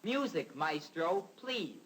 Music, maestro, please.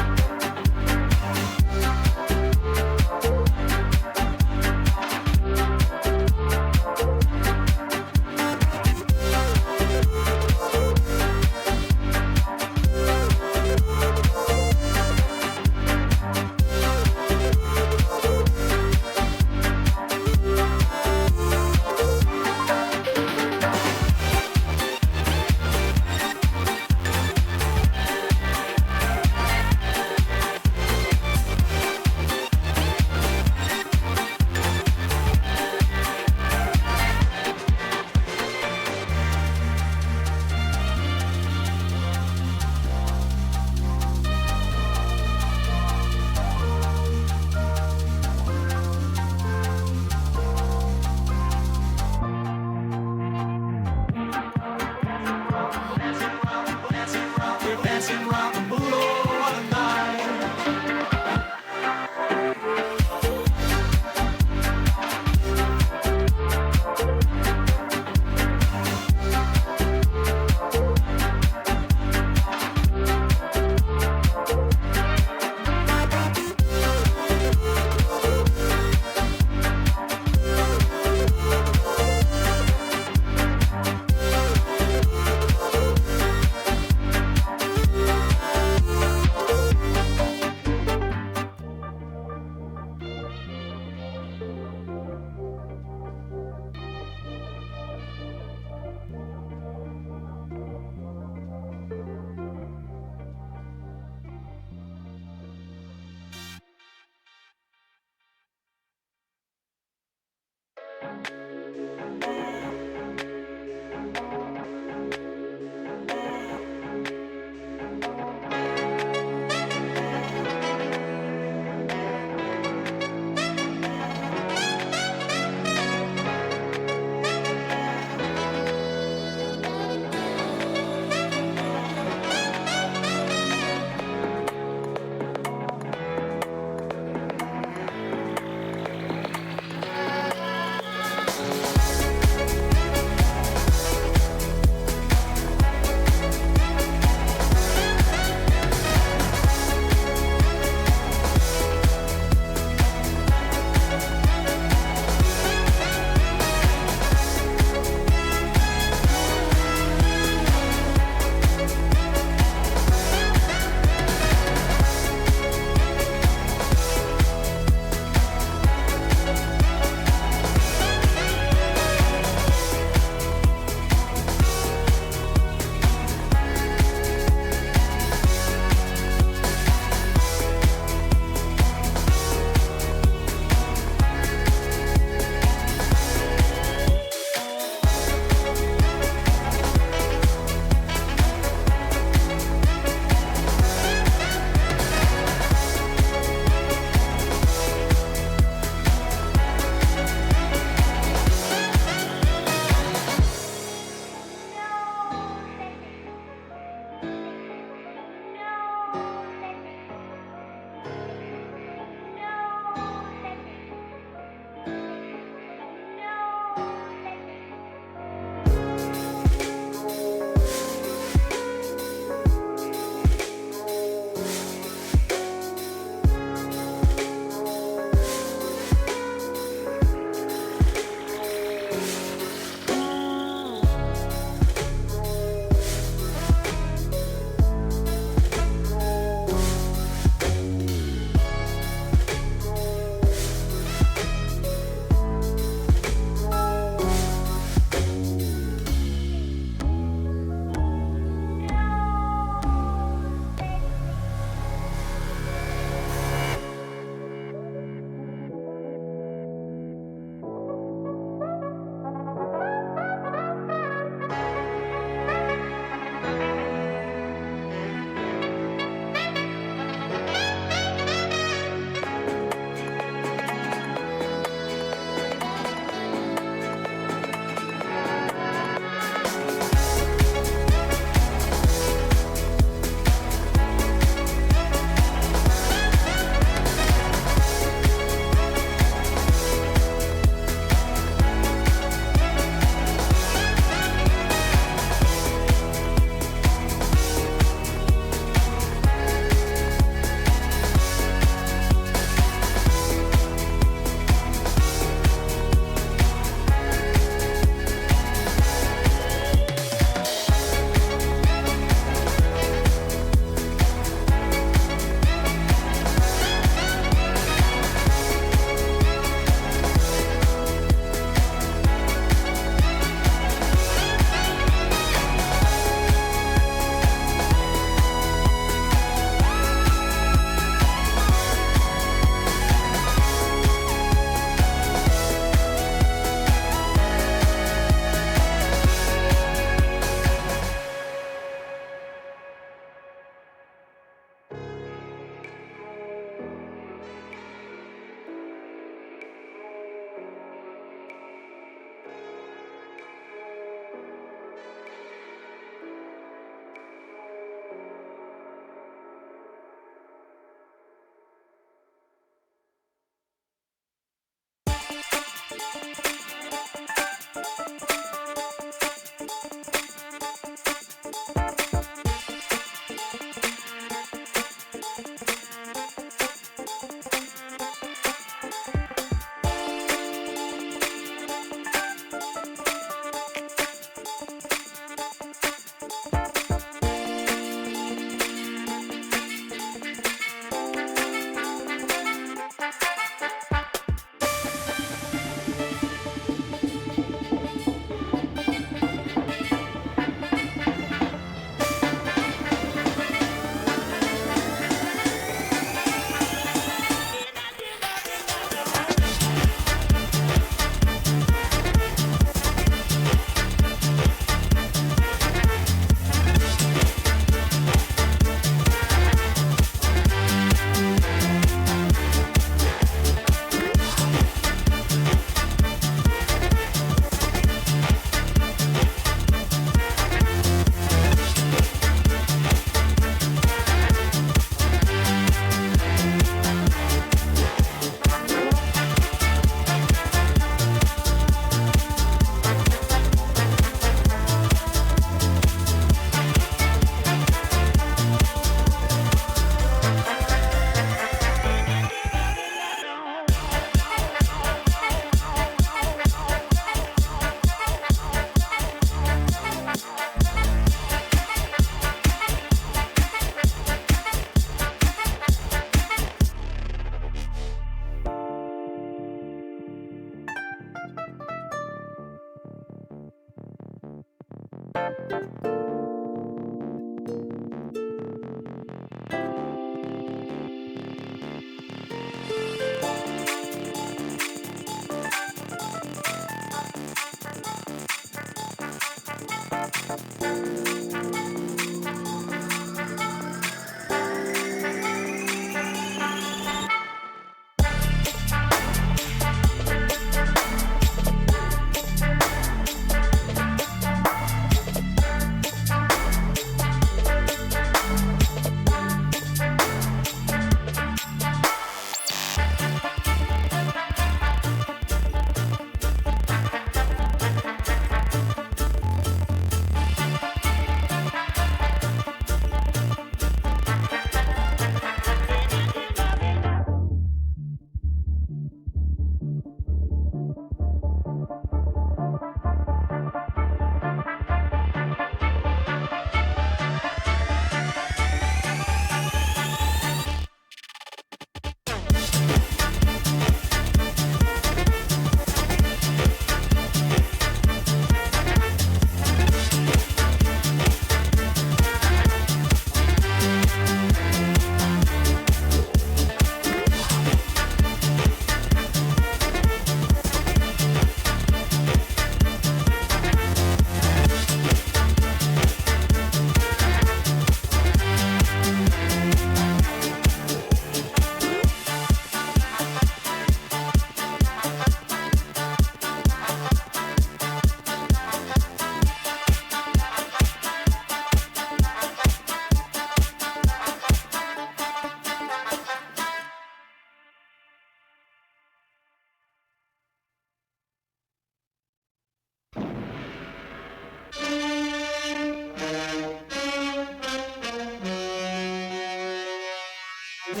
The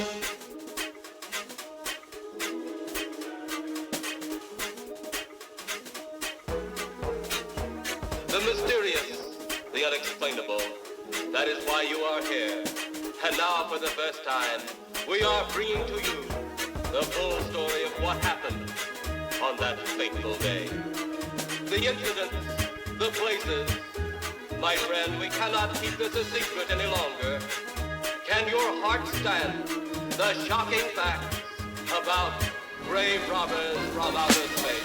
mysterious, the unexplainable. That is why you are here. And now, for the first time, we are bringing to you the full story of what happened on that fateful day. The incidents, the places. My friend, we cannot keep this a secret any longer. Can your heart stand the shocking facts about grave robbers from outer space?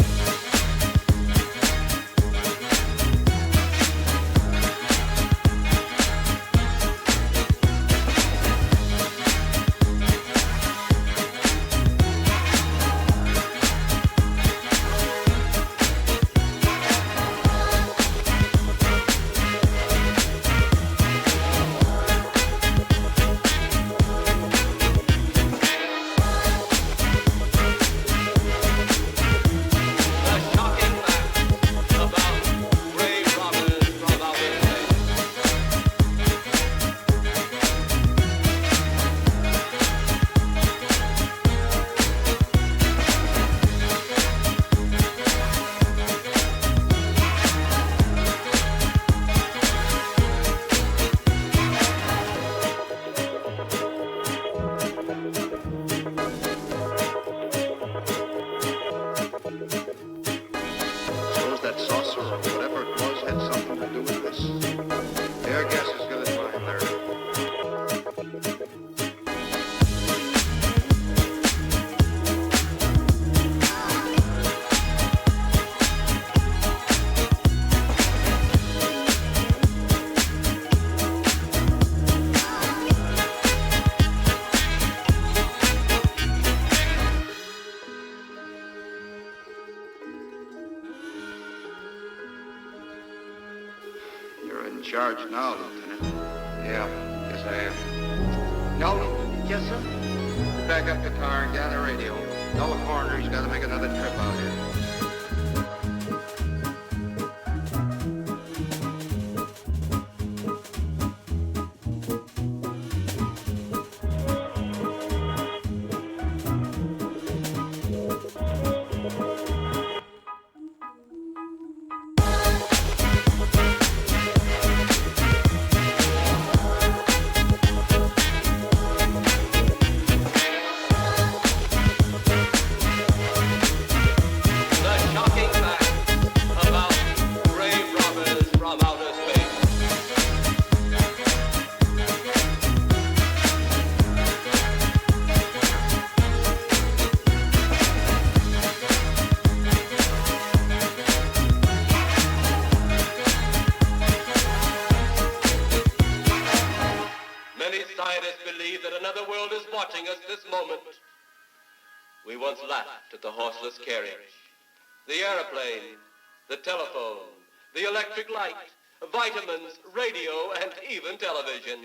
Charge now, Lieutenant. Yeah, yes I am. Nelson? Yes, sir? Back up the car and gather radio. Tell the coroner he's got to make another trip out here. We once laughed at the horseless carriage, the airplane, the telephone, the electric light, vitamins, radio, and even television.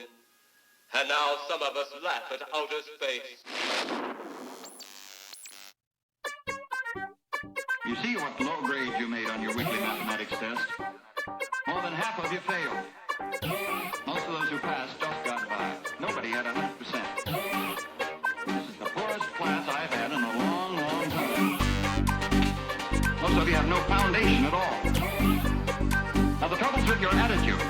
And now some of us laugh at outer space. You see what low grade you made on your weekly mathematics test? More than half of you failed. Most of those who passed just got by. Nobody had 100%. This is the poorest class I've had in a long, long time. Most of you have no foundation at all. Now the trouble's with your attitude.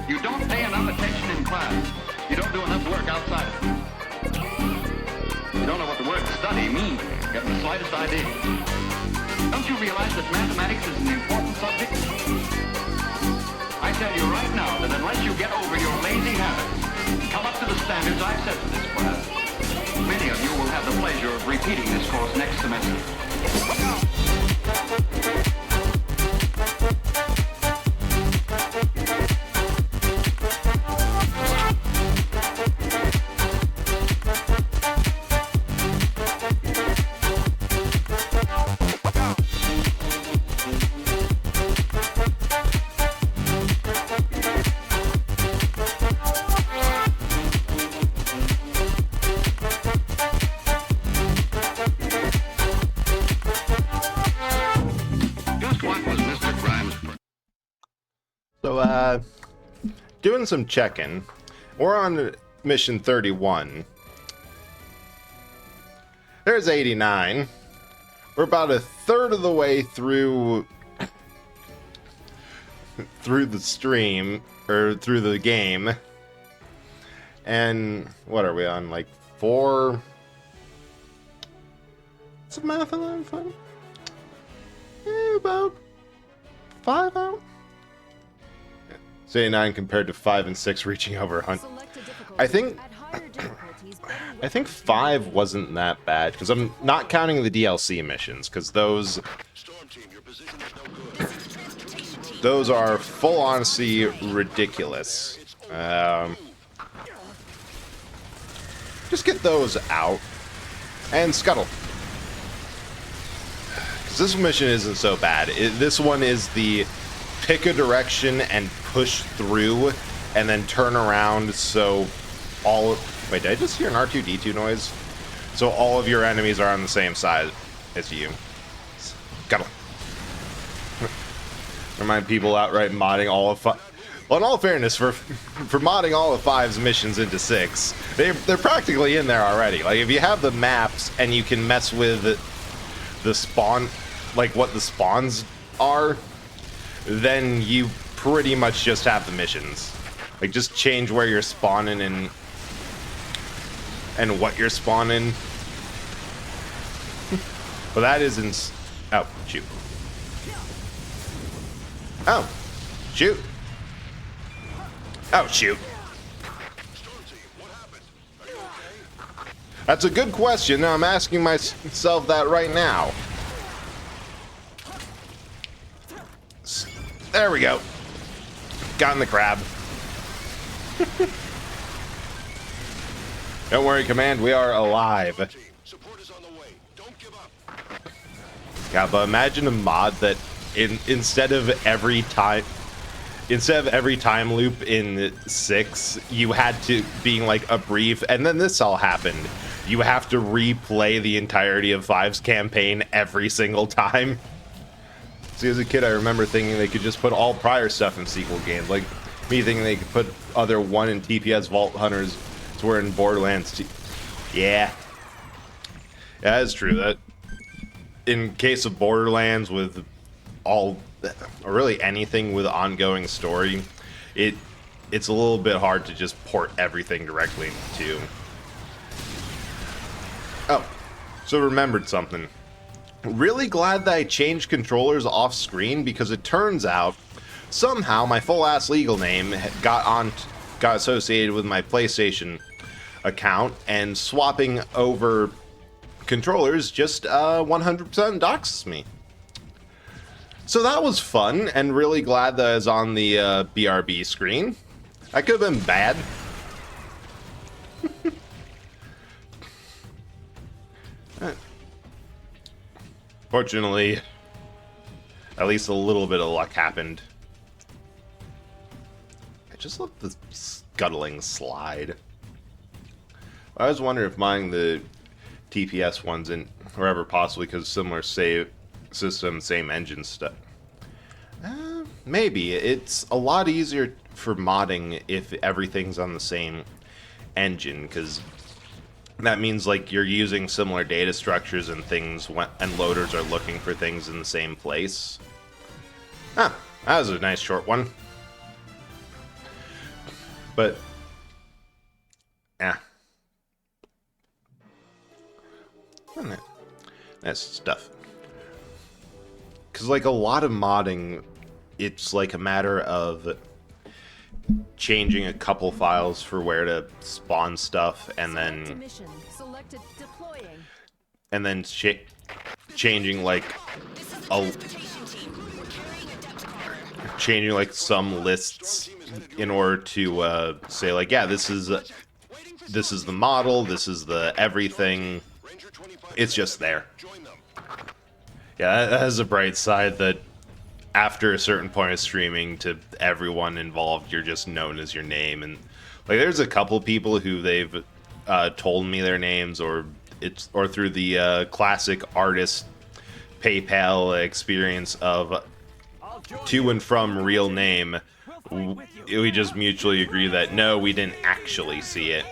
You don't pay enough attention in class. You don't do enough work outside of it. You don't know what the word study means. You haven't the slightest idea. Don't you realize that mathematics is an important subject? I tell you right now that unless you get over your lazy habits and come up to the standards I've set for this class, many of you will have the pleasure of repeating this course next semester. Doing some checking. We're on mission 31. There's 89. We're about a third of the way through the stream, or through the game. And what are we on? Like 4? Is the math a lot of fun? About 5 out. So 89 compared to 5 and 6 reaching over 100. I think 5 wasn't that bad, because I'm not counting the DLC missions, because those are full honesty ridiculous. Just get those out and scuttle. Because this mission isn't so bad. This one is the pick a direction and push through and then turn around so all... Wait, did I just hear an R2-D2 noise? So all of your enemies are on the same side as you. Scuttle. Remind people outright modding all of 5... Well, in all fairness, for modding all of 5's missions into 6, they're practically in there already. Like, if you have the maps and you can mess with the spawn, like what the spawns are, then you pretty much just have the missions. Like, just change where you're spawning and what you're spawning. But that isn't... Oh, shoot. Oh, shoot. Oh, shoot. That's a good question. I'm asking myself that right now. There we go. Got in the crab. Don't worry, Command. We are alive. Yeah, but imagine a mod that instead of every time loop in 6, you had to being like a brief, and then this all happened. You have to replay the entirety of 5's campaign every single time. See, as a kid, I remember thinking they could just put all prior stuff in sequel games. Like me thinking they could put other 1 and TPS Vault Hunters to where in Borderlands. Yeah, that's true. That in case of Borderlands with all, or really anything with ongoing story, it's a little bit hard to just port everything directly into. Oh, so remembered something. Really glad that I changed controllers off screen, because it turns out somehow my full ass legal name got associated with my PlayStation account, and swapping over controllers just 100% doxes me. So that was fun, and really glad that I was on the BRB screen. That could have been bad. Fortunately, at least a little bit of luck happened. I just love the scuttling slide. I was wondering if mining the TPS ones in wherever possible, because similar save system, same engine stuff. Maybe. It's a lot easier for modding if everything's on the same engine, because that means like you're using similar data structures and things, and loaders are looking for things in the same place. Ah, that was a nice short one. But yeah, that's stuff. Because like a lot of modding, it's like a matter of changing a couple files for where to spawn stuff, and then changing like some lists in order to say like, yeah, this is the model, this is the everything. It's just there. Yeah, that has a bright side, that after a certain point of streaming, to everyone involved, you're just known as your name. And like, there's a couple people who they've told me their names, or through the classic artist PayPal experience of to and from real name. We just mutually agree that no, we didn't actually see it.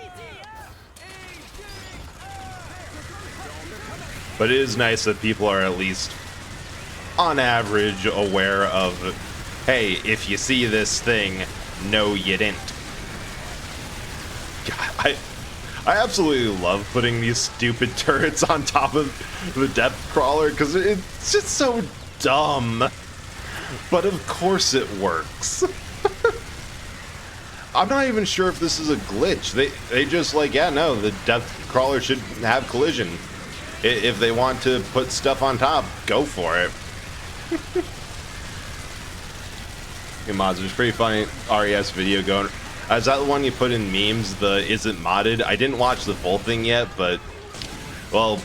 But it is nice that people are at least, on average, aware of, hey, if you see this thing, no, you didn't. God, I absolutely love putting these stupid turrets on top of the depth crawler, because it's just so dumb. But of course it works. I'm not even sure if this is a glitch. They just like, yeah, no, the depth crawler should have collision. If they want to put stuff on top, go for it. Hey, mods, there's pretty funny RES video going. Is that the one you put in memes? The is it modded? I didn't watch the full thing yet, but well,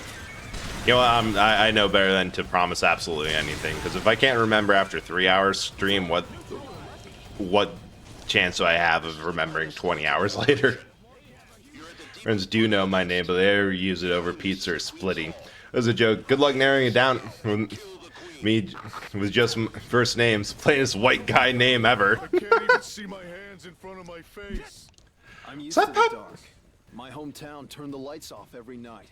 you know, I know better than to promise absolutely anything. Because if I can't remember after 3 hours stream, what chance do I have of remembering 20 hours later? Friends do know my name, but they never use it over pizza or splitting. That was a joke. Good luck narrowing it down. Me with just first names, plainest white guy name ever. I can't even see my hands in front of my face. I'm used Is to that the dark. My hometown turned the lights off every night.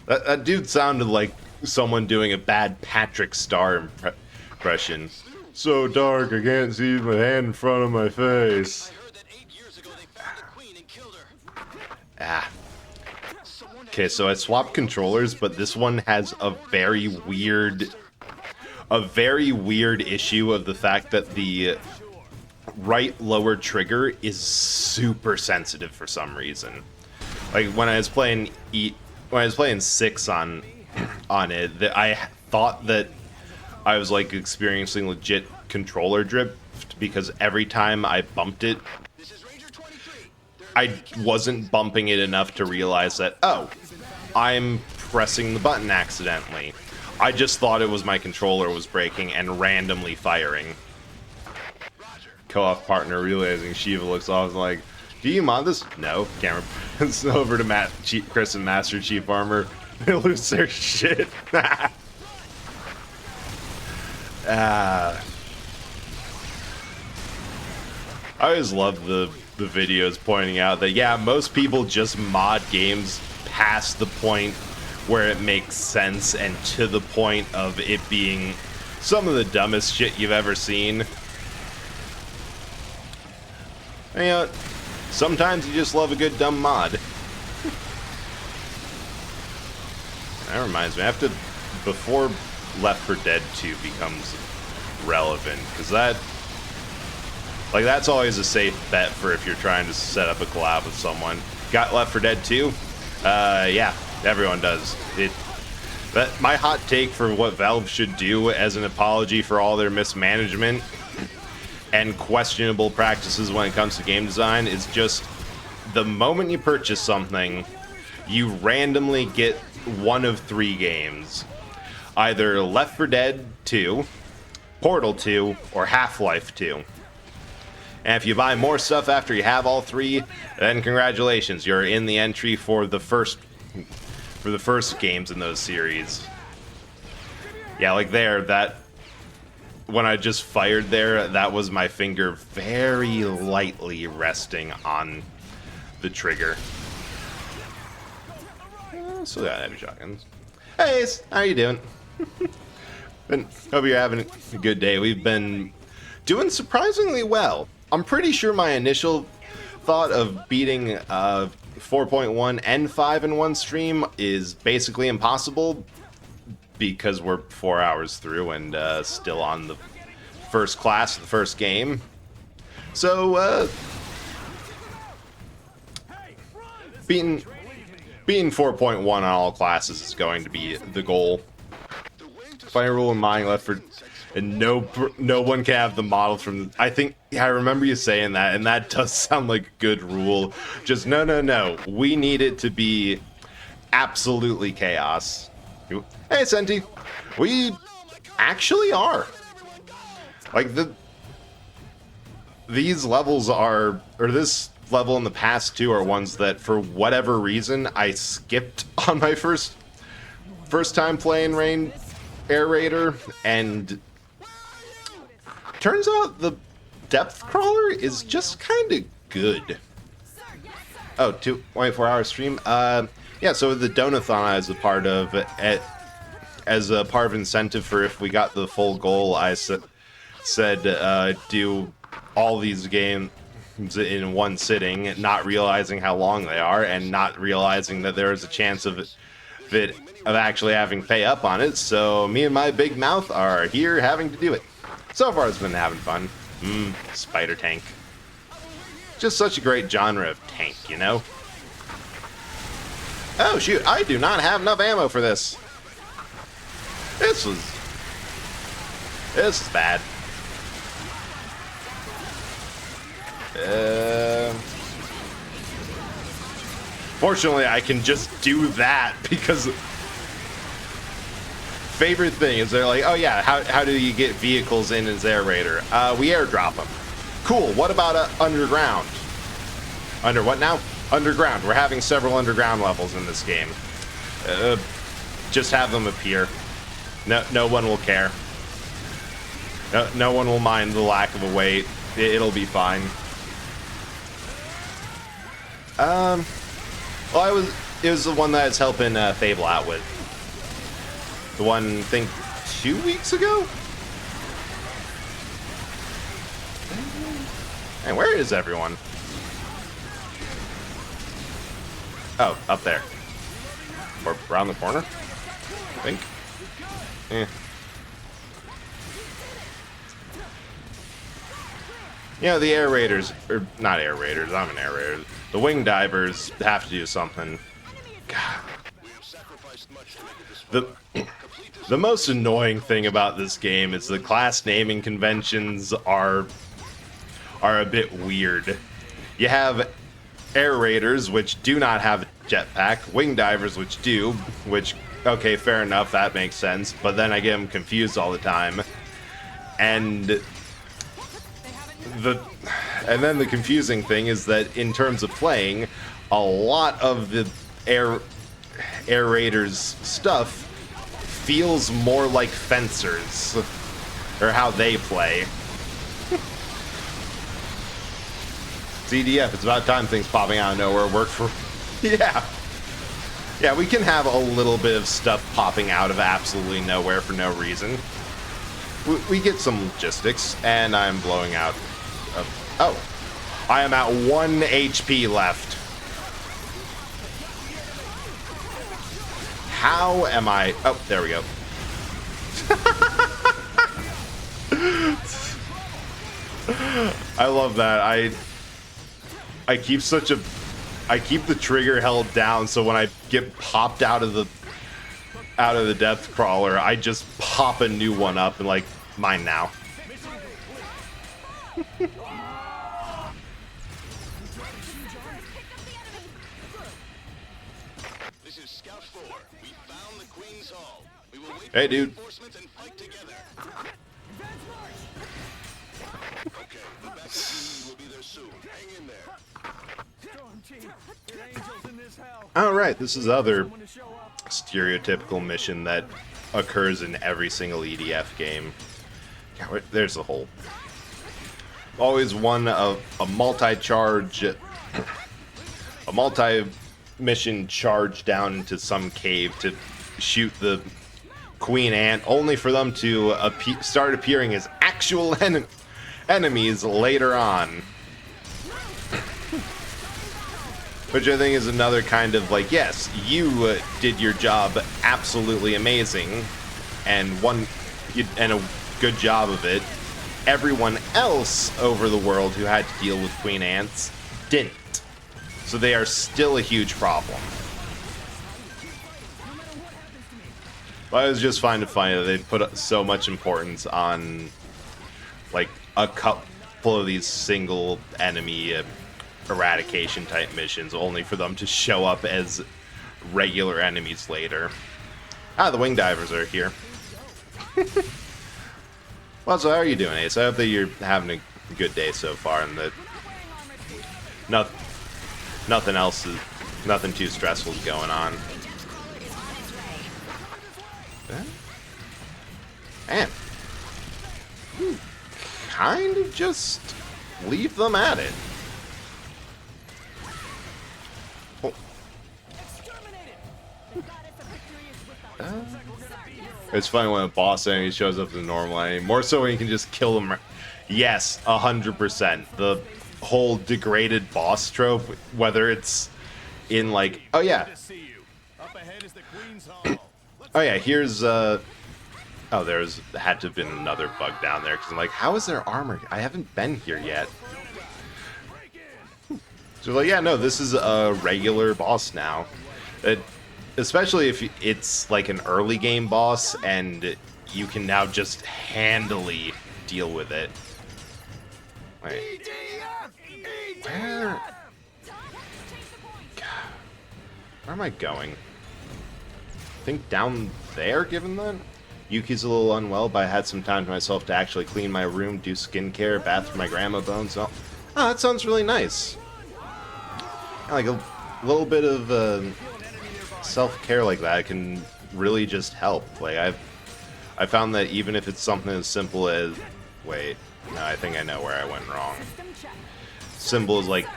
That dude sounded like someone doing a bad Patrick Star impression. So dark, I can't see my hand in front of my face. I heard that 8 years ago they found the queen and killed her. Ah. Okay, so I swapped controllers, but this one has a very weird issue of the fact that the right lower trigger is super sensitive for some reason. Like when I was playing 6 on it, I thought that I was like experiencing legit controller drift because every time I bumped it, I wasn't bumping it enough to realize that, oh, I'm pressing the button accidentally. I just thought it was my controller was breaking and randomly firing. Co-op partner realizing Shiva looks off like, do you mod this? No, camera. It's over to Chris and Master Chief Armor. They lose their shit. I always love the videos pointing out that, yeah, most people just mod games past the point where it makes sense and to the point of it being some of the dumbest shit you've ever seen. And, you know, sometimes you just love a good dumb mod. That reminds me, I have to, before Left 4 Dead 2 becomes relevant, because that's always a safe bet for if you're trying to set up a collab with someone. Got Left 4 Dead 2? Yeah, everyone does. But my hot take for what Valve should do as an apology for all their mismanagement and questionable practices when it comes to game design is just the moment you purchase something, you randomly get one of 3 games. Either Left 4 Dead 2, Portal 2, or Half-Life 2. And if you buy more stuff after you have all 3, then congratulations, you're in the entry for the first games in those series. Yeah, like there, that when I just fired there, that was my finger very lightly resting on the trigger. So got heavy shotguns. Hey, Ace, how you doing? Hope you're having a good day. We've been doing surprisingly well. I'm pretty sure my initial thought of beating 4.1 and 5 in one stream is basically impossible because we're 4 hours through and still on the first class of the first game. So, beating 4.1 on all classes is going to be the goal. Final rule in mind left for, and no one can have the model from. I think, yeah, I remember you saying that, and that does sound like a good rule. Just no. We need it to be absolutely chaos. Hey, Senti, we actually are. Like these levels are, or this level in the past 2 are ones that for whatever reason I skipped on my first time playing Air Raider, and turns out the depth crawler is just kind of good. Oh, 24-hour stream. Yeah. So the Donathon as a part of incentive for if we got the full goal, I said do all these games in one sitting, not realizing how long they are, and not realizing that there is a chance of actually having pay up on it. So me and my big mouth are here having to do it. So far, it's been having fun. Spider tank. Just such a great genre of tank, you know? Oh shoot, I do not have enough ammo for this. This is bad. Fortunately, I can just do that because favorite thing is they're like, oh yeah, how do you get vehicles in as Air Raider? We airdrop them. Cool. What about underground? Under what now? Underground. We're having several underground levels in this game. Just have them appear. No one will care. No one will mind the lack of a weight. It'll be fine. Well, it was the one that I was helping Fable out with. The one, I think, 2 weeks ago? And where is everyone? Oh, up there. Or around the corner, I think. You know, the Air Raiders, or not Air Raiders, I'm an Air Raider. The Wing Divers have to do something. God. The most annoying thing about this game is the class naming conventions are a bit weird. You have Air Raiders, which do not have a jetpack, Wing Divers, which do, which, okay, fair enough, that makes sense, but then I get them confused all the time. And then the confusing thing is that in terms of playing, a lot of the Air Raiders stuff feels more like Fencers, or how they play. CDF, it's about time things popping out of nowhere work for... Yeah, we can have a little bit of stuff popping out of absolutely nowhere for no reason. We get some logistics, and I'm blowing out of... Oh, I am at 1 HP left. How am I... Oh, there we go. I love that. I keep the trigger held down, so when I get popped out of the depth crawler, I just pop a new one up and like, mine now. This is Scout 4. We found the Queen's Hall. We will wait Hey, for dude. reinforcements and fight together. Okay, the backup team will be there soon. Hang in there. Alright, this is other stereotypical mission that occurs in every single EDF game. Yeah, there's the hole. Always one of a multi-charge, a multi-mission charge down into some cave to shoot the Queen Ant, only for them to start appearing as actual enemies later on. Which I think is another kind of like, yes, you did your job absolutely amazing, and a good job of it. Everyone else over the world who had to deal with Queen Ants didn't. So they are still a huge problem. But I was just fine to find that they put so much importance on like a couple of these single enemy eradication type missions, only for them to show up as regular enemies later. Ah, the Wing Divers are here. Well, so how are you doing, Ace? I hope that you're having a good day so far, and that nothing too stressful is going on. Man, kind of just leave them at it. It's funny when a boss enemy shows up as a normal enemy. More so when you can just kill them. Yes, 100%. The whole degraded boss trope, whether it's in like, oh yeah, oh yeah, here's oh, there's had to have been another bug down there because I'm like, how is there armor? I haven't been here yet. So like, yeah, no, this is a regular boss now. Especially if it's like an early game boss and you can now just handily deal with it. Wait. Where am I going? I think down there, given that? Yuki's a little unwell, but I had some time to myself to actually clean my room, do skincare, bath for my grandma bones. Oh, that sounds really nice. Like a little bit of self-care like that can really just help. Like I found that even if it's something as simple as, wait, no, I think I know where I went wrong. Simple as like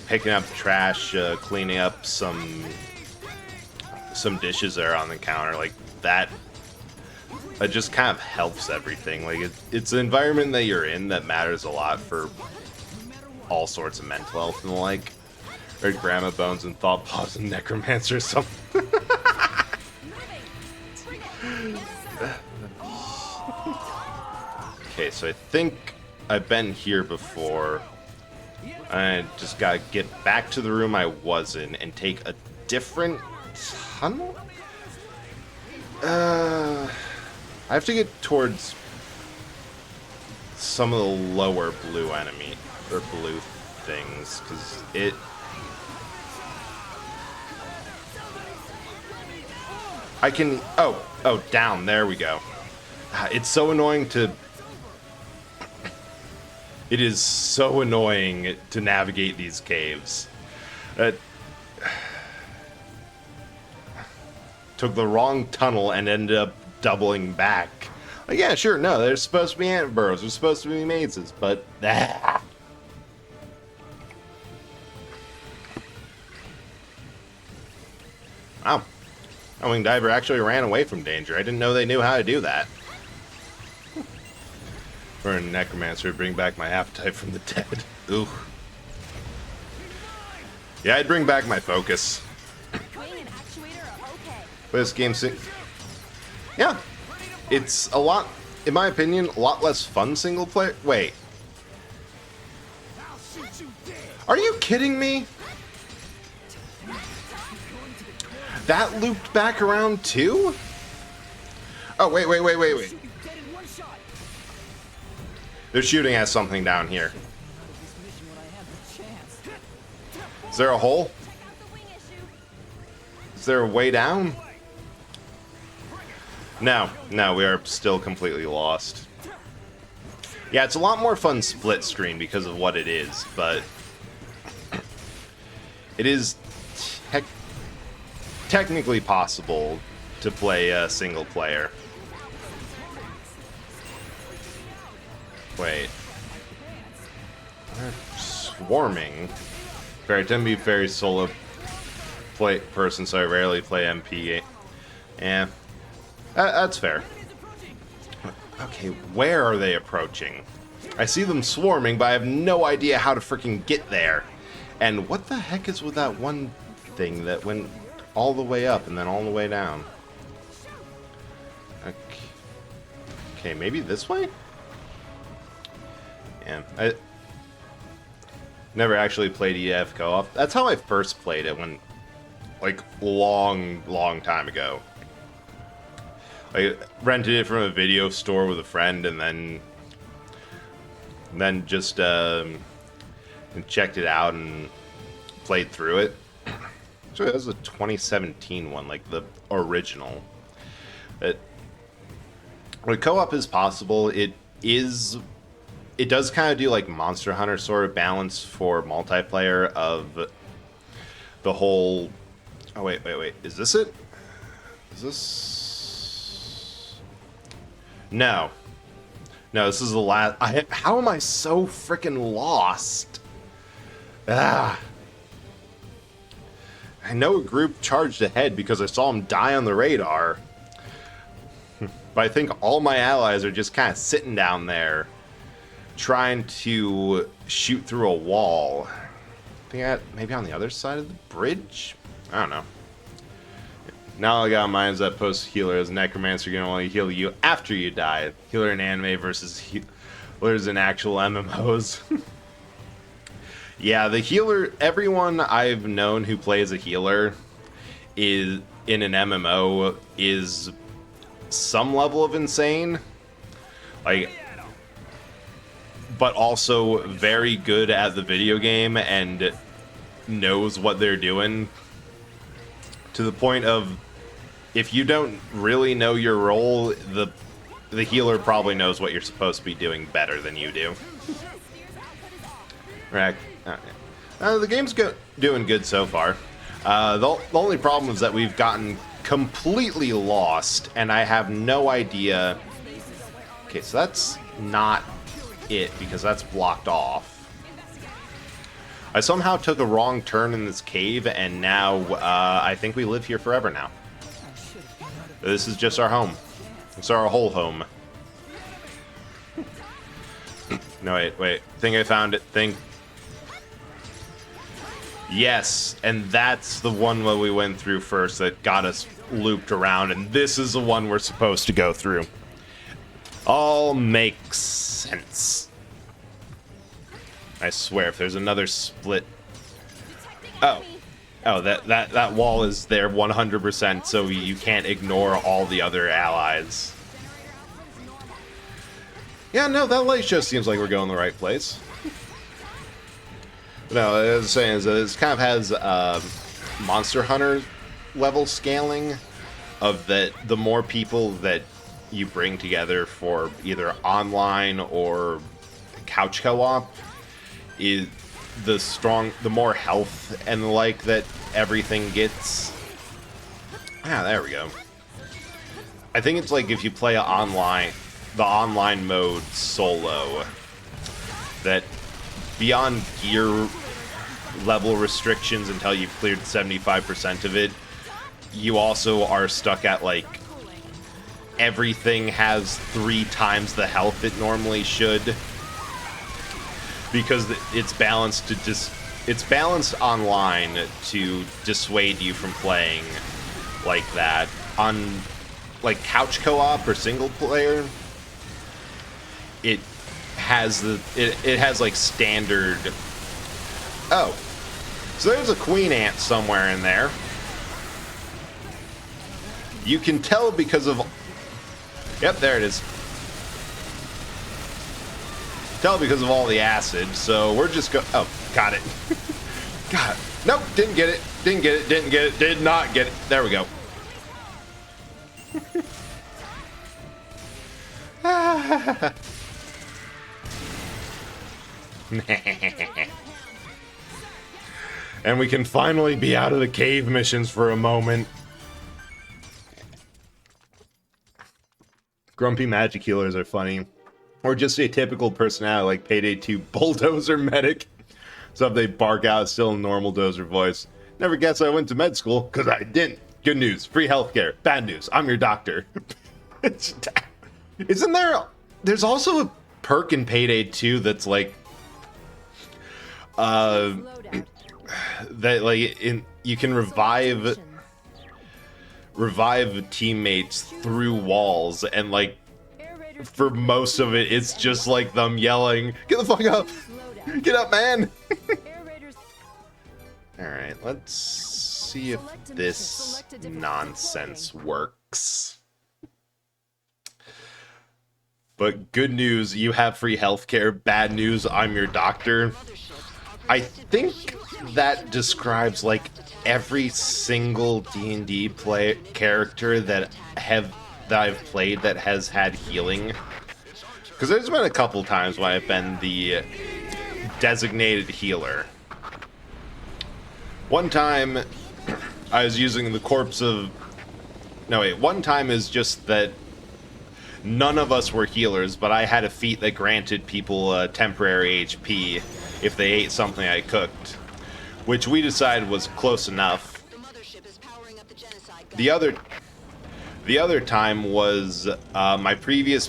picking up the trash, cleaning up some dishes that are on the counter, like that. It just kind of helps everything. Like it's the environment that you're in that matters a lot for all sorts of mental health and the like. Or Grandma Bones and Thought Paws and Necromancer or something. Okay, so I think I've been here before. I just gotta get back to the room I was in and take a different tunnel? I have to get towards some of the lower blue enemy, or blue things, because it... I can... Oh, down. There we go. It's so annoying to... It is so annoying to navigate these caves. Took the wrong tunnel and ended up doubling back. Like, yeah, sure, no, there's supposed to be ant burrows, there's supposed to be mazes, but... Wow. Wing Diver actually ran away from danger. I didn't know they knew how to do that. For a necromancer, bring back my appetite from the dead. Ooh. Yeah, I'd bring back my focus. But this game's... Yeah. It's a lot, in my opinion, a lot less fun single player. Wait. Are you kidding me? That looped back around too? Oh, wait. They're shooting at something down here. Is there a hole? Is there a way down? No, we are still completely lost. Yeah, it's a lot more fun split screen because of what it is, but it is technically possible to play single player. Wait. They're swarming. I tend to be a very solo person, so I rarely play MP. Yeah. That's fair. Okay, where are they approaching? I see them swarming, but I have no idea how to freaking get there. And what the heck is with that one thing that went all the way up and then all the way down? Okay, maybe this way? Yeah, I never actually played EF co-op. That's how I first played it when, like, long time ago. I rented it from a video store with a friend, and then just checked it out and played through it. So that was a 2017 one, like the original. But co-op is possible. It does kind of do like Monster Hunter sort of balance for multiplayer of the whole. Oh wait. Is this it? Is this? No, this is the last. How am I so freaking lost? I know a group charged ahead because I saw them die on the radar. But I think all my allies are just kind of sitting down there trying to shoot through a wall. I think maybe on the other side of the bridge? I don't know. Now all I got in mind is that post-healer is Necromancer can only heal you after you die. Healer in anime versus healers in actual MMOs. Yeah, the healer, everyone I've known who plays a healer is in an MMO is some level of insane. Like, but also very good at the video game and knows what they're doing. To the point of, if you don't really know your role, the healer probably knows what you're supposed to be doing better than you do. Right. The game's doing good so far. The only problem is that we've gotten completely lost, and I have no idea. Okay, so that's not it, because that's blocked off. I somehow took a wrong turn in this cave, and now I think we live here forever now. This is just our home. It's our whole home. No, wait. Think I found it. Think. Yes, and that's the one that we went through first that got us looped around, and this is the one we're supposed to go through. All makes sense. I swear, if there's another split... Oh, that wall is there 100%, so you can't ignore all the other allies. Yeah, no, that light show seems like we're going the right place. No, as I was saying, is that this kind of has Monster Hunter level scaling of that the more people that you bring together for either online or couch co-op is the more health and the like that everything gets. Ah, there we go. I think it's like if you play the online mode solo, that beyond gear level restrictions until you've cleared 75% of it, you also are stuck at like everything has 3 times the health it normally should, because it's balanced online to dissuade you from playing like that. On like couch co-op or single player, it has like standard. Oh, so there's a queen ant somewhere in there. You can tell because of. Yep, there it is. Tell because of all the acid. So we're just Oh, got it. God, nope, didn't get it. Didn't get it. Didn't get it. Did not get it. There we go. And we can finally be out of the cave missions for a moment. Grumpy magic healers are funny. Or just a typical personality like Payday 2 Bulldozer Medic. So if they bark out still in normal Dozer voice. Never guess I went to med school, because I didn't. Good news, free healthcare. Bad news, I'm your doctor. Isn't there... There's also a perk in Payday 2 that's like... that like you can revive teammates through walls, and like for most of it it's just like them yelling, "Get the fuck up! Get up, man!" Alright, let's see if this nonsense works. But good news, you have free healthcare. Bad news, I'm your doctor. I think that describes like every single D&D character that I've played that has had healing. Because there's been a couple times when I've been the designated healer. One time I was using the corpse of... No, wait. One time is just that none of us were healers, but I had a feat that granted people temporary HP if they ate something I cooked, which we decided was close enough. the other time was my previous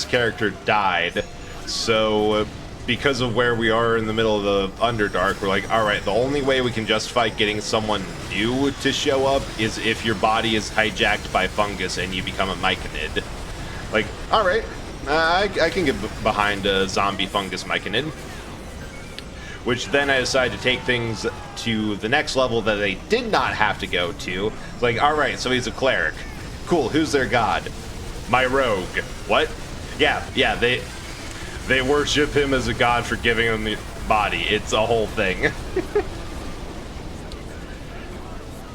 character died, so because of where we are in the middle of the Underdark, we're like, all right, the only way we can justify getting someone new to show up is if your body is hijacked by fungus and you become a Myconid. Like, all right, I can get behind a zombie fungus Myconid. Which then I decided to take things to the next level that they did not have to go to. It's like, all right, so he's a cleric. Cool, who's their god? My rogue. What? Yeah, they worship him as a god for giving him the body. It's a whole thing.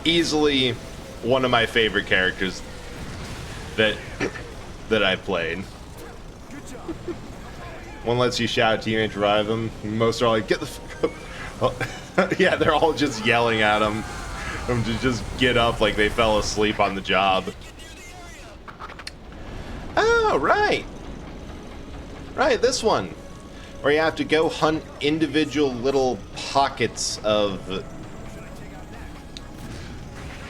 Easily one of my favorite characters that I've played. One lets you shout at teammates to revive them. Most are like, get the fuck up. Yeah, they're all just yelling at him to just get up like they fell asleep on the job. Oh, right. Right, this one. Where you have to go hunt individual little pockets of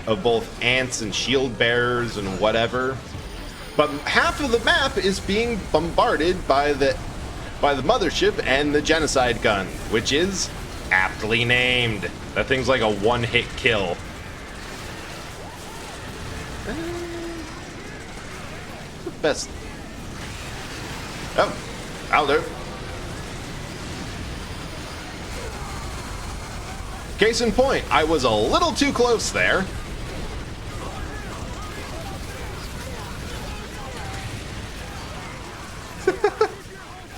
both ants and shield bearers and whatever. But half of the map is being bombarded by the mothership and the genocide gun, which is aptly named. That thing's like a one-hit kill. The best. Oh, out there. Case in point, I was a little too close there.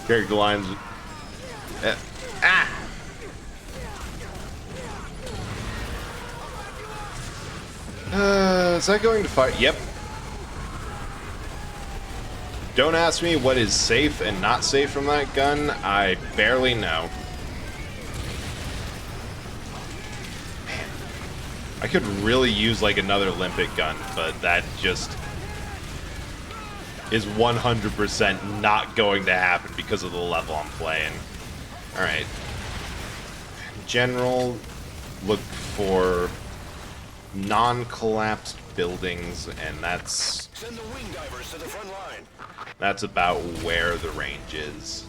Character lines. Is that going to fire? Yep. Don't ask me what is safe and not safe from that gun. I barely know. Man, I could really use like another limpet gun, but that just is 100% not going to happen because of the level I'm playing. Alright. General, look for non-collapsed buildings, and that's... Send the wing divers to the front line. That's about where the range is.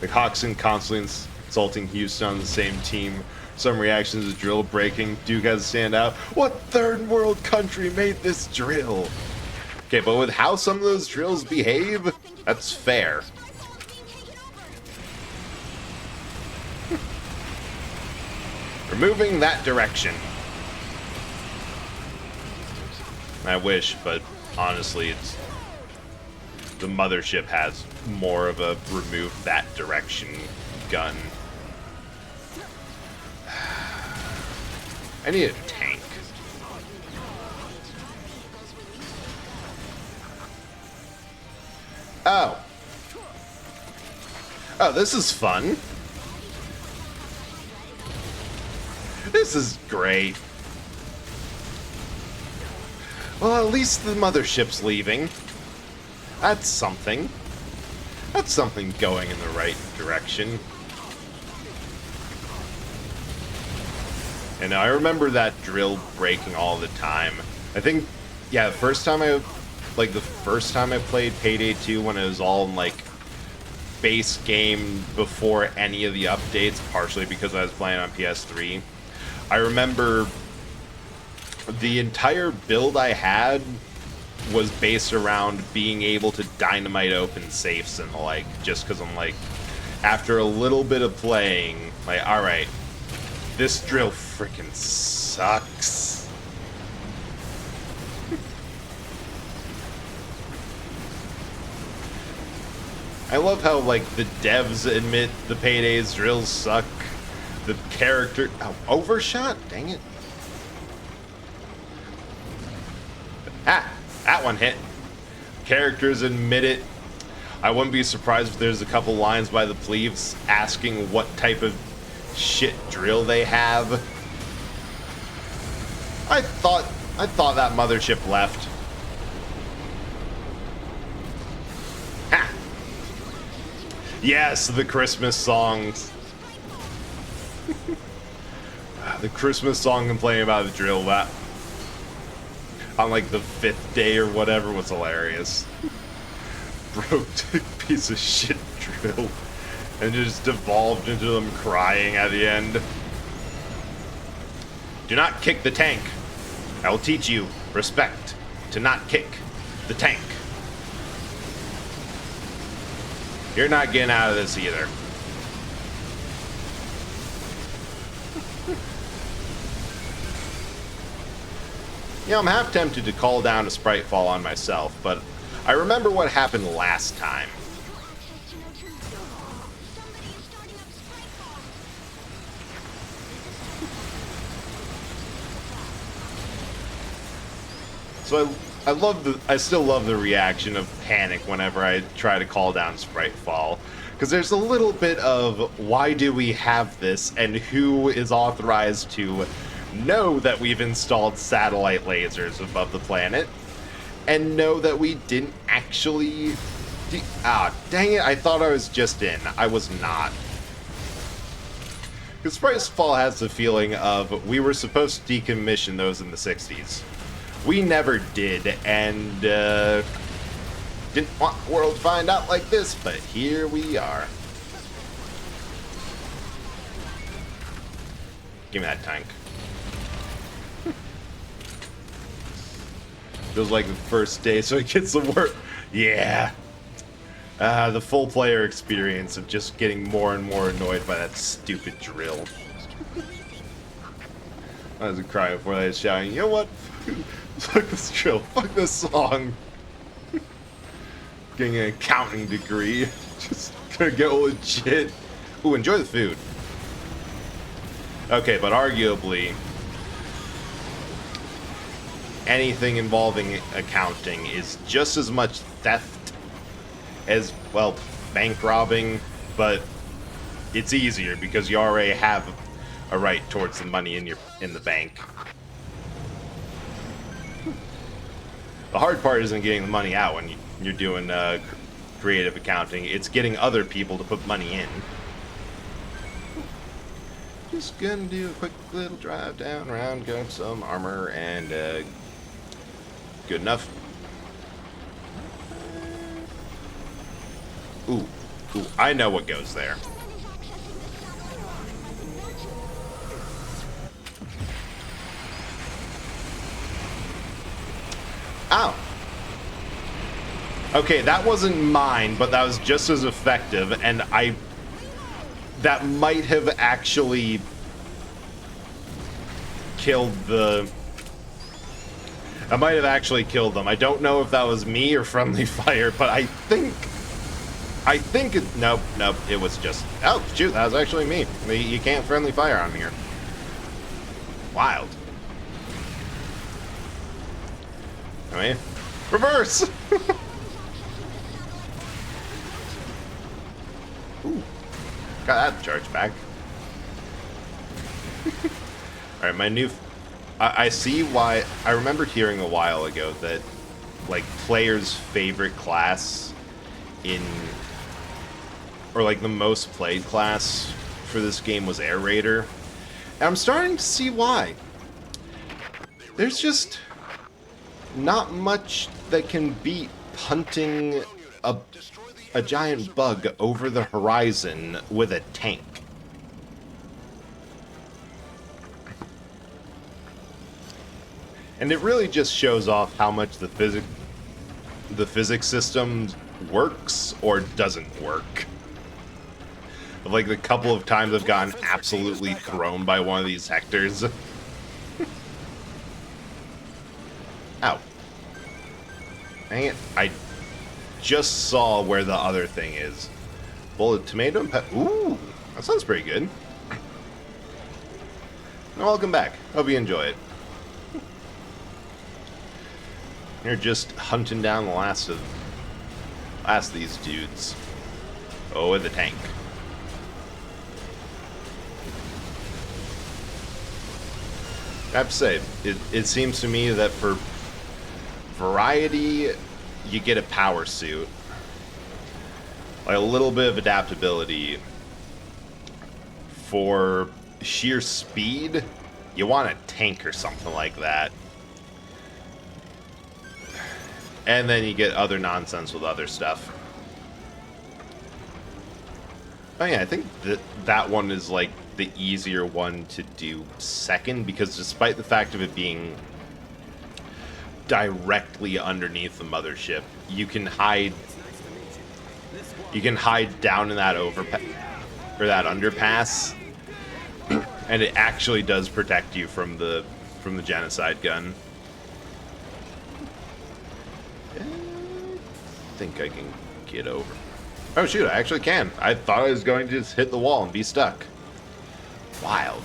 Like Hawkson constantly insulting Houston on the same team. Some reactions to drill breaking. Duke has to stand out. What third world country made this drill? Okay, but with how some of those drills behave, that's fair. We're moving that direction. I wish, but honestly, it's the mothership has more of a remove that direction gun. I need a tank. Oh. Oh, this is fun. This is great. Well, at least the mothership's leaving. That's something. That's something going in the right direction. And I remember that drill breaking all the time. I think, yeah, the first time I played Payday 2 when it was all in, like, base game before any of the updates, partially because I was playing on PS3, I remember the entire build I had was based around being able to dynamite open safes and the like, just because I'm like, after a little bit of playing, like, alright, this drill freaking sucks. I love how, like, the devs admit the Payday's drills suck. The character... Oh, overshot? Dang it. Ah! That one hit. Characters admit it. I wouldn't be surprised if there's a couple lines by the plebes asking what type of shit drill they have. I thought that mothership left. Ha! Yes, the Christmas songs. The Christmas song complaining about the drill that on like the 5th day or whatever was hilarious. Broke piece of shit drill and just devolved into them crying at the end. Do not kick the tank. I will teach you respect to not kick the tank. You're not getting out of this either. You know, I'm half tempted to call down a Spritefall on myself, but I remember what happened last time. So I still love the reaction of panic whenever I try to call down Spritefall. Because there's a little bit of, why do we have this, and who is authorized to know that we've installed satellite lasers above the planet, and know that we didn't actually... dang it, I thought I was just in. I was not. Because Spritefall has the feeling of, we were supposed to decommission those in the 60s. We never did, and didn't want the world to find out like this, but here we are. Give me that tank. Feels like the first day, so it gets the work. Yeah. The full player experience of just getting more and more annoyed by that stupid drill. I was crying before I was shouting, you know what? Fuck this drill. Fuck this song. Getting an accounting degree. Just gonna get legit. Ooh, enjoy the food. Okay, but arguably, anything involving accounting is just as much theft as, well, bank robbing, but it's easier because you already have a right towards the money in the bank. The hard part isn't getting the money out when you're doing creative accounting. It's getting other people to put money in. Just gonna do a quick little drive down around, get some armor, and good enough. Ooh, I know what goes there. Ow. Okay, that wasn't mine, but that was just as effective, and that might have actually killed the... I might have actually killed them. I don't know if that was me or friendly fire, but I think it... Nope, it was just... Oh, shoot, that was actually me. You can't friendly fire on here. Wild. I mean, reverse! Ooh, got that charge back. Alright, my new... I see why... I remember hearing a while ago that, like, players' favorite class in... Or, like, the most played class for this game was Air Raider. And I'm starting to see why. There's just not much that can beat hunting a giant bug over the horizon with a tank. And it really just shows off how much the physics system works or doesn't work. Like the couple of times I've gotten absolutely thrown by one of these Hectors. Ow. Dang it. I just saw where the other thing is. Bullet, tomato, and ooh, that sounds pretty good. Welcome back. Hope you enjoy it. You're just hunting down the last of these dudes. Oh, with the tank. I have to say, it seems to me that for variety, you get a power suit. Like a little bit of adaptability. For sheer speed, You want a tank or something like that. And then you get other nonsense with other stuff. Oh yeah, I think that one is like the easier one to do second, because despite the fact of it being directly underneath the mothership, you can hide down in that or that underpass, and it actually does protect you from the genocide gun. I think I can get over. Oh shoot, I actually can. I thought I was going to just hit the wall and be stuck. Wild.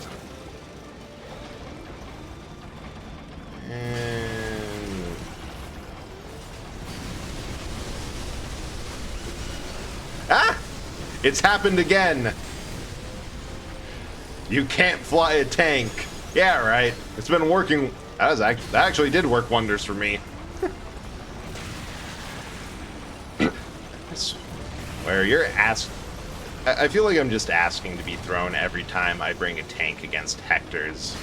And... ah! It's happened again. You can't fly a tank. Yeah, right. It's been working. That actually did work wonders for me. Where you're asked, I feel like I'm just asking to be thrown every time I bring a tank against Hector's.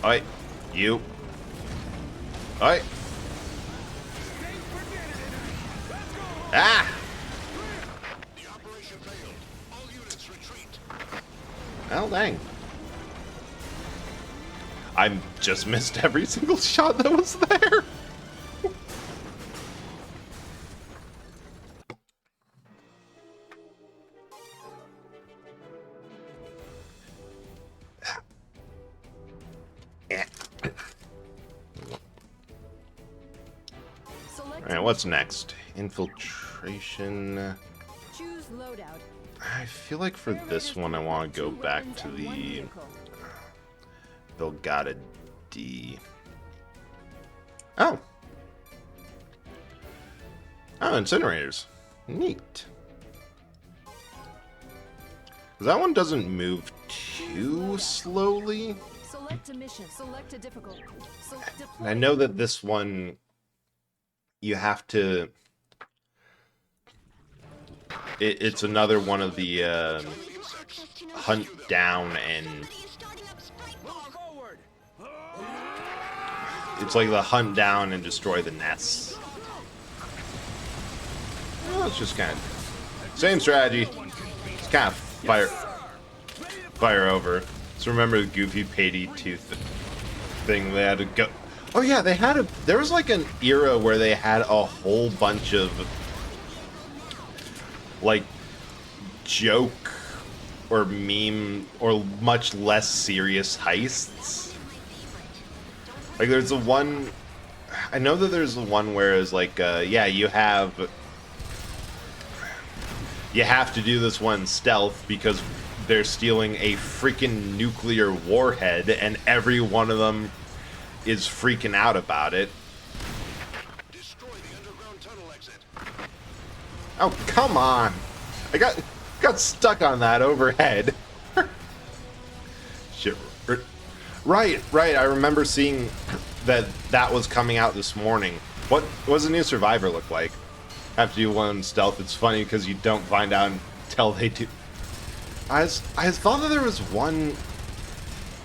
Oi, you. Oi. Ah! The operation failed. All units retreat. Well, dang. I just missed every single shot that was there. Alright, what's next? Infiltration. Choose loadout. I feel like for this one I want to go back to the Belgata D. Oh. Oh, incinerators. Neat. That one doesn't move too slowly. Select a mission. Select a difficult. I know that this one, you have to... It's another one of the hunt down and... It's like the hunt down and destroy the nests. Well, it's just kind of... Same strategy. It's kind of fire over. So remember the Goofy Payday 2 thing they had to go... Oh yeah, they had a... There was like an era where they had a whole bunch of... like, joke or meme or much less serious heists. Like, there's the one... I know that there's the one where it's like, yeah, you have to do this one stealth because they're stealing a freaking nuclear warhead and every one of them is freaking out about it. Destroy the underground tunnel exit. Oh, come on! I got stuck on that overhead. Shit. Right. I remember seeing that was coming out this morning. What does the new Survivor look like? Have to do one stealth. It's funny because you don't find out until they do. I thought that there was one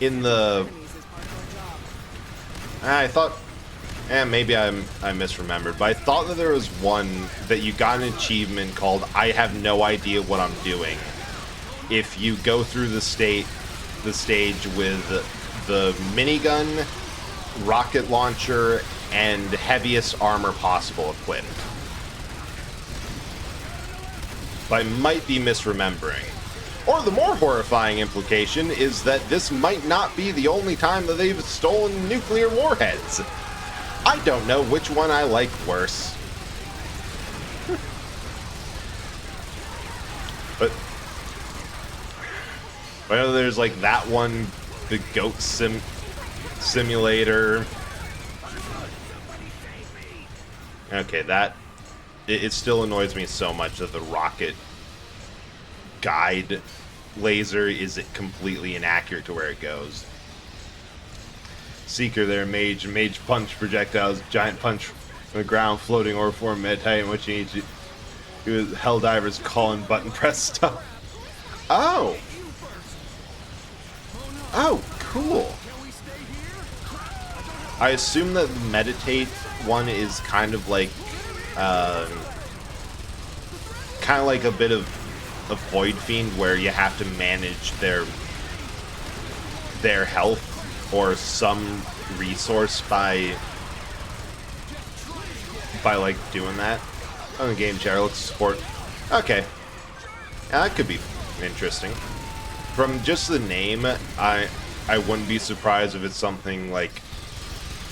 in the... I thought... maybe I misremembered, but I thought that there was one that you got an achievement called I have no idea what I'm doing if you go through the stage with the minigun, rocket launcher, and heaviest armor possible equipped. But I might be misremembering. Or the more horrifying implication is that this might not be the only time that they've stolen nuclear warheads. I don't know which one I like worse. But I know there's like that one, the goat simulator. Okay, that it still annoys me so much that the rocket guide laser is completely inaccurate to where it goes. Seeker there, mage punch projectiles, giant punch from the ground, floating or form med titan, what you need to Helldivers calling button press stuff. Oh! Oh, cool. I assume that the meditate one is kind of like a bit of a Void Fiend, where you have to manage their health or some resource by like doing that. On the game chair, let's support. Okay, yeah, that could be interesting. From just the name, I wouldn't be surprised if it's something like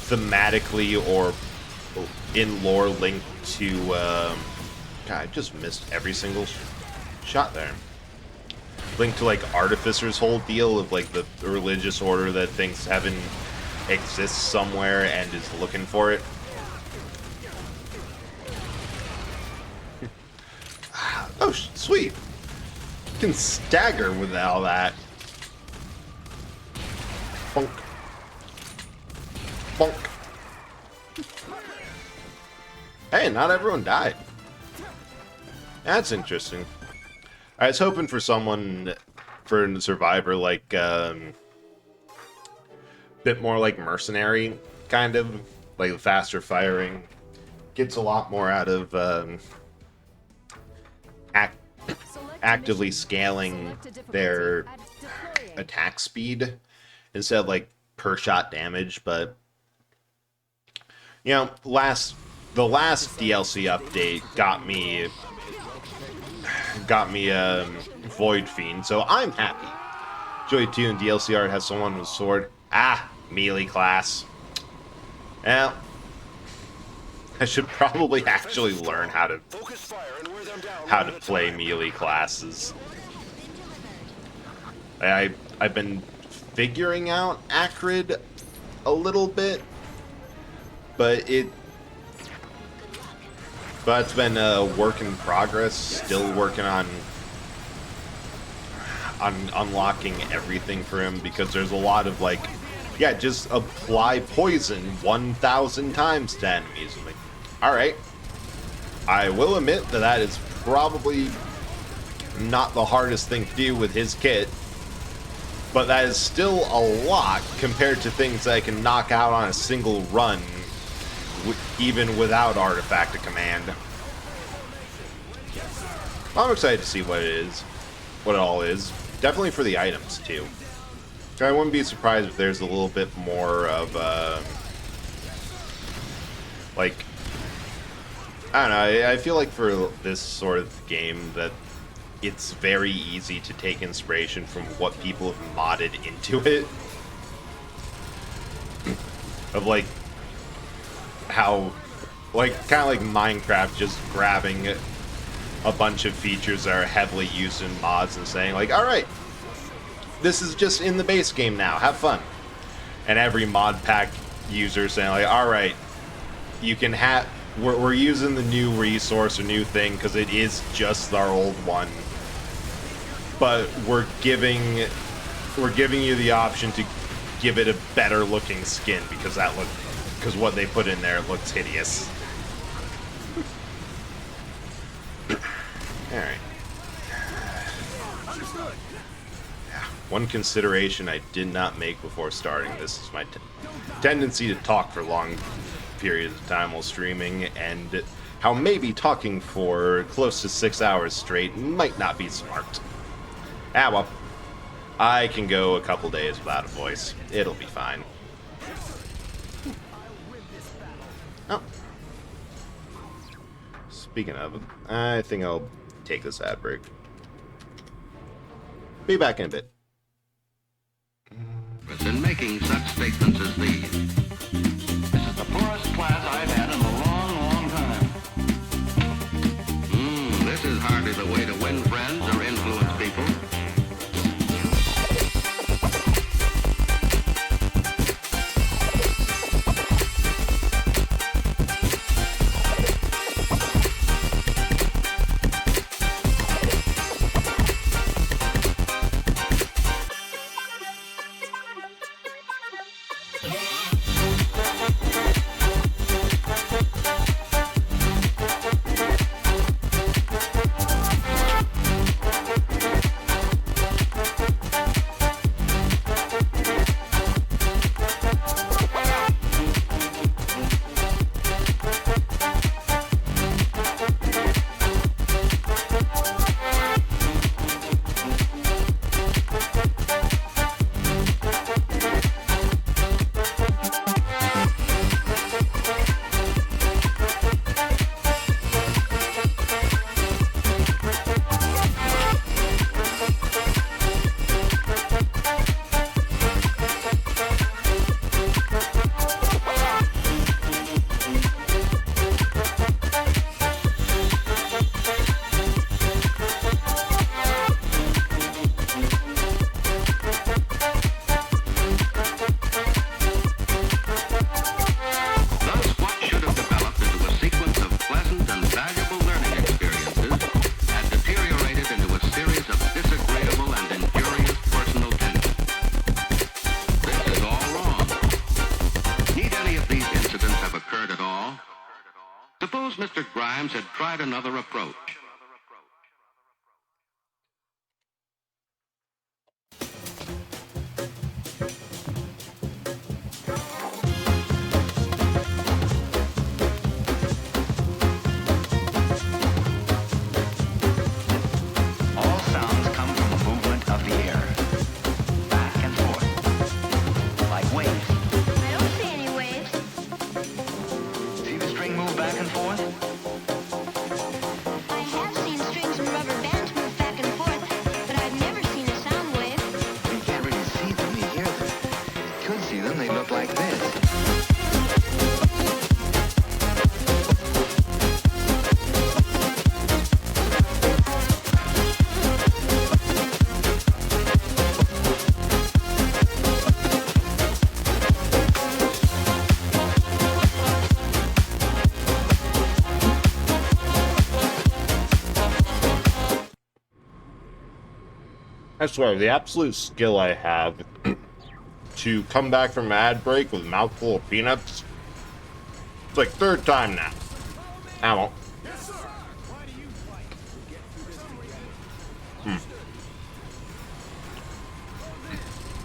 thematically or in lore linked to. God, I just missed every single shot there. Linked to like Artificer's whole deal of like the religious order that thinks heaven exists somewhere and is looking for it. Oh, sweet. You can stagger with all that. Bonk. Bonk. Hey, not everyone died. That's interesting. I was hoping for someone, for a survivor, like, bit more like Mercenary, kind of. Like, faster firing. Gets a lot more out of, actively scaling their attack speed instead of like per shot damage. But you know, the last DLC update got me Void Fiend, so I'm happy. Joy 2 and DLC art has someone with sword. Melee class. Well, I should probably actually learn how to play melee classes. I've been figuring out Acrid a little bit, but it's been a work in progress. Still working on unlocking everything for him, because there's a lot of like, yeah, just apply poison 1,000 times to enemies. I'm like, all right. I will admit that is probably not the hardest thing to do with his kit, but that is still a lot compared to things that I can knock out on a single run, even without Artifact of Command. I'm excited to see what it all is. Definitely for the items, too. I wouldn't be surprised if there's a little bit more of, like, I don't know, I feel like for this sort of game that it's very easy to take inspiration from what people have modded into it. Of like, how, like, kind of like Minecraft just grabbing a bunch of features that are heavily used in mods and saying like, alright, this is just in the base game now, have fun. And every mod pack user saying like, alright, you can have, we're using the new resource or new thing because it is just our old one, but we're giving you the option to give it a better looking skin because what they put in there looks hideous. All right. One consideration I did not make before starting this is my tendency to talk for long periods of time while streaming, and how maybe talking for close to 6 hours straight might not be smart. Well, I can go a couple days without a voice. It'll be fine. Oh. Speaking of, I think I'll take this ad break. Be back in a bit. In making such statements as these, this is the poorest class I've had in a long, long time. This is hardly the way to win friends or influence people. Mr. Grimes had tried another approach. All sounds come from the movement of the air, back and forth, like waves. I don't see any waves. See the string move back and forth? I have seen strings and rubber bands move back and forth, but I've never seen a sound wave. You can't really see them, you hear them. You could see them, they look like this. I swear, the absolute skill I have to come back from ad break with a mouthful of peanuts. It's like third time now. Ow.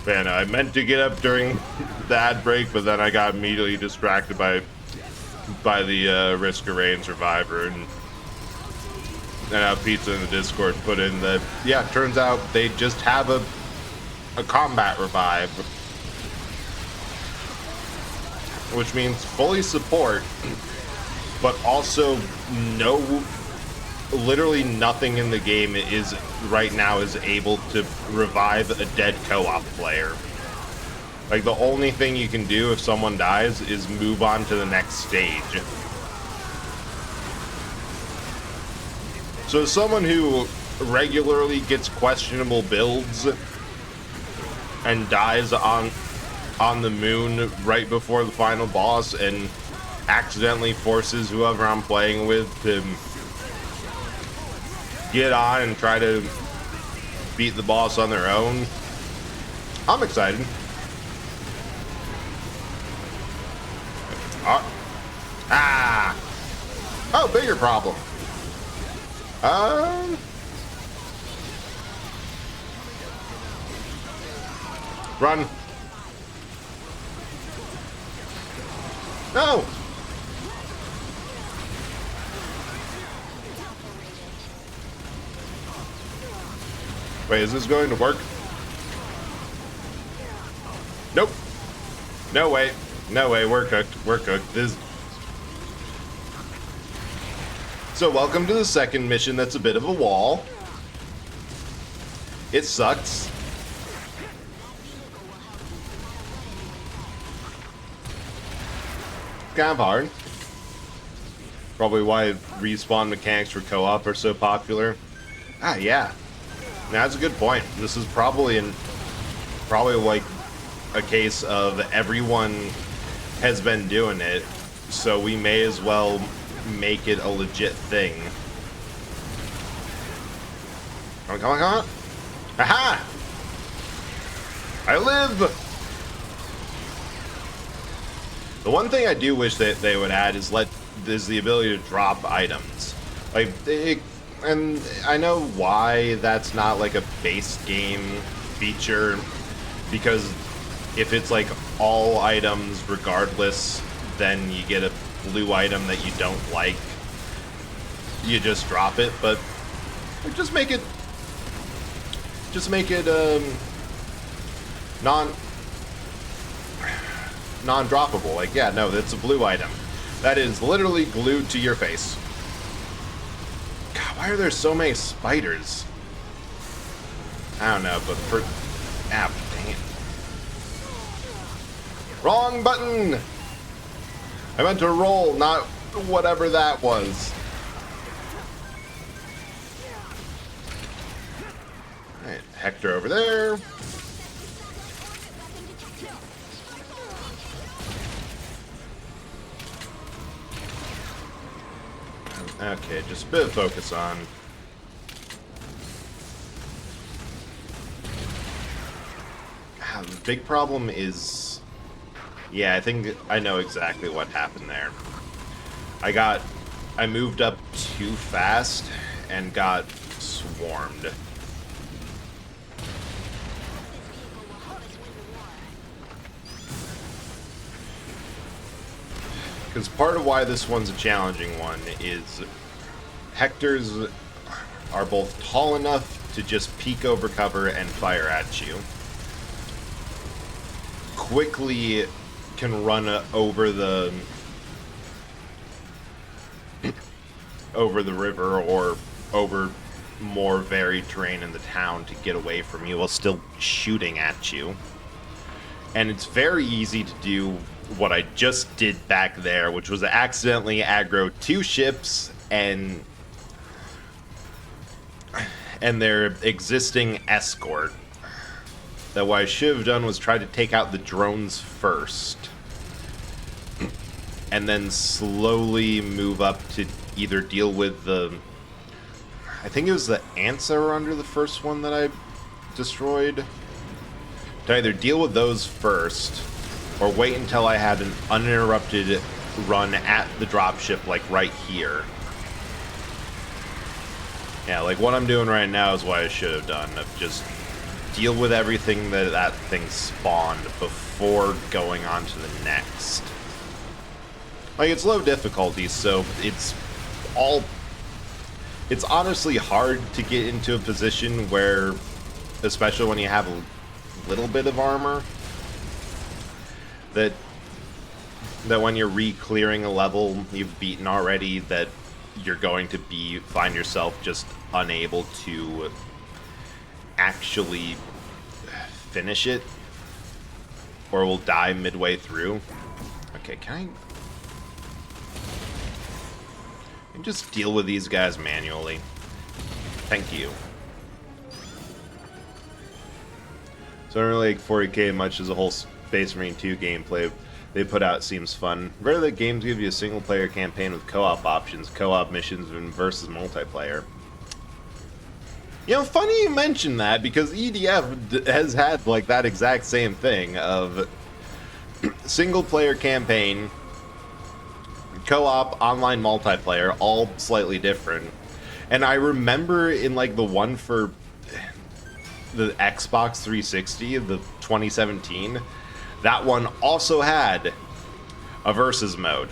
Man, I meant to get up during the ad break, but then I got immediately distracted by the Risk of Rain Survivor, and Pizza in the Discord put in that, yeah, turns out they just have a combat revive, which means fully support, but also literally nothing in the game is right now is able to revive a dead co-op player. Like, the only thing you can do if someone dies is move on to the next stage. So as someone who regularly gets questionable builds and dies on the moon right before the final boss and accidentally forces whoever I'm playing with to get on and try to beat the boss on their own, I'm excited. Oh, bigger problem. Run. No. Wait, is this going to work? Nope. No way. No way. We're cooked. We're cooked. So welcome to the second mission that's a bit of a wall. It sucks. Kind of hard. Probably why respawn mechanics for co-op are so popular. Yeah. That's a good point. This is probably like a case of everyone has been doing it, so we may as well make it a legit thing. Come on, come on, come on. Aha! I live! The one thing I do wish that they would add is the ability to drop items. Like, and I know why that's not like a base game feature, because if it's like all items regardless, then you get a blue item that you don't like, you just drop it. But just make it non-droppable. Like, yeah, no, that's a blue item that is literally glued to your face. God, why are there so many spiders? I don't know, but dang it. Wrong button! I meant to roll, not whatever that was. Alright, Hector over there. Okay, just a bit of focus on. The big problem is... Yeah, I think I know exactly what happened there. I got I moved up too fast and got swarmed. Because part of why this one's a challenging one is Hectors are both tall enough to just peek over cover and fire at you. Quickly can run over the river or over more varied terrain in the town to get away from you while still shooting at you. And it's very easy to do what I just did back there, which was accidentally aggro 2 ships and their existing escort. That what I should have done was try to take out the drones first, and then slowly move up to either deal with the... I think it was the ants that were under the first one that I destroyed. To either deal with those first, or wait until I had an uninterrupted run at the dropship, like right here. Yeah, like what I'm doing right now is what I should have done, of just deal with everything that thing spawned before going on to the next. Like, it's low difficulty, so it's honestly hard to get into a position where, especially when you have a little bit of armor, that when you're re-clearing a level you've beaten already, that you're going to find yourself just unable to actually finish it, or will die midway through. Okay, can I just deal with these guys manually? Thank you. So I don't really like 40k much as a whole Space Marine 2 gameplay they put out seems fun. Rarely games give you a single player campaign with co-op options, co-op missions versus multiplayer. You know, funny you mention that, because EDF has had like that exact same thing of single player campaign, co-op, online multiplayer, all slightly different. And I remember in like the one for the Xbox 360, the 2017, that one also had a versus mode.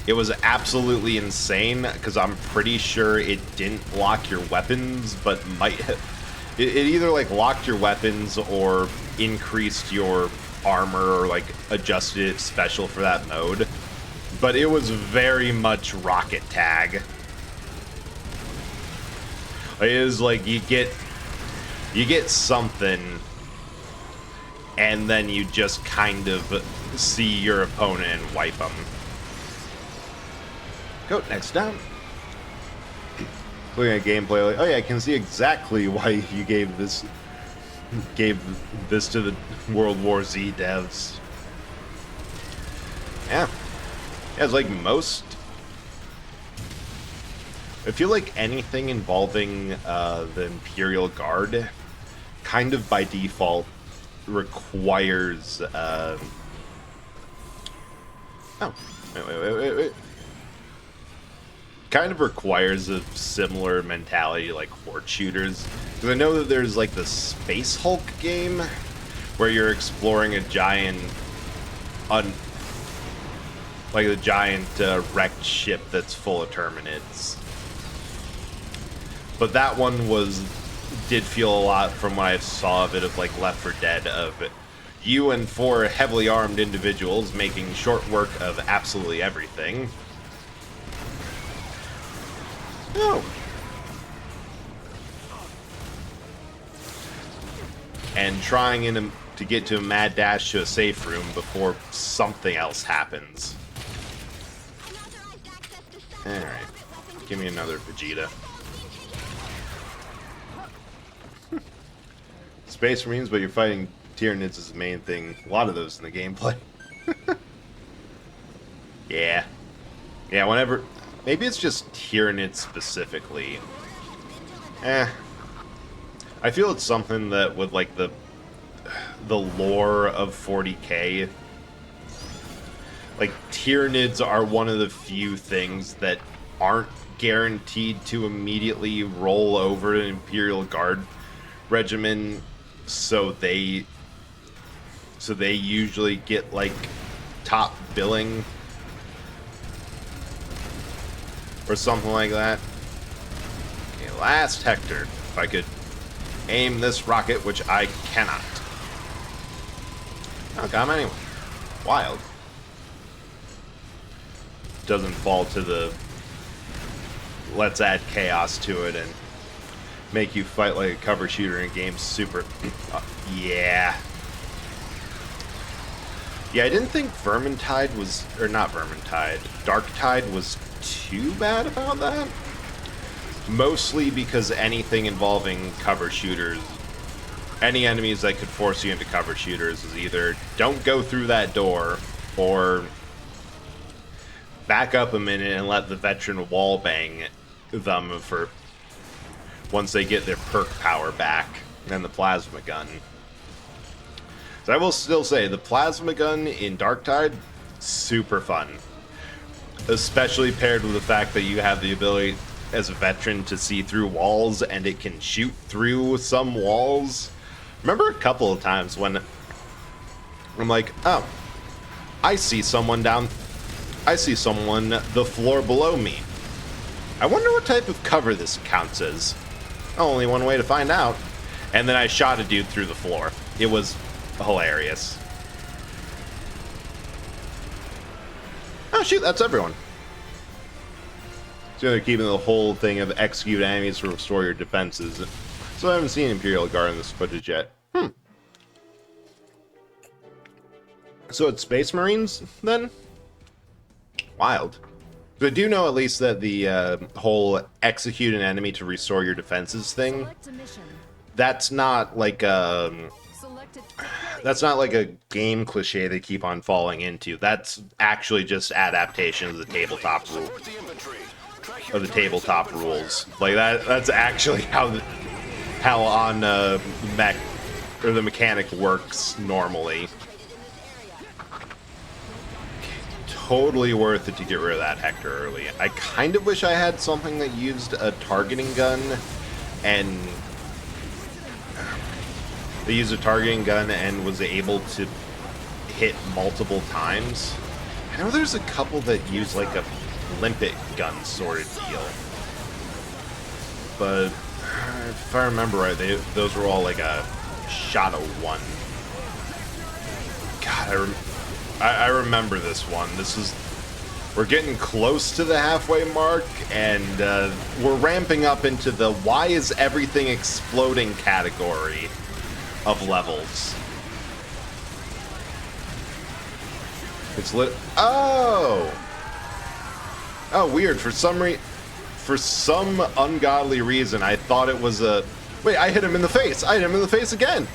It was absolutely insane, because I'm pretty sure it didn't lock your weapons, but might have. It either like locked your weapons or increased your armor, or like adjusted it special for that mode. But it was very much rocket tag. It is like you get something, and then you just kind of see your opponent and wipe them. Go, next down. Looking at gameplay, like, oh yeah, I can see exactly why you gave this to the World War Z devs. Yeah. Yeah, it's like most... I feel like anything involving the Imperial Guard kind of by default requires... Oh. Wait. Kind of requires a similar mentality like Horde shooters. Because I know that there's like the Space Hulk game where you're exploring a giant... like the giant wrecked ship that's full of Terminids. But that one did feel a lot from what I saw of it of like Left 4 Dead, of you and 4 heavily armed individuals making short work of absolutely everything. Oh. And trying to get to a mad dash to a safe room before something else happens. Alright. Give me another Vegeta. Space Marines, but you're fighting Tyranids is the main thing. A lot of those in the gameplay. Yeah. Yeah, whenever... Maybe it's just Tyranids specifically. I feel it's something that with, like, the lore of 40k... Like, Tyranids are one of the few things that aren't guaranteed to immediately roll over an Imperial Guard regimen, so they usually get like top billing or something like that. Okay, last Hector. If I could aim this rocket, which I cannot. Oh, got him anyway. Wild. Doesn't fall to the let's add chaos to it and make you fight like a cover shooter in games super. Yeah. Yeah, I didn't think Vermintide was, or not Vermintide, Darktide was too bad about that. Mostly because anything involving cover shooters, any enemies that could force you into cover shooters is either don't go through that door or back up a minute and let the veteran wallbang them for once they get their perk power back, and the plasma gun. So I will still say the plasma gun in Darktide, super fun. Especially paired with the fact that you have the ability as a veteran to see through walls and it can shoot through some walls. Remember a couple of times when I'm like, oh, I see someone the floor below me. I wonder what type of cover this counts as. Only one way to find out. And then I shot a dude through the floor. It was hilarious. Oh shoot, that's everyone. So they're keeping the whole thing of execute enemies to restore your defenses. So I haven't seen Imperial Guard in this footage yet. So it's Space Marines, then? Wild. But I do know at least that the whole execute an enemy to restore your defenses thing, that's not like a game cliche they keep on falling into. That's actually just adaptation of the tabletop rule, of the tabletop rules. Like that's actually how on mech or the mechanic works normally. Totally worth it to get rid of that Hector early. I kind of wish I had something that used a targeting gun and was able to hit multiple times. I know there's a couple that use like a limpet gun sort of deal, but if I remember right, those were all like a shot of one. God, I remember this one. We're getting close to the halfway mark, and we're ramping up into the why is everything exploding category of levels. It's lit. Oh, weird. For some ungodly reason, I thought it was a. Wait, I hit him in the face. I hit him in the face again.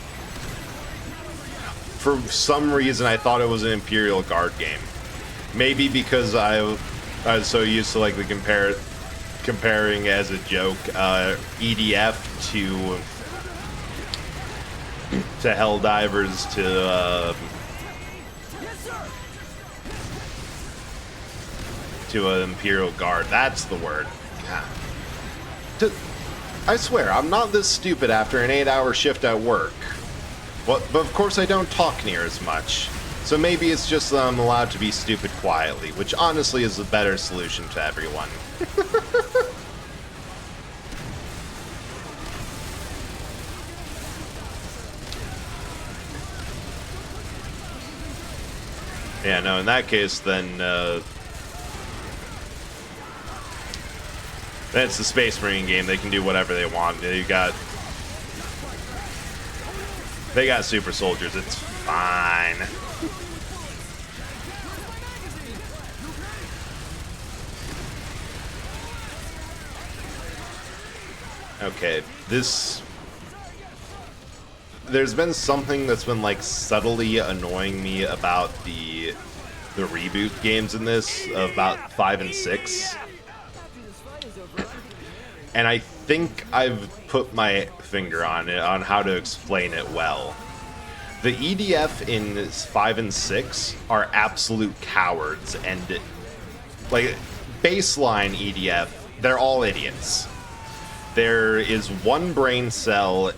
For some reason, I thought it was an Imperial Guard game. Maybe because I was so used to like the comparing as a joke EDF to Helldivers to an Imperial Guard. That's the word. God. I swear, I'm not this stupid after an 8-hour shift at work. But of course I don't talk near as much. So maybe it's just that I'm allowed to be stupid quietly, which honestly is a better solution to everyone. Yeah, no, in that case, then it's the Space Marine game. They can do whatever they want. They got super soldiers. It's fine. Okay, there's been something that's been like subtly annoying me about the reboot games in this, about 5 and 6. And I think I've put my finger on it, on how to explain it well. The EDF in 5 and 6 are absolute cowards, and like baseline EDF, they're all idiots. There is one brain cell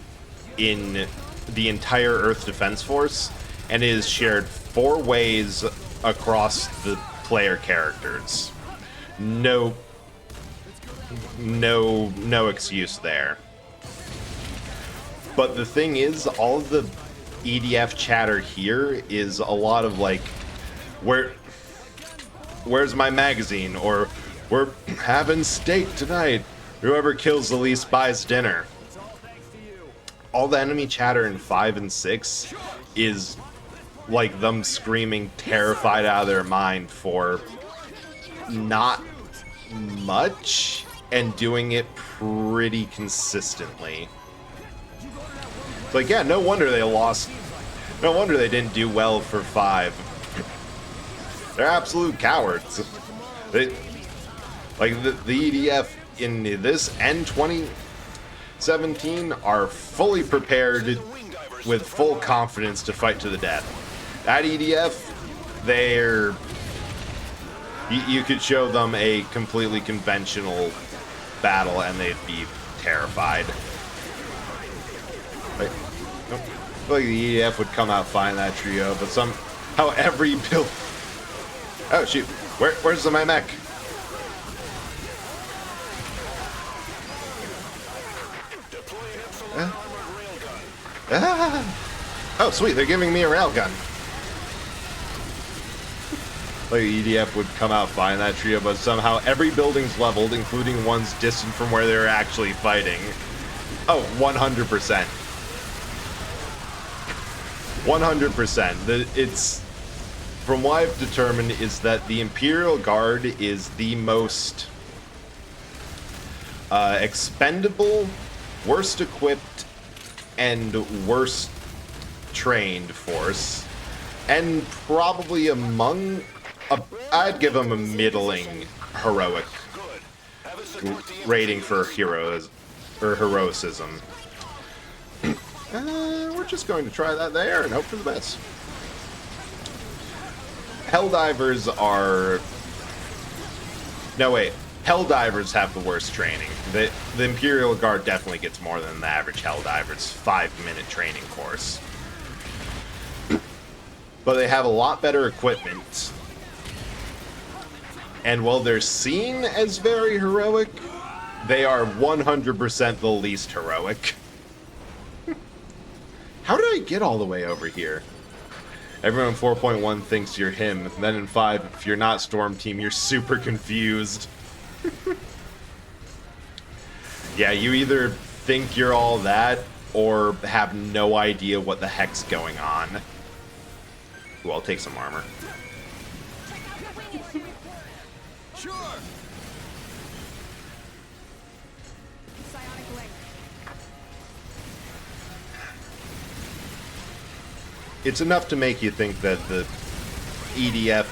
in the entire Earth Defense Force, and it is shared 4 ways across the player characters. No excuse there. But the thing is, all of the EDF chatter here is a lot of like, where's my magazine? Or, we're having steak tonight. Whoever kills the least buys dinner. All the enemy chatter in 5 and 6 is like them screaming terrified out of their mind for not much and doing it pretty consistently. It's like, yeah, no wonder they lost. No wonder they didn't do well for 5. They're absolute cowards. They, like, the EDF in this and 2017 are fully prepared with full confidence to fight to the death. That EDF, they're... You could show them a completely conventional battle and they'd be terrified. Like, I feel like the EDF would come out fine in that trio, but somehow every build... Oh shoot, where's my mech? Oh sweet, they're giving me a railgun. Like EDF would come out fine in that trio, but somehow every building's leveled, including ones distant from where they're actually fighting. Oh, 100%. 100%. It's, from what I've determined, is that the Imperial Guard is the most expendable, worst equipped, and worst trained force, and probably among... I'd give them a middling heroic rating for heroes or heroicism. We're just going to try that there and hope for the best. Helldivers are... No, wait. Helldivers have the worst training. The Imperial Guard definitely gets more than the average Helldiver's 5-minute training course. But they have a lot better equipment. And while they're seen as very heroic, they are 100% the least heroic. How did I get all the way over here? Everyone in 4.1 thinks you're him. Then in 5, if you're not Storm Team, you're super confused. Yeah, you either think you're all that, or have no idea what the heck's going on. Ooh, I'll take some armor. Sure. It's enough to make you think that the EDF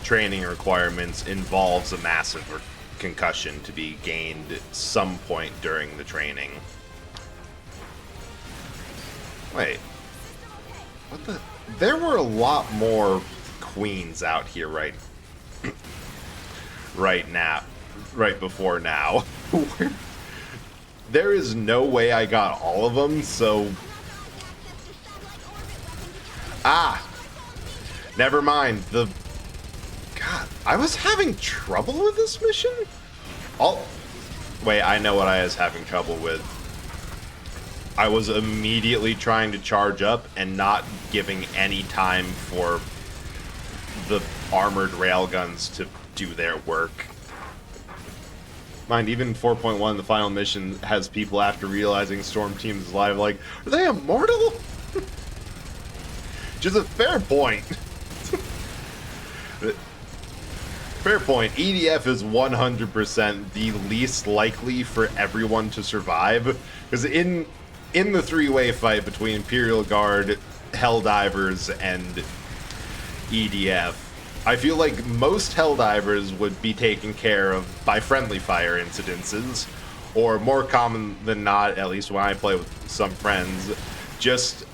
training requirements involves a massive concussion to be gained at some point during the training. Wait. What the? There were a lot more queens out here right now. Right before now. There is no way I got all of them, so... Ah! Never mind. God, I was having trouble with this mission? Wait, I know what I was having trouble with. I was immediately trying to charge up and not giving any time for the armored railguns to do their work. Mind, even 4.1, the final mission, has people after realizing Storm Team is alive like, are they immortal? Which is a fair point. Fair point. EDF is 100% the least likely for everyone to survive. Because in the three-way fight between Imperial Guard, Helldivers, and EDF, I feel like most Helldivers would be taken care of by friendly fire incidences, or more common than not, at least when I play with some friends, just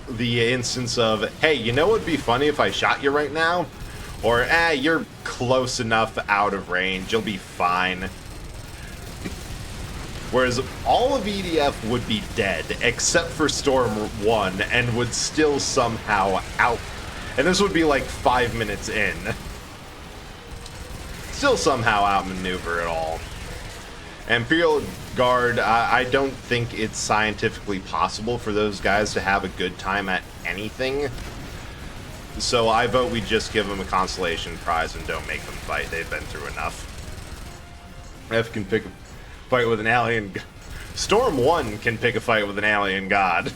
the instance of, hey, you know what would be funny if I shot you right now? Or, you're close enough out of range, you'll be fine. Whereas all of EDF would be dead, except for Storm 1, and would still somehow out... And this would be like 5 minutes in. Still somehow outmaneuver it all. Imperial Guard, I don't think it's scientifically possible for those guys to have a good time at anything. So I vote we just give them a consolation prize and don't make them fight. They've been through enough. F can pick a fight with an alien... Storm 1 can pick a fight with an alien god.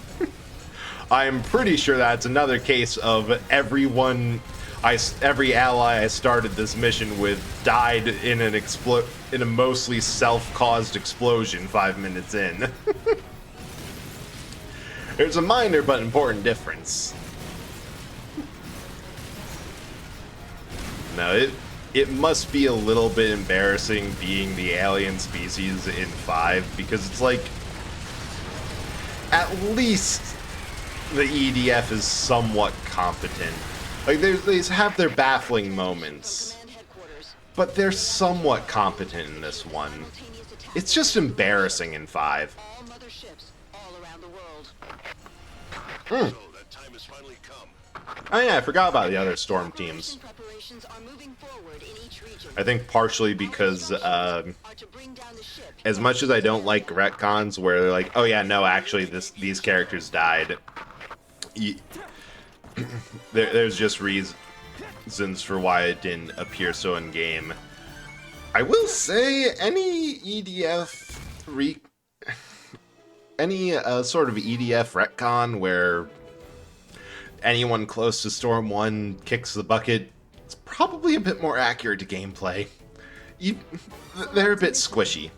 I'm pretty sure that's another case of every ally I started this mission with died in a mostly self-caused explosion 5 minutes in. There's a minor but important difference. No, it must be a little bit embarrassing being the alien species in 5, because it's like, at least the EDF is somewhat competent. Like, they have their baffling moments, but they're somewhat competent in this one. It's just embarrassing in 5. Oh yeah, I forgot about the other Storm teams. I think partially because, as much as I don't like retcons where they're like, oh yeah, no, actually these characters died, there's just reasons for why it didn't appear so in-game. I will say, any sort of EDF retcon where anyone close to Storm 1 kicks the bucket, it's probably a bit more accurate to gameplay. They're a bit squishy.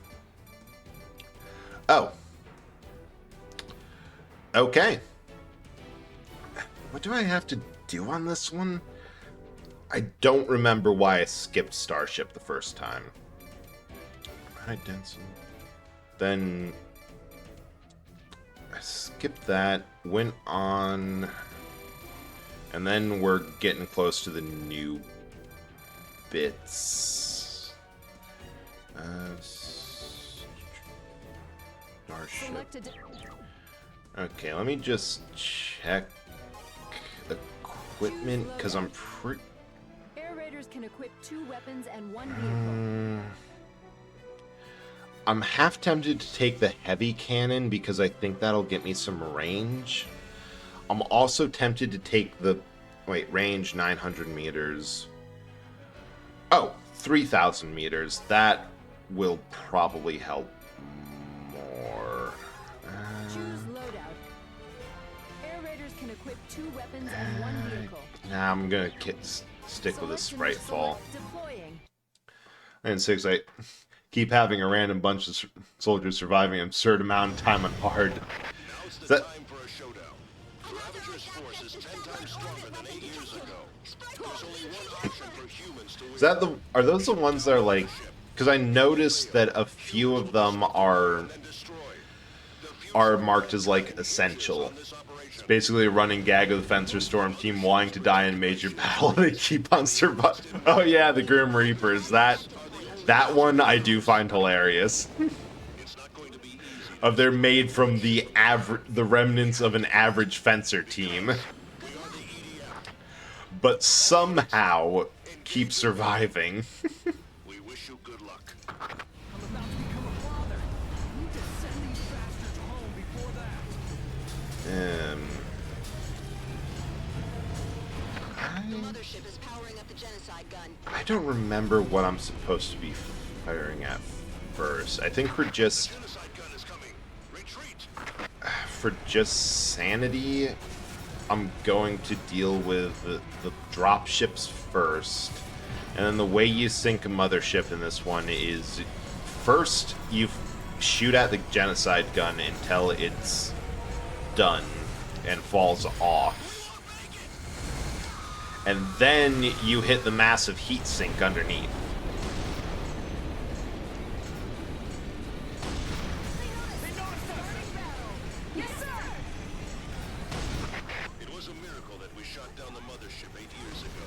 Oh. Okay. What do I have to do on this one? I don't remember why I skipped Starship the first time. High density. Then I skipped that, went on, and then we're getting close to the new bits. Starship. Okay, let me just check equipment, because I'm pretty... Air Raiders can equip 2 weapons and 1 vehicle. I'm half tempted to take the heavy cannon because I think that'll get me some range. I'm also tempted to take the... Wait, range 900 meters. Oh, 3,000 meters. That will probably help more. Choose loadout. Air Raiders can equip 2 weapons and 1 vehicle. Nah, I'm gonna stick with a Sprite Fall. Deploying. And 6, I keep having a random bunch of soldiers surviving an absurd amount of time on hard. Is that... Is that the... Are those the ones that are like... Because I noticed that a few of them are marked as, like, essential. It's basically a running gag of the Fencer Storm team wanting to die in a major battle and they keep on surviving. Oh yeah, the Grim Reapers. That one I do find hilarious. They're made from the remnants of an average Fencer team. But somehow keep surviving. We wish you good luck. I don't remember what I'm supposed to be firing at first. I think for just sanity, I'm going to deal with the drop ships first. And then the way you sink a mothership in this one is first you shoot at the genocide gun until it's done and falls off. And then you hit the massive heat sink underneath. It was a miracle that we shot down the mothership 8 years ago.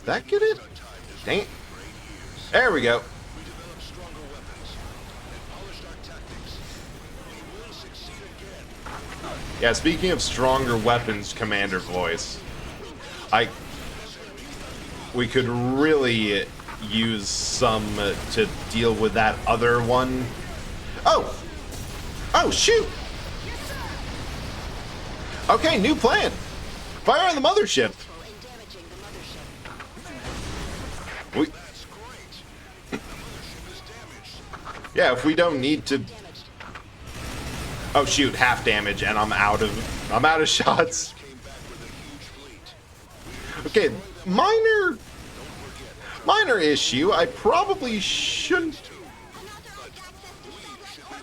that get it? Dang it. There we go. We developed stronger weapons and polished our tactics. We will succeed again. Yeah, speaking of stronger weapons, Commander Voice, we could really use some to deal with that other one. Oh! Oh, shoot! Okay, new plan! Fire on the mothership! We... Yeah, if we don't need to... Oh shoot, half damage, and I'm out of shots. Okay, minor issue. I probably shouldn't.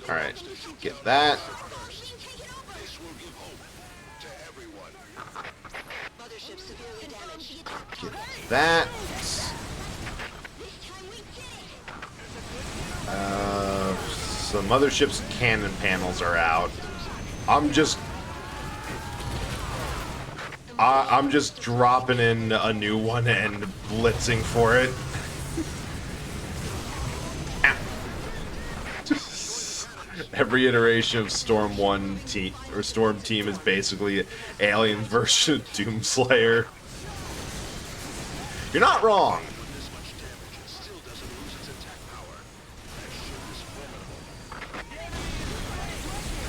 All right, get that. Get that. So mothership's cannon panels are out. I'm just dropping in a new one and blitzing for it. Every iteration of Storm Team is basically Alien version of Doomslayer. You're not wrong.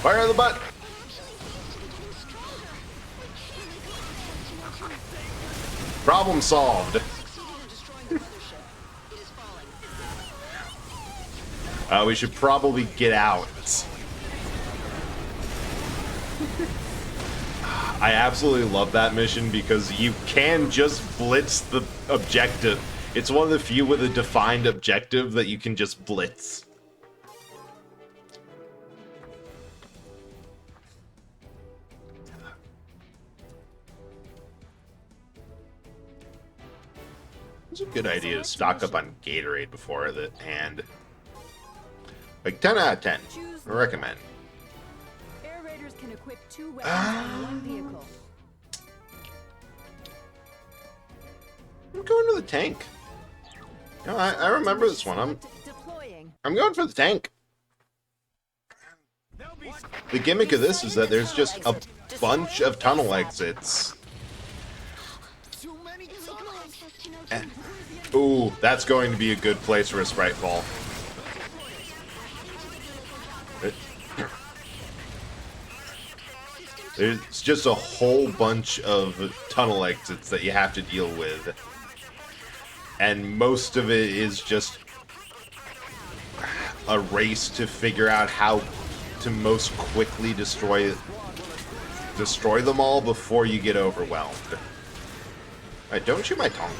Fire the butt. Problem solved. We should probably get out. I absolutely love that mission because you can just blitz the objective. It's one of the few with a defined objective that you can just blitz. It's a good idea to stock up on Gatorade before the hand. Like 10 out of 10. I recommend. Air Raiders can equip 2 weapons on one vehicle. I'm going to the tank. No, I remember this one. I'm going for the tank. The gimmick of this is that there's just a bunch of tunnel exits. Ooh, that's going to be a good place for a Sprite Ball. There's just a whole bunch of tunnel exits that you have to deal with. And most of it is just a race to figure out how to most quickly destroy them all before you get overwhelmed. Alright, don't shoot my tonk.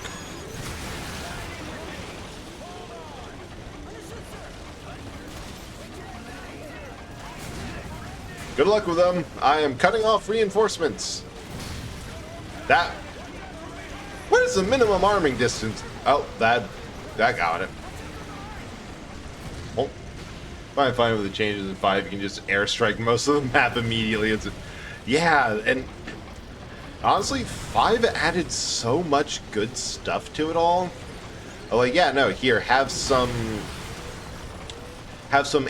Good luck with them. I am cutting off reinforcements. What is the minimum arming distance? Oh, that got it. Well, fine with the changes in 5. You can just airstrike most of the map immediately. Yeah, and honestly, 5 added so much good stuff to it all. Like, yeah, no, here, have some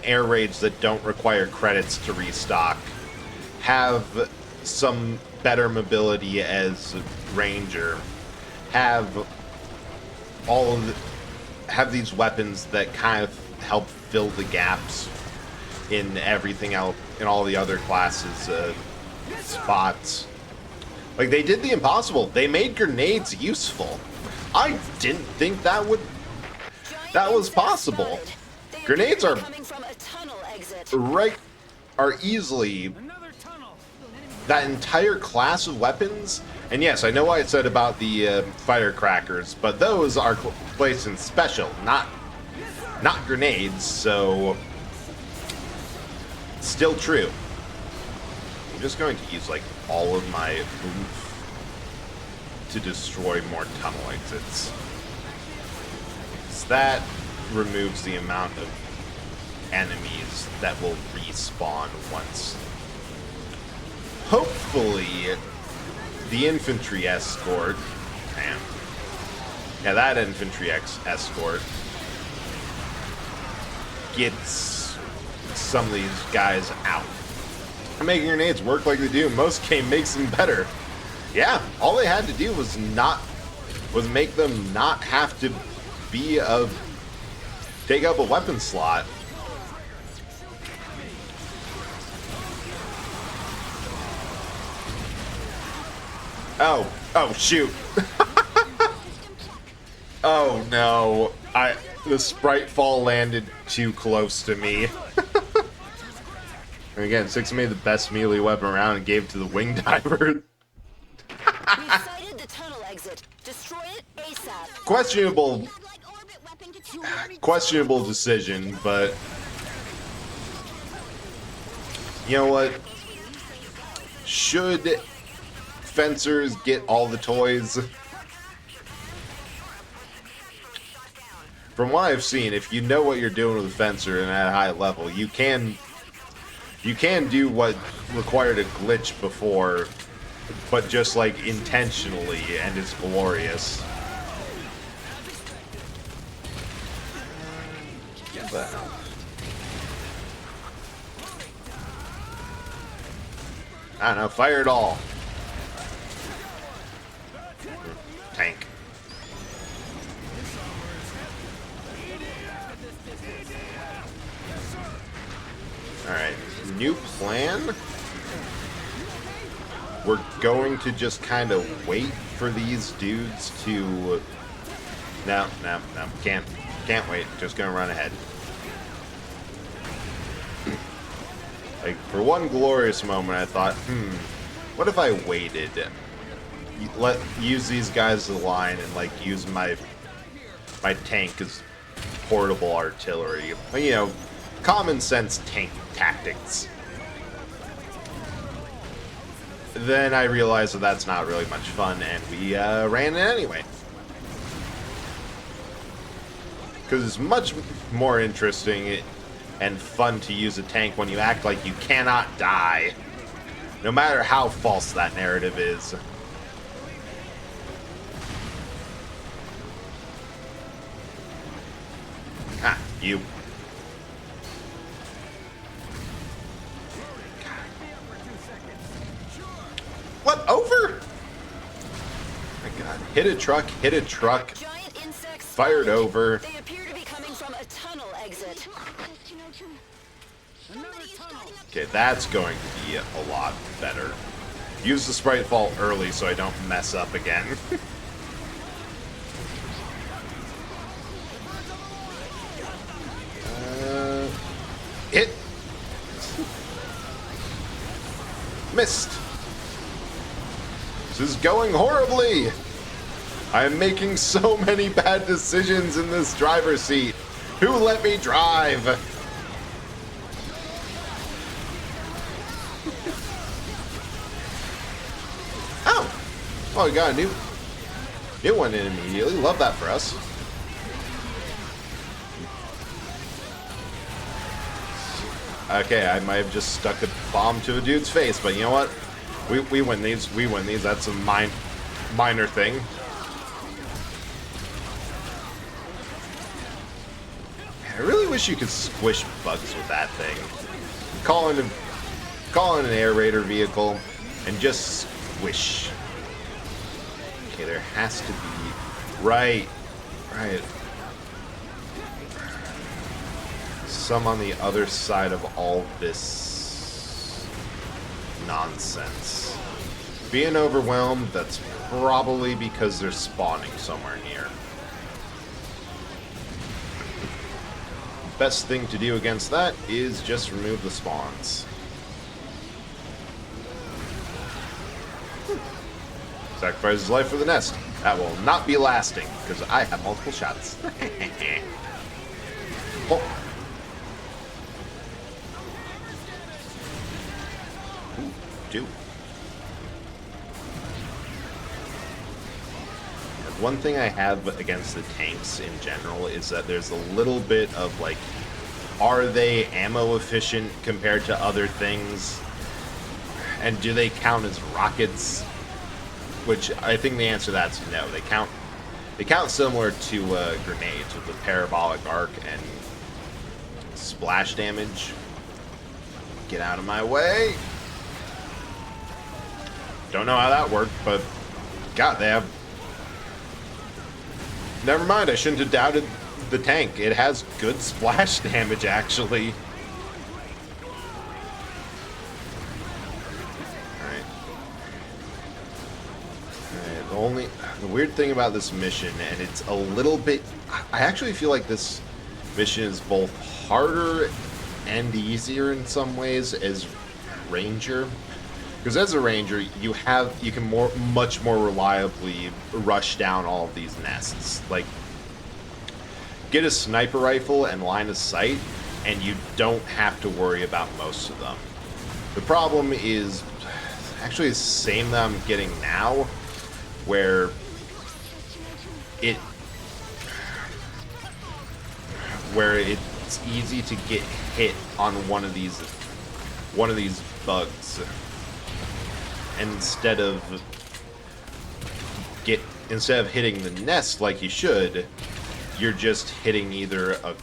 air raids that don't require credits to restock. Have some better mobility as Ranger. Have these weapons that kind of help fill the gaps in everything else, in all the other classes' spots. Like, they did the impossible. They made grenades useful. I didn't think that was possible. Grenades are easily that entire class of weapons. And yes, I know what I said about the firecrackers, but those are placed in special, not grenades. So still true. I'm just going to use like all of my oomph to destroy more tunnel exits. So that removes the amount of enemies that will respawn once. Hopefully, the infantry escort. Damn. Yeah, that infantry escort gets some of these guys out. Making grenades work like they do in most game makes them better. Yeah, all they had to do was make them not have to take up a weapon slot. Oh shoot. Oh no. The sprite fall landed too close to me. And again, Six made the best melee weapon around and gave it to the wing diver. We've sighted the tunnel exit. Destroy it ASAP. Questionable decision, but you know what? Should fencers get all the toys? From what I've seen, if you know what you're doing with a fencer and at a high level, you can do what required a glitch before, but just like intentionally, and it's glorious. But I don't know, fire it all. Tank. Alright, new plan. We're going to just kind of wait for these dudes to... No, can't wait. Just gonna run ahead. Like, for one glorious moment, I thought, what if I waited? Use these guys as a line and, like, use my tank as portable artillery. You know, common sense tank tactics. Then I realized that that's not really much fun, and we ran it anyway. Because it's much more interesting and fun to use a tank when you act like you cannot die, no matter how false that narrative is. Ah, you. What? Over? My God. Hit a truck, Giant insects fired spotted. over. They appear to be coming from a tunnel exit. Okay, that's going to be a lot better. Use the sprite fall early so I don't mess up again. Hit! Missed! This is going horribly! I am making so many bad decisions in this driver's seat. Who let me drive? Oh! Oh, we got a new one in immediately. Love that for us. Okay, I might have just stuck a bomb to a dude's face, but you know what? We win these. We win these. That's a minor thing. I really wish you could squish bugs with that thing. Call in an air raider vehicle and just squish. Okay, there has to be right. Some on the other side of all this nonsense. Being overwhelmed, that's probably because they're spawning somewhere near. Best thing to do against that is just remove the spawns. Sacrifice his life for the nest. That will not be lasting, because I have multiple shots. Oh. Do. One thing I have against the tanks in general is that there's a little bit of like, are they ammo efficient compared to other things? And do they count as rockets? Which I think the answer to that's no. They count similar to grenades with the parabolic arc and splash damage. Get out of my way. Don't know how that worked, but God, they have... Never mind, I shouldn't have doubted the tank. It has good splash damage, actually. The weird thing about this mission, and it's a little bit... I actually feel like this mission is both harder and easier in some ways as Ranger. Because as a Ranger, you can much more reliably rush down all of these nests. Like, get a sniper rifle and line of sight, and you don't have to worry about most of them. The problem is actually the same that I'm getting now, where it's easy to get hit on one of these bugs, and instead of hitting the nest like you should, you're just hitting either a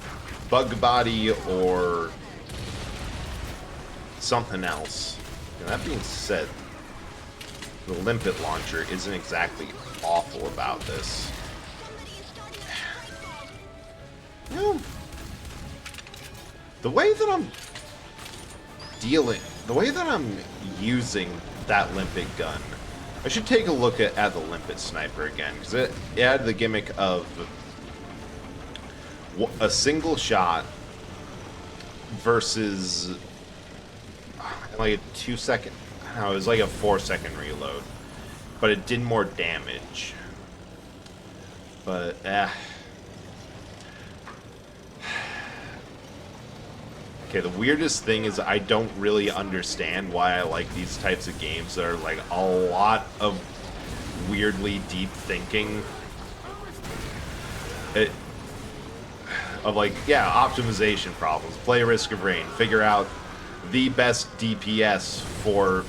bug body or something else. And that being said, the limpet launcher isn't exactly awful about this. No. The way that I'm using that limpet gun, I should take a look at the limpet sniper again, because it had the gimmick of a single shot versus like a 2-second. No, it was like a 4-second reload, but it did more damage. But okay, the weirdest thing is I don't really understand why I like these types of games that are like a lot of weirdly deep thinking. Optimization problems. Play Risk of Rain. Figure out the best DPS or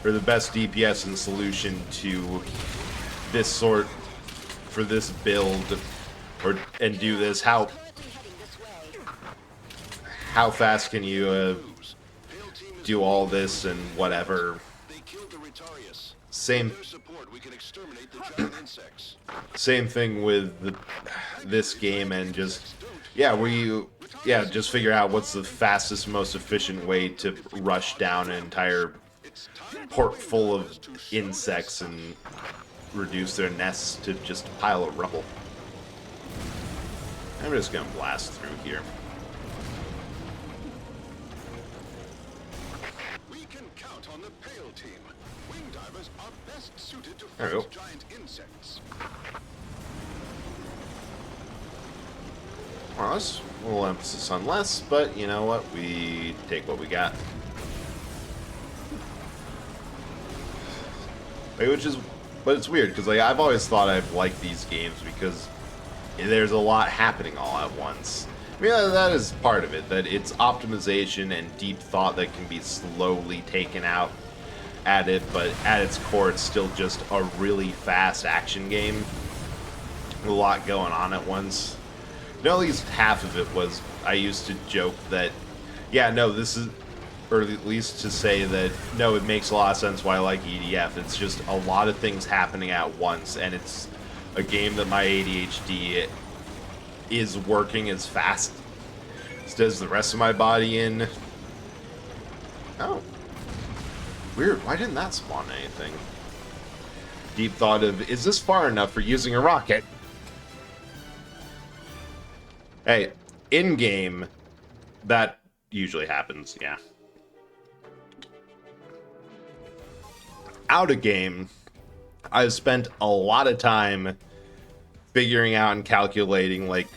the best DPS and solution to this for this build, and do this. How fast can you do all this and whatever? Same thing with this game, and just just figure out what's the fastest, most efficient way to rush down an entire port full of insects and reduce their nests to just a pile of rubble. I'm just gonna blast through here. We can count on the Pale Team. Wing divers are best suited to There we fight go. giant insects. Well, that's a little emphasis on less, but you know what? We take what we got. But it's weird, because like, I've always thought I've liked these games because there's a lot happening all at once. I mean, that is part of it, that it's optimization and deep thought that can be slowly taken out at it, but at its core, it's still just a really fast action game. A lot going on at once. You know, at least half of it was, I used to joke that, or at least to say that, no, it makes a lot of sense why I like EDF. It's just a lot of things happening at once, and it's a game that my ADHD is working as fast as does the rest of my body in. Oh. Weird, why didn't that spawn anything? Deep thought of, is this far enough for using a rocket? Hey, in-game, that usually happens, yeah. Out of game, I've spent a lot of time figuring out and calculating like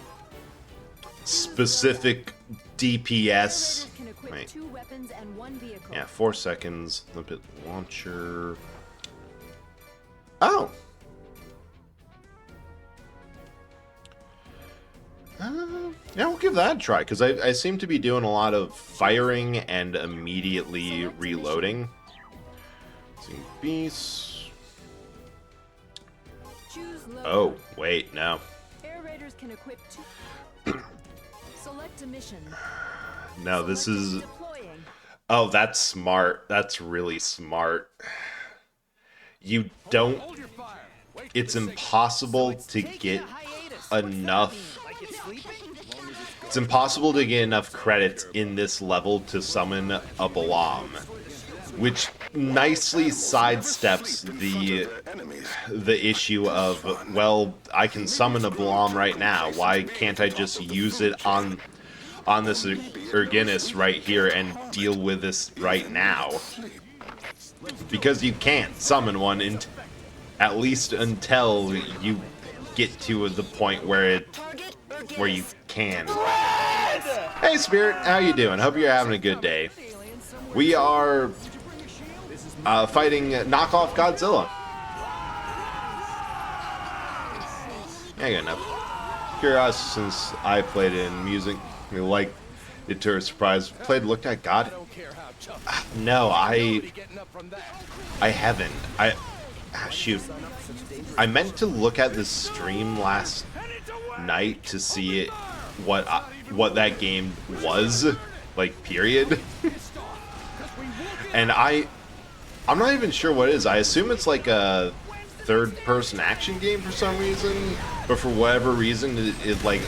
specific DPS. Wait. 2 weapons and 1 vehicle. Yeah, 4 seconds. Limpet launcher. Oh. Yeah, we'll give that a try, because I seem to be doing a lot of firing and immediately reloading. Beasts. Choose Oh, wait, no. Air raiders can equip two. Select a mission. No, this is... Deploying. Oh, that's smart. That's really smart. You don't... It's impossible to get enough... It's impossible to get enough credits in this level to summon a Balam, which nicely sidesteps the issue of, well, I can summon a Balam right now. Why can't I just use it on this Urginus right here and deal with this right now? Because you can't summon one at least until you get to the point where you can. Hey Spirit, how you doing? Hope you're having a good day. We are fighting knockoff Godzilla. Yeah, good enough. Curious, since I played it in music, we like it to a surprise. Played, looked at God. No, I haven't. Shoot. I meant to look at this stream last night to see it, what that game was, like, period. And I'm not even sure what it is. I assume it's like a third-person action game for some reason, but for whatever reason, it like,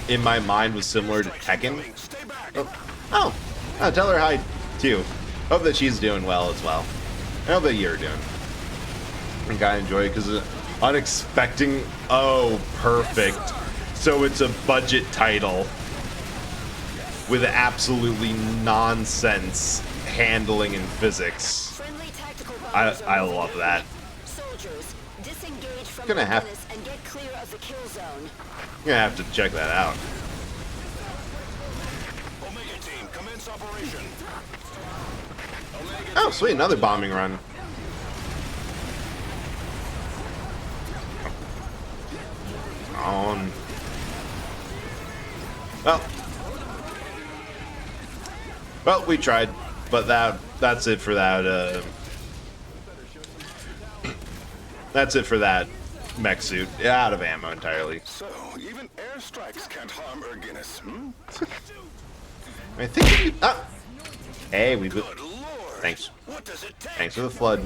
in my mind was similar to Tekken. Oh, tell her hi, too. Hope that she's doing well as well. I hope that you're doing. I think I enjoy it because unexpected. Oh, perfect. So it's a budget title with absolutely nonsense handling and physics. I love that. Gonna have to check that out. Oh, sweet, another bombing run. On. Well, we tried, but that's it for that. That's it for that mech suit. Out of ammo entirely. So even airstrikes can't harm Urginus, hmm? I think. Hey, we. Thanks. Thanks for the flood.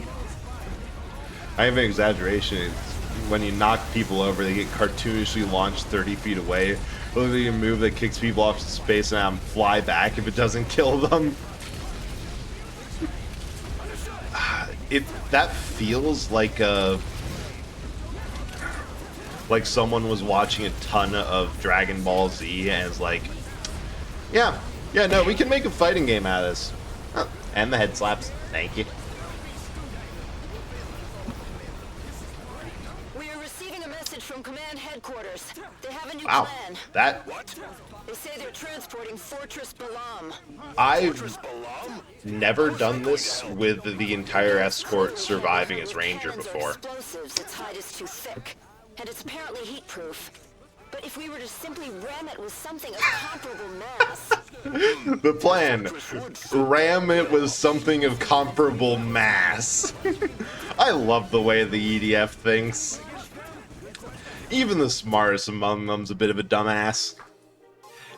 I have an exaggeration. It's when you knock people over, they get cartoonishly launched 30 feet away. Literally a move that kicks people off to space and have them fly back if it doesn't kill them. That feels like someone was watching a ton of Dragon Ball Z and is like, yeah, no, we can make a fighting game out of this. Oh, and the head slaps. Thank you. We are receiving a message from command headquarters. They have a new Wow, plan. that. They say they're transporting Fortress Balam. I've never done this with the entire escort surviving as Ranger before. Explosives, its hide is too thick, and it's apparently heat-proof. But if we were to simply ram it with something of comparable mass... The plan. Ram it with something of comparable mass. I love the way the EDF thinks. Even the smartest among them's a bit of a dumbass.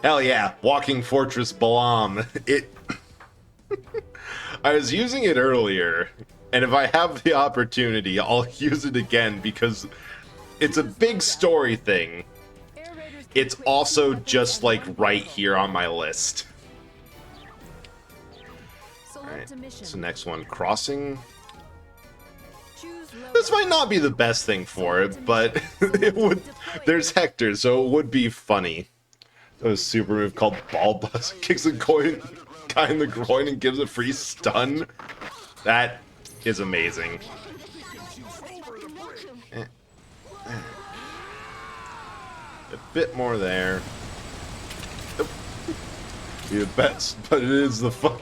Hell yeah, Walking Fortress Balam. I was using it earlier, and if I have the opportunity, I'll use it again because it's a big story thing. It's also just like right here on my list. Alright, so next one, crossing. This might not be the best thing for it, but it would. There's Hector, so it would be funny. A super move called Ball Buzz kicks a guy in the groin and gives a free stun. That is amazing. A bit more there. Be the best, but it is the fun.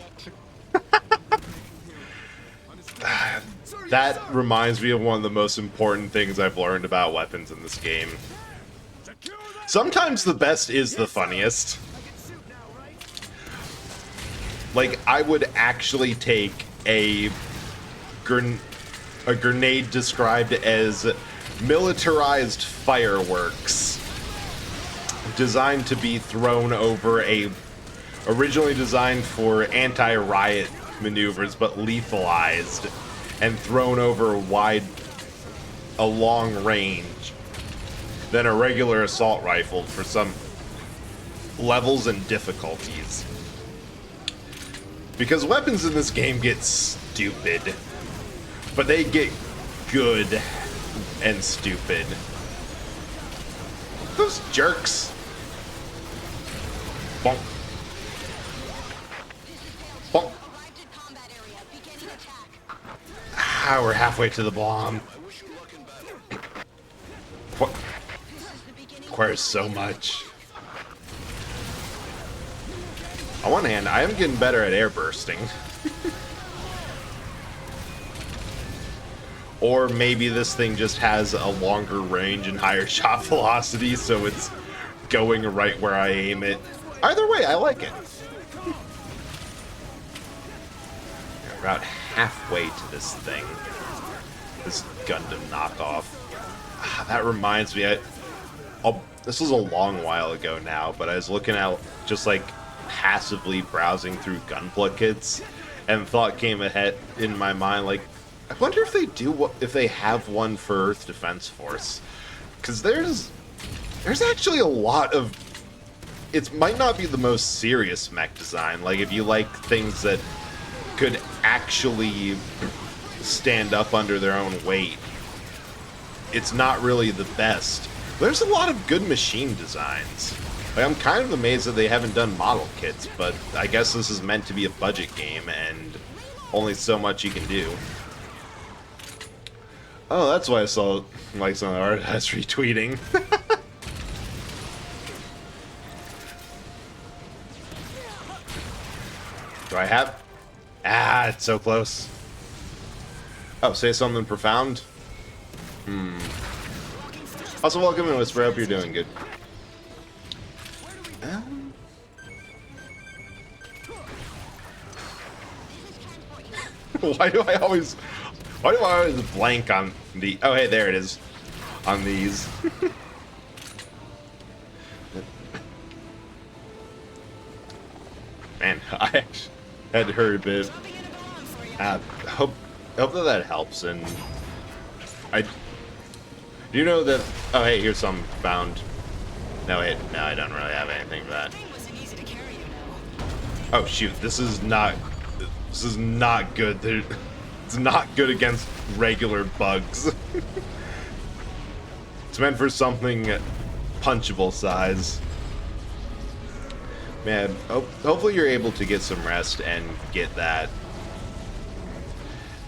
That reminds me of one of the most important things I've learned about weapons in this game. Sometimes the best is the funniest. Like, I would actually take a grenade described as militarized fireworks designed to be thrown over originally designed for anti-riot maneuvers, but lethalized and thrown over a long range than a regular assault rifle for some levels and difficulties. Because weapons in this game get stupid, but they get good and stupid. Those jerks. Bonk. Bonk. Ah, we're halfway to the bomb. What? Requires so much. On one hand, I am getting better at air bursting. Or maybe this thing just has a longer range and higher shot velocity, so it's going right where I aim it. Either way, I like it. We're about halfway to this thing. This Gundam knockoff. Ah, that reminds me, this was a long while ago now, but I was looking at just like passively browsing through Gunpla kits, and thought came ahead in my mind, like, I wonder if if they have one for Earth Defense Force, because there's actually a lot of. It might not be the most serious mech design. Like if you like things that could actually stand up under their own weight, it's not really the best. There's a lot of good machine designs. Like, I'm kind of amazed that they haven't done model kits, but I guess this is meant to be a budget game, and only so much you can do. Oh, that's why I saw like some of the artists retweeting. Do I have? Ah, it's so close. Oh, say something profound? Also, welcome in, Whisper. Hope you're doing good. Why do I always blank on the... Oh, hey, there it is. On these. Man, I actually had heard a bit. Hope that helps, and I... Do you know that... Oh, hey, here's some found. No, wait, no, I don't really have anything for that. Oh, shoot, this is not good. It's not good against regular bugs. It's meant for something punchable size. Man, hopefully you're able to get some rest and get that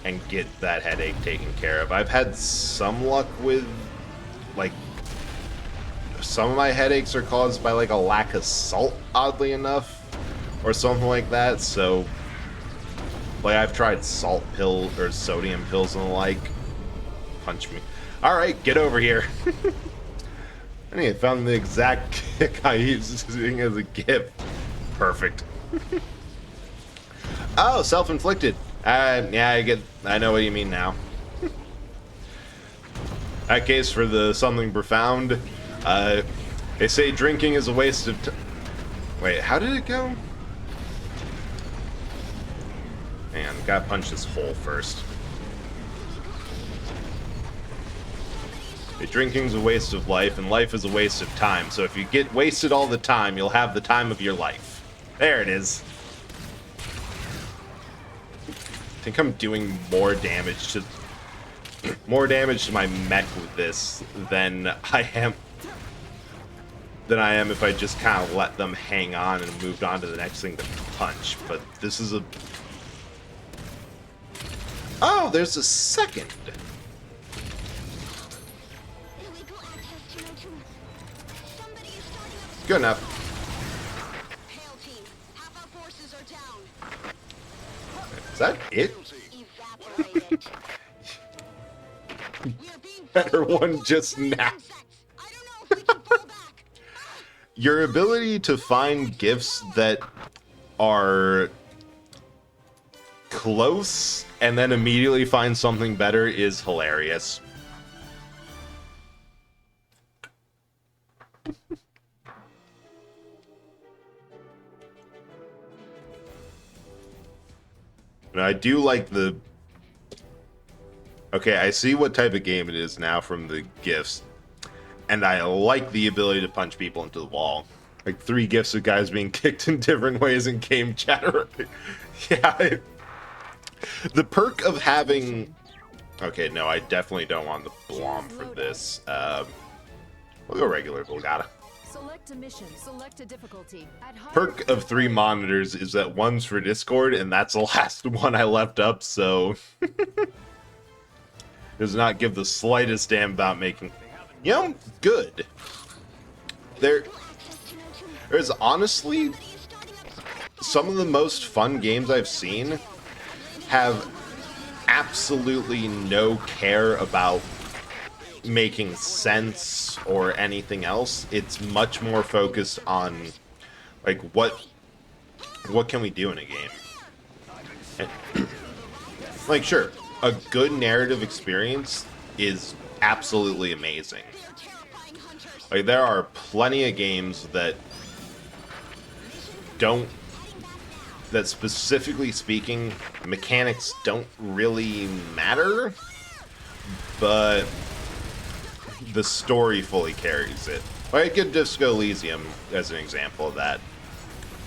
headache taken care of. I've had some luck with, like, some of my headaches are caused by like a lack of salt, oddly enough, or something like that. So, like, I've tried salt pills or sodium pills and the like. Punch me. All right, get over here. I think I found the exact kick I used using as a gift. Perfect. Oh, self-inflicted. Yeah, I know what you mean now. That case for the something profound. They say drinking is a waste of Wait, how did it go? Man, gotta punch this hole first. Drinking's a waste of life, and life is a waste of time. So if you get wasted all the time, you'll have the time of your life. There it is. I think I'm doing more damage to my mech with this than I am if I just kind of let them hang on and moved on to the next thing to punch. But this is a... Oh, there's a second. Good enough. Is that it? Better one just now. Your ability to find gifts that are close and then immediately find something better is hilarious. And I do like the... Okay, I see what type of game it is now from the GIFs. And I like the ability to punch people into the wall. Like 3 GIFs of guys being kicked in different ways in game chat. Yeah. The perk of having... Okay, no, I definitely don't want the Blom for this. We'll go regular Volgata. Select a mission. Select a difficulty. At higher Perk of 3 monitors is that one's for Discord, and that's the last one I left up, so... Does not give the slightest damn about making... You know, good. There's honestly... Some of the most fun games I've seen have absolutely no care about making sense or anything else. It's much more focused on, like, what can we do in a game? And, like, sure, a good narrative experience is absolutely amazing. Like, there are plenty of games that specifically speaking, mechanics don't really matter, but the story fully carries it. Like, I give Disco Elysium as an example of that.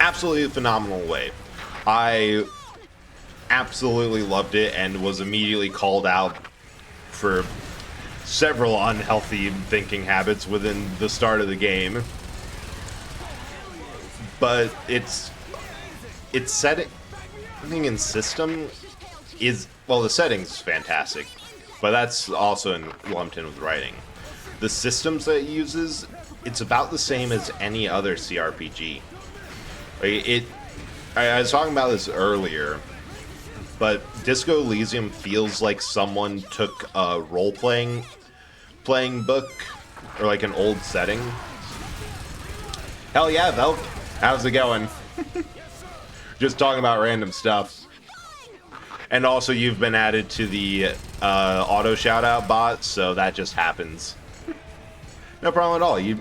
Absolutely phenomenal way. I absolutely loved it and was immediately called out for several unhealthy thinking habits within the start of the game. But its setting and system is, well, the setting's fantastic, but that's also lumped in with writing. The systems that it uses, it's about the same as any other CRPG. I was talking about this earlier, but Disco Elysium feels like someone took a role-playing book, or like an old setting. Hell yeah, Velk. How's it going? Just talking about random stuff. And also, you've been added to the auto shout-out bot, so that just happens. No problem at all. You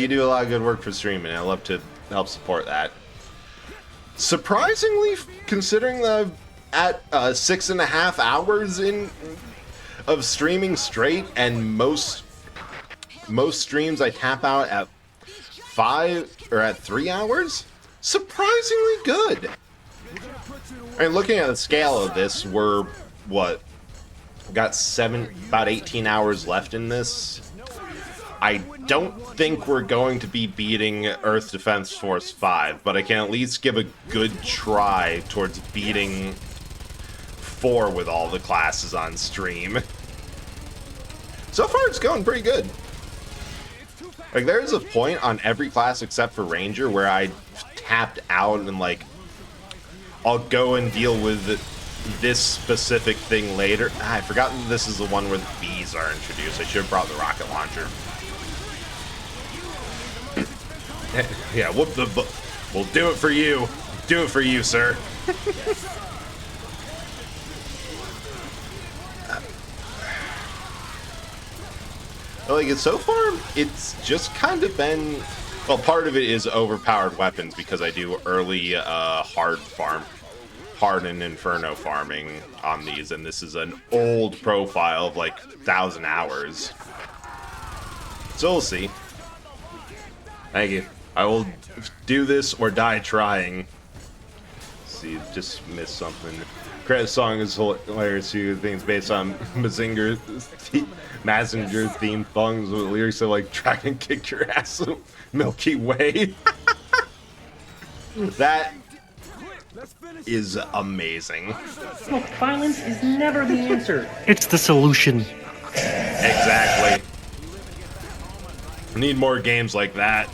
do a lot of good work for streaming, and I love to help support that. Surprisingly, considering that I'm at 6.5 hours of streaming straight, and most streams I tap out at 5 or at 3 hours, surprisingly good. I mean, looking at the scale of this, we're what? Got about 18 hours left in this. I don't think we're going to be beating Earth Defense Force 5, but I can at least give a good try towards beating 4 with all the classes on stream. So far, it's going pretty good. Like, there's a point on every class except for Ranger where I tapped out and, like, I'll go and deal with this specific thing later. I forgot that this is the one where the bees are introduced. I should have brought the rocket launcher. Yeah, whoop the... We'll do it for you. Do it for you, sir. Like, so far, it's just kind of been... Well, part of it is overpowered weapons because I do early hard and Inferno farming on these, and this is an old profile of like 1,000 hours. So we'll see. Thank you. I will do this or die trying. Let's see, just missed something. Credit song is hilarious too. I think it's based on Mazinger themed songs with lyrics of like "Dragon kick your ass, Milky Way." That is amazing. Look, violence is never the answer. It's the solution. Exactly. We need more games like that.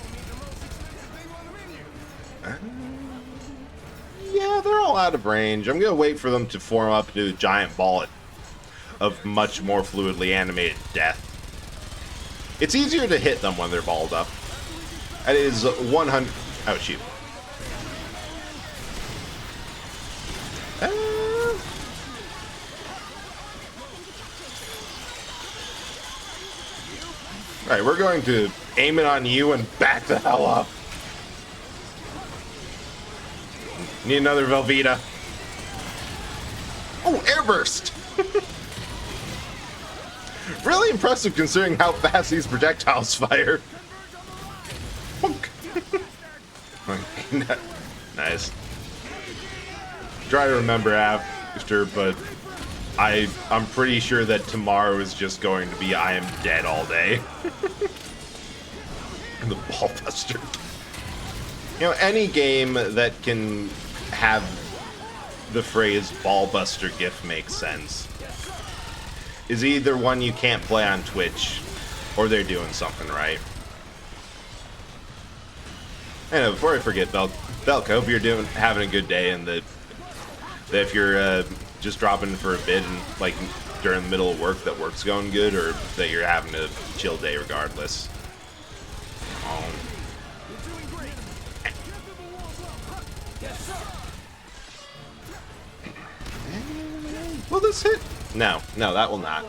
Yeah, they're all out of range. I'm gonna wait for them to form up into a giant ball of much more fluidly animated death. It's easier to hit them when they're balled up. That is 100... Oh, shoot. Alright, we're going to aim it on you and back the hell up. Need another Velveeta. Oh, airburst! Really impressive considering how fast these projectiles fire. Nice. Try to remember after, but I'm pretty sure that tomorrow is just going to be I am dead all day. The Ballbuster. You know, any game that can have the phrase Ballbuster GIF makes sense is either one you can't play on Twitch or they're doing something right. And before I forget, Belk, I hope you're having a good day, and that if you're just dropping for a bit and like during the middle of work, that work's going good, or that you're having a chill day regardless. Will this hit? No, that will not.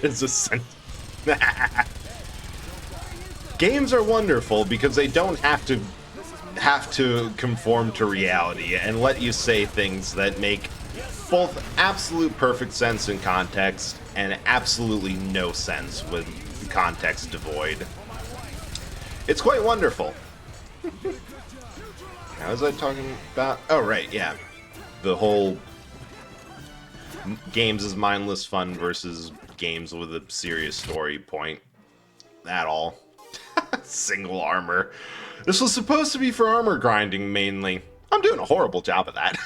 It's a Games are wonderful because they don't have to conform to reality and let you say things that make both absolute perfect sense in context and absolutely no sense with context devoid. It's quite wonderful. How was I talking about? Oh, right, yeah. The whole games is mindless fun versus games with a serious story point. At all. Single armor. This was supposed to be for armor grinding mainly. I'm doing a horrible job of that.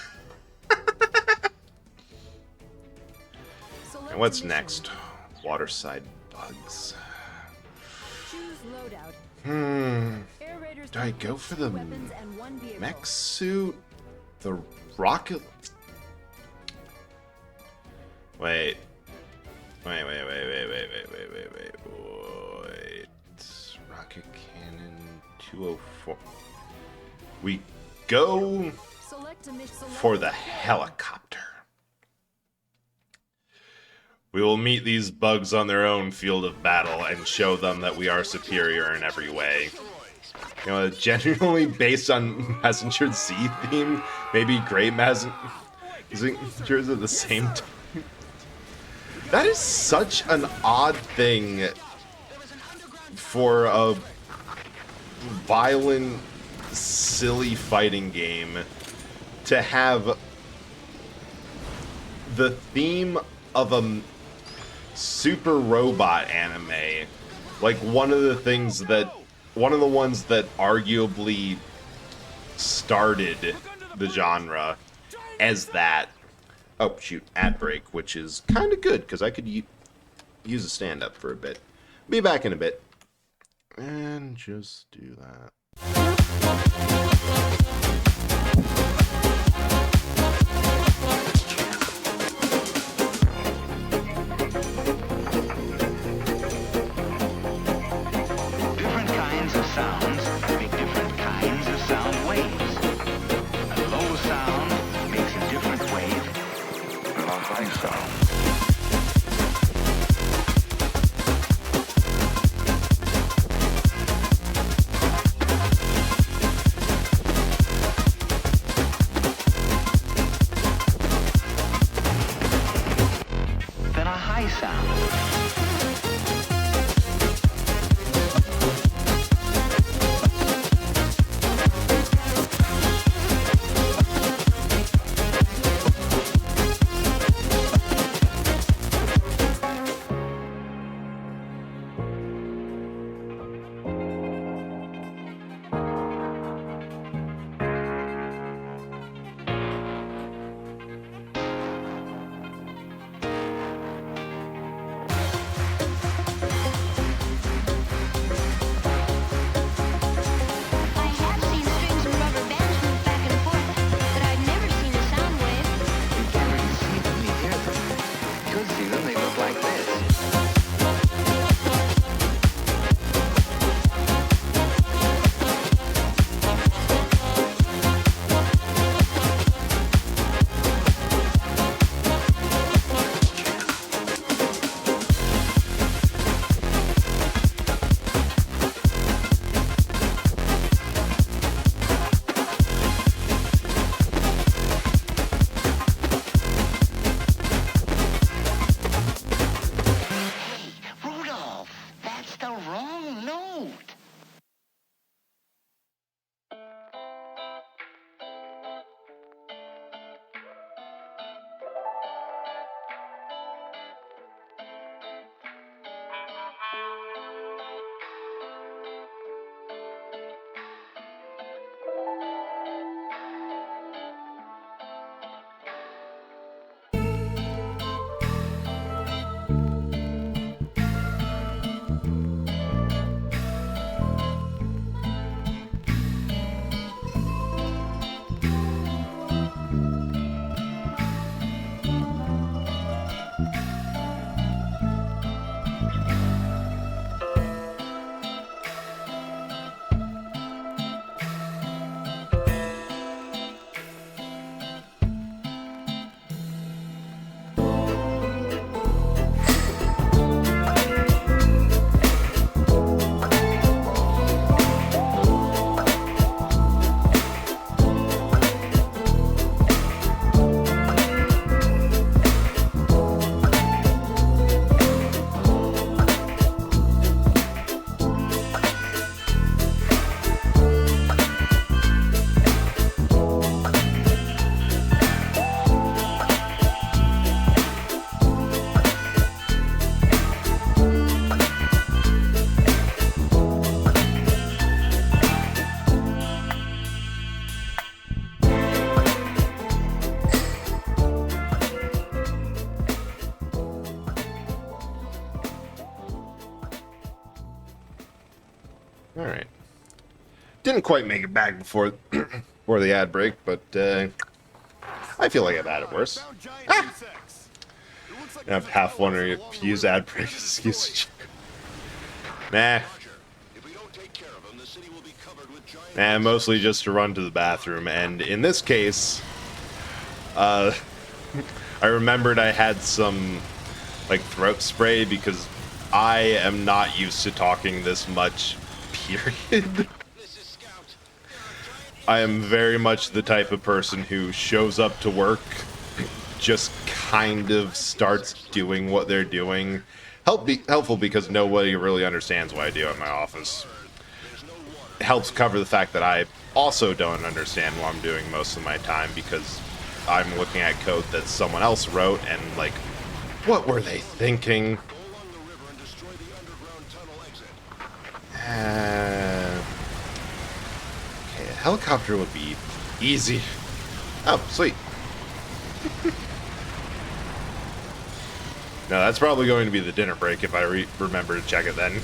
And what's next? Waterside bugs. Do I go for the mech suit? The rocket? Wait. Rocket cannon 204. We go for the helicopter. We will meet these bugs on their own field of battle and show them that we are superior in every way. You know, genuinely based on Messenger Z theme, maybe Great Messengers at the same time. That is such an odd thing for a violent, silly fighting game to have the theme of a super robot anime, like one of the ones that arguably started the genre as that. Oh shoot, ad break, which is kind of good because I could use a stand-up for a bit. Be back in a bit. And just do that. Different kinds of sounds make different kinds of sound waves. A low sound makes a different wave than a high sound. didn't quite make it back before before the ad break, but I feel like I've had it worse. I'm half wondering if to use ad break as excuse. Nah. Nah, mostly just to run to the bathroom, and in this case, I remembered I had some like throat spray because I am not used to talking this much, period. I am very much the type of person who shows up to work, just kind of starts doing what they're doing. Helpful because nobody really understands what I do at my office. It helps cover the fact that I also don't understand what I'm doing most of my time because I'm looking at code that someone else wrote and like, what were they thinking? Okay, a helicopter would be easy. Oh, sweet. No, that's probably going to be the dinner break if I remember to check it then.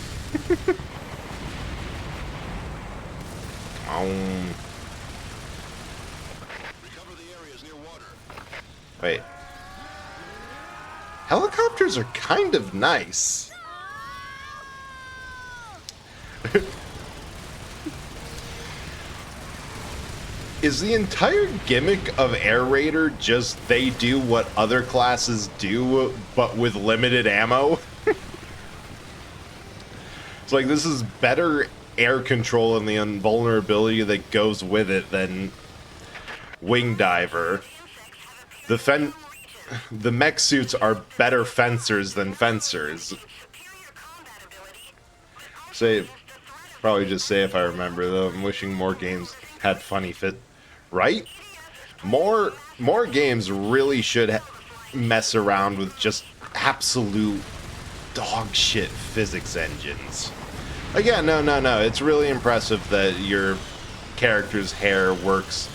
Wait. Helicopters are kind of nice. Is the entire gimmick of Air Raider just they do what other classes do, but with limited ammo? It's like this is better air control and the invulnerability that goes with it than Wing Diver. The mech suits are better fencers than fencers. Probably just say if I remember though. I'm wishing more games had funny fit. Right? More games really should mess around with just absolute dog shit physics engines. Like, yeah, no. It's really impressive that your character's hair works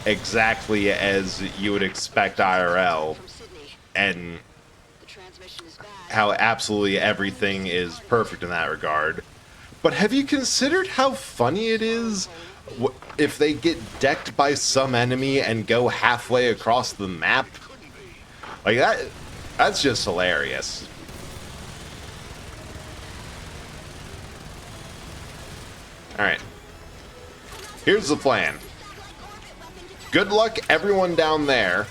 exactly as you would expect IRL, and how absolutely everything is perfect in that regard. But have you considered how funny it is if they get decked by some enemy and go halfway across the map? Like that's just hilarious. Alright. Here's the plan. Good luck everyone down there.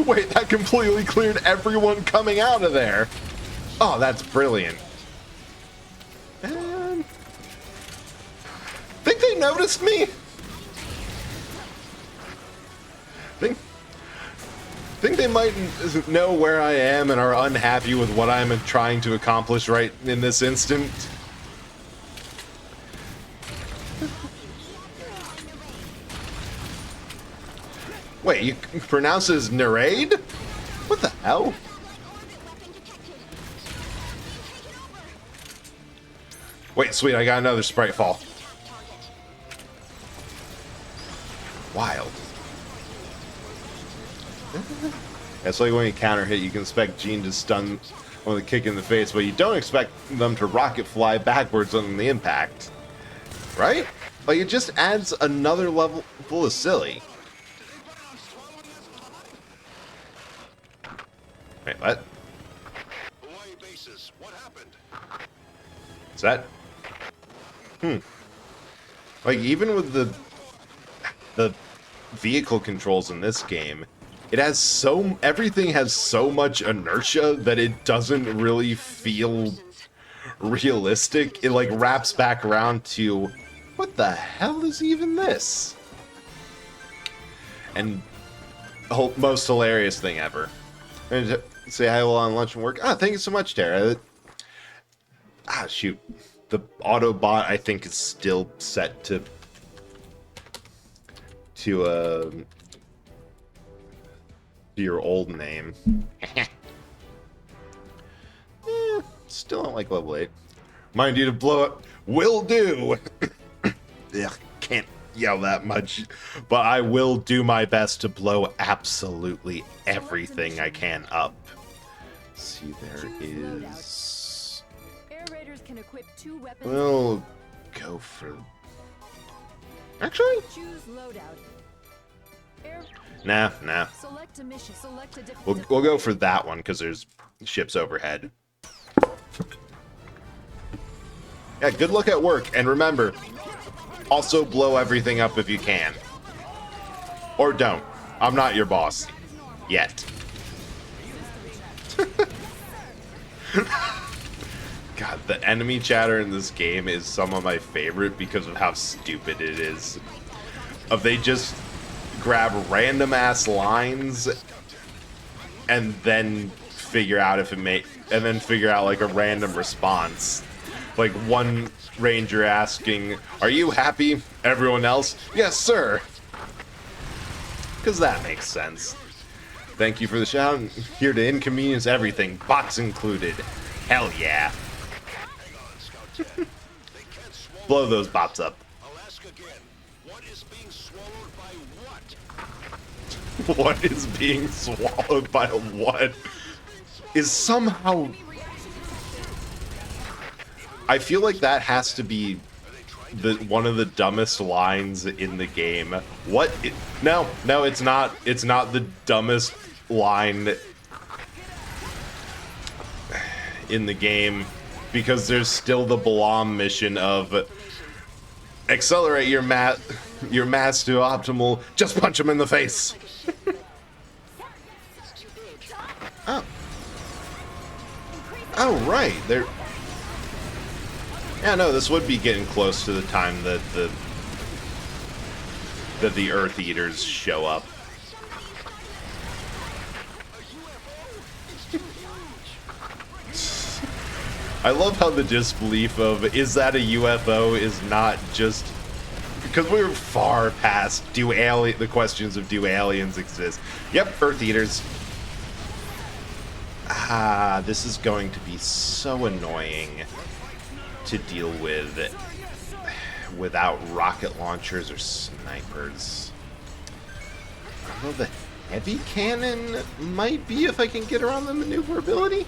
Wait, that completely cleared everyone coming out of there. Oh, that's brilliant. Think they noticed me? Think they might know where I am and are unhappy with what I'm trying to accomplish right in this instant? Wait, you pronounce it as Narade? What the hell? Wait, sweet, I got another sprite fall. Wild. It's like when you counter hit, you can expect Gene to stun with a kick in the face, but you don't expect them to rocket fly backwards on the impact. Right? Like, it just adds another level full of silly. Wait, what? Is that? Like, even with the vehicle controls in this game, it has everything has so much inertia that it doesn't really feel realistic. It like wraps back around to, what the hell is even this? And most hilarious thing ever. And say hi while on lunch and work. Ah, thank you so much, Tara. Ah, shoot. The Autobot, I think, is still set to your old name. Still don't like level 8. Mind you to blow it. Will do! Yeah, can't yell that much. But I will do my best to blow absolutely everything I can up. Let's see, there is... Air Raiders can equip 2 weapons. We'll go for... Actually? Choose loadout. Air. Nah. Select a mission. Select a different. We'll go for that one, because there's ships overhead. Yeah, good luck at work, and remember, also blow everything up if you can. Or don't. I'm not your boss. Yet. God, the enemy chatter in this game is some of my favorite because of how stupid it is. They just grab random ass lines and then figure out if it and then figure out like a random response. Like one ranger asking, "Are you happy?" Everyone else, "Yes, sir." Because that makes sense. Thank you for the shout. Here to inconvenience everything, bots included. Hell yeah. Blow those bots up. What is being swallowed by what? What is being swallowed by what? Is somehow... I feel like that has to be one of the dumbest lines in the game. What? No, it's not. It's not the dumbest line in the game, because there's still the Balam mission of accelerate your mass to optimal. Just punch him in the face. Oh, right. There. Yeah, no, this would be getting close to the time that the Earth Eaters show up. I love how the disbelief of, is that a UFO, is not just... Because we were far past, the questions of do aliens exist? Yep, Earth Eaters. Ah, this is going to be so annoying to deal with without rocket launchers or snipers. Although the heavy cannon might be if I can get around the maneuverability.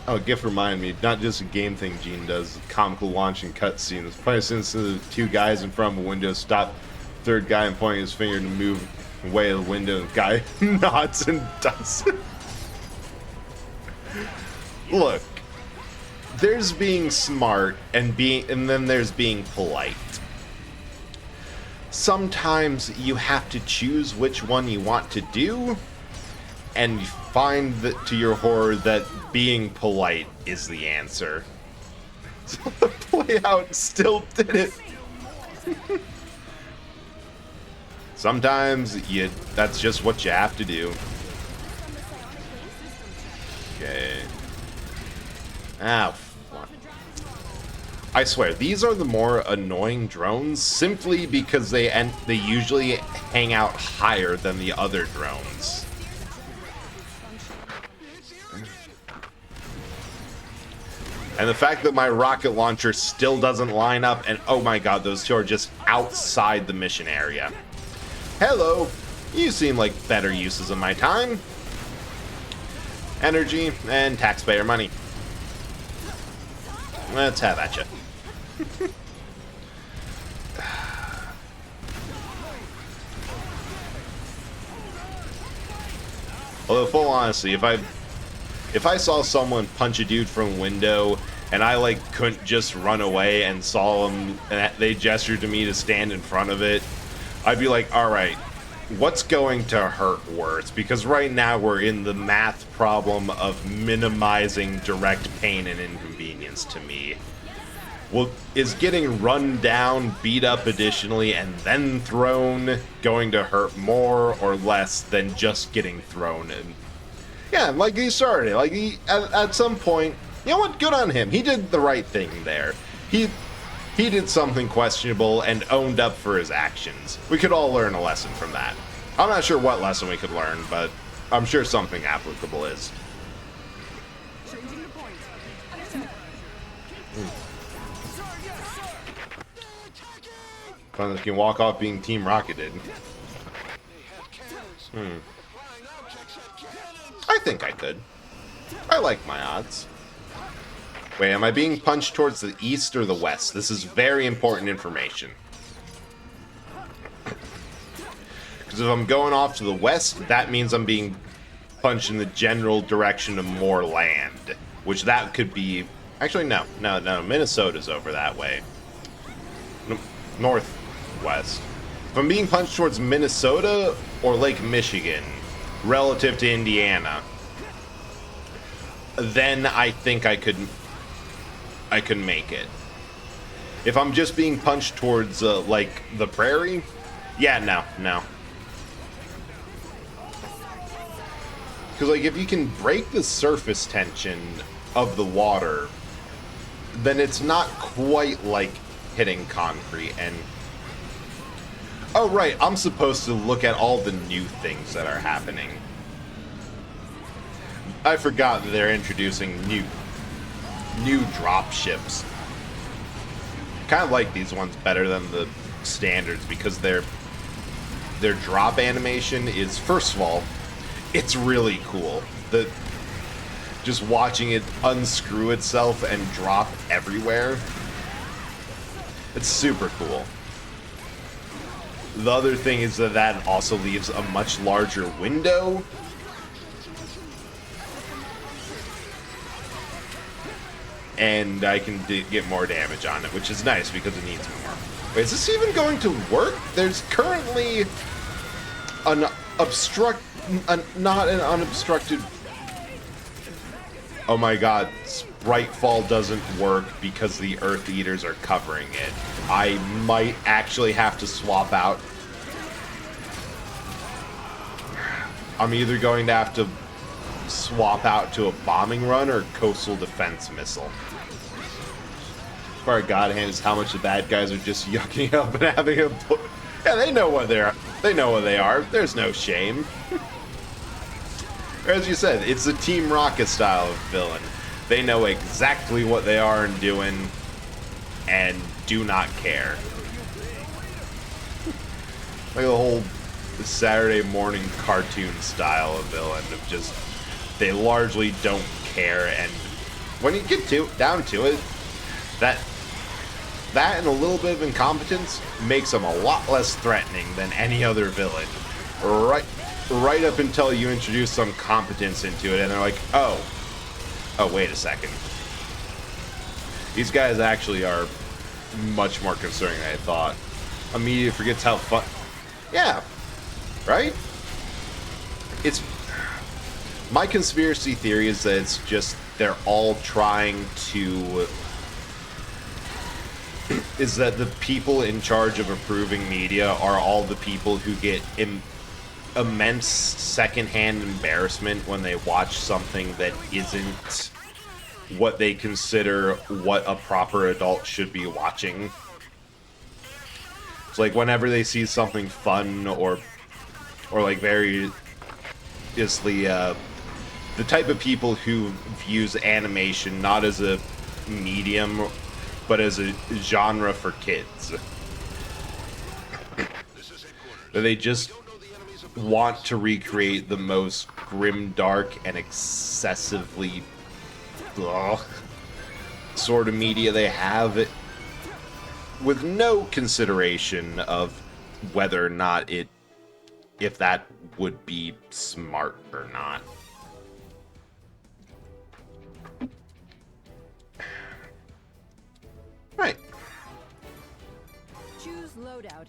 Oh, GIF remind me, not just a game thing Gene does, comical launch and cutscenes. Probably since the 2 guys in front of a window stop third guy and pointing his finger to move away of the window, and the guy nods and does it. Look, there's being smart and then there's being polite. Sometimes you have to choose which one you want to do, and you find that, to your horror, that being polite is the answer. So the playout still did it. Sometimes that's just what you have to do. Okay. Ah, fuck. I swear, these are the more annoying drones simply because they usually hang out higher than the other drones. And the fact that my rocket launcher still doesn't line up, and oh my god, those 2 are just outside the mission area. Hello! You seem like better uses of my time. Energy and taxpayer money. Let's have at ya. Although, full honesty, if I saw someone punch a dude from a window and I like couldn't just run away and saw them and they gestured to me to stand in front of it, I'd be like, all right, what's going to hurt worse? Because right now we're in the math problem of minimizing direct pain and inconvenience to me. Well, is getting run down, beat up additionally, and then thrown going to hurt more or less than just getting thrown in? Yeah, like he started. Like at some point, you know what? Good on him. He did the right thing there. He did something questionable and owned up for his actions. We could all learn a lesson from that. I'm not sure what lesson we could learn, but I'm sure something applicable is. Fun that you can walk off being Team Rocketed. I think I could. I like my odds. Wait, am I being punched towards the east or the west? This is very important information. Because if I'm going off to the west, that means I'm being punched in the general direction of more land. Which that could be... Actually, no. Minnesota's over that way. Northwest. If I'm being punched towards Minnesota or Lake Michigan, relative to Indiana, then I think I could make it. If I'm just being punched towards, like, the prairie, yeah, no. Because, like, if you can break the surface tension of the water, then it's not quite like hitting concrete. And oh right, I'm supposed to look at all the new things that are happening. I forgot that they're introducing new drop ships. Kind of like these ones better than the standards because their drop animation is, first of all, it's really cool. Just watching it unscrew itself and drop everywhere. It's super cool. The other thing is that also leaves a much larger window. And I can get more damage on it, which is nice because it needs more. Wait, is this even going to work? There's currently not an unobstructed... Oh my god, Spritefall doesn't work because the Earth Eaters are covering it. I might actually have to swap out. I'm either going to have to swap out to a bombing run or coastal defense missile. Part of God Hand is how much the bad guys are just yucking up and having a... Yeah, they know what they're... They know what they are. There's no shame. As you said, it's a Team Rocket style of villain. They know exactly what they are and doing, and do not care. Like the whole Saturday morning cartoon style of villain of just, they largely don't care, and when you get down to it, that and a little bit of incompetence makes them a lot less threatening than any other villain. Right up until you introduce some competence into it, and they're like, oh, wait a second. These guys actually are much more concerning than I thought. Immediately forgets how fun... Yeah, right? It's... My conspiracy theory is that it's just, they're all trying to... is that the people in charge of approving media are all the people who get... immense secondhand embarrassment when they watch something that isn't what they consider what a proper adult should be watching. It's like whenever they see something fun or like variously, the type of people who views animation not as a medium but as a genre for kids. They just want to recreate the most grim, dark, and excessively sort of media they have, with no consideration of whether or not if that would be smart or not. Right.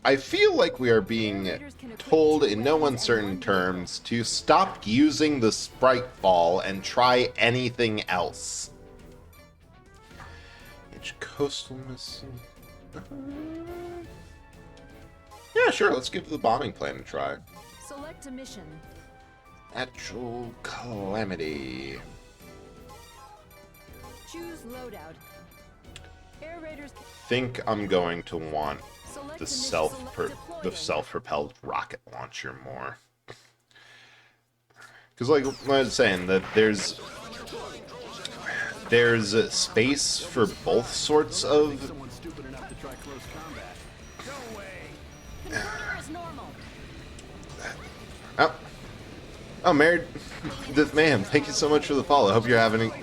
I feel like we are being told in no uncertain terms to stop using the Spritefall and try anything else. It's coastal missile. Yeah, sure, let's give the bombing plan a try. Select a mission. Natural calamity. Choose loadout. Air Raiders. Think I'm going to want the self-propelled rocket launcher more. Because, like I was saying, that there's space for both sorts of... Married... Ma'am, thank you so much for the follow. I hope you're having a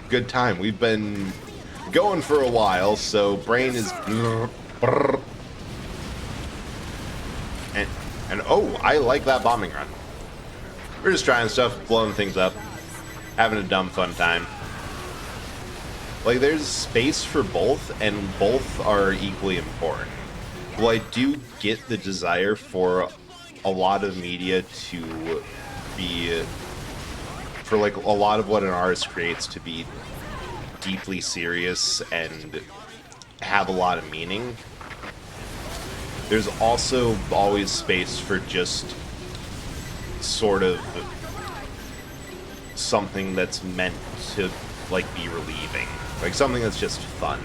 good time. We've been going for a while, so brain is... And oh, I like that bombing run. We're just trying stuff, blowing things up, having a dumb fun time. Like, there's space for both, and both are equally important. Well, I do get the desire for a lot of media to be, for like a lot of what an artist creates to be deeply serious and have a lot of meaning. There's also always space for just sort of something that's meant to like be relieving, like something that's just fun.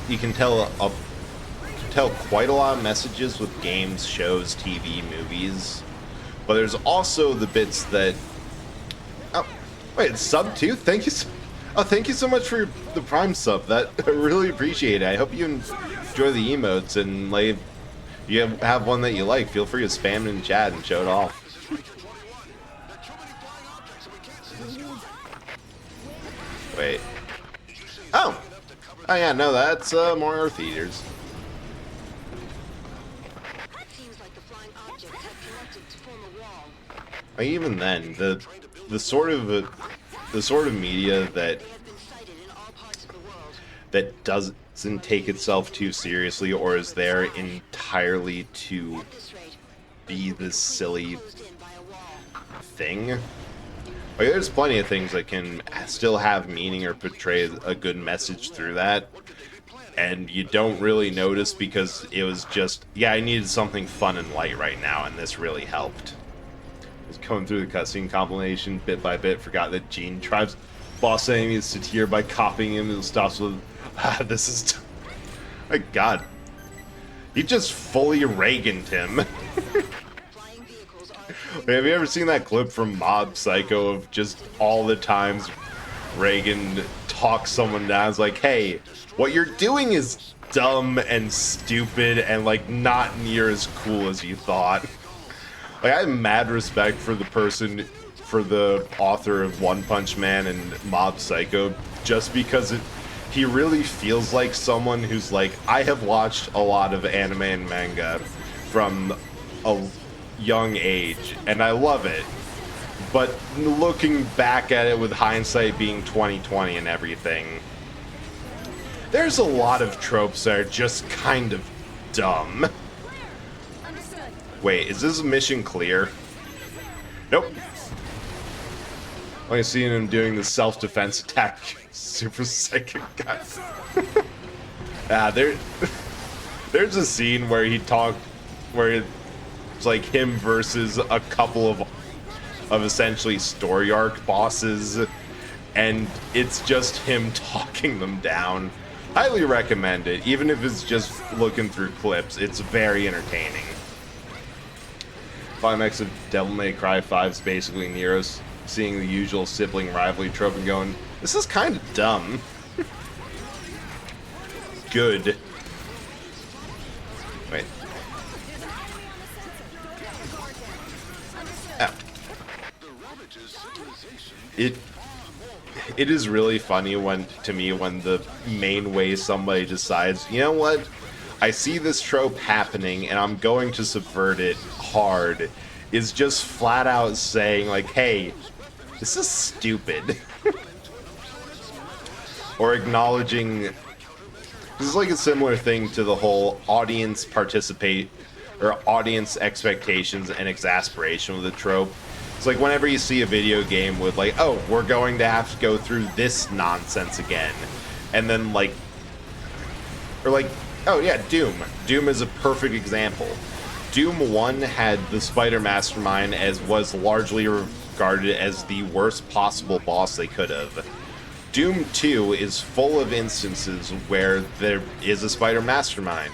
You can tell quite a lot of messages with games, shows, TV, movies, but there's also the bits that... Oh, wait, sub 2? Thank you so much for the Prime sub. That I really appreciate it. I hope you enjoy the emotes, and like, if you have one that you like, feel free to spam it in chat and show it off. Wait. Oh! Oh yeah, no, that's more Earth Eaters. Even then, the sort of media that doesn't take itself too seriously or is there entirely to be this silly thing. Like, there's plenty of things that can still have meaning or portray a good message through that, and you don't really notice because it was just, yeah, I needed something fun and light right now, and this really helped. Just going through the cutscene compilation bit by bit, forgot that Gene drives boss enemies to tier by copying him and stops with, this is... My god. He just fully Reaganed him. Have you ever seen that clip from Mob Psycho of just all the times Reagan talks someone down? It's like, hey, what you're doing is dumb and stupid and like not near as cool as you thought. Like, I have mad respect for the author of One Punch Man and Mob Psycho, just because he really feels like someone who's like, I have watched a lot of anime and manga from a young age, and I love it. But looking back at it with hindsight being 2020 and everything, there's a lot of tropes that are just kind of dumb. Wait, is this mission clear? Nope. Only seeing him doing the self-defense attack. Super psychic guy. There's a scene where where it's like him versus a couple of essentially story arc bosses, and it's just him talking them down. Highly recommend it, even if it's just looking through clips. It's very entertaining. Climax of Devil May Cry 5 is basically Nero's seeing the usual sibling rivalry trope and going, this is kind of dumb. Good. Wait. Oh. It is really funny to me when the main way somebody decides, you know what? I see this trope happening and I'm going to subvert it hard, is just flat out saying like, hey, this is stupid. Or acknowledging, this is like a similar thing to the whole audience participate or audience expectations and exasperation with the trope. It's like whenever you see a video game with like, oh, we're going to have to go through this nonsense again, and then like, or like, oh yeah, Doom. Doom is a perfect example. Doom 1 had the Spider Mastermind as was largely regarded as the worst possible boss they could have. Doom 2 is full of instances where there is a Spider Mastermind,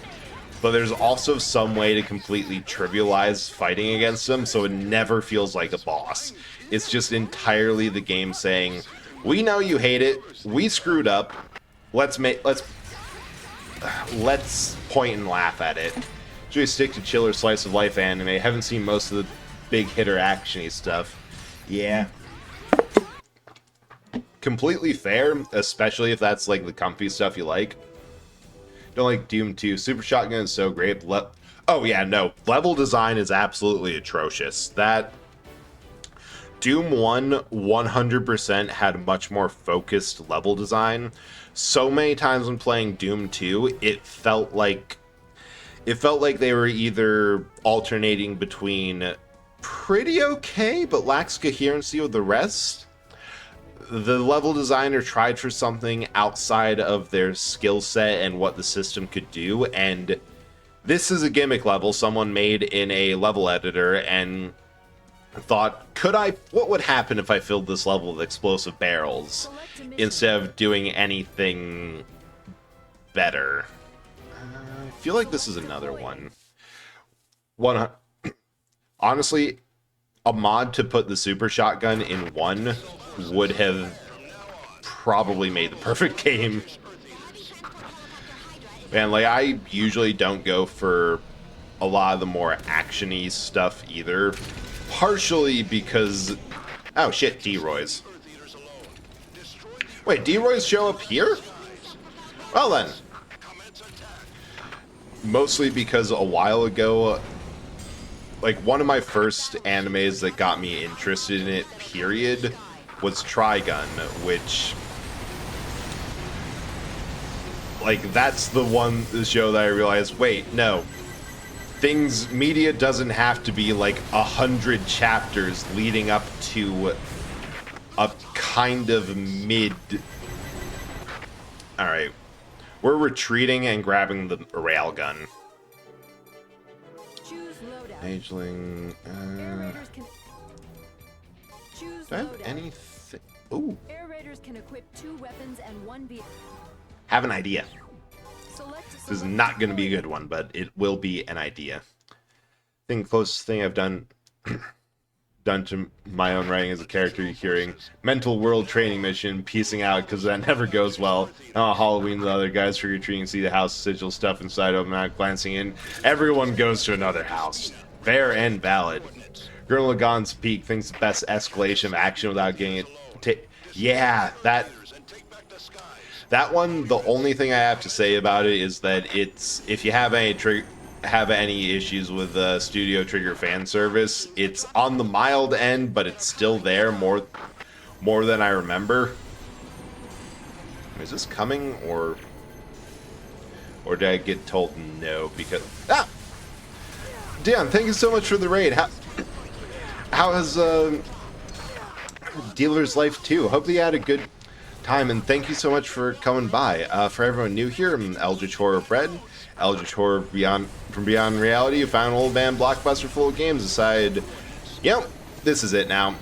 but there's also some way to completely trivialize fighting against him so it never feels like a boss. It's just entirely the game saying, we know you hate it, we screwed up, let's point and laugh at it. Usually stick to chiller slice of life anime. Haven't seen most of the big hitter actiony stuff. Yeah. completely fair, especially if that's like the comfy stuff you like. Don't like Doom 2. Super Shotgun is so great. Oh yeah, no. Level design is absolutely atrocious. That Doom 1 100% had much more focused level design. So many times when playing Doom 2, it felt like they were either alternating between pretty okay but lacks coherency with the rest. The level designer tried for something outside of their skill set and what the system could do, and this is a gimmick level someone made in a level editor and thought, what would happen if I filled this level with explosive barrels instead of doing anything better? I feel like this is another one. Honestly, a mod to put the Super Shotgun in 1 would have probably made the perfect game. Man, like, I usually don't go for a lot of the more action-y stuff either. Partially because... Oh shit, D-Roys. Wait, D-Roys show up here? Well then. Mostly because a while ago, like, one of my first animes that got me interested in it, period, was Trigun, which... Like, that's the show that I realized, wait, no. Media doesn't have to be like 100 chapters leading up to a kind of mid... Alright. We're retreating and grabbing the railgun. Ageling... Do I have anything? Ooh. Air Raiders can equip 2 weapons and 1 vehicle. Have an idea. This is not going to be a good one, but it will be an idea. I think the closest thing I've done to my own writing as a character you're hearing. Mental world training mission, piecing out, because that never goes well. Halloween, the other guys trick-or-treating, see the house, sigil stuff inside, automatic glancing in. Everyone goes to another house. Fair and valid. Gurren Lagann's Peak thinks the best escalation of action without getting it... Yeah, that one, the only thing I have to say about it is that it's, if you have any issues with Studio Trigger fan service, it's on the mild end, but it's still there more than I remember. Is this coming, or did I get told no? Because Dan, thank you so much for the raid. How has Dealer's Life 2? Hope you had a good time, and thank you so much for coming by. For everyone new here, I'm Eldritch Horror Bread. Eldritch Horror from Beyond Reality. You found an old man blockbuster full of games, decided, yep, this is it now.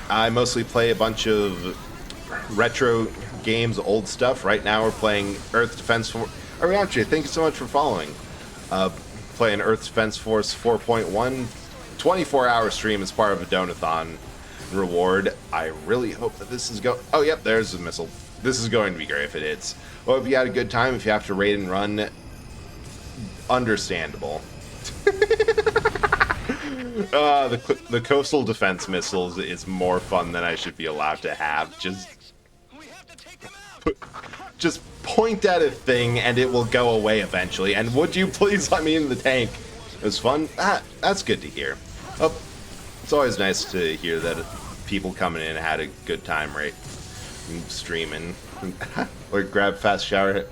I mostly play a bunch of retro games, old stuff. Right now we're playing Earth Defense Force. Arianche, thank you so much for following. Playing Earth Defense Force 4.1. 24-hour stream as part of a Donathon reward. I really hope that this is oh, yep, there's a missile. This is going to be great if it is. Well, if you had a good time, if you have to raid and run, understandable. The coastal defense missiles is more fun than I should be allowed to have. Just point at a thing and it will go away eventually. And would you please let me in the tank? It was fun. That's good to hear. Oh, it's always nice to hear that people coming in had a good time, right? Streaming. Or grab fast shower.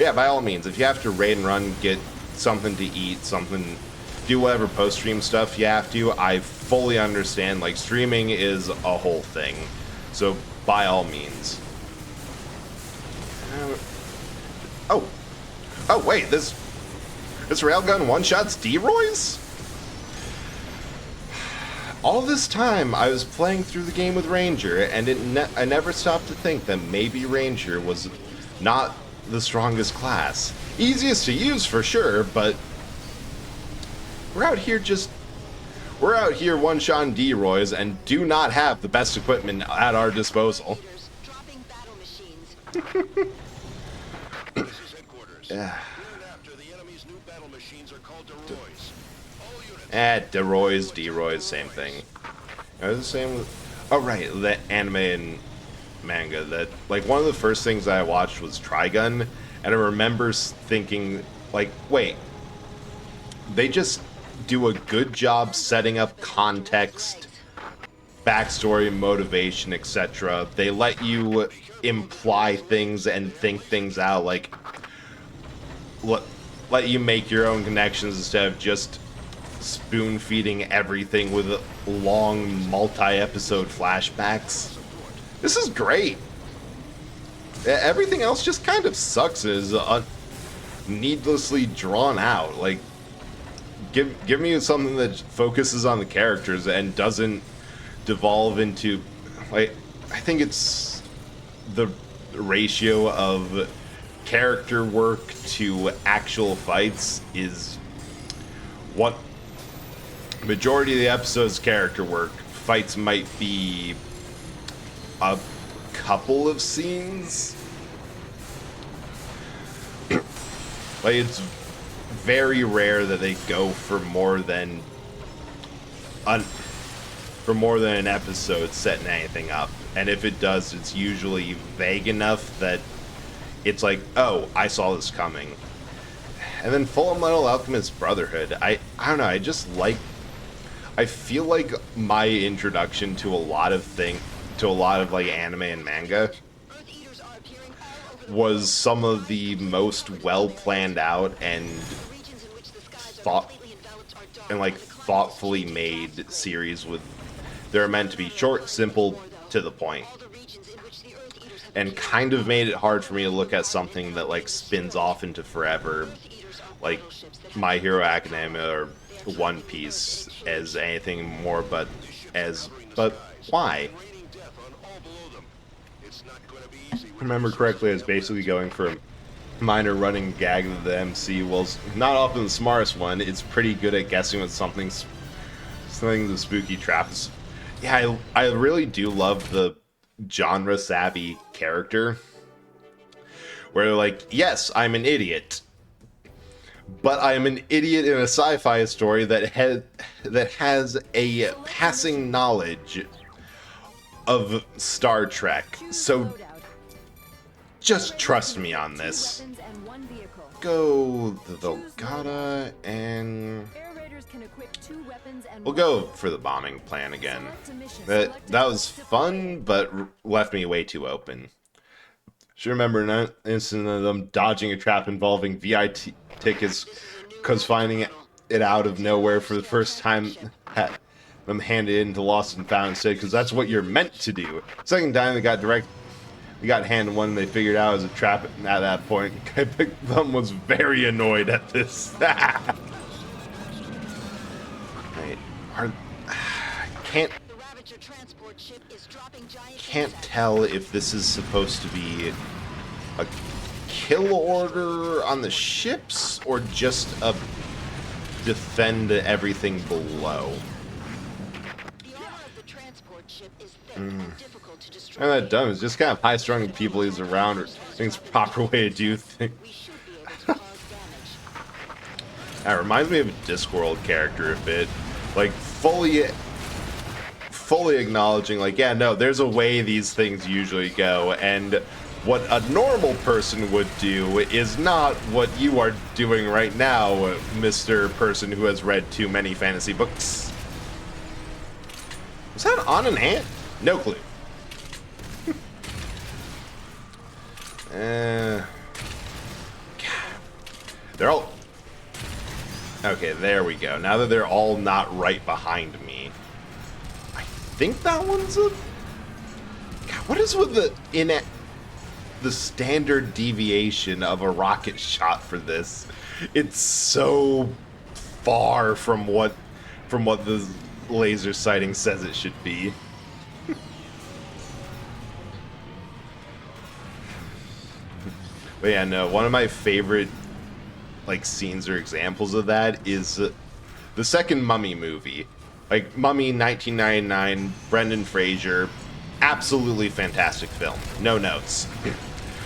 Yeah, by all means, if you have to raid and run, get something to eat, do whatever post-stream stuff you have to. I fully understand, like, streaming is a whole thing. So, by all means. Oh, wait, this railgun one-shots D-Roys? All this time, I was playing through the game with Ranger, and I never stopped to think that maybe Ranger was not the strongest class. Easiest to use for sure, but we're out here one-shotting D-Roys and do not have the best equipment at our disposal. Yeah. D-Roys, same thing. Are they the same with... Oh, right, the anime and manga that, like, one of the first things I watched was Trigun, and I remember thinking, like, wait, they just do a good job setting up context, backstory, motivation, etc. They let you imply things and think things out, like, let you make your own connections instead of just spoon-feeding everything with long, multi-episode flashbacks. This is great. Everything else just kind of sucks and is needlessly drawn out. Like, give me something that focuses on the characters and doesn't devolve into, like, I think it's the ratio of character work to actual fights is what majority of the episode's character work. Fights might be a couple of scenes. Like, it's very rare that they go for more than an episode setting anything up, and if it does, it's usually vague enough that it's like, oh, I saw this coming. And then Full Metal Alchemist Brotherhood, I don't know, I feel like my introduction to a lot of like anime and manga was some of the most well planned out and thoughtfully made series. They're meant to be short, simple, to the point, and kind of made it hard for me to look at something that, like, spins off into forever, like My Hero Academia or One Piece, as anything more but why? If I remember correctly, I was basically going for a minor running gag of the MC. Well, not often the smartest one. It's pretty good at guessing what something the spooky traps. Yeah, I really do love the genre savvy character, where, like, yes, I'm an idiot, but I'm an idiot in a sci-fi story that has a passing knowledge of Star Trek. So just trust me on this. Go the Volgata, and we'll go for the bombing plan again. That was fun, but left me way too open. Should remember an incident of them dodging a trap involving VI tickets, because finding it out of nowhere for the first time had them handed into Lost and Found instead, because that's what you're meant to do. Second time they got handed one and they figured out it was a trap at that point. I picked them, was very annoyed at this. Can't tell if this is supposed to be a kill order on the ships or just a defend everything below. And that dumb is just kind of high-strung people he's around, or thinks proper way to do things. That reminds me of a Discworld character a bit, like fully acknowledging, like, yeah, no, there's a way these things usually go, and what a normal person would do is not what you are doing right now, Mr. Person who has read too many fantasy books. Was that on an ant? No clue. They're all... Okay, there we go. Now that they're all not right behind me. I think that one's a... God, what is with the standard deviation of a rocket shot for this? It's so far from what the laser sighting says it should be. But yeah, no, one of my favorite, like, scenes or examples of that is the second Mummy movie. Like, Mummy 1999, Brendan Fraser, absolutely fantastic film. No notes.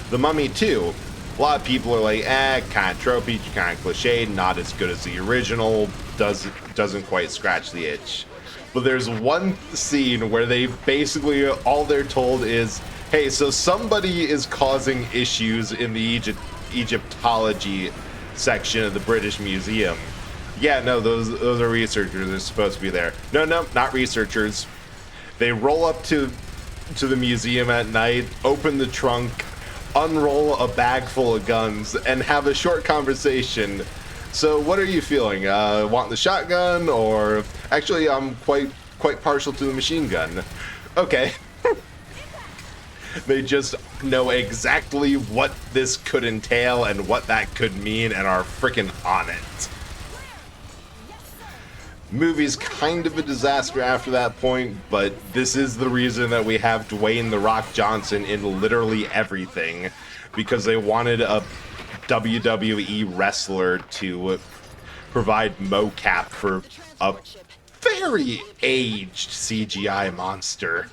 The Mummy 2, a lot of people are like, kind of tropey, kind of cliched, not as good as the original, doesn't quite scratch the itch. But there's one scene where they basically, all they're told is, Hey, so somebody is causing issues in the Egyptology section of the British Museum. Yeah, no, those are researchers. They're supposed to be there. No, not researchers. They roll up to the museum at night, open the trunk, unroll a bag full of guns, and have a short conversation. So, what are you feeling? Want the shotgun, or actually, I'm quite partial to the machine gun. Okay. They just know exactly what this could entail and what that could mean and are freaking on it. Movie's kind of a disaster after that point, but this is the reason that we have Dwayne "The Rock" Johnson in literally everything, because they wanted a WWE wrestler to provide mocap for a very aged CGI monster.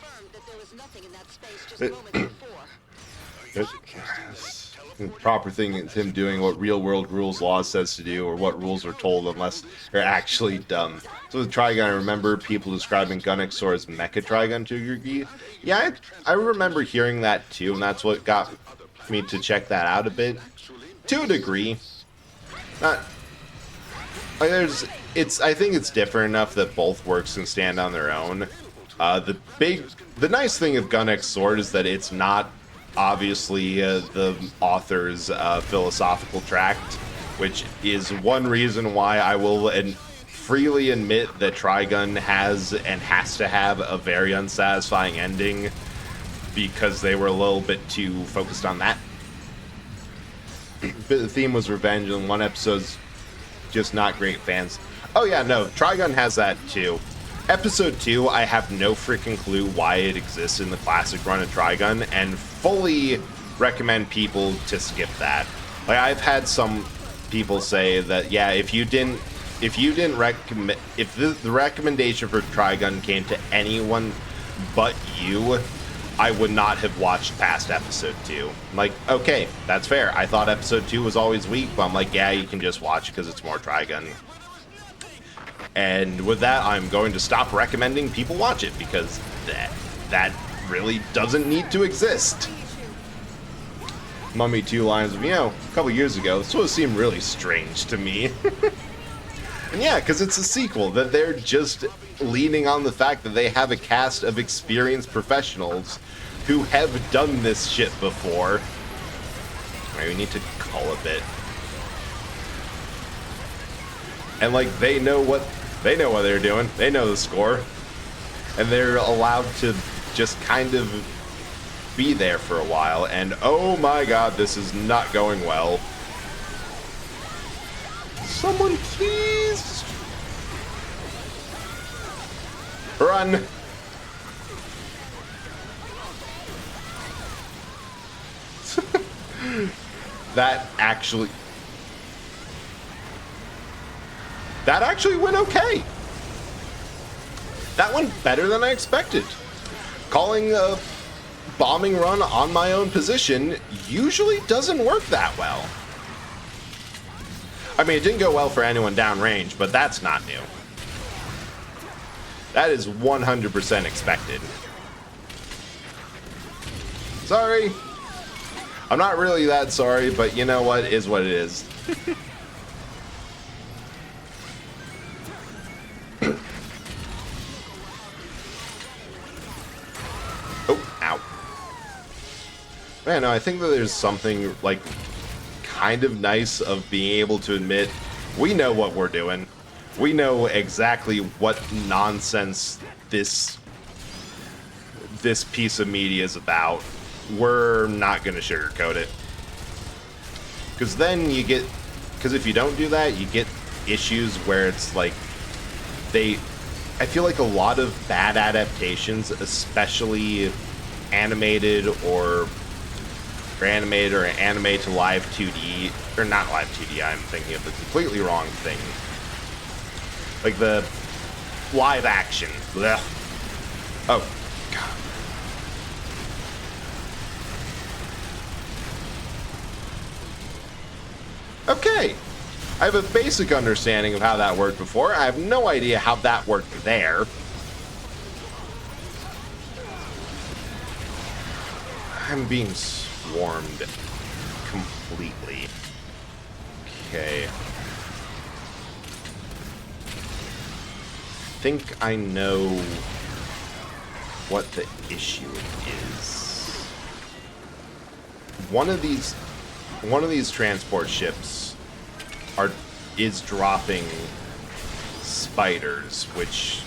The proper thing is him doing what real world rules law says to do, or what rules are told, unless they're actually dumb. So with Trigun, I remember people describing Gun XOR as Mecha Trigun to a degree. Yeah, I remember hearing that too, and that's what got me to check that out a bit. To a degree. Not like I think it's different enough that both works can stand on their own. The nice thing of Gun XOR is that it's not obviously the author's philosophical tract, which is one reason why I will freely admit that Trigun has and has to have a very unsatisfying ending, because they were a little bit too focused on that. The theme was revenge, and one episode's just not great fans. Oh yeah, no, Trigun has that too. Episode 2, I have no freaking clue why it exists in the classic run of Trigun, and fully recommend people to skip that. Like, I've had some people say that, yeah, if the recommendation for Trigun came to anyone but you, I would not have watched past episode 2. I'm like, okay, that's fair. I thought episode 2 was always weak, but I'm like, yeah, you can just watch it because it's more Trigun. And with that, I'm going to stop recommending people watch it, because that really doesn't need to exist. Mummy 2 lines of, a couple years ago, this would seem really strange to me. And yeah, because it's a sequel, that they're just leaning on the fact that they have a cast of experienced professionals who have done this shit before. Alright, we need to call a bit. And like, they know what they're doing. They know the score. And they're allowed to just kind of be there for a while. And oh my god, this is not going well. Someone please run. That actually went okay. That went better than I expected. Calling a bombing run on my own position usually doesn't work that well. I mean, it didn't go well for anyone downrange, but that's not new. That is 100% expected. Sorry. I'm not really that sorry, but you know what? It is what it is. Oh, ow. Man, no, I think that there's something, like, kind of nice of being able to admit we know what we're doing. We know exactly what nonsense this piece of media is about. We're not going to sugarcoat it. Because then you get... Because if you don't do that, you get issues where it's like... I feel like a lot of bad adaptations, especially animated or anime to live 2D, or not live 2D, I'm thinking of the completely wrong thing. Like the live action. Blech. Oh, God. Okay. I have a basic understanding of how that worked before. I have no idea how that worked there. I'm being swarmed completely. Okay. I think I know what the issue is. One of these transport ships is dropping spiders, which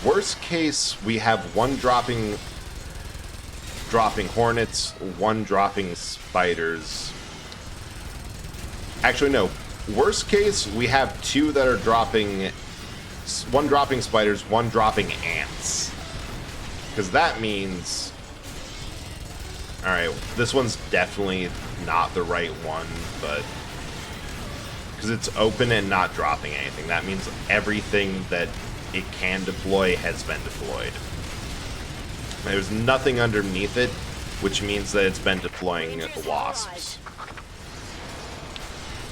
worst case we have one dropping hornets, one dropping spiders. Actually, no. Worst case, we have two that are dropping... One dropping spiders, one dropping ants. Because that means... Alright, this one's definitely not the right one, but... Because it's open and not dropping anything. That means everything that it can deploy has been deployed. There's nothing underneath it, which means that it's been deploying wasps.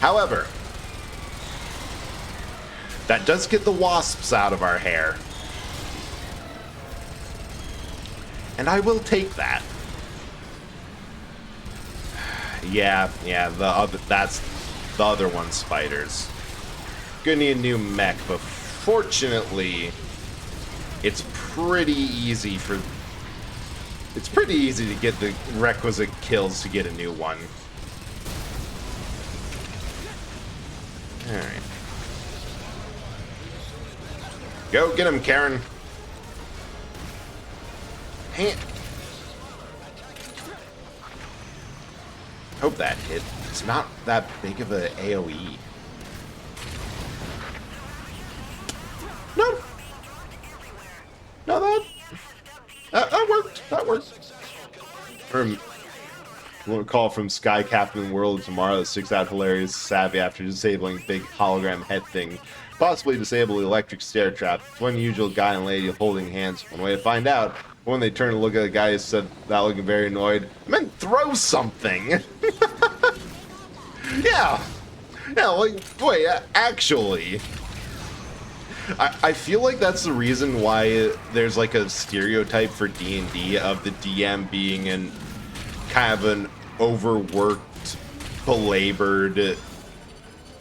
However, that does get the wasps out of our hair. And I will take that. Yeah, that's the other one, spiders. Gonna need a new mech, but fortunately, it's pretty easy to get the requisite kills to get a new one. Alright. Go get him, Karen. Hey. Hope that hit. It's not that big of a AoE. No. No, that worked. That worked. A call from Sky Captain World tomorrow. 6 out hilarious savvy after disabling big hologram head thing. Possibly disable the electric stair trap. One usual guy and lady holding hands. One way to find out. When they turn to look at the guy who said that looking very annoyed. I meant throw something. Yeah. Yeah, like, wait, actually. I feel like that's the reason why there's like a stereotype for D&D of the DM being an kind of an overworked, belabored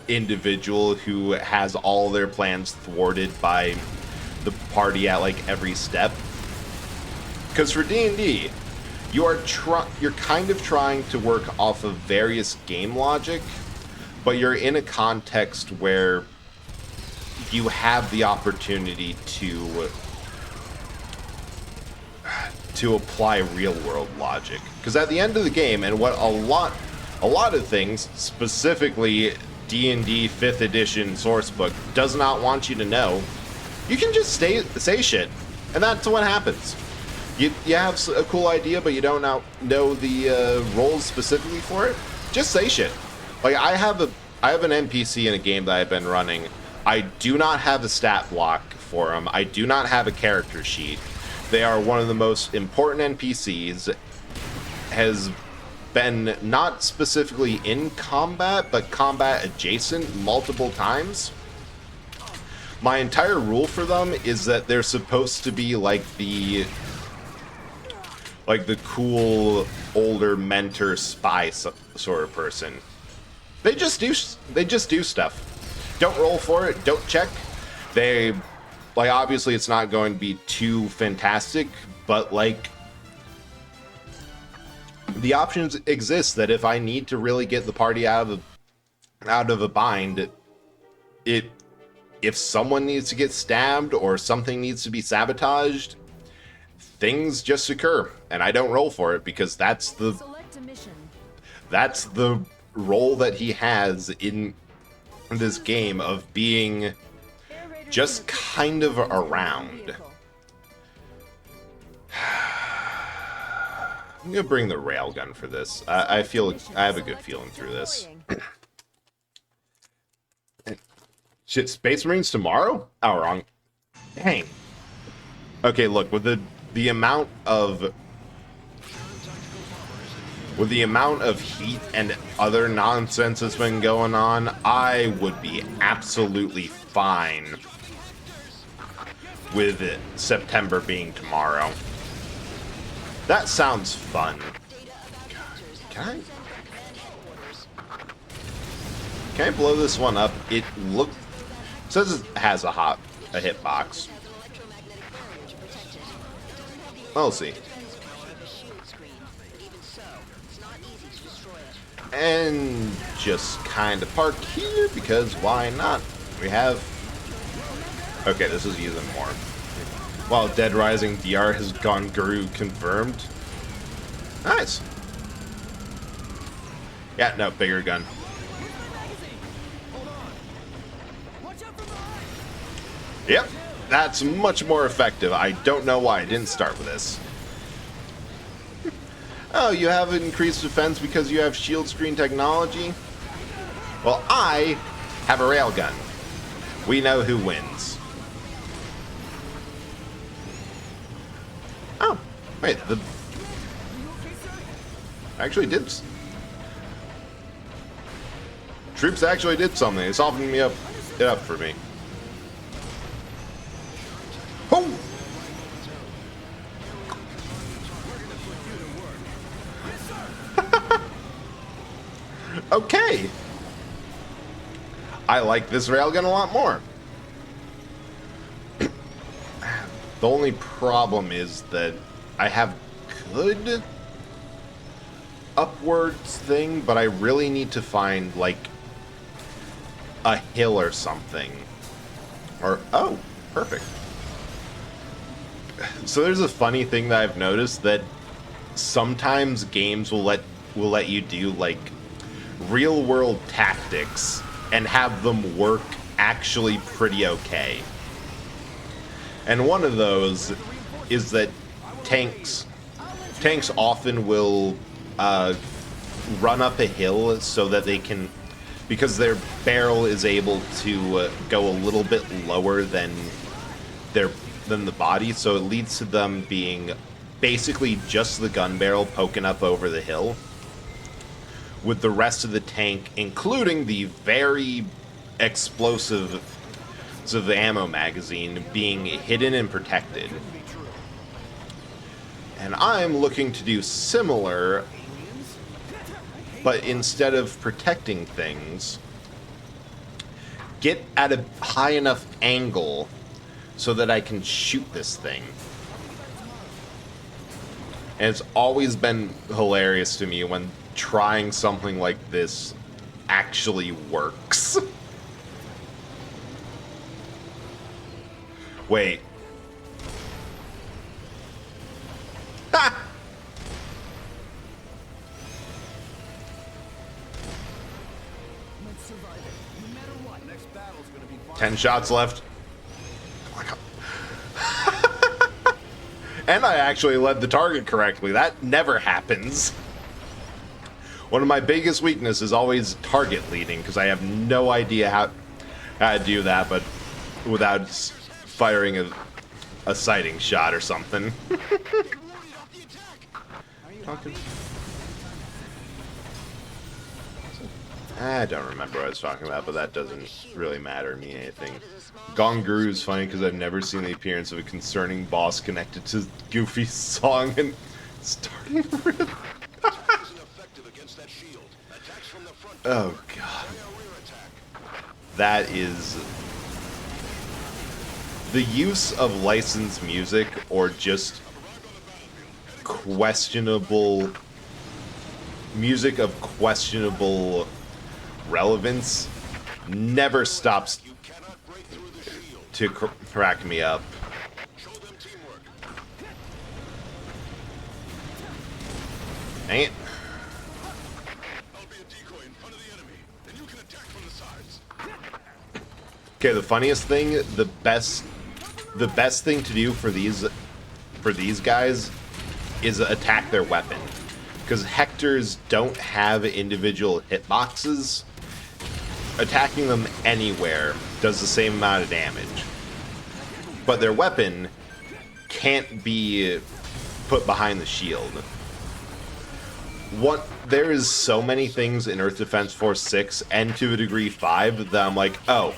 individual who has all their plans thwarted by the party at like every step. Because for D&D, you're kind of trying to work off of various game logic, but you're in a context where you have the opportunity to apply real-world logic. Because at the end of the game, and what a lot of things, specifically D&D 5th edition sourcebook, does not want you to know, you can just say shit, and that's what happens. You have a cool idea, but you don't know the roles specifically for it. Just say shit. Like I have an NPC in a game that I've been running. I do not have a stat block for them. I do not have a character sheet. They are one of the most important NPCs. Has been not specifically in combat, but combat adjacent multiple times. My entire rule for them is that they're supposed to be like the cool older mentor spy sort of person. They just do stuff. Don't roll for it. Don't check. Obviously it's not going to be too fantastic, but like the options exist that if I need to really get the party out of a bind, if someone needs to get stabbed or something needs to be sabotaged, things just occur, and I don't roll for it because that's the role that he has in this game of being just kind of around. I'm gonna bring the railgun for this. I have a good feeling through this. Shit, Space Marines tomorrow? Oh, wrong. Dang. Okay, look, with the amount of heat and other nonsense that's been going on, I would be absolutely fine with September being tomorrow. That sounds fun. Can I blow this one up? It says it has a hitbox. We'll see. And just kind of park here because why not? We have... Okay, this is using more. While Dead Rising DR has gone Guru confirmed. Nice. Yeah, no, bigger gun. Yep, that's much more effective. I don't know why I didn't start with this. Oh, you have increased defense because you have shield screen technology? Well, I have a railgun. We know who wins. Oh, wait, actually did... Troops actually did something. They softened it up for me. Oh! Okay. I like this railgun a lot more. The only problem is that I have good upwards thing, but I really need to find like a hill or something. Or oh, perfect. So there's a funny thing that I've noticed that sometimes games will let you do like real world tactics and have them work actually pretty okay. And one of those is that tanks often will run up a hill so that they can, because their barrel is able to go a little bit lower than the body, so it leads to them being basically just the gun barrel poking up over the hill, with the rest of the tank, including the very explosive ammo magazine, being hidden and protected. And I'm looking to do similar, but instead of protecting things, get at a high enough angle so that I can shoot this thing. And it's always been hilarious to me when trying something like this actually works. Wait. Ha! 10 shots left. And I actually led the target correctly. That never happens. One of my biggest weaknesses is always target leading, because I have no idea how to do that, but without firing a sighting shot or something. I don't remember what I was talking about, but that doesn't really matter to me anything. Gone Guru is funny because I've never seen the appearance of a concerning boss connected to Goofy's song and starting rhythm. Oh god. That is... the use of licensed music or just questionable... music of questionable relevance never stops to crack me up. Dang it. Okay, the funniest thing, the best thing to do for these guys is attack their weapon, because Hectors don't have individual hitboxes. Attacking them anywhere does the same amount of damage, but their weapon can't be put behind the shield. There is so many things in Earth Defense Force 6 and to a degree 5 that I'm like, oh,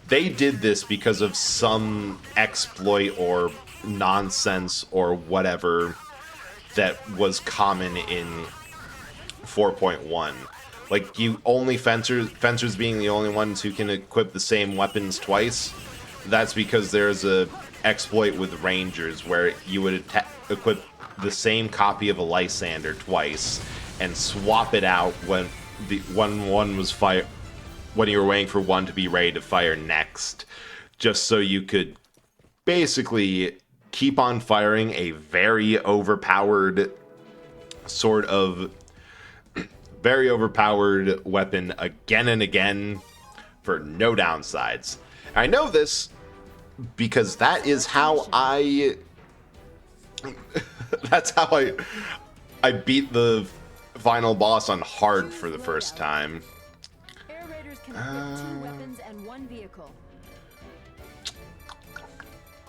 they did this because of some exploit or nonsense or whatever that was common in 4.1. Like, you only fencers being the only ones who can equip the same weapons twice. That's because there's a exploit with rangers where you would equip the same copy of a Lysander twice and swap it out when one was when you were waiting for one to be ready to fire next, just so you could basically keep on firing a very overpowered weapon again and again for no downsides. I know this because that is how that's how I beat the final boss on hard for the first time. Air raiders can equip 2 weapons and 1 vehicle.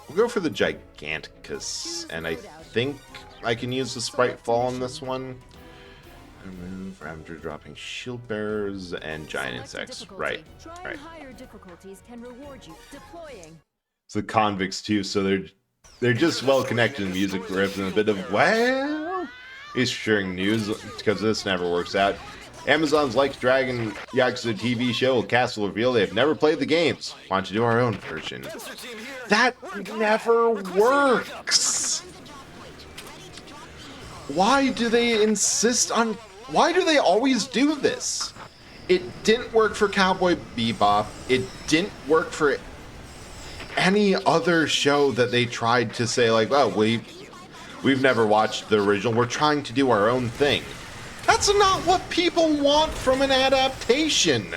We'll go for the Giganticus, and I think I can use the Sprite Fall on this one. Move after dropping shield bearers and giant insects. Right. Higher difficulties can reward you. Deploying. It's the convicts too, so they're just well connected in music riffs and a bit of is sharing news because this never works out. Amazon's Like Dragon Yakuza TV show Castle reveal they have never played the games. Why don't you do our own version? That never works. Why do they insist on? Why do they always do this? It didn't work for Cowboy Bebop. It didn't work for any other show that they tried to say like, oh, we've never watched the original. We're trying to do our own thing. That's not what people want from an adaptation.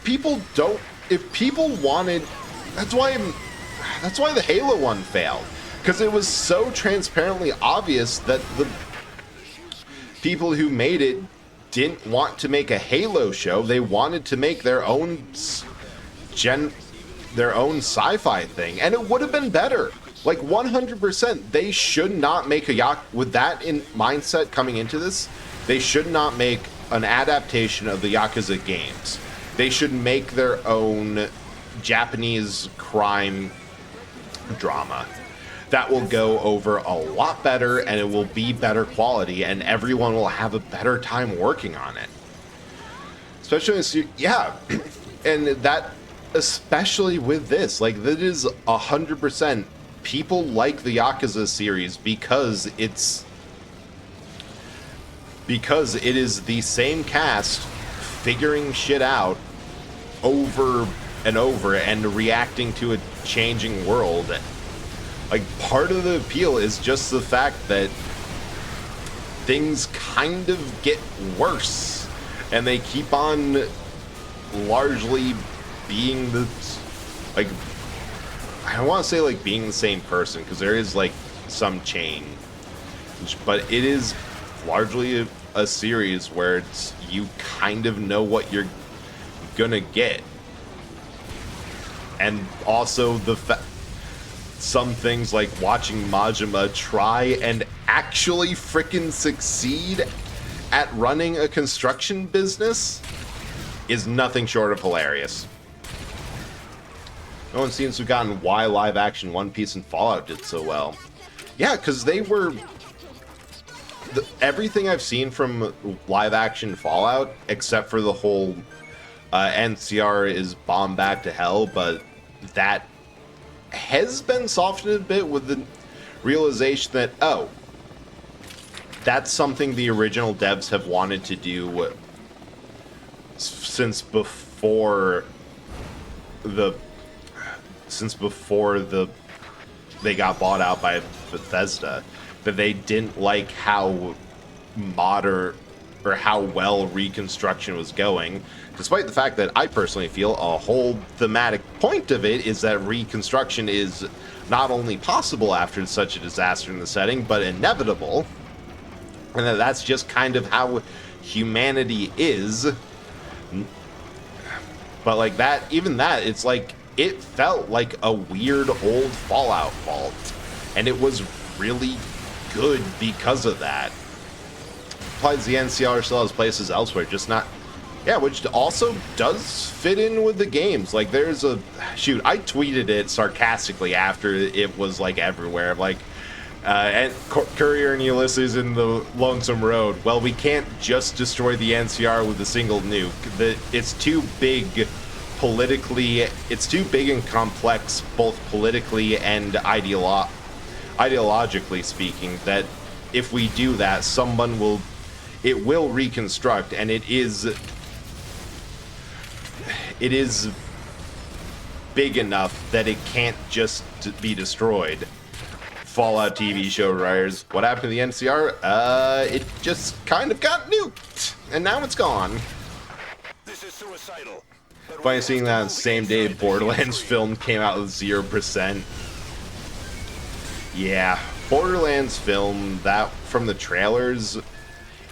People don't. If people wanted, that's why the Halo one failed, because it was so transparently obvious that the people who made it didn't want to make a Halo show. They wanted to make their own sci-fi thing, and it would have been better. Like 100%, they should not make with that in mindset coming into this. They should not make an adaptation of the Yakuza games. They should make their own Japanese crime drama that will go over a lot better, and it will be better quality, and everyone will have a better time working on it. Especially, and that, especially with this, like, that is 100%. People like the Yakuza series because it is the same cast figuring shit out over and over and reacting to a changing world. Like, part of the appeal is just the fact that things kind of get worse and they keep on largely being I don't want to say like being the same person, because there is like some change, but it is largely a series where you kind of know what you're gonna get, and also some things like watching Majima try and actually frickin' succeed at running a construction business is nothing short of hilarious. No one seems to have gotten why live action One Piece and Fallout did so well. Yeah, because they were... everything I've seen from live action Fallout, except for the whole NCR is bombed back to hell, but that has been softened a bit with the realization that, oh, that's something the original devs have wanted to do since before they got bought out by Bethesda, that they didn't like how modern or how well reconstruction was going, despite the fact that I personally feel a whole thematic point of it is that reconstruction is not only possible after such a disaster in the setting, but inevitable, and that's just kind of how humanity is. But like that, even that, it's like, it felt like a weird old Fallout vault, and it was really good because of that. Implies the NCR still has places elsewhere, just not Yeah, which also does fit in with the games. Like, there's a... Shoot, I tweeted it sarcastically after it was, like, everywhere. Like, and Courier and Ulysses in the Lonesome Road. Well, we can't just destroy the NCR with a single nuke. It's too big politically... It's too big and complex, both politically and ideologically speaking, that if we do that, someone will... It will reconstruct, and it is big enough that it can't just be destroyed. Fallout TV show writers, what happened to the NCR? It just kind of got nuked, and now it's gone. This is suicidal. Funny seeing that on the same day Borderlands film came out with 0%. Yeah, Borderlands film, that from the trailers,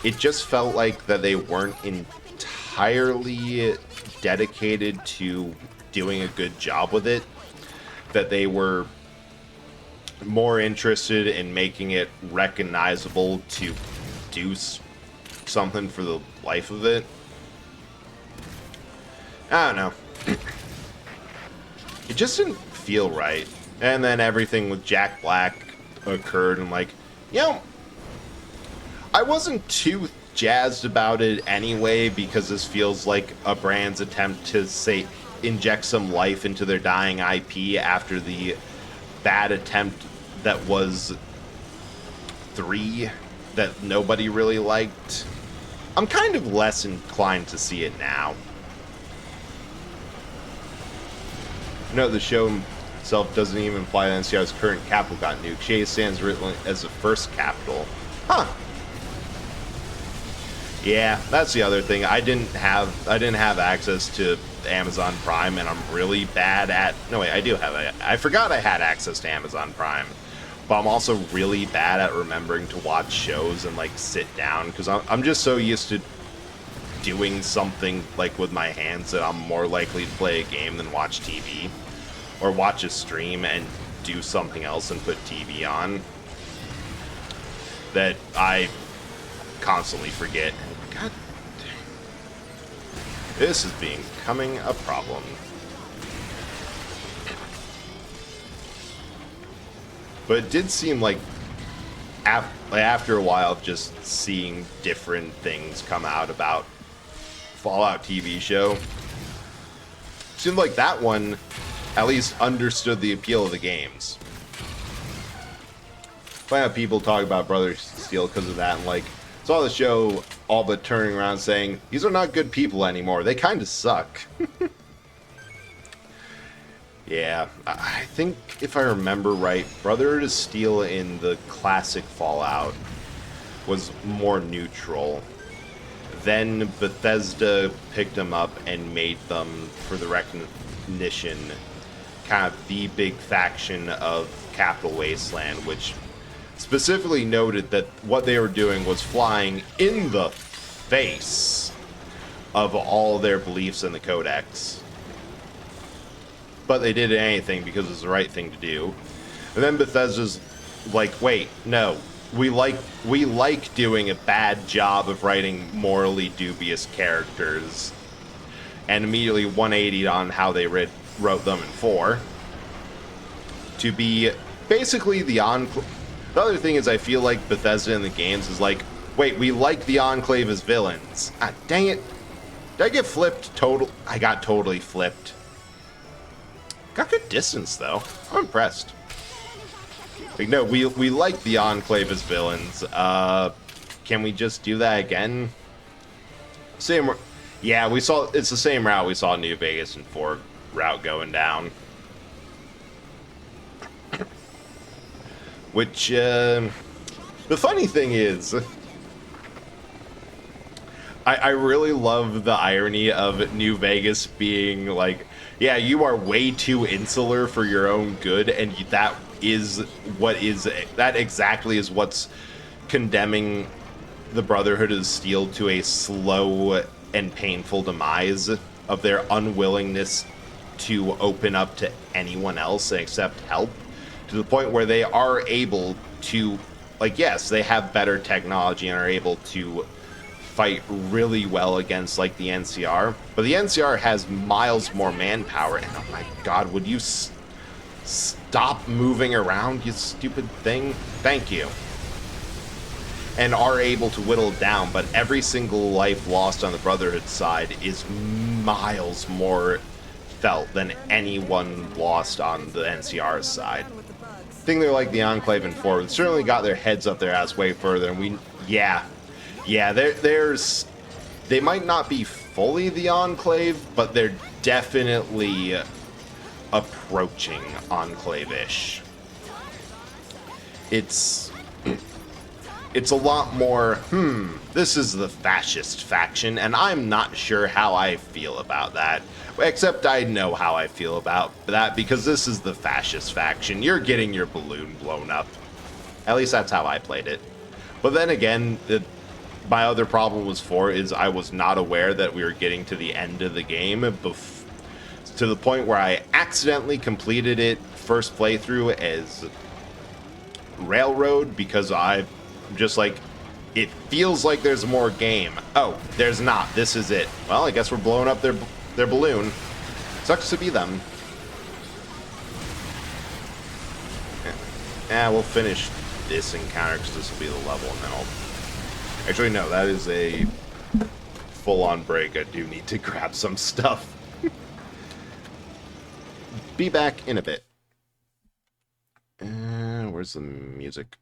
it just felt like that they weren't entirely dedicated to doing a good job with it. That they were more interested in making it recognizable to do something for the life of it. I don't know. It just didn't feel right. And then everything with Jack Black occurred, and like, you know, I wasn't too jazzed about it anyway, because this feels like a brand's attempt to, say, inject some life into their dying IP after the bad attempt that was 3 that nobody really liked. I'm kind of less inclined to see it now. No, the show itself doesn't even imply that NCR's current capital got nuked. Shea stands written as the first capital. Huh. Yeah, that's the other thing. I didn't have access to Amazon Prime, and I'm really bad at... No, wait, I do have it. I forgot I had access to Amazon Prime. But I'm also really bad at remembering to watch shows and, like, sit down, because I'm just so used to doing something, like, with my hands that I'm more likely to play a game than watch TV. Or watch a stream and do something else and put TV on. That I constantly forget. God dang. This is becoming a problem. But it did seem like after a while of just seeing different things come out about Fallout TV show, seemed like that one at least understood the appeal of the games. I have people talk about Brother Steel because of that, and like, saw the show all but turning around saying, these are not good people anymore, they kind of suck. Yeah, I think if I remember right, Brotherhood of Steel in the classic Fallout was more neutral. Then Bethesda picked them up and made them, for the recognition, kind of the big faction of Capital Wasteland, which specifically noted that what they were doing was flying in the face of all their beliefs in the Codex. But they did anything because it was the right thing to do. And then Bethesda's like, wait, no. We like doing a bad job of writing morally dubious characters. And immediately 180'd on how they wrote them in 4. To be basically the Enclave. The other thing is, I feel like Bethesda in the games is like, wait, we like the Enclave as villains. Ah, dang it. Did I get flipped? I got totally flipped. Got good distance, though. I'm impressed. Like, no, we like the Enclave as villains. Can we just do that again? Same... Yeah, it's the same route we saw New Vegas and 4 route going down. Which, the funny thing is, I really love the irony of New Vegas being like, yeah, you are way too insular for your own good, and that exactly is what's condemning the Brotherhood of Steel to a slow and painful demise of their unwillingness to open up to anyone else and accept help, to the point where they are able to, like, yes, they have better technology and are able to fight really well against like the NCR, but the NCR has miles more manpower, and oh my god, would you stop moving around, you stupid thing? Thank you. And are able to whittle it down, but every single life lost on the Brotherhood side is miles more felt than anyone lost on the NCR's side. I think they're like the Enclave and Forward. Certainly got their heads up their ass way further, and they might not be fully the Enclave, but they're definitely approaching Enclave-ish. It's a lot more, this is the fascist faction, and I'm not sure how I feel about that. Except I know how I feel about that, because this is the fascist faction. You're getting your balloon blown up. At least that's how I played it. But then again, my other problem is I was not aware that we were getting to the end of the game, to the point where I accidentally completed it first playthrough as Railroad, because I just like, it feels like there's more game. Oh, there's not. This is it. Well, I guess we're blowing up their balloon. Sucks to be them. Yeah, we'll finish this encounter because this will be the level, and then I'll... Actually, no, that is a full-on break. I do need to grab some stuff. Be back in a bit. Where's the music?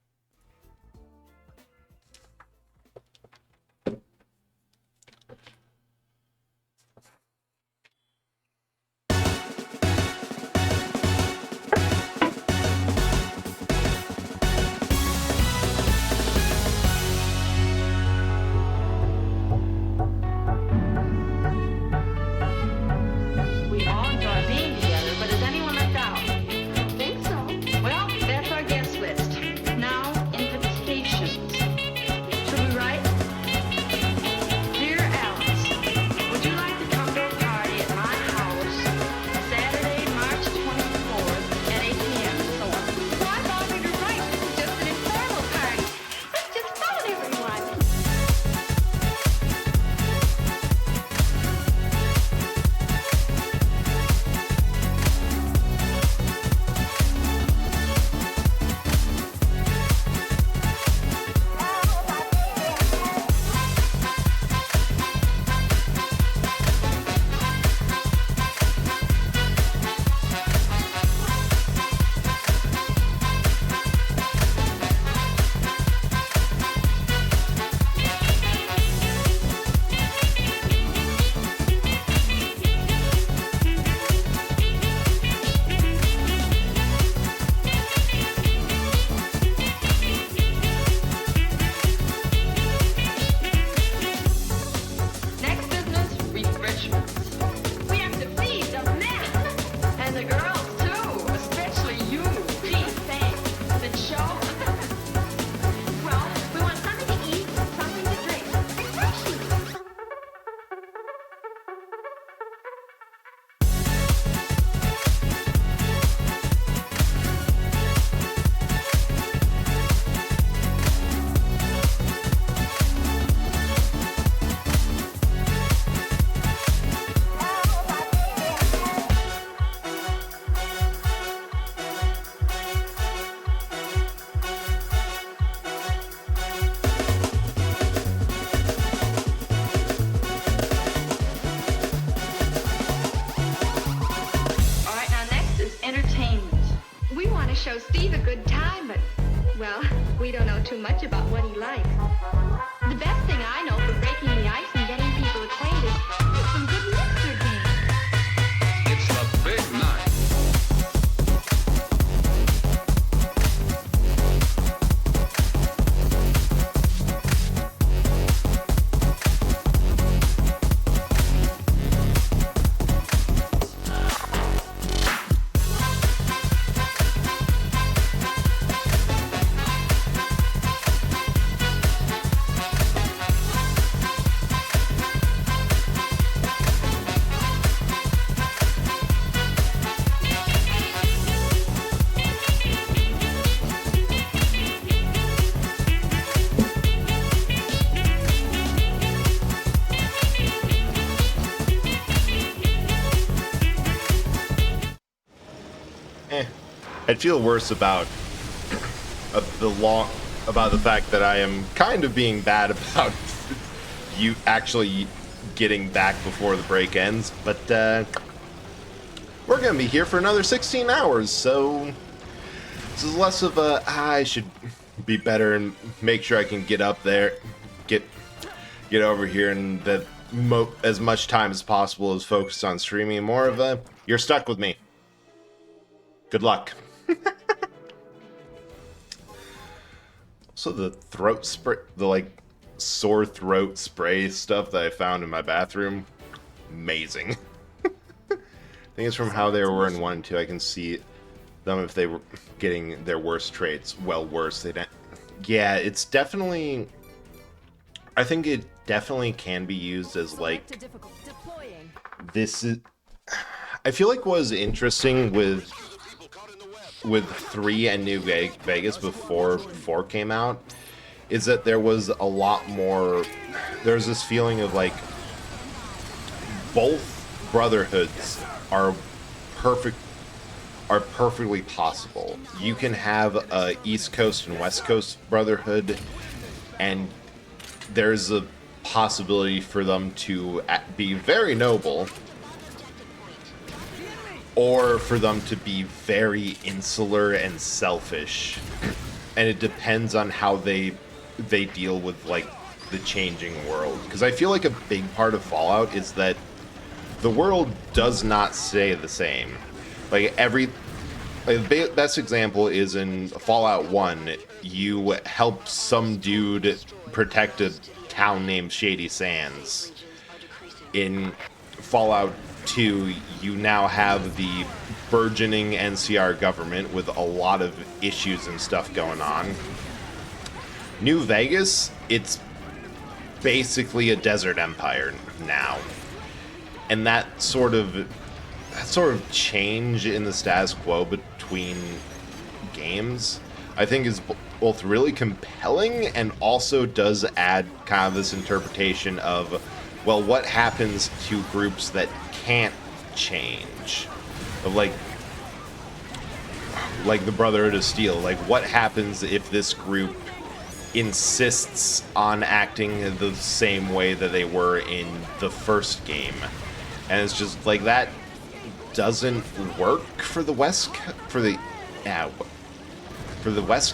Show Steve a good time, but, well, we don't know too much about what he likes. The best thing I know for breaking the ice and getting people acquainted is some good mixer games. It's the big night. I'd feel worse about about the fact that I am kind of being bad about you actually getting back before the break ends, but we're gonna be here for another 16 hours, so this is less of a I should be better and make sure I can get up there, get over here, and that as much time as possible is focused on streaming. More of a you're stuck with me. Good luck. So the throat spray, the like sore throat spray stuff that I found in my bathroom, amazing. I think it's from how they were in 1 and 2. I can see them if they were getting their worst traits. Well, worse. They don't. Yeah, it's definitely. I think it definitely can be used as like. This is. I feel like what was interesting with 3 and New Vegas before 4 came out is that there was a lot more. There's this feeling of like both brotherhoods are perfectly possible. You can have a East Coast and West Coast brotherhood, and there's a possibility for them to be very noble, or for them to be very insular and selfish. And it depends on how they deal with like the changing world. Because I feel like a big part of Fallout is that the world does not stay the same. Like the best example is in Fallout 1, you help some dude protect a town named Shady Sands. In Fallout 2, you now have the burgeoning NCR government with a lot of issues and stuff going on. New Vegas, it's basically a desert empire now. And that sort of change in the status quo between games, I think is both really compelling and also does add kind of this interpretation of, well, what happens to groups that can't change? Of like the Brotherhood of Steel. Like, what happens if this group insists on acting the same way that they were in the first game? And it's just like that doesn't work for the West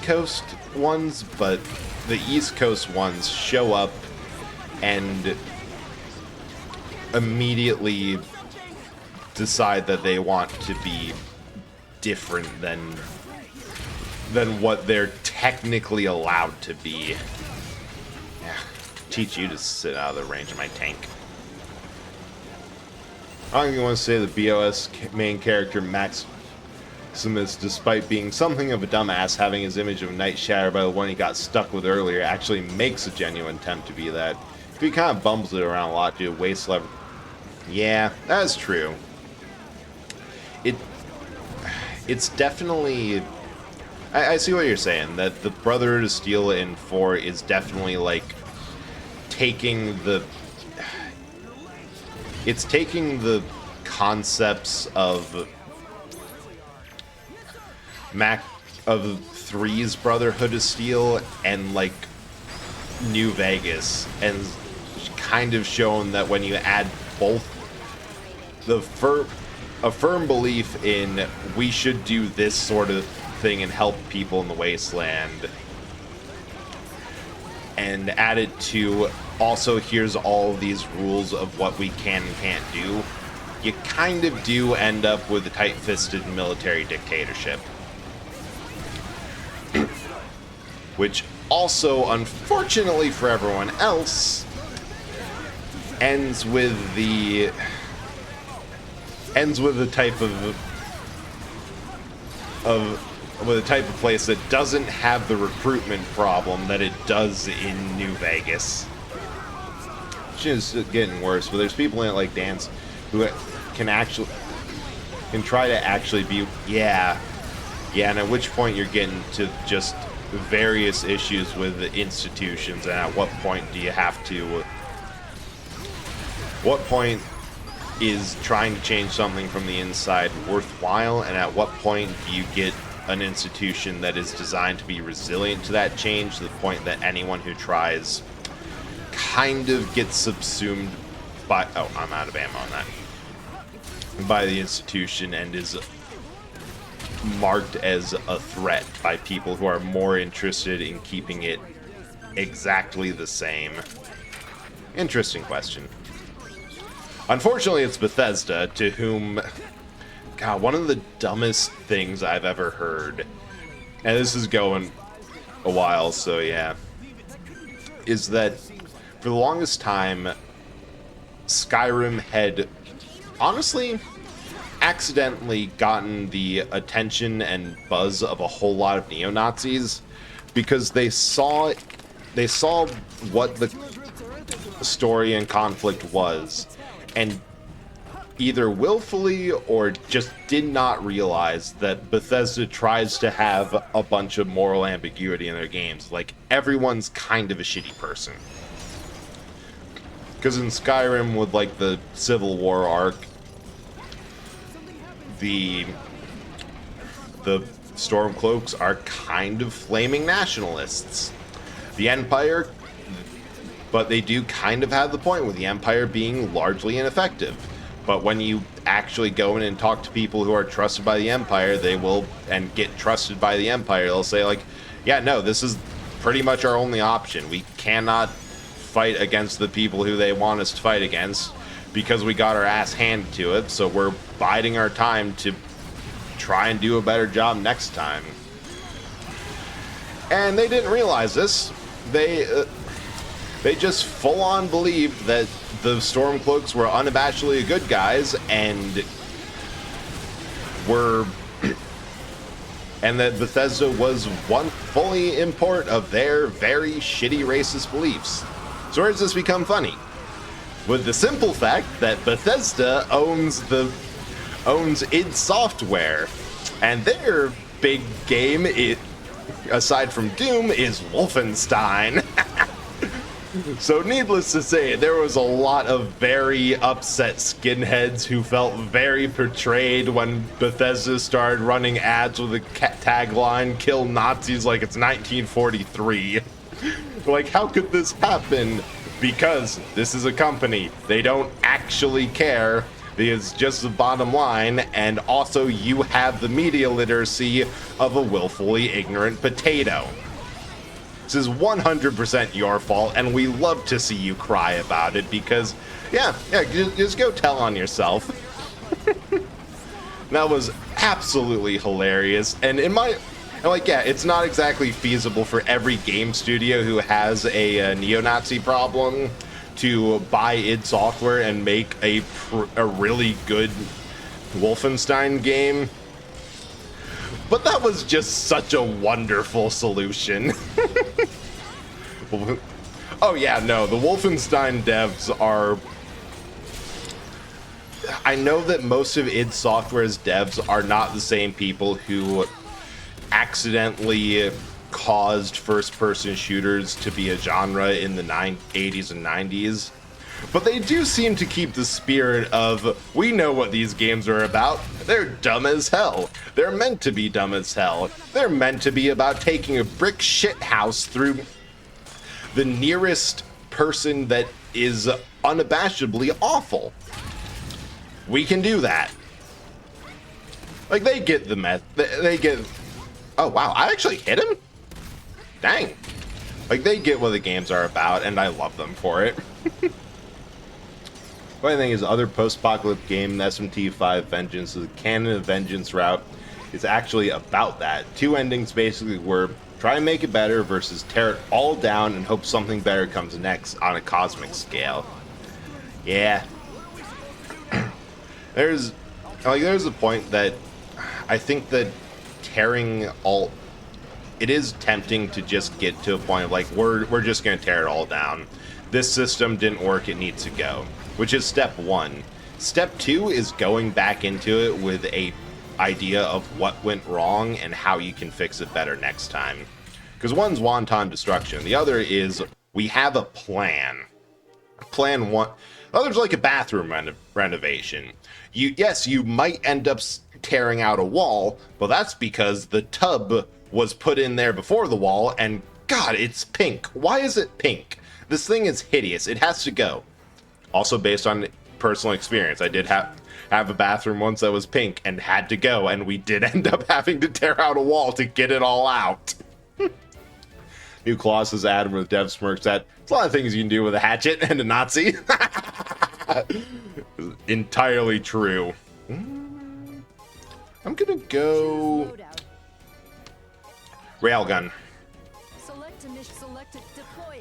Coast ones, but the East Coast ones show up and immediately decide that they want to be different than what they're technically allowed to be. Yeah, teach you to sit out of the range of my tank. I don't even want to say the BOS main character Maximus, despite being something of a dumbass, having his image of Night shattered by the one he got stuck with earlier, actually makes a genuine attempt to be that. He kind of bumbles it around a lot due to waste level. Yeah, that's true. It's definitely. I see what you're saying. That the Brotherhood of Steel in 4 is definitely like taking the. It's taking the concepts of 3's Brotherhood of Steel and like New Vegas, and kind of shown that when you add both, a firm belief in we should do this sort of thing and help people in the wasteland, and add it to also here's all these rules of what we can and can't do, you kind of do end up with a tight-fisted military dictatorship. Which also, unfortunately for everyone else, ends with the type of place that doesn't have the recruitment problem that it does in New Vegas. Which is getting worse, but there's people in it like Dance who can try to actually be and at which point you're getting to just various issues with the institutions, and at what point do you have to what point is trying to change something from the inside worthwhile, and at what point do you get an institution that is designed to be resilient to that change, to the point that anyone who tries kind of gets subsumed by... Oh, I'm out of ammo on that. By the institution, and is marked as a threat by people who are more interested in keeping it exactly the same. Interesting question. Unfortunately, it's Bethesda, to whom... God, one of the dumbest things I've ever heard, and this is going a while, so yeah, is that for the longest time, Skyrim had honestly accidentally gotten the attention and buzz of a whole lot of neo-Nazis because they saw what the story and conflict was, and either willfully or just did not realize that Bethesda tries to have a bunch of moral ambiguity in their games. Like, everyone's kind of a shitty person. Because in Skyrim, with like the Civil War arc, the Stormcloaks are kind of flaming nationalists. The Empire, but they do kind of have the point with the Empire being largely ineffective. But when you actually go in and talk to people who are trusted by the Empire, they will, and get trusted by the Empire, they'll say like, yeah, no, this is pretty much our only option. We cannot fight against the people who they want us to fight against because we got our ass handed to it, so we're biding our time to try and do a better job next time. And they didn't realize this. They just full-on believed that the Stormcloaks were unabashedly good guys and and that Bethesda was one fully in part of their very shitty racist beliefs. So where does this become funny? With the simple fact that Bethesda owns id Software, and their big game, aside from Doom, is Wolfenstein. So needless to say, there was a lot of very upset skinheads who felt very betrayed when Bethesda started running ads with the tagline, "Kill Nazis like it's 1943. Like, how could this happen? Because this is a company. They don't actually care. It's just the bottom line, and also you have the media literacy of a willfully ignorant potato. This is 100% your fault, and we love to see you cry about it because, yeah, just go tell on yourself." That was absolutely hilarious, and it's not exactly feasible for every game studio who has a neo-Nazi problem to buy id Software and make a really good Wolfenstein game. But that was just such a wonderful solution. Oh yeah, no, the Wolfenstein devs are... I know that most of id Software's devs are not the same people who accidentally caused first-person shooters to be a genre in the 80s and 90s. But they do seem to keep the spirit of, we know what these games are about. They're dumb as hell. They're meant to be dumb as hell. They're meant to be about taking a brick shit house through the nearest person that is unabashedly awful. We can do that. Like, they get the they get... Oh, wow, I actually hit him? Dang. Like, they get what the games are about, and I love them for it. Funny thing is, other post-apocalyptic game, SMT5 Vengeance, the canon of Vengeance route, is actually about that. Two endings basically were try and make it better versus tear it all down and hope something better comes next on a cosmic scale. Yeah. There's a point that I think that tearing all... It is tempting to just get to a point of like, we're just going to tear it all down. This system didn't work, it needs to go. Which is step one. Step two is going back into it with a idea of what went wrong and how you can fix it better next time. Because one's wanton destruction. The other is, we have a plan. Plan one. The other's like a bathroom renovation. You might end up tearing out a wall. Well, that's because the tub was put in there before the wall, and God, it's pink. Why is it pink? This thing is hideous. It has to go. Also based on personal experience. I did have a bathroom once that was pink and had to go, and we did end up having to tear out a wall to get it all out. New Colossus Adam with Dev Smirks that there's a lot of things you can do with a hatchet and a Nazi. Entirely true. I'm gonna go railgun.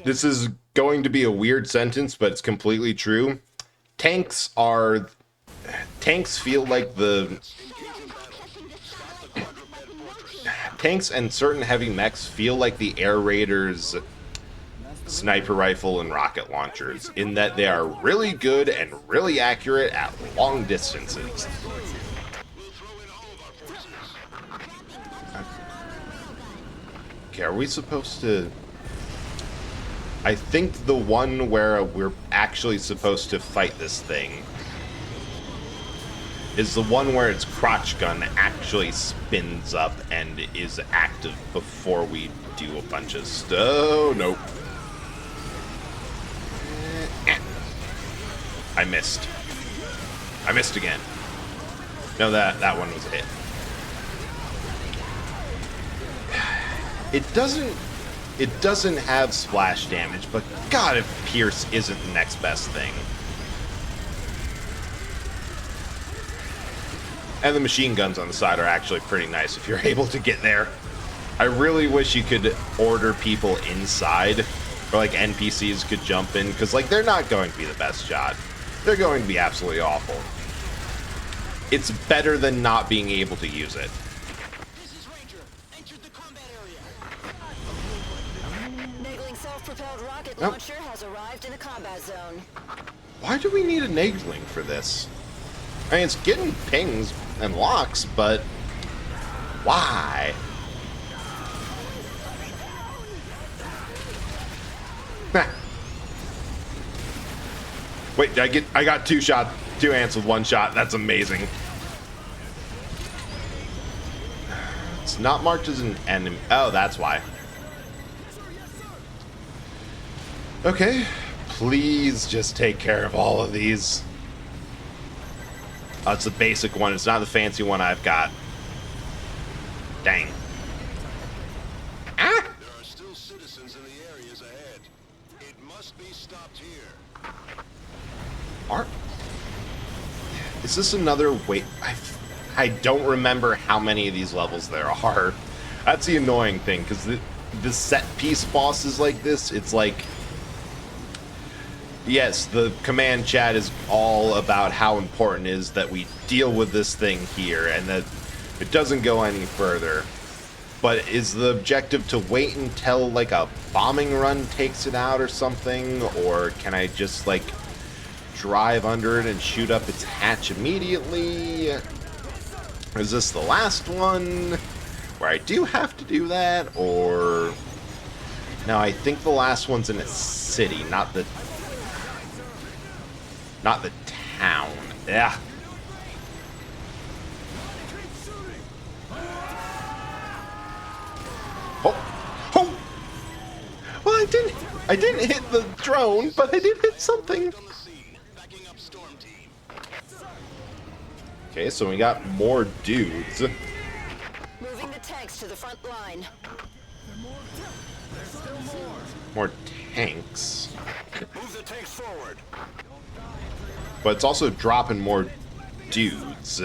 This is going to be a weird sentence, but it's completely true. Tanks feel like tanks and certain heavy mechs feel like the Air Raiders' sniper rifle and rocket launchers, in that they are really good and really accurate at long distances. Okay, are we supposed to... I think the one where we're actually supposed to fight this thing is the one where its crotch gun actually spins up and is active before we do a bunch of stuff. Oh, nope. I missed. I missed again. No, that one was a hit. It doesn't have splash damage, but God, if Pierce isn't the next best thing. And the machine guns on the side are actually pretty nice if you're able to get there. I really wish you could order people inside, or like NPCs could jump in, because like they're not going to be the best shot. They're going to be absolutely awful. It's better than not being able to use it. Self-propelled rocket launcher has arrived in the combat zone. Why do we need a Nagling for this? I mean, it's getting pings and locks, but why? Wait, I got two ants with one shot. That's amazing. It's not marked as an enemy. Oh, that's why. Okay, please just take care of all of these. Oh, it's the basic one. It's not the fancy one I've got. Dang. Ah! There are still citizens in the areas ahead. It must be stopped here. Is this another wait? I don't remember how many of these levels there are. That's the annoying thing, because the set piece bosses like this, it's like... Yes, the command chat is all about how important it is that we deal with this thing here and that it doesn't go any further. But is the objective to wait until like a bombing run takes it out or something? Or can I just like drive under it and shoot up its hatch immediately? Is this the last one where I do have to do that? Or... No, I think the last one's in a city, not the town. Yeah. Oh! Oh! Well, I didn't hit the drone, but I did hit something. Okay, so we got more dudes. Moving the tanks to the front line. More tanks. Move the tanks forward. But it's also dropping more dudes.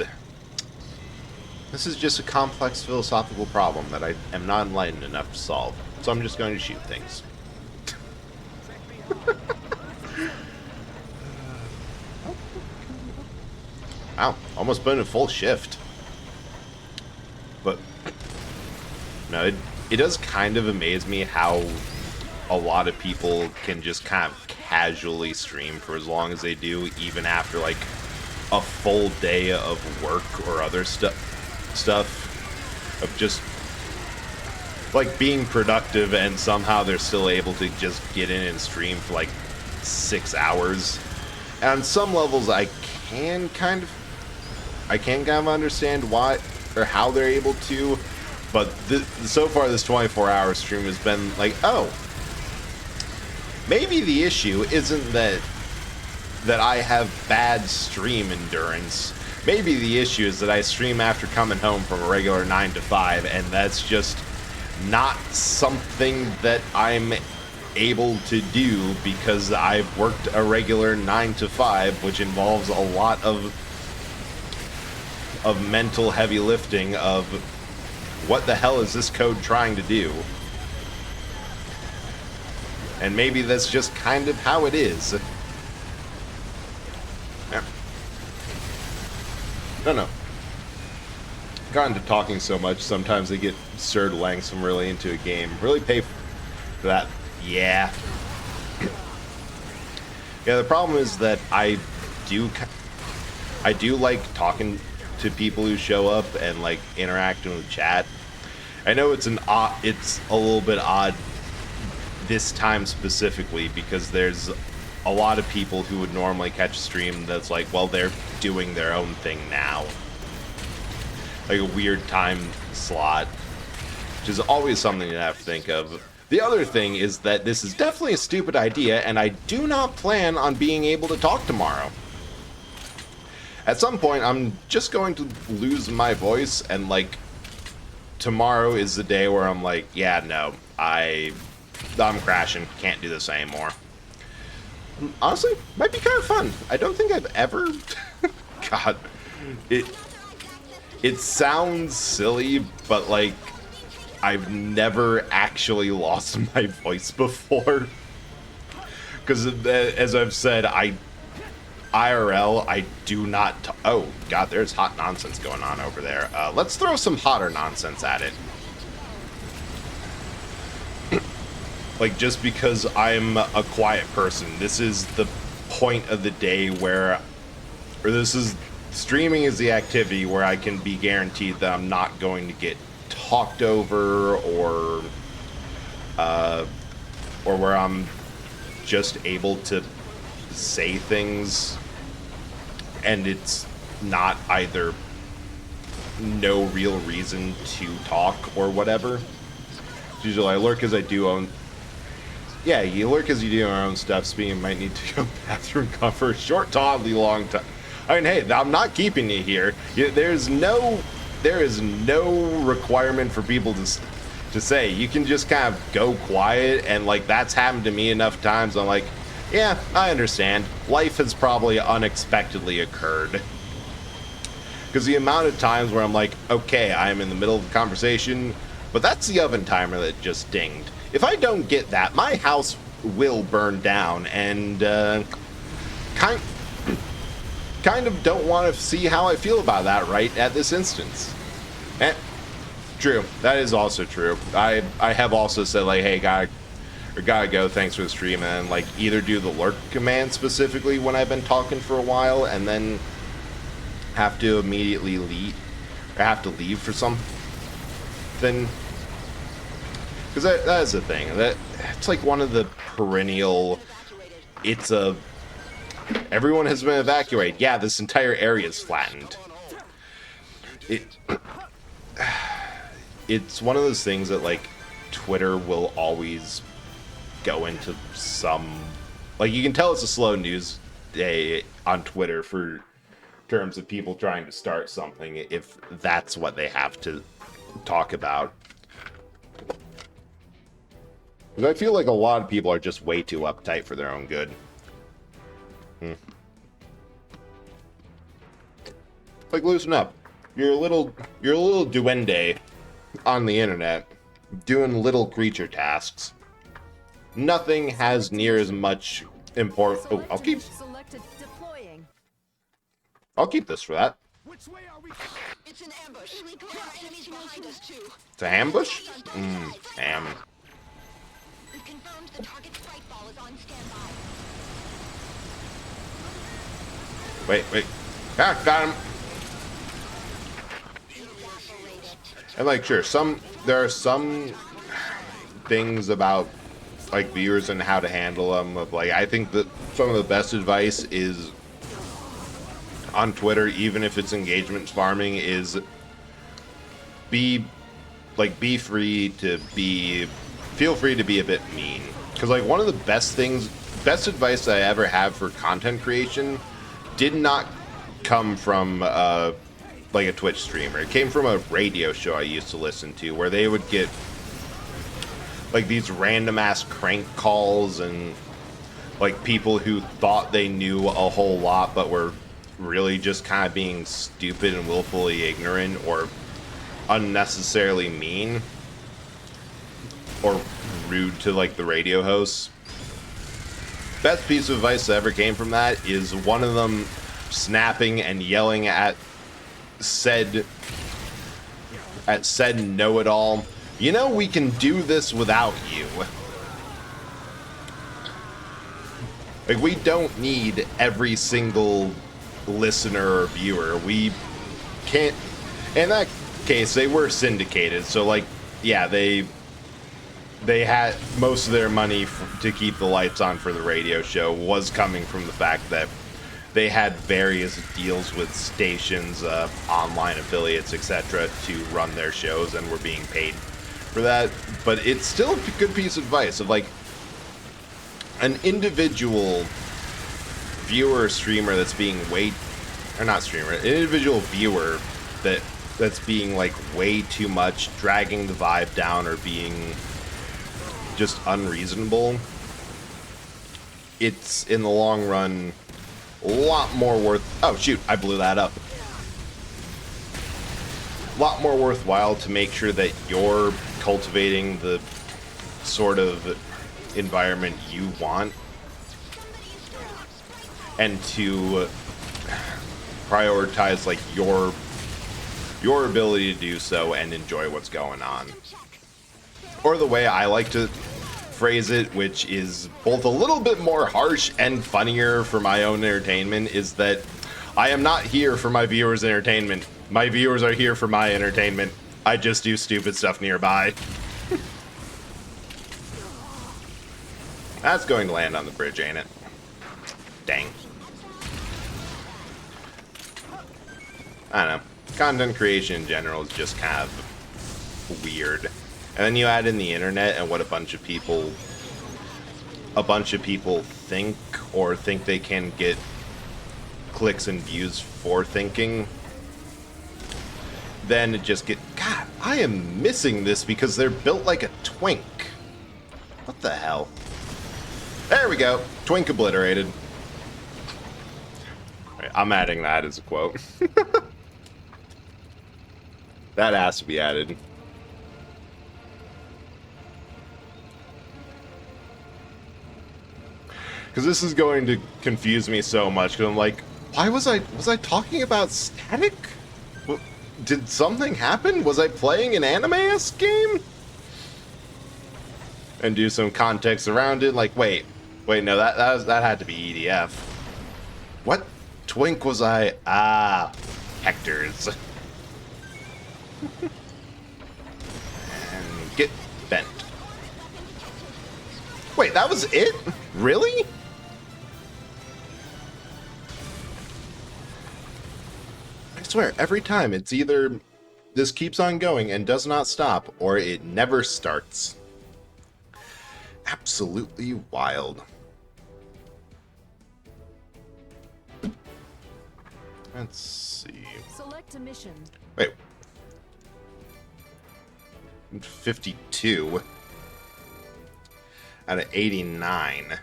This is just a complex philosophical problem that I am not enlightened enough to solve. So I'm just going to shoot things. Wow, almost been a full shift. But no, it does kind of amaze me how a lot of people can just kind of casually stream for as long as they do, even after like a full day of work or other stuff of just like being productive, and somehow they're still able to just get in and stream for like 6 hours. And on some levels I can kind of I can kind of understand why or how they're able to, but so far this 24-hour stream has been like, oh, maybe the issue isn't that I have bad stream endurance. Maybe the issue is that I stream after coming home from a regular 9 to 5, and that's just not something that I'm able to do because I've worked a regular 9 to 5, which involves a lot of mental heavy lifting of what the hell is this code trying to do? And maybe that's just kind of how it is. Yeah. No. Got into talking so much, sometimes I get stirred lengths I'm really into a game. Really pay for that. Yeah. Yeah, the problem is that I do like talking to people who show up and like interacting with chat. I know it's a little bit odd this time specifically because there's a lot of people who would normally catch a stream that's like, well, they're doing their own thing now. Like a weird time slot, which is always something you have to think of. The other thing is that this is definitely a stupid idea, and I do not plan on being able to talk tomorrow. At some point, I'm just going to lose my voice, and like, tomorrow is the day where I'm like, yeah, no, I'm crashing, can't do this anymore. Honestly, might be kind of fun. I don't think I've ever... God, it sounds silly, but like, I've never actually lost my voice before. Because as I've said, IRL, I do not... Oh, God, there's hot nonsense going on over there. Let's throw some hotter nonsense at it. Like, just because I'm a quiet person, this is the point of the day where... Or this is... Streaming is the activity where I can be guaranteed that I'm not going to get talked over or where I'm just able to say things and it's not either no real reason to talk or whatever. Usually I lurk as I do own... Yeah, you lurk as you do your own stuff. Speaking, might need to go bathroom for a short to oddly long time. I mean, hey, I'm not keeping you here. There is no requirement for people to say. You can just kind of go quiet, and like that's happened to me enough times. I'm like, yeah, I understand. Life has probably unexpectedly occurred. Because the amount of times where I'm like, okay, I'm in the middle of a conversation, but that's the oven timer that just dinged. If I don't get that, my house will burn down, and kind of don't want to see how I feel about that right at this instance. True, that is also true. I have also said like, hey, gotta go, thanks for the stream, and like either do the lurk command specifically when I've been talking for a while, and then have to immediately leave, or have to leave for something. Because that is the thing. That it's like one of the perennial. Everyone has been evacuated. Yeah, this entire area is flattened. It's one of those things that like Twitter will always go into some. Like you can tell it's a slow news day on Twitter for terms of people trying to start something if that's what they have to talk about. Because I feel like a lot of people are just way too uptight for their own good. Like, loosen up. You're a little duende on the internet doing little creature tasks. Nothing has near as much importance. Oh, I'll keep this for that. It's an ambush. There are enemies behind us too. It's an ambush? Damn. We've confirmed the target's fight ball is on standby. Wait. Ah, got him. And like, sure, there are some things about like viewers and how to handle them. Of like, I think that some of the best advice is on Twitter, even if it's engagement farming, is feel free to be a bit mean. Because like one of the best advice I ever have for content creation did not come from like a Twitch streamer. It came from a radio show I used to listen to, where they would get like these random ass crank calls and like people who thought they knew a whole lot but were really just kind of being stupid and willfully ignorant or unnecessarily mean or rude to like the radio hosts. Best piece of advice that ever came from that is one of them snapping and yelling at said know-it-all, "You know, we can do this without you." Like, we don't need every single listener or viewer. We can't... In that case, they were syndicated, so, like, yeah, they had most of their money to keep the lights on for the radio show was coming from the fact that they had various deals with stations, online affiliates, etc. to run their shows and were being paid for that. But it's still a good piece of advice of, like, an individual viewer or streamer that's being an individual viewer that's being like way too much, dragging the vibe down or being just unreasonable. It's in the long run a lot more oh shoot, I blew that up. A lot more worthwhile to make sure that you're cultivating the sort of environment you want and to prioritize like your ability to do so and enjoy what's going on. Or the way I like to phrase it, which is both a little bit more harsh and funnier for my own entertainment, is that I am not here for my viewers' entertainment. My viewers are here for my entertainment. I just do stupid stuff nearby. That's going to land on the bridge, ain't it? Dang. I don't know. Content creation in general is just kind of weird. And then you add in the internet and what a bunch of people think, or think they can get clicks and views for thinking. Then it just God, I am missing this because they're built like a twink. What the hell? There we go. Twink obliterated. Right, I'm adding that as a quote. That has to be added. Because this is going to confuse me so much. Because I'm like, why was I talking about static? Did something happen? Was I playing an anime-esque game? And do some context around it. Like, wait, no, that had to be EDF. What twink was I? Ah, Hector's. And get bent. Wait, that was it? Really? I swear, every time it's either this keeps on going and does not stop, or it never starts. Absolutely wild. Let's see. Select a mission. Wait. 52 out of 89.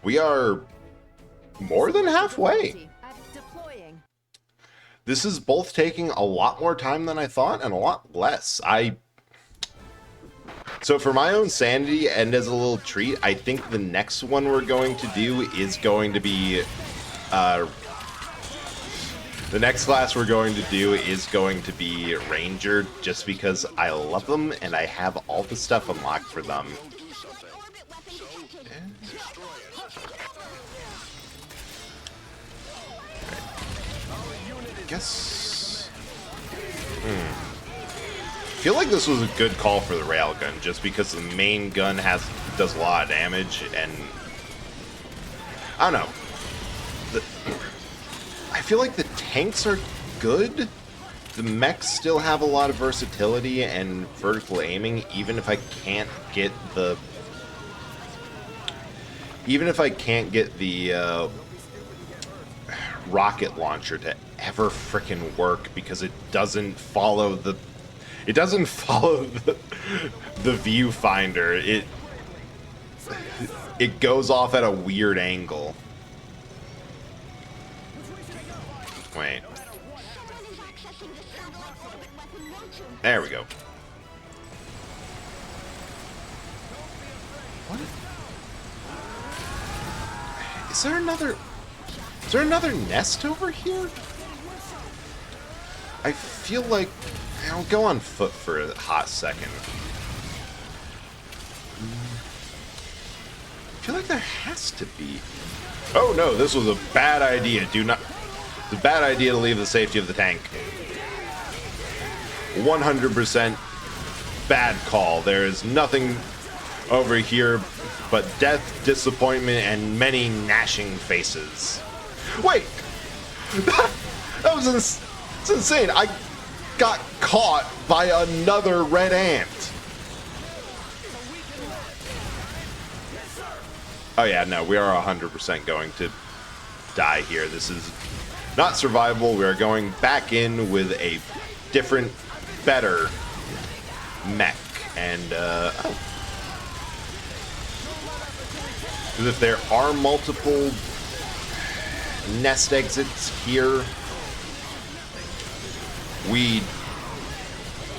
We are more than halfway. This is both taking a lot more time than I thought and a lot less. So for my own sanity and as a little treat, I think the next one we're going to do is going to be the next class we're going to do is going to be Ranger, just because I love them and I have all the stuff unlocked for them. I guess... I feel like this was a good call for the railgun, just because the main gun has does a lot of damage, and I don't know. I feel like the tanks are good. The mechs still have a lot of versatility and vertical aiming, even if I can't get the rocket launcher to ever frickin' work, because it doesn't follow the viewfinder. It goes off at a weird angle. Wait. There we go. What? Is there another nest over here? I feel like I'll go on foot for a hot second. I feel like there has to be. Oh no, this was a bad idea. It's a bad idea to leave the safety of the tank. 100% bad call. There is nothing over here but death, disappointment, and many gnashing faces. Wait! That was it's insane. I got caught by another red ant. Oh yeah, no, we are 100% going to die here. This is not survivable. We are going back in with a different, better mech. And, because if there are multiple nest exits here, we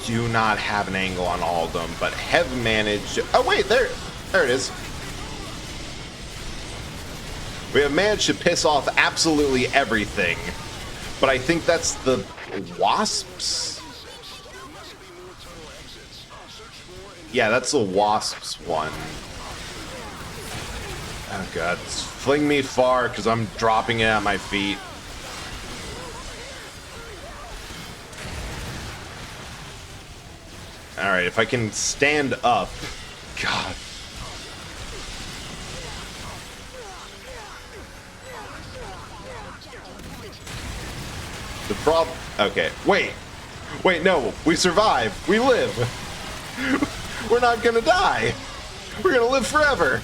do not have an angle on all of them, but have managed. Oh wait, there it is. We have managed to piss off absolutely everything, but I think that's the wasps. Yeah, that's the wasps one. Oh god, fling me far because I'm dropping it at my feet. Alright, if I can stand up. God. The problem. Okay, wait. Wait, no. We survive. We live. We're not gonna die. We're gonna live forever.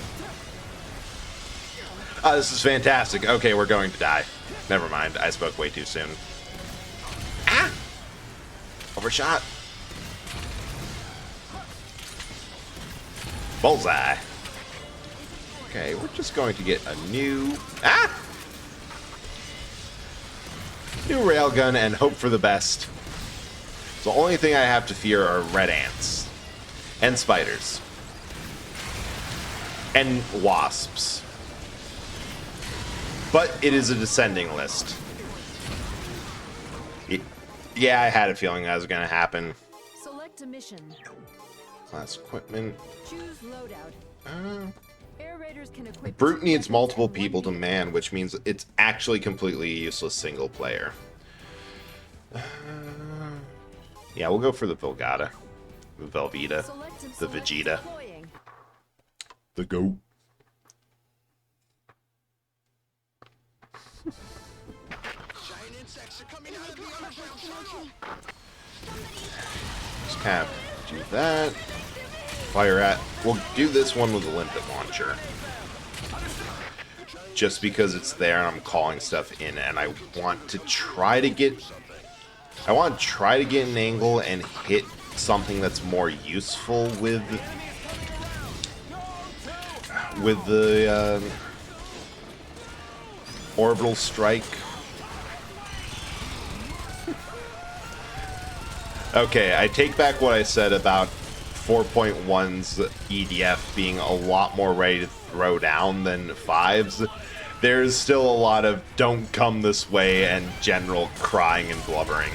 Oh, this is fantastic. Okay, we're going to die. Never mind. I spoke way too soon. Ah! Overshot. Bullseye. Okay, we're just going to get a new... Ah! New railgun and hope for the best. The only thing I have to fear are red ants. And spiders. And wasps. But it is a descending list. Yeah, I had a feeling that was going to happen. Select a mission. Class equipment. Choose loadout. Air raiders can equip Brute needs multiple people to man, which means it's actually completely useless single player. Yeah, we'll go for the Velgata. The Velveeta. The Vegeta. The goat. Just kind of do that. Fire at. We'll do this one with the limpet launcher. Just because it's there and I'm calling stuff in, and I want to try to get an angle and hit something that's more useful with the orbital strike. Okay, I take back what I said about 4.1's EDF being a lot more ready to throw down than 5's. There's still a lot of don't come this way and general crying and blubbering.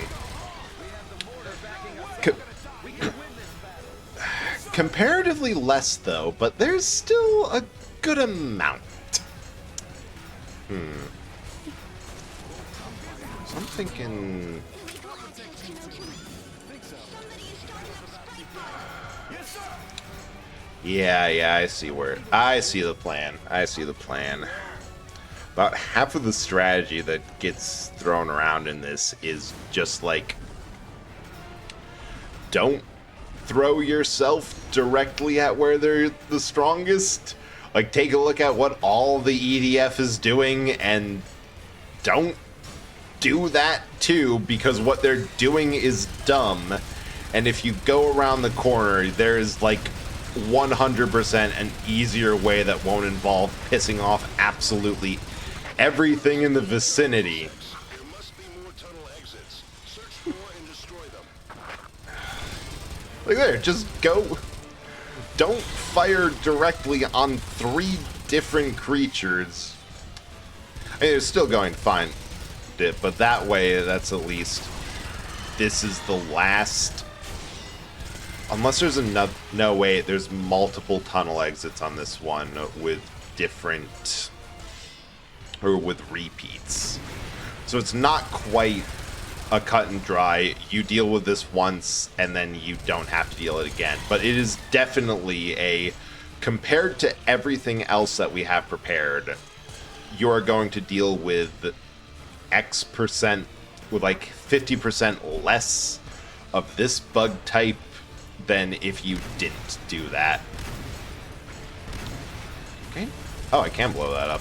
Comparatively less, though, but there's still a good amount. So I'm thinking... Yeah, I see the plan. I see the plan. About half of the strategy that gets thrown around in this is just like, don't throw yourself directly at where they're the strongest. Like, take a look at what all the EDF is doing and don't do that too, because what they're doing is dumb. And if you go around the corner, there is like 100% an easier way that won't involve pissing off absolutely everything in the vicinity. There must be more tunnel exits. Search for and destroy them. Like there, just go. Don't fire directly on 3 different creatures. I mean, they're still going to find it, but that way, that's at least. This is the last. Unless there's another. No, wait, there's multiple tunnel exits on this one with different. Or with repeats. So it's not quite a cut and dry. You deal with this once, and then you don't have to deal it again. But it is definitely a. Compared to everything else that we have prepared, you're going to deal with X%, with like 50% less of this bug type than if you didn't do that. Okay. Oh, I can blow that up.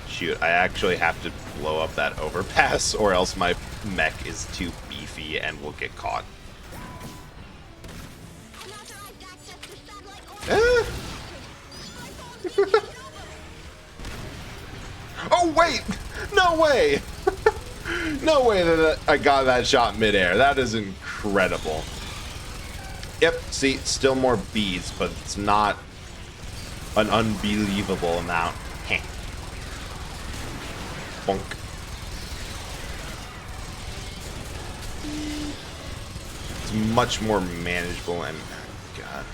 Shoot, I actually have to blow up that overpass, or else my mech is too beefy and will get caught. Oh, wait! No way! No way that I got that shot midair. That is incredible. Yep, see, still more bees, but it's not an unbelievable amount. Heh. Bonk. It's much more manageable and... God.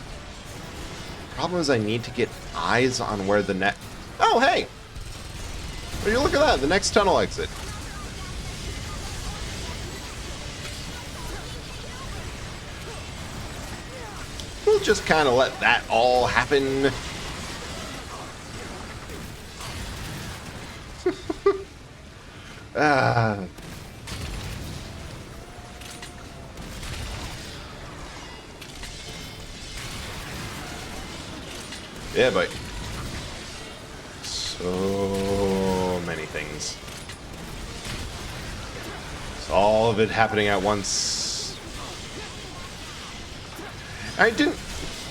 Problem is I need to get eyes on where the next... Oh, hey! Will you look at that? The next tunnel exit. We'll just kind of let that all happen. Yeah, but so many things. It's all of it happening at once. I didn't.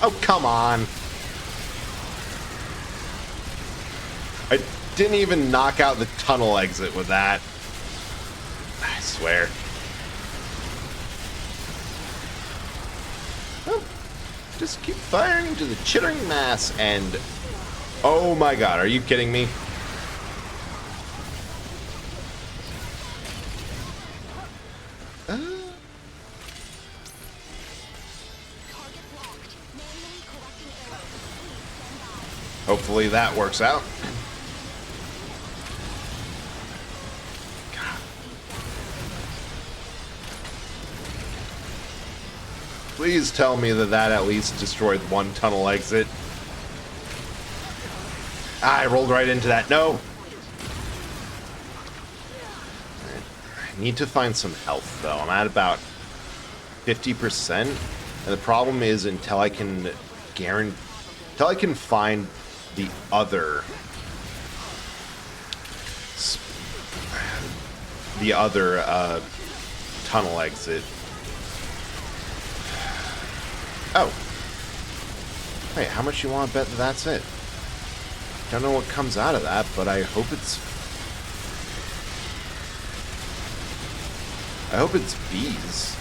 Oh, come on. I didn't even knock out the tunnel exit with that. I swear. Oh, just keep firing into the chittering mass and... Oh my god, are you kidding me? Hopefully that works out. God. Please tell me that that at least destroyed one tunnel exit. Ah, I rolled right into that. No! I need to find some health, though. I'm at about 50%. And the problem is until I can find the other tunnel exit. Oh. Hey, how much you want to bet that that's it? Don't know what comes out of that, but I hope it's bees.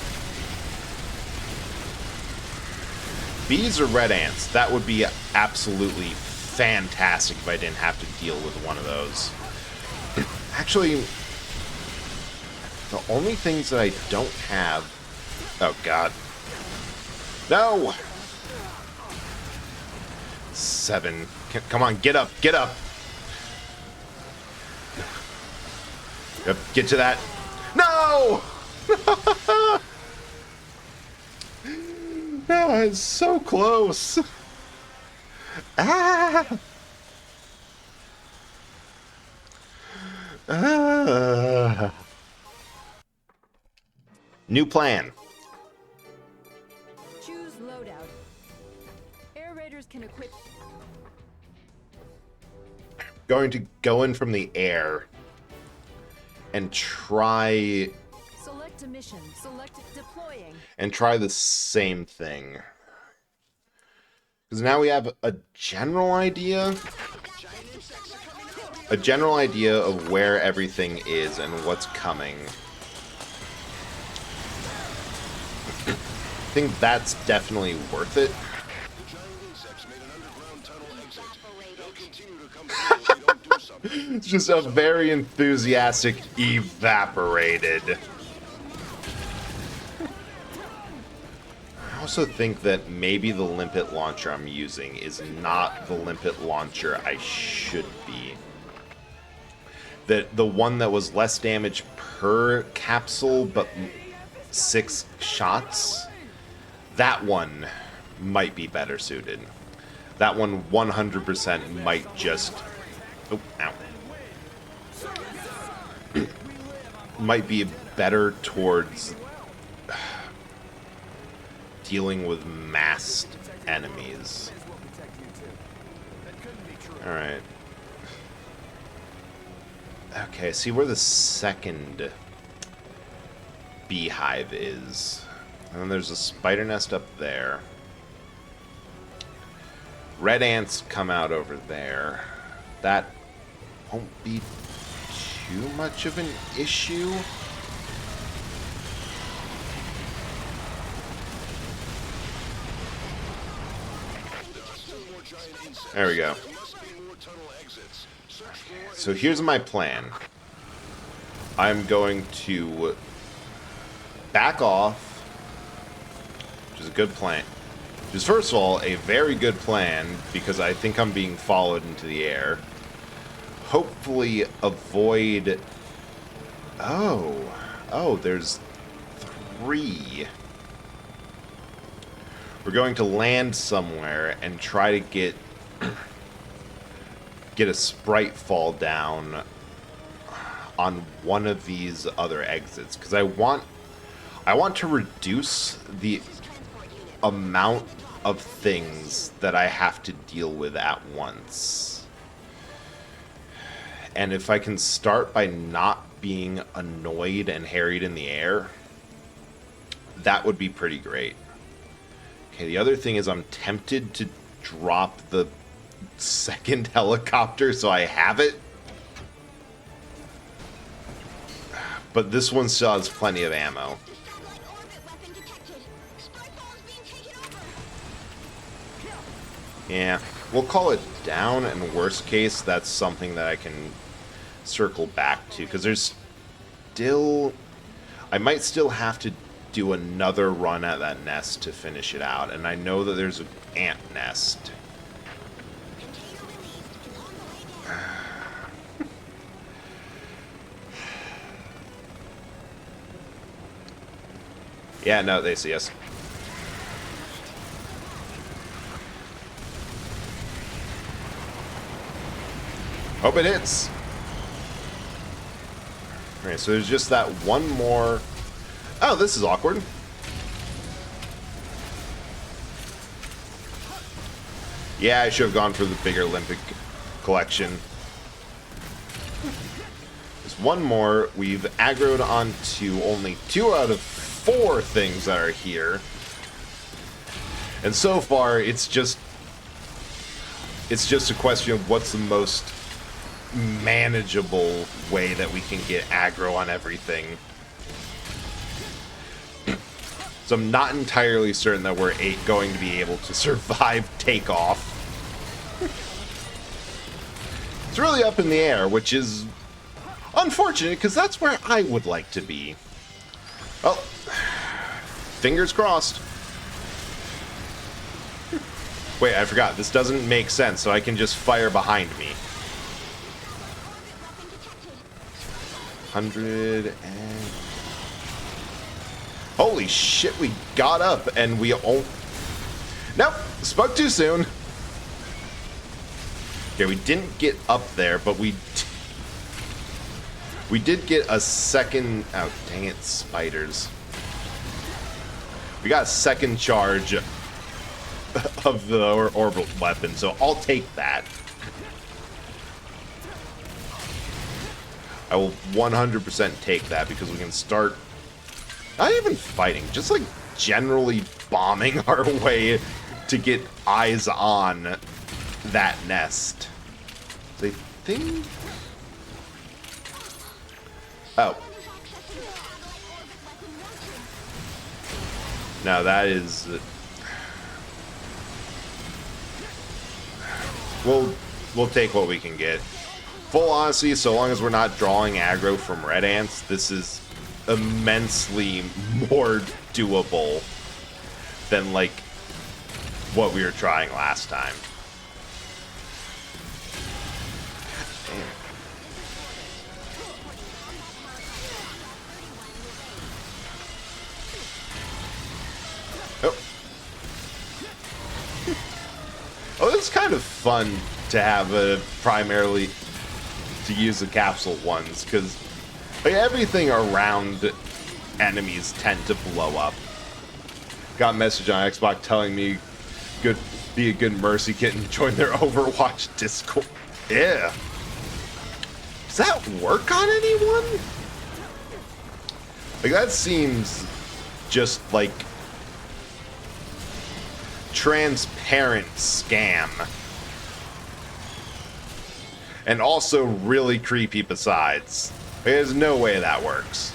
Bees or red ants. That would be absolutely fantastic if I didn't have to deal with one of those. Actually, the only things that I don't have... Oh, God. No! 7. Come on, get up, get up! Yep, get to that. No! No, it's so close. Ah! Ah! New plan. Choose loadout. Air raiders can equip. Going to go in from the air and try Select a mission. Select deploying. and try the same thing. Because now we have a general idea. A general idea of where everything is and what's coming. I think that's definitely worth it. It's just a very enthusiastic evaporated. I also think that maybe the limpet launcher I'm using is not the limpet launcher I should be. The one that was less damage per capsule, but 6 shots, that one might be better suited. That one 100% might just... Oh, ow. Might be better towards dealing with massed enemies. Alright. Okay, see where the second beehive is. And then there's a spider nest up there. Red ants come out over there. That won't be too much of an issue. There we go. So here's my plan. I'm going to back off, which is a good plan. Which is, first of all, a very good plan, because I think I'm being followed into the air. Hopefully avoid... Oh, there's 3. We're going to land somewhere and try to get a sprite fall down on one of these other exits, because I want to reduce the amount of things that I have to deal with at once. And if I can start by not being annoyed and harried in the air, that would be pretty great. Okay, the other thing is I'm tempted to drop the second helicopter so I have it. But this one still has plenty of ammo. Yeah, we'll call it down, and worst case, that's something that I can circle back to, because there's still... I might still have to do another run at that nest to finish it out, and I know that there's an ant nest. Yeah, no, they see us. Hope it hits. Alright, so there's just that one more... Oh, this is awkward. Yeah, I should have gone for the bigger Olympic collection. There's one more. We've aggroed onto only 2 out of 4 things that are here. And so far, it's just a question of what's the most manageable way that we can get aggro on everything. So I'm not entirely certain that we're going to be able to survive takeoff. It's really up in the air, which is unfortunate, because that's where I would like to be. Well, fingers crossed. Wait, I forgot. This doesn't make sense, so I can just fire behind me. 100 and... Holy shit, we got up and we... Oh... Nope! Spoke too soon! Okay, we didn't get up there, but we did get a second... Oh, dang it, spiders. We got a second charge of the orbital weapon, so I'll take that. I will 100% take that because we can start not even fighting, just like generally bombing our way to get eyes on that nest. They think... Oh. Now that is... We'll take what we can get. Full honesty, so long as we're not drawing aggro from red ants, this is immensely more doable than, like, what we were trying last time. Damn. Oh. Oh, it's kind of fun to have a primarily to use the capsule ones, because like, everything around enemies tend to blow up. Got a message on Xbox telling me be a good Mercy kit and join their Overwatch Discord. Yeah. Does that work on anyone? Like, that seems just like transparent scam. And also really creepy besides. There's no way that works.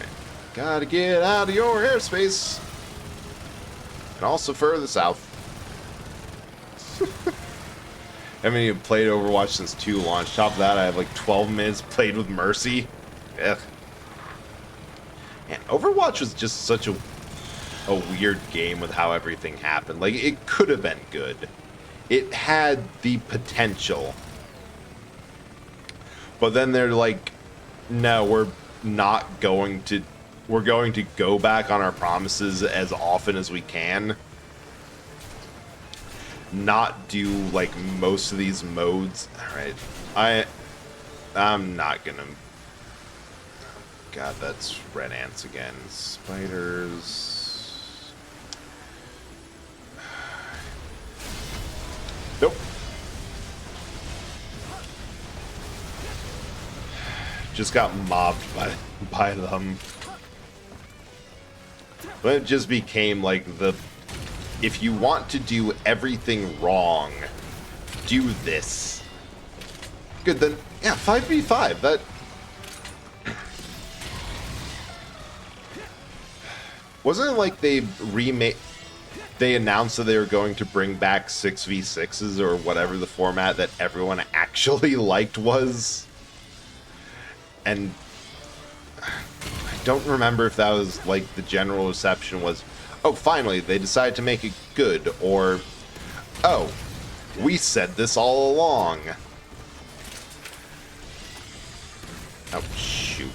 Right. Gotta get out of your airspace. And also further south. I haven't even played Overwatch since 2 launch. Top of that, I have like 12 minutes played with Mercy. Ugh. Man, Overwatch was just such a weird game with how everything happened. Like, it could have been good. It had the potential. But then they're like, no, we're going to go back on our promises as often as we can. Not do like most of these modes. Alright. I'm not gonna... God, that's red ants again. Spiders... Nope. Just got mobbed by them. But it just became like the... If you want to do everything wrong, do this. Good, then, yeah, 5v5, that... Wasn't it like they announced that they were going to bring back 6v6s or whatever the format that everyone actually liked was? And I don't remember if that was like the general reception was, oh, finally, they decided to make it good, or, oh, we said this all along. Oh, shoot.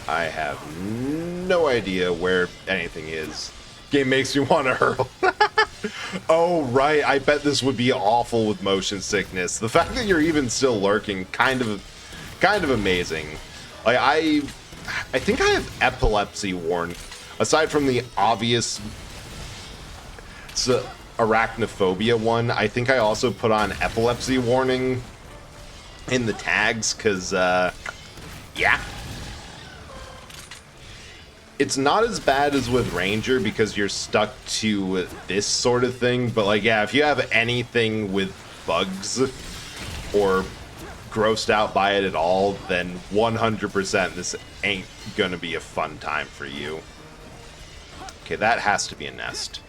I have no idea where anything is. Game makes me want to hurl. Oh, right. I bet this would be awful with motion sickness. The fact that you're even still lurking, kind of amazing. Like, I think I have epilepsy warned. Aside from the obvious arachnophobia one, I think I also put on epilepsy warning in the tags, because, yeah. It's not as bad as with Ranger because you're stuck to this sort of thing, but like, yeah, if you have anything with bugs or grossed out by it at all, then 100% this ain't gonna be a fun time for you. Okay, that has to be a nest.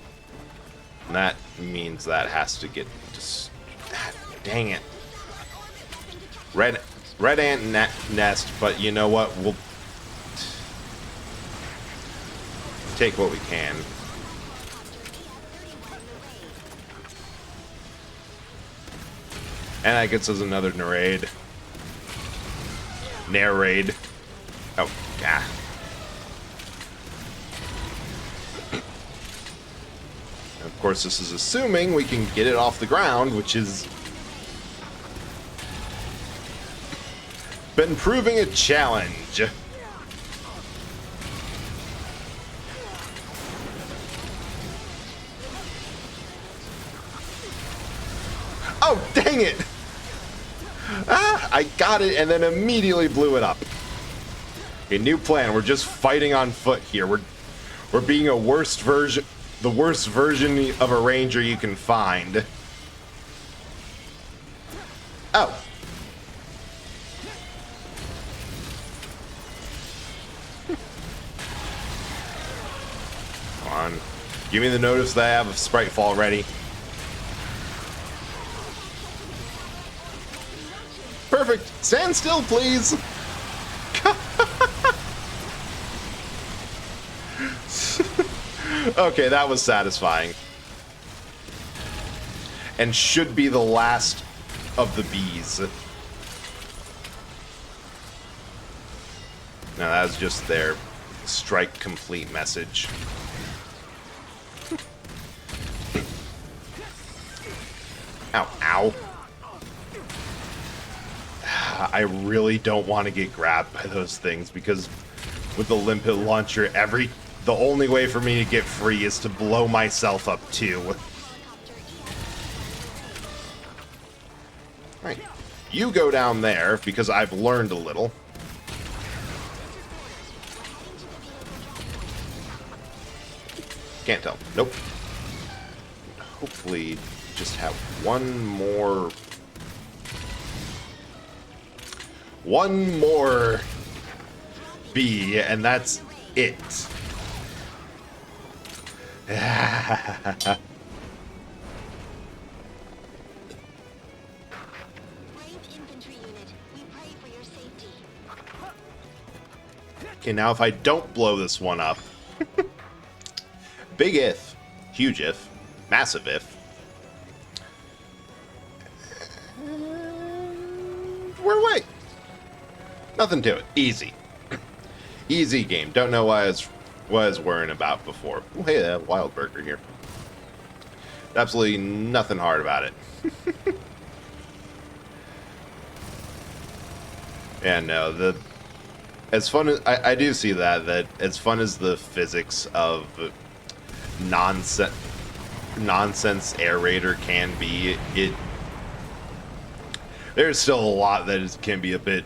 And that means that has to get just... Dang it. Red ant nest, but you know what? We'll take what we can. And that gets us another Narade. Raid. Oh, God. Of course, this is assuming we can get it off the ground, which is been proving a challenge. Oh, dang it! Ah, I got it and then immediately blew it up. Okay, new plan. We're just fighting on foot here. We're being the worst version of a ranger you can find. Oh. Come on. Give me the notice that I have a sprite fall ready. Perfect. Stand still, please. Okay, that was satisfying. And should be the last of the bees. Now that was just their strike complete message. Ow, ow. I really don't want to get grabbed by those things because with the limpet launcher, the only way for me to get free is to blow myself up too. Right. You go down there because I've learned a little. Can't tell. Nope. Hopefully just have one more bee, and that's it. Okay, now if I don't blow this one up, big if, huge if, massive if, we're away. Nothing to it. Easy. Easy game. Don't know why I was worrying about before. Oh, hey, that wild burger here. Absolutely nothing hard about it. And no, as fun as I do see that as fun as the physics of nonsense Air Raider can be, there's still a lot that can be a bit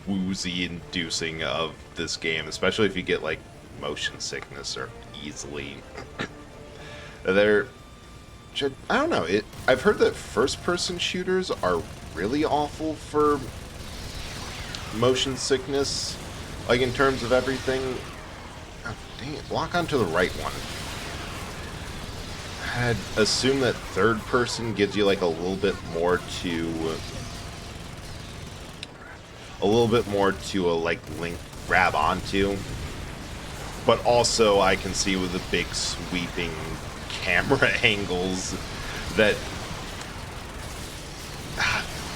woozy inducing of this game, especially if you get like motion sickness or easily. I don't know. I've heard that first-person shooters are really awful for motion sickness, like in terms of everything. Oh, dang it! Lock onto the right one. I'd assume that third-person gives you like a little bit more to like link grab onto, but also I can see with the big sweeping camera angles that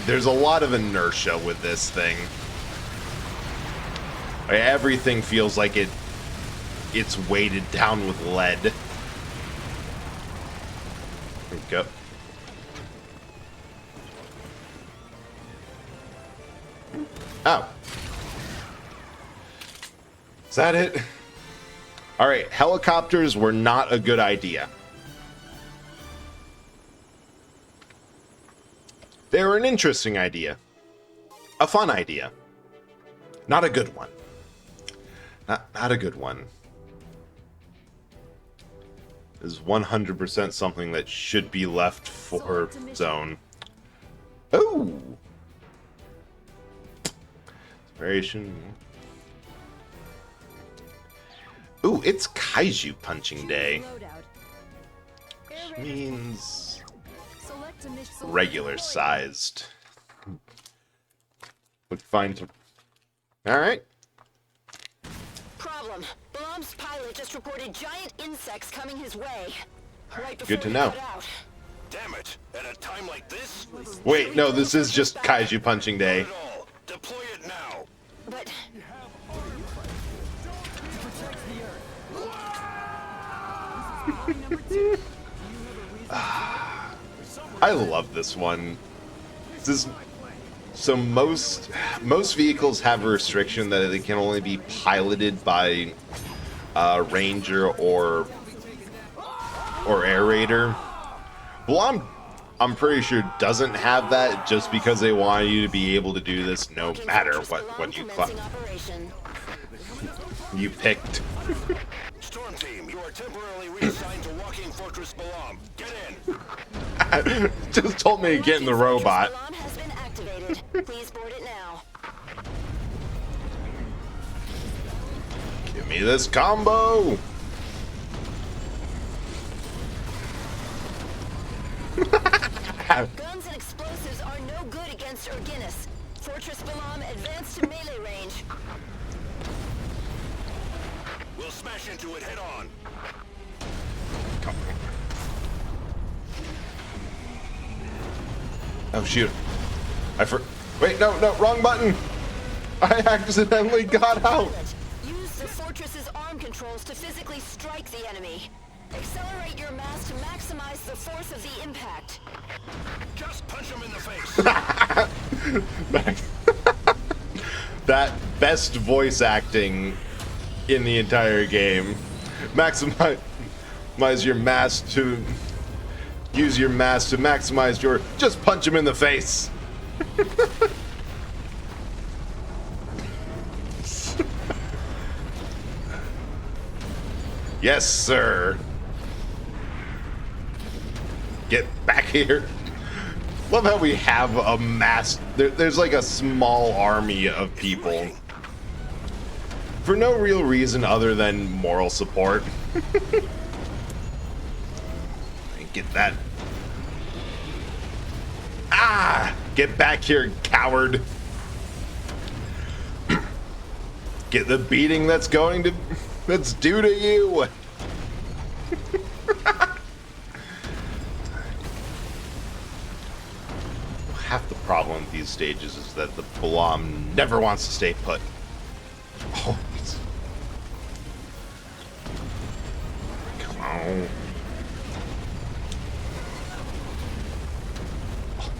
there's a lot of inertia with this thing. Like, everything feels like it's weighted down with lead. There we go. Oh. Is that it? Alright, helicopters were not a good idea. They were an interesting idea. A fun idea. Not a good one. Not a good one. Is 100% something that should be left for zone. Oh! Variation. Ooh, it's Kaiju Punching Day. Which means regular sized. Would find. Alright. Problem. Blob's pilot just reported giant insects coming his way. Right Good to know. Damn it! At a time like this? Wait, no, this is just Kaiju Punching Day. Deploy it now. But I love this one. So most vehicles have a restriction that they can only be piloted by Ranger or Air Raider. Well, I'm pretty sure doesn't have that just because they want you to be able to do this no matter what you picked. Storm team, you are temporarily reassigned to Walking Fortress Balam. Get in. Just told me to get in the robot. Balam has been activated. Please board it now. Give me this combo. Guns and explosives are no good against Urginus. Fortress Balam advanced to melee range. We'll smash into it head on. Oh shoot! Wait, no, wrong button. I accidentally got out. Use the fortress's arm controls to physically strike the enemy. Accelerate your mass to maximize the force of the impact. Just punch him in the face. That best voice acting in the entire game. Maximize your mass to use your mass to maximize your. Just punch him in the face. Yes, sir. Get back here. Love how we have a mass. There's like a small army of people. For no real reason other than moral support. Get that. Ah! Get back here, coward. Get the beating that's due to you. Half the problem with these stages is that the Balam never wants to stay put. Oh, come on.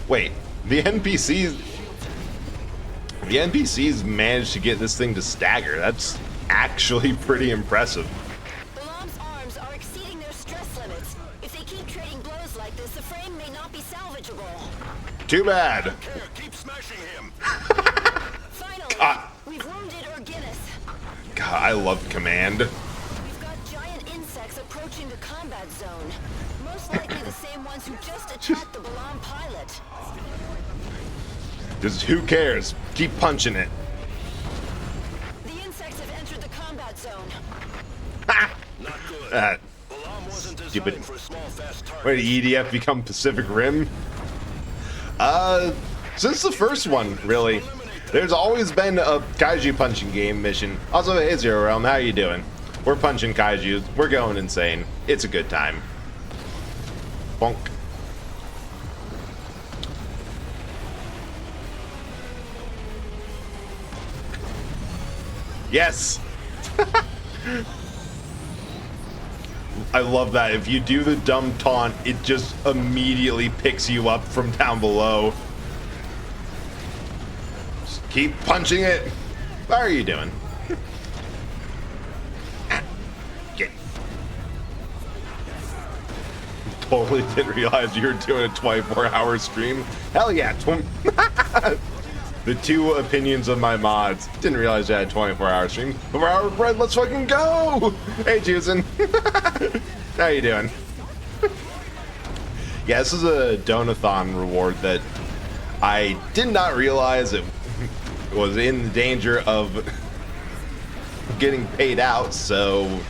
Wait, the NPCs managed to get this thing to stagger. That's actually pretty impressive. Balam's arms are exceeding their stress limits. If they keep trading blows like this, the frame may not be salvageable. Too bad. Here, keep smashing him. Finally, we've wounded Urginus. God, I love Command. We've got giant insects approaching the combat zone. Most likely the same ones who just attacked the Balam pilot. Just who cares? Keep punching it. The insects have entered the combat zone. Not good. That Balam wasn't stupid. designed for small, fast targets. Wait, did EDF become Pacific Rim? Since the first one, really. There's always been a kaiju punching game mission. Also, hey Zero Realm, how you doing? We're punching kaiju. We're going insane. It's a good time. Bonk. Yes! I love that. If you do the dumb taunt, it just immediately picks you up from down below. Just keep punching it. How are you doing? Get. Totally didn't realize you were doing a 24-hour stream. Hell yeah. The two opinions of my mods. Didn't realize I had a 24-hour stream. 4-hour bread, let's fucking go! Hey, Juicin. How you doing? Yeah, this is a Donathon reward that I did not realize it was in danger of getting paid out, so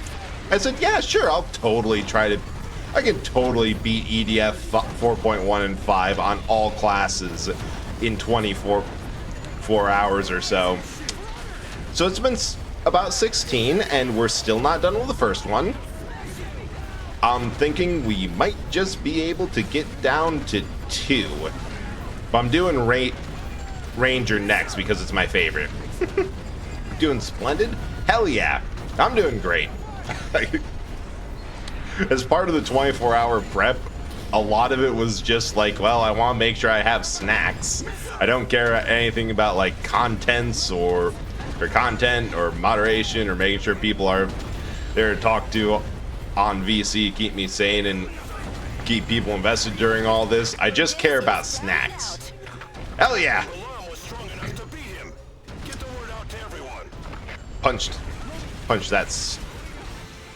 I said, yeah, sure, I'll totally try to. I can totally beat EDF 4.1 and 5 on all classes in 24 hours or so. So it's been about 16, and we're still not done with the first one. I'm thinking we might just be able to get down to 2. If I'm doing rate Ranger next because it's my favorite. Doing splendid? Hell yeah. I'm doing great. As part of the 24-hour prep, a lot of it was just like, well, I want to make sure I have snacks. I don't care anything about like contents or content or moderation or making sure people are there to talk to on VC, keep me sane and keep people invested during all this. I just care about snacks. Hell yeah. Punch that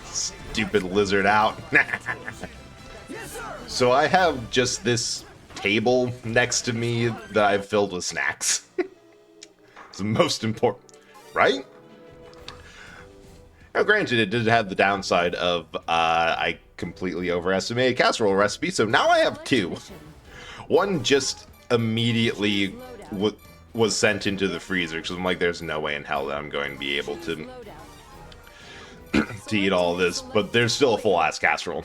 stupid lizard out. So I have just this table next to me that I've filled with snacks. It's the most important, right? Now, granted, it did have the downside of I completely overestimated casserole recipe, so now I have two. One just immediately was sent into the freezer because I'm like, there's no way in hell that I'm going to be able to eat all this, but there's still a full ass casserole.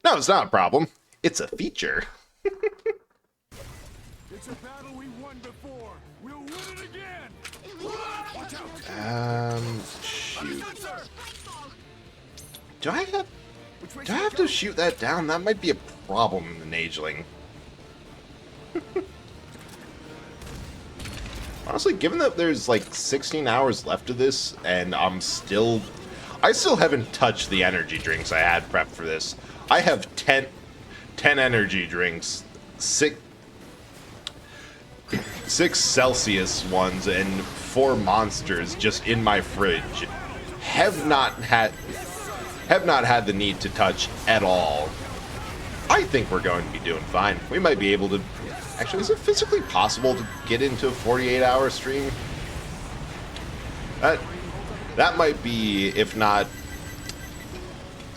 No, it's not a problem. It's a feature. It's a battle we won before. We'll win it again. Watch out. Shoot. Do I have to shoot that down? That might be a problem in the Nageling. Honestly, given that there's like 16 hours left of this, and I still haven't touched the energy drinks I had prepped for this. I have 10 energy drinks, six Celsius ones, and 4 monsters just in my fridge. Have not had the need to touch at all. I think we're going to be doing fine. We might be able to. Actually, is it physically possible to get into a 48-hour stream? That might be, if not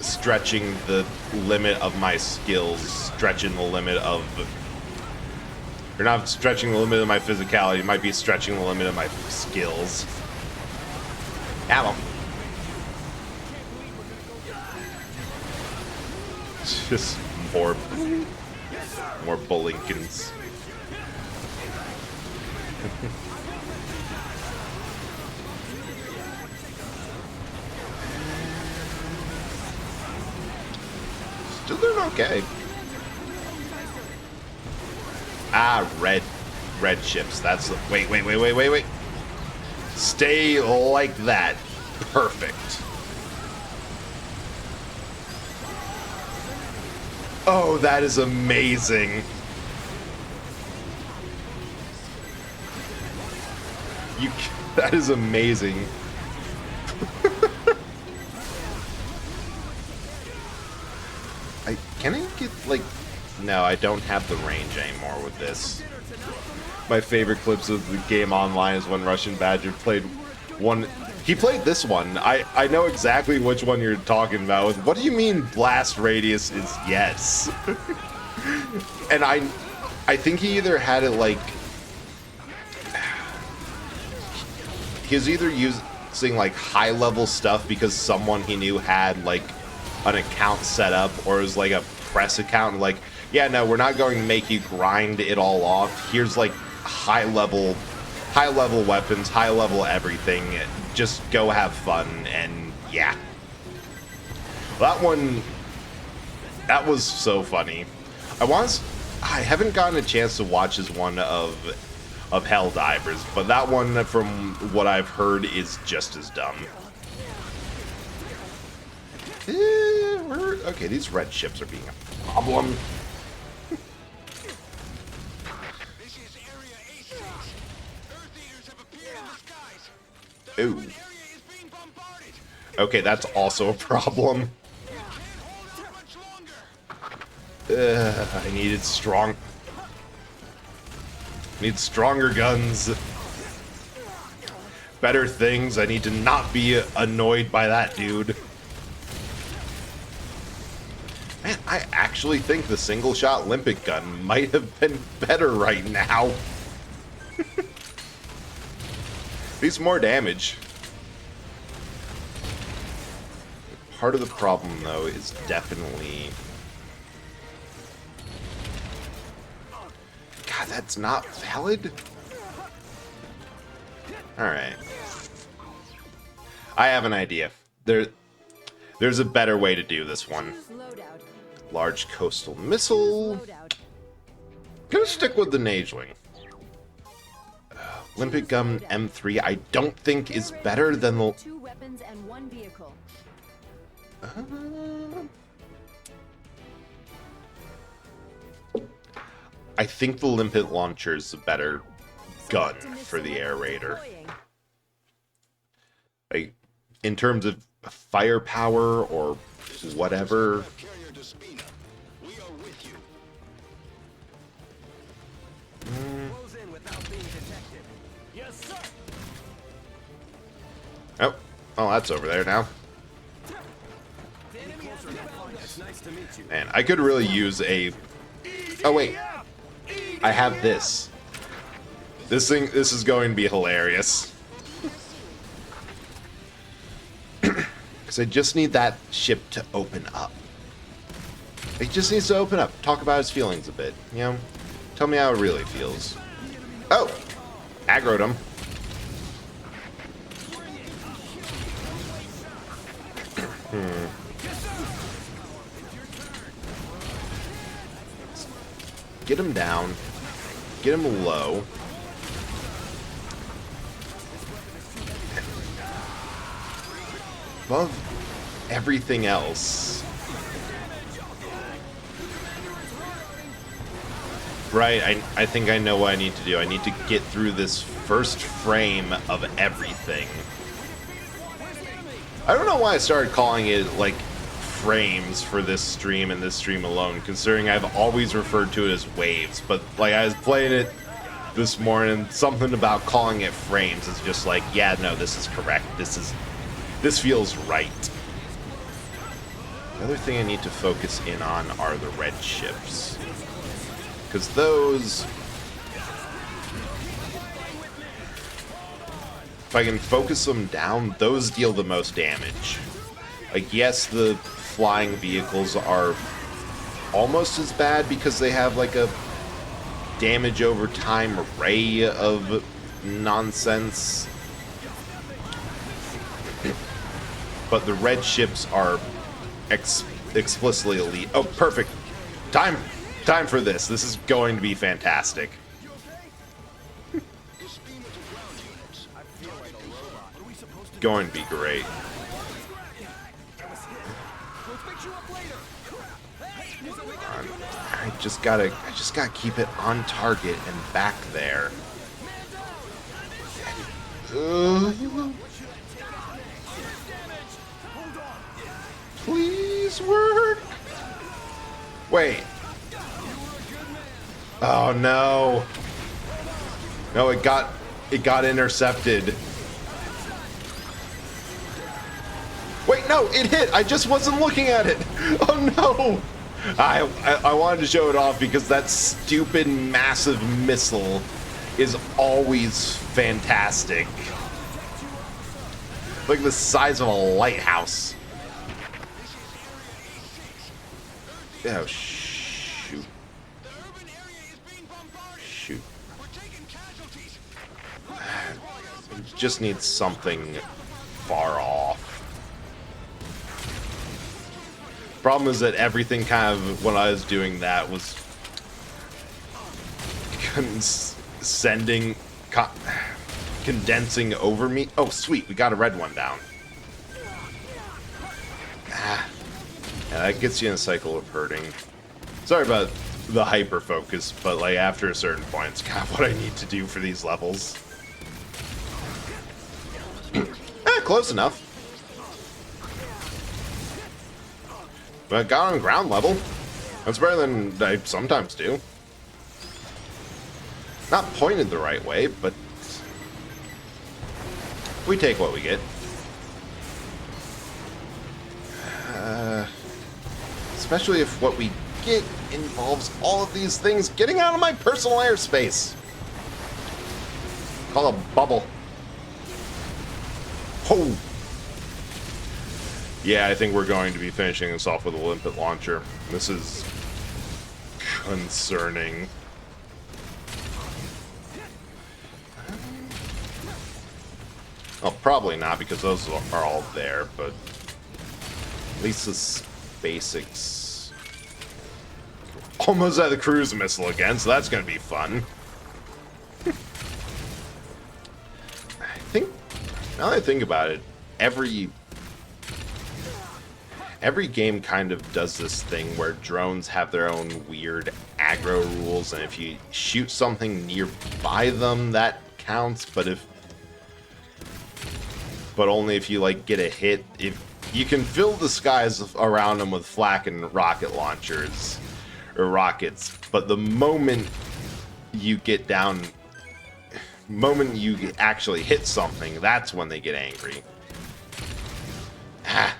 stretching the limit of my skills, stretching the limit of... Or not stretching the limit of my physicality, it might be stretching the limit of my skills. Have them. Just more Bullinkins. Still doing okay. Ah, red ships. That's the... Wait. Stay like that. Perfect. Oh, that is amazing. That is amazing. Can I get, like... No, I don't have the range anymore with this. My favorite clips of the game online is when Russian Badger played one... He played this one. I know exactly which one you're talking about. What do you mean blast radius is yes? And I think he either had it, like... He was either using, like, high-level stuff because someone he knew had, like, an account set up, or it was, like, a press account, like, yeah, no, we're not going to make you grind it all off. Here's, like, high-level weapons, high-level everything. Just go have fun, and yeah. That was so funny. I haven't gotten a chance to watch this one of Helldivers, but that one, from what I've heard, is just as dumb. Okay, these red ships are being a problem. Ooh. Okay, that's also a problem. I needed need stronger guns. Better things. I need to not be annoyed by that dude. Man, I actually think the single-shot Olympic gun might have been better right now. At least more damage. Part of the problem, though, is definitely... God, that's not valid? Alright. I have an idea. There's a better way to do this one. Large coastal missile. Gonna stick with the Nageling. Olympic Gun M3 I don't think is better than the... 2 weapons and 1 vehicle. I think the Limpet Launcher is a better gun for the Air Raider. Like, in terms of firepower or whatever. Oh, that's over there now. Man, I could really use a... Oh, wait. I have this. This is going to be hilarious. Because I just need that ship to open up. It just needs to open up. Talk about his feelings a bit, you know? Tell me how it really feels. Oh! Aggroed him. Get him down. Get him low. Above everything else. Right, I think I know what I need to do. I need to get through this first frame of everything. I don't know why I started calling it, like, frames for this stream and this stream alone, considering I've always referred to it as waves, but, like, I was playing it this morning, something about calling it frames is just like, yeah, no, this is correct. This feels right. The other thing I need to focus in on are the red ships. Because those... If I can focus them down, those deal the most damage. Like, yes, the flying vehicles are almost as bad because they have, like, a damage over time array of nonsense. But the red ships are explicitly elite. Oh, perfect. Time for this. This is going to be fantastic. Going to be great. I just gotta keep it on target and back there. Please work. Wait. Oh no. No, it got intercepted. Wait, no, it hit. I just wasn't looking at it. Oh no. I wanted to show it off because that stupid massive missile is always fantastic. Like the size of a lighthouse. Oh, shoot. Shoot. Just needs something far off. Problem is that everything kind of, when I was doing that, was condensing over me. Oh, sweet, we got a red one down. Yeah, that gets you in a cycle of hurting. Sorry about the hyper focus, but like after a certain point, it's kind of what I need to do for these levels. Close enough. But I got on ground level. That's better than I sometimes do. Not pointed the right way, but we take what we get. Especially if what we get involves all of these things getting out of my personal airspace. Call a bubble. Oh! Yeah, I think we're going to be finishing this off with a Limpet Launcher. This is concerning. Well, probably not, because those are all there, but at least the basics. Almost had the cruise missile again, so that's going to be fun. I think, now that I think about it, every game kind of does this thing where drones have their own weird aggro rules, and if you shoot something nearby them, that counts, but only if you like get a hit. If you can fill the skies around them with flak and rocket launchers or rockets, but the moment you get down, moment you actually hit something, that's when they get angry. Ah.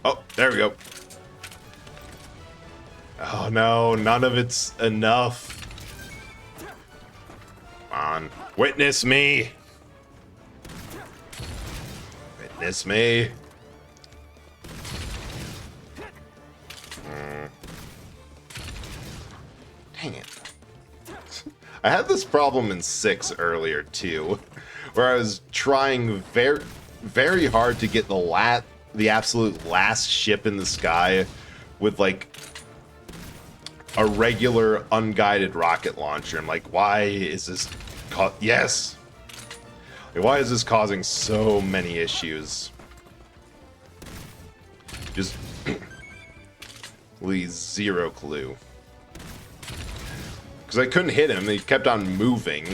Oh, there we go. Oh no, none of it's enough. Come on, witness me. Witness me. Dang it. I had this problem in 6 earlier too, where I was trying very, very hard to get the absolute last ship in the sky with like a regular unguided rocket launcher. I'm like, why is this? Yes. Why is this causing so many issues? Just really zero clue. Because I couldn't hit him. He kept on moving.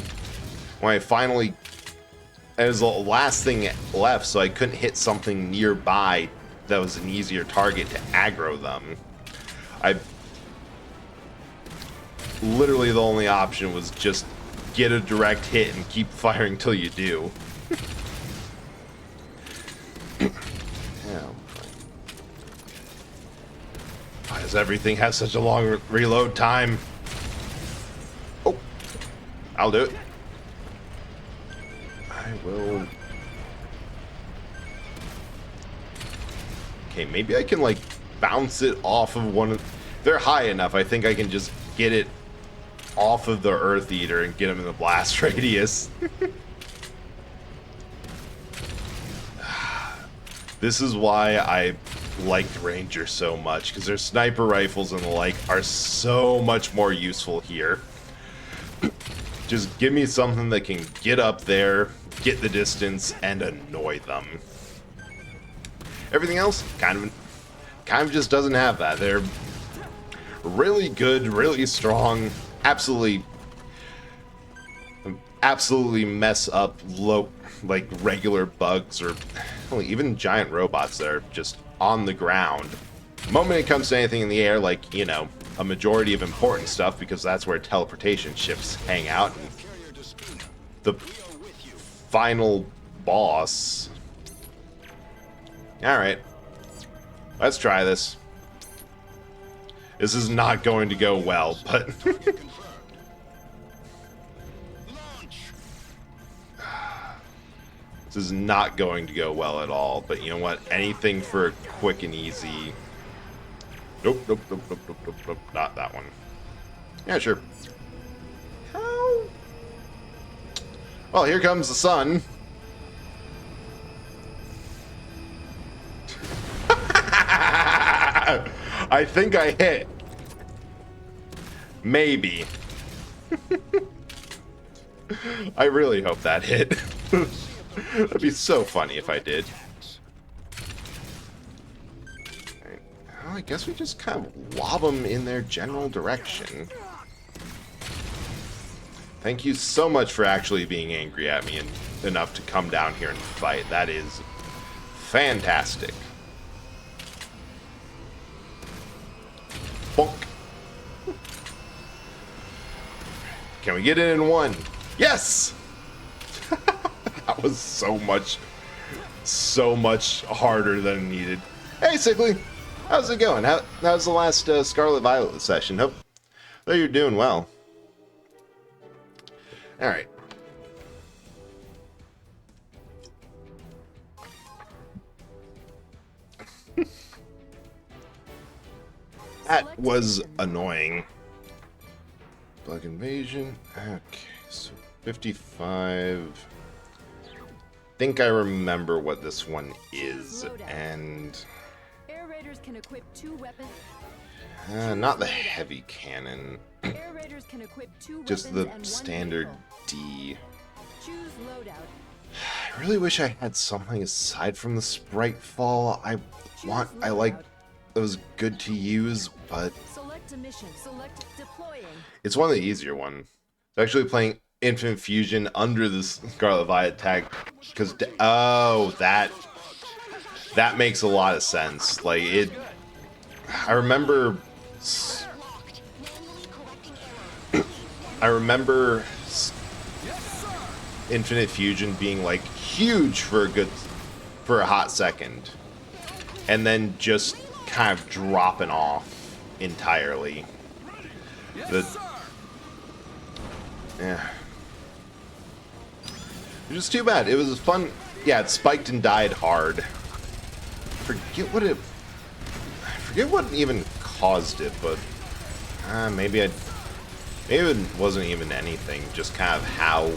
When I finally... It was the last thing left, so I couldn't hit something nearby that was an easier target to aggro them. Literally the only option was just get a direct hit and keep firing till you do. Why does everything have such a long reload time? Oh, I'll do it. I will. Okay, maybe I can like bounce it off of one of... They're high enough, I think I can just get it off of the Earth Eater and get him in the blast radius. This is why I liked Ranger so much, because their sniper rifles and the like are so much more useful here. Just give me something that can get up there, get the distance, and annoy them. Everything else kind of just doesn't have that. They're really good, really strong, absolutely mess up like regular bugs or even giant robots that are just on the ground. The moment it comes to anything in the air, like, you know, a majority of important stuff, because that's where teleportation ships hang out, and the final boss. Alright, let's try this. This is not going to go well, but this is not going to go well at all. But you know what? Anything for a quick and easy. Nope, nope, nope, nope, nope, nope, nope. Not that one. Yeah, sure. How? Well, here comes the sun. I think I hit. Maybe. I really hope that hit. That'd be so funny if I did. Right. Well, I guess we just kind of lob them in their general direction. Thank you so much for actually being angry at me enough to come down here and fight. That is fantastic. Bonk. Can we get it in one? Yes! That was so much harder than needed. Hey, Sickly! How's it going? How's the last Scarlet Violet session? Hope that you're doing well. Alright. That was annoying. Bug invasion. Okay, so 55. Think I remember what this one is, and Air Raiders can equip 2 weapons. not the heavy cannon, Air Raiders can equip 2 just weapons the and 1 standard vehicle. D. Choose loadout. I really wish I had something aside from the sprite fall. I like that was good to use, but Select a mission. Select deploying. it's one of the easier ones. Actually playing Infinite Fusion under the Scarlet Violet tag, because that makes a lot of sense. Like I remember Infinite Fusion being like huge for a hot second, and then just kind of dropping off entirely. It was too bad. It was fun. Yeah, it spiked and died hard. I forget what even caused it, but maybe it wasn't even anything. Just kind of how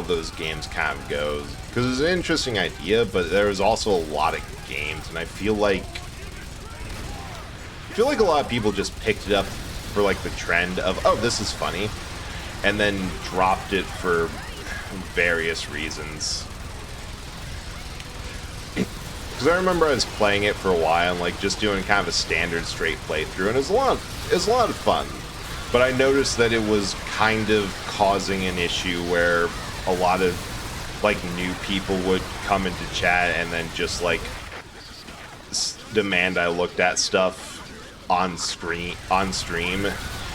those games kind of goes. Because it was an interesting idea, but there was also a lot of games, and I feel like a lot of people just picked it up for like the trend of, oh, this is funny, and then dropped it for various reasons. Because I remember I was playing it for a while and like just doing kind of a standard straight playthrough, and it was a lot of fun. But I noticed that it was kind of causing an issue where a lot of like new people would come into chat and then just like demand I looked at stuff on stream.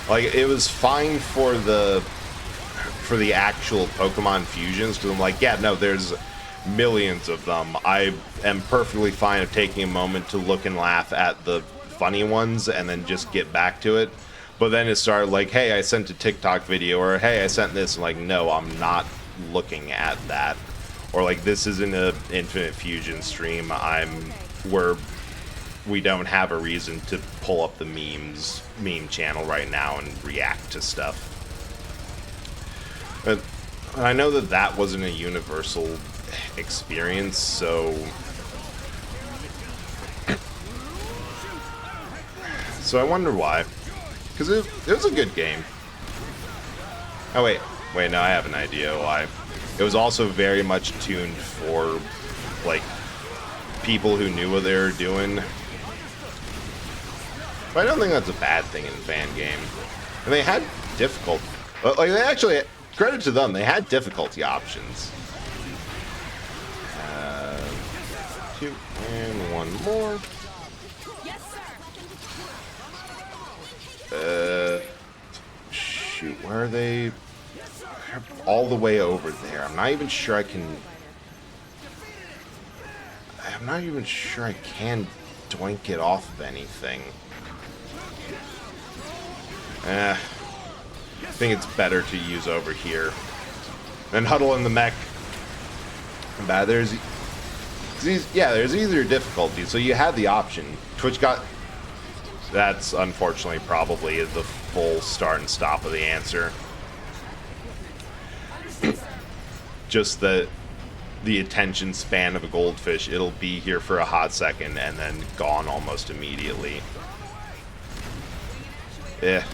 Like, it was fine for the actual Pokemon fusions, because I'm like, yeah, no, there's millions of them. I am perfectly fine of taking a moment to look and laugh at the funny ones and then just get back to it. But then it started like, hey, I sent a TikTok video, or hey, I sent this. I'm like, no, I'm not looking at that. Or like, this isn't an Infinite Fusion stream. We don't have a reason to pull up the meme channel right now and react to stuff. But I know that wasn't a universal experience, so I wonder why. Because it was a good game. Oh wait, no, I have an idea why. It was also very much tuned for like people who knew what they were doing. But I don't think that's a bad thing in fan game. And they had difficult, like they actually, credit to them, they had difficulty options. 2 and 1 more. Shoot, where are they? They're all the way over there. I'm not even sure I can doink it off of anything. I think it's better to use over here. And huddle in the mech. Bad. There's easier difficulties, so you had the option. Twitch got... That's unfortunately probably the full start and stop of the answer. Just the attention span of a goldfish. It'll be here for a hot second and then gone almost immediately. Yeah.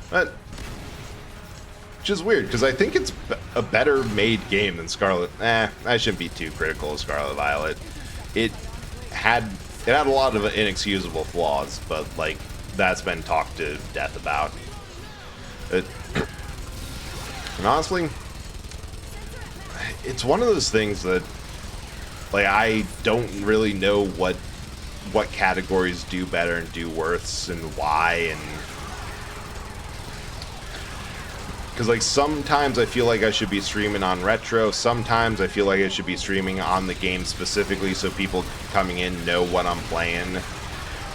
But, which is weird, because I think it's a better made game than Scarlet. I shouldn't be too critical of Scarlet Violet. It had a lot of inexcusable flaws, but like that's been talked to death about. And honestly, it's one of those things that like I don't really know what categories do better and do worse and why, and because like sometimes I feel like I should be streaming on retro, sometimes I feel like I should be streaming on the game specifically so people coming in know what I'm playing.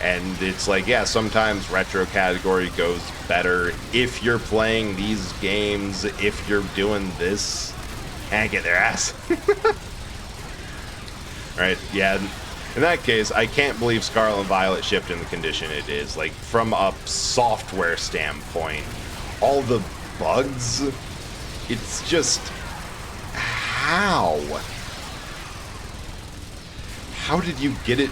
And it's like, yeah, sometimes retro category goes better if you're playing these games, if you're doing this, and get their ass. Right, yeah, In that case, I can't believe Scarlet and Violet shipped in the condition it is. Like, from a software standpoint, all the bugs, it's just... How? How did you get it...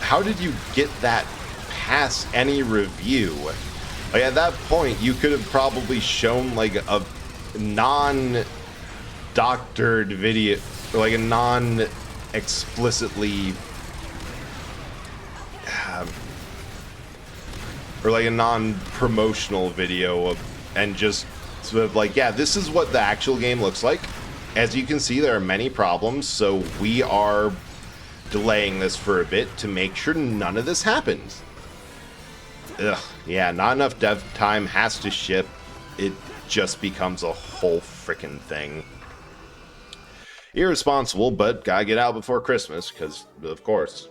How did you get that past any review? Like, at that point, you could have probably shown, like, a non-doctored video, like a non-explicitly... or like a non-promotional video and just sort of like, yeah, this is what the actual game looks like. As you can see, there are many problems, so we are delaying this for a bit to make sure none of this happens. Ugh, yeah, not enough dev time, has to ship. It just becomes a whole frickin' thing. Irresponsible, but gotta get out before Christmas, because, of course.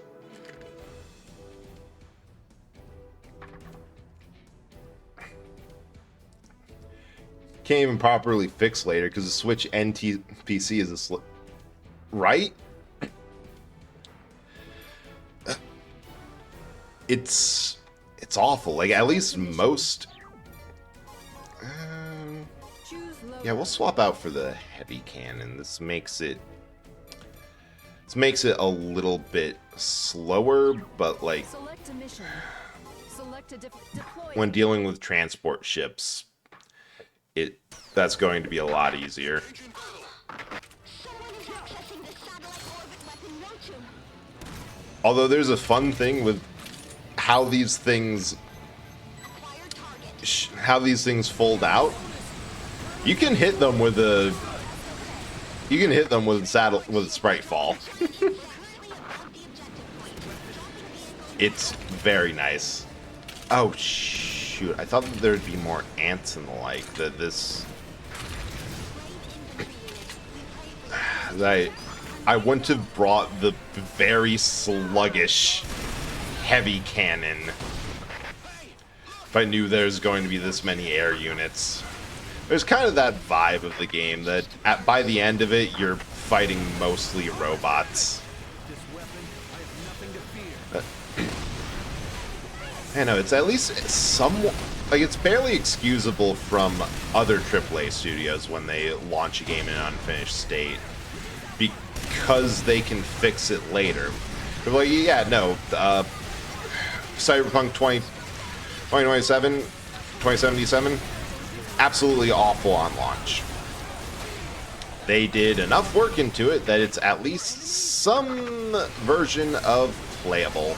Can't even properly fix later because the Switch NTPC is a right? It's awful. Like, at least most... yeah, we'll swap out for the heavy cannon. This makes it a little bit slower, but like when dealing with transport ships, that's going to be a lot easier. Although there's a fun thing with how these things fold out. You can hit them with sprite fall. It's very nice. Oh shoot! I thought that there'd be more ants and the like. That this, I wouldn't have brought the very sluggish heavy cannon if I knew there's going to be this many air units. There's kind of that vibe of the game that by the end of it, you're fighting mostly robots. I know, it's at least somewhat, like, it's barely excusable from other AAA studios when they launch a game in an unfinished state, because they can fix it later. They're like, yeah, no, Cyberpunk 2077, absolutely awful on launch. They did enough work into it that it's at least some version of playable.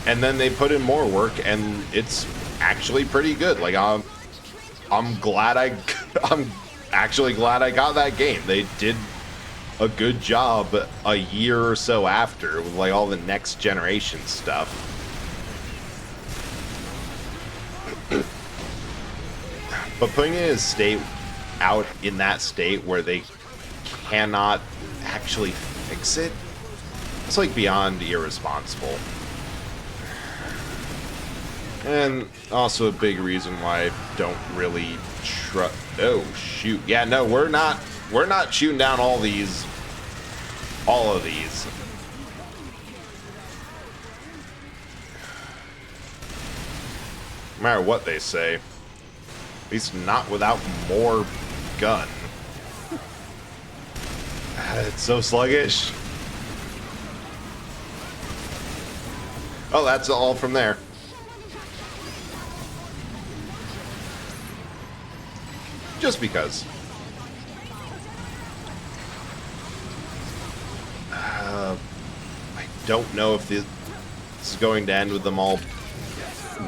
And then they put in more work, and it's actually pretty good. Like, I'm actually glad I got that game. They did a good job a year or so after with like all the next generation stuff. But putting it out in that state where they cannot actually fix it, it's like beyond irresponsible. And also a big reason why I don't really trust. Oh shoot! Yeah, no, we're not shooting down all of these. No matter what they say. At least not without more gun. It's so sluggish. Oh, that's all from there. Just because. I don't know if this is going to end with them all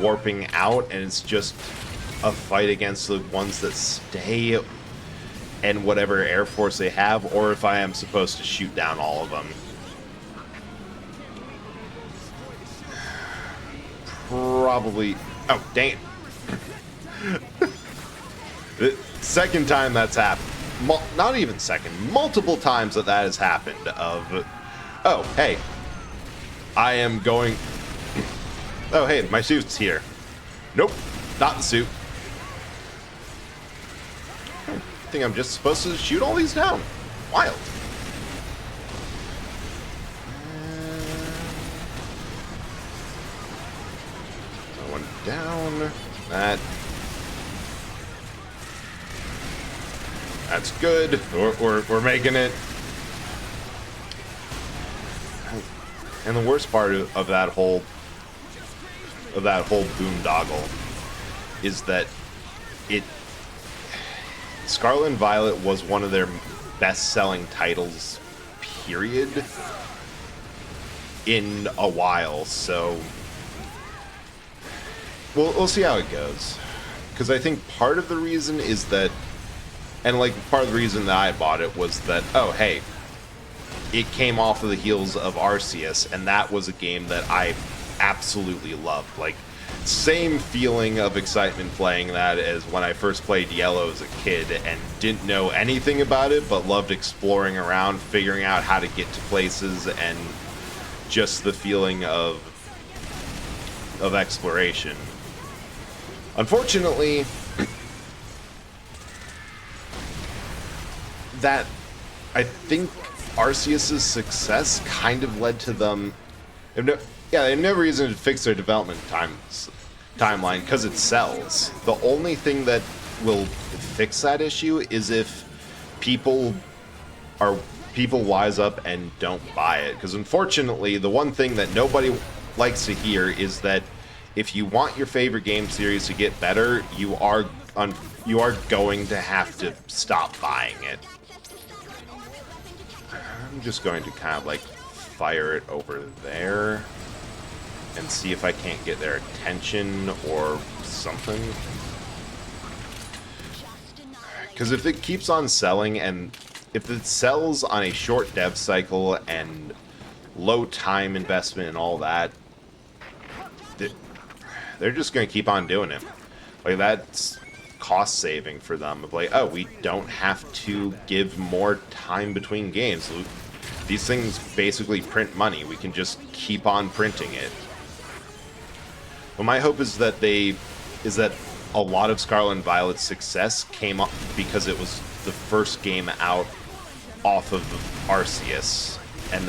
warping out and it's just a fight against the ones that stay and whatever air force they have, or if I am supposed to shoot down all of them. Probably. Oh, dang it. The second time that's happened. Not even second. Multiple times that has happened of... Oh, hey. I am going... Oh, hey, my suit's here. Nope, not the suit. I think I'm just supposed to shoot all these down. Wild. down. That's good. We're making it. And the worst part of that whole boondoggle is that Scarlet and Violet was one of their best-selling titles, period, in a while. So we'll see how it goes. Because I think part of the reason is that, and like part of the reason that I bought it was that, oh hey, it came off of the heels of Arceus, and that was a game that I absolutely loved. Like, same feeling of excitement playing that as when I first played Yellow as a kid and didn't know anything about it, but loved exploring around, figuring out how to get to places, and just the feeling of exploration. Unfortunately, that, I think Arceus' success kind of led to them. They have no reason to fix their development timeline because it sells. The only thing that will fix that issue is if people wise up and don't buy it. Because unfortunately, the one thing that nobody likes to hear is that if you want your favorite game series to get better, you are going to have to stop buying it. I'm just going to kind of like fire it over there and see if I can't get their attention or something. Because if it keeps on selling, and if it sells on a short dev cycle and low time investment and all that, they're just going to keep on doing it. Like, that's cost saving for them. Of like, oh, we don't have to give more time between games. These things basically print money. We can just keep on printing it. But my hope is that a lot of Scarlet and Violet's success came up because it was the first game out off of Arceus, and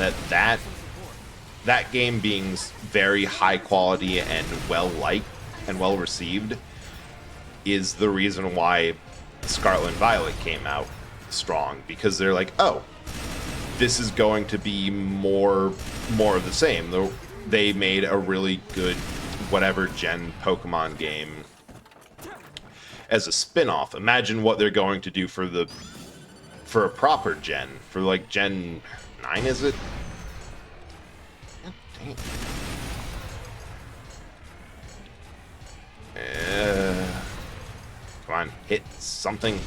that game being very high quality and well liked and well received is the reason why Scarlet and Violet came out strong, because they're like, oh, this is going to be more of the same. They made a really good whatever gen Pokemon game as a spin-off. Imagine what they're going to do for a proper gen, for like Gen 9, is it? God dang it. Come on, hit something.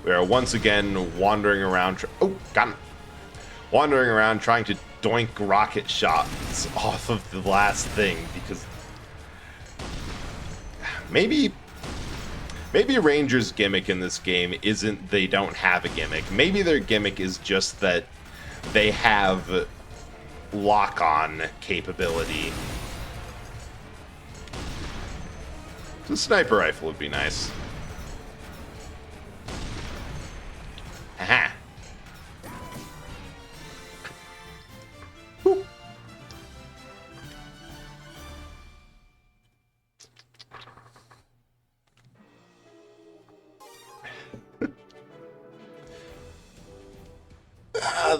We are once again wandering around. Got him. Wandering around trying to doink rocket shots off of the last thing, because maybe Ranger's gimmick in this game isn't they don't have a gimmick. Maybe their gimmick is just that they have lock-on capability. The sniper rifle would be nice. Aha. Boop.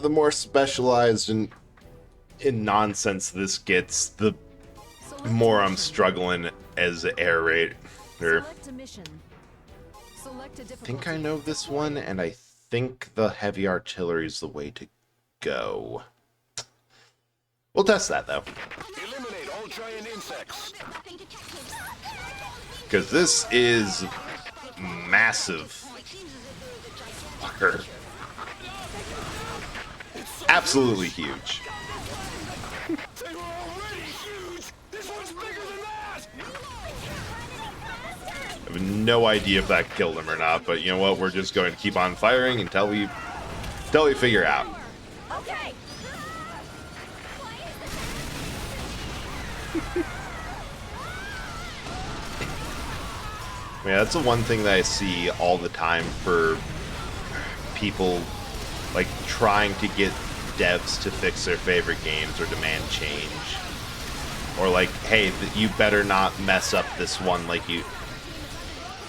The more specialized in nonsense this gets, the more I'm struggling as Air Raider. I think I know this one, and I think the heavy artillery is the way to go. We'll test that, though. Eliminate all giant insects. Because this is massive. Fucker. Absolutely huge. They were already huge. This one's bigger than that. I have no idea if that killed him or not, but you know what? We're just going to keep on firing until we figure out. Okay. Yeah, that's the one thing that I see all the time for people like trying to get devs to fix their favorite games or demand change. or like, hey, you better not mess up this one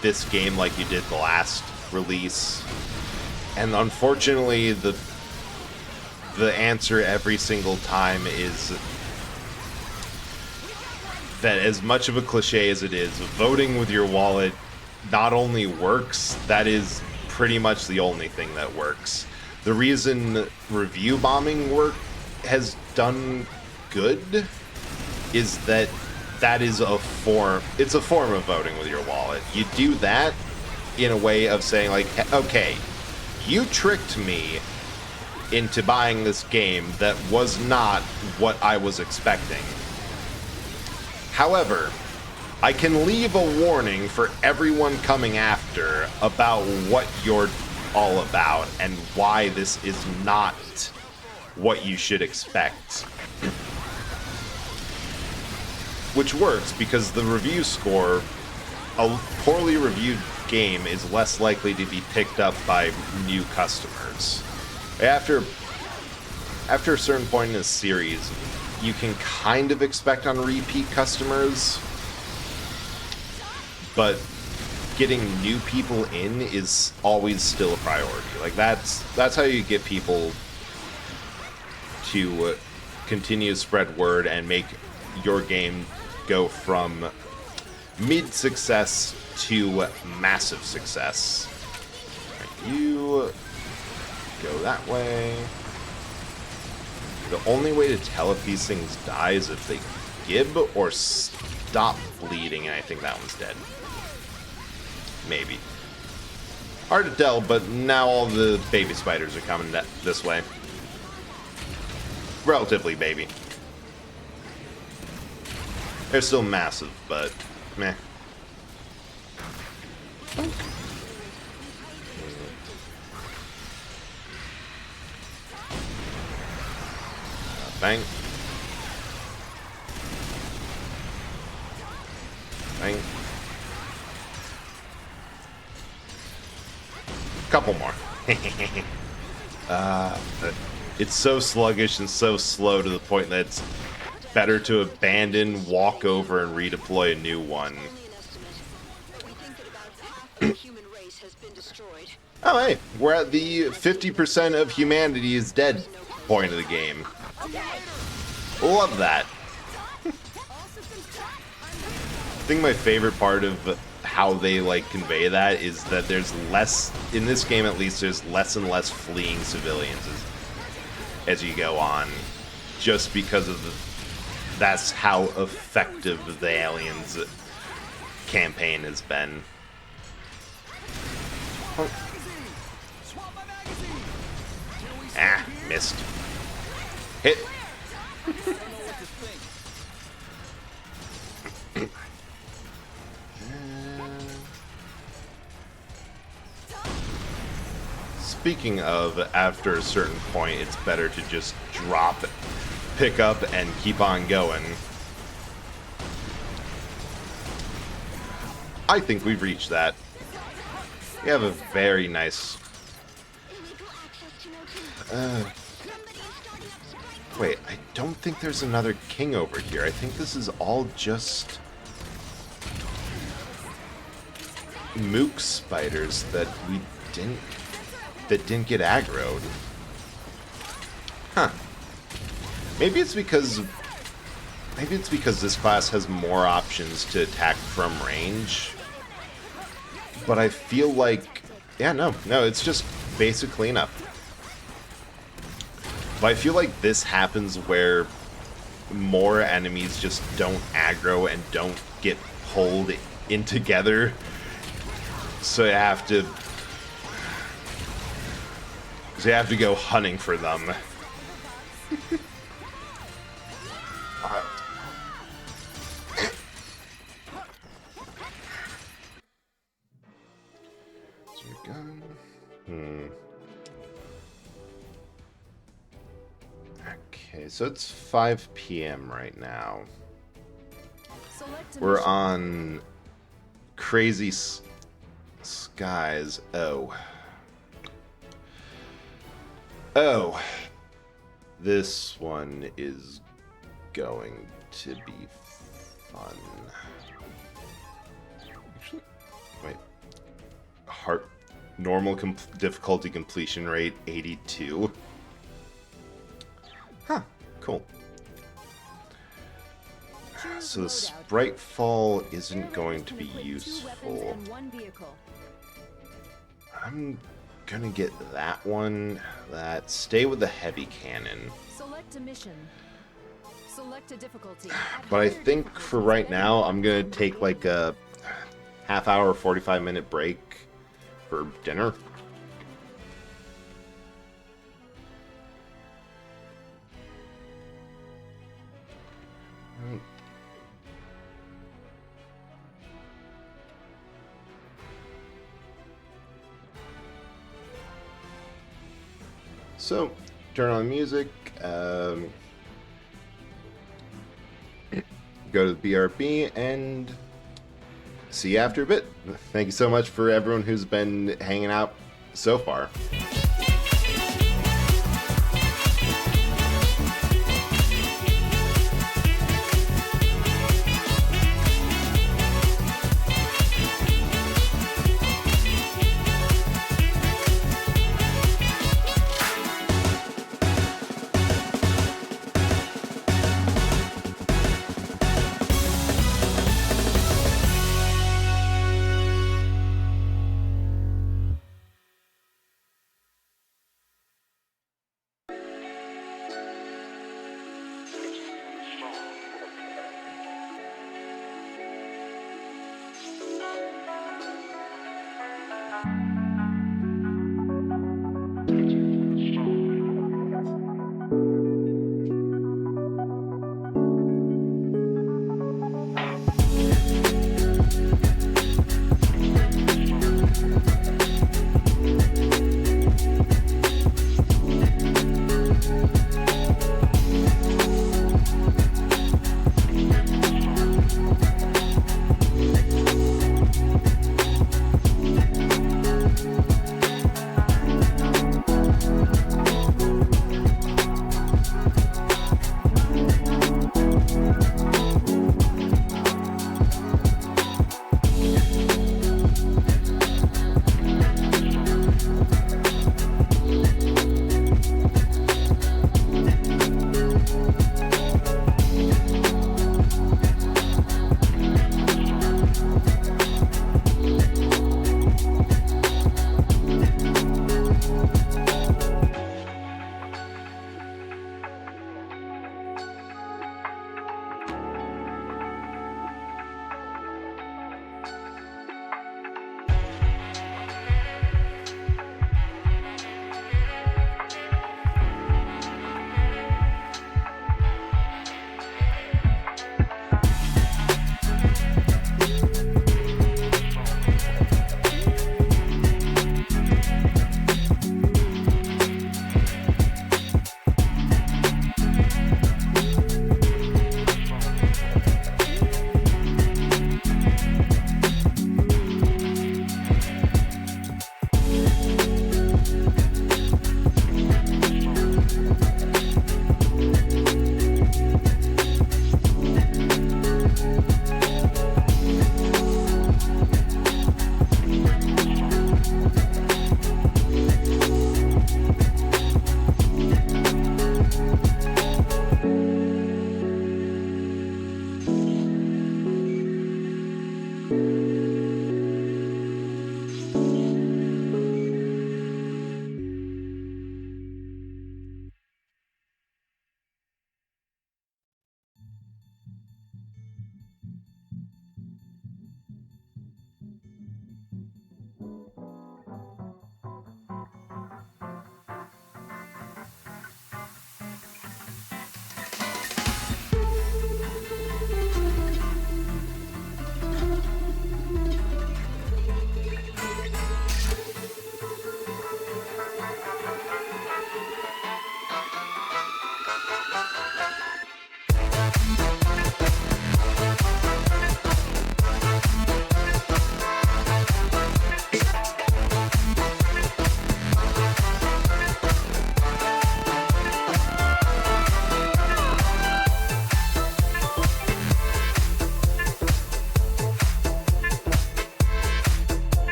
this game like you did the last release. And unfortunately, the answer every single time is that, as much of a cliche as it is, voting with your wallet not only works, that is pretty much the only thing that works. The reason review bombing has done good is that is it's a form of voting with your wallet. You do that in a way of saying, like, okay, you tricked me into buying this game that was not what I was expecting. However, I can leave a warning for everyone coming after about what you're all about and why this is not what you should expect. Which works because the review score, a poorly reviewed game is less likely to be picked up by new customers. After a certain point in a series, you can kind of expect on repeat customers, but getting new people in is always still a priority. Like, that's how you get people to continue to spread word and make your game go from mid-success to massive success. Right, you go that way. The only way to tell if these things die is if they gib or stop bleeding, and I think that one's dead. Maybe. Hard to tell, but now all the baby spiders are coming this way. Relatively baby. They're still massive, but meh. Bang. Bang. Couple more. It's so sluggish and so slow to the point that it's better to abandon, walk over, and redeploy a new one. Oh, hey, we're at the 50% of humanity is dead point of the game. Love that. I think my favorite part of how they convey that is that there's less, in this game at least, there's less and less fleeing civilians as you go on, just because of that's how effective the Aliens campaign has been. Oh. Ah, missed. Hit. Speaking of, after a certain point, it's better to just drop, pick up, and keep on going. I think we've reached that. We have a very nice... wait, I don't think there's another king over here. I think this is all just... mook spiders that didn't get aggroed. Huh. Maybe it's because this class has more options to attack from range. But I feel like... yeah, no, it's just basic cleanup. But I feel like this happens where more enemies just don't aggro and don't get pulled in together. So you have to... so you have to go hunting for them. Is your gun? Okay, so it's 5 p.m. right now. We're on Crazy Skies. Oh, this one is going to be fun. Actually, wait. Normal difficulty completion rate 82. Huh, cool. So the sprite fall isn't going to be useful. I'm gonna get that one. Stay with the heavy cannon. Select a mission. Select a difficulty. But I think for right now, I'm gonna take like a half-hour, 45-minute break for dinner. So, turn on music, go to the BRB, and see you after a bit. Thank you so much for everyone who's been hanging out so far.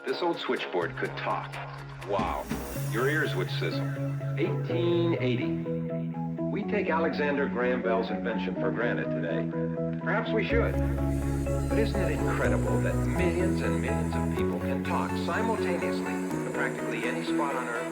This old switchboard could talk. Wow. Your ears would sizzle. 1880. We take Alexander Graham Bell's invention for granted today. Perhaps we should. But isn't it incredible that millions and millions of people can talk simultaneously to practically any spot on Earth?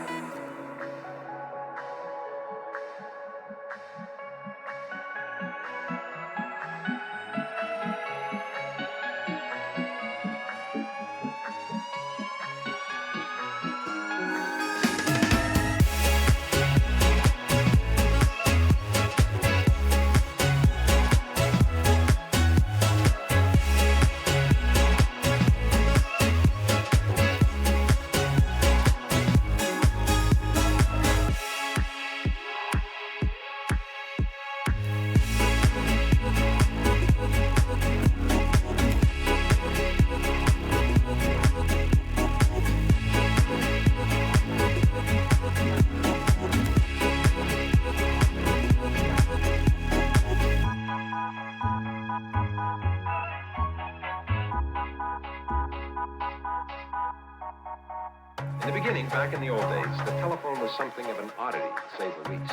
In the beginning, back in the old days, the telephone was something of an oddity, to say the least.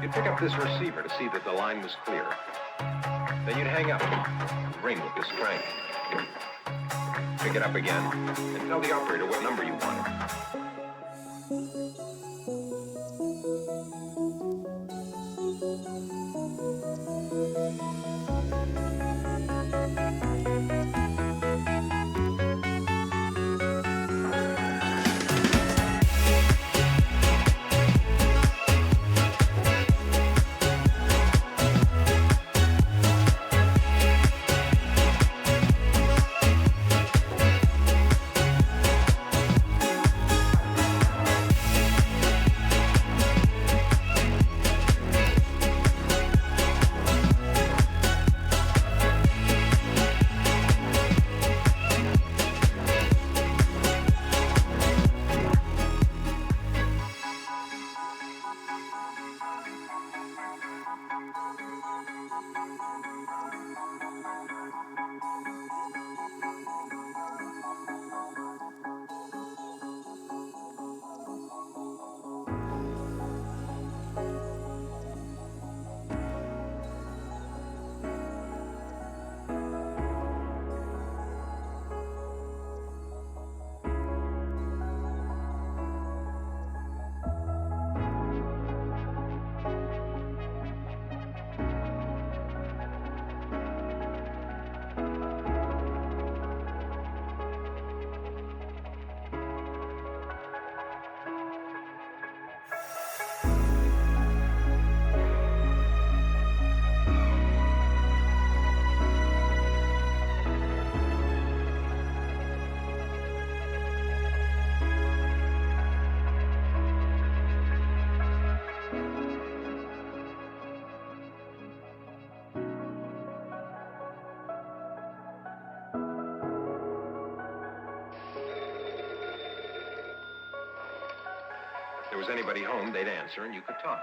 You'd pick up this receiver to see that the line was clear. Then you'd hang up and ring with this crank. Pick it up again and tell the operator what number you wanted. If there was anybody home, they'd answer and you could talk.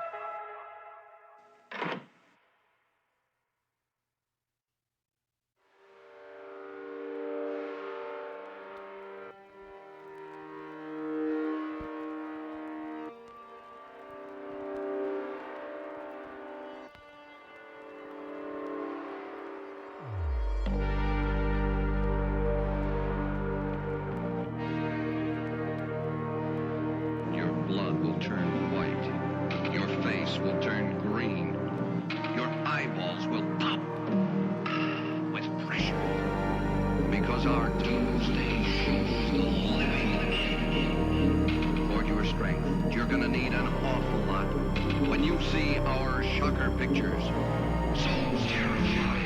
Blood will turn white. Your face will turn green. Your eyeballs will pop with pressure. Because our doomsday shows the living. For your strength, you're gonna need an awful lot. When you see our shocker pictures, so terrifying.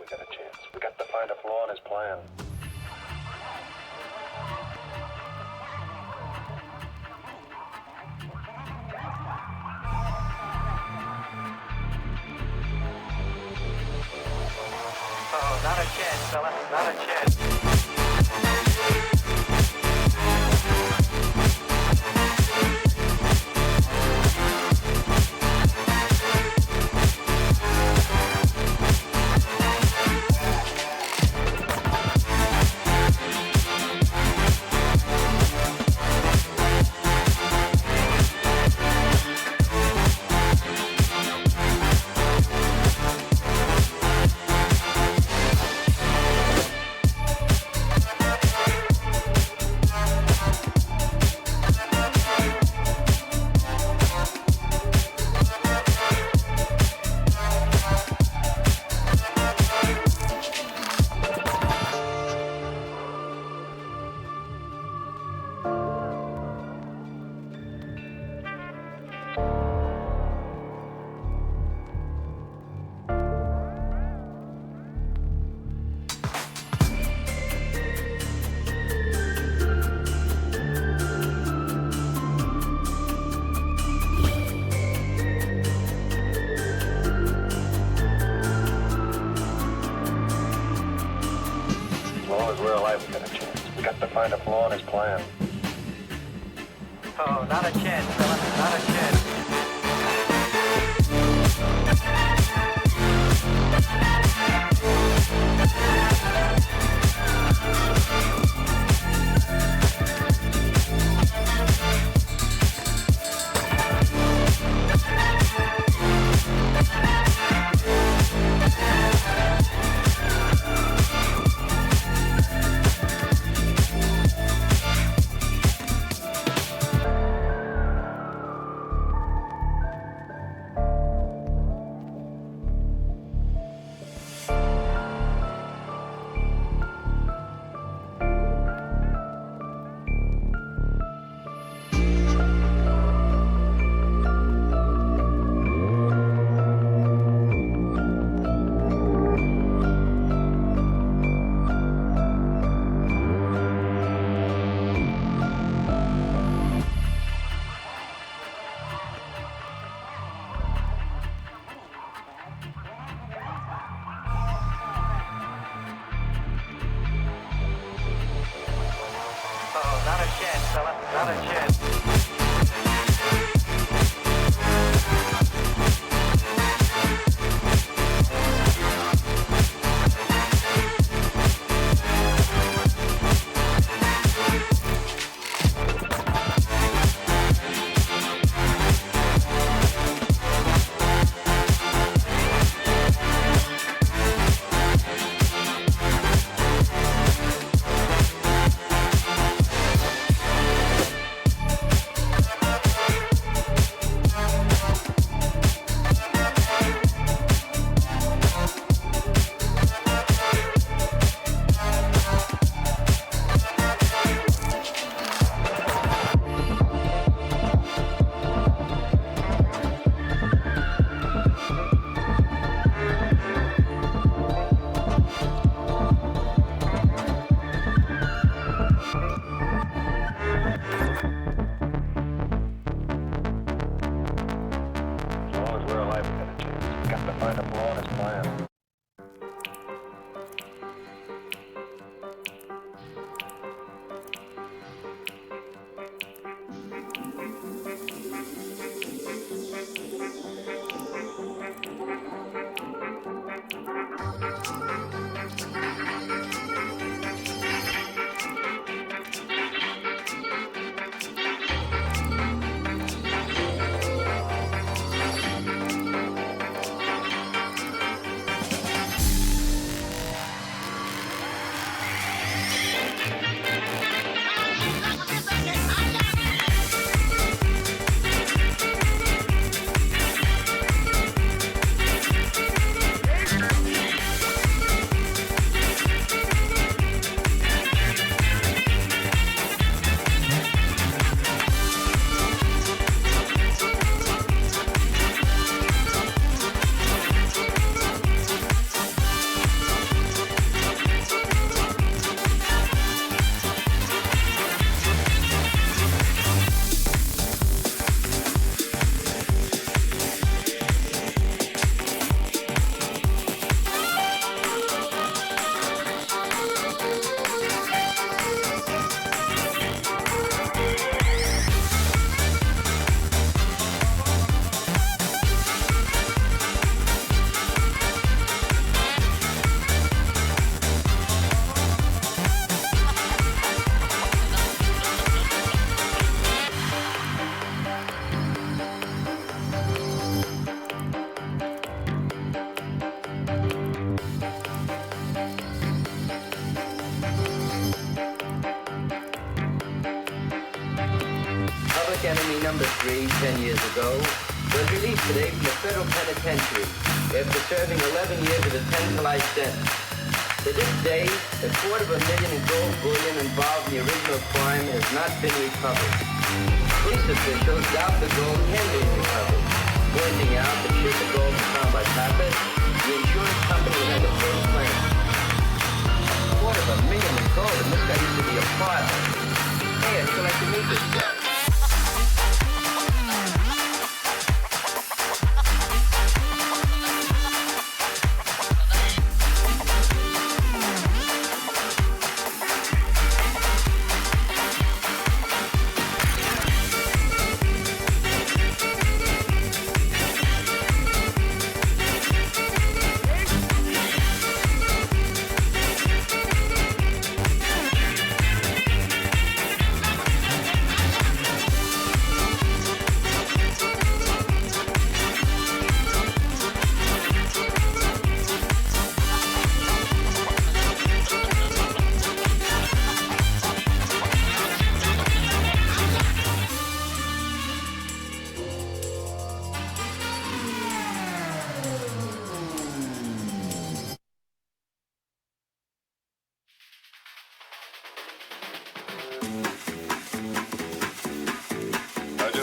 we got a chance. We got to find a flaw in his plan. Oh, not a chance, fella. Not a chance. Find a flaw in his plan. Oh, not a chance, fella. Not a chance. Not a chance, fella. Not a chance. number 3 10 years ago, was released today from the federal penitentiary after serving 11 years of a 10-to-life sentence. To this day, $250,000 in gold bullion involved in the original crime has not been recovered. Police officials doubt the gold can be recovered, pointing out that should the gold be found by Pappas, the insurance company would have the full claim. $250,000 in gold, and this guy used to be a father. Hey, I'd still like to meet this guy.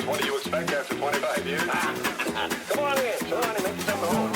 What do you expect after 25 years? Come on in, son, and make yourself at home.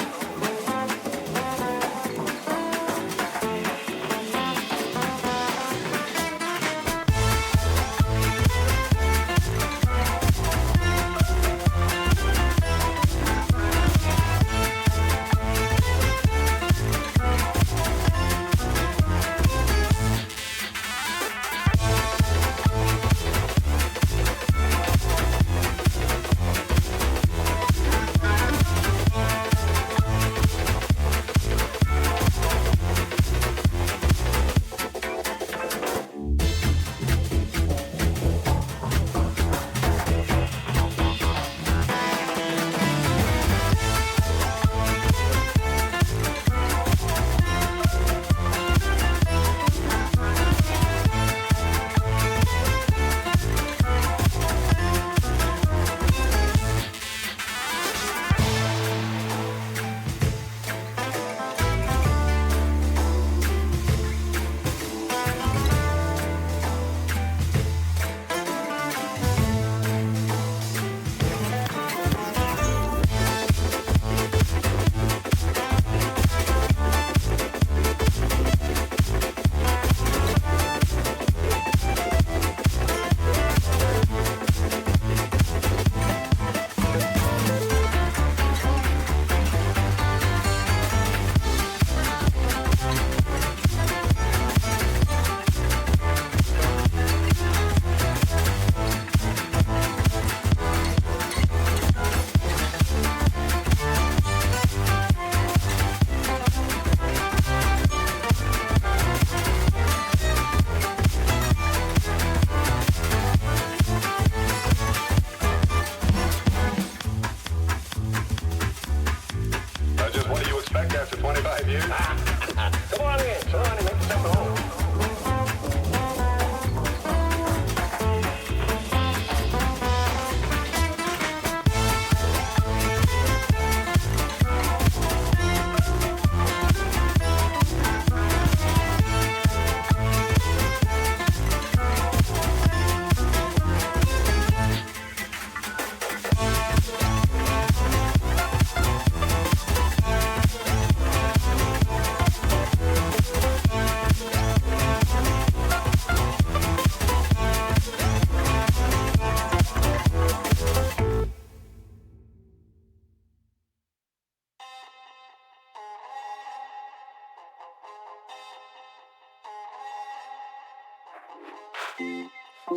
After 25 years? Come on in, son, and make yourself at home.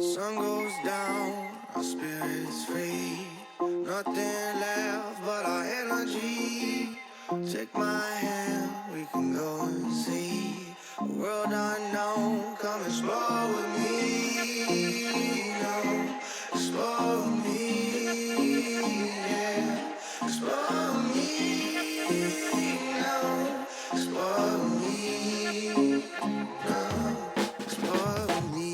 Sun goes down, our spirits free. Nothing left but our energy. Take my hand, we can go and see a world unknown. Come explore with me. No, explore with me. Yeah, explore with me. No, explore with me. No, explore with me.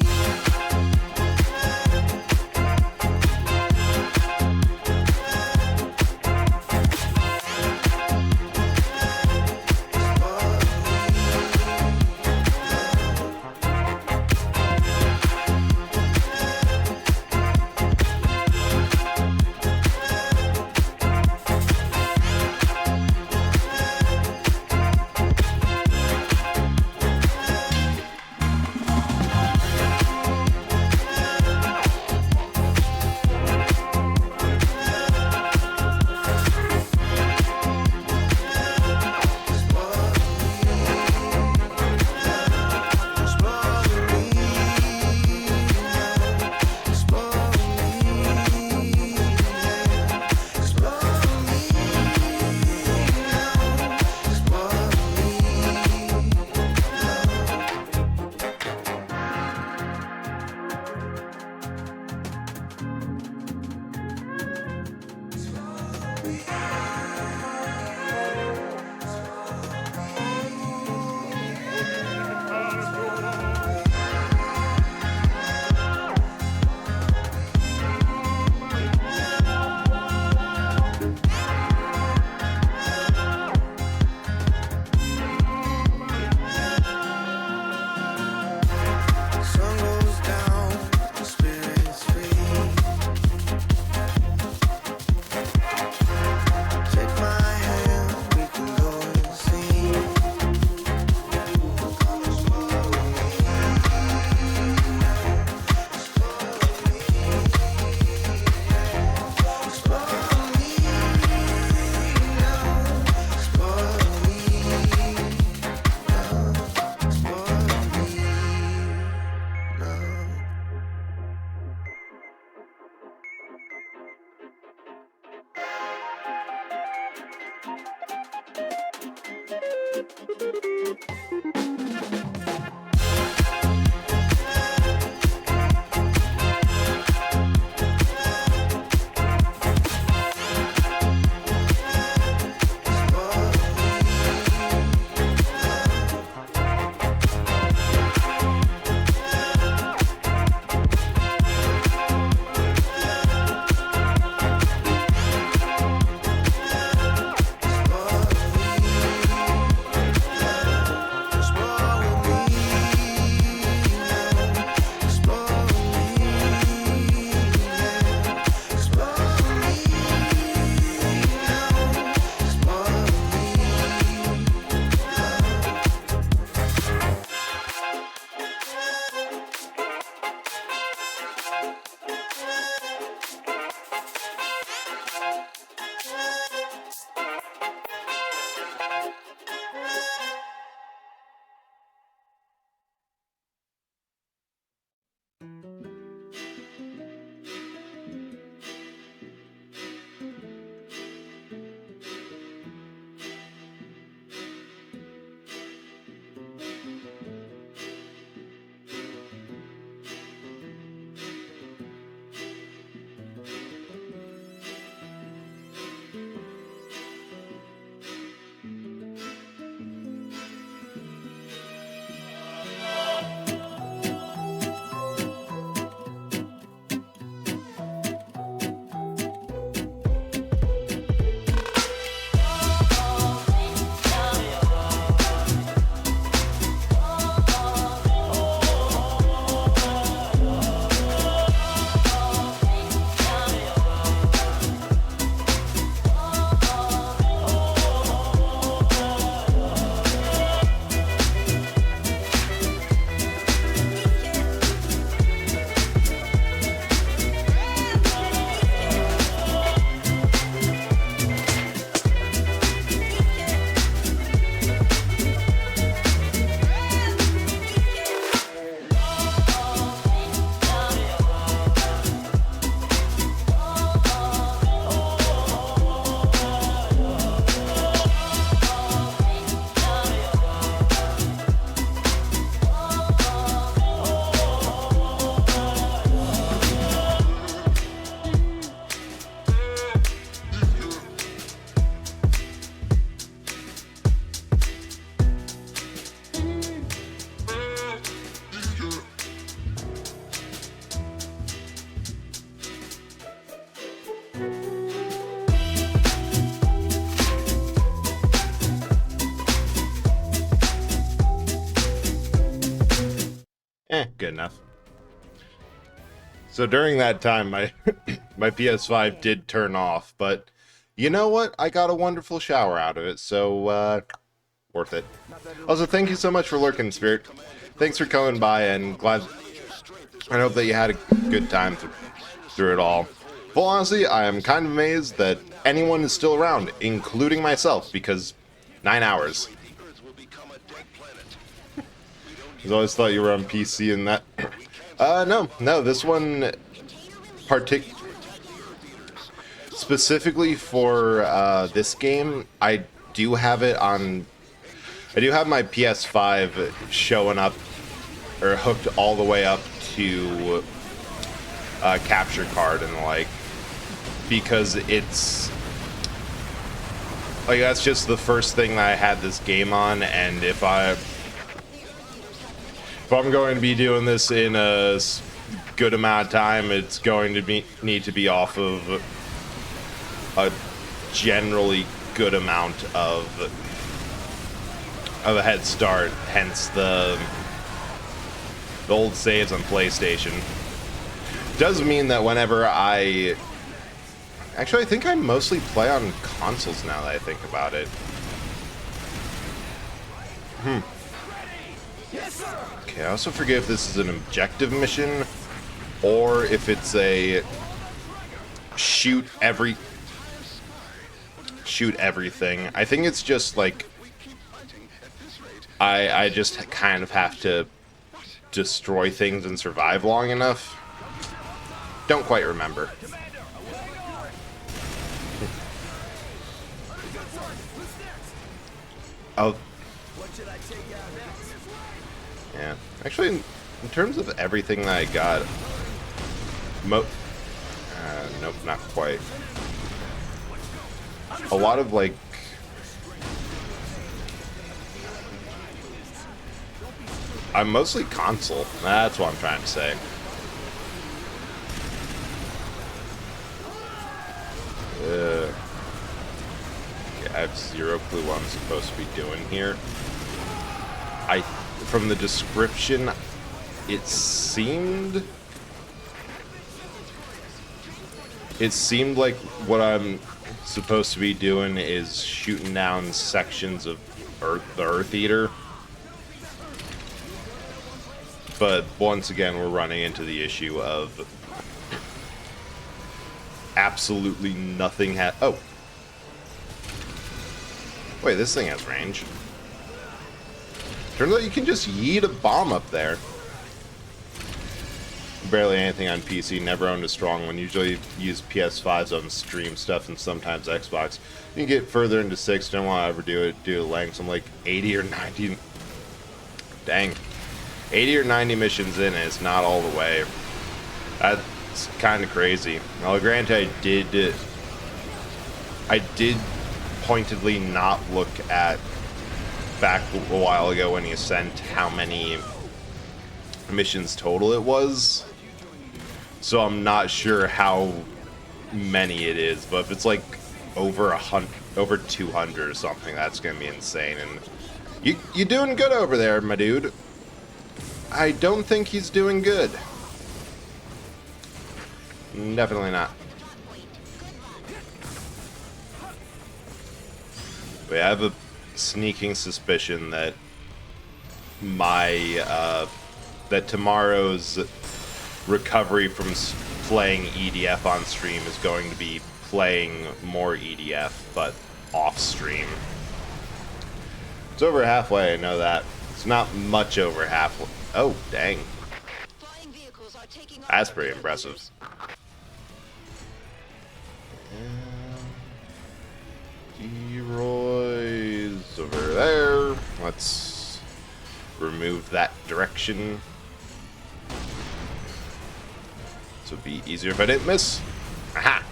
Good enough. So during that time, my my PS5 did turn off, but you know what? I got a wonderful shower out of it, so worth it. Also, thank you so much for lurking, Spirit. Thanks for coming by, and glad. I hope that you had a good time through it all. Full honesty, I am kind of amazed that anyone is still around, including myself, because 9 hours. I always thought you were on PC and that. No, this one specifically for this game, I do have it on. I do have my PS5 showing up, or hooked all the way up to capture card and the like, because it's like that's just the first thing that I had this game on, and if I'm going to be doing this in a good amount of time, it's going to need to be off of a generally good amount of a head start. Hence the old saves on PlayStation. Does mean that whenever I think I mostly play on consoles now that I think about it. Okay, I also forget if this is an objective mission or if it's a shoot everything. I think it's just like I just kind of have to destroy things and survive long enough. Don't quite remember. Oh, Yeah. Actually, in terms of everything that I got, nope, not quite. A lot of, like, I'm mostly console. That's what I'm trying to say. Yeah, I have zero clue what I'm supposed to be doing here. From the description, it seemed like what I'm supposed to be doing is shooting down sections of the Earth Eater. But once again, we're running into the issue of absolutely nothing oh. Wait, this thing has range. Turns out you can just yeet a bomb up there. Barely anything on PC, never owned a strong one. Usually use PS5s on stream stuff and sometimes Xbox. You can get further into 6, don't want to ever do it lengths. I'm like 80 or 90. Dang. 80 or 90 missions in is not all the way. That's kind of crazy. Now, granted, I did pointedly not look at back a while ago when he sent how many missions total it was. So I'm not sure how many it is, but if it's like over 200 or something, that's gonna be insane. And you doing good over there, my dude. I don't think he's doing good. Definitely not. But I have a sneaking suspicion that that tomorrow's recovery from playing EDF on stream is going to be playing more EDF, but off stream. It's over halfway, I know that. It's not much over halfway. Oh, dang. That's pretty impressive. D-Roy's over there. Let's remove that direction. This would be easier if I didn't miss. Aha!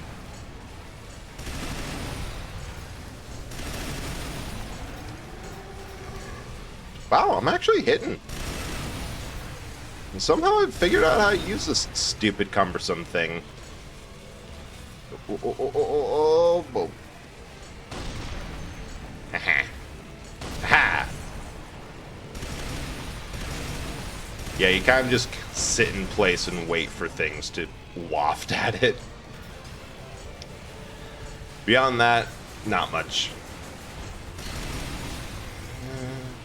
Wow, I'm actually hitting. And somehow I've figured out how to use this stupid, cumbersome thing. Oh, boom. Haha. Ha! Yeah, you kind of just sit in place and wait for things to waft at it. Beyond that, not much.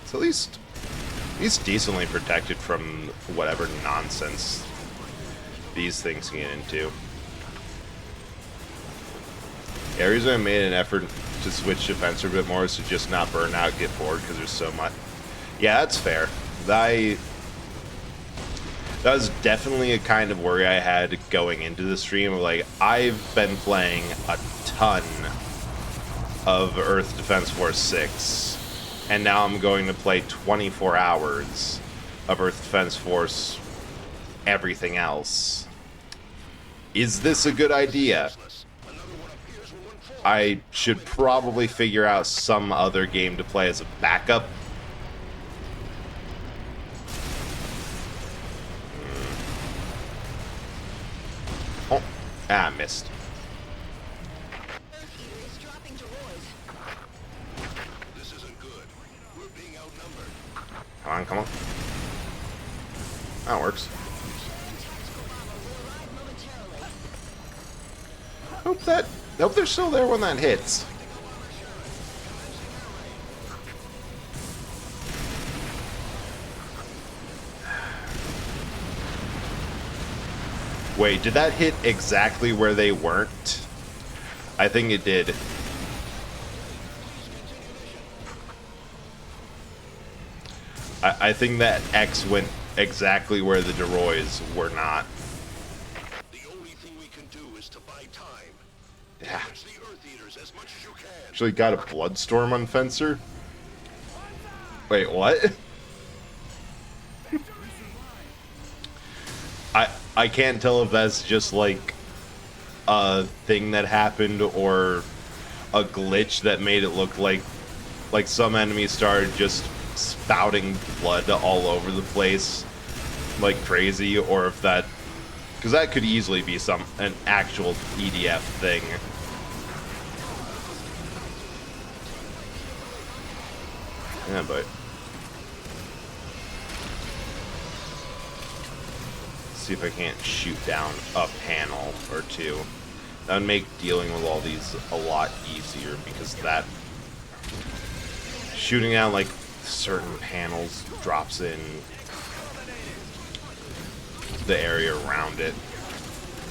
It's at least decently protected from whatever nonsense these things can get into. The reason I made an effort to switch defense a bit more is to just not burn out, get bored, because there's so much. Yeah, that's fair. That was definitely a kind of worry I had going into the stream. Like, I've been playing a ton of Earth Defense Force 6, and now I'm going to play 24 hours of Earth Defense Force everything else. Is this a good idea? I should probably figure out some other game to play as a backup. Oh, I missed. Come on, come on. That works. Hope they're still there when that hits. Wait, did that hit exactly where they weren't? I think it did. I think that X went exactly where the Deroys were not. The only thing we can do is to buy time. Yeah. Catch the Earth Eaters as much as you can. Actually got a Bloodstorm on Fencer. Wait, what? I can't tell if that's just like a thing that happened or a glitch that made it look like some enemies started just spouting blood all over the place like crazy, or if that, because that could easily be an actual EDF thing. Yeah, but see if I can't shoot down a panel or two. That would make dealing with all these a lot easier, because that shooting down like certain panels drops in the area around it.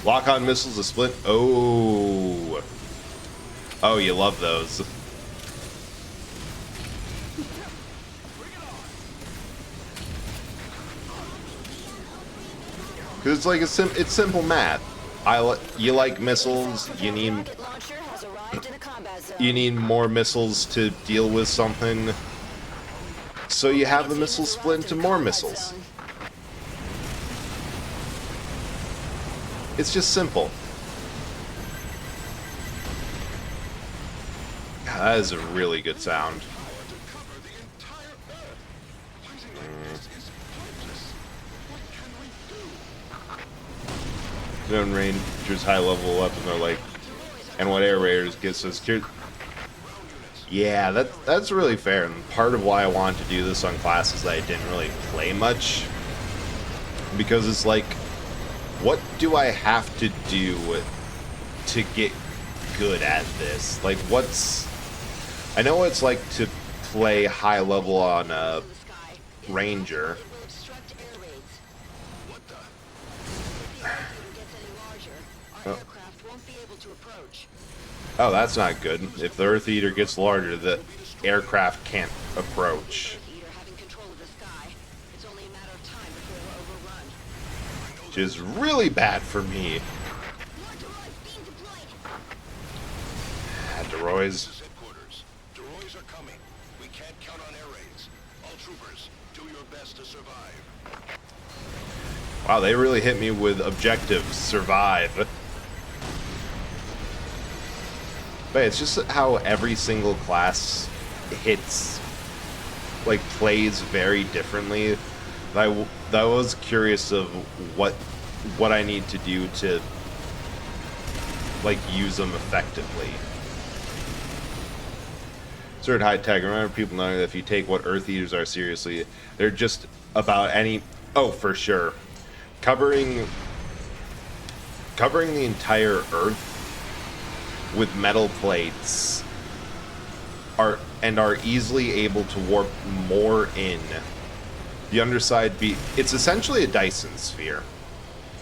Lock-on missiles to split. Oh, you love those. Because it's like it's simple math. You like missiles. You need more missiles to deal with something. So you have the missiles split into more missiles. It's just simple. God, that is a really good sound. Known Rangers high level weapons are like, and what Air Raiders gets us cured. Yeah, that's really fair, and part of why I wanted to do this on classes that I didn't really play much, because it's like, what do I have to do to get good at this? Like, I know what it's like to play high level on a Ranger. Oh, that's not good. If the Earth Eater gets larger, the aircraft can't approach. Which is really bad for me. Deroys. Deroys are coming. We can't count on air raids. All troopers, do your best to survive. Wow, they really hit me with objectives. Survive. But it's just how every single class plays very differently. I was curious of what I need to do to use them effectively. Sort of high tech. Remember, people knowing that if you take what Earth Eaters are seriously, they're just about any. Oh, for sure, covering the entire Earth with metal plates are easily able to warp more in. The underside it's essentially a Dyson sphere.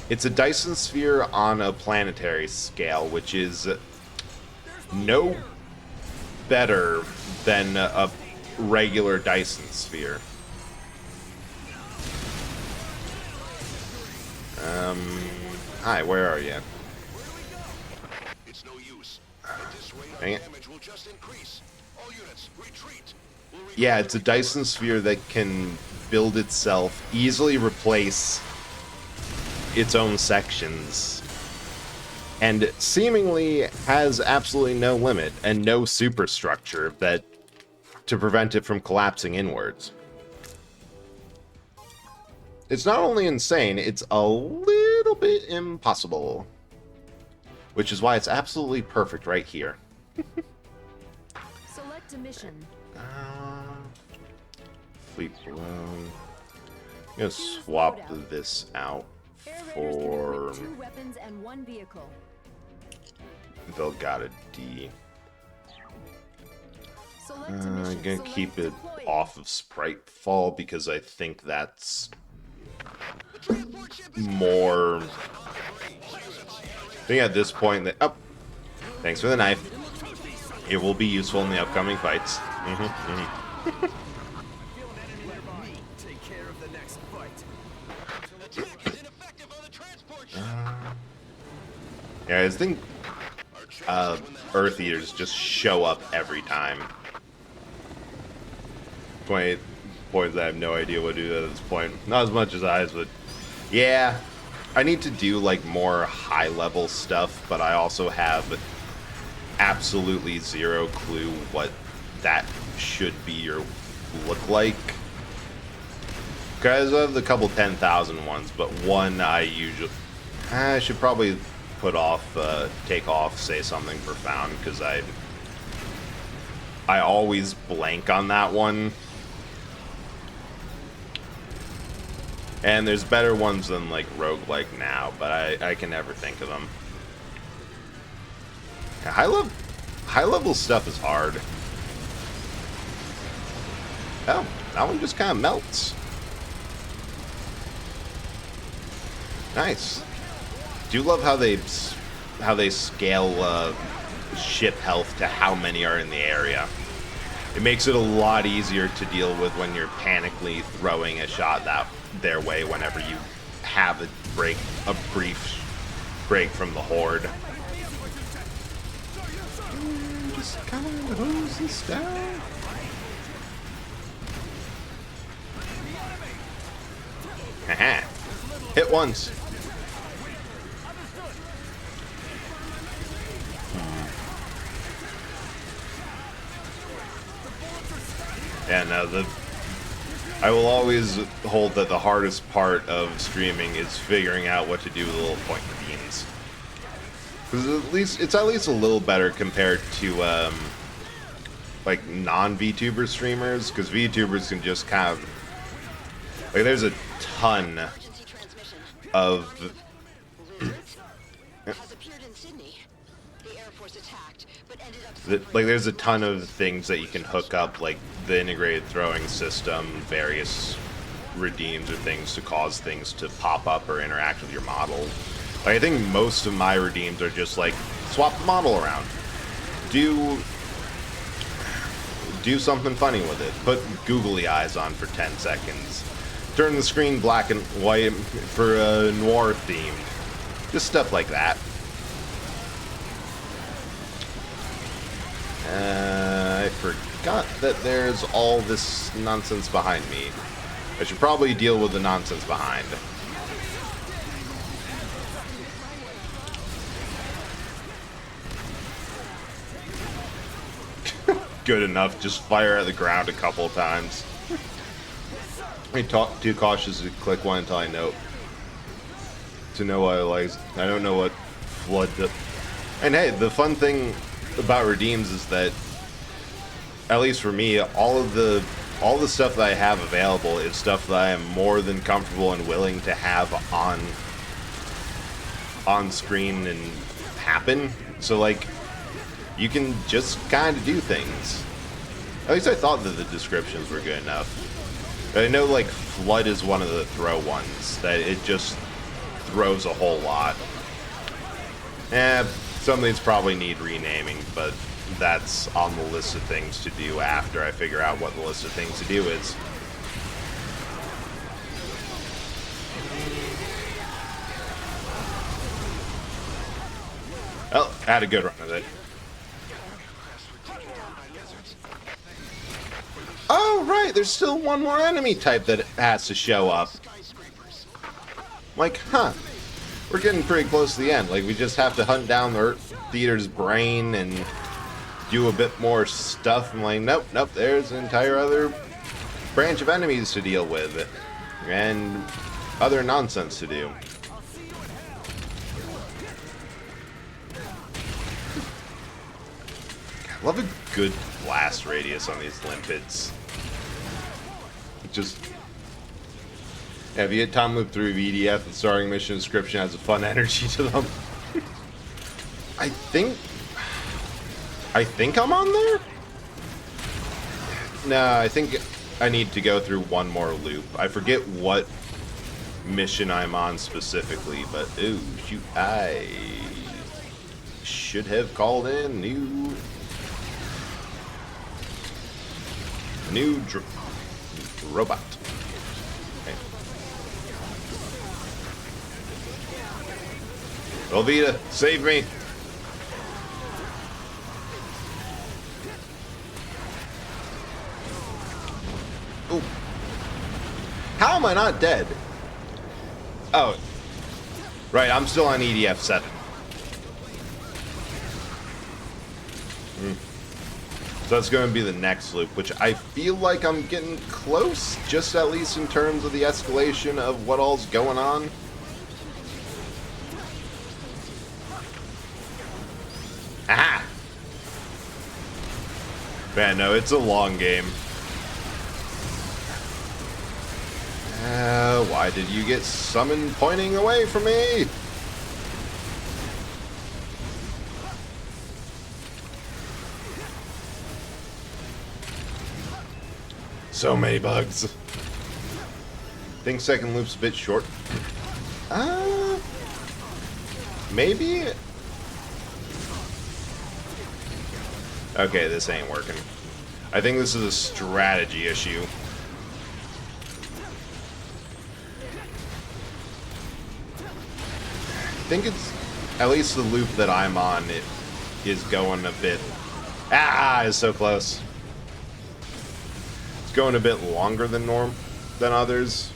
It's a Dyson sphere on a planetary scale, which is no better than a regular Dyson sphere. Hi, where are you? It's no use. Dang it. Damage will just increase. All units, retreat. Yeah, it's a Dyson sphere that can build itself, easily replace its own sections, and seemingly has absolutely no limit and no superstructure to prevent it from collapsing inwards. It's not only insane, it's a little bit impossible. Which is why it's absolutely perfect right here. Select a mission. Fleet balloon. I'm gonna swap this out for 2 weapons and 1 vehicle. Velgata D. I'm gonna keep it deploy. off of Sprite Fall because I think that's more. I think at this point that. Oh, thanks for the knife. It will be useful in the upcoming fights. Take care of the next fight. Yeah, I think Earth Eaters just show up every time. points. I have no idea what to do at this point. Not as much as eyes, but yeah. I need to do like more high level stuff, but I also have absolutely zero clue what that should be or look like. Because I have the couple 10,000 ones, but one I should probably take off, say something profound, because I always blank on that one. And there's better ones than like roguelike now, but I can never think of them. High level stuff is hard. Oh, that one just kind of melts. Nice. Do love how they scale ship health to how many are in the area. It makes it a lot easier to deal with when you're panically throwing a shot their way whenever you have a brief break from the horde. Just kind of hose this down. Haha. Hit once. Yeah, no, I will always hold that the hardest part of streaming is figuring out what to do with the little point redeems. Because it's at least a little better compared to like non-VTuber streamers, because VTubers can just kind of like there's a ton of there's a ton of things that you can hook up, like the integrated throwing system, various redeems or things to cause things to pop up or interact with your model. Like, I think most of my redeems are just like swap the model around, do something funny with it, put googly eyes on for 10 seconds, turn the screen black and white for a noir theme, just stuff like that. I forgot that there's all this nonsense behind me. I should probably deal with the nonsense behind. Good enough, just fire at the ground a couple times. I talk too cautious to click one until I know. To know what I like. I don't know what flood. And hey, the fun thing about redeems is that, at least for me, all the stuff that I have available is stuff that I am more than comfortable and willing to have on screen and happen. So like, you can just kind of do things. At least I thought that the descriptions were good enough. I know like flood is one of the throw ones that it just throws a whole lot. Some of these probably need renaming, but that's on the list of things to do after I figure out what the list of things to do is. Well, I had a good run with it. Oh, right, there's still one more enemy type that has to show up. Like, huh. We're getting pretty close to the end. Like, we just have to hunt down the Earth Theater's brain and do a bit more stuff. I'm like, nope, there's an entire other branch of enemies to deal with. And other nonsense to do. I love a good blast radius on these limpids. Just... yeah, if you hit time loop through VDF, the starting mission description has a fun energy to them. I think I'm on there? No, I think I need to go through one more loop. I forget what mission I'm on specifically, but ooh, shoot, I should have called in new robot. Okay. Velveeta, save me! Ooh, How am I not dead? Oh. Right, I'm still on EDF 7. So that's going to be the next loop, which I feel like I'm getting close, just at least in terms of the escalation of what all's going on. Aha! Man, no, it's a long game. Why did you get summoned pointing away from me? So many bugs. Think second loop's a bit short. Maybe? Okay, this ain't working. I think this is a strategy issue. I think it's, at least the loop that I'm on, it is going a bit... Ah, it's so close. It's going a bit longer than others.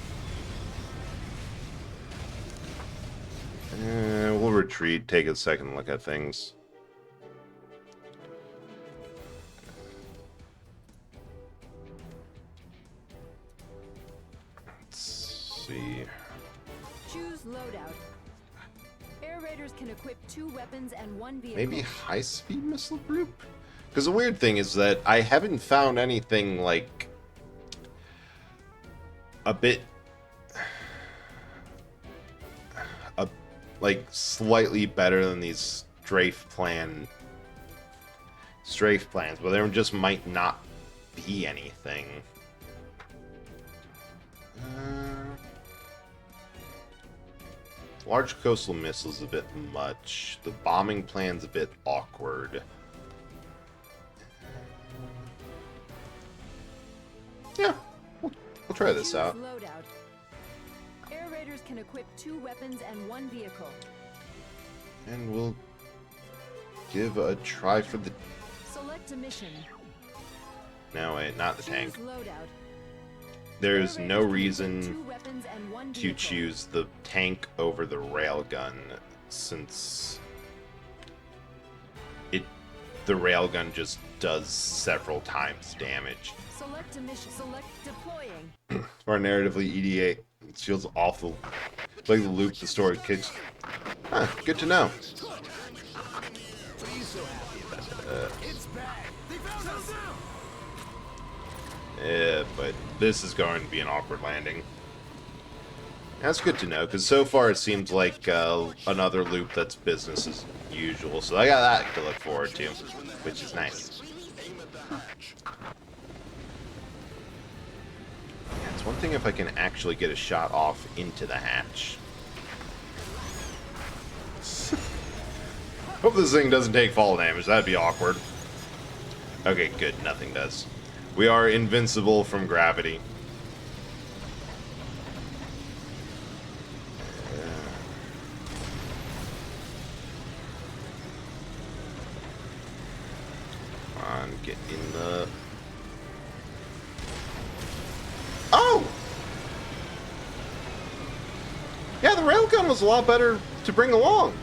We'll retreat, take a second look at things. Let's see. Choose loadout. Air Raiders can equip 2 weapons and 1 vehicle. Maybe high-speed missile group? Because the weird thing is that I haven't found anything like a bit like slightly better than these strafe plans, but there just might not be anything. Large coastal missiles a bit much. The bombing plan's a bit awkward. Yeah, we'll try this out. Loadout. Air Raiders can equip 2 weapons and 1 vehicle. And we'll give a try for the... Select a mission. No, wait, not the tank. Choose loadout. There's no reason to choose the tank over the railgun, since the railgun just does several times damage. Select a mission. Select deploying. Or narratively, EDA feels awful. Like the loop the story kicks. Huh, good to know. Yeah, but this is going to be an awkward landing. That's good to know, because so far it seems like another loop that's business as usual. So I got that to look forward to, which is nice. Yeah, it's one thing if I can actually get a shot off into the hatch. Hope this thing doesn't take fall damage. That'd be awkward. Okay, good. Nothing does. We are invincible from gravity. Come on, get in the... Oh! Yeah, the railgun was a lot better to bring along.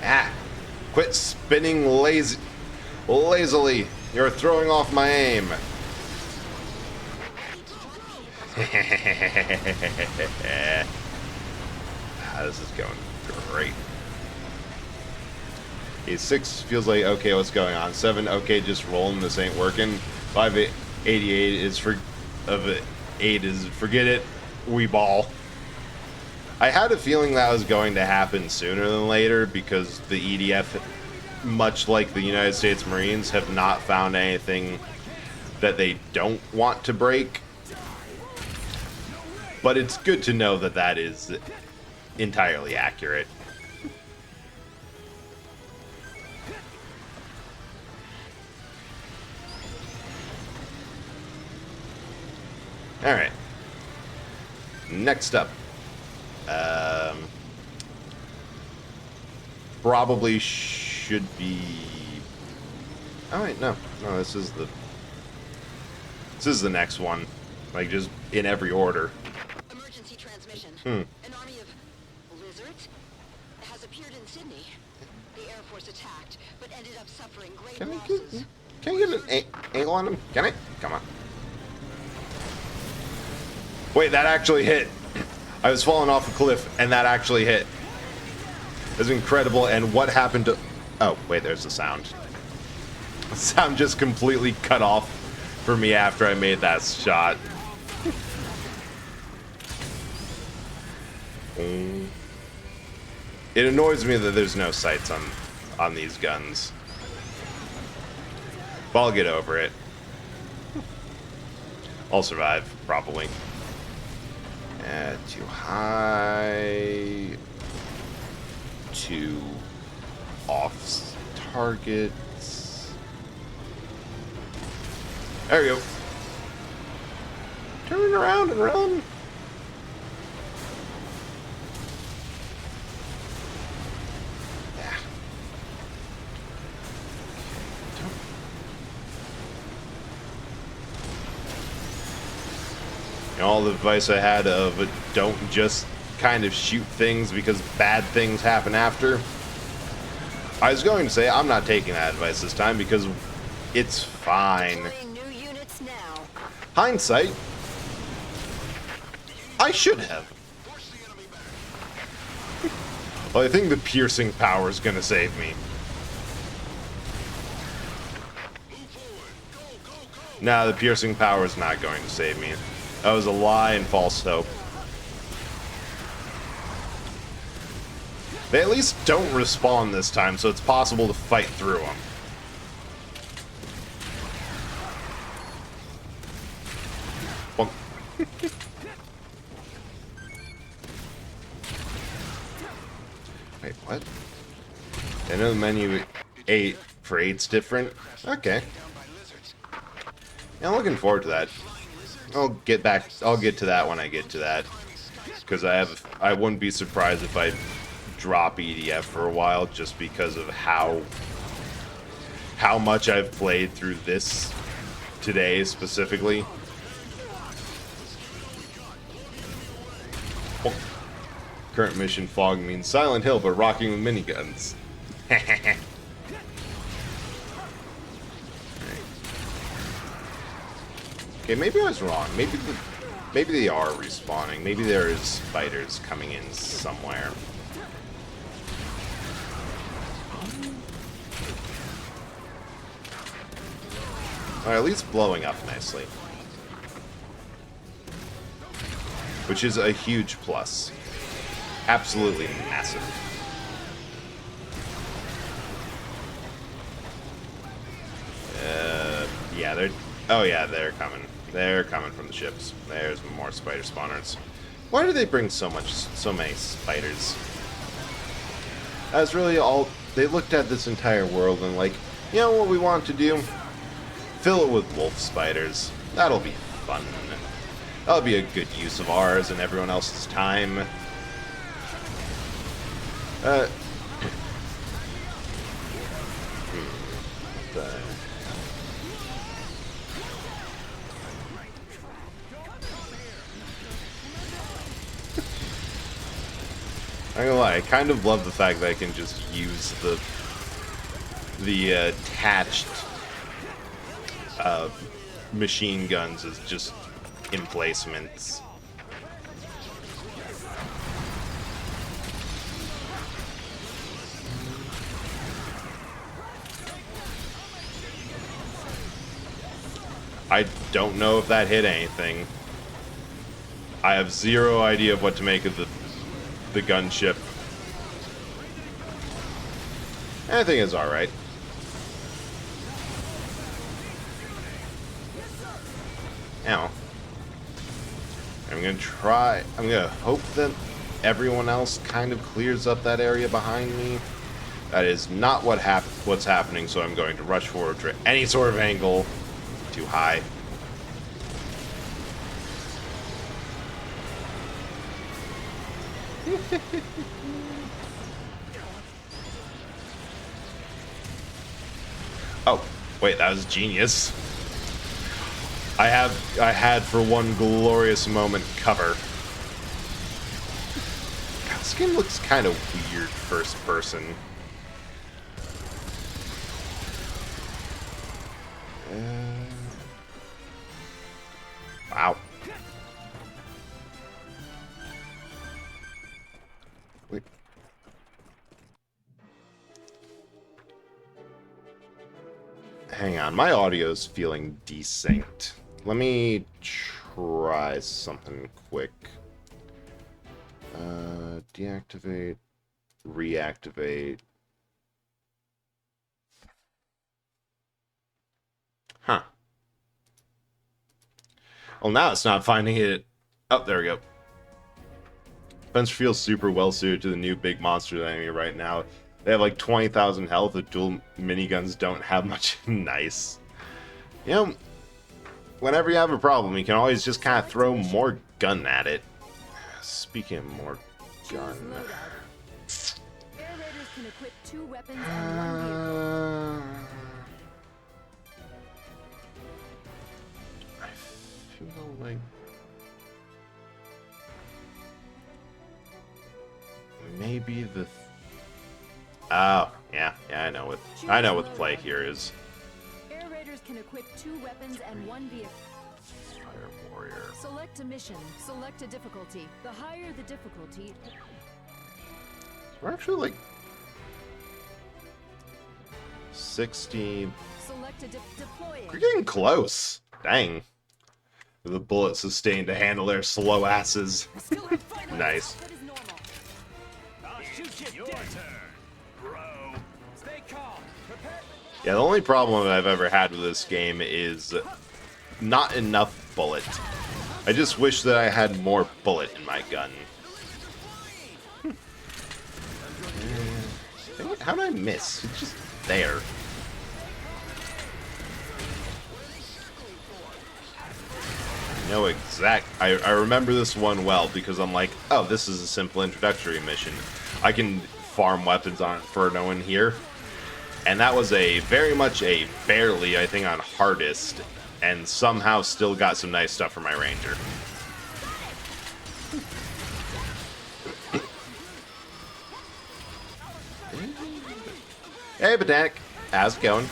Ah! Quit spinning lazily. You're throwing off my aim. This is going great. 6 feels like, okay, what's going on? 7, okay, just rolling, this ain't working. 588 is 8 is forget it, we ball. I had a feeling that was going to happen sooner than later, because the EDF, much like the United States Marines, have not found anything that they don't want to break. But it's good to know that that is entirely accurate. Alright. Next up. Probably should be... Oh wait, no, this is the next one, like just in every order. Emergency transmission. An army of lizards has appeared in Sydney. The Air Force attacked, but ended up suffering great losses. Can I get an angle on him? Can I? Come on. Wait, that actually hit. I was falling off a cliff, and that actually hit. It was incredible, and what happened to... Oh, wait, there's the sound. The sound just completely cut off for me after I made that shot. It annoys me that there's no sights on these guns. But I'll get over it. I'll survive, probably. Too high. Too off targets. There we go. Turn around and run. All the advice I had of don't just kind of shoot things because bad things happen after. I was going to say I'm not taking that advice this time because it's fine. Hindsight, I should have. Well, I think the piercing power is going to save me. Nah, the piercing power is not going to save me. That was a lie and false hope. They at least don't respawn this time, so it's possible to fight through them. Well, wait, what? I know the menu 8 for 8's different. Okay. Yeah, I'm looking forward to that. I'll get to that when I get to that, because I wouldn't be surprised if I drop EDF for a while just because of how much I've played through this today specifically. Oh. Current mission fog means Silent Hill but rocking with miniguns. Okay, maybe I was wrong. Maybe they are respawning. Maybe there is spiders coming in somewhere. Or at least blowing up nicely. Which is a huge plus. Absolutely massive. Yeah, they're... Oh yeah, they're coming. They're coming from the ships. There's more spider spawners. Why do they bring so many spiders? That's really all... They looked at this entire world and like, you know what we want to do? Fill it with wolf spiders. That'll be fun. That'll be a good use of ours and everyone else's time. I'm not gonna lie, I kind of love the fact that I can just use the attached machine guns as just emplacements. I don't know if that hit anything. I have zero idea of what to make of the gunship. I think it's alright. Now, I'm gonna hope that everyone else kind of clears up that area behind me. That is not what's happening, so I'm going to rush forward to any sort of angle. Too high. Oh, Wait, that was genius. I had for one glorious moment cover. God, this game looks kind of weird first person. Wow. Wait. Hang on, my audio's feeling desynced. Let me try something quick. Deactivate, reactivate. Huh. Well, now it's not finding it. Oh, there we go. Spencer feels super well suited to the new big monster enemy right now. They have like 20,000 health. The dual miniguns don't have much. Nice. You know, whenever you have a problem, you can always just kind of throw more gun at it. Speaking of more gun. Air Raiders can equip 2 weapons and 1 vehicle. I feel like maybe the oh, yeah, I know what the play here is. Air Raiders can equip 2 weapons and 1 vehicle. Fire warrior. Select a mission. Select a difficulty. The higher the difficulty. We're actually like 60. Select a deploy. We're getting close. Dang. The bullets sustained to handle their slow asses. Nice. Yeah, the only problem I've ever had with this game is not enough bullet. I just wish that I had more bullet in my gun. How did I miss? It's just there. No exact. I remember this one well because I'm like, oh, this is a simple introductory mission. I can farm weapons on it for no one here. And that was a very much a barely, I think, on hardest, and somehow still got some nice stuff for my ranger. Hey, Botanic, how's it going?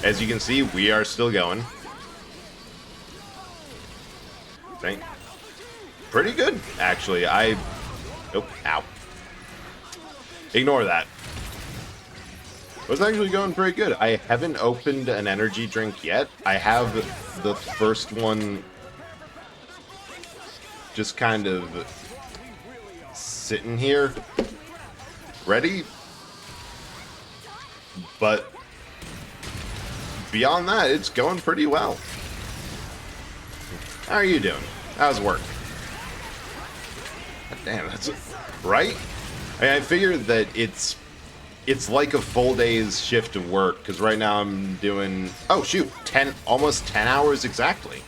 As you can see, we are still going. Pretty good, actually. Oh, ow. Ignore that. It was actually going pretty good. I haven't opened an energy drink yet. I have the first one just kind of sitting here, ready. But beyond that, it's going pretty well. How are you doing? How's work? God damn, that's right. I figured that it's like a full day's shift of work, because right now I'm doing, oh shoot, almost 10 hours exactly.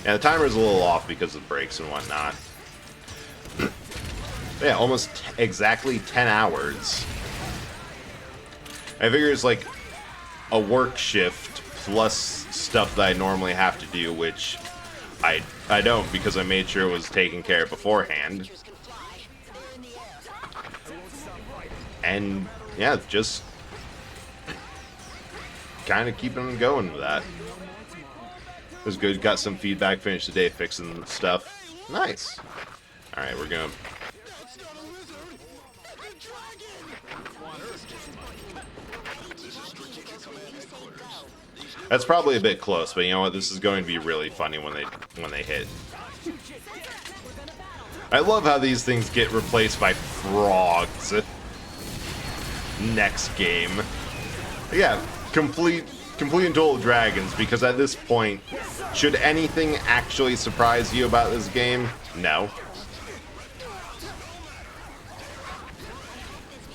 Yeah, the timer's a little off because of breaks and whatnot. Yeah, almost exactly 10 hours. I figure it's like a work shift plus stuff that I normally have to do, which I don't, because I made sure it was taken care of beforehand. And yeah, just kind of keeping going with that. It was good. Got some feedback. Finished the day fixing stuff. Nice. All right, we're gonna. That's probably a bit close, but you know what? This is going to be really funny when they hit. I love how these things get replaced by frogs. Next game. Yeah, complete and total dragons, because at this point, should anything actually surprise you about this game? No.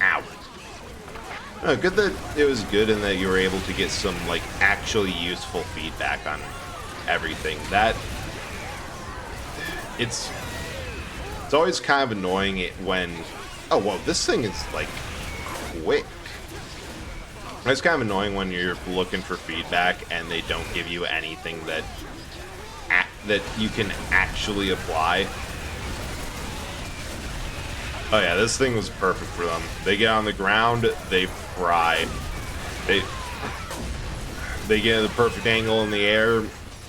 Ow. Oh, good that it was good and that you were able to get some, like, actually useful feedback on everything. It's always kind of annoying when, oh, whoa, this thing is, like, quick. It's kind of annoying when you're looking for feedback and they don't give you anything that you can actually apply. Oh yeah, this thing was perfect for them. They get on the ground, they fry. They get the perfect angle in the air,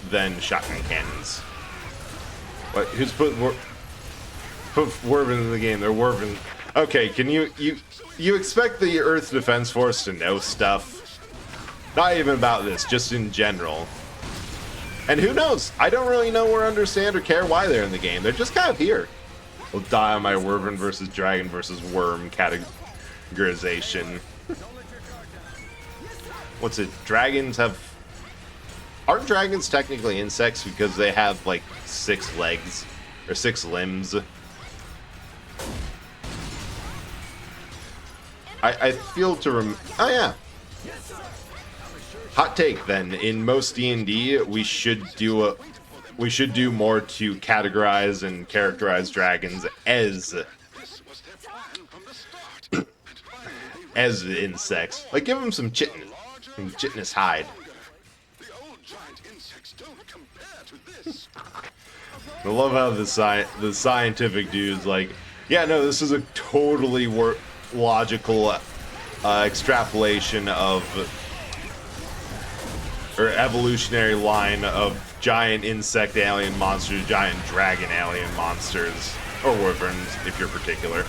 then shotgun cannons. What? Who's put Werven in the game? They're Werven. Okay, can you expect the Earth Defense Force to know stuff? Not even about this, just in general. And who knows? I don't really know or understand or care why they're in the game. They're just kind of here. We'll die on my Werven versus Dragon versus Worm categorization. What's it? Dragons have... Aren't dragons technically insects because they have, like, 6 legs? Or 6 limbs? I feel to oh yeah. Hot take then. In most D&D, we should do more to categorize and characterize dragons as insects. Like, give them some chitinous hide. I love how the scientific dude's like, yeah, no, this is a totally logical extrapolation of, or evolutionary line of giant insect alien monsters, giant dragon alien monsters, or wyverns if you're particular.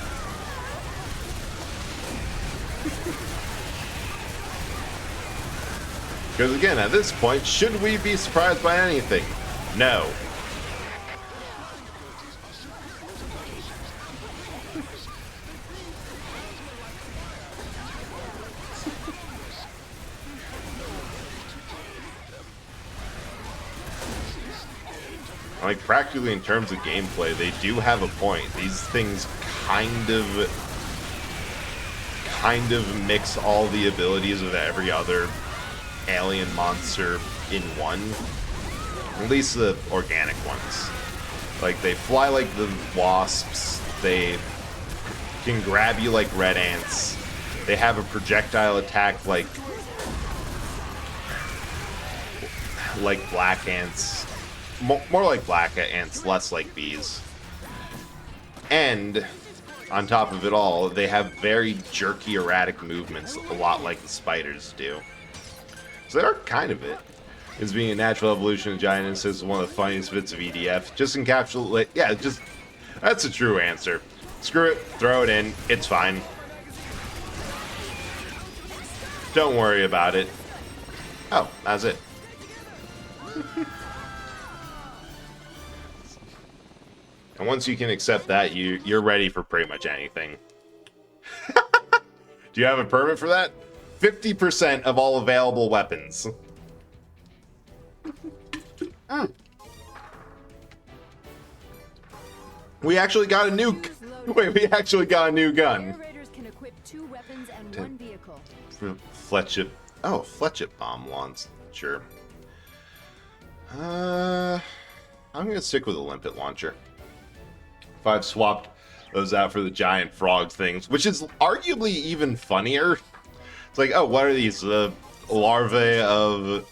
Because again, at this point, should we be surprised by anything? No. Like, practically in terms of gameplay, they do have a point. These things kind of mix all the abilities of every other alien monster in one. At least the organic ones. Like, they fly like the wasps. They can grab you like red ants. They have a projectile attack like black ants. More like black ants, less like bees. And, on top of it all, they have very jerky, erratic movements, a lot like the spiders do. So they are kind of it. It's being a natural evolution of giant insects is one of the funniest bits of EDF. Just encapsulate... Yeah, just... That's a true answer. Screw it, throw it in, it's fine. Don't worry about it. Oh, that's it. And once you can accept that, you're ready for pretty much anything. Do you have a permit for that? 50% of all available weapons. We actually got a nuke. Wait, we actually got a new gun. Air Raiders can equip 2 weapons and 1 vehicle. Fletchit. Oh, Fletchit bomb launcher. I'm gonna stick with a limpet launcher. If I've swapped those out for the giant frog things, which is arguably even funnier. It's like, oh, what are these? Larvae of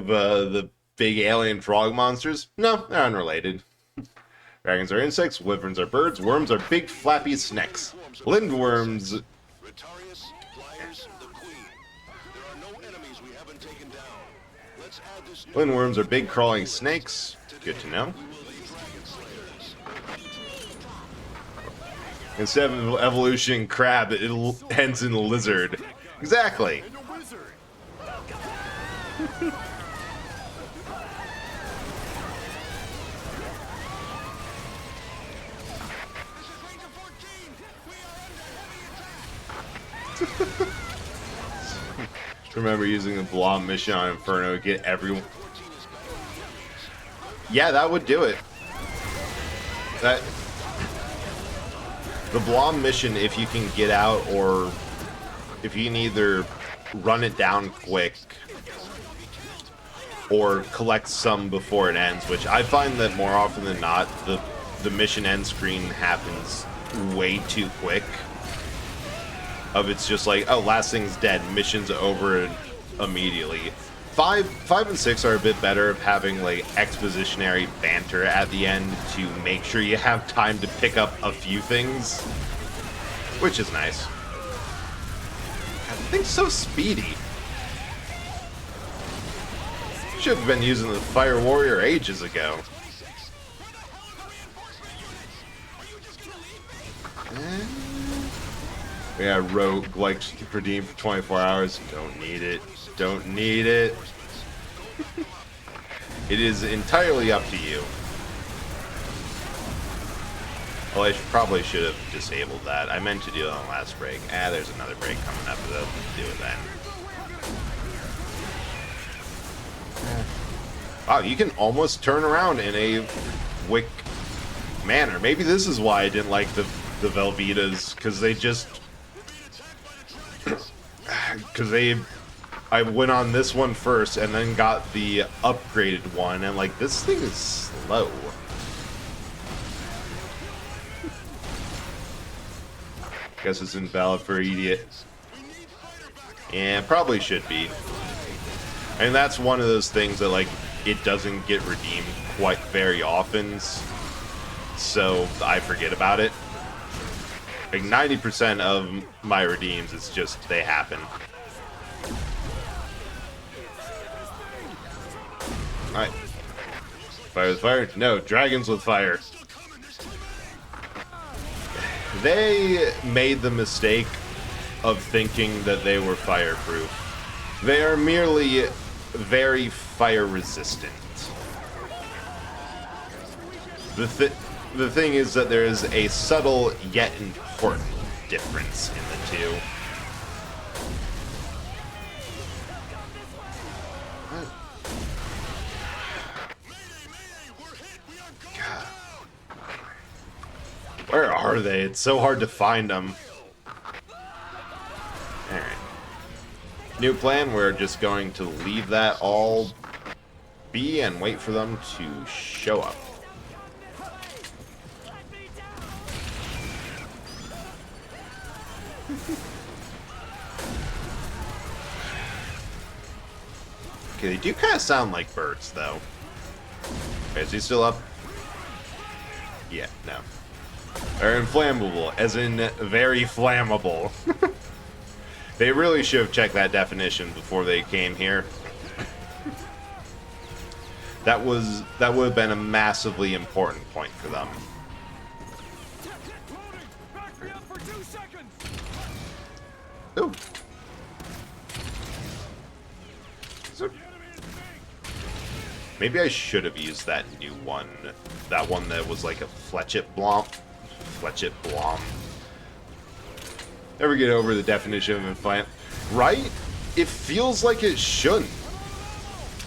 the big alien frog monsters? No, they're unrelated. Dragons are insects, wyverns are birds, worms are big flappy snakes. Lindworms. Lindworms are big crawling snakes. Good to know. Instead of evolution crab, it ends in lizard. Exactly. Remember using the Blom mission on Inferno to get everyone. Yeah, that would do it. The Blom mission, if you can get out, or if you can either run it down quick or collect some before it ends, which I find that more often than not, the mission end screen happens way too quick. of it's just like, oh, last thing's dead, mission's over immediately. 5 and 6 are a bit better of having like expositionary banter at the end to make sure you have time to pick up a few things, which is nice. God, the thing's so speedy. Should have been using the Fire Warrior ages ago. Yeah, Rogue likes to redeem for 24 hours. Don't need it. Don't need it. It is entirely up to you. Well, I probably should have disabled that. I meant to do it on the last break. There's another break coming up, but I'll do it then. Wow, you can almost turn around in a quick manner. Maybe this is why I didn't like the Velveetas, because they just... I went on this one first and then got the upgraded one, and like, this thing is slow. Guess it's invalid for idiot. Yeah, probably should be. I mean, that's one of those things that, like, it doesn't get redeemed quite very often, so I forget about it. Like, 90% of my redeems, it's just, they happen. Alright. Fire with fire? No, dragons with fire. They made the mistake of thinking that they were fireproof. They are merely very fire resistant. The thing is that there is a subtle yet important difference in the two. God. Where are they? It's so hard to find them. Alright. New plan, we're just going to leave that all be and wait for them to show up. Okay, they do kind of sound like birds, though. Okay, is he still up? Yeah, no. They're inflammable, as in very flammable. They really should have checked that definition before they came here. That would have been a massively important point for them. Ooh. So, maybe I should have used that new one. That one that was like a Fletchet Blom. Fletchet Blom. Never get over the definition of inflammable. Right? It feels like it shouldn't.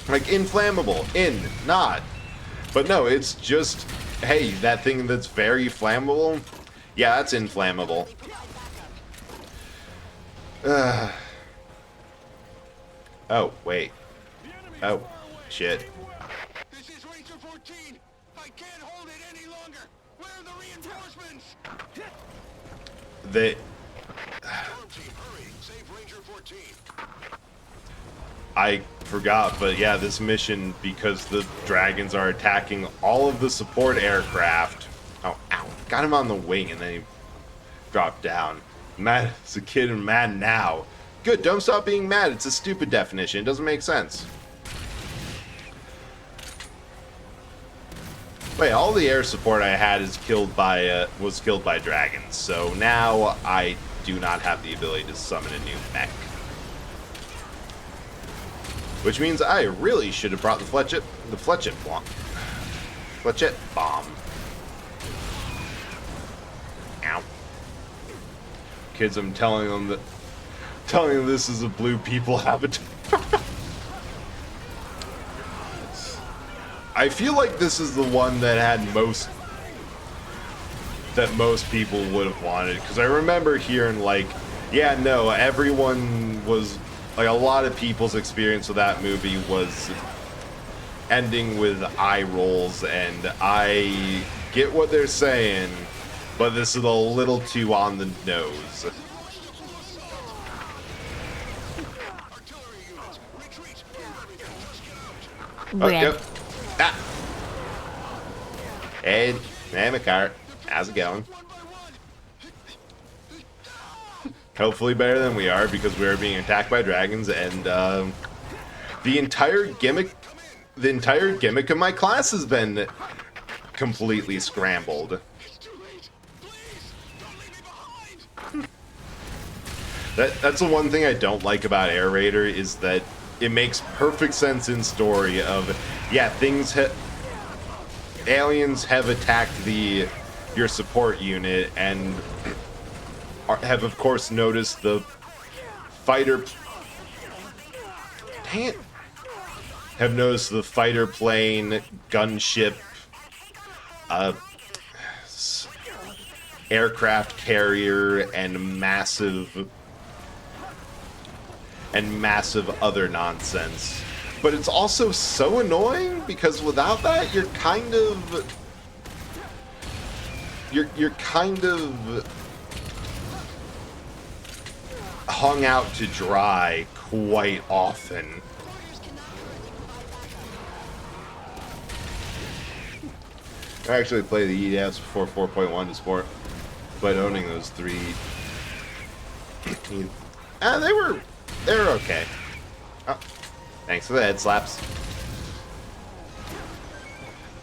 Like, inflammable. In. Not. But no, it's just, hey, that thing that's very flammable? Yeah, that's inflammable. Oh, wait. Oh, shit. This is Ranger 14. I can't hold it any longer. Where are the reinforcements? They... I forgot, but yeah, this mission, because the dragons are attacking all of the support aircraft. Oh, ow. Got him on the wing, and then he dropped down. Mad as a kid and mad now. Good, don't stop being mad. It's a stupid definition. It doesn't make sense. Wait, all the air support I had is killed by was killed by dragons, so now I do not have the ability to summon a new mech. Which means I really should have brought the Fletchet Bomb. Fletchet Bomb. Ow. Kids, I'm telling them this is a blue people avatar. I feel like this is the one that had most people would have wanted, because I remember hearing like, yeah, no, everyone was like, a lot of people's experience with that movie was ending with eye rolls, and I get what they're saying, but this is a little too on the nose. Oh, yep. Ah. Hey, Makar. How's it going? Hopefully better than we are, because we are being attacked by dragons, and the entire gimmick of my class has been completely scrambled. That's the one thing I don't like about Air Raider, is that it makes perfect sense in story of, yeah, aliens have attacked your support unit and have of course noticed the fighter. Dang it! Have noticed the fighter plane, gunship, aircraft carrier, and massive other nonsense. But it's also so annoying, because without that, you're kind of hung out to dry quite often. I actually played the EDFs before 4.1 to sport, but owning those three, they're okay. Oh, thanks for the head slaps.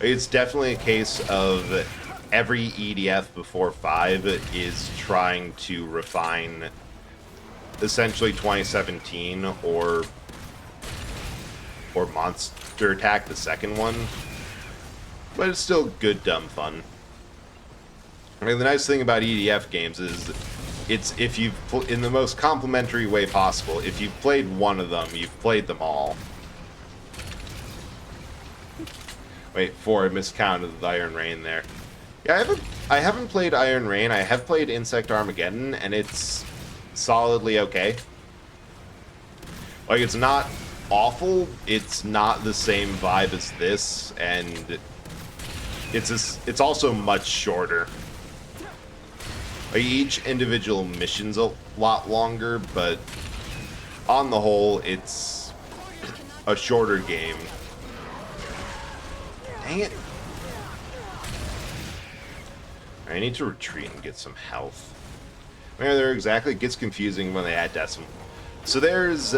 It's definitely a case of every EDF before 5 is trying to refine essentially 2017 or Monster Attack, the second one. But it's still good, dumb fun. I mean, the nice thing about EDF games is it's in the most complimentary way possible. If you've played one of them, you've played them all. Wait, 4, I miscounted the Iron Rain there. Yeah, I haven't played Iron Rain. I have played Insect Armageddon, and it's solidly okay. Like, it's not awful. It's not the same vibe as this, and it's also much shorter. Like, each individual mission's a lot longer, but on the whole, it's a shorter game. Dang it. I need to retreat and get some health. Where there exactly, it gets confusing when they add decimal. So there's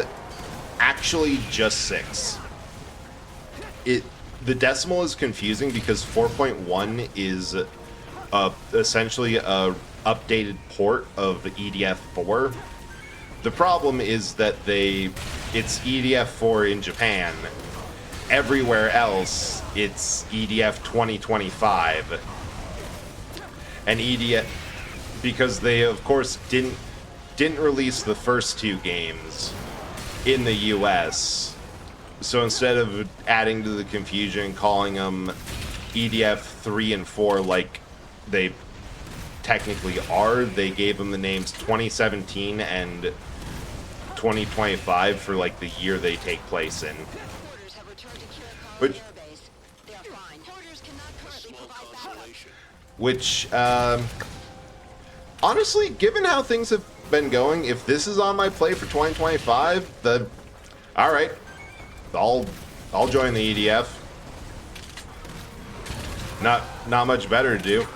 actually just 6. The decimal is confusing because 4.1 is essentially a updated port of EDF 4. The problem is that it's EDF 4 in Japan. Everywhere else, it's EDF 2025. And EDF, because they of course didn't release the first 2 games in the US. So instead of adding to the confusion, calling them EDF 3 and 4 like they technically are, they gave them the names 2017 and 2025 for like the year they take place in. Which honestly, given how things have been going, if this is on my plate for 2025, then alright. I'll join the EDF. Not much better to do.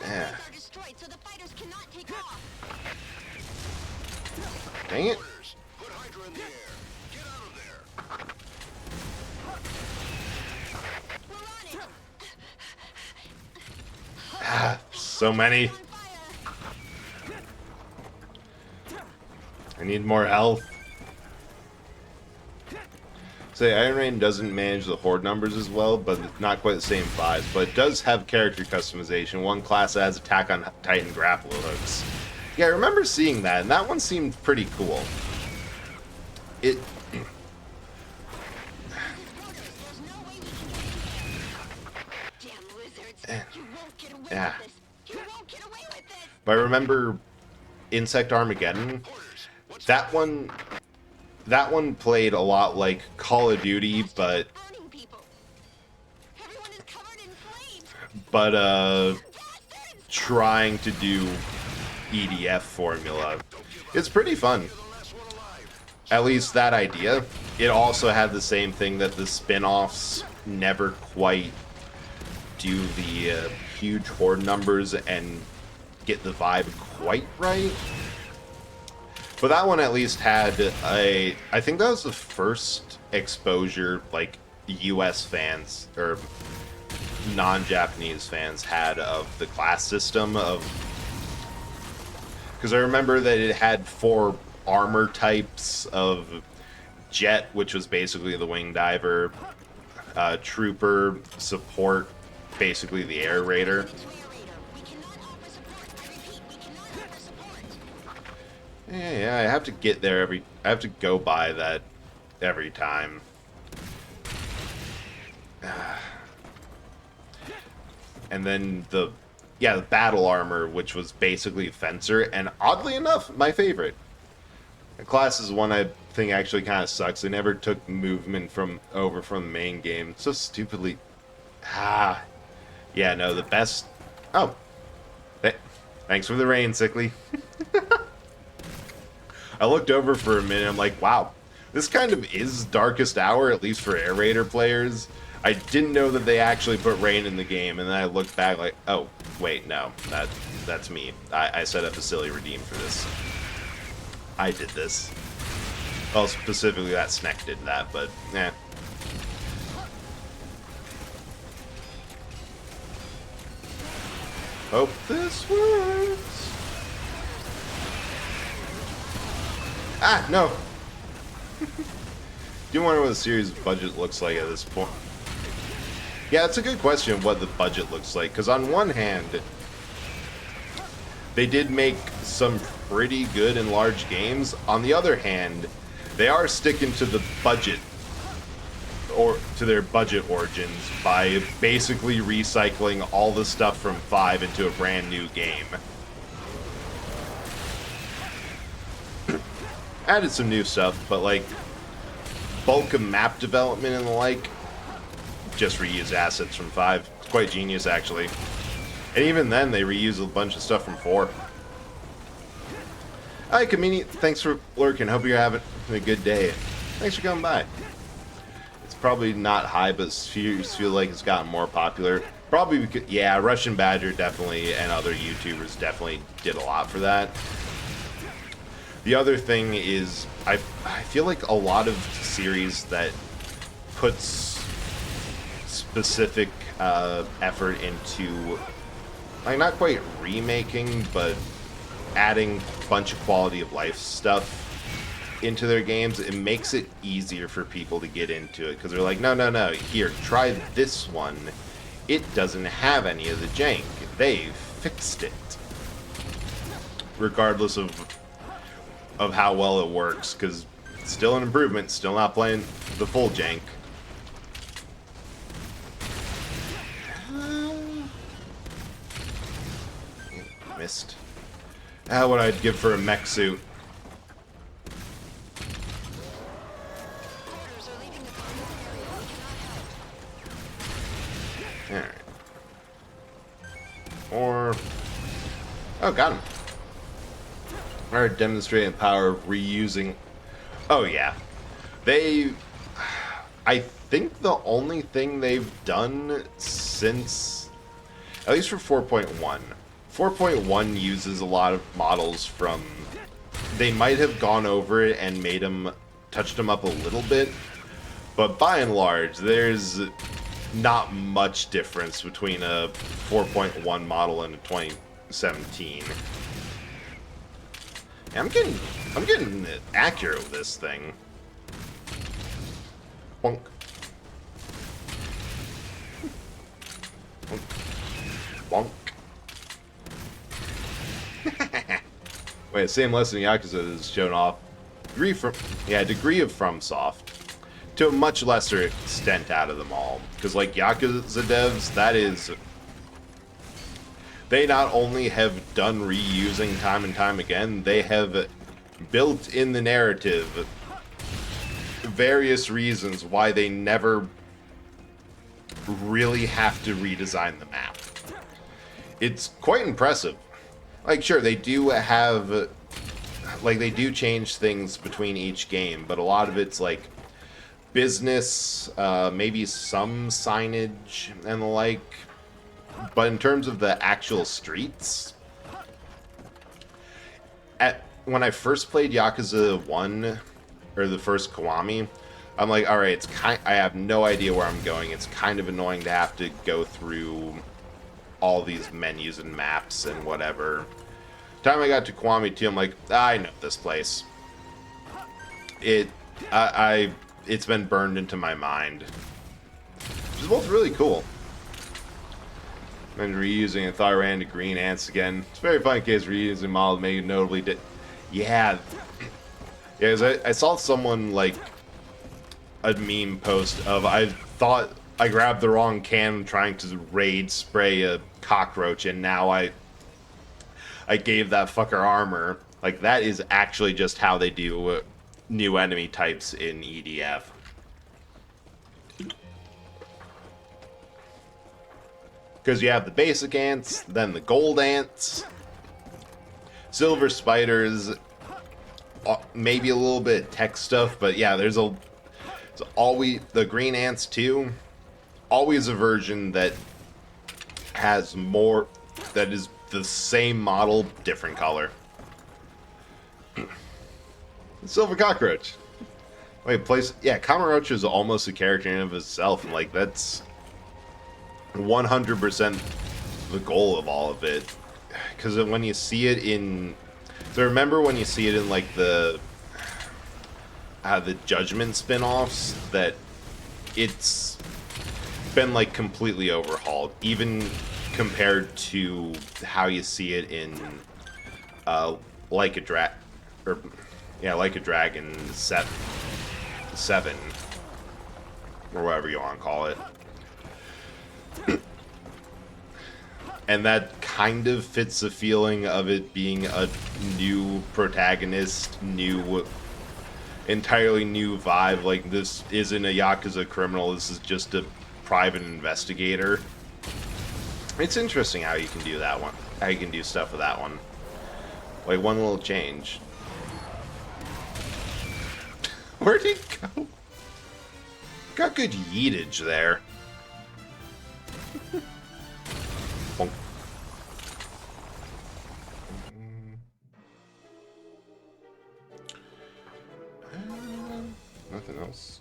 Yeah. Dang it. Ah, so many. I need more health. Say, Iron Rain doesn't manage the horde numbers as well, but not quite the same vibes. But it does have character customization. One class that has attack on Titan grapple hooks. Yeah, I remember seeing that, and that one seemed pretty cool. Yeah. But I remember Insect Armageddon. That one played a lot like Call of Duty, but trying to do EDF formula. It's pretty fun. at least that idea. It also had the same thing that the spin-offs never quite do the huge horde numbers and get the vibe quite right. But that one at least had I think that was the first exposure like US fans or non-Japanese fans had of the class system of, because I remember that it had 4 armor types of jet, which was basically the wing diver, trooper, support, basically the air raider. Yeah, I have to get there I have to go by that every time. And then the battle armor, which was basically Fencer, and oddly enough, my favorite. The class is one I think actually kind of sucks. They never took movement over from the main game. So stupidly. Yeah, no, the best. Oh, thanks for the rain, Sickly. I looked over for a minute. I'm like, wow, this kind of is Darkest Hour, at least for Air Raider players. I didn't know that they actually put rain in the game, and then I looked back like, oh, wait, no, that's me. I set up a silly redeem for this. I did this. Well, specifically that Sneck did that, but, eh. Hope this works. Ah, no. Do wonder what the series budget looks like at this point. Yeah, it's a good question what the budget looks like, because on one hand, they did make some pretty good and large games. On the other hand, they are sticking to the budget, or to their budget origins, by basically recycling all the stuff from 5 into a brand new game. Added some new stuff, but like bulk of map development and the like, just reuse assets from 5. It's quite genius, actually. And even then, they reuse a bunch of stuff from 4. Hi, Kamini. Thanks for lurking. Hope you're having a good day. Thanks for coming by. It's probably not high, but feel like it's gotten more popular. Probably because, yeah, Russian Badger definitely, and other YouTubers definitely did a lot for that. The other thing is, I feel like a lot of series that puts specific effort into, like, not quite remaking, but adding a bunch of quality of life stuff into their games, it makes it easier for people to get into it, because they're like, no, here, try this one. It doesn't have any of the jank. They fixed it. Regardless of how well it works, because it's still an improvement, still not playing the full jank. Missed. What I'd give for a mech suit. Alright. Or... oh, got him. Are demonstrating the power of reusing. Oh yeah, I think the only thing they've done since, at least for 4.1 uses a lot of models from, they might have gone over it and touched them up a little bit, but by and large there's not much difference between a 4.1 model and a 2017. I'm getting accurate with this thing. Bonk. Bonk. Wait, same lesson Yakuza has shown off. Degree of FromSoft. To a much lesser extent out of them all. Because like Yakuza devs, that is... they not only have done reusing time and time again, they have built in the narrative various reasons why they never really have to redesign the map. It's quite impressive. Like, sure, they do have like they do change things between each game, but a lot of it's like business, maybe some signage and the like. But in terms of the actual streets, when I first played Yakuza 1, or the first Kiwami, I'm like, alright, I have no idea where I'm going. It's kind of annoying to have to go through all these menus and maps and whatever. The time I got to Kiwami 2, I'm like, I know this place. It's been burned into my mind. Which is both really cool. And reusing, I thought I ran into green ants again. It's a very fun case reusing model that made notably yeah, because I saw someone, like, a meme post of, I thought I grabbed the wrong can trying to raid spray a cockroach, and now I gave that fucker armor. Like, that is actually just how they do new enemy types in EDF. Because you have the basic ants, then the gold ants, silver spiders, maybe a little bit of tech stuff, but yeah, there's always the green ants too. Always a version that has more, that is the same model, different color. Silver cockroach. Wait, yeah, Kamurocho is almost a character in and of itself, and like that's 100% the goal of all of it. Because when you see it in, so remember when you see it in like the Judgment spin-offs, that it's been like completely overhauled, even compared to how you see it in Like a Dragon 7 or whatever you want to call it. And that kind of fits the feeling of it being a new protagonist, entirely new vibe. Like, this isn't a Yakuza criminal, this is just a private investigator. It's interesting how you can do that one. How you can do stuff with that one. Like, one little change. Where'd he go? Got good yeetage there. Bonk. Nothing else.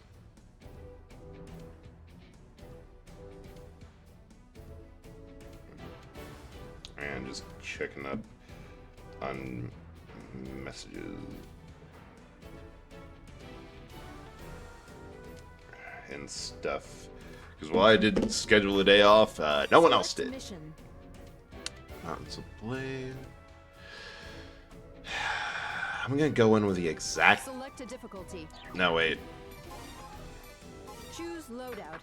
And just checking up on messages. And stuff. Because while I did schedule a day off, no one else did. Mountains of Blade. I'm gonna go in with the exact. Select a difficulty. No, wait. Choose loadout.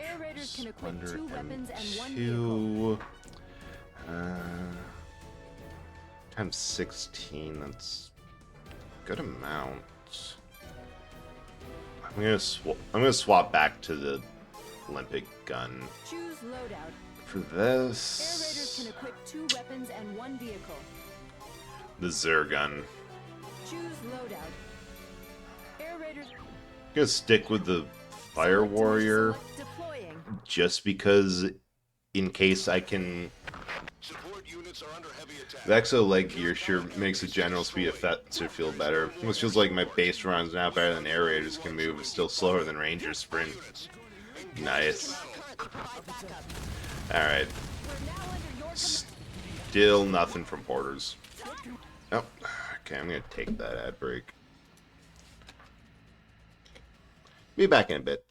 Air Raiders can equip Splendor 2 weapons and 1 M2. vehicle. Times 16. That's a good amount. I'm gonna swap back to the Olympic gun. Choose loadout. For this. Air Raiders can equip 2 weapons and 1 vehicle. The Zergun. Choose loadout. Air Raiders. I'm gonna stick with the Fire Warrior. Deploying. Just because, in case I can. The Exo leg gear sure makes the general speed of Fetzer feel better. Which feels like my base runs now better than Air Raiders can move, but still slower than Ranger sprint. Nice. Alright. Still nothing from Porters. Oh, okay, I'm gonna take that ad break. Be back in a bit.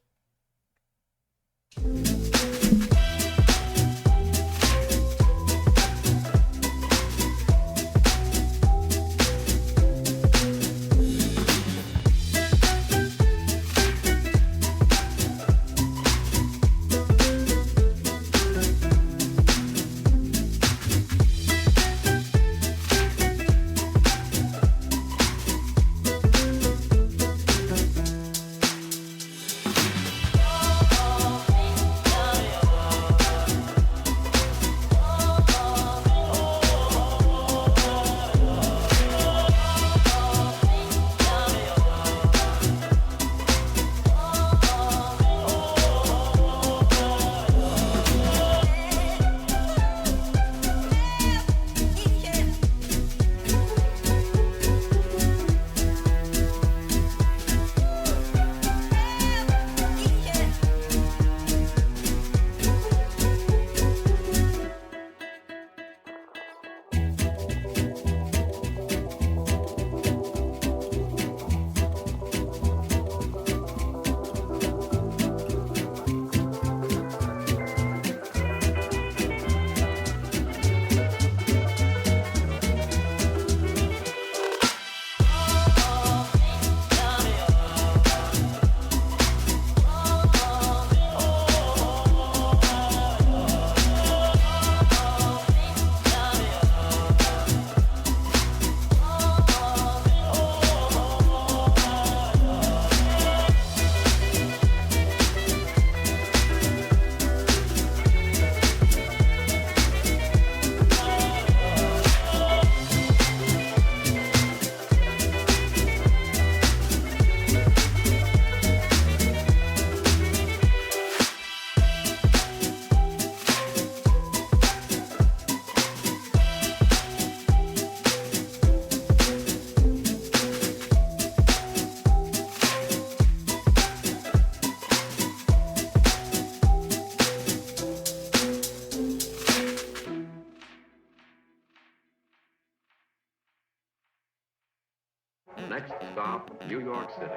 Next stop, New York City.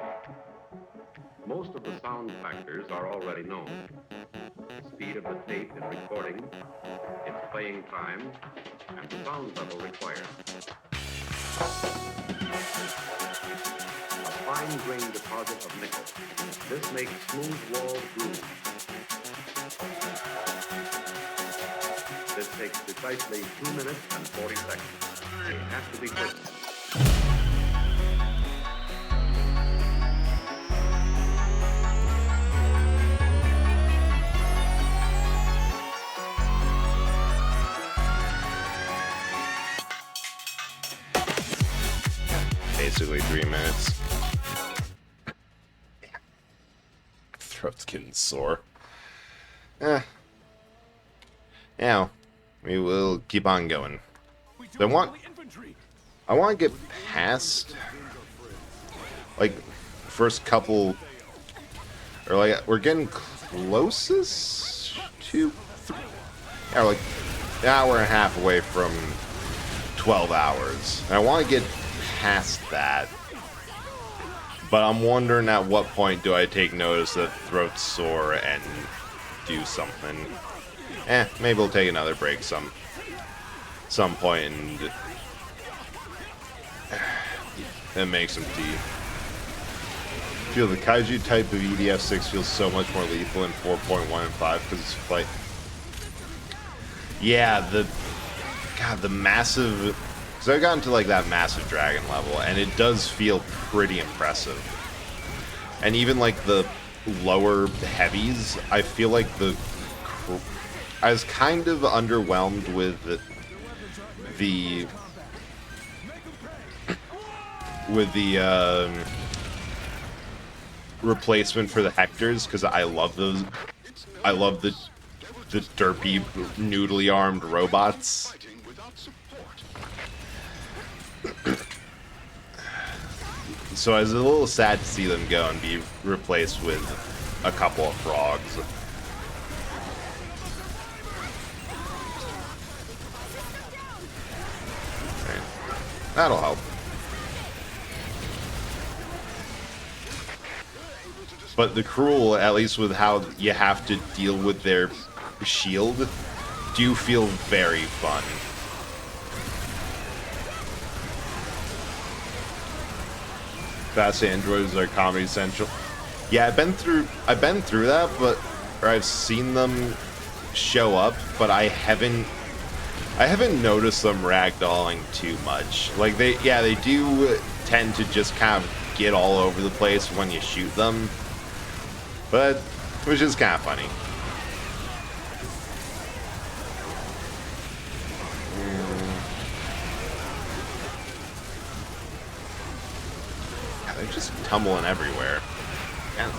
Most of the sound factors are already known. The speed of the tape in recording, its playing time, and the sound level required. A fine-grained deposit of nickel. This makes smooth-walled grooves. This takes precisely 2 minutes and 40 seconds. They have to be quick. Basically 3 minutes. Throat's getting sore. Now, we will keep on going. I want to get past, like, first couple, or like, we're getting closest to, yeah, like, an hour and a half away from 12 hours. And I want to get past that. But I'm wondering at what point do I take notice that throat's sore and do something. Maybe we'll take another break some point and make some tea. I feel the Kaiju type of EDF6 feels so much more lethal in 4.1 and 5 because it's like, yeah, the massive, because I've gotten to like that massive dragon level and it does feel pretty impressive. And even like the lower heavies, I feel like I was kind of underwhelmed with the replacement for the Hectors, because I love those. I love the derpy, noodly armed robots. So I was a little sad to see them go and be replaced with a couple of frogs. Right. That'll help. But the Cruel, at least with how you have to deal with their shield, do feel very fun. Fast androids are Comedy Central. Yeah, I've been through that, but or I've seen them show up, but I haven't noticed them ragdolling too much. Like they do tend to just kind of get all over the place when you shoot them, but which is kind of funny. They're just tumbling everywhere. Yeah.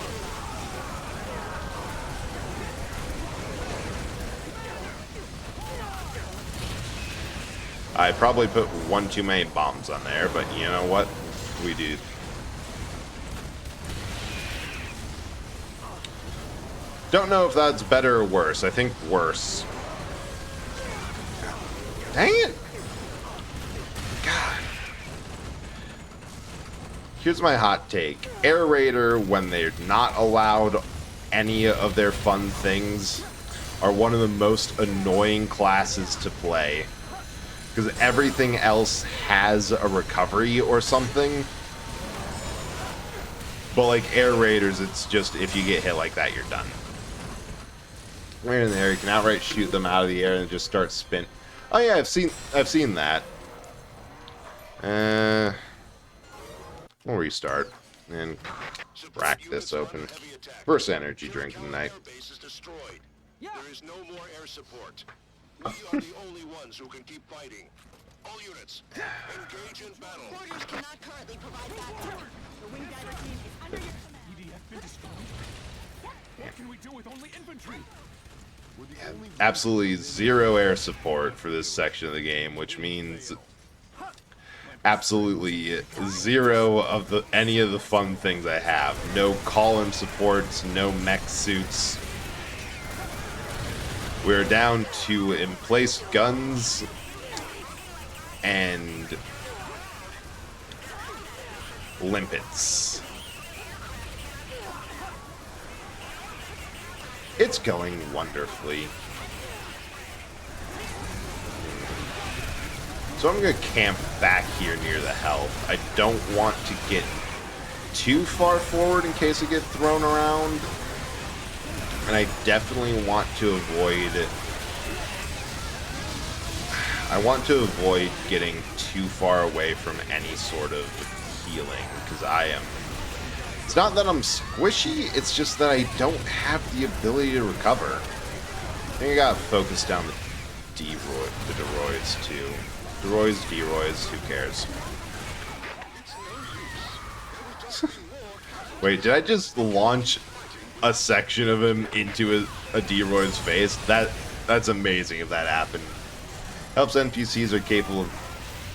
I probably put one too many bombs on there, but you know what? We do. Don't know if that's better or worse. I think worse. Dang it! God. Here's my hot take. Air Raider, when they're not allowed any of their fun things, are one of the most annoying classes to play. Because everything else has a recovery or something. But like Air Raiders, it's just if you get hit like that, you're done. Right in there, you can outright shoot them out of the air and just start spin. Oh yeah, I've seen that. We'll restart and crack this open. First energy drink of the night. There is no more air support. We are the only ones who can keep fighting. All units, engage in battle. Quarters cannot currently provide backup. The wing diver team is under your command. EDF been destroyed. What can we do with only infantry? Absolutely zero air support for this section of the game, which means absolutely zero of any of the fun things I have. No call-in supports, no mech suits. We're down to emplaced guns limpets. It's going wonderfully. So I'm going to camp back here near the health. I don't want to get too far forward in case I get thrown around. And I definitely want to avoid... I want to avoid getting too far away from any sort of healing, because I am... It's not that I'm squishy, it's just that I don't have the ability to recover. I think I gotta focus down the Deroids too. Deroids, who cares? Wait, did I just launch a section of him into a Deroid's face? That's amazing if that happened. Helps NPCs are capable of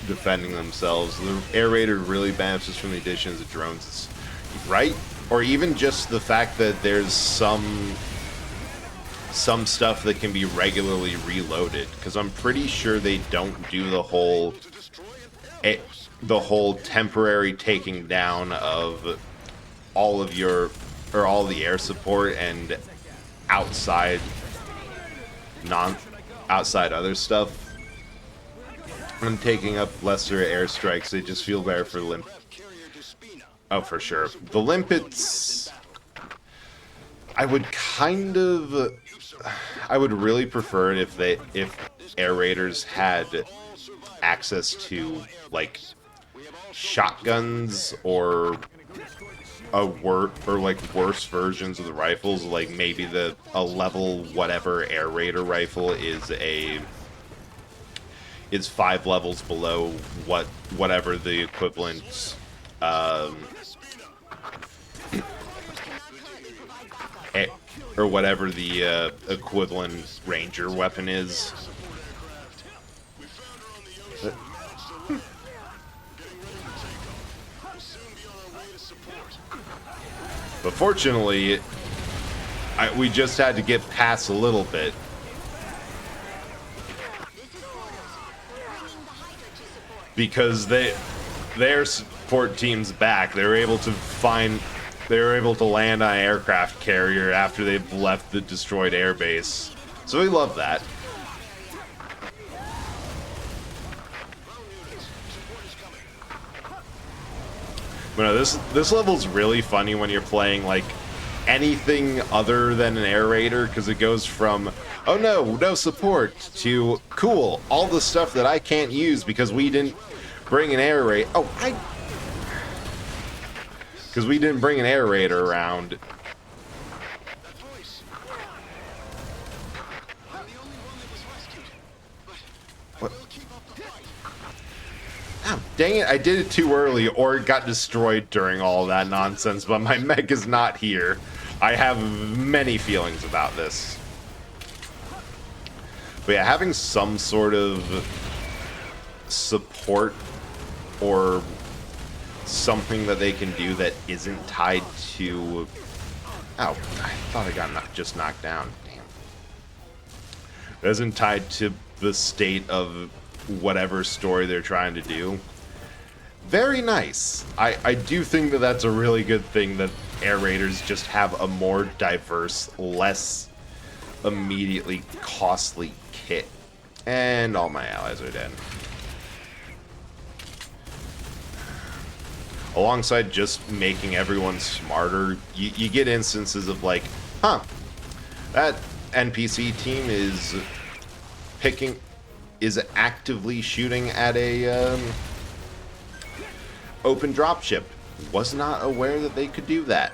defending themselves. The Air Raider really benefits from the additions of drones, right? Or even just the fact that there's some stuff that can be regularly reloaded, because I'm pretty sure they don't do the whole temporary taking down of all of your all the air support and outside other stuff. And taking up lesser airstrikes, they just feel better for limp. Oh, for sure. The limpets, I would really prefer it if Air Raiders had access to like shotguns or worse versions of the rifles, like maybe a level whatever Air Raider rifle is 5 levels below whatever the equivalent or whatever the equivalent Ranger weapon is. But fortunately, we just had to get past a little bit. Because their support team's back. They were able to land on an aircraft carrier after they've left the destroyed airbase. So we love that. But no, this level's really funny when you're playing like anything other than an Air Raider, because it goes from, oh no support, to cool, all the stuff that I can't use because we didn't bring an Air Raider. Because we didn't bring an Air Raider around. What? Oh, dang it, I did it too early, or it got destroyed during all that nonsense, but my mech is not here. I have many feelings about this. But yeah, having some sort of support or something that they can do that isn't tied to... Oh, I thought I got just knocked down. Damn. That isn't tied to the state of whatever story they're trying to do. Very nice. I do think that that's a really good thing, that Air Raiders just have a more diverse, less immediately costly kit. And all my allies are dead. Alongside just making everyone smarter, you get instances of like, huh, that NPC team is actively shooting at a open dropship. Was not aware that they could do that.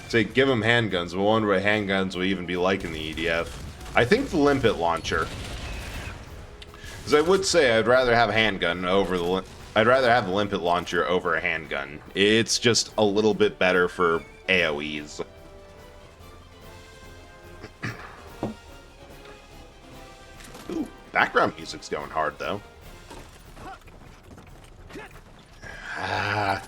Say, give them handguns. We wonder what handguns will even be like in the EDF. I think the limpet launcher. Because I would say I'd rather have a handgun over the... I'd rather have the limpet launcher over a handgun. It's just a little bit better for AoEs. Ooh, background music's going hard, though. I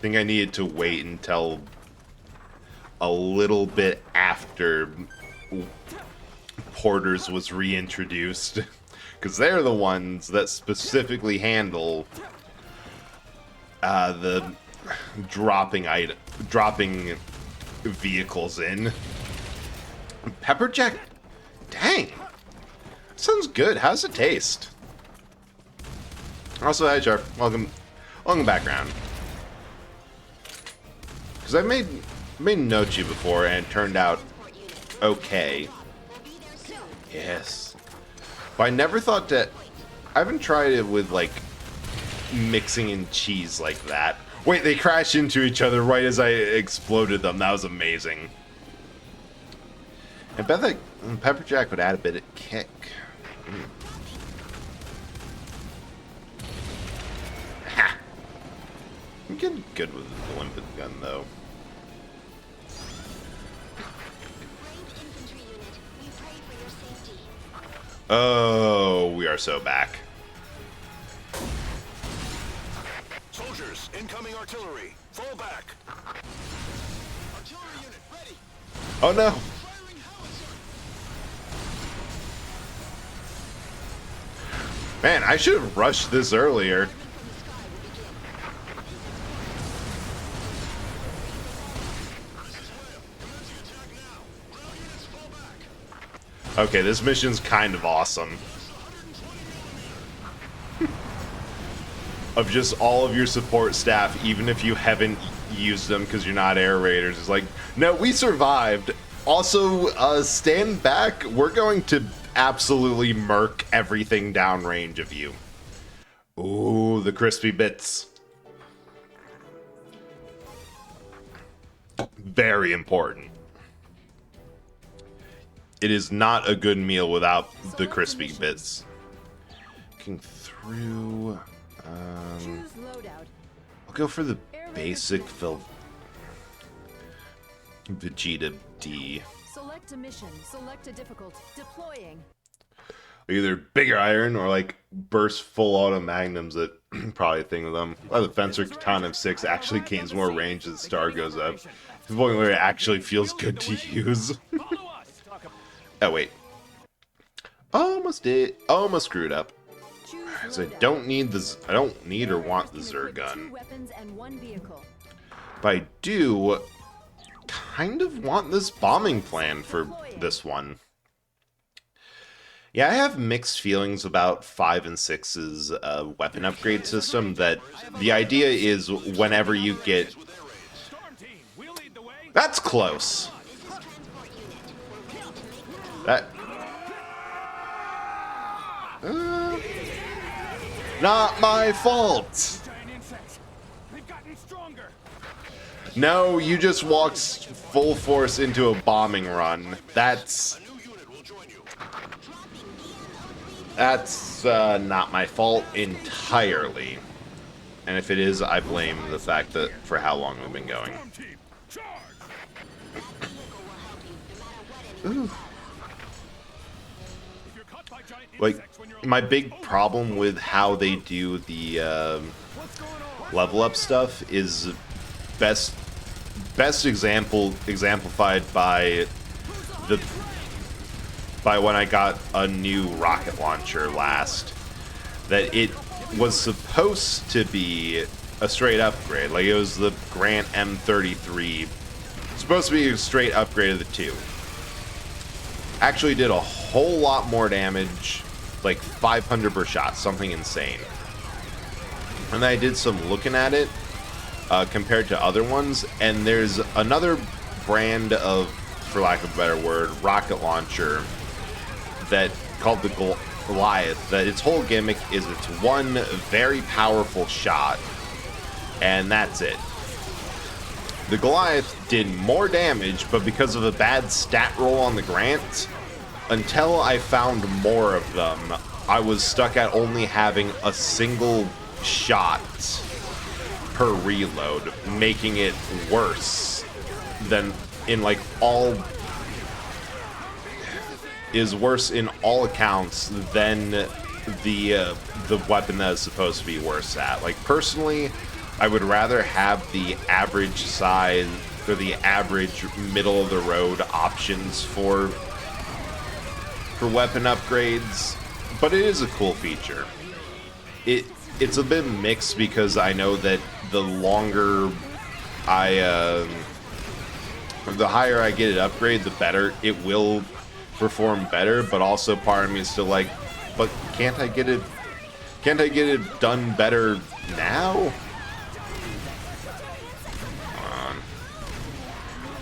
think I needed to wait until a little bit after porters was reintroduced, because they're the ones that specifically handle the dropping vehicles in. Pepper jack, dang, sounds good. How's it taste? Also, hi Sharp, welcome background. Because I've made Nochi before and it turned out okay. Yes. But I never thought that... I haven't tried it with, like, mixing in cheese like that. Wait, they crashed into each other right as I exploded them. That was amazing. I bet that Pepper Jack would add a bit of kick. Ha! I'm getting good with the limpet gun, though. Oh, we are so back. Soldiers, incoming artillery. Fall back. Artillery unit ready. Oh no. Man, I should have rushed this earlier. Okay, this mission's kind of awesome. Of just all of your support staff, even if you haven't used them because you're not air raiders, it's like, no, we survived. Also, stand back. We're going to absolutely murk everything downrange of you. Ooh, the crispy bits. Very important. It is not a good meal without the crispy bits. Looking through... I'll go for the basic Vegeta D. Select a mission. Select a difficult. Deploying. Either bigger iron or like burst full auto magnums that probably a thing with them. Well, the Fencer Katana 6 actually gains more range as the star goes up. To the point where it actually feels good to use. Oh wait. Almost did. Almost screwed up. So I don't need this. I don't need or want the Zergun. But I do kind of want this bombing plan for this one. Yeah, I have mixed feelings about 5 and 6's weapon upgrade system. That the idea is whenever you get... That's close. That... not my fault! No, you just walked full force into a bombing run. That's not my fault entirely. And if it is, I blame the fact that for how long we've been going. Ooh. Like, my big problem with how they do the level up stuff is best exemplified by when I got a new rocket launcher last. That it was supposed to be a straight upgrade. Like, it was the Grant M33. Supposed to be a straight upgrade of the 2. Actually did a whole lot more damage, like 500 per shot, something insane. And then I did some looking at it compared to other ones, and there's another brand of, for lack of a better word, rocket launcher that called the Goliath, that its whole gimmick is it's one very powerful shot, and that's it. The Goliath did more damage, but because of a bad stat roll on the Grant, until I found more of them, I was stuck at only having a single shot per reload, making it worse than in like all... is worse in all accounts than the weapon that is supposed to be worse at. Like, personally, I would rather have the average size or the average middle of the road options for for weapon upgrades, but it is a cool feature. It's a bit mixed because I know that the longer the higher I get it upgrade, the better it will perform better. But also, part of me is still like, but can't I get it done better now? Come on.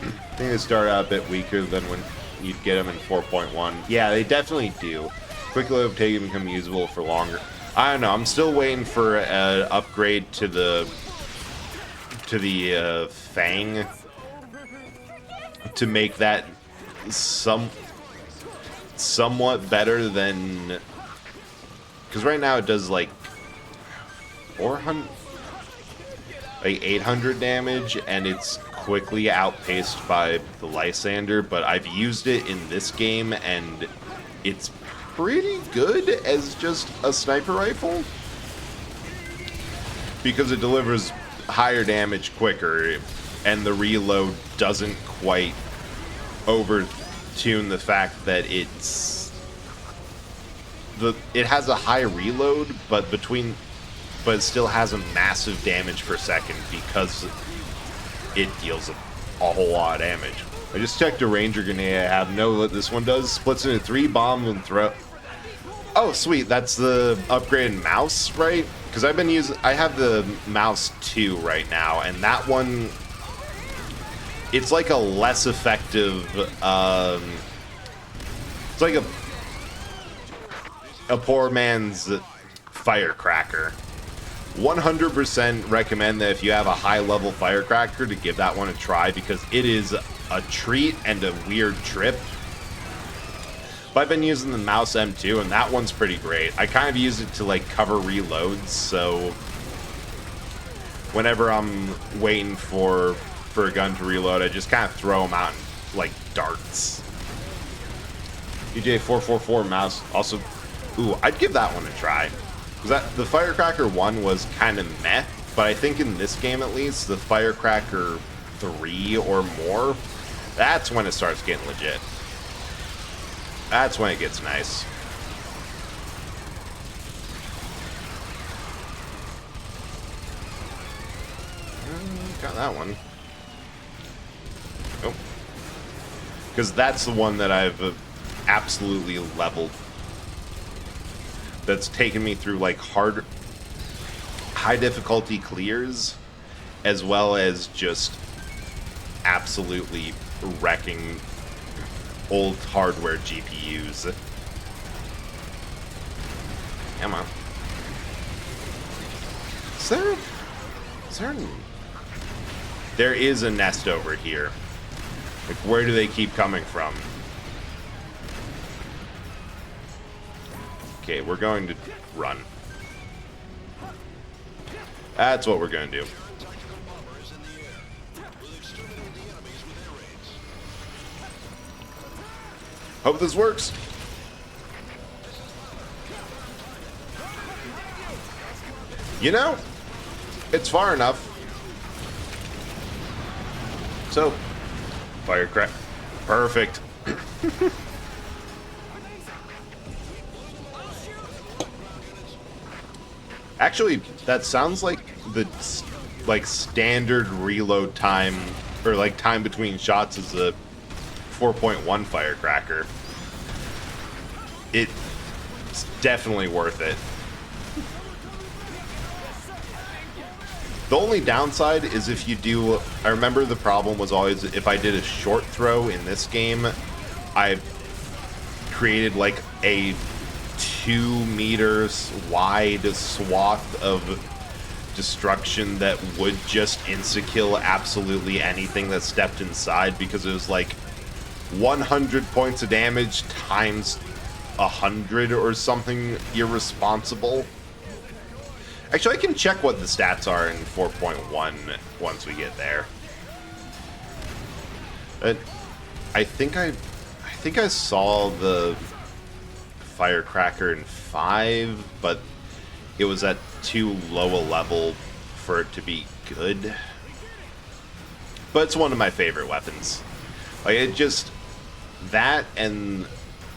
I think they start out a bit weaker than when you'd get them in 4.1. Yeah, they definitely do. Quickly overtake and become usable for longer. I don't know. I'm still waiting for an upgrade to the Fang to make that somewhat better than, because right now it does like 400, like 800 damage, and it's quickly outpaced by the Lysander. But I've used it in this game, and it's pretty good as just a sniper rifle because it delivers higher damage quicker, and the reload doesn't quite overtune the fact that it has a high reload, but it still has a massive damage per second because it deals a whole lot of damage. I just checked a Ranger grenade I have. Know what this one does? Splits into 3 bombs and throw. Oh, sweet. That's the upgraded mouse, right? Because I have the mouse 2 right now, and that one, it's like a less effective, it's like a poor man's firecracker. 100% recommend that if you have a high-level firecracker to give that one a try, because it is a treat and a weird trip. But I've been using the mouse M2, and that one's pretty great. I kind of use it to like cover reloads, so whenever I'm waiting for a gun to reload, I just kind of throw them out like darts. DJ444 mouse also, ooh, I'd give that one a try. Because the Firecracker 1 was kind of meh, but I think in this game at least, the Firecracker 3 or more, that's when it starts getting legit. That's when it gets nice. Got that one. Oh. Because that's the one that I've absolutely leveled. That's taken me through like high difficulty clears, as well as just absolutely wrecking old hardware GPUs. Come on. There is a nest over here. Like, where do they keep coming from? Okay, we're going to run. That's what we're going to do. Hope this works. You know, it's far enough. So, firecracker. Perfect. Actually, that sounds like the standard reload time, or like time between shots, is a 4.1 firecracker. It's definitely worth it. The only downside is if you do, I remember the problem was always if I did a short throw in this game, I created like a 2 meters wide swath of destruction that would just insta-kill absolutely anything that stepped inside, because it was like 100 points of damage times 100 or something irresponsible. Actually, I can check what the stats are in 4.1 once we get there. I think I saw the firecracker in 5, but it was at too low a level for it to be good. But it's one of my favorite weapons. Like, it just, that and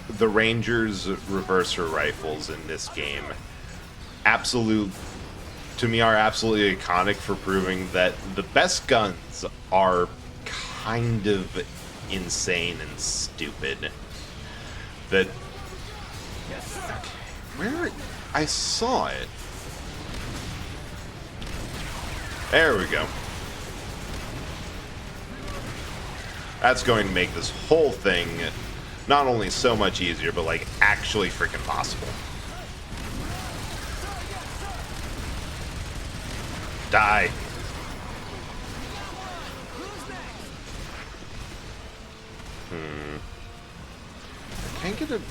the Rangers reverser rifles in this game, to me, are absolutely iconic for proving that the best guns are kind of insane and stupid. That where I saw it. There we go. That's going to make this whole thing not only so much easier, but like actually freaking possible. Die. I can't get a...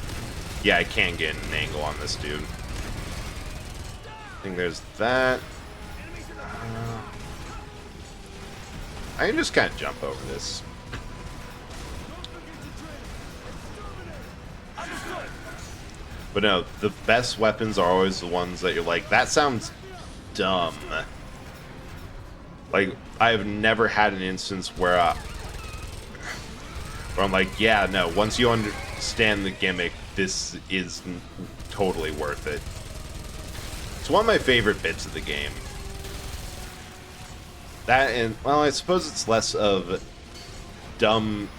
Yeah, I can get an angle on this dude. I think there's that. I can just kind of jump over this. But no, the best weapons are always the ones that you're like, that sounds dumb. Like, I have never had an instance where I'm like, yeah, no, once you understand the gimmick, this is totally worth it. It's one of my favorite bits of the game. That and, well, I suppose it's less of dumb...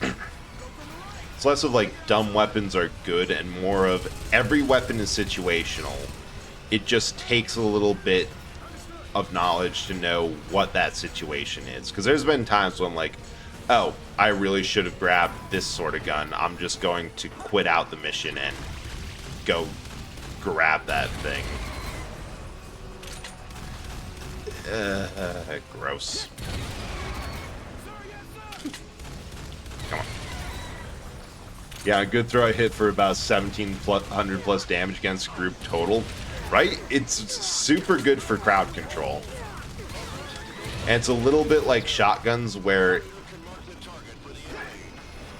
It's less of like dumb weapons are good and more of every weapon is situational. It just takes a little bit of knowledge to know what that situation is. Because there's been times when I'm like, oh, I really should have grabbed this sort of gun. I'm just going to quit out the mission and go grab that thing. Gross. Come on. Yeah, a good throw I hit for about 1,700 plus damage against group total. Right? It's super good for crowd control. And it's a little bit like shotguns where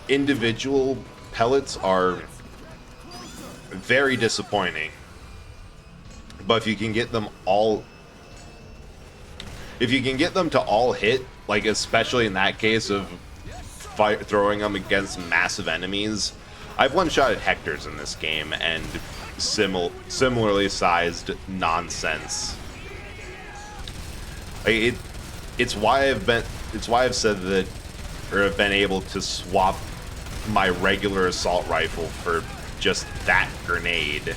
individual pellets are very disappointing. But if you can get them all... If you can get them to all hit, like especially in that case of throwing them against massive enemies. I've one-shotted Hectors in this game and similarly sized nonsense. Like it's why I've said that, or have been able to swap my regular assault rifle for just that grenade.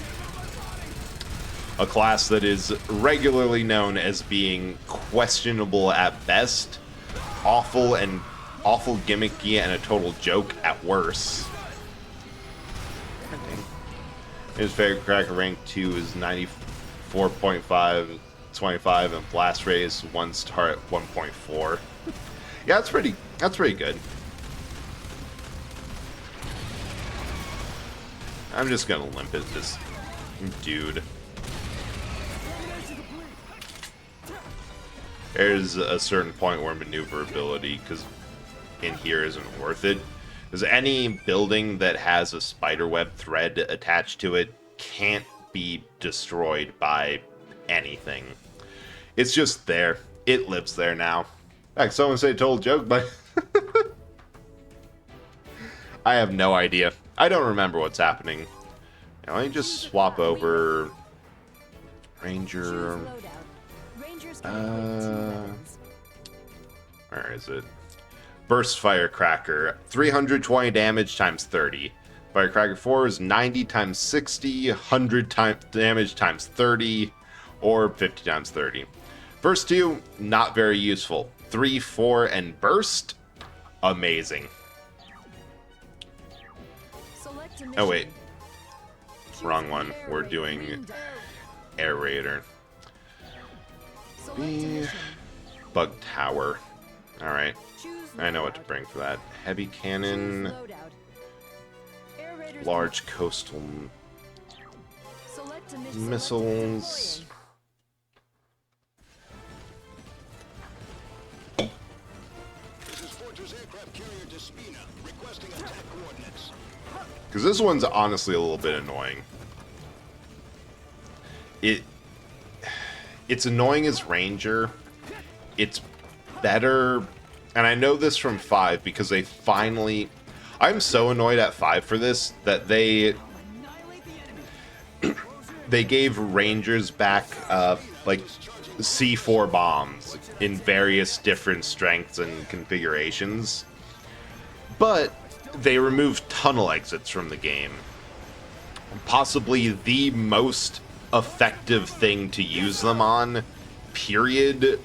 A class that is regularly known as being questionable at best, awful gimmicky, and a total joke at worst. His favorite cracker rank 2 is 94.5, 25, and blast rate is 1 star at 1.4. Yeah, that's pretty good. I'm just gonna limp at this dude. There's a certain point where maneuverability, because in here, isn't worth it. Because any building that has a spiderweb thread attached to it can't be destroyed by anything. It's just there. It lives there now. In fact, someone say total joke, but I have no idea. I don't remember what's happening. Now, let me just swap over Ranger. Where is it? Burst Firecracker, 320 damage times 30. Firecracker 4 is 90 times 60, 100 times damage times 30, or 50 times 30. First two, not very useful. 3, 4, and Burst, amazing. Oh wait, wrong one. We're doing Air Raider. Bug Tower. Alright. I know what to bring for that. Heavy cannon. Large coastal missiles. Because this one's honestly a little bit annoying. It's annoying as Ranger. It's better, and I know this from 5 because they finally... I'm so annoyed at 5 for this that they gave Rangers back like C4 bombs in various different strengths and configurations, but they removed tunnel exits from the game. Possibly the most effective thing to use them on, period,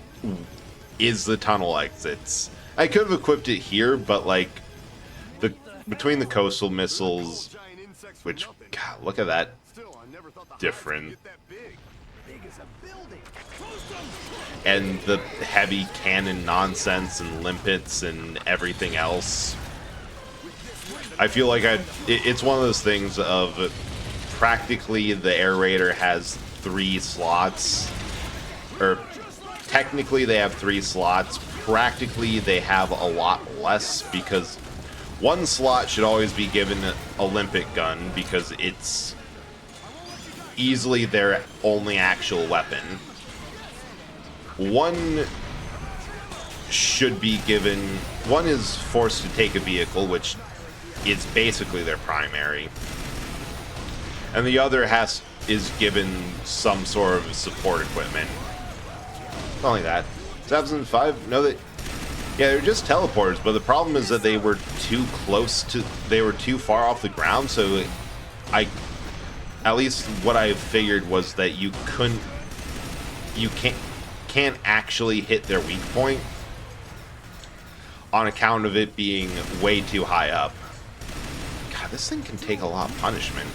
is the tunnel exits. I could have equipped it here, but like between the coastal missiles, which, God, look at that different, and the heavy cannon nonsense and limpets and everything else, I feel like it's one of those things of practically the Air Raider has 3 slots, or technically they have 3 slots, practically they have a lot less, because 1 slot should always be given a limpet gun because it's easily their only actual weapon. 1 should be given, 1 is forced to take a vehicle, which is basically their primary, and the other is given some sort of support equipment. Not only that, 2005, no, they're just teleporters, but the problem is that they were too they were too far off the ground, so at least what I figured was that you can't actually hit their weak point on account of it being way too high up. God, this thing can take a lot of punishment.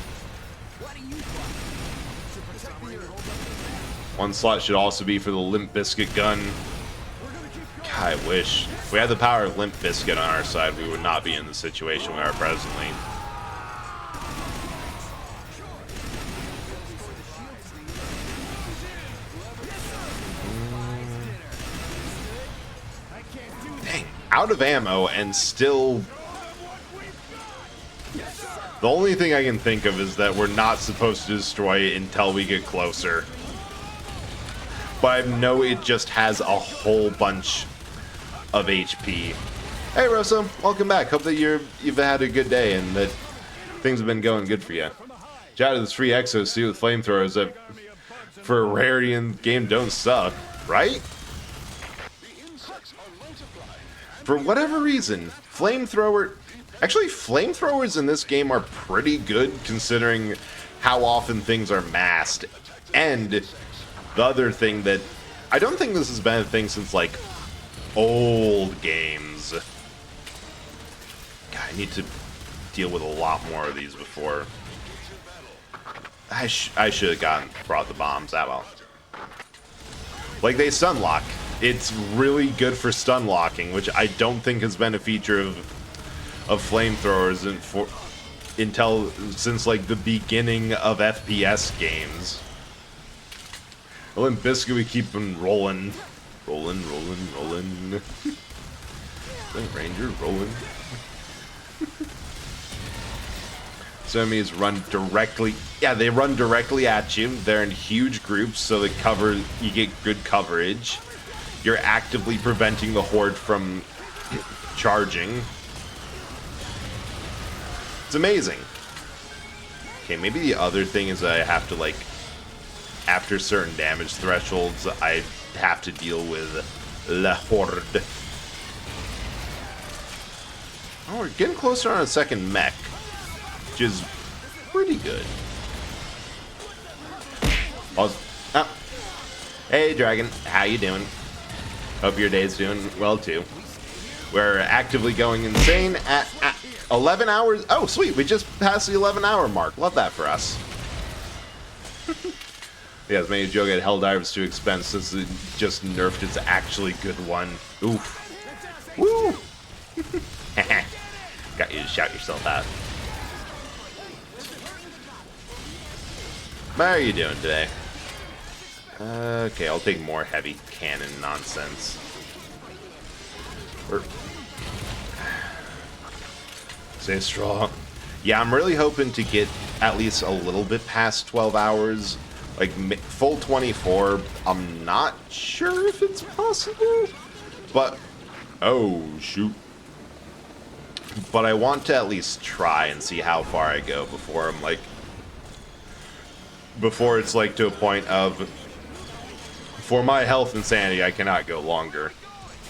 1 slot should also be for the Limp Bizkit gun. God, I wish. If we had the power of Limp Bizkit on our side, we would not be in the situation we are presently. Dang, out of ammo and still... The only thing I can think of is that we're not supposed to destroy it until we get closer. But I know it just has a whole bunch of HP. Hey Rosa, welcome back. Hope that you've had a good day and that things have been going good for you. Shout out to this free exosuit with flamethrowers that for a rarity in the game don't suck, right? For whatever reason, flamethrowers in this game are pretty good considering how often things are masked. And the other thing that I don't think this has been a thing since like old games. God, I need to deal with a lot more of these before. I should have brought the bombs. Ah, well. Like, they stun lock. It's really good for stun locking, which I don't think has been a feature of flamethrowers since like the beginning of FPS games. Limp Bizkit, we keep them rolling. Rolling. Ranger, rolling. So enemies run directly... Yeah, they run directly at you. They're in huge groups, so you get good coverage. You're actively preventing the horde from charging. It's amazing. Okay, maybe the other thing is that I have to, like... After certain damage thresholds, I have to deal with La Horde. Oh, we're getting closer on a second mech, which is pretty good. Hey, Dragon, how you doing? Hope your day's doing well, too. We're actively going insane at 11 hours. Oh, sweet, we just passed the 11-hour mark. Love that for us. Yeah, as many joke at Helldiver's too expensive since it just nerfed its actually good one. Oof. Woo! Got you to shout yourself out. How are you doing today? Okay, I'll take more heavy cannon nonsense. Stay strong. Yeah, I'm really hoping to get at least a little bit past 12 hours. Like, full 24, I'm not sure if it's possible, but... Oh, shoot. but I want to at least try and see how far I go before I'm like, before it's like to a point of, for my health and sanity, I cannot go longer.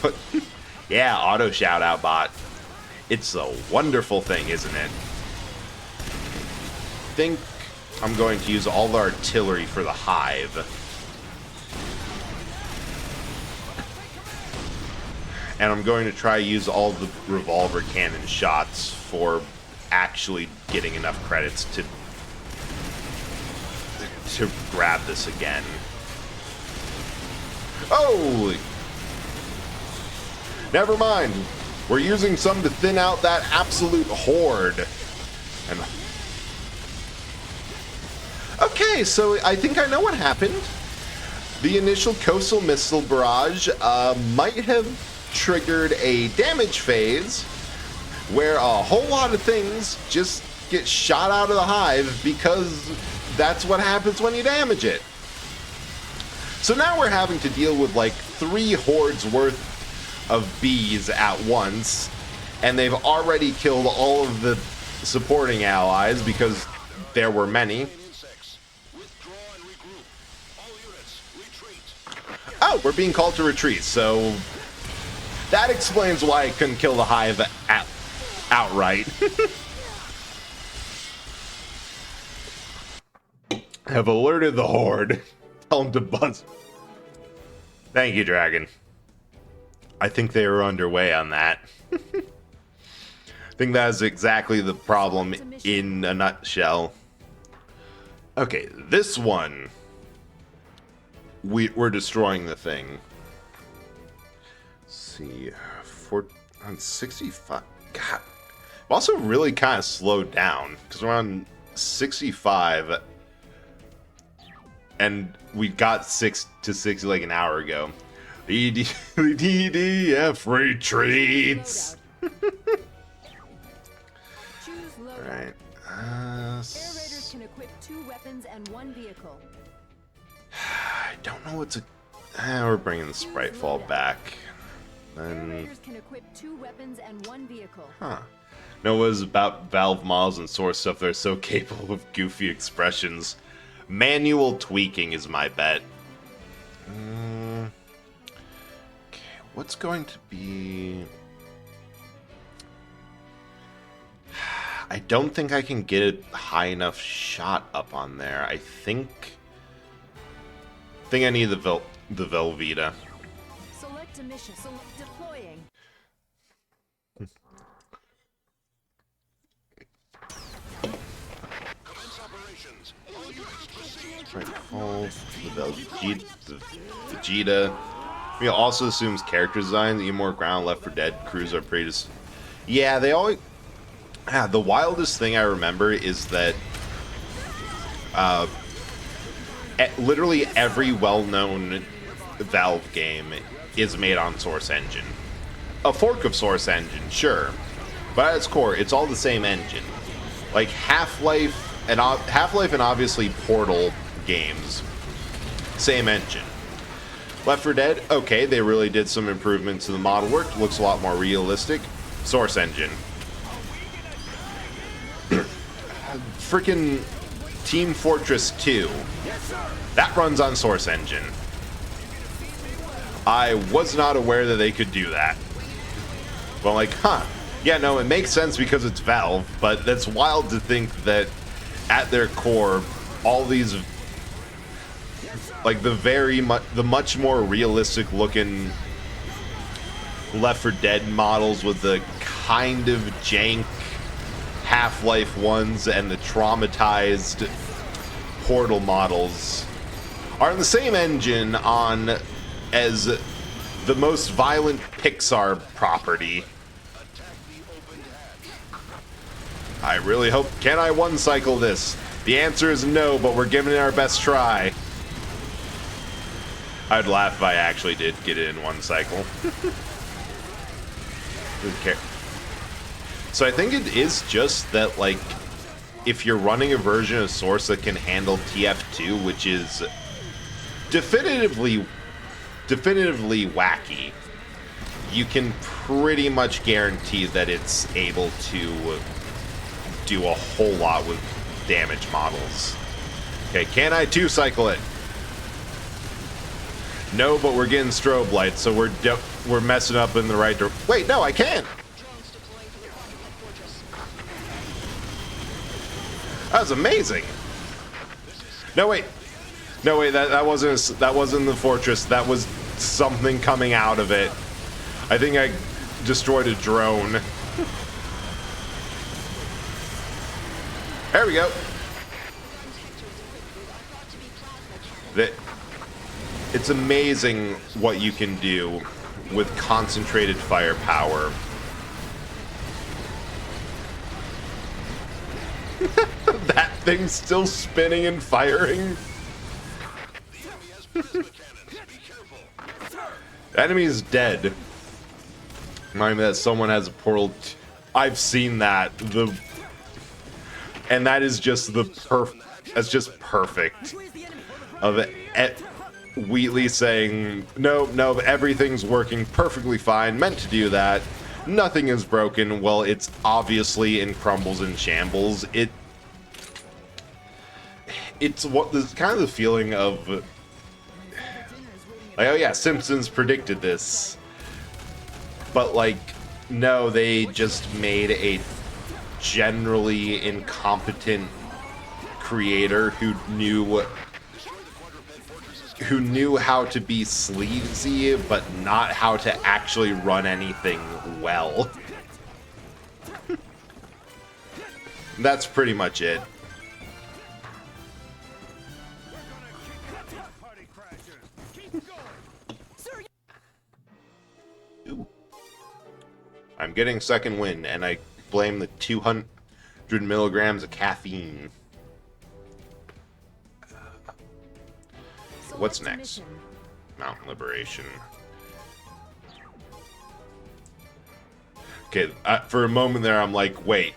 But yeah, auto shout out bot. It's a wonderful thing, isn't it? I think I'm going to use all the artillery for the hive. And I'm going to try to use all the revolver cannon shots for actually getting enough credits to grab this again. Oh! Never mind. We're using some to thin out that absolute horde. And okay, so I think I know what happened. The initial coastal missile barrage might have triggered a damage phase where a whole lot of things just get shot out of the hive because that's what happens when you damage it. So now we're having to deal with like 3 hordes worth of bees at once, and they've already killed all of the supporting allies because there were many. Oh, we're being called to retreat, so that explains why I couldn't kill the hive outright. Have alerted the horde. Tell them to buzz. Thank you, Dragon. I think they were underway on that. I think that is exactly the problem in a nutshell. Okay, this one. We're destroying the thing. Let's see. On 65. God. I'm also really kind of slowed down because we're on 65. And we got 6 to 60 like an hour ago. The DDF retreats. Alright. Air Raiders can equip 2 weapons and 1 vehicle. I don't know what to. We're bringing the Sprite Fall back. Air Raiders can equip 2 weapons and 1 vehicle. Huh. No, it was about Valve models and source stuff. They're so capable of goofy expressions. Manual tweaking is my bet. Okay, what's going to be... I don't think I can get a high enough shot up on there. I think I need the Velveeta. Select a mission. Deploying. Right, the Vegeta. We also assumes character design. The more ground Left 4 Dead crews are pretty. Yeah, they always. The wildest thing I remember is that literally every well-known Valve game is made on Source Engine. A fork of Source Engine, sure, but at its core, it's all the same engine. Like Half-Life and obviously Portal games, same engine. Left 4 Dead, okay, they really did some improvements to the model work. Looks a lot more realistic. Source Engine. Freaking Team Fortress 2. That runs on Source Engine. I was not aware that they could do that. Well, like, yeah, no, it makes sense because it's Valve, but that's wild to think that at their core, all these, like, the much more realistic looking Left 4 Dead models with the kind of jank Half-Life ones and the traumatized Portal models are in the same engine on as the most violent Pixar property. I really hope... Can I one-cycle this? The answer is no, but we're giving it our best try. I'd laugh if I actually did get it in one cycle. Okay. So I think it is just that, like, if you're running a version of Source that can handle TF2, which is definitively wacky, you can pretty much guarantee that it's able to do a whole lot with damage models. Okay, can I two-cycle it? No, but we're getting strobe lights, so we're messing up in the right direction. Wait, no, I can't! That was amazing! No, wait. No, wait, that wasn't the fortress. That was something coming out of it. I think I destroyed a drone. There we go. It's amazing what you can do with concentrated firepower. That thing's still spinning and firing. Enemy is dead. Remind me that someone has a portal. I've seen that. And that is just that's just perfect. Of it. Wheatley saying, no, everything's working perfectly fine, meant to do that. Nothing is broken. Well, it's obviously in crumbles and shambles. It's what there's kind of the feeling of like, oh yeah, Simpsons predicted this. But like, no, they just made a generally incompetent creator who knew how to be sleazy, but not how to actually run anything well. That's pretty much it. I'm getting second wind, and I blame the 200 milligrams of caffeine. What's next? Mountain Liberation. Okay, for a moment there, I'm like, wait,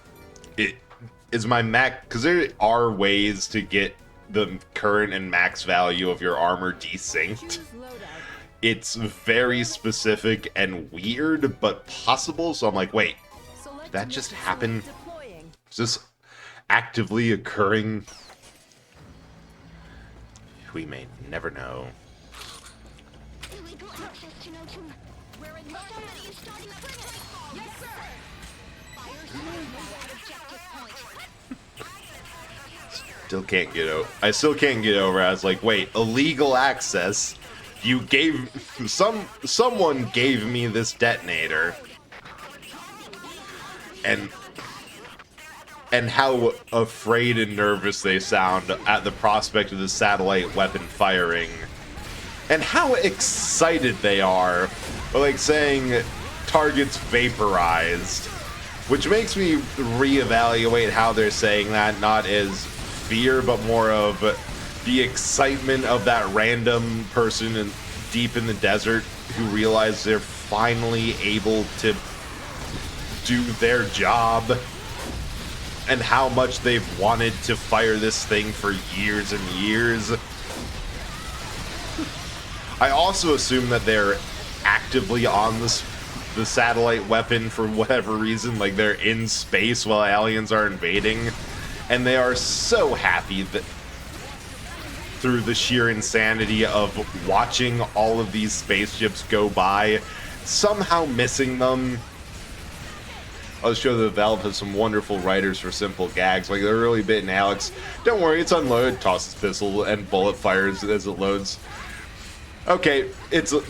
is my max? Because there are ways to get the current and max value of your armor desynced. It's very specific and weird, but possible. So I'm like, wait, did that just happen? Is this actively occurring? We may never know. Still can't get over. I still can't get over. I was like, wait, illegal access. You gave someone gave me this detonator, and how afraid and nervous they sound at the prospect of the satellite weapon firing, and how excited they are, like saying targets vaporized, which makes me reevaluate how they're saying that, not as fear, but more of the excitement of that random person deep in the desert who realized they're finally able to do their job, and how much they've wanted to fire this thing for years and years. I also assume that they're actively on the satellite weapon for whatever reason, like they're in space while aliens are invading, and they are so happy that through the sheer insanity of watching all of these spaceships go by, somehow missing them. I'll show that Valve has some wonderful writers for simple gags, like they're really bitten Alex. Don't worry, it's unloaded. Tosses pistol and bullet fires as it loads. Okay,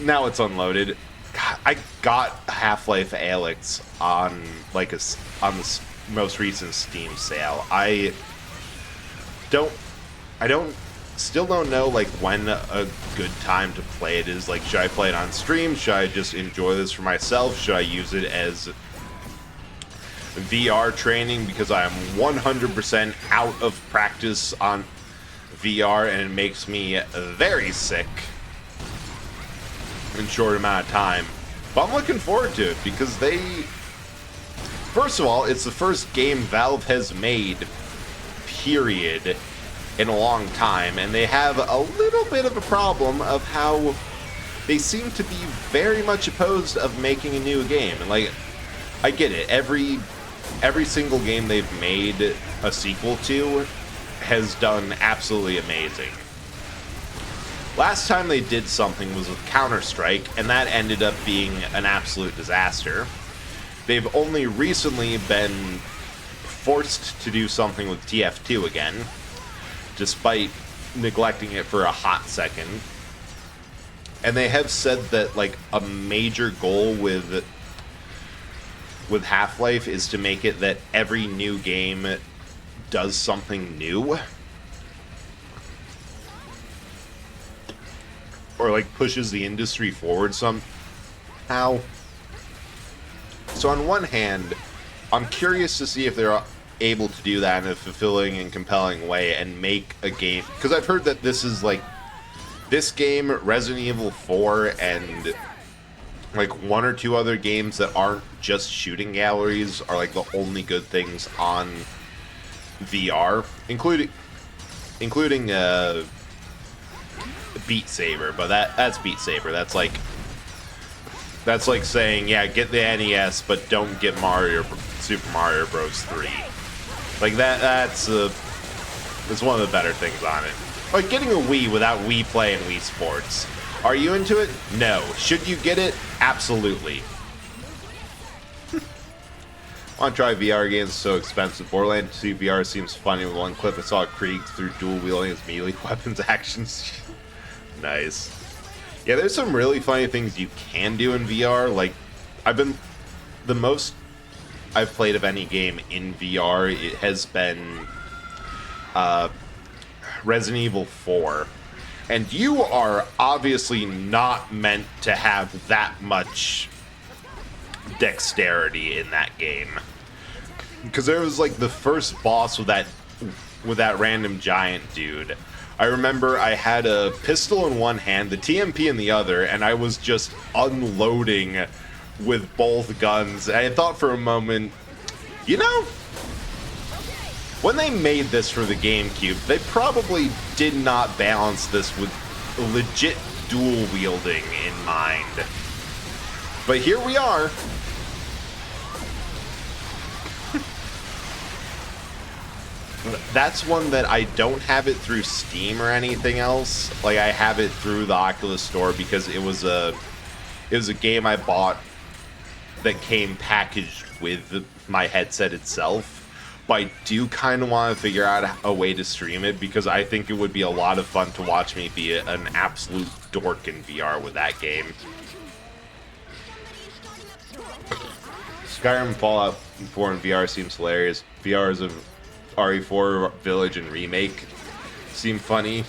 now it's unloaded. God, I got Half-Life Alyx on the most recent Steam sale. I still don't know like when a good time to play it is. Like, should I play it on stream? Should I just enjoy this for myself? Should I use it as VR training, because I am 100% out of practice on VR and it makes me very sick in a short amount of time? But I'm looking forward to it because first of all, it's the first game Valve has made, period, in a long time, and they have a little bit of a problem of how they seem to be very much opposed of making a new game. And like, I get it. Every single game they've made a sequel to has done absolutely amazing. Last time they did something was with Counter-Strike, and that ended up being an absolute disaster. They've only recently been forced to do something with TF2 again, despite neglecting it for a hot second. And they have said that like a major goal with Half-Life is to make it that every new game does something new. Or like pushes the industry forward somehow. So on one hand, I'm curious to see if they're able to do that in a fulfilling and compelling way and make a game. Because I've heard that this is like, this game, Resident Evil 4, and like one or two other games that aren't just shooting galleries are like the only good things on VR, including Beat Saber, but that's Beat Saber. That's like saying, yeah, get the NES, but don't get Super Mario Bros. 3. Like that's one of the better things on it. Like getting a Wii without Wii Play and Wii Sports. Are you into it? No. Should you get it? Absolutely. Want to try VR games? It's so expensive. Borderlands 2 VR seems funny. With one clip I saw Krieg through dual wielding his melee weapons actions. Nice. Yeah, there's some really funny things you can do in VR. Like, the most I've played of any game in VR, it has been Resident Evil 4. And you are obviously not meant to have that much dexterity in that game. Because there was like the first boss with that random giant dude. I remember I had a pistol in one hand, the TMP in the other, and I was just unloading with both guns. And I thought for a moment, you know, when they made this for the GameCube, they probably did not balance this with legit dual wielding in mind. But here we are. That's one that I don't have it through Steam or anything else. Like, I have it through the Oculus Store because it was a game I bought that came packaged with my headset itself. But I do kind of want to figure out a way to stream it because I think it would be a lot of fun to watch me be an absolute dork in VR with that game. Skyrim Fallout 4 in VR seems hilarious. VR is a RE4 Village and Remake seem funny.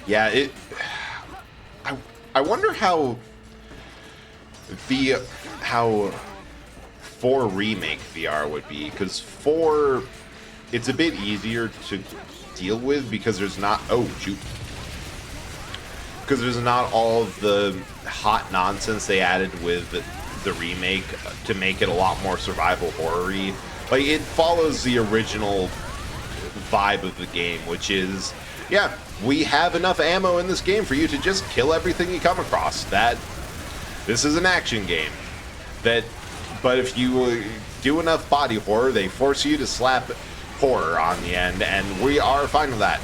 Yeah, I wonder how 4 Remake VR would be, because 4, it's a bit easier to deal with because there's not, because there's not all of the hot nonsense they added with the remake to make it a lot more survival horror-y. Like, it follows the original vibe of the game, which is, yeah, we have enough ammo in this game for you to just kill everything you come across. This is an action game. But if you do enough body horror, they force you to slap horror on the end, and we are fine with that.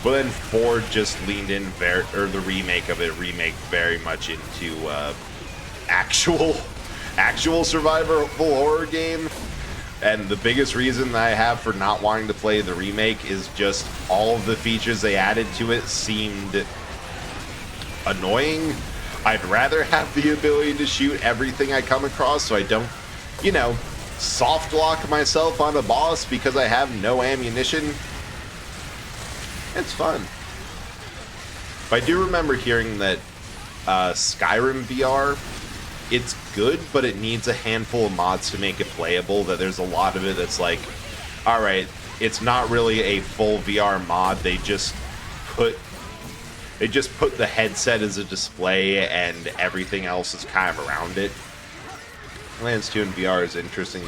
But then 4 just leaned in the remake of it remake very much into actual survival horror game. And the biggest reason I have for not wanting to play the remake is just all of the features they added to it seemed annoying. I'd rather have the ability to shoot everything I come across so I don't, you know, soft lock myself on a boss because I have no ammunition. It's fun. But I do remember hearing that Skyrim VR, it's good, but it needs a handful of mods to make it playable. That there's a lot of it that's like, alright, it's not really a full VR mod. They just put the headset as a display and everything else is kind of around it. Lands 2 in VR is interesting.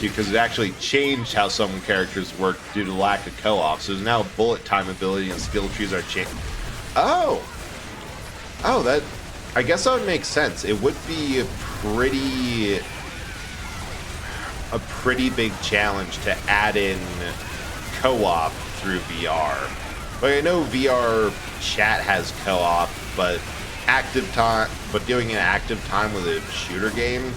because it actually changed how some characters work due to lack of co-op. So there's now bullet time ability and skill trees are changed. Oh, that, I guess that would make sense. It would be a pretty big challenge to add in co-op through VR. Like, I know VR chat has co-op, but doing an active time with a shooter game,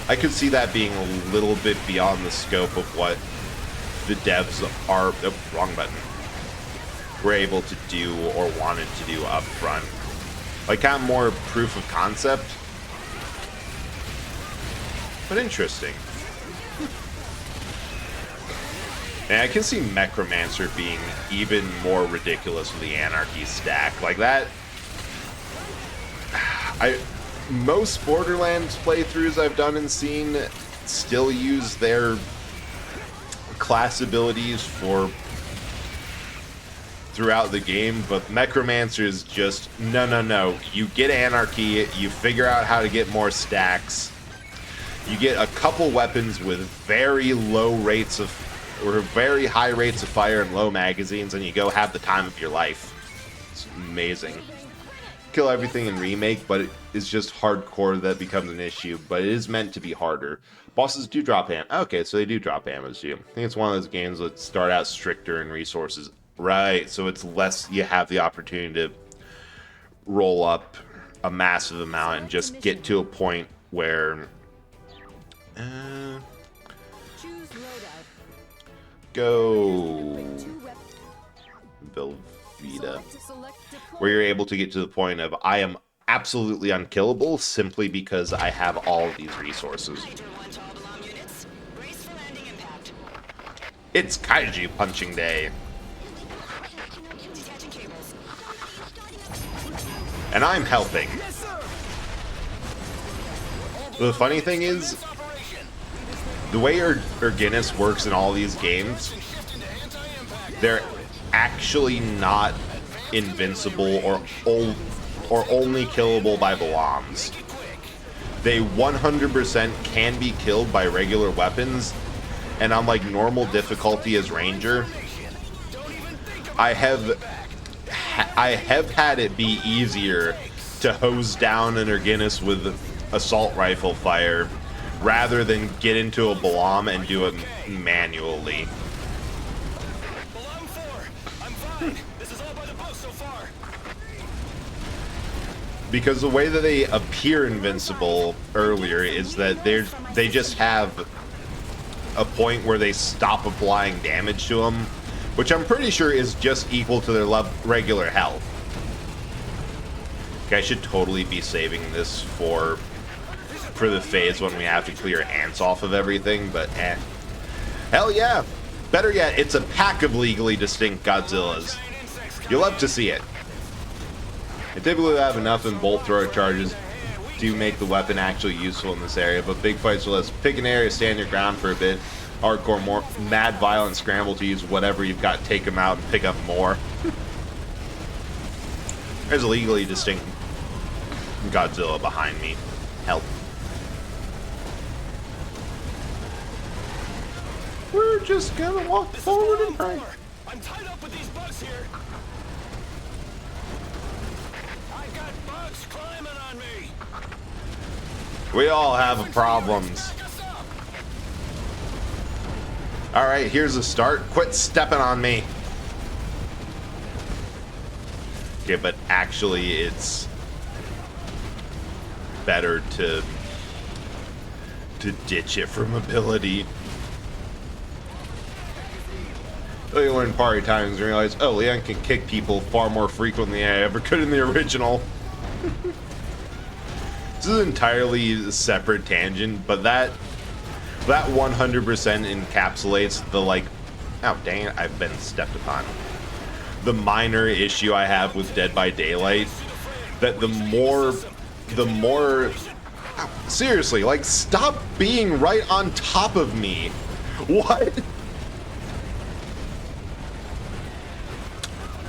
I could see that being a little bit beyond the scope of what the devs are, wrong button, were able to do or wanted to do up front. Like, kind of more proof of concept. But interesting. And I can see Necromancer being even more ridiculous with the Anarchy stack. Like that, most Borderlands playthroughs I've done and seen still use their class abilities throughout the game, but Necromancer is just, no. You get Anarchy, you figure out how to get more stacks, you get a couple weapons with very low rates of, or very high rates of fire and low magazines, and you go have the time of your life. It's amazing. Kill everything in Remake, but it's just hardcore that becomes an issue, but it is meant to be harder. Bosses do drop ammo. Okay, so they do drop ammo too. I think it's one of those games that start out stricter in resources. Right, so it's less, you have the opportunity to roll up a massive amount and just get to a point where go Velveeta, where you're able to get to the point of, I am absolutely unkillable simply because I have all of these resources. It's Kaiju Punching Day. And I'm helping. The funny thing is, the way Erginus works in all these games, they're actually not invincible or only killable by bombs. They 100% can be killed by regular weapons, and on like normal difficulty as Ranger, I have had it be easier to hose down an Erginus with assault rifle fire rather than get into a Balam and do it manually. Because the way that they appear invincible earlier is that they just have a point where they stop applying damage to them, which I'm pretty sure is just equal to their regular health. Okay, I should totally be saving this for the phase when we have to clear ants off of everything, but hell yeah! Better yet, it's a pack of legally distinct Godzillas. You'll love to see it. I typically have enough in bolt thrower charges to make the weapon actually useful in this area, but big fights will let us pick an area, stand your ground for a bit. Hardcore, more mad, violent scramble to use whatever you've got, take them out and pick up more. There's a legally distinct Godzilla behind me. Help. We're just gonna walk forward and pray. I'm tied up with these bugs here. I got bugs climbing on me. We all have problems. Alright, here's a start. Quit stepping on me. Okay, but actually it's better to ditch it for mobility. You learn party times and realize, oh, Leon can kick people far more frequently than I ever could in the original. This is an entirely separate tangent, but that 100% encapsulates the, like, oh dang it, I've been stepped upon. The minor issue I have with Dead by Daylight, that the more, seriously, like, stop being right on top of me. What?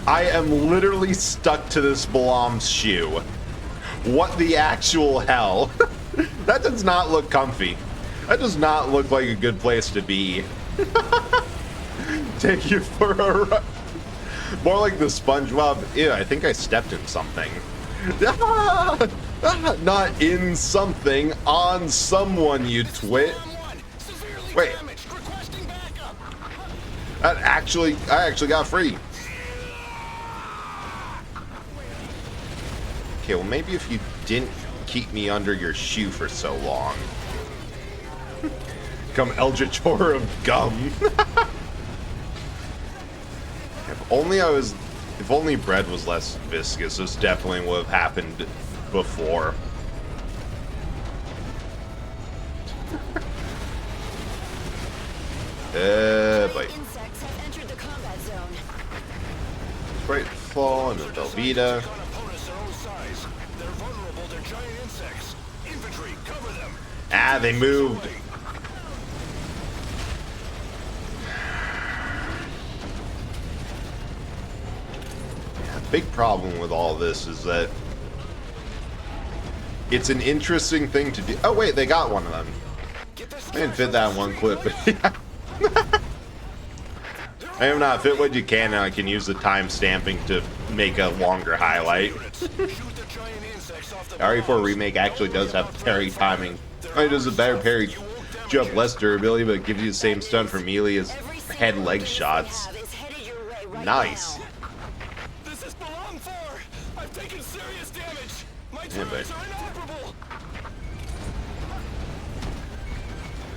I am literally stuck to this Balam's shoe. What the actual hell? That does not look comfy. That does not look like a good place to be. Take you for a ride. More like the SpongeBob. Ew, I think I stepped in something. Not in something, on someone, you twit. Wait. I actually got free. Okay, well maybe if you didn't keep me under your shoe for so long. Come Eldritch Horror of Gum. If only bread was less viscous, this definitely would have happened before. Bite. Spritefall and the Velveeta. Ah, they moved. Big problem with all this is that it's an interesting thing to do. Oh wait, they got one of them. I didn't fit that in one clip, but yeah. I have not fit what you can, and I can use the time stamping to make a longer highlight. RE4 Remake actually does have parry timing. It does a better parry jump, less durability, but it gives you the same stun for melee as head leg shots. Nice. Yeah, but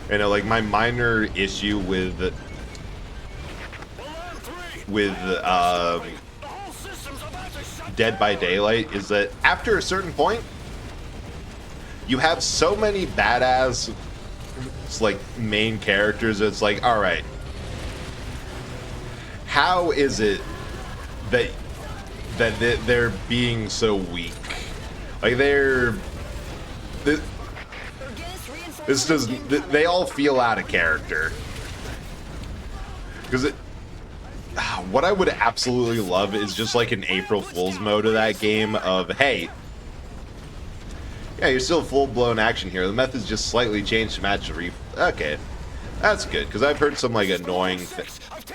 you know, like my minor issue with Dead by Daylight is that after a certain point, you have so many badass like main characters. It's like, all right, how is it that they're being so weak? Like they all feel out of character. Because what I would absolutely love is just like an April Fool's mode of that game of, hey, yeah, you're still full-blown action here. The method's just slightly changed to match the okay, that's good, because I've heard some like annoying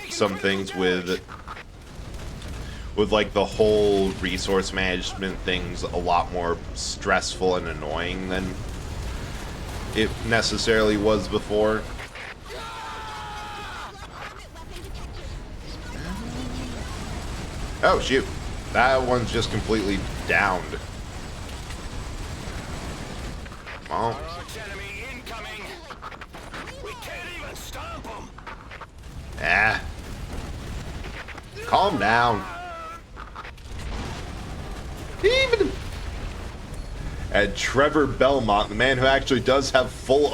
some things with like the whole resource management thing's a lot more stressful and annoying than it necessarily was before. Oh shoot, that one's just completely downed. Come on. Ah. Calm down. Even and Trevor Belmont, the man who actually does have full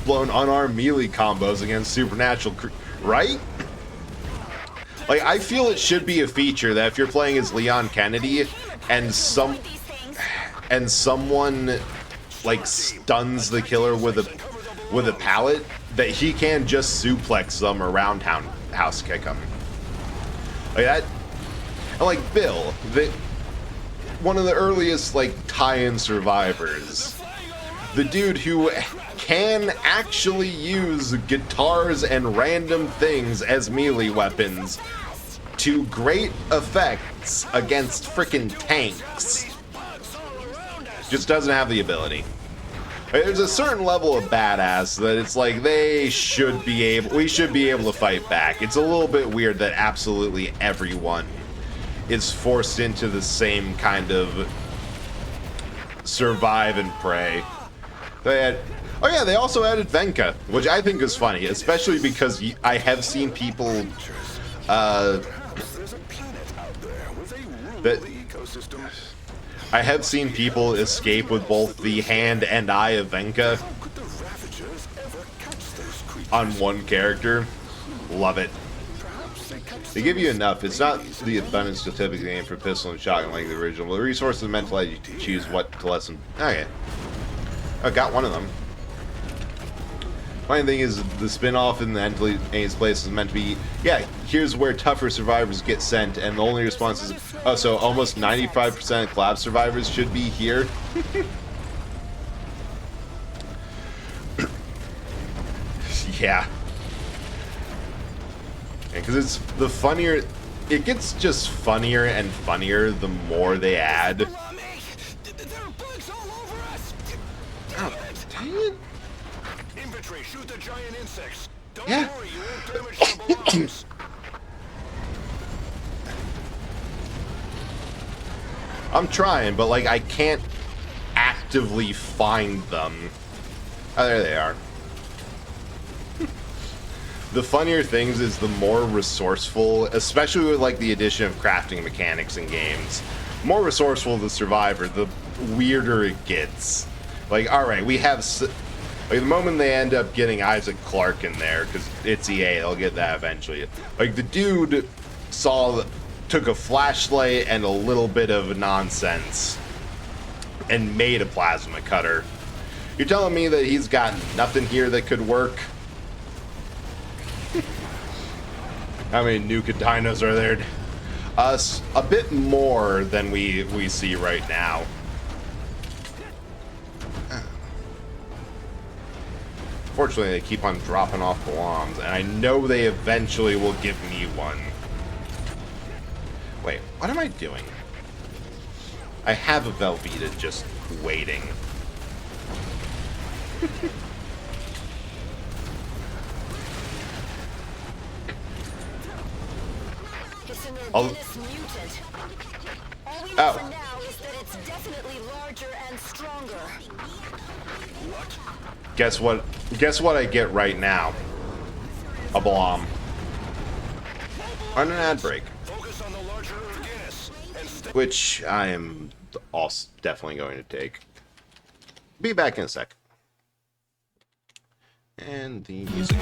blown unarmed melee combos against Supernatural, right? Like, I feel it should be a feature that if you're playing as Leon Kennedy and someone like stuns the killer with a pallet, that he can just suplex them or roundhouse kick them. Like that. And like Bill, one of the earliest like tie-in survivors, the dude who can actually use guitars and random things as melee weapons to great effects against frickin' tanks, just doesn't have the ability. There's a certain level of badass that it's like we should be able to fight back. It's a little bit weird that absolutely everyone is forced into the same kind of survive and pray. They also added Venka, which I think is funny, especially because I have seen people escape with both the hand and eye of Venka on one character. Love it. They give you enough. It's not the abundance to typically aim for pistol and shotgun like the original. The resources are meant to let you choose what to lessen. Okay. I got one of them. Funny thing is, the spin-off in the Endless A's place is meant to be, yeah, here's where tougher survivors get sent, and the only response is, oh, so almost 95% of collapse survivors should be here? Yeah. Because it's the funnier... It gets just funnier and funnier the more they add. Oh, dang it. Infantry, shoot the giant insects. Don't Yeah. worry, you won't damage the bombs. I'm trying, but like I can't actively find them. Oh, there they are. The funnier things is the more resourceful, especially with like the addition of crafting mechanics in games, more resourceful the survivor, the weirder it gets. Like, all right, we have like the moment they end up getting Isaac Clarke in there, because it's EA, they'll get that eventually. Like the dude took a flashlight and a little bit of nonsense and made a plasma cutter. You're telling me that he's got nothing here that could work? How many Nuka-Dinos are there? A bit more than we see right now. Fortunately, they keep on dropping off bombs, and I know they eventually will give me one. Wait, what am I doing? I have a Velveeta just waiting. All we know for now is that it's definitely larger and stronger. Guess what? Guess what I get right now? A bomb. On an ad break. Which I am also definitely going to take. Be back in a sec. And the music.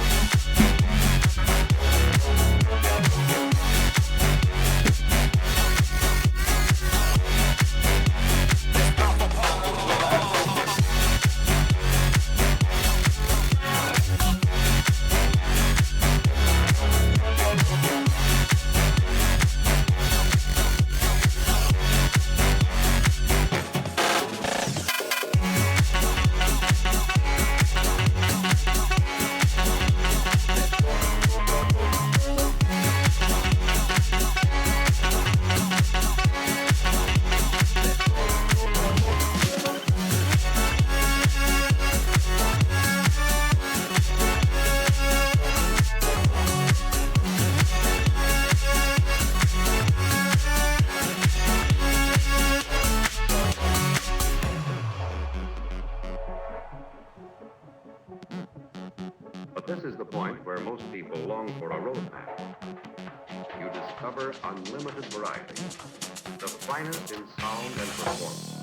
This is the point where most people long for a roadmap. You discover unlimited variety, the finest in sound and performance.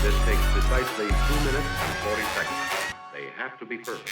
This takes precisely 2 minutes and 40 seconds. They have to be perfect.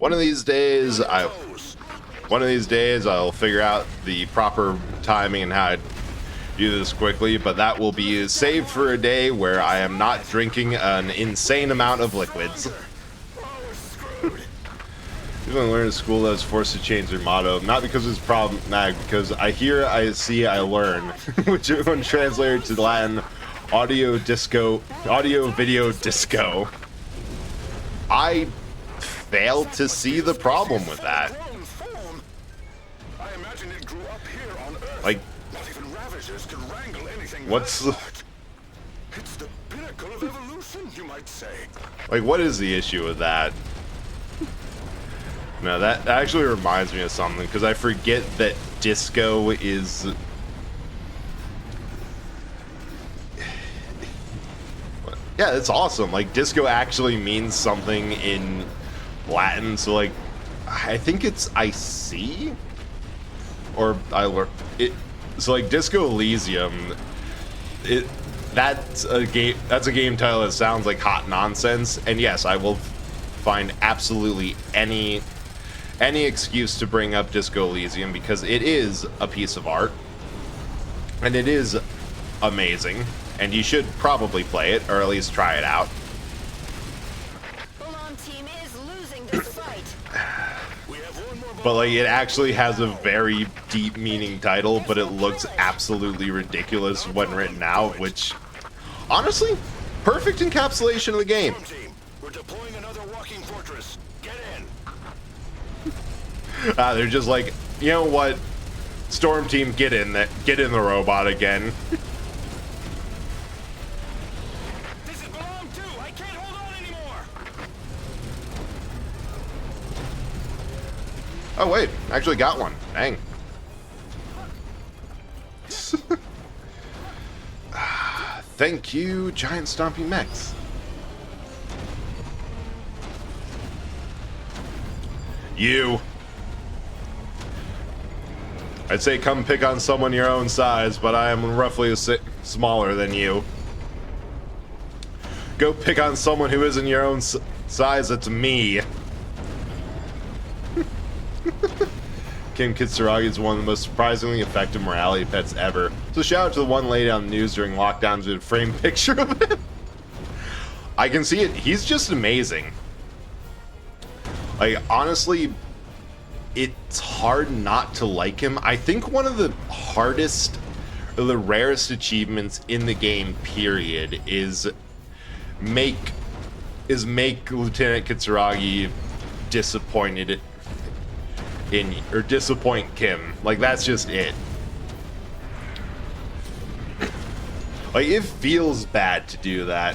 One of these days, I'll figure out the proper timing and how to do this quickly, but that will be saved for a day where I am not drinking an insane amount of liquids. Even when I learned in school that I was forced to change their motto, not because it's problematic, because I hear, I see, I learn, which when translated to Latin, audio video disco. I fail to see the problem with that. Like, what's the... It's the pinnacle of evolution, you might say. Like, what is the issue with that? No, that actually reminds me of something, because I forget that disco is... Yeah, it's awesome. Like, disco actually means something in Latin, so, like, I think it's I see? Or I learned it. So, like, Disco Elysium, that's a game title that sounds like hot nonsense, and yes, I will find absolutely any excuse to bring up Disco Elysium because it is a piece of art, and it is amazing, and you should probably play it, or at least try it out. But, like, it actually has a very deep meaning title, but it looks absolutely ridiculous when written out, which, honestly, perfect encapsulation of the game. We're deploying another walking fortress. Get in. They're just like, you know what? Storm Team, get in the robot again. This is belong to. I can't hold on anymore. Oh wait, actually got one. Dang. Thank you, giant stomping mechs. You. I'd say come pick on someone your own size, but I am roughly smaller than you. Go pick on someone who isn't your own size, that's me. Kim Kitsuragi is one of the most surprisingly effective morality pets ever. So shout out to the one lady on the news during lockdowns with a framed picture of him. I can see it. He's just amazing. Like, honestly, it's hard not to like him. I think one of the hardest, or the rarest achievements in the game, period, is make Lieutenant Kitsuragi disappointed in, or disappoint Kim. Like, that's just it. Like, it feels bad to do that.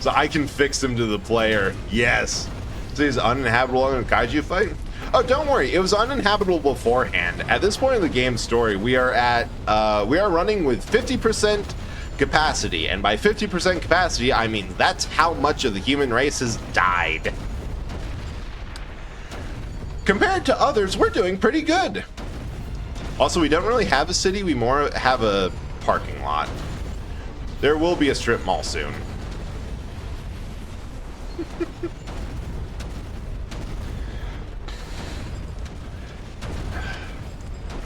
So I can fix him to the player. Yes. So he's uninhabitable in a kaiju fight? Oh, don't worry. It was uninhabitable beforehand. At this point in the game's story, we are running with 50% capacity. And by 50% capacity, I mean that's how much of the human race has died. Compared to others, we're doing pretty good. Also, we don't really have a city, we more have a parking lot. There will be a strip mall soon.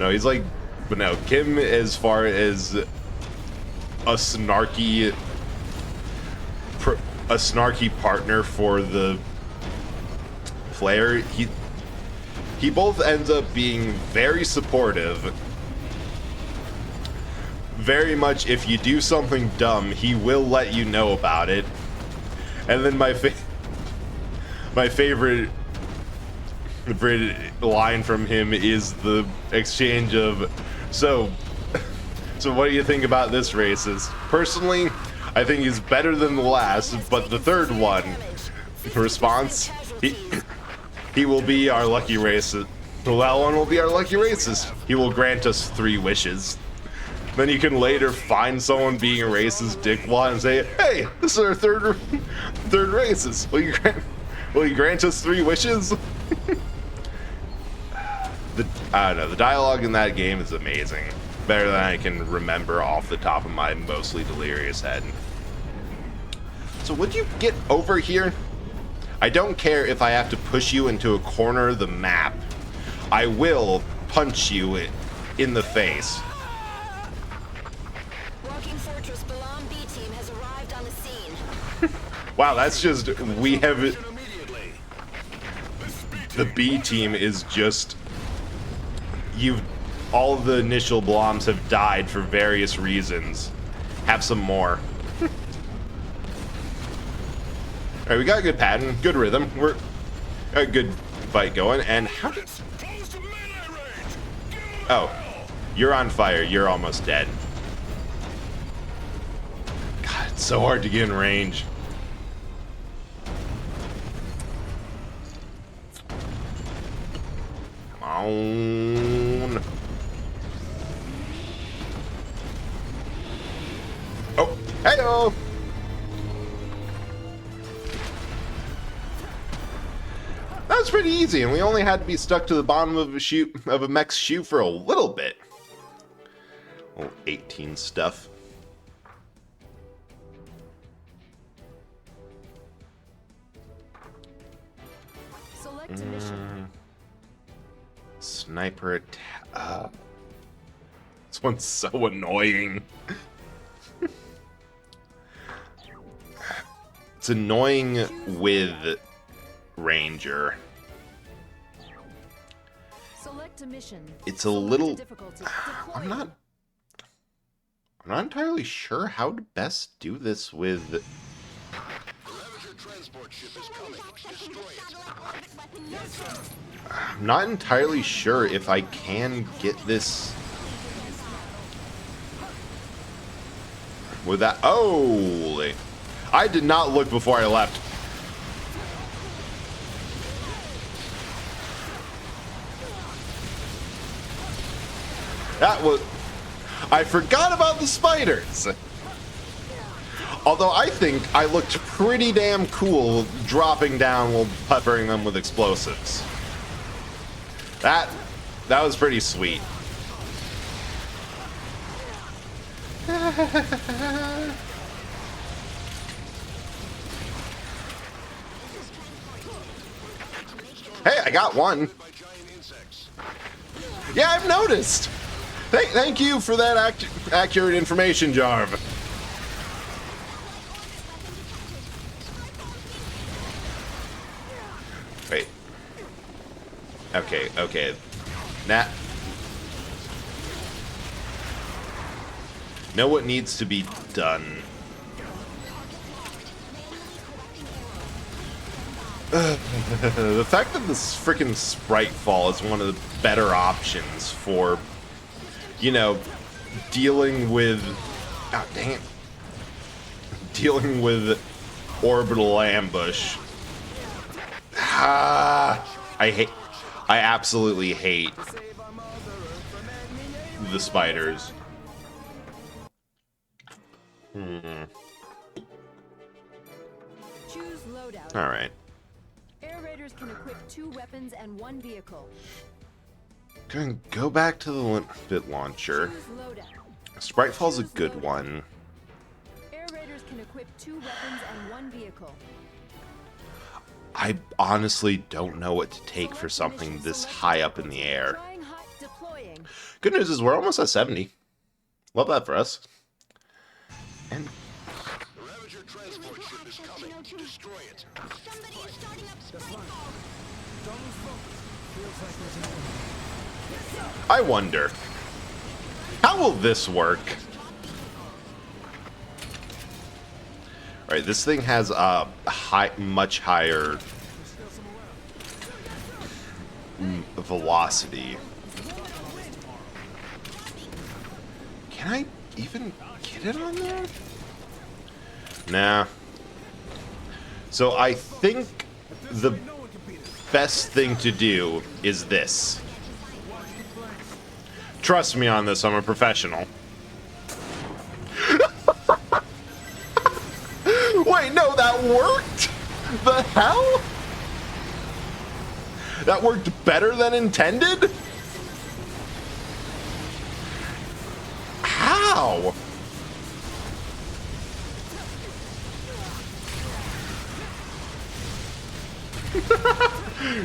No, he's like, but no, Kim, as far as a snarky partner for the player, he both ends up being very supportive. Very much, if you do something dumb, he will let you know about it. And then my favorite line from him is the exchange of, so what do you think about this racist? Personally, I think he's better than the last, but the third one, response, he will be our lucky racist. Well, that one will be our lucky racist. He will grant us 3 wishes. Then you can later find someone being a racist dickwad and say, hey, this is our third racist. Will you grant us 3 wishes? I don't know, the dialogue in that game is amazing. Better than I can remember off the top of my mostly delirious head. So would you get over here? I don't care if I have to push you into a corner of the map. I will punch you in the face. Walking Fortress Balam B team has arrived on the scene. Wow, that's just, we have, the B team is just, all of the initial Bloms have died for various reasons. Have some more. Alright, we got a good pattern, good rhythm, we're got a good fight going, and how did... Oh, you're on fire, you're almost dead. God, it's so hard to get in range. Come on. Oh, hey-o! That was pretty easy, and we only had to be stuck to the bottom of a mech's shoe for a little bit. Oh, 18 stuff. Select mission. Sniper attack. This one's so annoying. It's annoying with Ranger. Select a mission. It's a little... I'm not entirely sure how to best do this with... The Ravager transport ship is coming. Destroy it. Yes, sir. I'm not entirely sure if I can get this... with that... Holy... I did not look before I left. That was... I forgot about the spiders! Although I think I looked pretty damn cool dropping down while peppering them with explosives. That was pretty sweet. Hey, I got one. Yeah, I've noticed. Thank you for that accurate information, Jarv. Wait. Okay. Know what needs to be done. The fact that this freaking sprite fall is one of the better options for, you know, dealing with... Oh, dang it. Dealing with orbital ambush. I absolutely hate the spiders. Choose loadout. All right. Air Raiders can equip 2 weapons and 1 vehicle. Gonna go back to the Limpet launcher. Choose loadout. Spritefall's a good one. Air Raiders can equip 2 weapons and 1 vehicle. I honestly don't know what to take for something this high up in the air. Trying hot, deploying. Good news is we're almost at 70. Love that for us. And The Ravager transport ship is coming. Destroy it. Somebody is starting up Spitfall. I wonder, how will this work? Right, this thing has a much higher velocity. Can I even get it on there? Nah. So I think the best thing to do is this. Trust me on this, I'm a professional. Wait, no, that worked? The hell? That worked better than intended? How?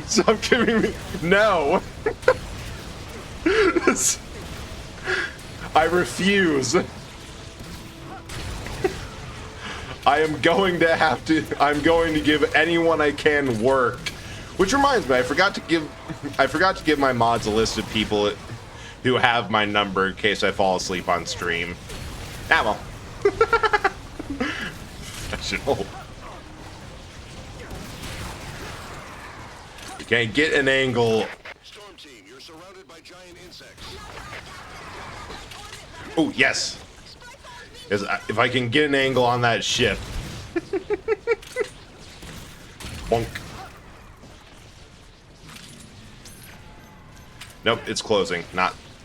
Stop giving me... No! I refuse. I'm going to give anyone I can work. Which reminds me, I forgot to give my mods a list of people who have my number in case I fall asleep on stream. Ah, well. Professional. You can't get an angle. Storm team, you're surrounded by giant insects. Oh, yes. If I can get an angle on that ship. Bonk. Nope, it's closing.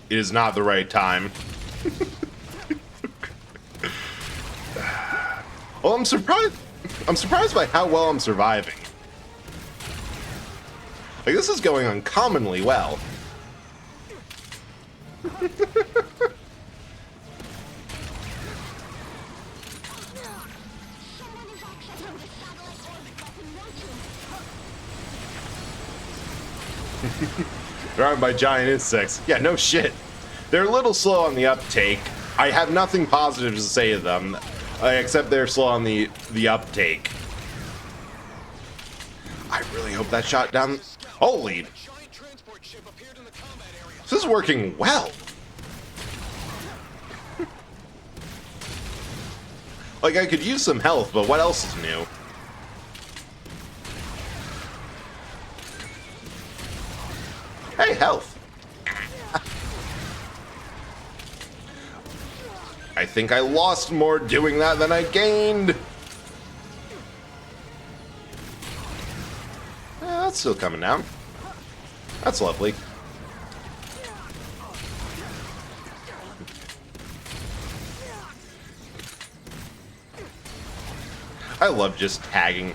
It is not the right time. Well, I'm surprised by how well I'm surviving. Like, this is going uncommonly well. Surrounded by giant insects. Yeah, no shit. They're a little slow on the uptake. I have nothing positive to say to them, except they're slow on the uptake. I really hope that shot down... Holy... This is working well. Like, I could use some health, but what else is new? Hey, health. I think I lost more doing that than I gained. That's still coming down. That's lovely. I love just tagging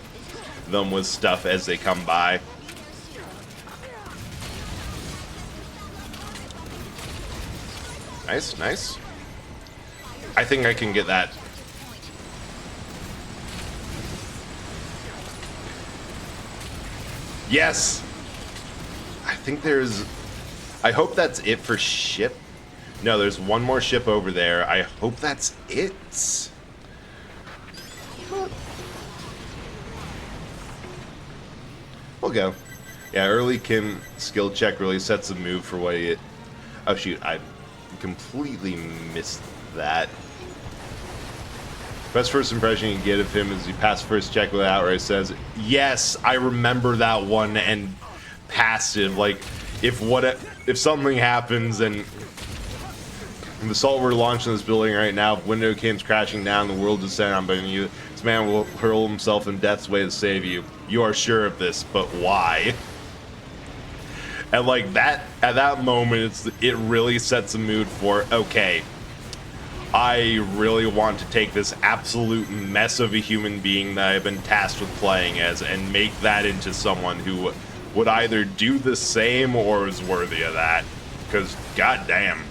them with stuff as they come by. Nice, nice. I think I can get that. Yes! I think there's... I hope that's it for ship. No, there's one more ship over there. I hope that's it. We'll go. Yeah, early Kim skill check really sets a move for what he... Oh shoot, I completely missed that. Best first impression you can get of him is he passed first check without where it says, yes, I remember that one, and passive. Like, if something happens and the assault were launched in this building right now, if window comes crashing down, the world is set on by you, this man will hurl himself in death's way to save you. You are sure of this, but why? And like that, at that moment, it really sets a mood for, okay, I really want to take this absolute mess of a human being that I've been tasked with playing as and make that into someone who would either do the same or is worthy of that. Because, goddamn.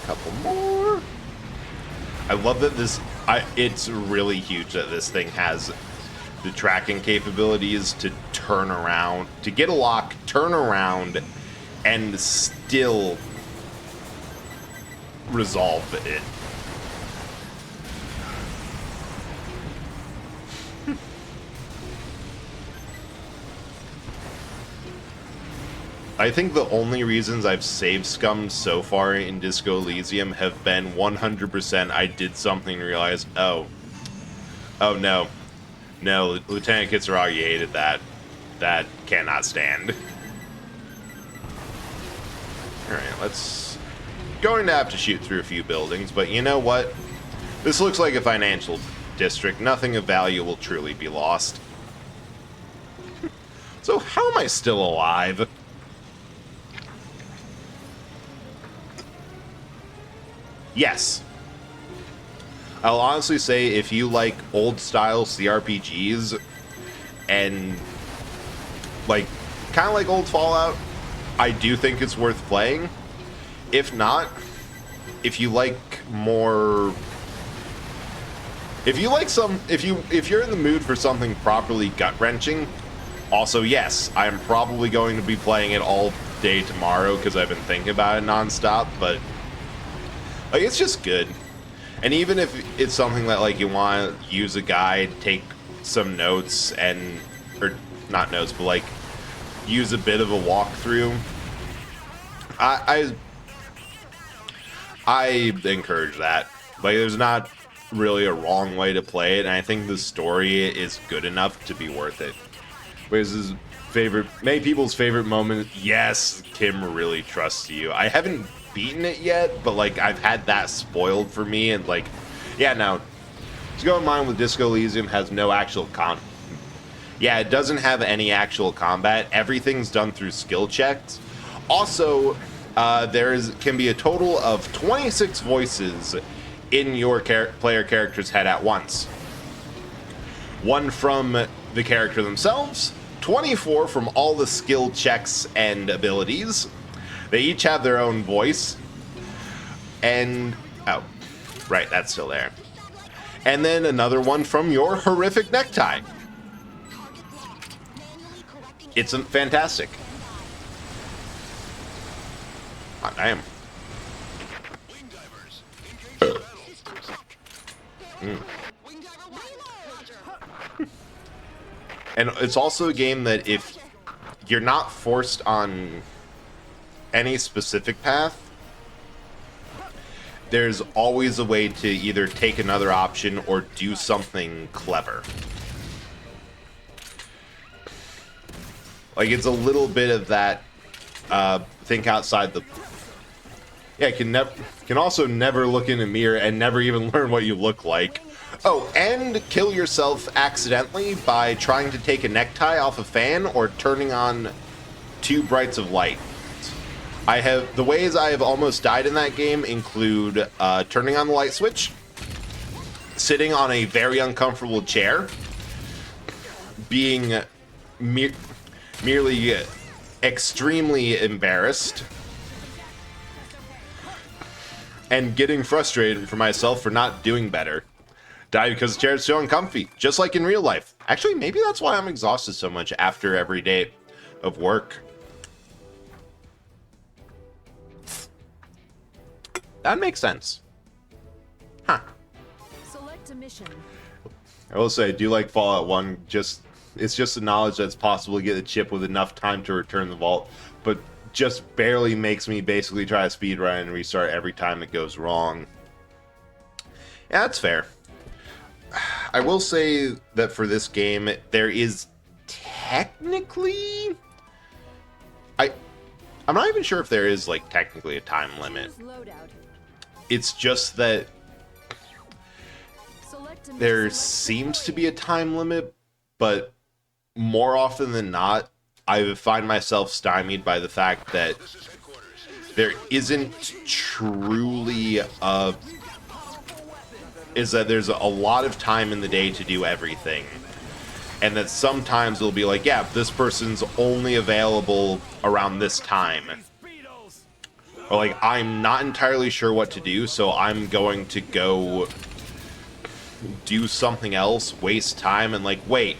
Couple more. I love that it's really huge that this thing has the tracking capabilities to turn around, to get a lock, turn around, and still resolve it. I think the only reasons I've saved scum so far in Disco Elysium have been 100% I did something and realized, oh no, Lieutenant Kitsuragi hated that. That cannot stand. Alright, let's... Going to have to shoot through a few buildings, but you know what? This looks like a financial district. Nothing of value will truly be lost. So how am I still alive? Yes. I'll honestly say if you like old-style CRPGs and, like, kind of like old Fallout, I do think it's worth playing. If not, if you like more If you like if you're in the mood for something properly gut-wrenching, also yes, I'm probably going to be playing it all day tomorrow because I've been thinking about it nonstop, but like it's just good. And even if it's something that like you want to use a guide, take some notes or not notes, but like use a bit of a walkthrough, I encourage that. Like there's not really a wrong way to play it, and I think the story is good enough to be worth it. Whereas his many people's favorite moment, yes, Kim really trusts you. I haven't beaten it yet, but like I've had that spoiled for me, and like, yeah, no. To go in mind with Disco Elysium has no actual yeah, it doesn't have any actual combat. Everything's done through skill checks. Also, can be a total of 26 voices in your player character's head at once. One from the character themselves, 24 from all the skill checks and abilities. They each have their own voice. And, oh, right, that's still there. And then another one from your horrific necktie. It's fantastic. Oh, damn. And it's also a game that if you're not forced on any specific path, there's always a way to either take another option or do something clever. Like, it's a little bit of that think outside the... Yeah, can also never look in a mirror and never even learn what you look like. Oh, and kill yourself accidentally by trying to take a necktie off a fan or turning on 2 brights of light. The ways I have almost died in that game include turning on the light switch, sitting on a very uncomfortable chair, being merely extremely embarrassed, and getting frustrated for myself for not doing better. Die because the chair is so uncomfy, just like in real life. Actually, maybe that's why I'm exhausted so much after every day of work. That makes sense. Huh. Select a mission. I will say, I do like Fallout 1. It's just the knowledge that it's possible to get a chip with enough time to return the vault, but just barely makes me basically try to speedrun and restart every time it goes wrong. Yeah, that's fair. I will say that for this game, there is technically... I'm not even sure if there is, like, technically a time limit. It's just that there seems to be a time limit, but more often than not, I find myself stymied by the fact that there isn't truly there's a lot of time in the day to do everything. And that sometimes it'll be like, yeah, this person's only available around this time. Or like, I'm not entirely sure what to do, so I'm going to go do something else, waste time, and like, wait,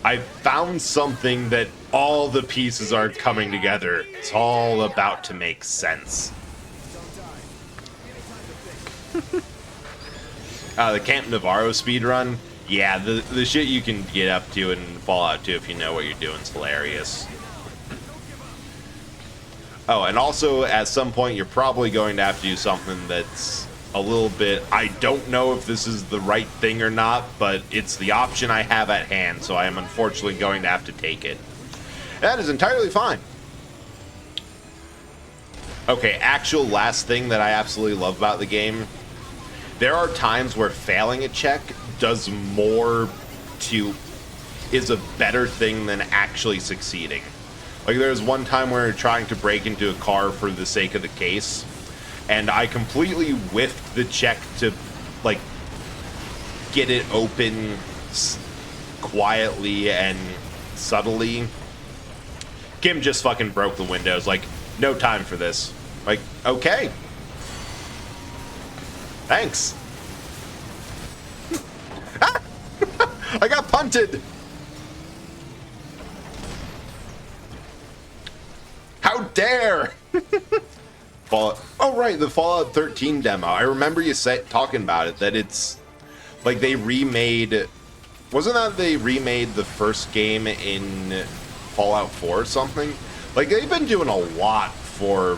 I found something that all the pieces are coming together. It's all about to make sense. The Camp Navarro speedrun. Yeah, the shit you can get up to in Fallout 2 if you know what you're doing is hilarious. Oh, and also, at some point, you're probably going to have to do something that's a little bit... I don't know if this is the right thing or not, but it's the option I have at hand, so I am unfortunately going to have to take it. That is entirely fine. Okay, actual last thing that I absolutely love about the game. There are times where failing a check is a better thing than actually succeeding. Like, there was one time where we were trying to break into a car for the sake of the case, and I completely whiffed the check to, like, get it open quietly and subtly. Kim just fucking broke the windows, like, no time for this. Like, okay. Thanks. I got punted! How dare! Fallout. Oh, right, the Fallout 13 demo. I remember you talking about it, that it's like they remade. Wasn't that they remade the first game in Fallout 4 or something? Like, they've been doing a lot for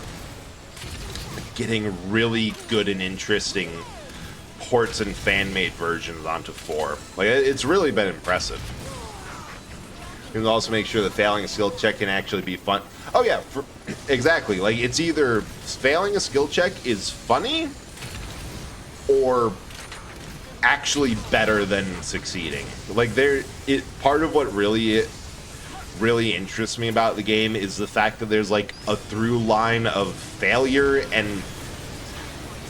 getting really good and interesting ports and fan-made versions onto 4. Like, it's really been impressive. You can also make sure that failing a skill check can actually be fun. Oh yeah, exactly. Like, it's either failing a skill check is funny or actually better than succeeding. Like, part of what really interests me about the game is the fact that there's like a through line of failure and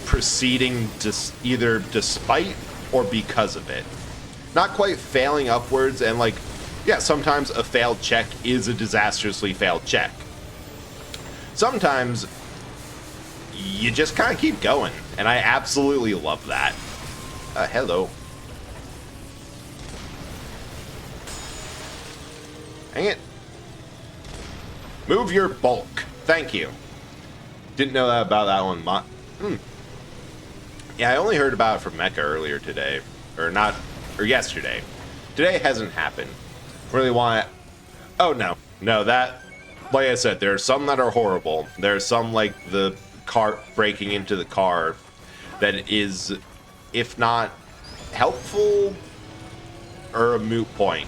proceeding either despite or because of it. Not quite failing upwards, and like, yeah, sometimes a failed check is a disastrously failed check. Sometimes you just kind of keep going, and I absolutely love that. Hello. Hang it. Move your bulk. Thank you. Didn't know that about that one. Yeah, I only heard about it from Mecha earlier today. Or yesterday. Today hasn't happened. Really want to... Oh, no. No, that... Like I said, there are some that are horrible. There are some, like the car breaking into the car, that is, if not helpful, or a moot point.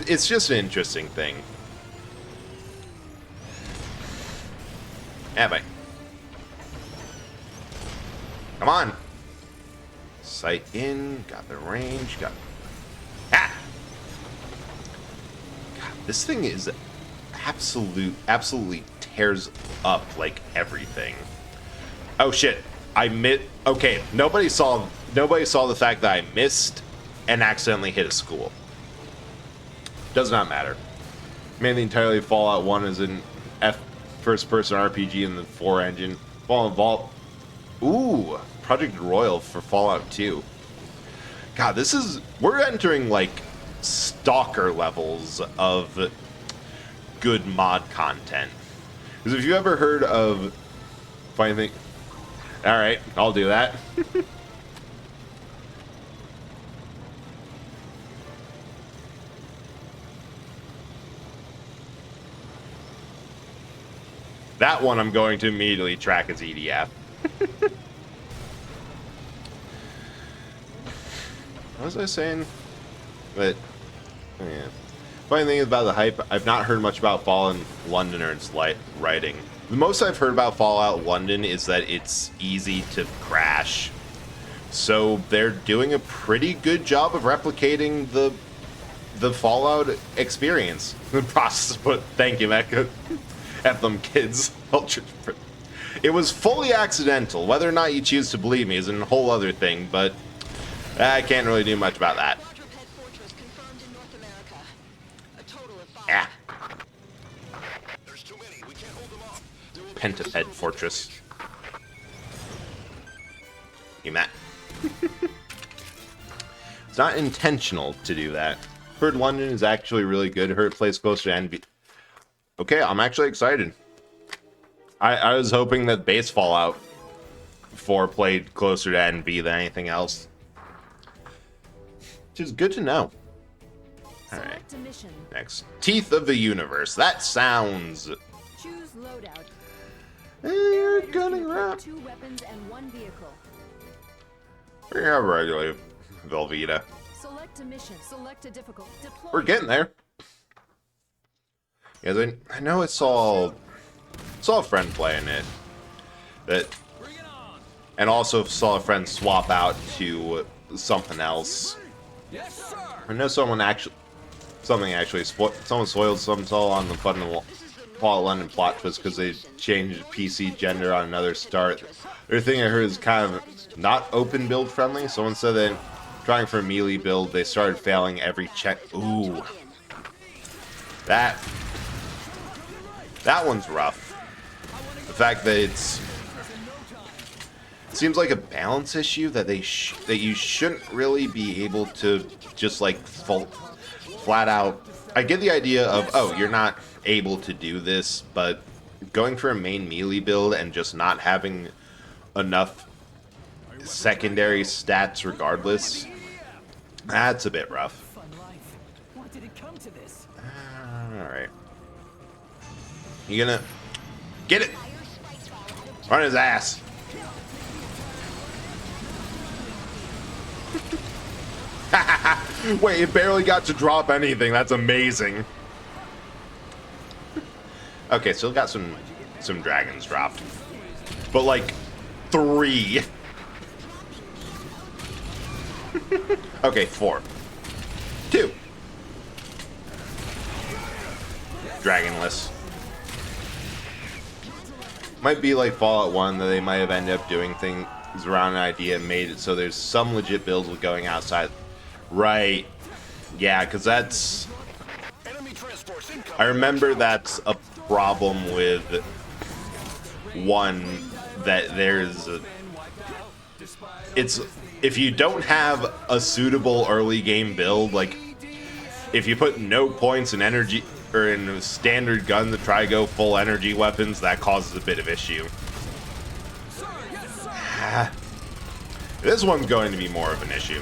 It's just an interesting thing. Yeah, bye. Come on. Sight in, got the range, got... Ah! God, this thing is... absolutely tears up like everything. Oh shit, okay, nobody saw the fact that I missed and accidentally hit a school. Does not matter. Mainly entirely Fallout 1 is an first person RPG in the 4 engine. Fallout Vault. Ooh, Project Royal for Fallout 2. God, we're entering like Stalker levels of good mod content. Because if you ever heard of funny thing, all right, I'll do that. That one I'm going to immediately track as EDF. What was I saying? But yeah. Funny thing about the hype, I've not heard much about Fallout London or its writing. The most I've heard about Fallout London is that it's easy to crash. So they're doing a pretty good job of replicating the Fallout experience. The process, but thank you, Mecha. F them kids. It was fully accidental. Whether or not you choose to believe me is a whole other thing, but I can't really do much about that. Yeah. Pentaped Fortress. You Matt. It's not intentional to do that. Heard London is actually really good. Heard it plays closer to NB. Okay, I'm actually excited. I was hoping that base Fallout 4 played closer to NB than anything else. Which is good to know. Alright. Next. Teeth of the Universe. That sounds... Choose loadout. You're gunning around. 2 weapons and 1 vehicle. Yeah, regularly. Velveeta. Select a mission. Select a difficult. Deploy. We're getting there. Yeah, I know it's all... Saw a friend playing it. And also saw a friend swap out to something else. I know someone actually... Someone soiled some soul on the Fallout London plot twist because they changed PC gender on another start. The other thing I heard is kind of not open build friendly. Someone said that trying for a melee build, they started failing every check. Ooh. That one's rough. The fact that it's seems like a balance issue that that you shouldn't really be able to just like flat out. I get the idea of, oh, you're not able to do this, but going for a main melee build and just not having enough secondary stats regardless, that's a bit rough. Alright. You gonna get it? Run his ass. Wait, it barely got to drop anything. That's amazing. Okay, still got some dragons dropped. But like 3. Okay, 4. 2. Dragonless. Might be like Fallout 1 that they might have ended up doing things around an idea and made it so there's some legit builds with going outside. Right. Yeah, because that's... I remember that's a problem with 1, that there's... It's... If you don't have a suitable early game build, like, if you put no points in energy, or in a standard gun to try to go full energy weapons, that causes a bit of issue. This one's going to be more of an issue.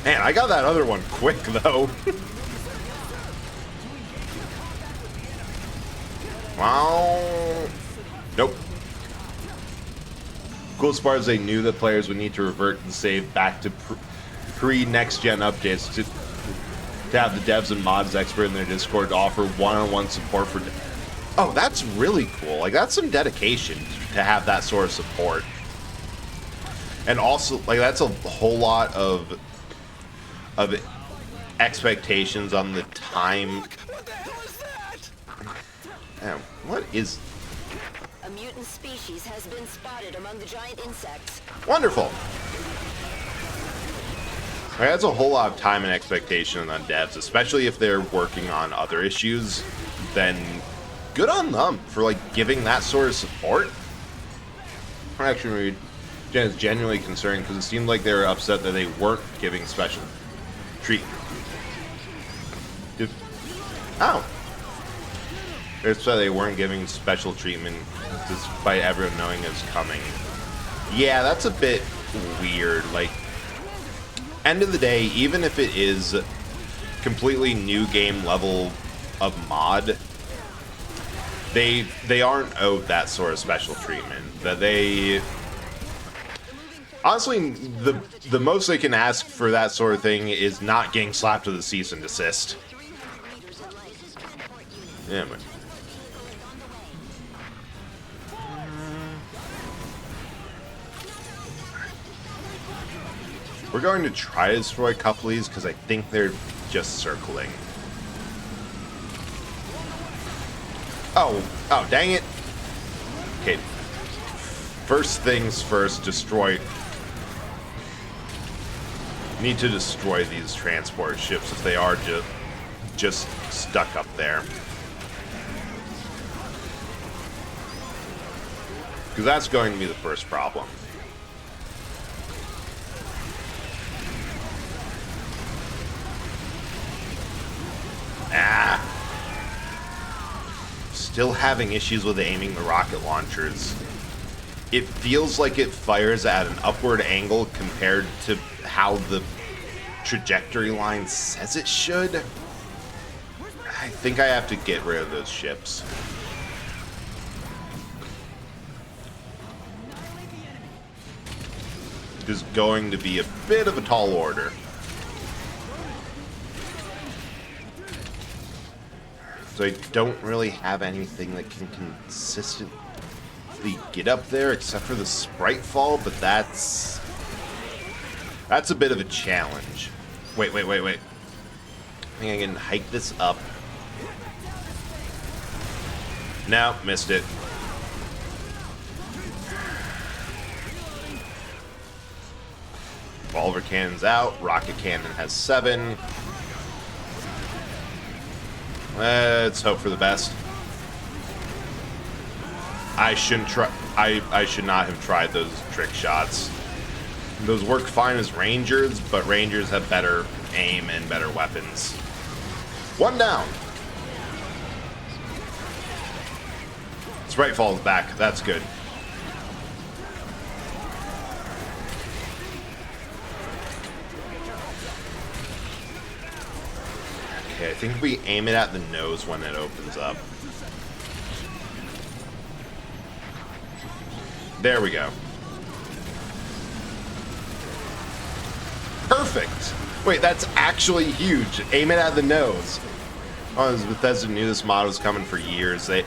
Man, I got that other one quick, though. Wow. Nope. Coolest part is they knew that players would need to revert and save back to pre-next-gen updates to have the devs and mods expert in their Discord to offer one-on-one support for... Oh, that's really cool. Like, that's some dedication to have that sort of support. And also, like, that's a whole lot of expectations on the time. Damn, what is... A mutant species has been spotted among the giant insects. Wonderful. Right, that's a whole lot of time and expectation on devs, especially if they're working on other issues. Then good on them for like giving that sort of support. Actually, Jen is genuinely concerned because it seemed like they were upset that they weren't giving special treatment. Oh. They're upset they weren't giving special treatment despite everyone knowing it's coming. Yeah, that's a bit weird. Like, end of the day, even if it is completely new game level of mod, they aren't owed that sort of special treatment. That they... Honestly, the most they can ask for that sort of thing is not getting slapped with a cease and desist. Yeah, man. We're going to try to destroy a couple of these because I think they're just circling. Oh, dang it. Okay. First things first, destroy. Need to destroy these transport ships if they are just stuck up there. Because that's going to be the first problem. Ah. Still having issues with aiming the rocket launchers. It feels like it fires at an upward angle compared to how the trajectory line says it should. I think I have to get rid of those ships. It is going to be a bit of a tall order. So I don't really have anything that can consistently get up there except for the sprite fall, but that's a bit of a challenge. Wait. I think I can hike this up. No, missed it. Revolver cannon's out. Rocket cannon has 7. Let's hope for the best. I shouldn't I should not have tried those trick shots. Those work fine as Rangers, but Rangers have better aim and better weapons. One down. Sprite falls back. That's good. Okay, I think we aim it at the nose when it opens up. There we go. Perfect! Wait, that's actually huge. Aim it at the nose. Oh, Bethesda knew this mod was coming for years. They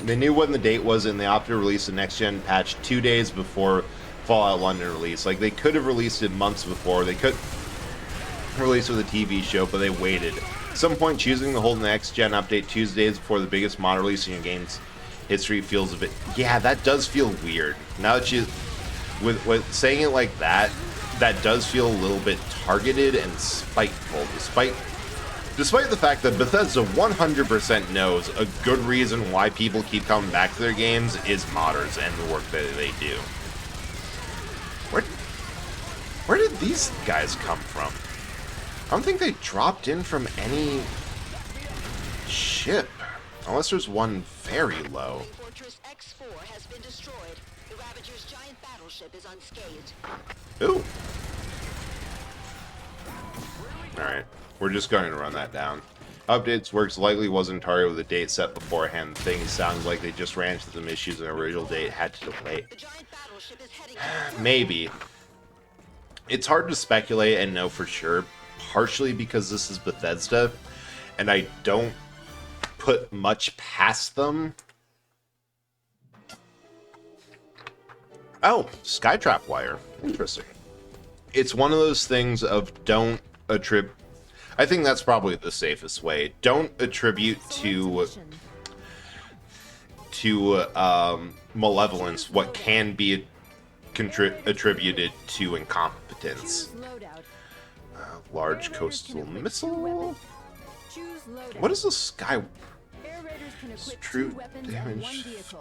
knew when the date was, and they opted to release the next-gen patch 2 days before Fallout London release. Like, they could have released it months before. They could release it with a TV show, but they waited. At some point, choosing to hold the next-gen update 2 days before the biggest mod release in your game's history feels a bit... Yeah, that does feel weird. Now that you... With saying it like that, that does feel a little bit targeted and spiteful, despite the fact that Bethesda 100% knows a good reason why people keep coming back to their games is modders and the work that they do. Where did these guys come from? I don't think they dropped in from any ship, unless there's one very low. Fortress X4 has been destroyed. The Ravager's giant battleship is unscathed. Ooh. Alright, we're just going to run that down. Updates works likely wasn't targeted with a date set beforehand. Things sounds like they just ran into some issues and the original date had to delay. Maybe. It's hard to speculate and know for sure, partially because this is Bethesda, and I don't put much past them. Oh, Skytrap wire. Interesting. It's one of those things of don't attribute... I think that's probably the safest way. Don't attribute to malevolence what can be attributed to incompetence. Large coastal missile? What is the sky... True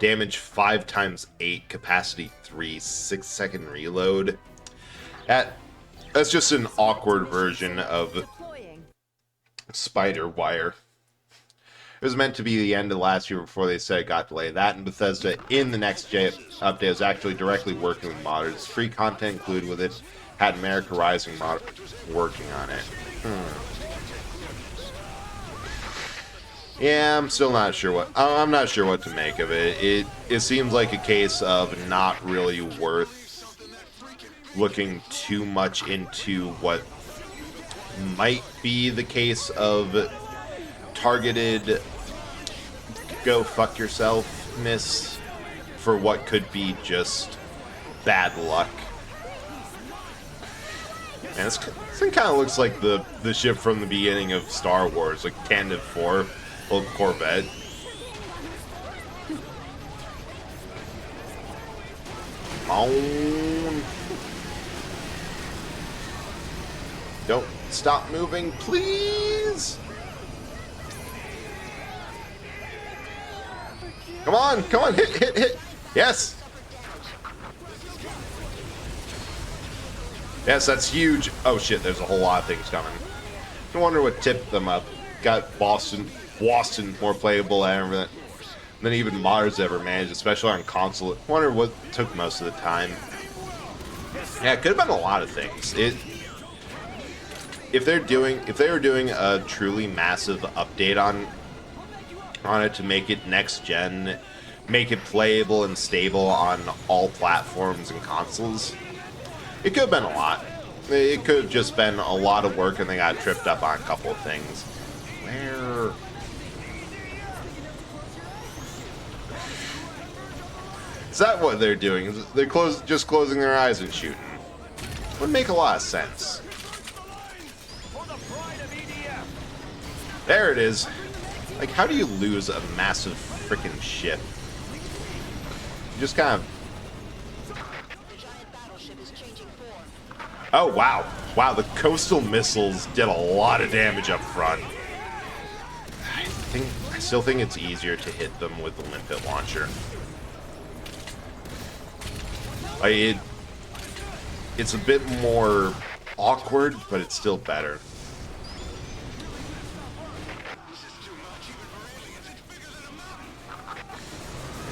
damage 5 times 8, capacity 3, 6-second reload. That's just an awkward version of Spider Wire. It was meant to be the end of last year before they said it got delayed. That and Bethesda in the next update is actually directly working with modders. Free content included with it. Had America Rising mod working on it. Yeah, I'm still not sure what... I'm not sure what to make of it. It seems like a case of not really worth looking too much into what might be the case of targeted go fuck yourself-ness for what could be just bad luck. And this thing kind of looks like the ship from the beginning of Star Wars, like Tantive 4, old Corvette. Come on. Don't stop moving, please. Come on, hit. Yes. Yes, that's huge. Oh shit, there's a whole lot of things coming. No wonder what tipped them up. Got Boston more playable than even modders ever managed, especially on console. I wonder what took most of the time. Yeah, it could have been a lot of things. If they were doing a truly massive update on it to make it next gen, make it playable and stable on all platforms and consoles, it could have been a lot. It could have just been a lot of work and they got tripped up on a couple of things. Where... Is that what they're doing? They're just closing their eyes and shooting. Would make a lot of sense. There it is. Like, how do you lose a massive freaking ship? You just kind of... Oh, wow. Wow, the coastal missiles did a lot of damage up front. I still think it's easier to hit them with the limpet launcher. Like it's a bit more awkward, but it's still better.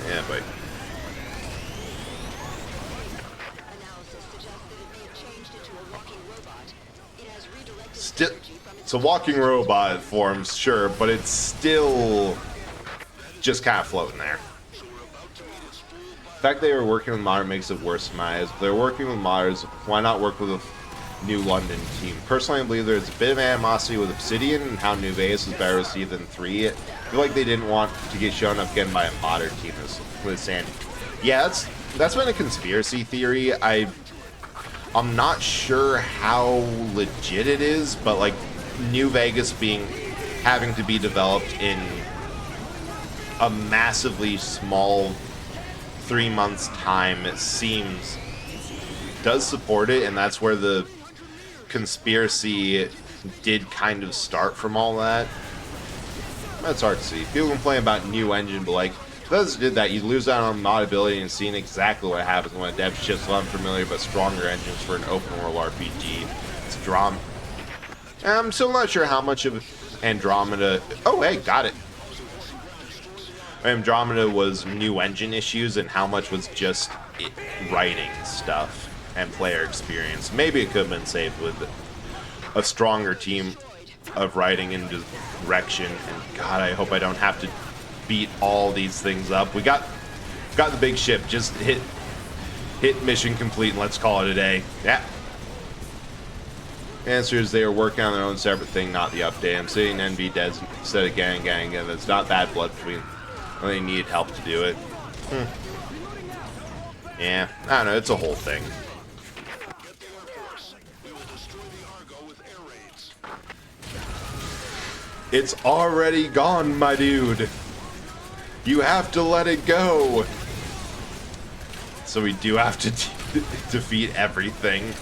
Yeah, but still, it's a walking robot forms, sure, but it's still just kind of floating there. The fact they were working with Modern makes it worse in my eyes. If they're working with modders, why not work with a New London team? Personally, I believe there's a bit of animosity with Obsidian and how New Vegas was better received than 3. I feel like they didn't want to get shown up again by a modern team with Sandy. Yeah, that's been a conspiracy theory. I'm not sure how legit it is, but like New Vegas having to be developed in a massively small 3 months time, it seems, does support it, and that's where the conspiracy did kind of start from all that. That's hard to see. People complain about new engine, but like, if others did that, you'd lose out on modability and seeing exactly what happens when a dev shifts unfamiliar but stronger engines for an open world RPG. It's drama. I'm still not sure how much of Andromeda. Oh, hey, got it. Andromeda was new engine issues and how much was just writing stuff and player experience. Maybe it could have been saved with a stronger team of writing and direction. And God, I hope I don't have to beat all these things up. We got the big ship. Just hit mission complete and let's call it a day. Yeah. Answer is they are working on their own separate thing, not the update. I'm sitting NV dead instead of gang. That's not bad blood between. They need help to do it. Yeah, I don't know. It's a whole thing. It's already gone, my dude. You have to let it go. So we do have to defeat everything.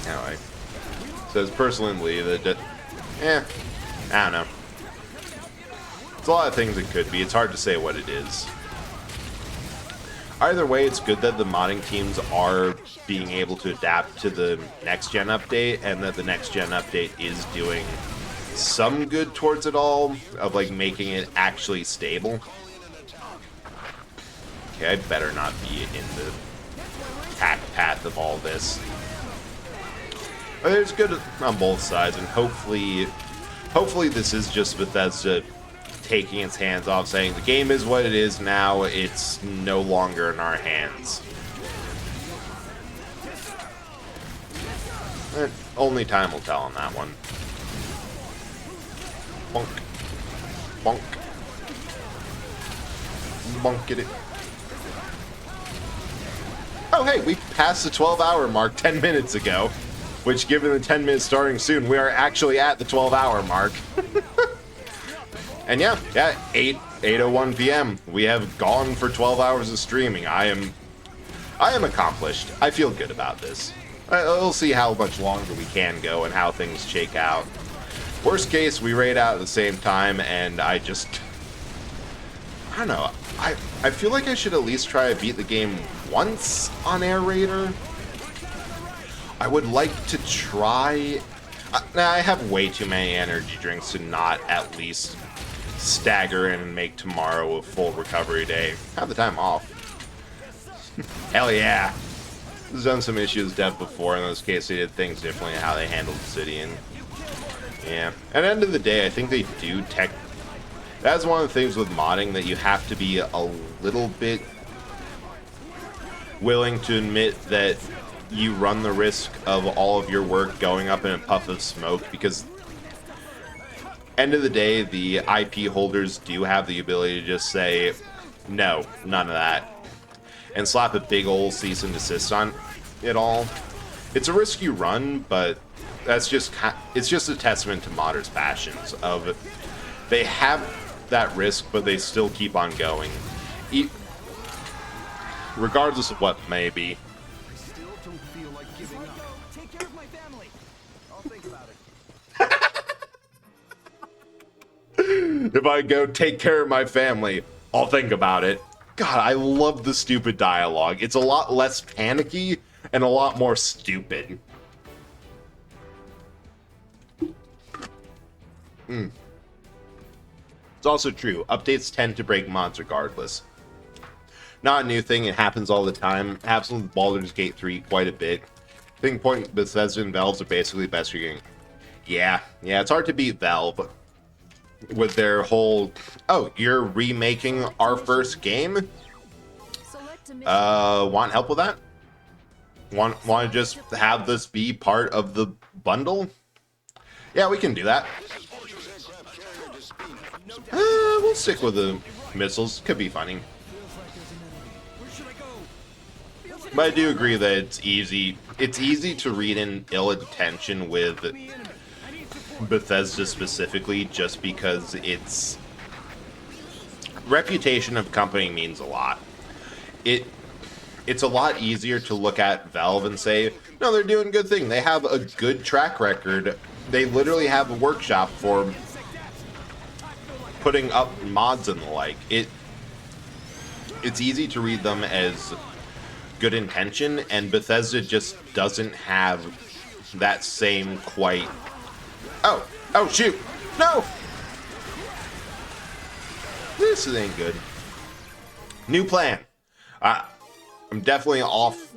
Anyway. Says personally that I don't know. It's a lot of things it could be. It's hard to say what it is. Either way, it's good that the modding teams are being able to adapt to the next gen update, and that the next gen update is doing some good towards it all, of like making it actually stable. Okay, I better not be in the attack path of all this. But it's good on both sides, and hopefully this is just Bethesda taking its hands off, saying the game is what it is now, it's no longer in our hands. Only time will tell on that one. Bonk. Bonk. Bonk it. Oh hey, we passed the 12-hour mark 10 minutes ago. Which, given the 10 minutes starting soon, we are actually at the 12-hour mark. And yeah, 8:01 p.m. We have gone for 12 hours of streaming. I am accomplished. I feel good about this. We'll see how much longer we can go and how things shake out. Worst case, we raid out at the same time, and I don't know. I feel like I should at least try to beat the game once on Air Raider. I would like to try. I have way too many energy drinks to not at least stagger in and make tomorrow a full recovery day. Have the time off. Hell yeah. I've done some issues with dev before. In those cases, they did things differently in how they handled Obsidian. Yeah. At the end of the day, I think they do That's one of the things with modding, that you have to be a little bit willing to admit that you run the risk of all of your work going up in a puff of smoke, because end of the day, the IP holders do have the ability to just say, no, none of that, and slap a big old cease and desist on it all. It's a risk you run, but it's just a testament to modders' passions of they have that risk, but they still keep on going, regardless of what may be. If I go take care of my family, I'll think about it. God, I love the stupid dialogue. It's a lot less panicky and a lot more stupid. It's also true. Updates tend to break mods regardless. Not a new thing. It happens all the time. It happens with Baldur's Gate 3 quite a bit. I think point Bethesda and Valve are basically best you're getting. Yeah, it's hard to beat Valve with their whole, oh, you're remaking our first game? Want help with that? Want to just have this be part of the bundle? Yeah, we can do that. We'll stick with the missiles. Could be funny. But I do agree that it's easy to read in ill intention with Bethesda specifically, just because its reputation of company means a lot. It's a lot easier to look at Valve and say, no, they're doing a good thing. They have a good track record. They literally have a workshop for putting up mods and the like. It's easy to read them as good intention, and Bethesda just doesn't have that same quite... Oh, shoot! No! This ain't good. New plan. I'm definitely off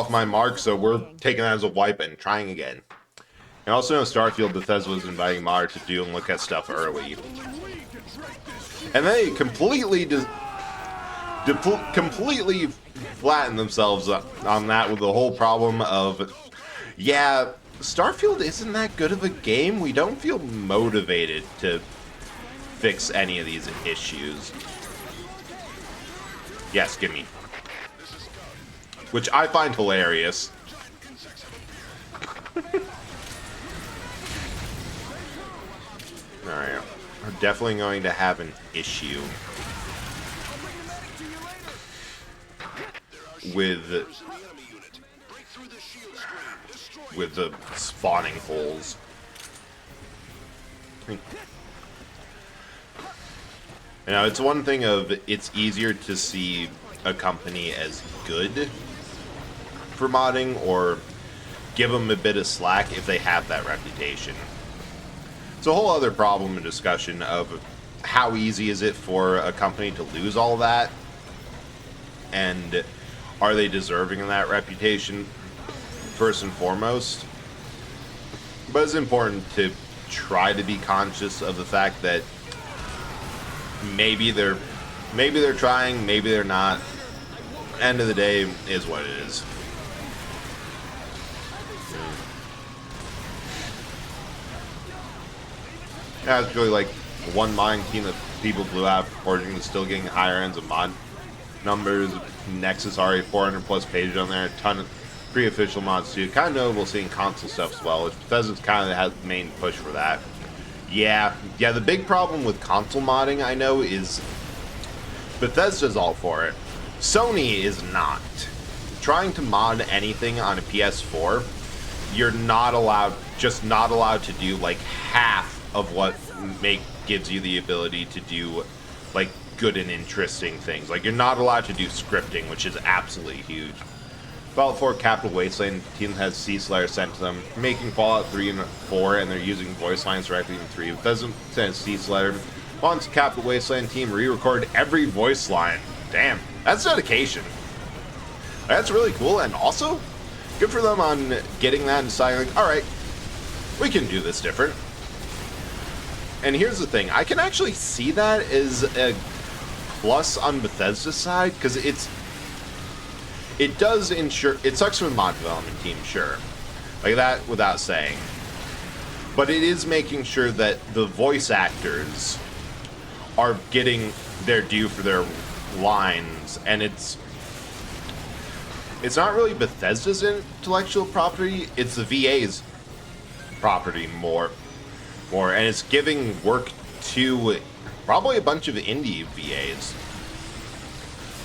my mark, so we're taking that as a wipe and trying again. And also know Starfield, Bethesda was inviting modders to do and look at stuff early. And they completely completely flattened themselves on that with the whole problem of, yeah, Starfield isn't that good of a game. We don't feel motivated to fix any of these issues. Yes, gimme. Which I find hilarious. Alright, we're definitely going to have an issue with the spawning holes. You know, it's one thing of it's easier to see a company as good for modding or give them a bit of slack if they have that reputation. It's a whole other problem and discussion of how easy is it for a company to lose all that, and are they deserving of that reputation first and foremost. But it's important to try to be conscious of the fact that maybe they're trying, maybe they're not. End of the day is what it is. Yeah, it's really like one mining team that people blew out of proportion is still getting higher ends of mod numbers. Nexus already 400 plus pages on there, a ton of pre-official mods too. Kind of notable seeing console stuff as well. Bethesda's kind of has the main push for that. Yeah, the big problem with console modding, I know, is Bethesda's all for it. Sony is not. Trying to mod anything on a PS4, you're not allowed to do like half of what gives you the ability to do like good and interesting things. Like, you're not allowed to do scripting, which is absolutely huge. Fallout 4 Capital Wasteland team has Seaslayer sent to them, making Fallout 3 and 4, and they're using voice lines directly in 3. Bethesda sent Seaslayer wants Capital Wasteland team re-record every voice line. Damn, that's dedication. That's really cool, and also good for them on getting that and deciding, like, all right, we can do this different. And here's the thing, I can actually see that as a plus on Bethesda's side, because it does ensure, it sucks for the mod development team, sure, like that without saying, but it is making sure that the voice actors are getting their due for their lines, and it's not really Bethesda's intellectual property, it's the VA's property more, and it's giving work to probably a bunch of indie VAs.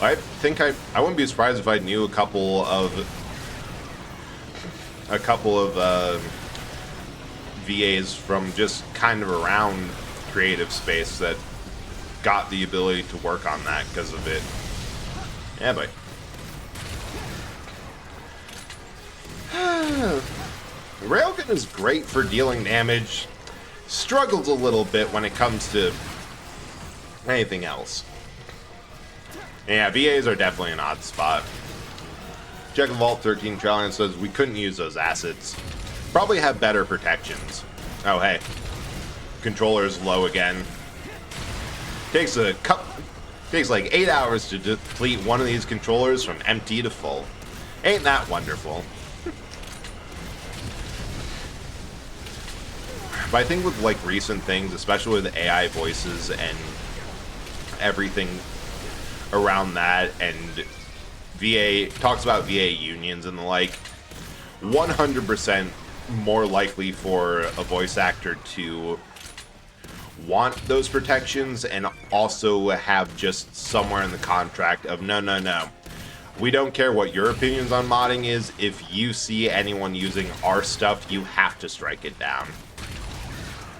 I think I wouldn't be surprised if I knew a couple of VAs from just kind of around creative space that got the ability to work on that because of it. Yeah, but Railgun is great for dealing damage. Struggles a little bit when it comes to anything else. Yeah, VAs are definitely an odd spot. Check Vault 13 Trallion says we couldn't use those assets. Probably have better protections. Oh hey, controller's low again. Takes like 8 hours to deplete one of these controllers from empty to full. Ain't that wonderful? But I think with like recent things, especially with AI voices and everything around that, and VA talks about VA unions and the like, 100% more likely for a voice actor to want those protections and also have just somewhere in the contract of no. We don't care what your opinions on modding is. If you see anyone using our stuff, you have to strike it down.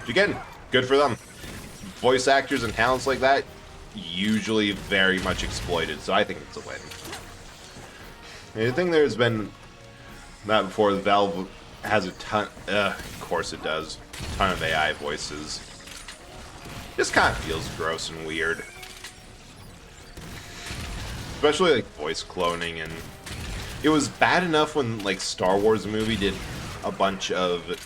Again, good for them. Voice actors and talents like that usually very much exploited, so I think it's a win. I think there's been that before. Valve has a ton, of course it does, a ton of AI voices. This kind of feels gross and weird. Especially like voice cloning, and it was bad enough when like Star Wars movie did a bunch of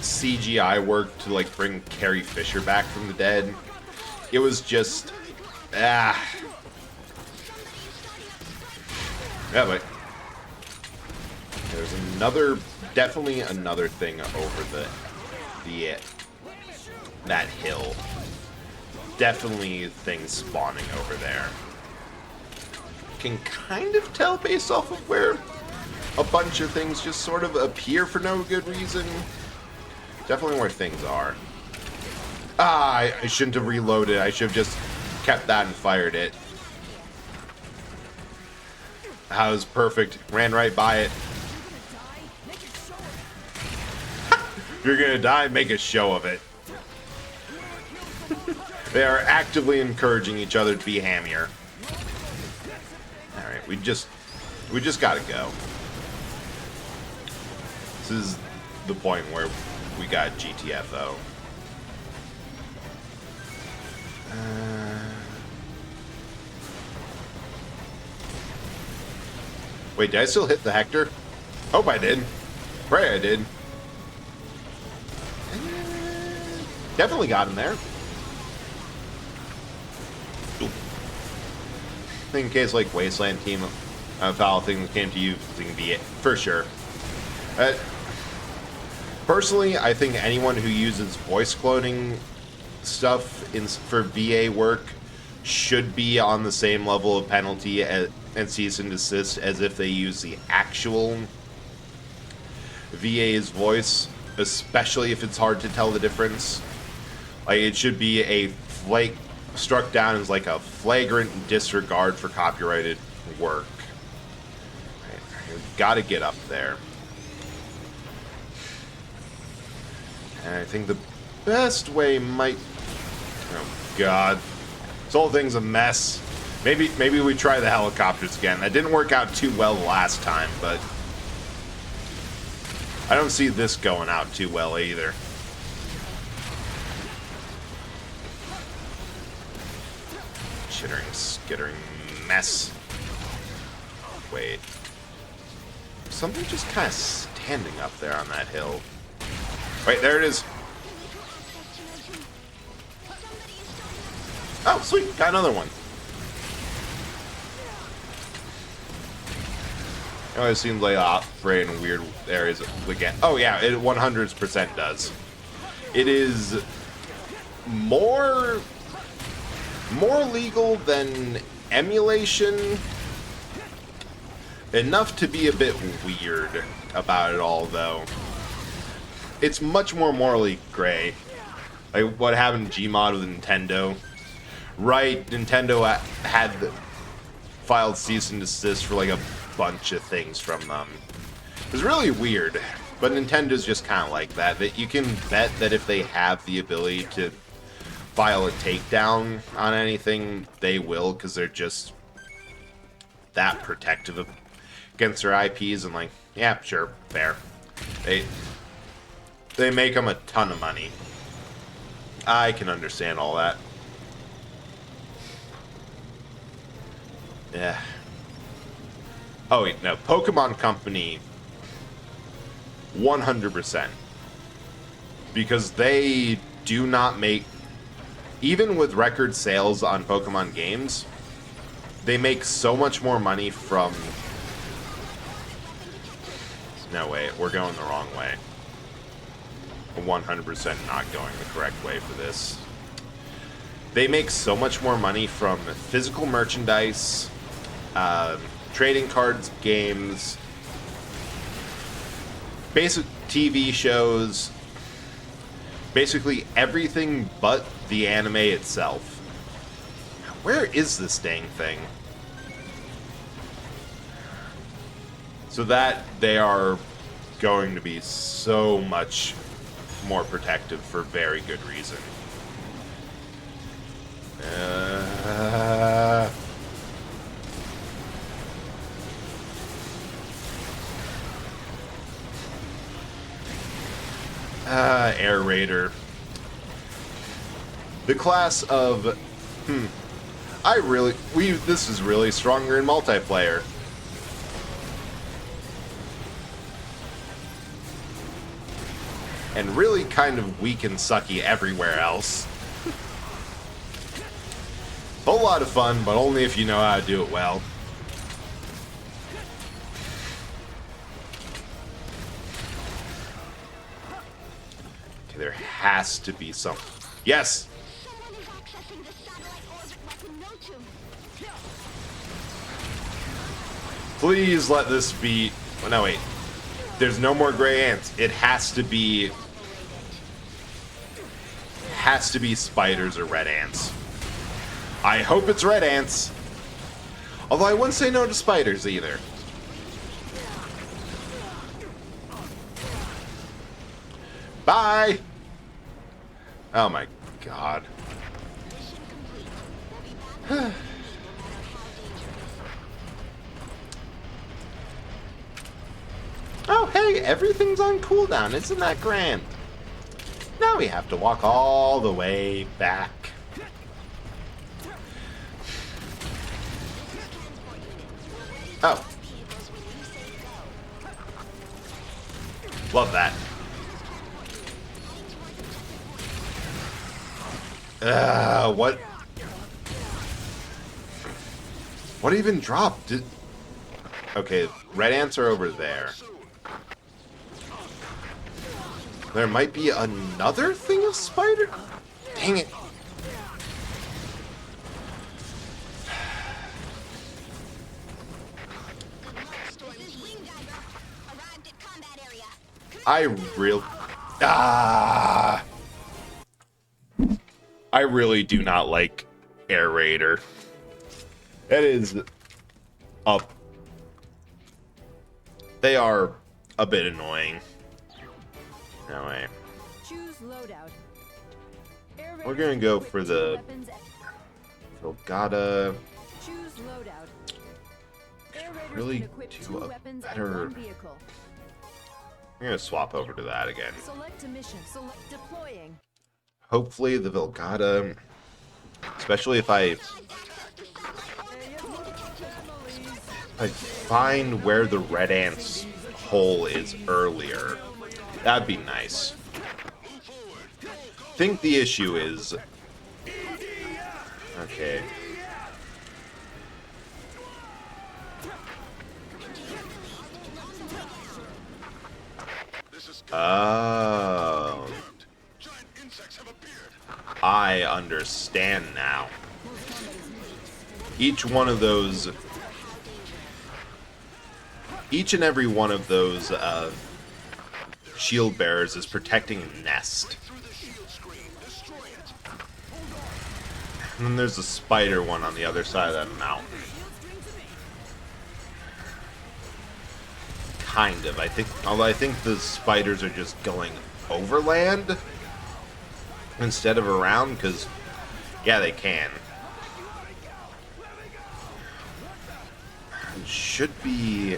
CGI work to like bring Carrie Fisher back from the dead. It was just yeah, but there's definitely another thing over that hill. Definitely things spawning over there. Can kind of tell based off of where a bunch of things just sort of appear for no good reason. Definitely where things are. I shouldn't have reloaded. I should have just kept that and fired it. That was perfect. Ran right by it. If you're gonna die, make a show of it. They are actively encouraging each other to be hammier. Alright, we just gotta go. This is the point where we got GTFO. Wait, did I still hit the Hector? Hope I did. Pray I did. Definitely got him there. In case like Wasteland team, foul things came to you, thing be it for sure. Personally, I think anyone who uses voice cloning stuff for VA work should be on the same level of penalty and cease and desist as if they use the actual VA's voice, especially if it's hard to tell the difference. Like, it should be a struck down as like a flagrant disregard for copyrighted work. We've got to get up there. And I think the best way might... Oh, God. This whole thing's a mess. Maybe we try the helicopters again. That didn't work out too well last time, but... I don't see this going out too well either. Chittering, skittering mess. Wait. Something just kind of standing up there on that hill. Wait, there it is. Oh, sweet. Got another one. It always seems like operate in weird areas again. Oh, yeah, it 100% does. It is more legal than emulation. Enough to be a bit weird about it all, though. It's much more morally gray. Like what happened to Gmod with Nintendo. Right, Nintendo had filed cease and desist for like a bunch of things from them. It's really weird, but Nintendo's just kind of like that. That you can bet that if they have the ability to file a takedown on anything, they will, because they're just that protective against their IPs. And like, yeah, sure, fair. They make them a ton of money. I can understand all that. Yeah. Oh wait, no, Pokemon Company 100%. Because they do not make, even with record sales on Pokemon games, they make so much more money from... No, wait, we're going the wrong way. 100% not going the correct way for this. They make so much more money from physical merchandise, trading cards, games, basic TV shows, basically everything but the anime itself. Where is this dang thing? So that they are going to be so much more protective for very good reason. Air Raider. The class of... this is really stronger in multiplayer. And really kind of weak and sucky everywhere else. Whole lot of fun, but only if you know how to do it well. Okay, there has to be something. Yes! Please let this be... Oh, no, wait. There's no more gray ants. It has to be... spiders or red ants. I hope it's red ants. Although I wouldn't say no to spiders either. Bye! Oh my god. Oh hey, everything's on cooldown. Isn't that grand? Now we have to walk all the way back. Oh. Love that. What? What even dropped? Okay, red ants are over there. There might be another thing of spider? Dang it. I really do not like Air Raider. It is up. They are a bit annoying. No way. Choose loadout. We're gonna go for the Vilgata. Choose loadout. Air Raiders Really can equip do 2 a weapons better. and 1 vehicle. I'm gonna swap over to that again. Select a mission. Select deploying. Hopefully the Vilgata, especially if I find where the red ants hole is earlier, that'd be nice. I think the issue is, okay. Oh. I understand now. Each and every one of those shield bearers is protecting a nest. And then there's a spider one on the other side of that mountain. kind of. Although I think the spiders are just going overland instead of around, because, yeah, they can. It should be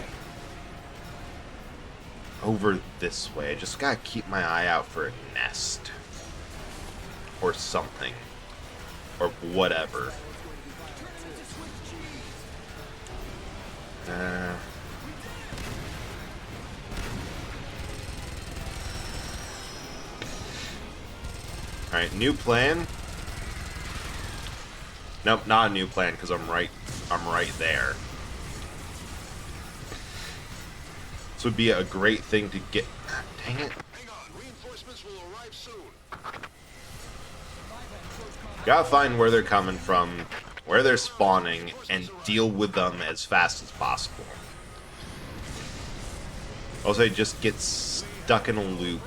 over this way. I just gotta keep my eye out for a nest. Or something. Or whatever. Alright, new plan. Nope, not a new plan, because I'm right there. This would be a great thing to get. Dang it. Gotta find where they're coming from, where they're spawning, and deal with them as fast as possible. Also, just get stuck in a loop.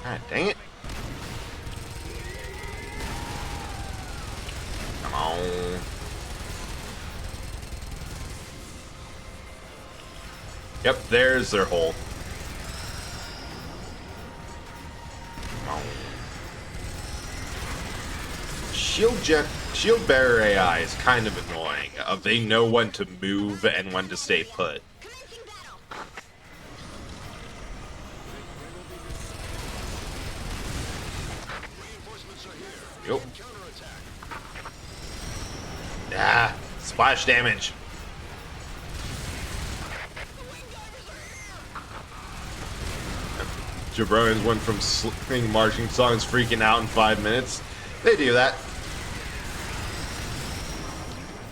God dang it. Come on. Yep, there's their hole. Come on. Shield bearer AI is kind of annoying. They know when to move and when to stay put. Yep. Ah, splash damage. Jabronians went from singing marching songs freaking out in 5 minutes. They do that.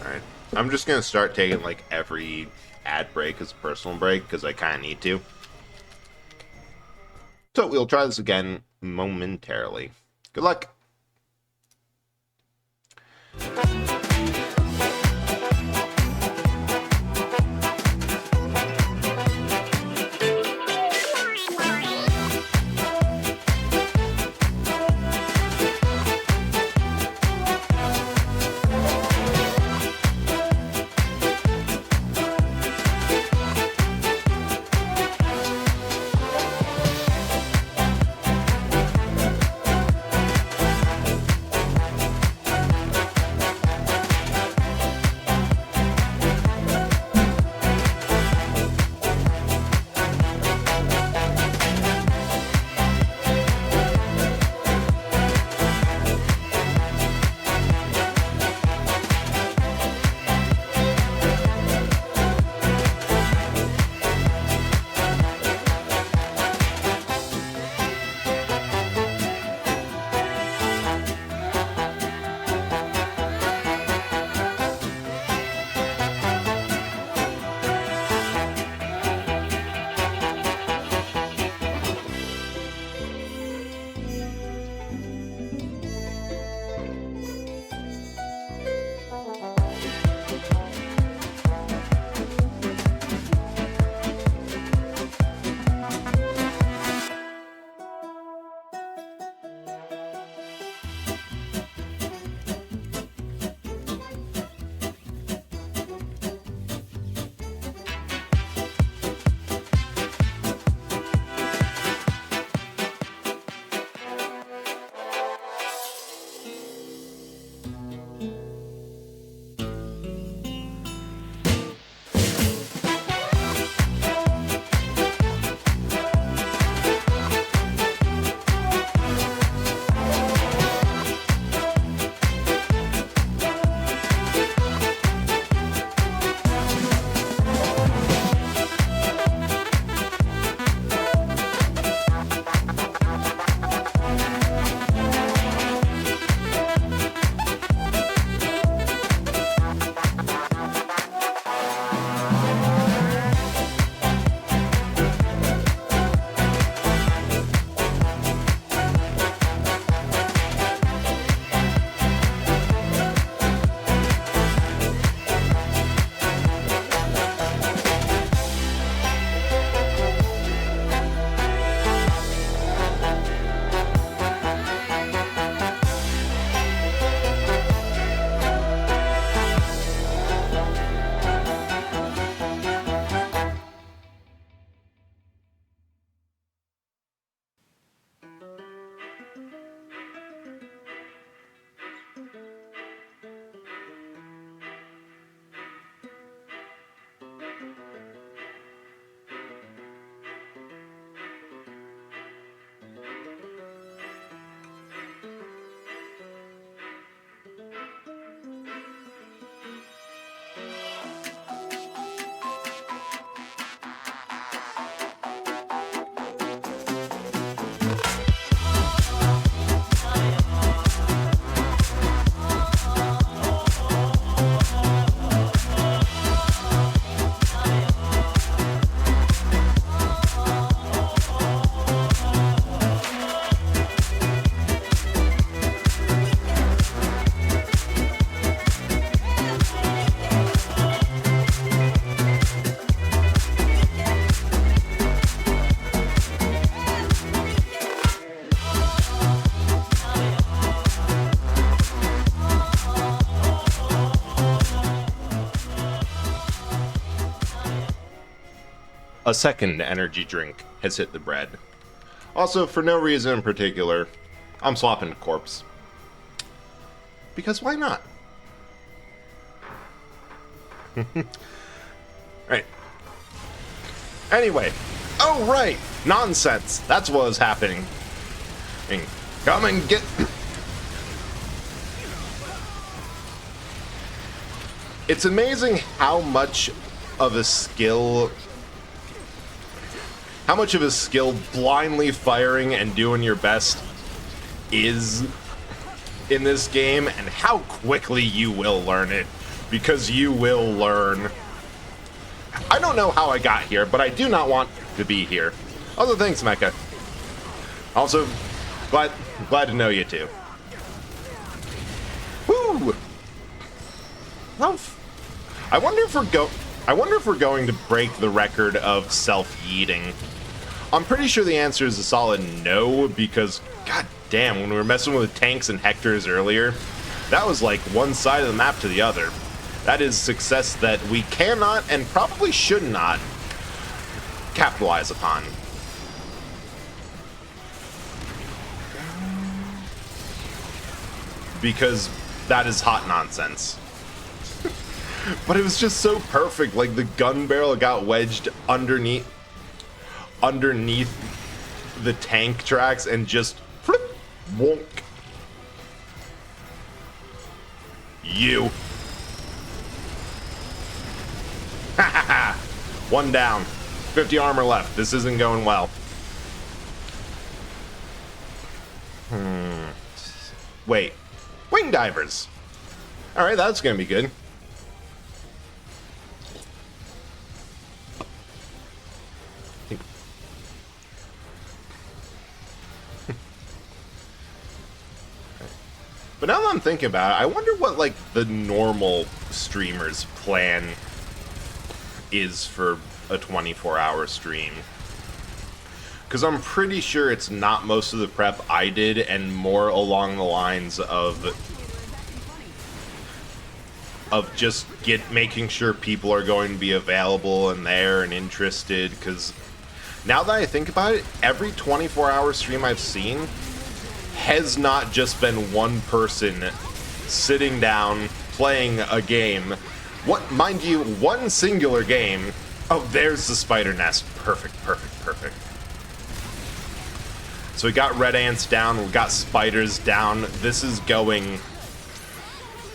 Alright. I'm just going to start taking like every ad break as a personal break because I kind of need to. So we'll try this again momentarily. Good luck. a second energy drink has hit the bread. Also, for no reason in particular, I'm swapping to Corpse. Because why not? Right. Anyway. Oh, right! Nonsense! That's what was happening. Come and get... It's amazing how much of a skill... How much of a skill blindly firing and doing your best is in this game, and how quickly you will learn it, because you will learn. I don't know how I got here, but I do not want to be here. Also, thanks, Mecha. Also, glad to know you too. Woo! I wonder if we're going to break the record of self-yeeting. I'm pretty sure the answer is a solid no, because god damn, when we were messing with tanks and Hectors earlier, that was like one side of the map to the other. That is success that we cannot and probably should not capitalize upon. Because that is hot nonsense. But it was just so perfect, like the gun barrel got wedged underneath the tank tracks and just flip, wonk. You. Ha ha ha. One down. 50 armor left. This isn't going well. Wait. Wing divers. Alright, that's gonna be good. But now that I'm thinking about it, I wonder what, like, the normal streamer's plan is for a 24-hour stream. Because I'm pretty sure it's not most of the prep I did, and more along the lines of just making sure people are going to be available and there and interested. Because now that I think about it, every 24-hour stream I've seen has not just been one person sitting down playing a game. What, mind you, one singular game. Oh, there's the spider nest. Perfect, perfect, perfect. So we got red ants down, we got spiders down. This is going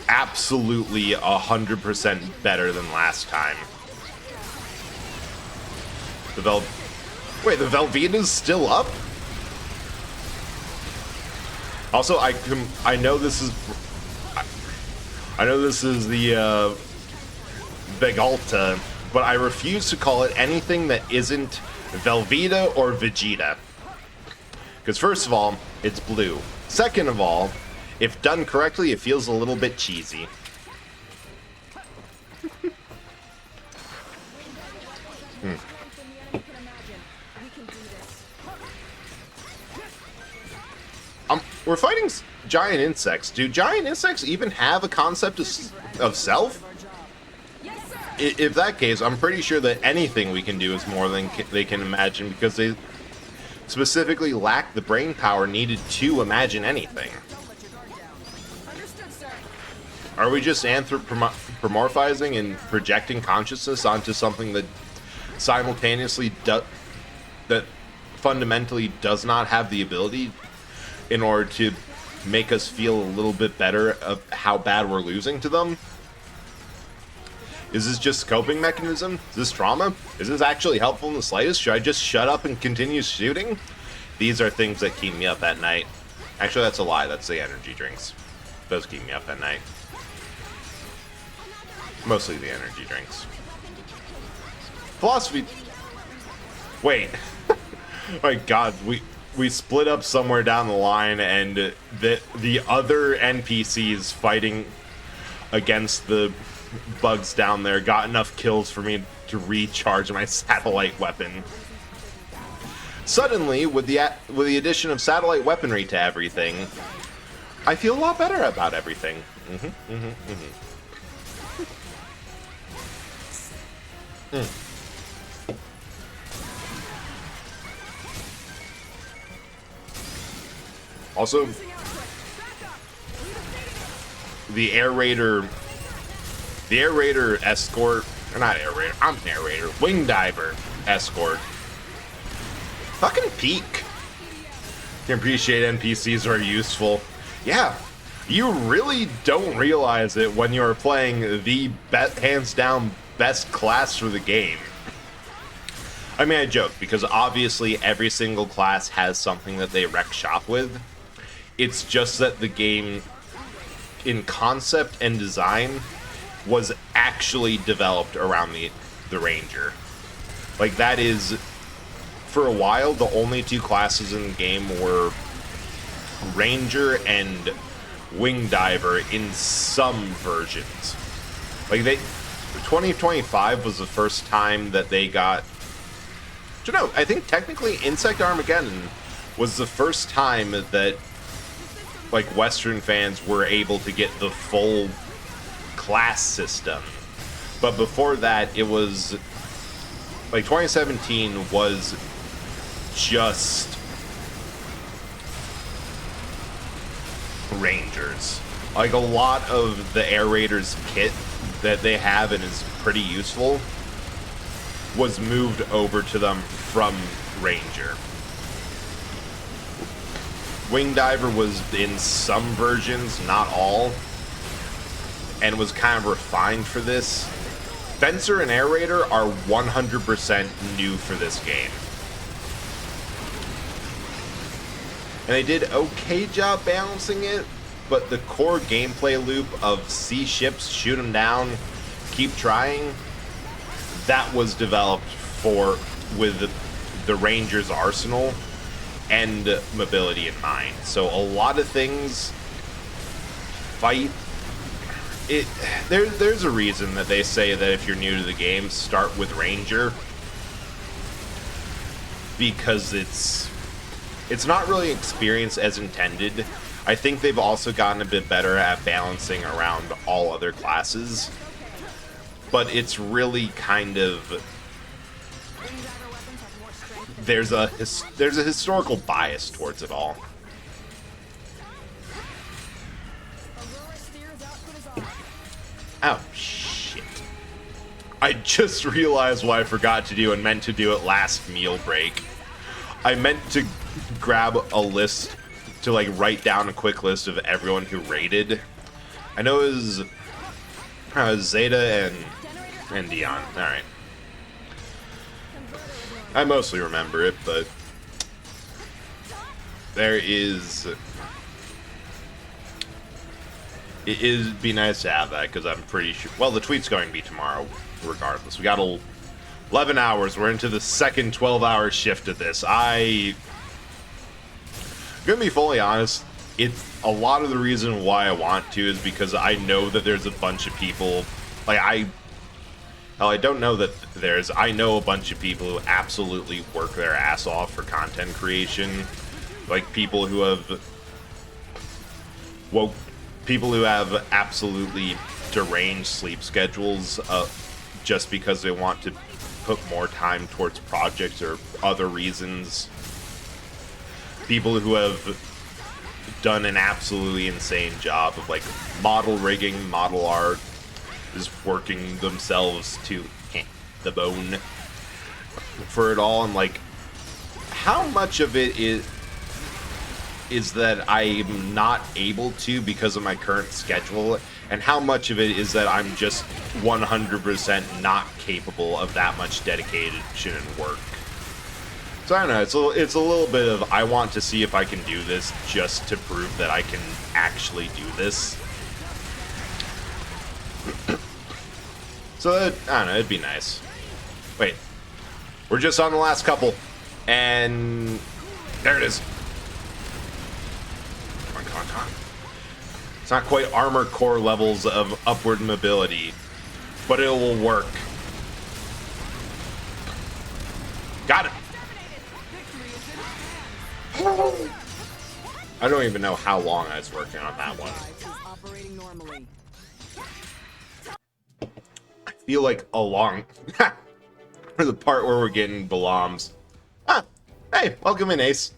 absolutely 100% better than last time. The Velveeta's still up? Also, I know this is the Vegalta, but I refuse to call it anything that isn't Velveeta or Vegeta. Because first of all, it's blue. Second of all, if done correctly, it feels a little bit cheesy. We're fighting giant insects. Do giant insects even have a concept of self? If that case, I'm pretty sure that anything we can do is more than they can imagine, because they specifically lack the brain power needed to imagine anything. Are we just anthropomorphizing and projecting consciousness onto something that simultaneously that fundamentally does not have the ability in order to make us feel a little bit better of how bad we're losing to them? Is this just a coping mechanism? Is this trauma? Is this actually helpful in the slightest? Should I just shut up and continue shooting? These are things that keep me up at night. Actually, that's a lie. That's the energy drinks. Those keep me up at night. Mostly the energy drinks. Philosophy... Wait. Oh my god, we split up somewhere down the line, and the other NPCs fighting against the bugs down there got enough kills for me to recharge my satellite weapon. Suddenly, with the addition of satellite weaponry to everything, I feel a lot better about everything. Also, the Air Raider escort, or not Air Raider, I'm an Air Raider, Wing Diver escort. Fucking peak. Can appreciate NPCs are useful. Yeah, you really don't realize it when you're playing the hands down best class for the game. I mean, I joke, because obviously every single class has something that they wreck shop with. It's just that the game, in concept and design, was actually developed around the Ranger. Like, that is, for a while, the only two classes in the game were Ranger and Wing Diver in some versions. Like, 2025 was the first time that they got... You know, I think technically Insect Armageddon was the first time that, like, Western fans were able to get the full class system. But before that, it was... Like, 2017 was just Rangers. Like, a lot of the Air Raiders kit that they have and is pretty useful was moved over to them from Ranger. Wing Diver was in some versions, not all, and was kind of refined for this. Fencer and Air Raider are 100% new for this game. And they did okay job balancing it, but the core gameplay loop of see ships, shoot them down, keep trying, that was developed with the Ranger's arsenal and mobility in mind. So a lot of things there's a reason that they say that if you're new to the game, start with Ranger, because it's not really experienced as intended. I think they've also gotten a bit better at balancing around all other classes, but it's really kind of... There's a historical bias towards it all. Oh, shit. I just realized what I forgot to do and meant to do it last meal break. I meant to grab a list to, like, write down a quick list of everyone who raided. I know it was Zeta and Dion. Alright. I mostly remember it, but there is... It'd be nice to have that, because I'm pretty sure... Well, the tweet's going to be tomorrow, regardless. We got 11 hours. We're into the second 12-hour shift of this. I'm gonna be fully honest, it's a lot of the reason why I want to is because I know that there's a bunch of people... Like, I don't know that I know a bunch of people who absolutely work their ass off for content creation. Like, people who have... People who have absolutely deranged sleep schedules just because they want to put more time towards projects or other reasons. People who have done an absolutely insane job of, like, model rigging, model art, is working themselves to the bone for it all. And, like, how much of it is that I'm not able to because of my current schedule, and how much of it is that I'm just 100% not capable of that much dedication and work. So I don't know, it's a little bit of, I want to see if I can do this just to prove that I can actually do this. So I don't know, it'd be nice. Wait, we're just on the last couple, and there it is. Come on. It's not quite armor core levels of upward mobility, but it will work. Got it. I don't even know how long I was working on that one. I feel like a long... for the part where we're getting Balaams. Ah, hey, welcome in, Ace.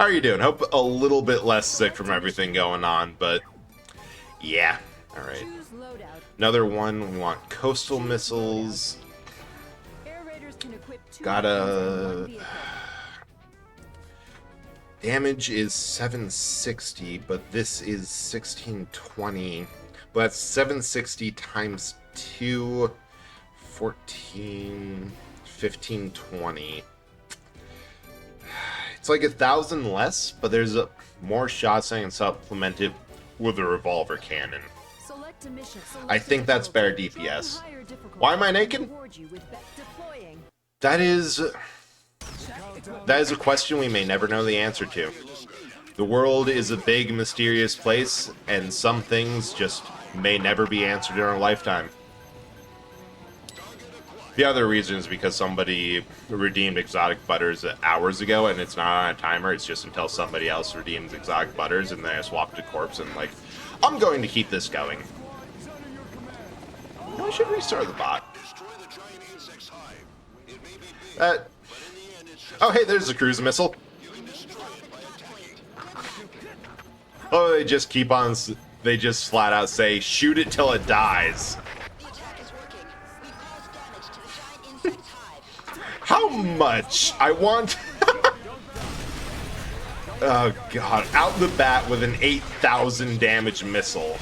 How are you doing? Hope a little bit less sick from everything going on, but yeah. All right. Another one. We want coastal missiles. Gotta. Damage is 760, but this is 1620. But that's 760 times 2, 14, 1520. It's like 1,000 less, but there's more shots and supplemented with a revolver cannon. I think that's better DPS. Why am I naked? That is a question we may never know the answer to. The world is a big, mysterious place, and some things just may never be answered in our lifetime. The other reason is because somebody redeemed exotic butters hours ago, and it's not on a timer, it's just until somebody else redeems exotic butters, and then I swap to corpse, and like, I'm going to keep this going. I should restart the bot. Oh, hey, there's a cruise missile. Oh, they just keep on. They just flat out say, shoot it till it dies. How much? I want. Oh, God. Out the bat with an 8,000 damage missile.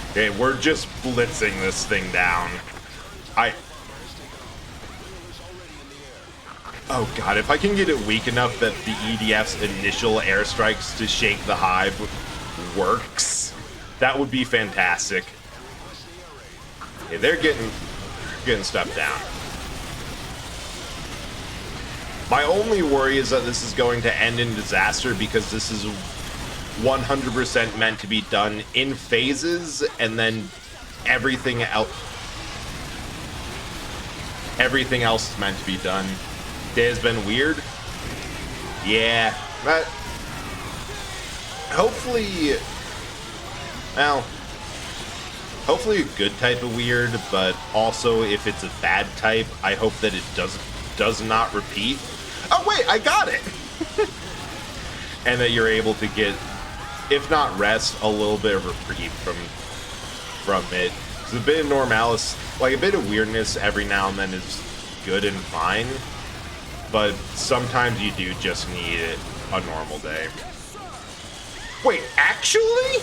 Okay, we're just blitzing this thing down. Oh god, if I can get it weak enough that the EDF's initial airstrikes to shake the hive works, that would be fantastic. Okay, they're getting stuff down. My only worry is that this is going to end in disaster because this is 100% meant to be done in phases, and then everything else is meant to be done. Day has been weird. Yeah, but hopefully a good type of weird, but also if it's a bad type, I hope that it does not repeat. Oh wait, I got it. And that you're able to get, if not rest, a little bit of reprieve from it. It's a bit of normalis, like a bit of weirdness every now and then is good and fine, but sometimes you do just need a normal day. Wait, actually?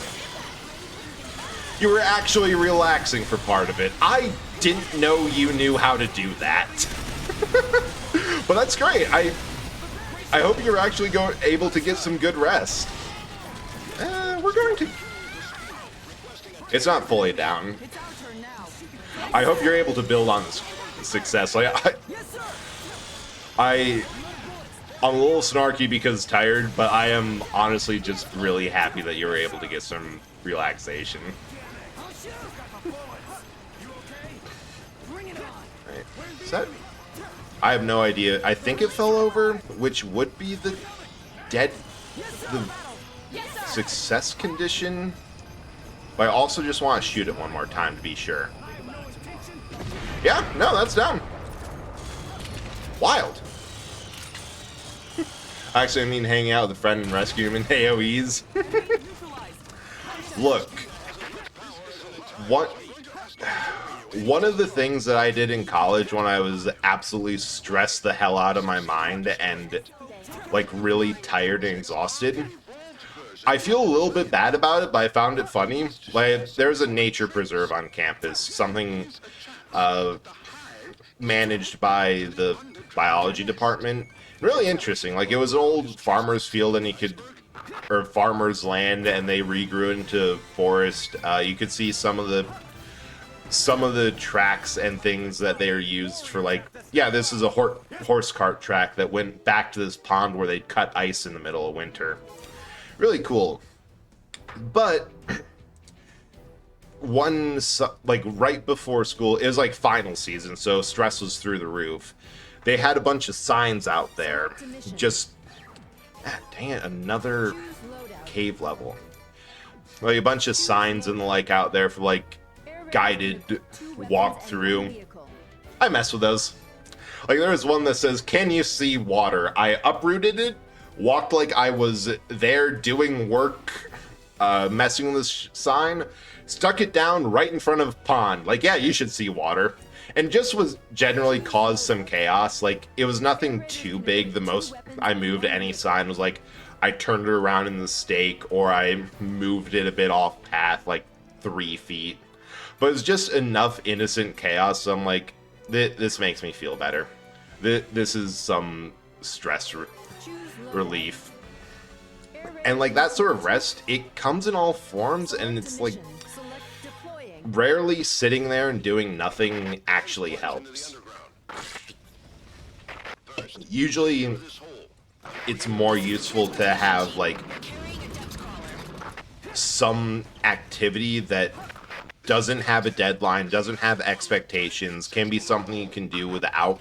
You were actually relaxing for part of it. I didn't know you knew how to do that. But that's great. I hope you're actually able to get some good rest. We're going to... It's not fully down. I hope you're able to build on this success. Like, I'm a little snarky because tired, but I am honestly just really happy that you were able to get some relaxation. Right. Is that... I have no idea. I think it fell over, which would be the success condition. But I also just want to shoot it one more time to be sure. Yeah, no, that's down. Wild. Actually, I mean hanging out with a friend and rescue him in AoEs. Look. One of the things that I did in college when I was absolutely stressed the hell out of my mind and like really tired and exhausted, I feel a little bit bad about it, but I found it funny. Like, there's a nature preserve on campus, something managed by the biology department. Really interesting. Like, it was an old farmer's field, and or farmer's land, and they regrew it into forest. You could see some of the tracks and things that they are used for, like, yeah, this is a horse cart track that went back to this pond where they'd cut ice in the middle of winter. Really cool. But right before school, it was like final season, so stress was through the roof. They had a bunch of signs out there. Just, dang it, another cave level. Like a bunch of signs and the like out there for like guided walkthrough. I mess with those. Like, there was one that says, "Can you see water?" I uprooted it, walked like I was there doing work, messing with this sign, stuck it down right in front of pond. Like, yeah, you should see water. And just was generally caused some chaos. Like, it was nothing too big. The most I moved any sign was like, I turned it around in the stake, or I moved it a bit off path, like 3 feet. But it was just enough innocent chaos, so I'm like, this makes me feel better. This is some stress relief. And like that sort of rest, it comes in all forms, and it's like rarely sitting there and doing nothing actually helps. Usually it's more useful to have like some activity that doesn't have a deadline, doesn't have expectations, can be something you can do without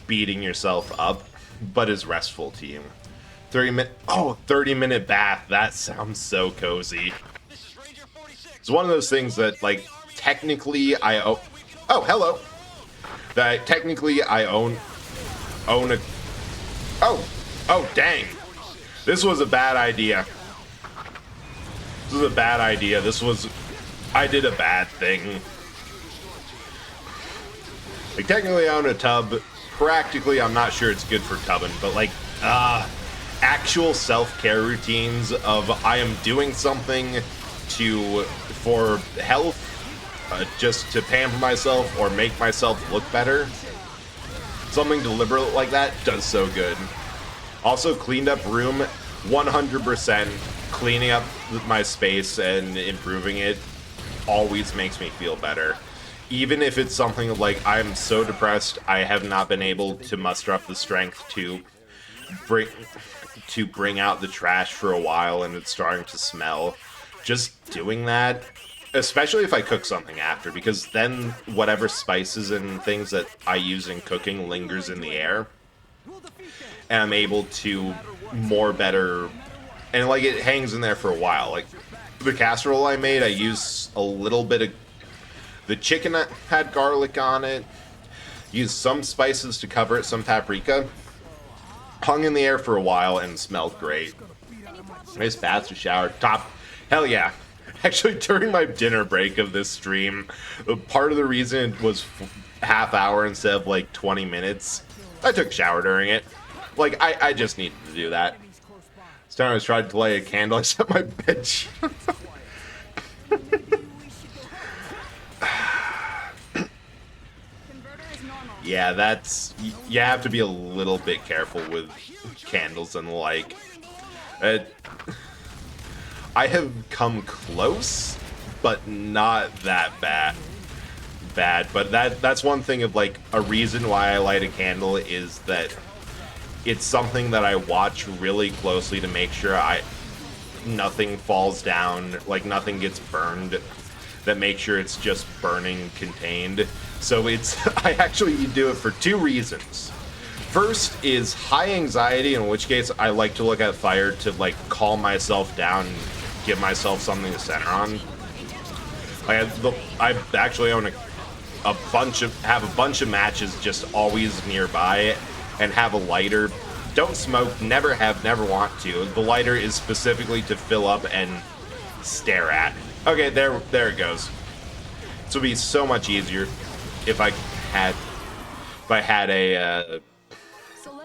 beating yourself up, but is restful to you. 30-minute bath, that sounds so cozy. It's one of those things that, like, technically I own... Oh, hello! That technically I own a... Oh, dang. This was a bad idea. I did a bad thing. Like, technically I own a tub. Practically, I'm not sure it's good for tubbing, but, like, actual self-care routines of I am doing something for health, just to pamper myself or make myself look better. Something deliberate like that does so good. Also, cleaned up room, 100%. Cleaning up my space and improving it always makes me feel better. Even if it's something like I'm so depressed, I have not been able to muster up the strength to bring out the trash for a while and it's starting to smell. Just doing that, especially if I cook something after, because then whatever spices and things that I use in cooking lingers in the air, and I'm able to and like it hangs in there for a while. Like the casserole I made, I used a little bit of the chicken that had garlic on it, used some spices to cover it, some paprika, hung in the air for a while and smelled great. Nice bath to shower, top, hell yeah. Actually, during my dinner break of this stream, part of the reason it was half hour instead of like 20 minutes, I took a shower during it. Like, I just needed to do that. This time I was trying to light a candle, I set my bed. Yeah, you have to be a little bit careful with candles and the like. I have come close, but not that bad. But that's one thing of like a reason why I light a candle is that it's something that I watch really closely to make sure nothing falls down, like nothing gets burned, that make sure it's just burning contained. So I actually do it for 2 reasons. First is high anxiety, in which case I like to look at fire to like calm myself down and give myself something to center on. I actually own a bunch of matches just always nearby, and have a lighter. Don't smoke, never have, never want to. The lighter is specifically to fill up and stare at. Okay, there it goes. This would be so much easier if I had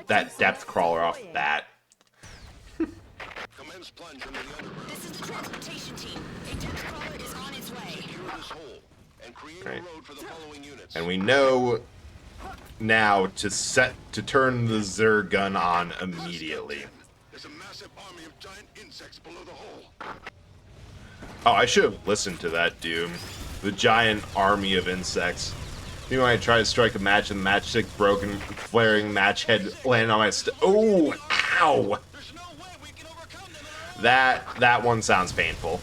that depth crawler off the bat. This is the transportation team. A depth crawler is on its way. Right. And we know now to turn the Zerg gun on immediately. There's a massive army of giant insects below the hole. Oh, I should have listened to that, Doom. The giant army of insects. You know, when I tried to strike a match and the matchstick broke and flaring match head landed on my oh, ow! That one sounds painful.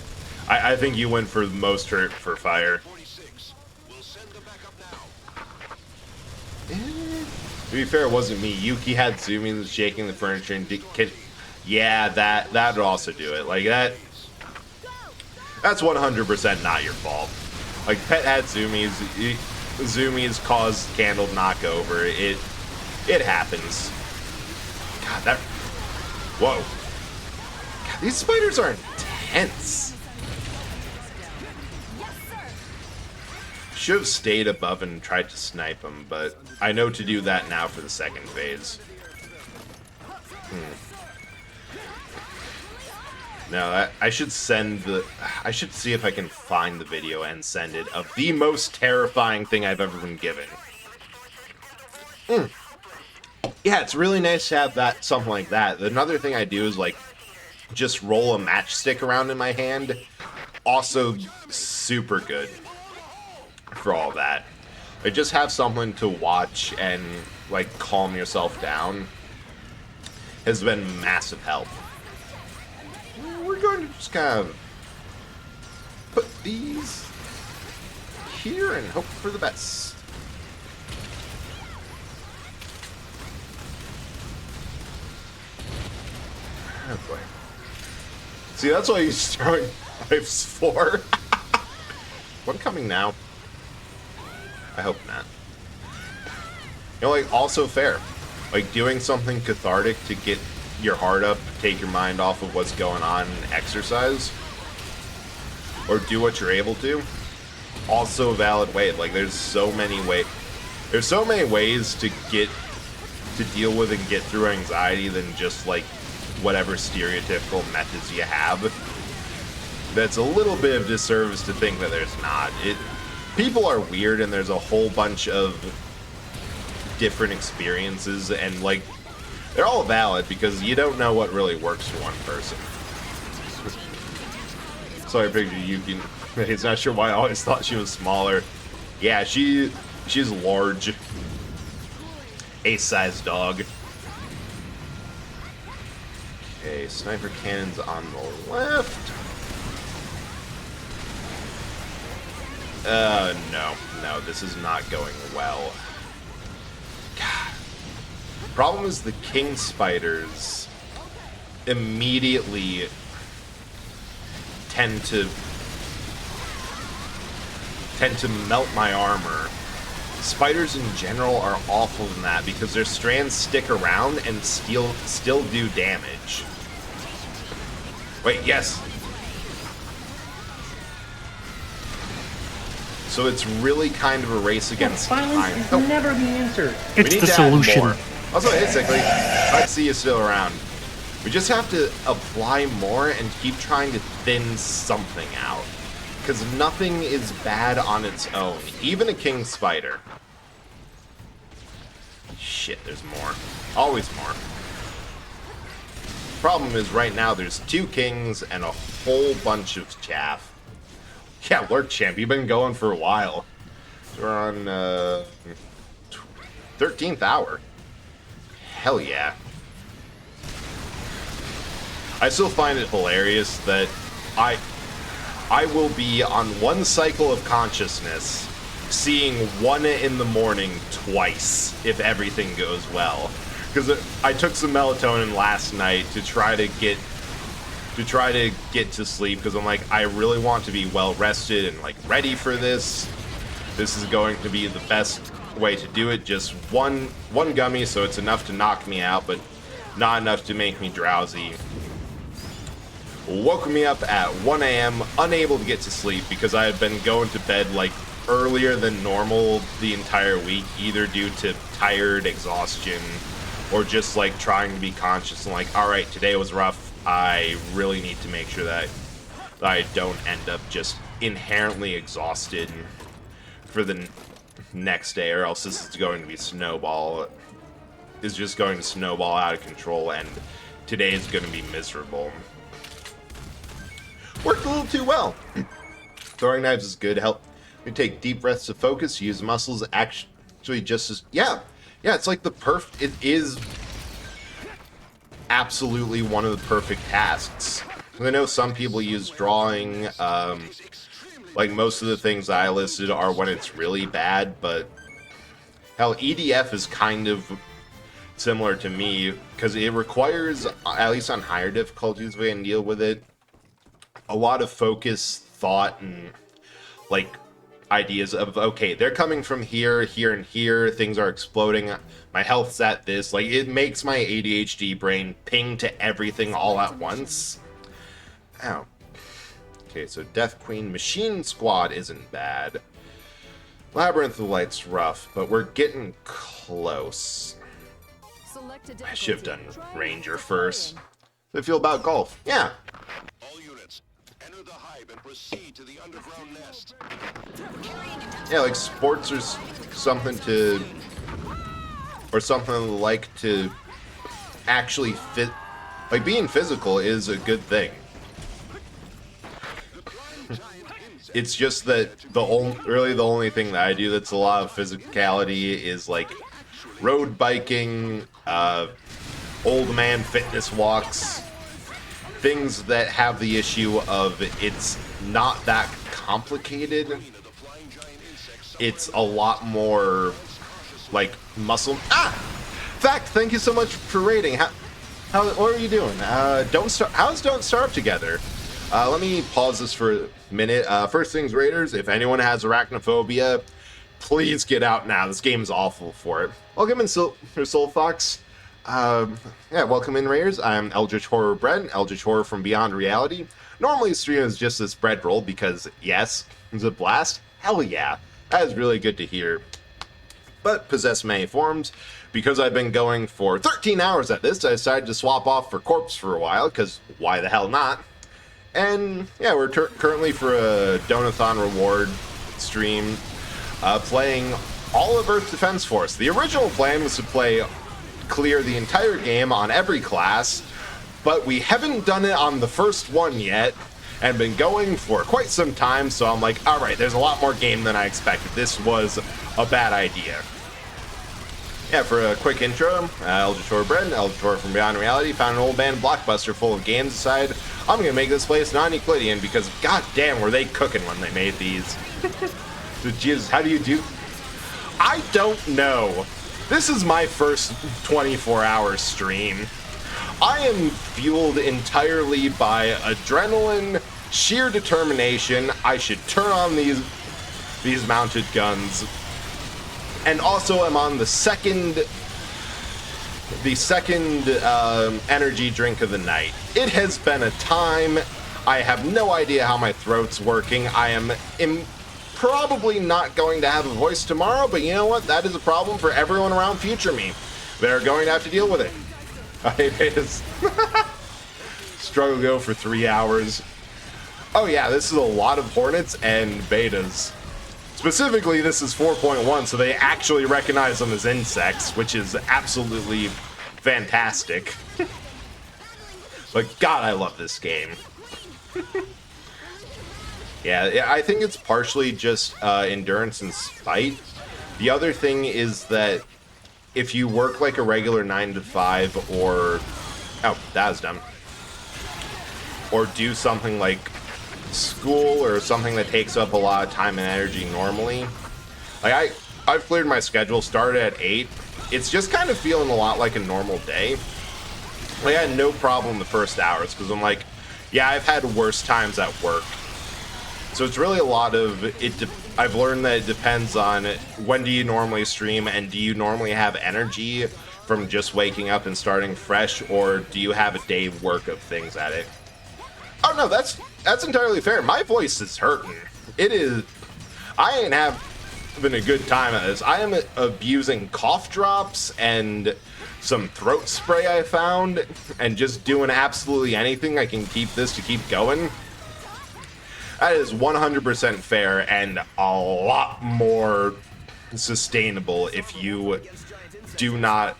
I think you went for the most hurt for fire. To be fair, it wasn't me. Yuki had Zumi shaking the furniture and yeah, that would also do it. Like that's 100% not your fault. Like Pet had Zumi's caused Candle to knock over. It happens. God, that... Whoa. God, these spiders are intense. Should have stayed above and tried to snipe them, but I know to do that now for the second phase. No, I should send the... I should see if I can find the video and send it of the most terrifying thing I've ever been given. Yeah, it's really nice to have that, something like that. Another thing I do is, like, just roll a matchstick around in my hand. Also super good for all that. Like, just have someone to watch and, like, calm yourself down has been massive help. We're going to just kind of put these here and hope for the best. Oh boy. See, that's what he's throwing knives for. One coming now. I hope not. You know, like, also fair. Like, doing something cathartic to get your heart up, take your mind off of what's going on, and exercise. Or do what you're able to. Also a valid way. Like, there's so many ways. There's so many ways to deal with and get through anxiety than just, like, whatever stereotypical methods you have. That's a little bit of disservice to think that there's not. People are weird, and there's a whole bunch of different experiences, and, like, they're all valid because you don't know what really works for one person. Sorry, I picture Yuki. He's not sure why I always thought she was smaller. Yeah, she's large. Ace-sized dog. Okay, sniper cannons on the left. No, this is not going well. God. Problem is the king spiders immediately tend to melt my armor. Spiders in general are awful in that because their strands stick around and still do damage. Wait, yes. So it's really kind of a race against time. Violence is never the answer. We It's need the to add solution. more. Also, hey, Sickly. I see you still around. We just have to apply more and keep trying to thin something out. Because nothing is bad on its own. Even a king spider. Shit, there's more. Always more. Problem is, right now, there's 2 kings and a whole bunch of chaff. Yeah, Lurk Champ, you've been going for a while. We're on, 13th hour. Hell yeah. I still find it hilarious that I will be on one cycle of consciousness seeing 1 in the morning twice if everything goes well. Because I took some melatonin last night to try to get to sleep because I'm like, I really want to be well rested and like ready for this. This is going to be the best way to do it. Just one gummy, so it's enough to knock me out, but not enough to make me drowsy. Woke me up at 1 a.m., unable to get to sleep because I had been going to bed like earlier than normal the entire week, either due to tired exhaustion or just like trying to be conscious and like, all right, today was rough. I really need to make sure that I don't end up just inherently exhausted for the next day, or else this is going to be snowball. It's just going to snowball out of control, and today is going to be miserable. Worked a little too well. Throwing knives is good. Help me take deep breaths to focus. Use muscles. Actually, just as yeah. It's like the it is absolutely one of the perfect tasks. I know some people use drawing. Like most of the things I listed are when it's really bad, but hell, EDF is kind of similar to me because it requires, at least on higher difficulties, we can deal with it, a lot of focus, thought, and like ideas of, okay, they're coming from here, here, and here, things are exploding, my health's at this, like, it makes my ADHD brain ping to everything all at once. Ow. Okay, so Death Queen Machine Squad isn't bad. Labyrinth of Light's rough, but we're getting close. I should have done Ranger first. How do you feel about golf? Yeah. All units, enter the hive and proceed to the underground nest. Yeah, like sports or something to... Or something like to actually fit... Like, being physical is a good thing. It's just that really the only thing that I do that's a lot of physicality is like road biking, old man fitness walks, things that have the issue of it's not that complicated. It's a lot more like muscle. Fact, thank you so much for rating. What are you doing? How's Don't Starve Together? Let me pause this for a minute. First things, Raiders, if anyone has arachnophobia, please get out now. This game is awful for it. Welcome in, Soul Fox. Yeah, welcome in, Raiders. I'm Eldritch Horror Bread, Eldritch Horror from Beyond Reality. Normally, stream is just this bread roll because, yes, it's a blast. Hell yeah. That is really good to hear. But possess many forms. Because I've been going for 13 hours at this, I decided to swap off for Corpse for a while, because why the hell not? And yeah, we're currently for a Donathon reward stream, playing all of Earth Defense Force. The original plan was to clear the entire game on every class, but we haven't done it on the first one yet, and been going for quite some time, so I'm like, alright, there's a lot more game than I expected. This was a bad idea. Yeah, for a quick intro, Eldritch Horror Bread, Eldritch Horror from Beyond Reality, found an old man Blockbuster full of games, decided I'm gonna make this place non-Euclidean because goddamn were they cooking when they made these. Jesus, how do you do? I don't know. This is my first 24-hour stream. I am fueled entirely by adrenaline, sheer determination. I should turn on these mounted guns. And also I'm on the second energy drink of the night. It has been a time. I have no idea how my throat's working. I am probably not going to have a voice tomorrow, but you know what? That is a problem for everyone around future me. They're going to have to deal with it. Betas. Struggle go for 3 hours. Oh yeah, this is a lot of Hornets and Betas. Specifically, this is 4.1, so they actually recognize them as insects, which is absolutely fantastic. But God, I love this game. Yeah, I think it's partially just endurance and spite. The other thing is that if you work like a regular 9 to 5 or... Oh, that was dumb. Or do something like school or something that takes up a lot of time and energy normally. Like I've cleared my schedule, started at 8. It's just kind of feeling a lot like a normal day. Like I had no problem the first hours because I'm like, yeah, I've had worse times at work. So it's really a lot of it. I've learned that it depends on when do you normally stream and do you normally have energy from just waking up and starting fresh, or do you have a day work of things at it? Oh no, that's entirely fair. My voice is hurting. It is. I ain't having a good time at this. I am abusing cough drops and some throat spray I found, and just doing absolutely anything I can keep this to keep going. That is 100% fair and a lot more sustainable if you do not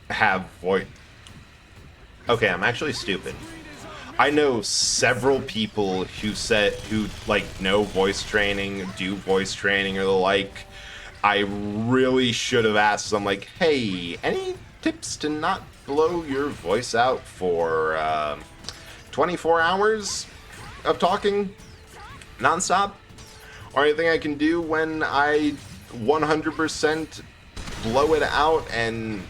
have voice. Okay, I'm actually stupid. I know several people who know voice training, do voice training or the like. I really should have asked them, like, hey, any tips to not blow your voice out for 24 hours of talking nonstop? Or anything I can do when I 100% blow it out and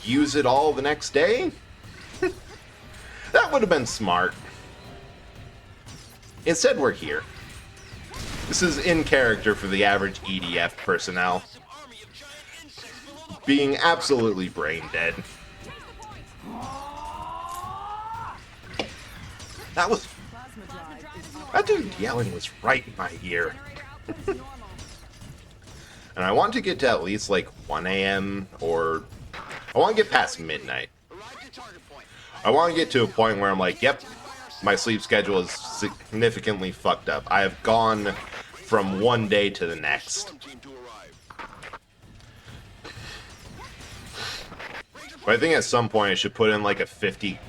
use it all the next day? That would have been smart. Instead, we're here. This is in character for the average EDF personnel. Being absolutely brain dead. That dude yelling was right in my ear. And I want to get to at least like 1 a.m. or I want to get past midnight. I want to get to a point where I'm like, yep, my sleep schedule is significantly fucked up. I have gone from one day to the next. But I think at some point I should put in like a 50k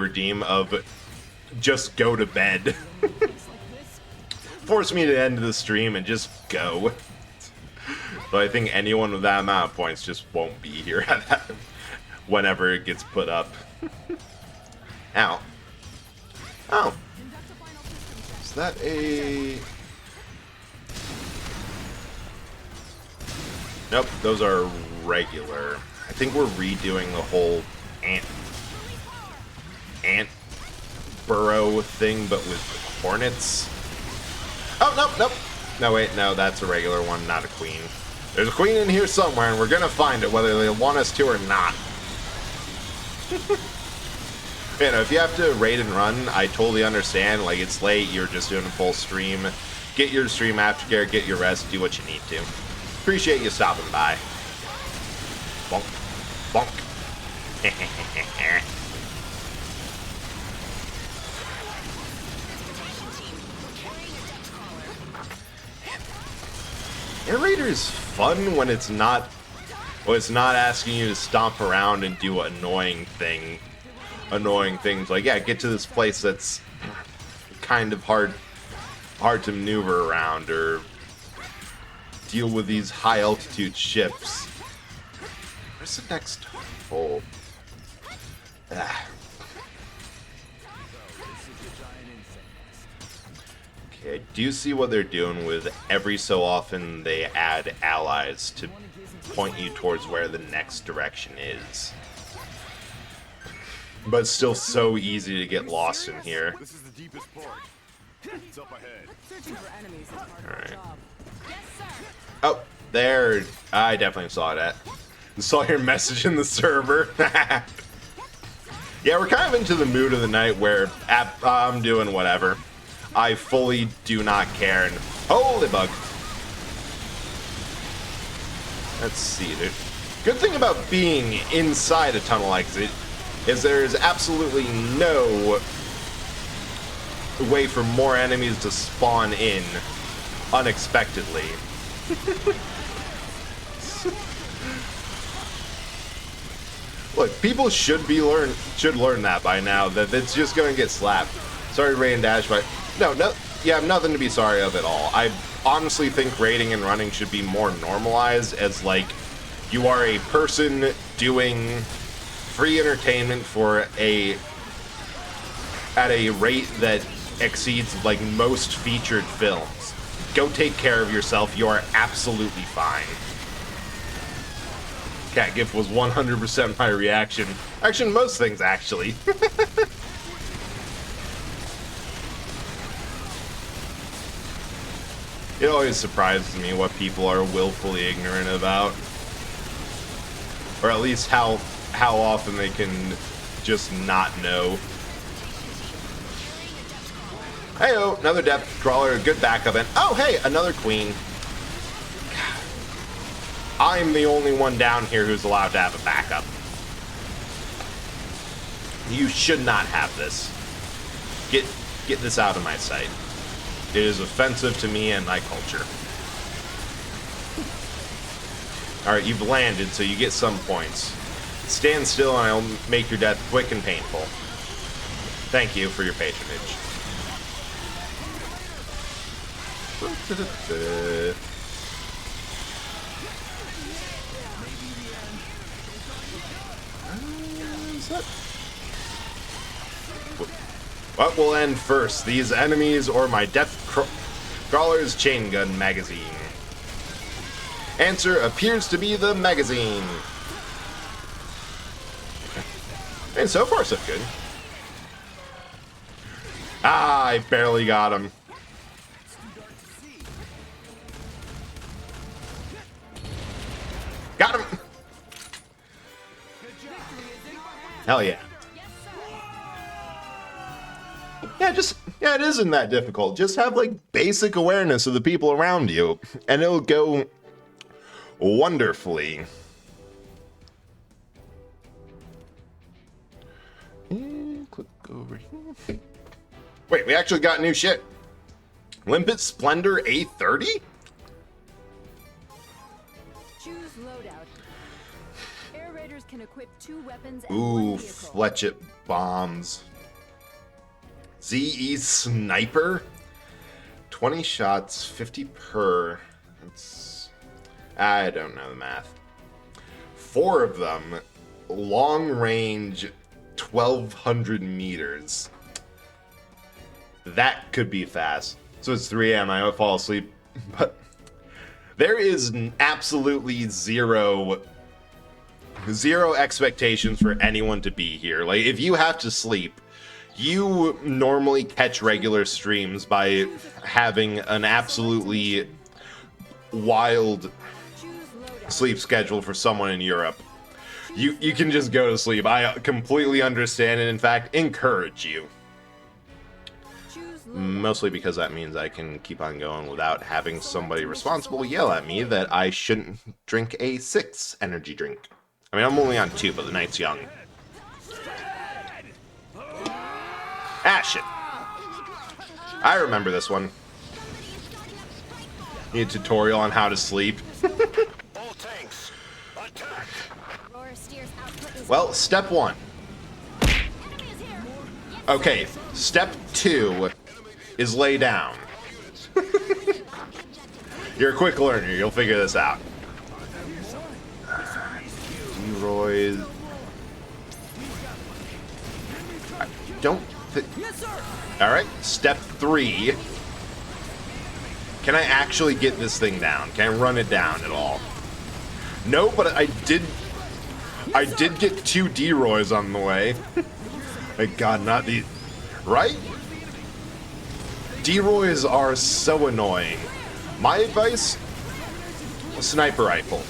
redeem of just go to bed. Force me to end the stream and just go. But I think anyone with that amount of points just won't be here at that whenever it gets put up. Ow. Oh. Is that a... Nope, those are regular. I think we're redoing the whole ant burrow thing, but with hornets. Oh, nope, nope. No, wait, no, that's a regular one, not a queen. There's a queen in here somewhere, and we're gonna find it, whether they want us to or not. You know, if you have to raid and run, I totally understand. Like, it's late, you're just doing a full stream. Get your stream aftercare, get your rest, do what you need to. Appreciate you stopping by. Bonk. Bonk. Air Raider is fun when it's not asking you to stomp around and do annoying things. Like, yeah, get to this place that's kind of hard to maneuver around or deal with these high altitude ships. Where's the next hole? Okay, I do see what they're doing with every so often they add allies to point you towards where the next direction is. But it's still so easy to get lost in here. This is the deepest part. It's up ahead. Alright. Oh, there. I definitely saw that. Saw your message in the server. Yeah, we're kind of into the mood of the night where I'm doing whatever. I fully do not care. And holy bug. Let's see, dude. Good thing about being inside a tunnel exit is there's absolutely no way for more enemies to spawn in unexpectedly. Look, people should learn that by now, that it's just going to get slapped. Sorry, Ray and Dash, but no, you have nothing to be sorry of at all. I honestly think raiding and running should be more normalized as, like, you are a person doing free entertainment at a rate that exceeds, like, most featured films. Go take care of yourself. You are absolutely fine. Cat GIF was 100% my reaction. Actually, most things, actually. It always surprises me what people are willfully ignorant about. Or at least how often they can just not know. Hey-oh, another depth crawler, a good backup, and oh hey, another queen. I'm the only one down here who's allowed to have a backup. You should not have this. Get this out of my sight. It is offensive to me and my culture. Alright, you've landed, so you get some points. Stand still and I'll make your death quick and painful. Thank you for your patronage. What will end first, these enemies or my Death Crawler's chain gun magazine? Answer appears to be the magazine. And so far, so good. Ah, I barely got him. Hell yeah. Yeah, it isn't that difficult. Just have like basic awareness of the people around you, and it'll go wonderfully. And click over here. Wait, we actually got new shit. Limpet Splendor A30? Choose loadout. Air Raiders can equip 2 weapons and Ooh, 1 vehicle. Fletchet bombs. ZE Sniper? 20 shots, 50 per. That's... I don't know the math. 4 of them, long range, 1,200 meters. That could be fast. So it's 3 a.m. I might fall asleep. But there is absolutely zero expectations for anyone to be here. Like, if you have to sleep, you normally catch regular streams by having an absolutely wild sleep schedule for someone in Europe. You can just go to sleep. I completely understand and, in fact, encourage you. Mostly because that means I can keep on going without having somebody responsible yell at me that I shouldn't drink a 6 energy drink. I mean, I'm only on 2, but the night's young. Ah, shit. I remember this one. Need a tutorial on how to sleep. Well, step 1. Okay, step 2 is lay down. You're a quick learner, you'll figure this out. D-Roy. Don't. Alright, step 3. Can I actually get this thing down? Can I run it down at all? No, but I did get 2 D-Roys on the way. Thank God, not these. Right? D-Roys are so annoying. My advice? A sniper rifle.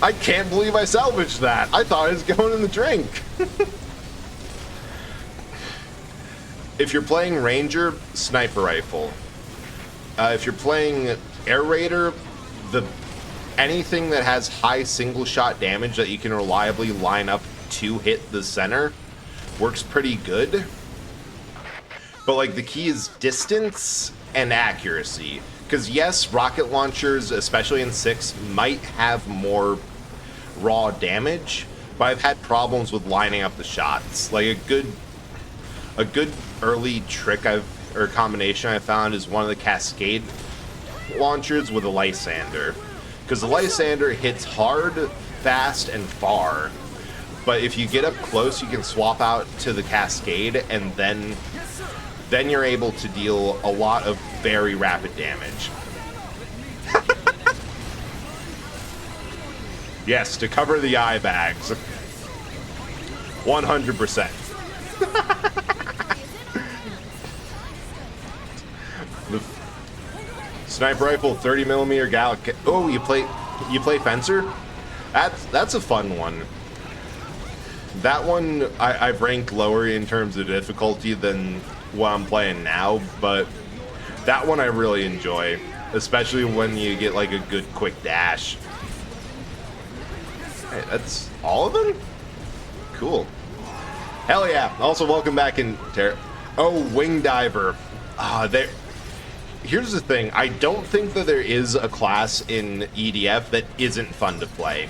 I can't believe I salvaged that. I thought it was going in the drink. If you're playing Ranger, sniper rifle. If you're playing Air Raider, anything that has high single shot damage that you can reliably line up to hit the center works pretty good. But like the key is distance and accuracy. Because yes, rocket launchers, especially in 6, might have more raw damage, but I've had problems with lining up the shots. Like a good early trick or combination I found is one of the Cascade launchers with a Lysander. Because the Lysander hits hard, fast, and far. But if you get up close, you can swap out to the Cascade, and then you're able to deal a lot of very rapid damage. Yes, to cover the eye bags. 100%. The sniper rifle, 30mm Gallic. Oh, you play Fencer? That's a fun one. That one I've ranked lower in terms of difficulty than what I'm playing now, but that one I really enjoy, especially when you get like a good quick dash. Hey, that's all of them? Cool. Hell yeah. Also, welcome back in Wing Diver. Here's the thing. I don't think that there is a class in EDF that isn't fun to play.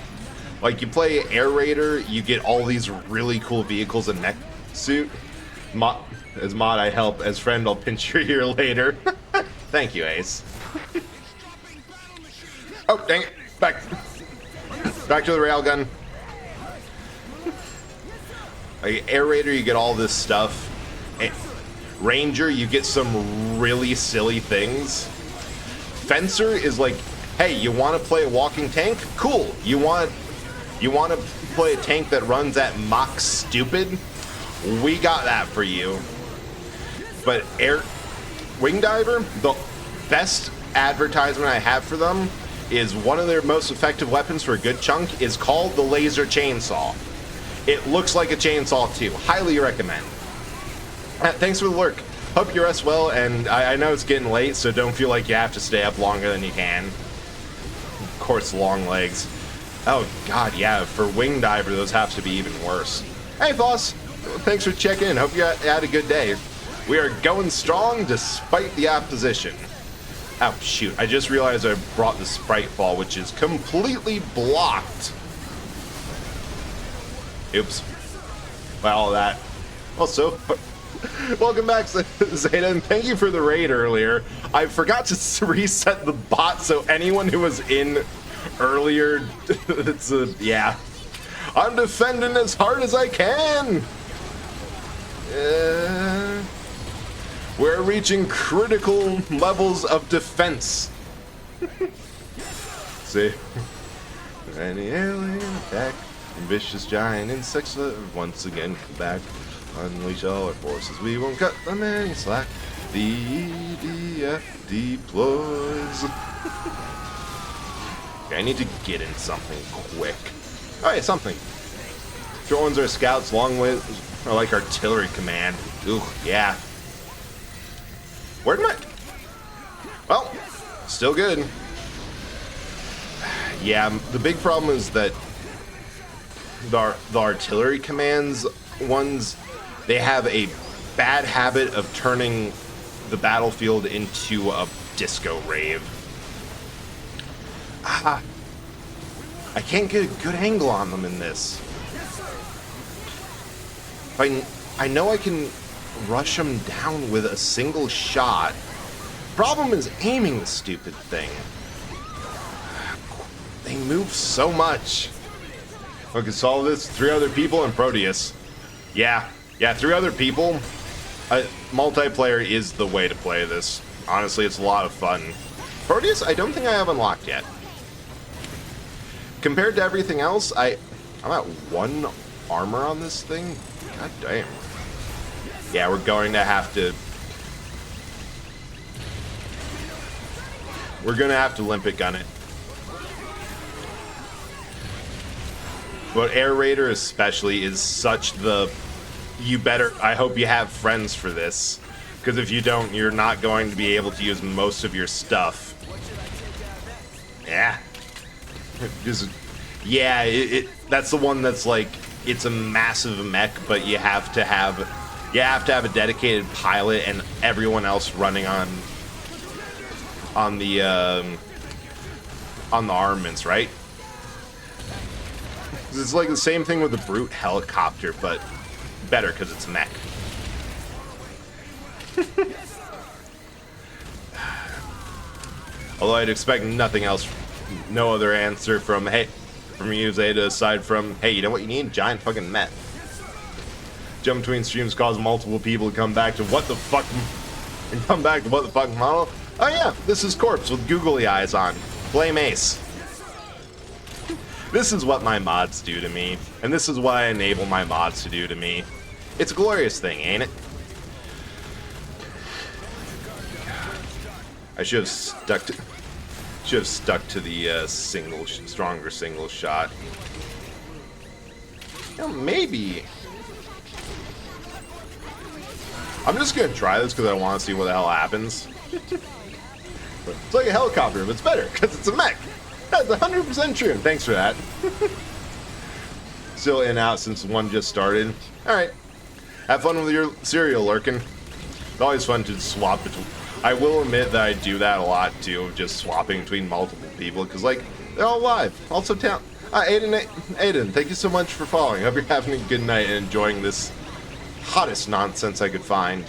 Like, you play Air Raider, you get all these really cool vehicles and mech suit. As mod, I help. As friend, I'll pinch your ear later. Thank you, Ace. Oh, dang it. Back to the railgun. Like, Air Raider, you get all this stuff. Ranger, you get some really silly things. Fencer is like, hey, you want to play a walking tank? Cool. You want to play a tank that runs at Mach stupid? We got that for you. But Wing Diver, the best advertisement I have for them is one of their most effective weapons for a good chunk is called the laser chainsaw. It looks like a chainsaw too. Highly recommend. Thanks for the lurk. Hope you rest well, and I know it's getting late, so don't feel like you have to stay up longer than you can. Of course, long legs. Oh god, yeah, for Wing Diver, those have to be even worse. Hey, boss. Thanks for checking in. Hope you had a good day. We are going strong despite the opposition. Oh, shoot. I just realized I brought the Sprite Fall, which is completely blocked. Oops. Well, that. Also, welcome back, Zeta, and thank you for the raid earlier. I forgot to reset the bot, so anyone who was in earlier, yeah. I'm defending as hard as I can. We're reaching critical levels of defense. See? Any alien attack, vicious giant insects once again come back. Unleash all our forces, we won't cut them any slack. The EDF deploys. Okay, I need to get in something quick. Oh yeah, something. Drones are scouts, long ways are like artillery command. Ooh, yeah. Where'd my... Well, still good. Yeah, the big problem is that the artillery commands ones, they have a bad habit of turning the battlefield into a disco rave. I can't get a good angle on them in this. I know I can rush them down with a single shot. Problem is aiming the stupid thing. They move so much. We can solve this. 3 other people and Proteus. Yeah, 3 other people. Multiplayer is the way to play this. Honestly, it's a lot of fun. Proteus, I don't think I have unlocked yet. Compared to everything else, I'm at 1 armor on this thing. God damn. Yeah, we're going to have to... We're going to have to limpet gun it. But Air Raider especially is such the... You better... I hope you have friends for this. Because if you don't, you're not going to be able to use most of your stuff. Yeah. Just... Yeah, that's the one that's like... It's a massive mech, but you have to have a dedicated pilot and everyone else running on the armaments, right? It's like the same thing with the Brute helicopter, but better because it's mech. Although I'd expect nothing else, no other answer from you, Zeta, aside from, hey, you know what you need? Giant fucking mech. Jump between streams cause multiple people to come back to what the fuck model. Oh yeah, this is Corpse with googly eyes on. Blame Ace. This is what my mods do to me, and this is what I enable my mods to do to me. It's a glorious thing, ain't it? I should have stuck to the stronger single shot. You know, maybe. I'm just gonna try this because I want to see what the hell happens. It's like a helicopter, but it's better because it's a mech. That's 100% true. Thanks for that. Still in and out since one just started. All right. Have fun with your cereal, Lurkin. It's always fun to swap between. I will admit that I do that a lot too, just swapping between multiple people, because like they're all live. Also, Aiden, thank you so much for following. Hope you're having a good night and enjoying this hottest nonsense I could find.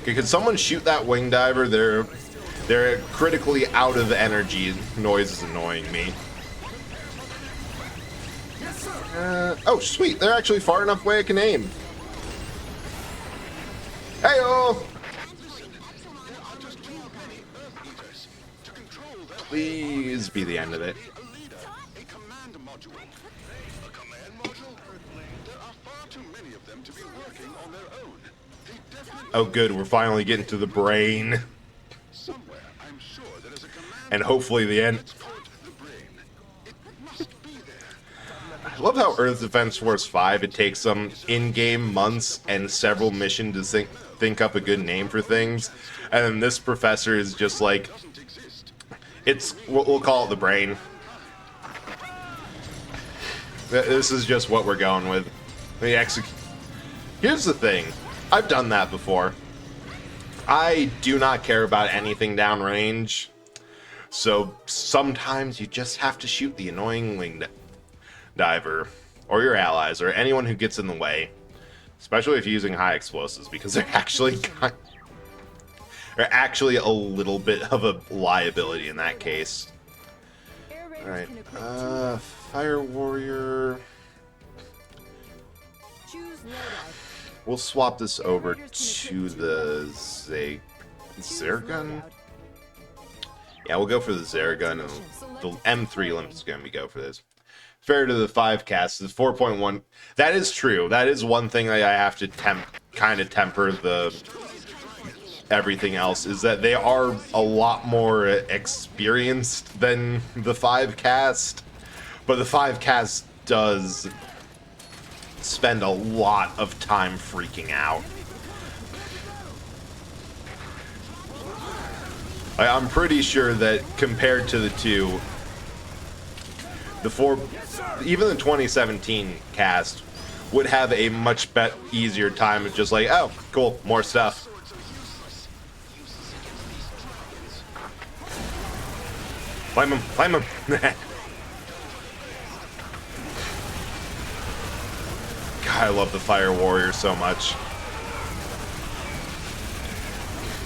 Okay, could someone shoot that Wing Diver? They're critically out of energy. Noise is annoying me. Oh, sweet. They're actually far enough away I can aim. Hey-oh! Please be the end of it. Oh good, we're finally getting to the brain. and hopefully the end. I love how Earth Defense Force 5, it takes them in-game months and several missions to think up a good name for things, and then this professor is just like, we'll call it the brain. This is just what we're going with. Here's the thing, I've done that before. I do not care about anything downrange, so sometimes you just have to shoot the annoying wing diver, or your allies, or anyone who gets in the way. Especially if you're using high explosives, because they're actually a little bit of a liability in that case. Alright, Fire Warrior. We'll swap this over to the Zergun. Yeah, we'll go for the Zergun, and the M3 limp is going to go for this. Fair to the 5 cast, the 4.1. That is true. That is one thing that I have to kind of temper the everything else, is that they are a lot more experienced than the 5 cast, but the 5 cast does spend a lot of time freaking out. I'm pretty sure that compared to the 2, even the 2017 cast would have a much easier time of just like, oh, cool, more stuff. Climb him, climb him. God, I love the Fire Warrior so much.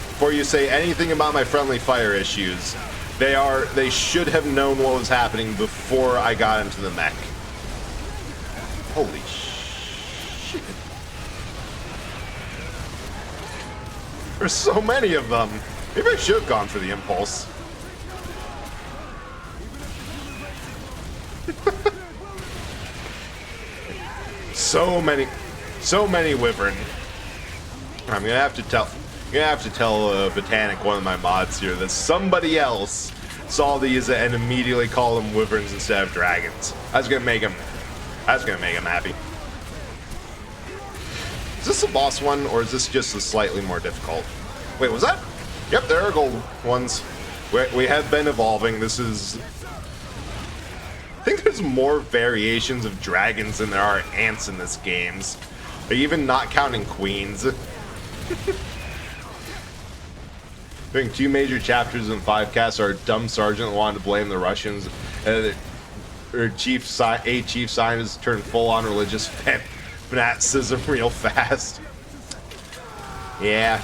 Before you say anything about my friendly fire issues, they should have known what was happening before I got into the mech. Holy shit. There's so many of them. Maybe I should have gone for the impulse. So many wyvern. I'm gonna have to tell Botanic, one of my mods here, that somebody else saw these and immediately called them wyverns instead of dragons. That's gonna make him happy. Is this the boss one, or is this just a slightly more difficult? Wait, was that? Yep, there are gold ones. We have been evolving. This is... I think there's more variations of dragons than there are ants in this game. Even not counting queens. I think 2 major chapters in 5 casts are Dumb Sergeant wanted to blame the Russians, and a chief scientist turned full-on religious fanaticism real fast. Yeah.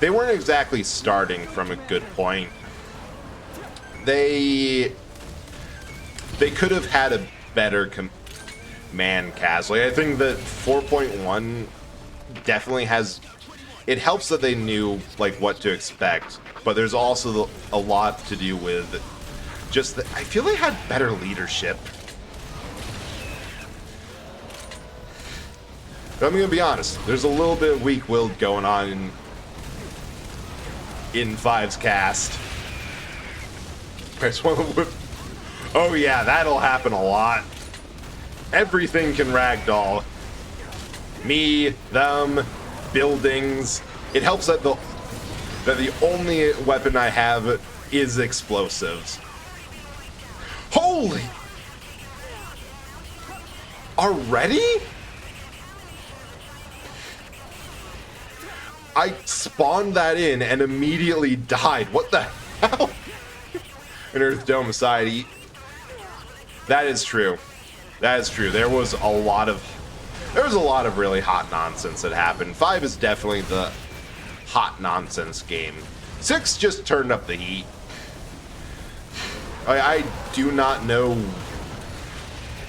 They weren't exactly starting from a good point. They could have had a better command cast. Like, I think that 4.1 definitely has... It helps that they knew, like, what to expect, but there's also a lot to do with just that I feel they had better leadership. But I'm gonna be honest, there's a little bit of weak-willed going on in 5's cast. There's one with... Oh yeah, that'll happen a lot. Everything can ragdoll. Me, them, buildings. It helps that the only weapon I have is explosives. Holy! Already? I spawned that in and immediately died. What the hell? An Earth Dome aside, that is true. That is true. There was a lot of really hot nonsense that happened. 5 is definitely the hot nonsense game. 6 just turned up the heat. I do not know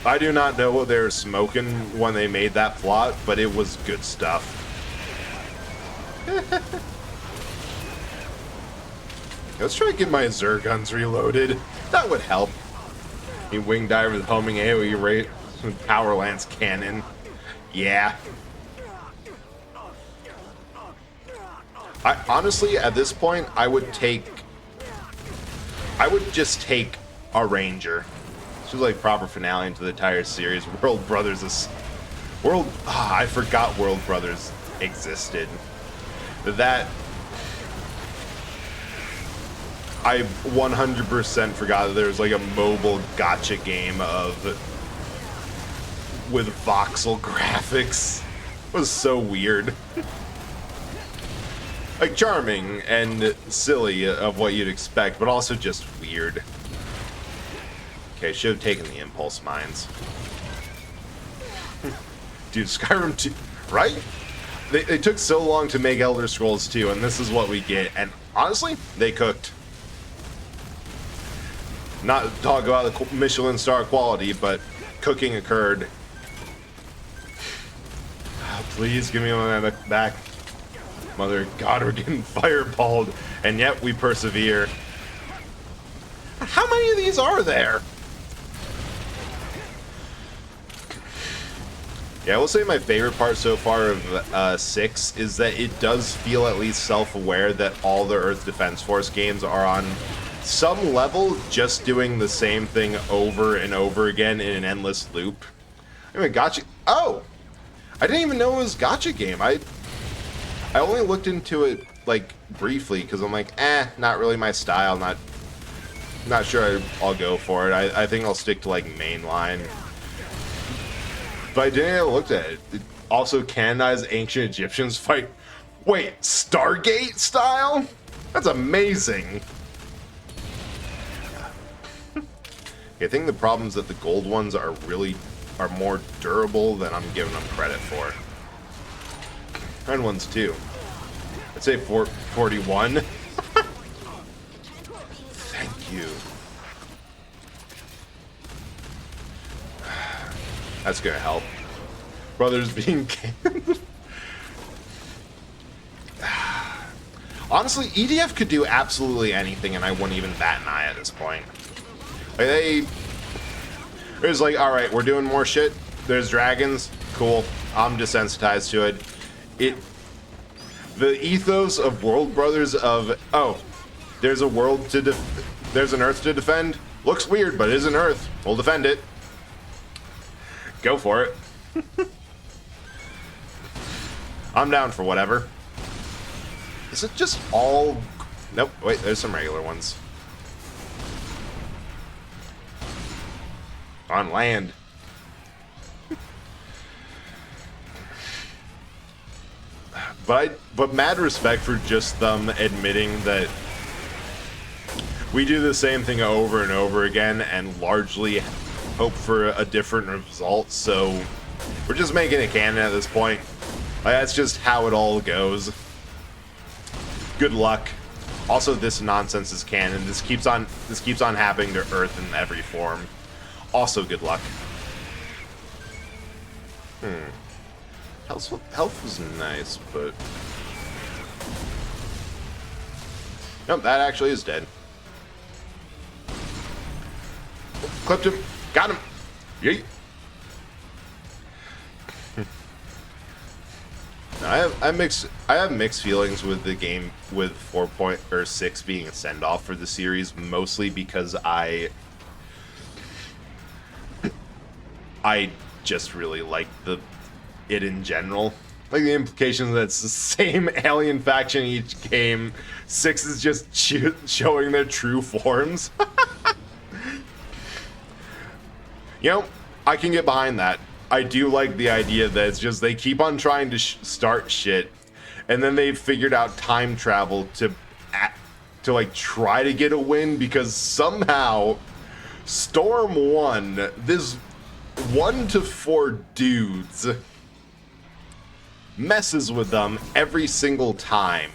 what they were smoking when they made that plot, but it was good stuff. Let's try to get my Zerguns reloaded. That would help. You wing diver with homing AoE rate with Power Lance Cannon. Yeah. Honestly, at this point, I would take I would just take a Ranger. This was like proper finale into the entire series. World Brothers is... I forgot World Brothers existed. That... I 100% forgot that there was like a mobile gacha game with voxel graphics. It was so weird. Like charming and silly of what you'd expect, but also just weird. Okay, should have taken the impulse mines. Dude, Skyrim 2, right? They took so long to make Elder Scrolls 2, and this is what we get. And honestly, they cooked. Not to talk about the Michelin star quality, but cooking occurred. Oh, please give me my back. Mother of God, we're getting fireballed, and yet we persevere. How many of these are there? Yeah, I will say my favorite part so far of 6 is that it does feel at least self-aware that all the Earth Defense Force games are on some level just doing the same thing over and over again in an endless loop. Anyway, gotcha. Oh! I didn't even know it was a gacha game. I only looked into it, like, briefly, because I'm like, not really my style, not sure I'll go for it. I think I'll stick to, like, mainline. But I didn't even look at it. It also canonized ancient Egyptians fight. Wait, Stargate style? That's amazing. I think the problem is that the gold ones are more durable than I'm giving them credit for. Iron ones too. I'd say 41. Thank you. That's gonna help. Brothers being canned. Honestly, EDF could do absolutely anything, and I wouldn't even bat an eye at this point. Like it was like, all right, we're doing more shit. There's dragons, cool. I'm desensitized to it. The ethos of World Brothers of there's a world to there's an Earth to defend. Looks weird, but it is an Earth. We'll defend it. Go for it. I'm down for whatever. Is it just all? Nope. Wait, there's some regular ones. On land. But mad respect for just them admitting that we do the same thing over and over again and largely hope for a different result, so we're just making it canon at this point. Like, that's just how it all goes. Good luck. Also, this nonsense is canon. This keeps on happening to Earth in every form. Also, good luck. Health was nice, but... Nope, that actually is dead. Clipped him. Got him. Yeet. I have mixed feelings with the game with 4.6 being a send-off for the series, mostly because I just really like it in general. Like the implication that it's the same alien faction each game. 6 is just showing their true forms. You know, I can get behind that. I do like the idea that it's just they keep on trying to start shit, and then they've figured out time travel to like try to get a win, because somehow Storm 1, this 1 to 4 dudes, messes with them every single time.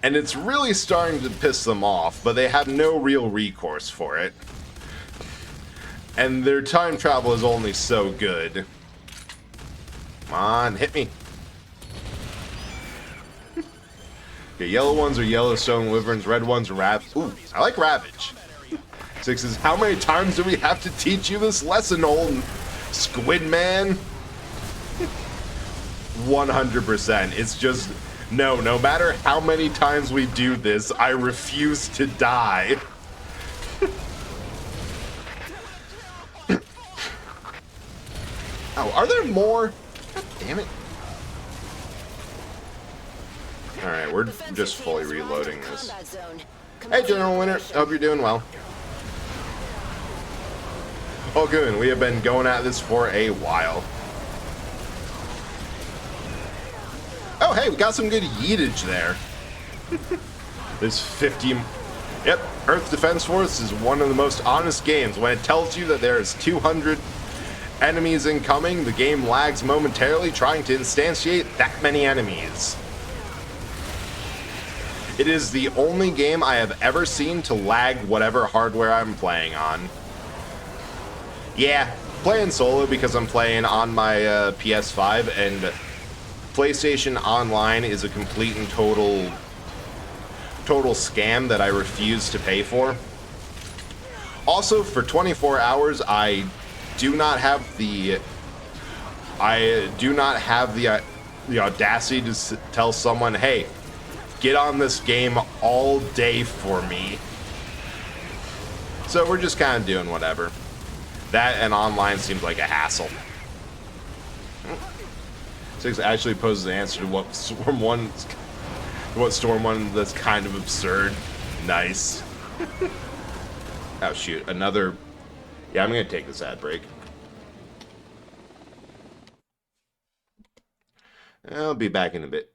And it's really starting to piss them off, but they have no real recourse for it. And their time travel is only so good. Come on, hit me. Okay, yellow ones are Yellowstone Wyverns, red ones are Ravage. Ooh, I like Ravage. 6 is, how many times do we have to teach you this lesson, old Squid Man? 100%. It's just, No matter how many times we do this, I refuse to die. Oh, are there more? God damn it. Alright, we're just fully reloading this. Hey, General Winter. Hope you're doing well. Oh, good. We have been going at this for a while. Oh, hey, we got some good yeetage there. There's 50... Yep, Earth Defense Force is one of the most honest games. When it tells you that there is 200 enemies incoming, the game lags momentarily trying to instantiate that many enemies. It is the only game I have ever seen to lag whatever hardware I'm playing on. Yeah, playing solo because I'm playing on my PS5, and PlayStation Online is a complete and total scam that I refuse to pay for. Also, for 24 hours, I do not have the audacity to tell someone, hey, get on this game all day for me. So we're just kind of doing whatever. That and online seems like a hassle. 6 actually poses an answer to what Storm 1 that's kind of absurd. Nice. Oh shoot, another... Yeah, I'm gonna take this ad break. I'll be back in a bit.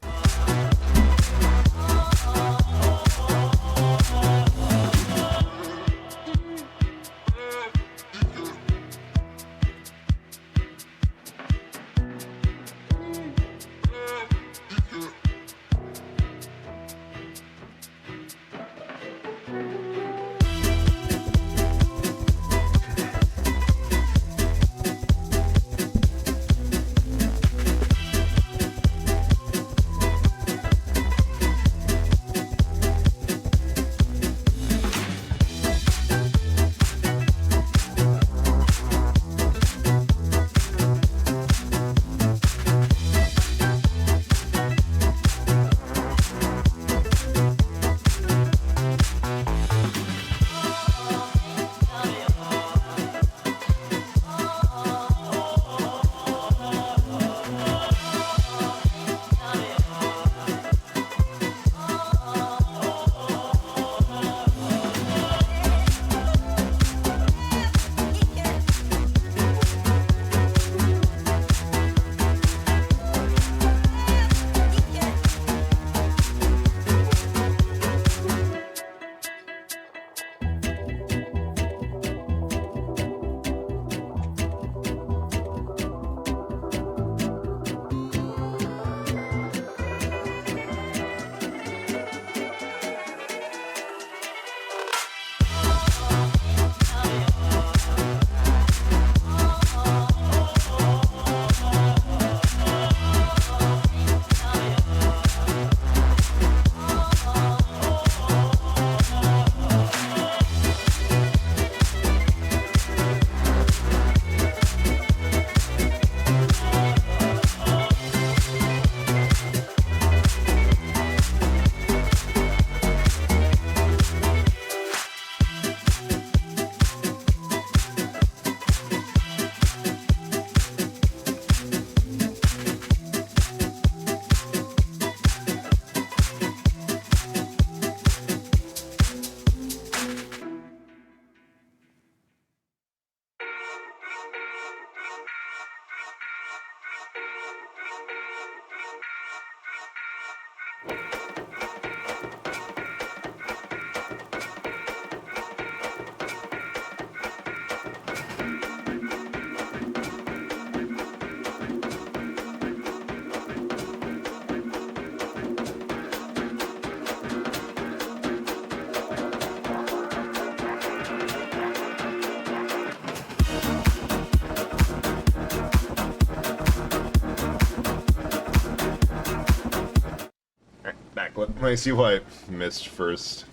Let me see what I missed first.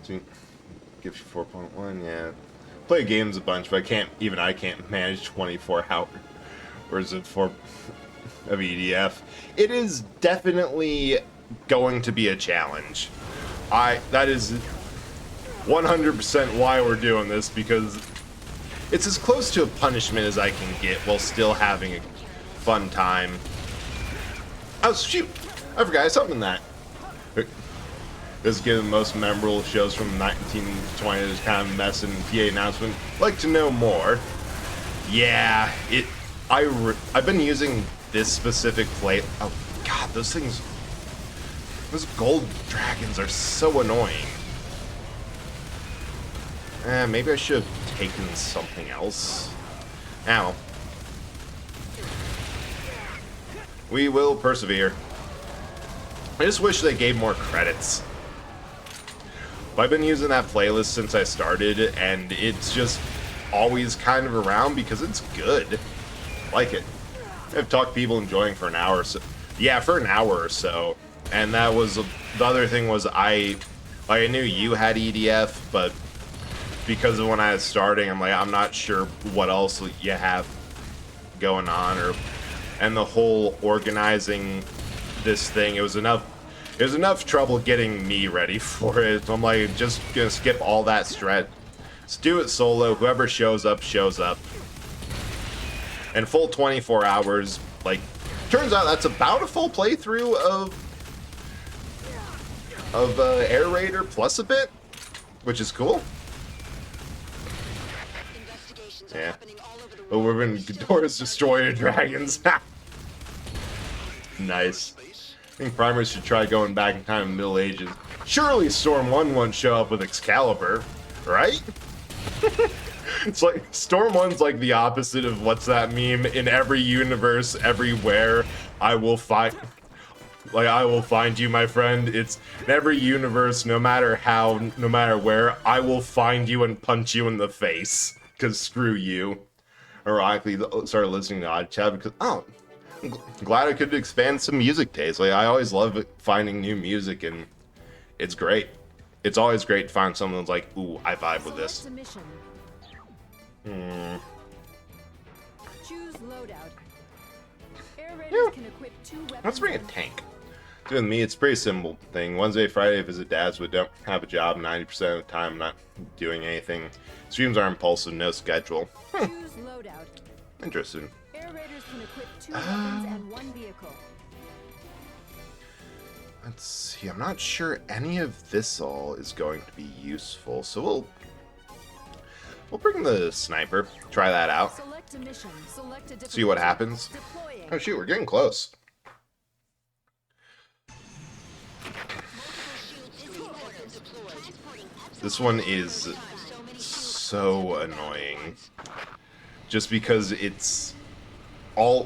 So, gives you 4.1, yeah. Play games a bunch, but I can't manage 24 hours of EDF. It is definitely going to be a challenge. That is 100% why we're doing this, because it's as close to a punishment as I can get while still having a fun time. Oh shoot! I forgot I summoned that. This is given the most memorable shows from 1920. There's kind of a mess in PA announcement. Like to know more? Yeah, I've been using this specific plate. Oh god, those things. Those gold dragons are so annoying. Maybe I should have taken something else. Ow. We will persevere. I just wish they gave more credits. I've been using that playlist since I started, and it's just always kind of around because it's good. I like it. I've talked to people enjoying for an hour or so. Yeah, for an hour or so. And that was, the other thing was I knew you had EDF, but because of when I was starting, I'm like, I'm not sure what else you have going on, and the whole organizing this thing, it was enough trouble getting me ready for it. I'm like, just gonna skip all that stretch. Let's do it solo. Whoever shows up, shows up. And full 24 hours, like, turns out that's about a full playthrough of Air Raider plus a bit, which is cool. Yeah. Oh, we're in Ghidorah's Destroyer Dragons. Nice. I think primers should try going back in time in the Middle Ages. Surely Storm 1 won't show up with Excalibur, right? It's like, Storm 1's like the opposite of what's that meme? In every universe, everywhere, I will find you, my friend. It's in every universe, no matter how, no matter where, I will find you and punch you in the face. Because screw you. Ironically, started listening to Odd Chat because, I'm glad I could expand some music taste. Like, I always love finding new music, and it's great. It's always great to find someone that's like, ooh, I vibe with this. Choose loadout. Air Raiders can equip 2 weapons. Let's bring a tank. Doing me, it's a pretty simple thing. Wednesday, Friday, visit dads, but don't have a job. 90% of the time, I'm not doing anything. Streams are impulsive, no schedule. Choose loadout. Interesting. Air Raiders can equip 2 weapons and 1 vehicle. Let's see. I'm not sure any of this all is going to be useful, so we'll bring the sniper. Try that out. Select a mission. Select a See what happens. Deploying. Oh shoot, we're getting close. This one is so annoying. Just because it's a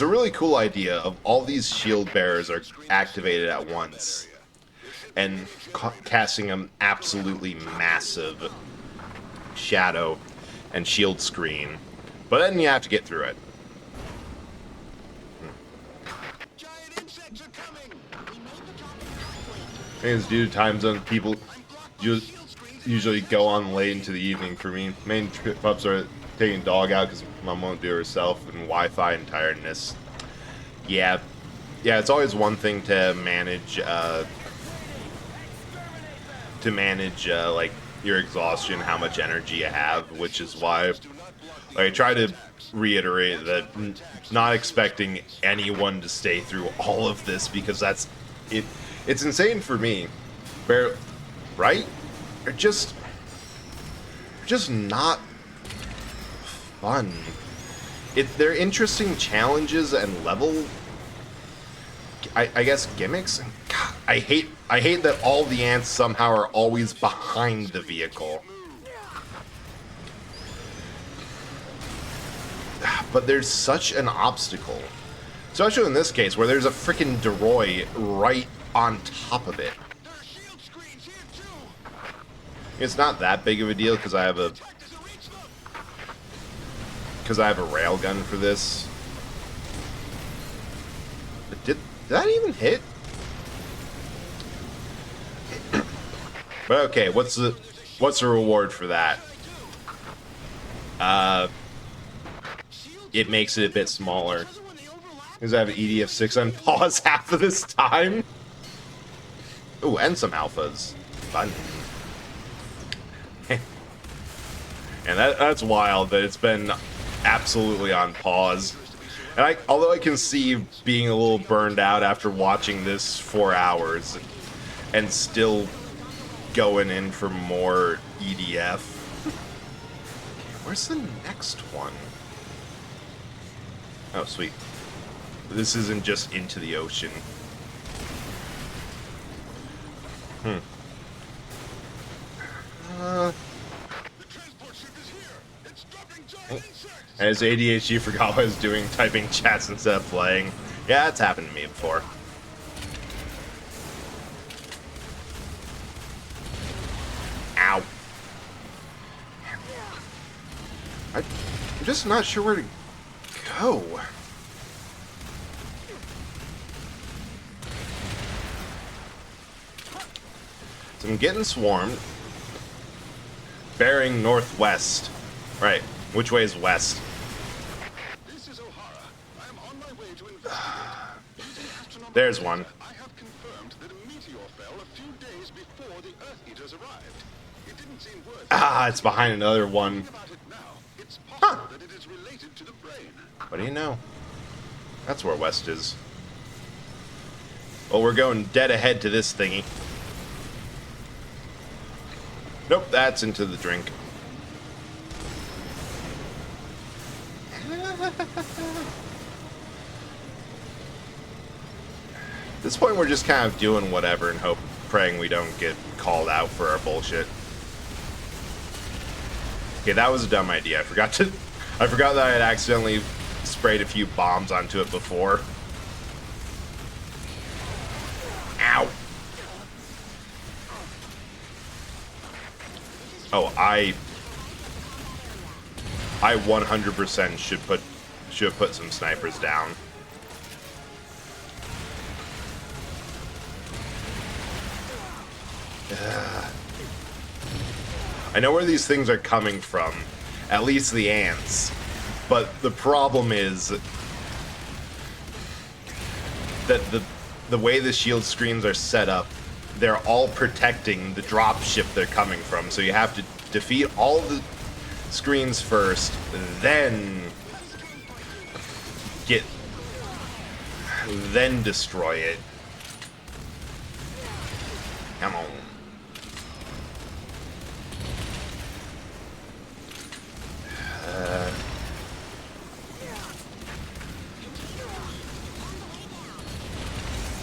really cool idea of all these shield bearers are activated at once and casting an absolutely massive shadow and shield screen. But then you have to get through it. I think it's due to time zone. People usually go on late into the evening for me. Main trip-ups are taking dog out because mom won't do it herself, and Wi-Fi and tiredness. Yeah, it's always one thing to manage, like, your exhaustion, how much energy you have, which is why I try to reiterate that not expecting anyone to stay through all of this, because that's it. It's insane for me, right? They're just not fun. They're interesting challenges and level, I guess, gimmicks. God, I hate that all the ants somehow are always behind the vehicle. But there's such an obstacle, especially in this case where there's a freaking Deroy right on top of it. It's not that big of a deal because I have a railgun for this. But did that even hit? But okay, what's the reward for that? It makes it a bit smaller. Because I have an EDF 6 on pause half of this time. Ooh, and some alphas. Fun. And that's wild that it's been absolutely on pause. And although I can see being a little burned out after watching this 4 hours and still going in for more EDF. Where's the next one? Oh, sweet. This isn't just into the ocean. As ADHD forgot what I was doing, typing chats instead of playing. Yeah, that's happened to me before. Ow. I'm just not sure where to go. So I'm getting swarmed. Bearing northwest. Right. Which way is west? This is O'Hara. I am on my way to investigate. There's one. I have confirmed that a meteor fell a few days before the Earth Eaters arrived. It didn't seem worth Ah, it's behind another one. about it now. It's possible that it is related to the brain. What do you know? That's where west is. Well, we're going dead ahead to this thingy. Nope, that's into the drink. At this point, we're just kind of doing whatever and praying we don't get called out for our bullshit. Okay, that was a dumb idea. I forgot that I had accidentally sprayed a few bombs onto it before. Ow. Oh, I 100% should have put some snipers down. I know where these things are coming from, at least the ants, but the problem is that the way the shield screens are set up, they're all protecting the drop ship they're coming from, so you have to defeat all the screens first, then destroy it. Come on.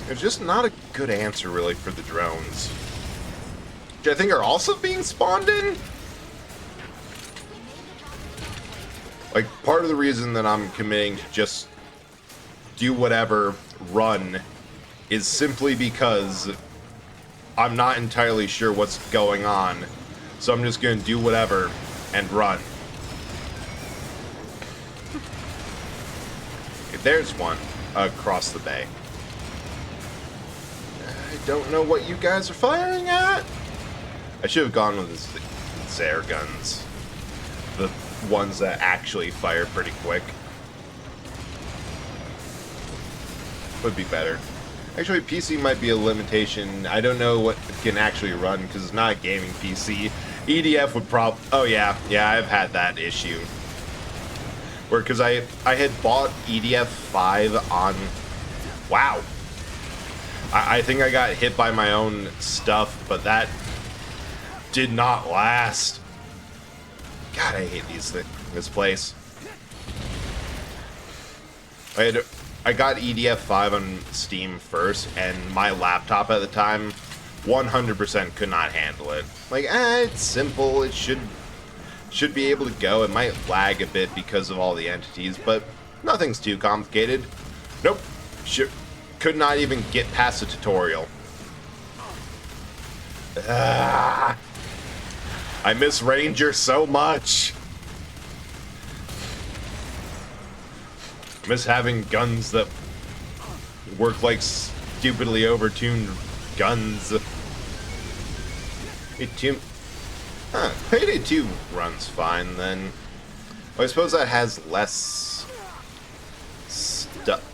There's just not a good answer really for the drones, which I think are also being spawned in. Like, part of the reason that I'm committing to just do whatever, run, is simply because I'm not entirely sure what's going on. So I'm just going to do whatever and run. Okay, there's one across the bay. I don't know what you guys are firing at. I should have gone with the Zare guns. The ones that actually fire pretty quick. Would be better. Actually, PC might be a limitation. I don't know what it can actually run because it's not a gaming PC. EDF would oh yeah, I've had that issue. Where, because I had bought EDF 5 on... Wow. I think I got hit by my own stuff, but that did not last. God, I hate this place. I got EDF 5 on Steam first, and my laptop at the time 100% could not handle it. Like, it's simple, it should be able to go. It might lag a bit because of all the entities, but nothing's too complicated. Nope. Could not even get past the tutorial. I miss Ranger so much. I miss having guns that work like stupidly overtuned guns. Payday 2 runs fine then. Well, I suppose that has less stuff.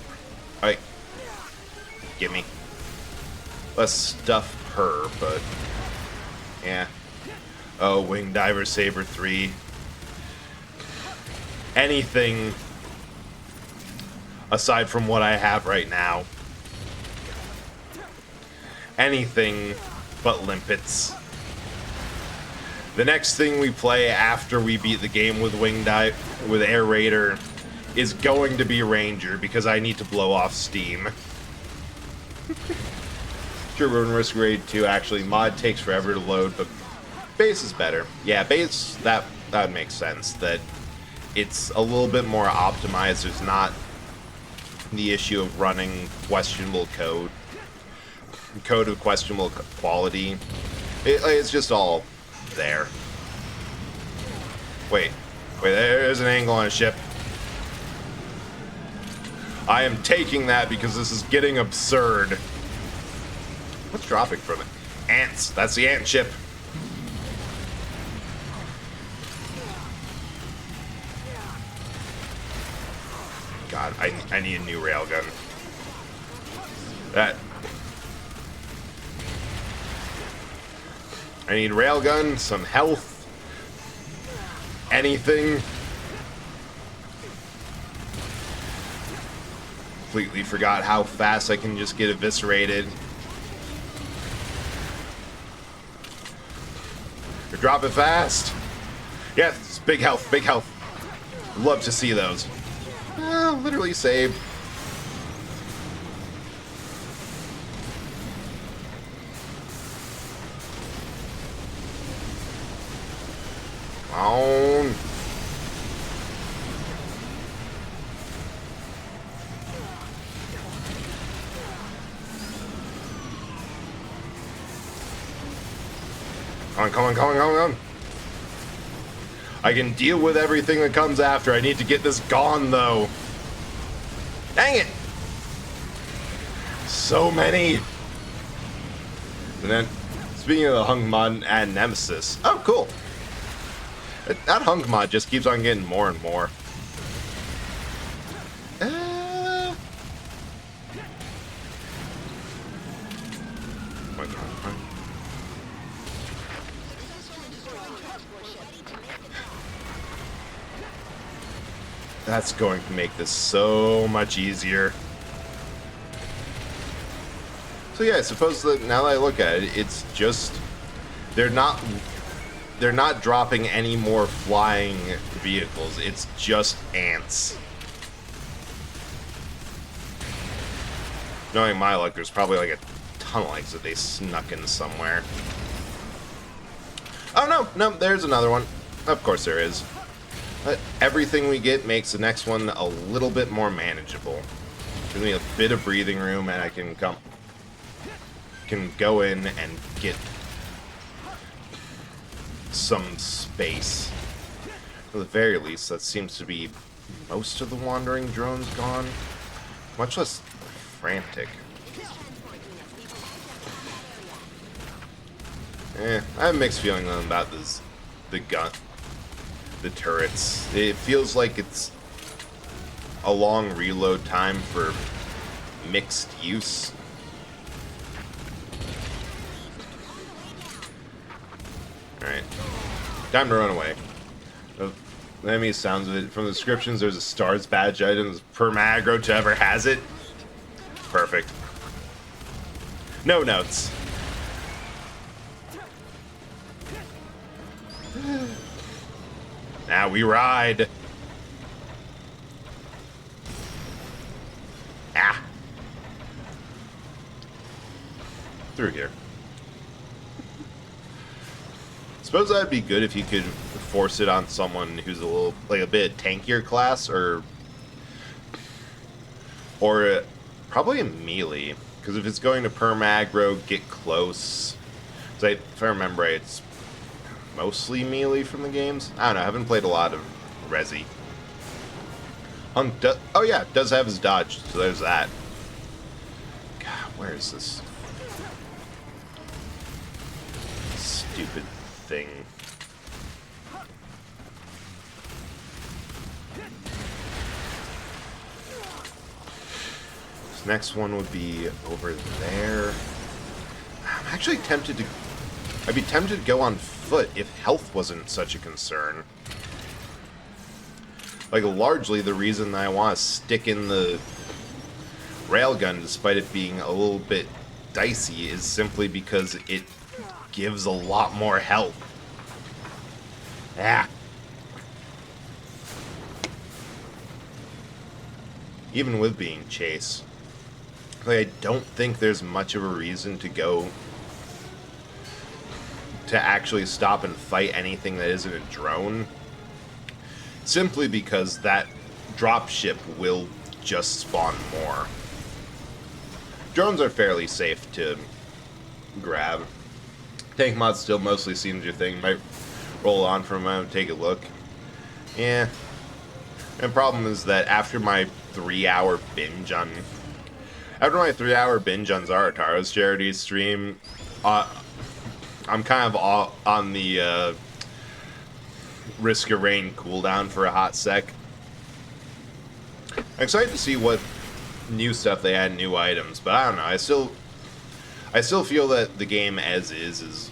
Gimme. Less stuff her, but yeah. Oh, Wing Diver Saber 3. Anything aside from what I have right now. Anything but limpets. The next thing we play after we beat the game with with Air Raider is going to be Ranger, because I need to blow off steam. Turbo and Risk Raid 2, actually, mod takes forever to load, but base is better. Yeah, base, that would make sense, that it's a little bit more optimized. There's not the issue of running questionable code of questionable quality. It's just all there. Wait, there's an angle on a ship. I am taking that because this is getting absurd. What's dropping from it? Ants. That's the ant ship. God, I need a new railgun. I need railgun, some health, anything. Completely forgot how fast I can just get eviscerated. You're dropping fast. Yes, big health, big health. Love to see those. Literally saved. On. Come on. I can deal with everything that comes after. I need to get this gone, though. Dang it! So many! And then, speaking of the Hunk mod and Nemesis. Oh, cool. That Hunk mod just keeps on getting more and more. That's going to make this so much easier. So yeah, I suppose that now that I look at it, it's just they're not dropping any more flying vehicles. It's just ants. Knowing my luck, there's probably like a tunnel exit they snuck in somewhere. Oh no, there's another one. Of course there is. But everything we get makes the next one a little bit more manageable. Gives me a bit of breathing room, and I can go in and get some space. At the very least, that seems to be most of the wandering drones gone. Much less frantic. I have a mixed feeling about the gun. The turrets. It feels like it's a long reload time for mixed use. Alright. Time to run away. The enemy sounds of it. From the descriptions, there's a stars badge items per aggro to ever has it. Perfect. No notes. Now we ride. Ah. Through here. Suppose that'd be good if you could force it on someone who's a bit tankier class, or probably a melee. Because if it's going to perm aggro, get close. If I remember right, it's mostly melee from the games. I don't know, I haven't played a lot of Resi. Hunk oh yeah, does have his dodge, so there's that. God, where is this stupid thing? This next one would be over there. Oh actually tempted to... I'd be tempted to go on foot if health wasn't such a concern. Like, largely the reason I want to stick in the railgun, despite it being a little bit dicey, is simply because it gives a lot more health. Ah. Even with being chase. Like, I don't think there's much of a reason to go to actually stop and fight anything that isn't a drone. Simply because that dropship will just spawn more. Drones are fairly safe to grab. Tank mod still mostly seems your thing. Might roll on for a moment, take a look. Yeah. And the problem is that after my 3-hour binge on... After my 3-hour binge on Zarataro's charity stream, I'm kind of on the Risk of Rain cooldown for a hot sec. I'm excited to see what new stuff they add, new items, but I don't know. I still feel that the game as is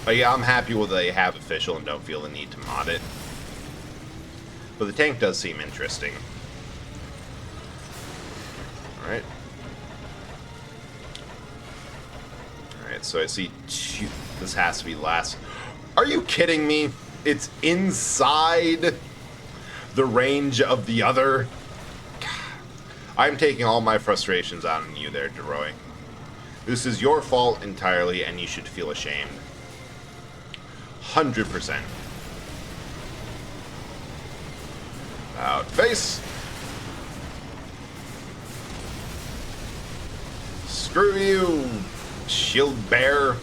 like, I'm happy with what they have official and don't feel the need to mod it. But the tank does seem interesting. Alright. Alright, so I see two. This has to be last. Are you kidding me? It's inside the range of the other. I'm taking all my frustrations out on you there, Deroy. This is your fault entirely, and you should feel ashamed. 100%. Out face. Screw you, shield bear.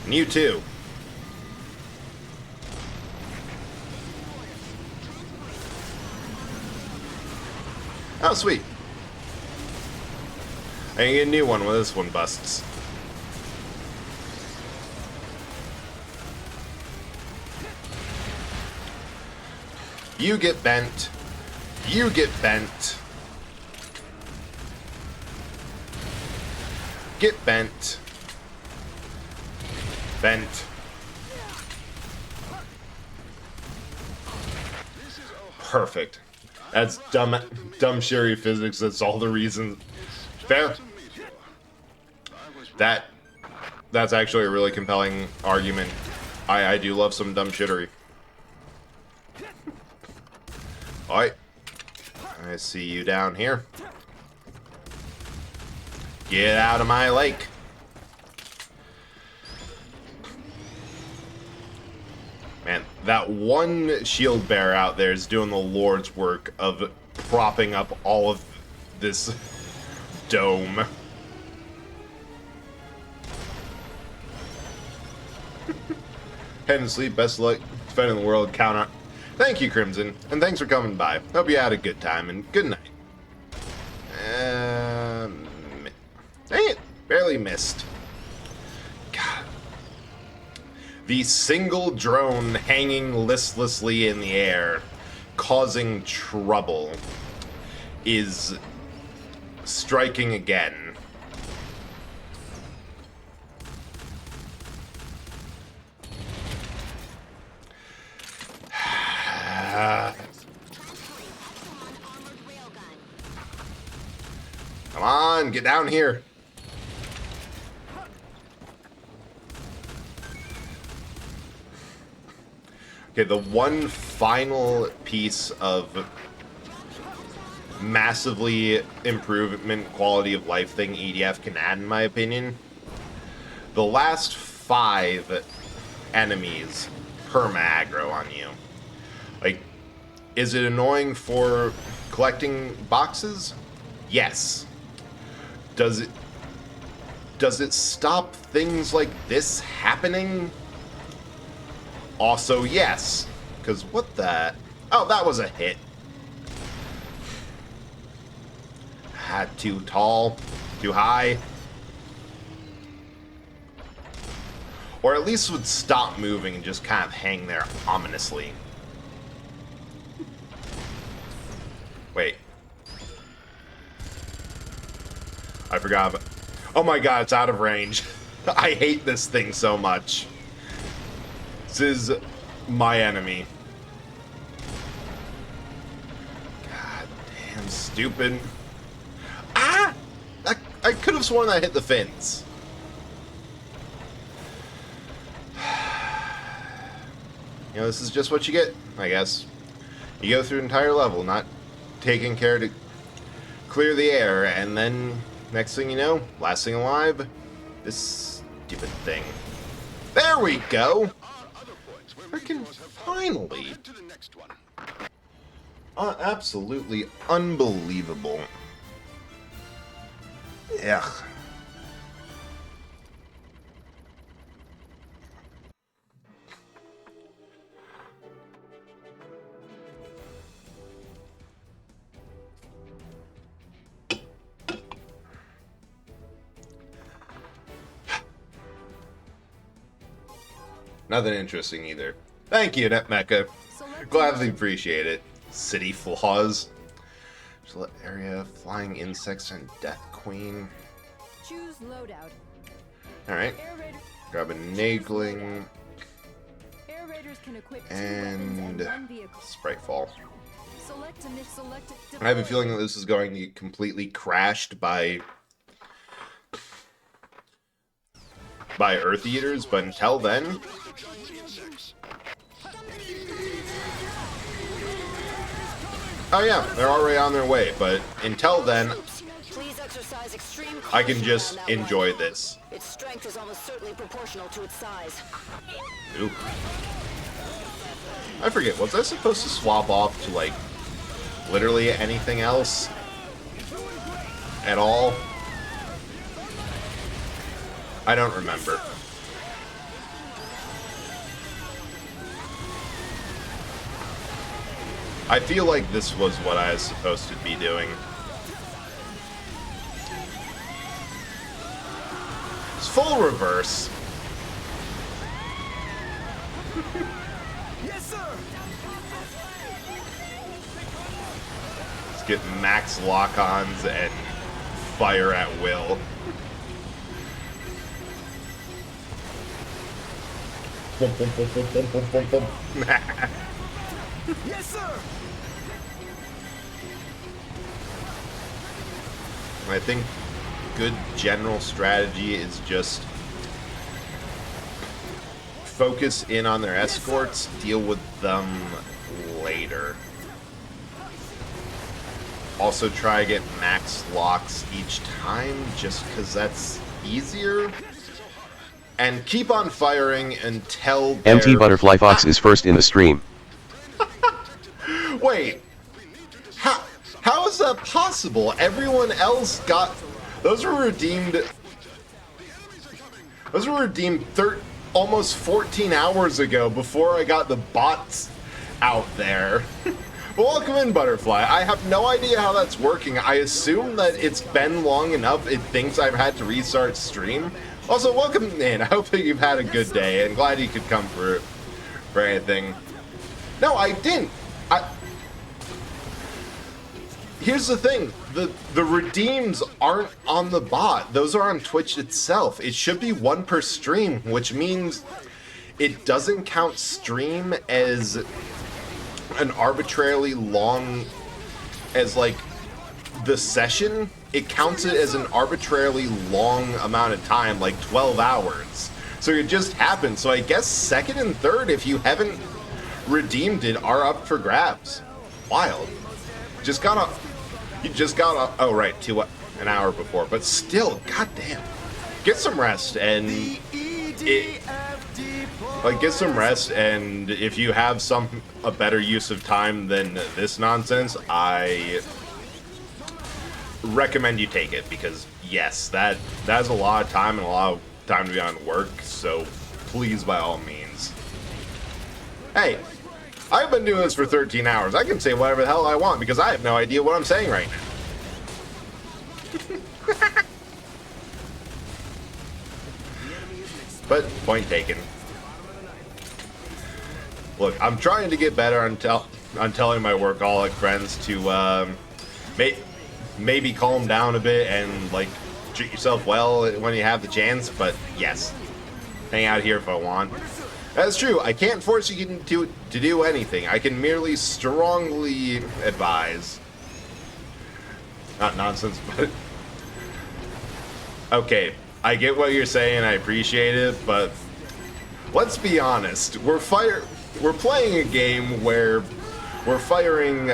And you too. Oh, sweet. I can get a new one when this one busts. You get bent. You get bent. Get bent. Bent. Perfect. That's dumb Sherry physics. That's all the reasons. Fair. That's actually a really compelling argument. I do love some dumb shittery. Alright. I see you down here. Get out of my lake. Man, that one shield bearer out there is doing the Lord's work of propping up all of this dome. Head and sleep, best of luck defending the world, count on. Thank you, Crimson, and thanks for coming by. Hope you had a good time, and good night. Dang it, barely missed. God. The single drone hanging listlessly in the air, causing trouble, is striking again. Come on, get down here. Okay, the one final piece of massively improvement quality of life thing EDF can add, in my opinion. The last 5 enemies perma-aggro on you. Like, is it annoying for collecting boxes? Yes. Does it stop things like this happening? Also, yes. Because what the... Oh, that was a hit. Too tall. Too high. Or at least would stop moving and just kind of hang there ominously. I forgot. Oh my god, it's out of range. I hate this thing so much. This is my enemy. God damn, stupid. Ah! I could have sworn that hit the fins. You know, this is just what you get, I guess. You go through an entire level not taking care to clear the air, and then next thing you know, last thing alive, this stupid thing. There we go! Freaking finally! Absolutely unbelievable. Ugh. Nothing interesting either. Thank you, NetMecha. Gladly appreciate it. City flaws. Gillette area, flying insects, and Death Queen. Choose loadout. Alright. Grab a Nagling. Air raiders can equip And Spritefall. Select I have a feeling that this is going to get completely crashed by Earth Eaters, but until then, oh yeah, they're already on their way, but until then, I can just enjoy this. Its strength is almost certainly proportional to its size. Ooh. I forget, was I supposed to swap off to, like, literally anything else? At all? I don't remember. I feel like this was what I was supposed to be doing. It's full reverse. Yes, sir. Let's get max lock-ons and fire at will. Yes, sir. I think good general strategy is just focus in on their escorts, deal with them later. Also try to get max locks each time, just because that's easier. And keep on firing until MT Butterfly Fox is first in the stream. Wait, how is that possible? Everyone else got... Those were redeemed almost 14 hours ago before I got the bots out there. But welcome in, Butterfly. I have no idea how that's working. I assume that it's been long enough it thinks I've had to restart stream. Also, welcome in. I hope that you've had a good day and glad you could come for anything. No, I didn't. Here's the thing, the redeems aren't on the bot. Those are on Twitch itself. It should be one per stream, which means it doesn't count stream as an arbitrarily long, as like the session. It counts it as an arbitrarily long amount of time, like 12 hours. So it just happened. So I guess second and third, if you haven't redeemed it, are up for grabs. Wild. You just got oh right, an hour before, but still, goddamn, get some rest and get some rest. And if you have a better use of time than this nonsense, I recommend you take it, because yes, that's a lot of time and a lot of time to be on work. So please, by all means, hey. I've been doing this for 13 hours. I can say whatever the hell I want because I have no idea what I'm saying right now. But, point taken. Look, I'm trying to get better on telling my workaholic friends to maybe calm down a bit and, like, treat yourself well when you have the chance, but yes. Hang out here if I want. That's true. I can't force you to do anything. I can merely strongly advise. Not nonsense, but... Okay, I get what you're saying. I appreciate it, but... Let's be honest. We're playing a game where we're firing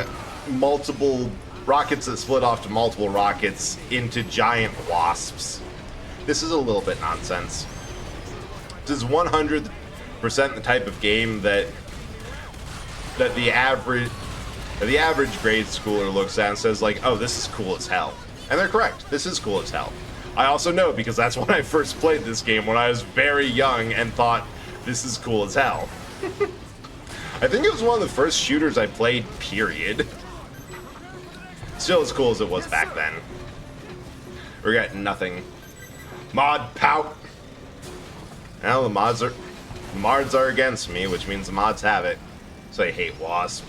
multiple rockets that split off to multiple rockets into giant wasps. This is a little bit nonsense. This is 100% the type of game that the average grade schooler looks at and says like, oh, this is cool as hell. And they're correct. This is cool as hell. I also know because that's when I first played this game when I was very young and thought this is cool as hell. I think it was one of the first shooters I played, period. Still as cool as it was back then. Regret nothing. Mod pout. Well, the mods are against me, which means the mods have it. So I hate Wasp.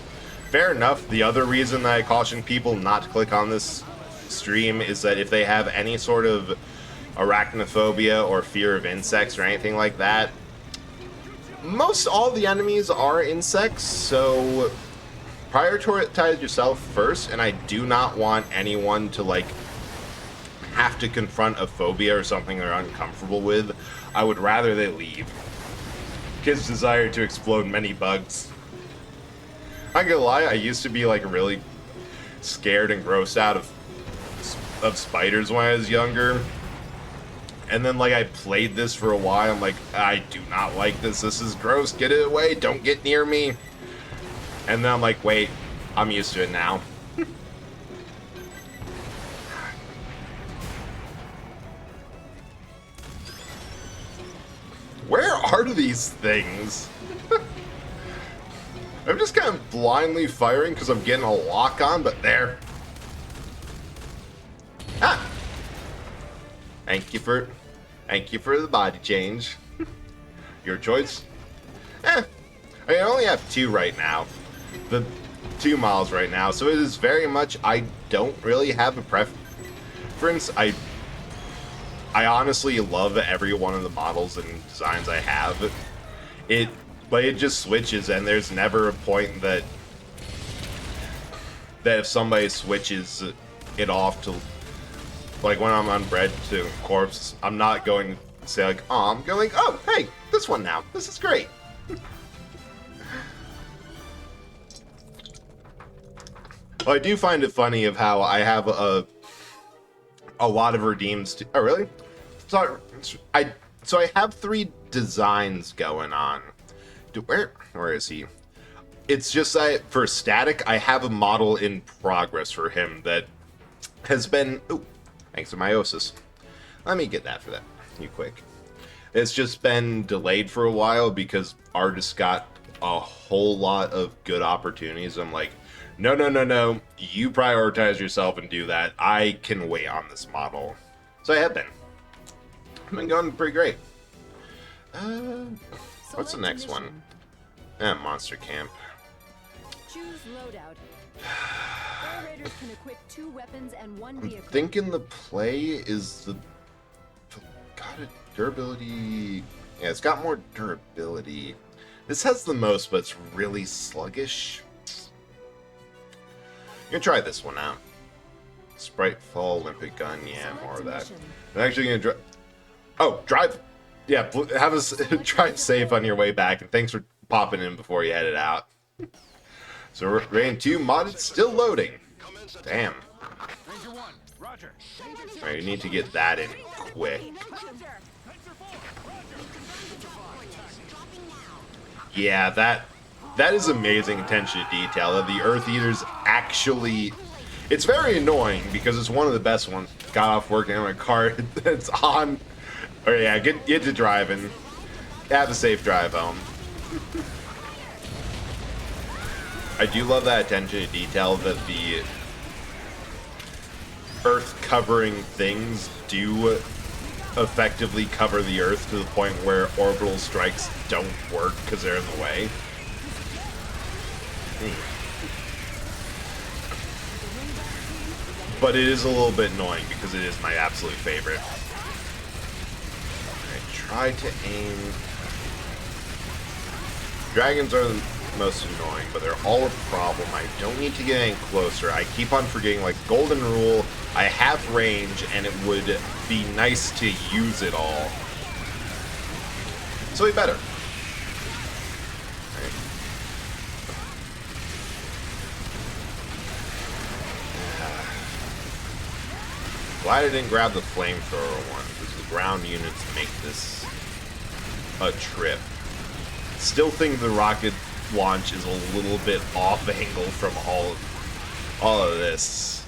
Fair enough. The other reason that I caution people not to click on this stream is that if they have any sort of arachnophobia or fear of insects or anything like that, most all the enemies are insects, so prioritize yourself first, and I do not want anyone to, like, have to confront a phobia or something they're uncomfortable with. I would rather they leave. Kids desire to explode many bugs. I'm not gonna lie, I used to be, like, really scared and grossed out of spiders when I was younger. And then, like, I played this for a while. I'm like, I do not like this. This is gross. Get it away. Don't get near me. And then I'm like, wait, I'm used to it now. Where are these things? I'm just kind of blindly firing because I'm getting a lock on, but there. Ah! Thank you for the body change. Your choice. I only have 2 right now. The 2 models right now, so it is very much, I don't really have a preference. I honestly love every one of the models and designs I have. But it just switches, and there's never a point that if somebody switches it off to, like, when I'm on bread to corpse, I'm not going to say, like, oh, I'm going, oh, hey, this one now. This is great. Well, I do find it funny of how I have a lot of redeems. Oh, really? So I have 3 designs going on. Where is he? It's just that for Static, I have a model in progress for him that has been... Ooh, thanks to Meiosis. Let me get that for that. You quick. It's just been delayed for a while because artists got a whole lot of good opportunities. I'm like, no. You prioritize yourself and do that. I can wait on this model. So I have been. I've been going pretty great. What's the next one? Monster Camp. Choose loadout. Air Raiders can equip 2 weapons and 1 vehicle. I'm thinking the play is the... Got it. Durability... Yeah, it's got more durability. This has the most, but it's really sluggish. I'm gonna try this one out. Spritefall, Olympic Gun, yeah, more of that. I'm actually gonna drive... Oh, drive... Yeah, have us drive safe on your way back, and thanks for popping in before you headed out. So Rain 2 modded, still loading. Damn. Alright, you need to get that in quick. Yeah, that is amazing attention to detail. That the Earth Eaters actually... It's very annoying because it's one of the best ones. Got off work in my car. It's on... Oh yeah, get to driving. Have a safe drive home. I do love that attention to detail that the Earth covering things do effectively cover the Earth to the point where orbital strikes don't work because they're in the way. but it is a little bit annoying because it is my absolute favorite. I try to aim. Dragons are the most annoying, but they're all a problem. I don't need to get any closer. I keep on forgetting, like, golden rule, I have range, and it would be nice to use it all. So we better. Right. Glad I didn't grab the flamethrower one, because the ground units make this a trip. Still think the rocket launch is a little bit off angle from all of this.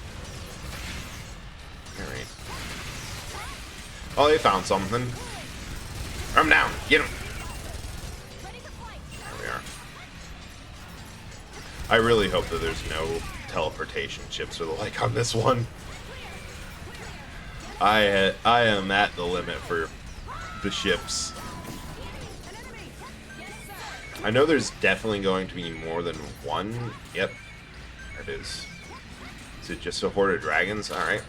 Alright. Oh, they found something. I'm down. Get him. There we are. I really hope that there's no teleportation chips or the like on this one. I am at the limit for the ships. I know there's definitely going to be more than one. Yep, there it is. Is it just a horde of dragons? Alright.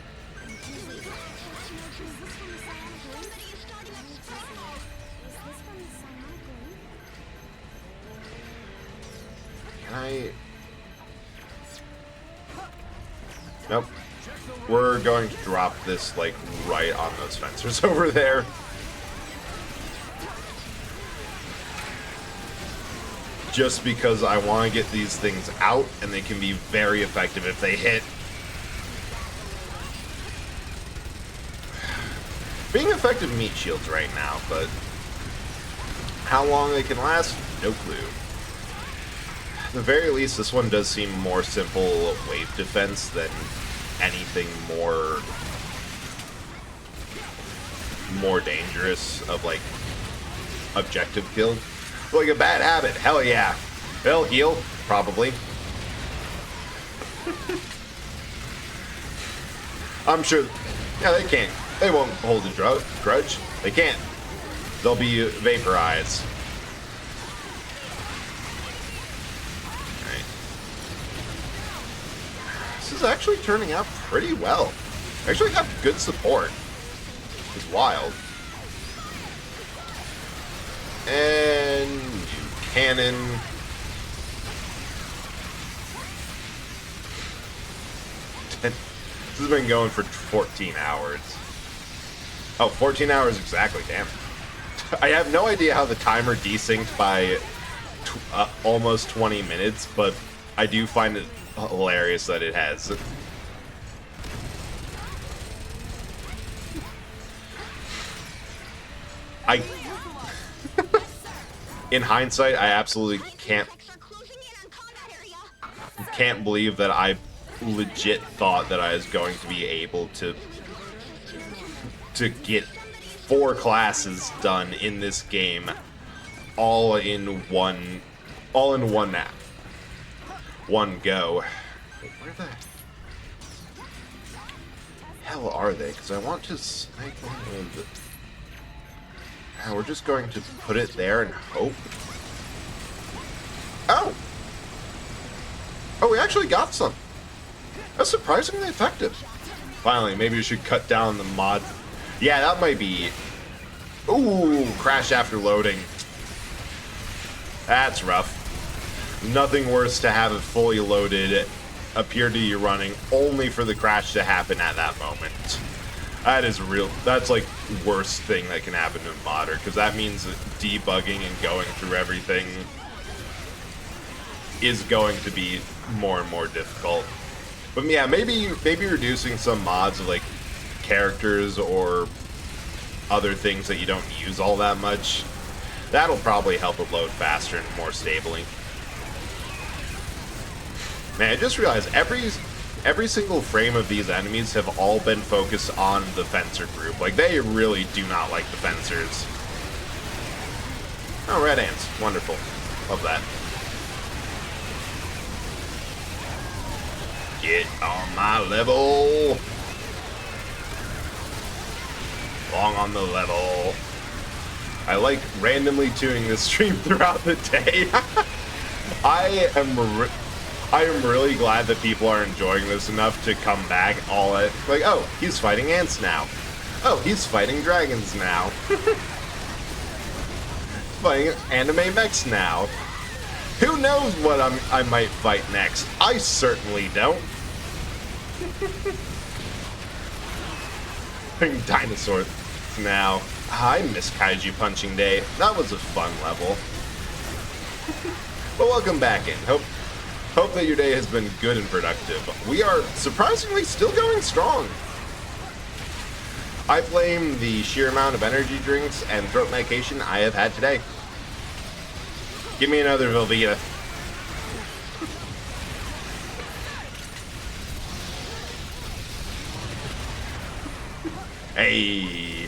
Can I... Nope. We're going to drop this, like, right on those fencers over there. Just because I want to get these things out, and they can be very effective if they hit. Being effective meat shields right now, but how long they can last, no clue. At the very least, this one does seem more simple wave defense than anything more dangerous of, like, objective kill. Like a bad habit, hell yeah. They'll heal, probably. I'm sure, yeah, they can't. They won't hold a grudge. They can't. They'll be vaporized. Alright. This is actually turning out pretty well. I actually got good support. It's wild. And you cannon. This has been going for 14 hours. Oh, 14 hours exactly, damn. I have no idea how the timer desynced by almost 20 minutes, but I do find it hilarious that it has. In hindsight, I absolutely can't believe that I legit thought that I was going to be able to get 4 classes done in this game, all in one nap, one go. Where the hell are they? Because I want to snipe one of the... We're just going to put it there and hope. Oh! Oh, we actually got some. That's surprisingly effective. Finally, maybe we should cut down the mod. Yeah, that might be... Ooh, crash after loading. That's rough. Nothing worse to have it fully loaded, appear to be running, only for the crash to happen at that moment. That is real. That's like worst thing that can happen in modder, because that means that debugging and going through everything is going to be more and more difficult. But yeah, maybe reducing some mods of like characters or other things that you don't use all that much, that'll probably help it load faster and more stably. Man, I just realized every single frame of these enemies have all been focused on the fencer group. Like, they really do not like the fencers. Oh, red ants. Wonderful. Love that. Get on my level. Long on the level. I like randomly tuning this stream throughout the day. I am I am really glad that people are enjoying this enough to come back all at, like, oh, he's fighting ants now. Oh, he's fighting dragons now. Fighting anime mechs now. Who knows what I might fight next? I certainly don't. Dinosaurs now. I miss Kaiju Punching Day. That was a fun level. But welcome back in. Hope that your day has been good and productive. We are surprisingly still going strong. I blame the sheer amount of energy drinks and throat medication I have had today. Give me another Velveeta. Hey.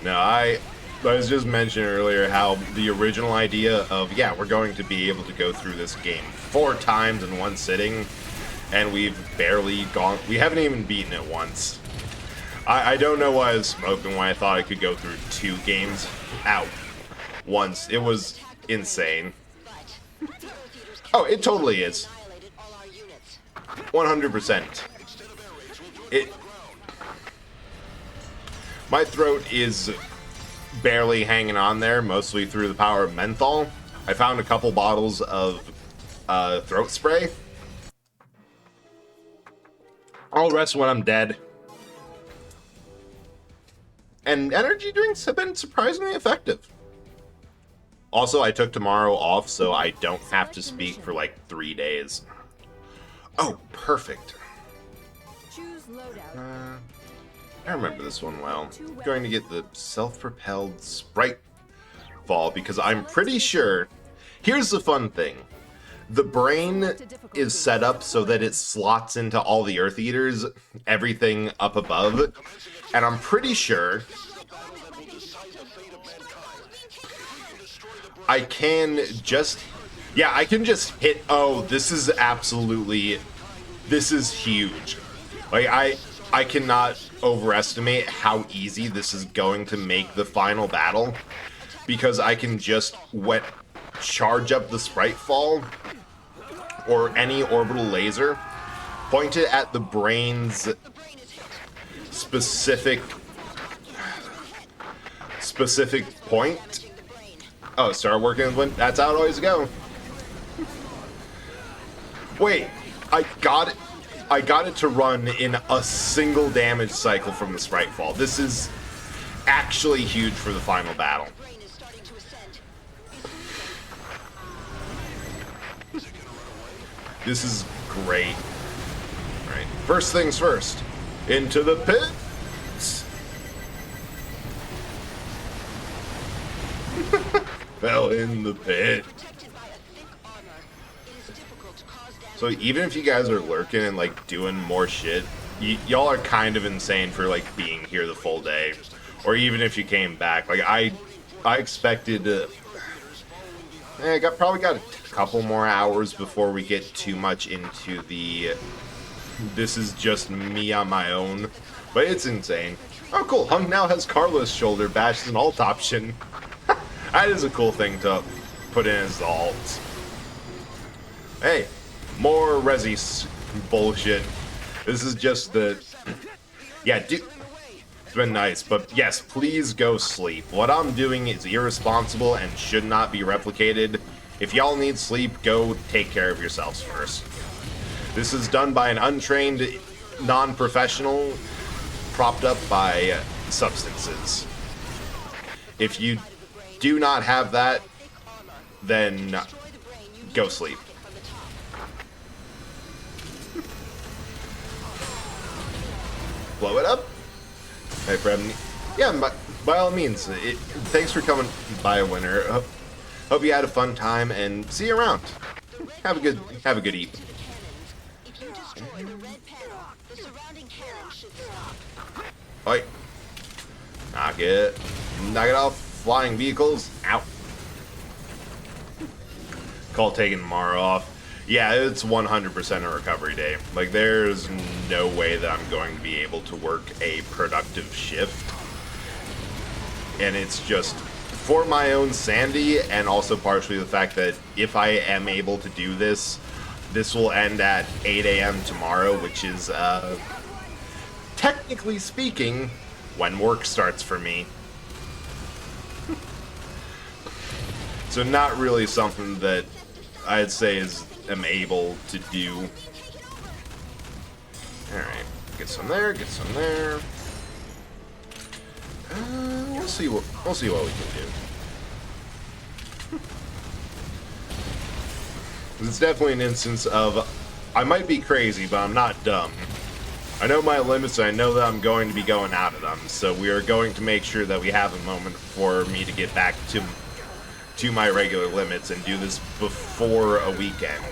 No, I was just mentioning earlier how the original idea of, yeah, we're going to be able to go through this game 4 times in one sitting, and we've barely gone, we haven't even beaten it once. I don't know why I was smoking when I thought I could go through 2 games out once. It was insane. Oh, it totally is. 100%. My throat is barely hanging on there, mostly through the power of menthol. I found a couple bottles of throat spray. I'll rest when I'm dead. And energy drinks have been surprisingly effective. Also, I took tomorrow off, so I don't have to speak for like 3 days. Oh, perfect. I remember this one well. I'm going to get the self-propelled Sprite Fall because I'm pretty sure... Here's the fun thing. The brain is set up so that it slots into all the Earth Eaters, everything up above, and I'm pretty sure I can just... Yeah, I can just hit... Oh, this is absolutely... This is huge. Like, I cannot overestimate how easy this is going to make the final battle, because I can just charge up the Sprite Fall or any orbital laser, point it at the brain's specific point. Oh, start working when that's how it always go. Wait, I got it to run in a single damage cycle from the Sprite Fall. This is actually huge for the final battle. This is great. Right. First things first. Into the pit. Fell in the pit. So even if you guys are lurking and like doing more shit, y'all are kind of insane for like being here the full day. Or even if you came back, like I expected to... probably got a couple more hours before we get too much into the... This is just me on my own. But it's insane. Oh cool, Hunk now has Carlos shoulder bash as an alt option. That is a cool thing to put in as the alt. Hey, more Resi bullshit. This is just the... Yeah, dude. It's been nice, but yes, please go sleep. What I'm doing is irresponsible and should not be replicated. If y'all need sleep, go take care of yourselves first. This is done by an untrained, non-professional, propped up by substances. If you do not have that, then go sleep. Blow it up? Hey, Fred. Yeah, by all means. Thanks for coming by, Winter. Hope you had a fun time, and see you around. Have a good eat. Oi. Knock it off, flying vehicles. Ow. Call taking tomorrow off. Yeah, it's 100% a recovery day. Like, there's no way that I'm going to be able to work a productive shift. And it's just for my own sanity, and also partially the fact that if I am able to do this, this will end at 8 a.m. tomorrow, which is, technically speaking, when work starts for me. So not really something that I'd say am able to do. Alright, get some there, get some there. We'll see what we can do. It's definitely an instance of, I might be crazy, but I'm not dumb. I know my limits, and I know that I'm going to be going out of them, so we are going to make sure that we have a moment for me to get back to my regular limits and do this before a weekend.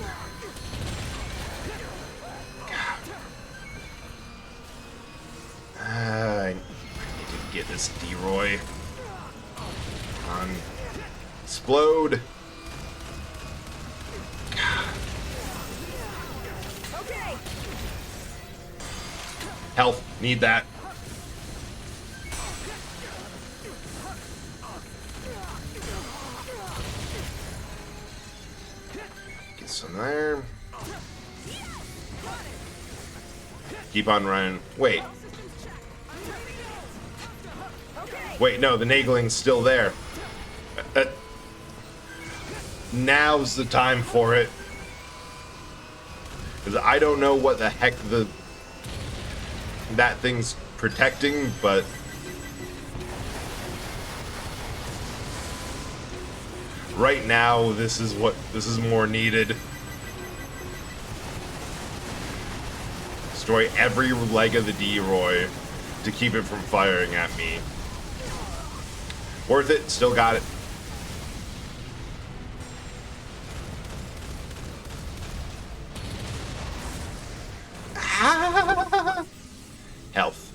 I need to get this D-Roy. Come on. Explode. Okay. Health. Need that. Get some there. Keep on running. Wait. Wait, no, the Nagling's still there. Now's the time for it. Because I don't know what the heck that thing's protecting, but right now this is more needed. Destroy every leg of the D-Roy to keep it from firing at me. Worth it, still got it. Health.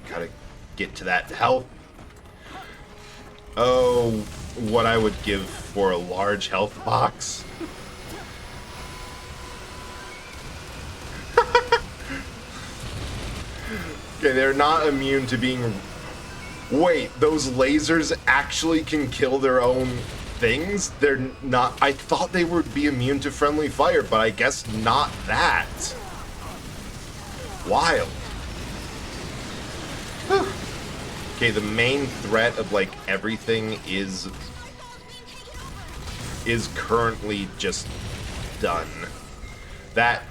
Gotta get to that health. Oh, what I would give for a large health box. Okay, they're not immune to being... Wait, those lasers actually can kill their own things? They're not... I thought they would be immune to friendly fire, but I guess not that. Wild. Whew. Okay, the main threat of, like, everything is currently just done. That...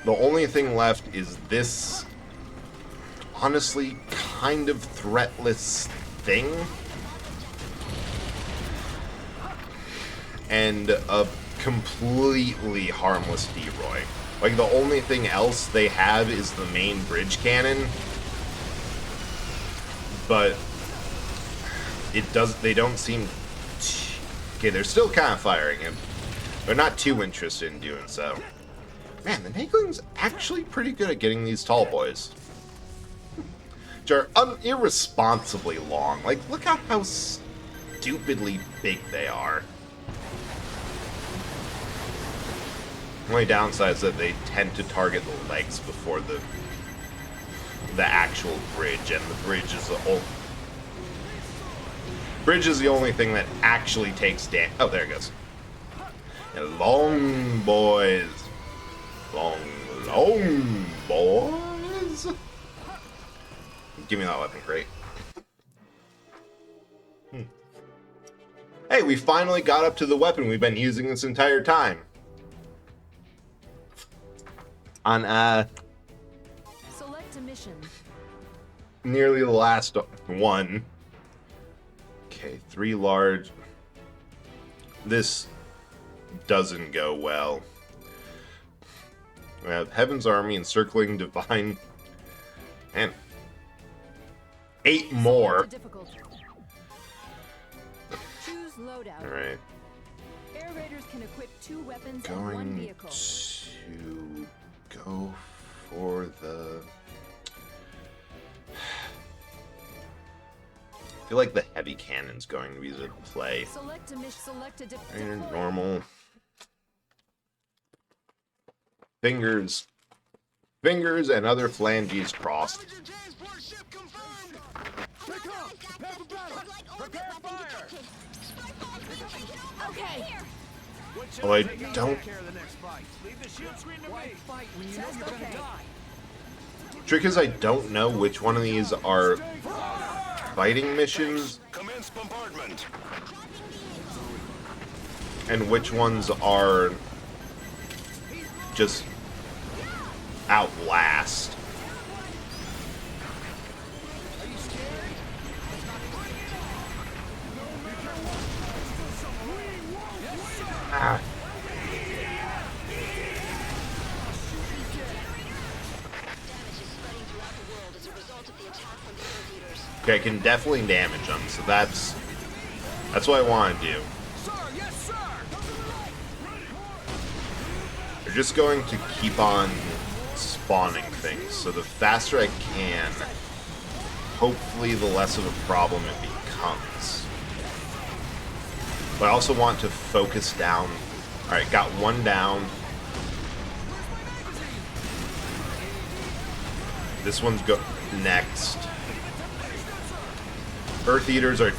The only thing left is this, honestly, kind of threatless thing. And a completely harmless D-Roy. Like, the only thing else they have is the main bridge cannon. But they don't seem... Okay, they're still kind of firing him. They're not too interested in doing so. Man, the Nagling's actually pretty good at getting these tall boys. Which are irresponsibly long. Like, look at how stupidly big they are. Only downside is that they tend to target the legs before the actual bridge, and the bridge is the only thing that actually takes damage. Oh, there it goes. And long boys. Long boys. Give me that weapon, great. Hey, we finally got up to the weapon we've been using this entire time. On, Select a mission. Nearly the last one. Okay, 3 large. This doesn't go well. We have Heaven's Army encircling Divine. And 8 more. Choose loadout. Alright. Air Raiders can equip 2 weapons and 1 vehicle. To go for the... I feel like the heavy cannon's going to be the play. Select a Normal. Fingers Fingers and other phalanges crossed. Okay. Oh, I don't... Trick is I don't know which one of these are fighting missions and which ones are just outlast. Ah. Okay, I can definitely damage them, so that's what I want to do. They're just going to keep on spawning things, so the faster I can, hopefully the less of a problem it becomes. But I also want to focus down. Alright, got one down. This one's next. Earth Eaters or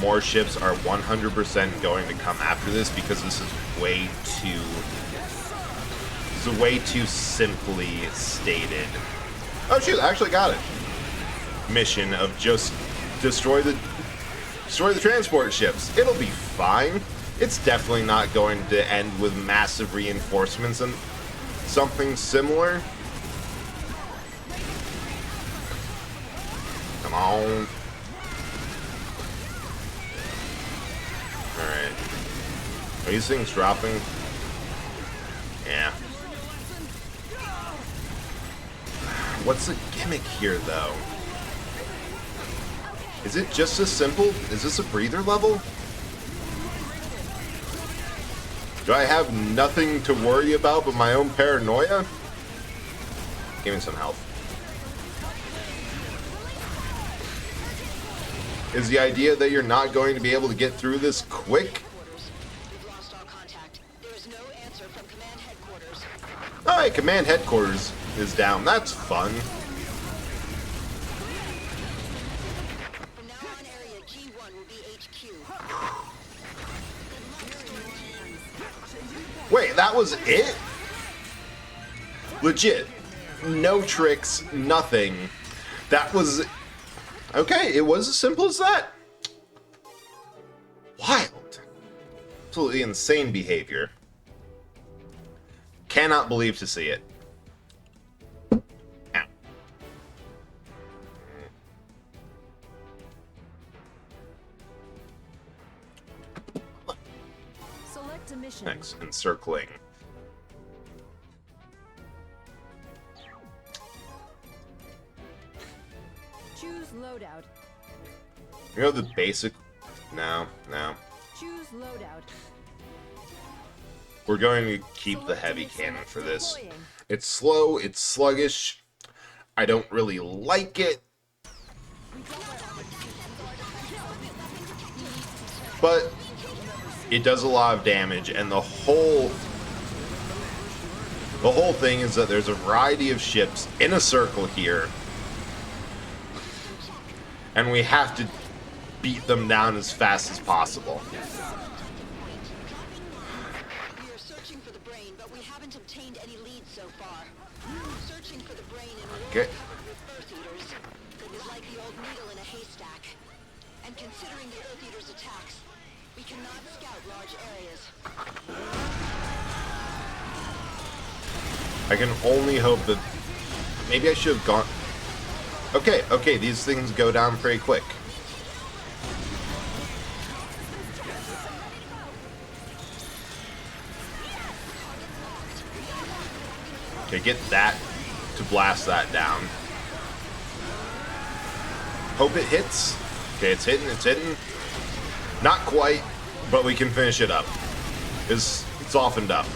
more ships are 100% going to come after this because this is way too simply stated. Oh shoot, I actually got it. Mission of just destroy the transport ships. It'll be fine. It's definitely not going to end with massive reinforcements and something similar. Come on. Alright. Are these things dropping? Yeah. What's the gimmick here, though? Is it just as simple? Is this a breather level? Do I have nothing to worry about but my own paranoia? Give me some health. Is the idea that you're not going to be able to get through this quick? Alright, command headquarters is down. That's fun. Wait, that was it? Legit. No tricks, nothing. That was... Okay, it was as simple as that. Wild. Absolutely insane behavior. Cannot believe to see it. Ow. Select a mission. Next, encircling. Choose loadout. You know the basic... No. Choose loadout. We're going to keep the heavy cannon for this. It's slow, it's sluggish. I don't really like it. But it does a lot of damage, and the whole thing is that there's a variety of ships in a circle here. And we have to beat them down as fast as possible. Okay. And considering the Earth Eaters' attacks, we cannot scout large areas. I can only hope that... Maybe I should have gone... Okay, these things go down pretty quick. Okay, get that to blast that down. Hope it hits. Okay, it's hitting. Not quite, but we can finish it up. It's softened up.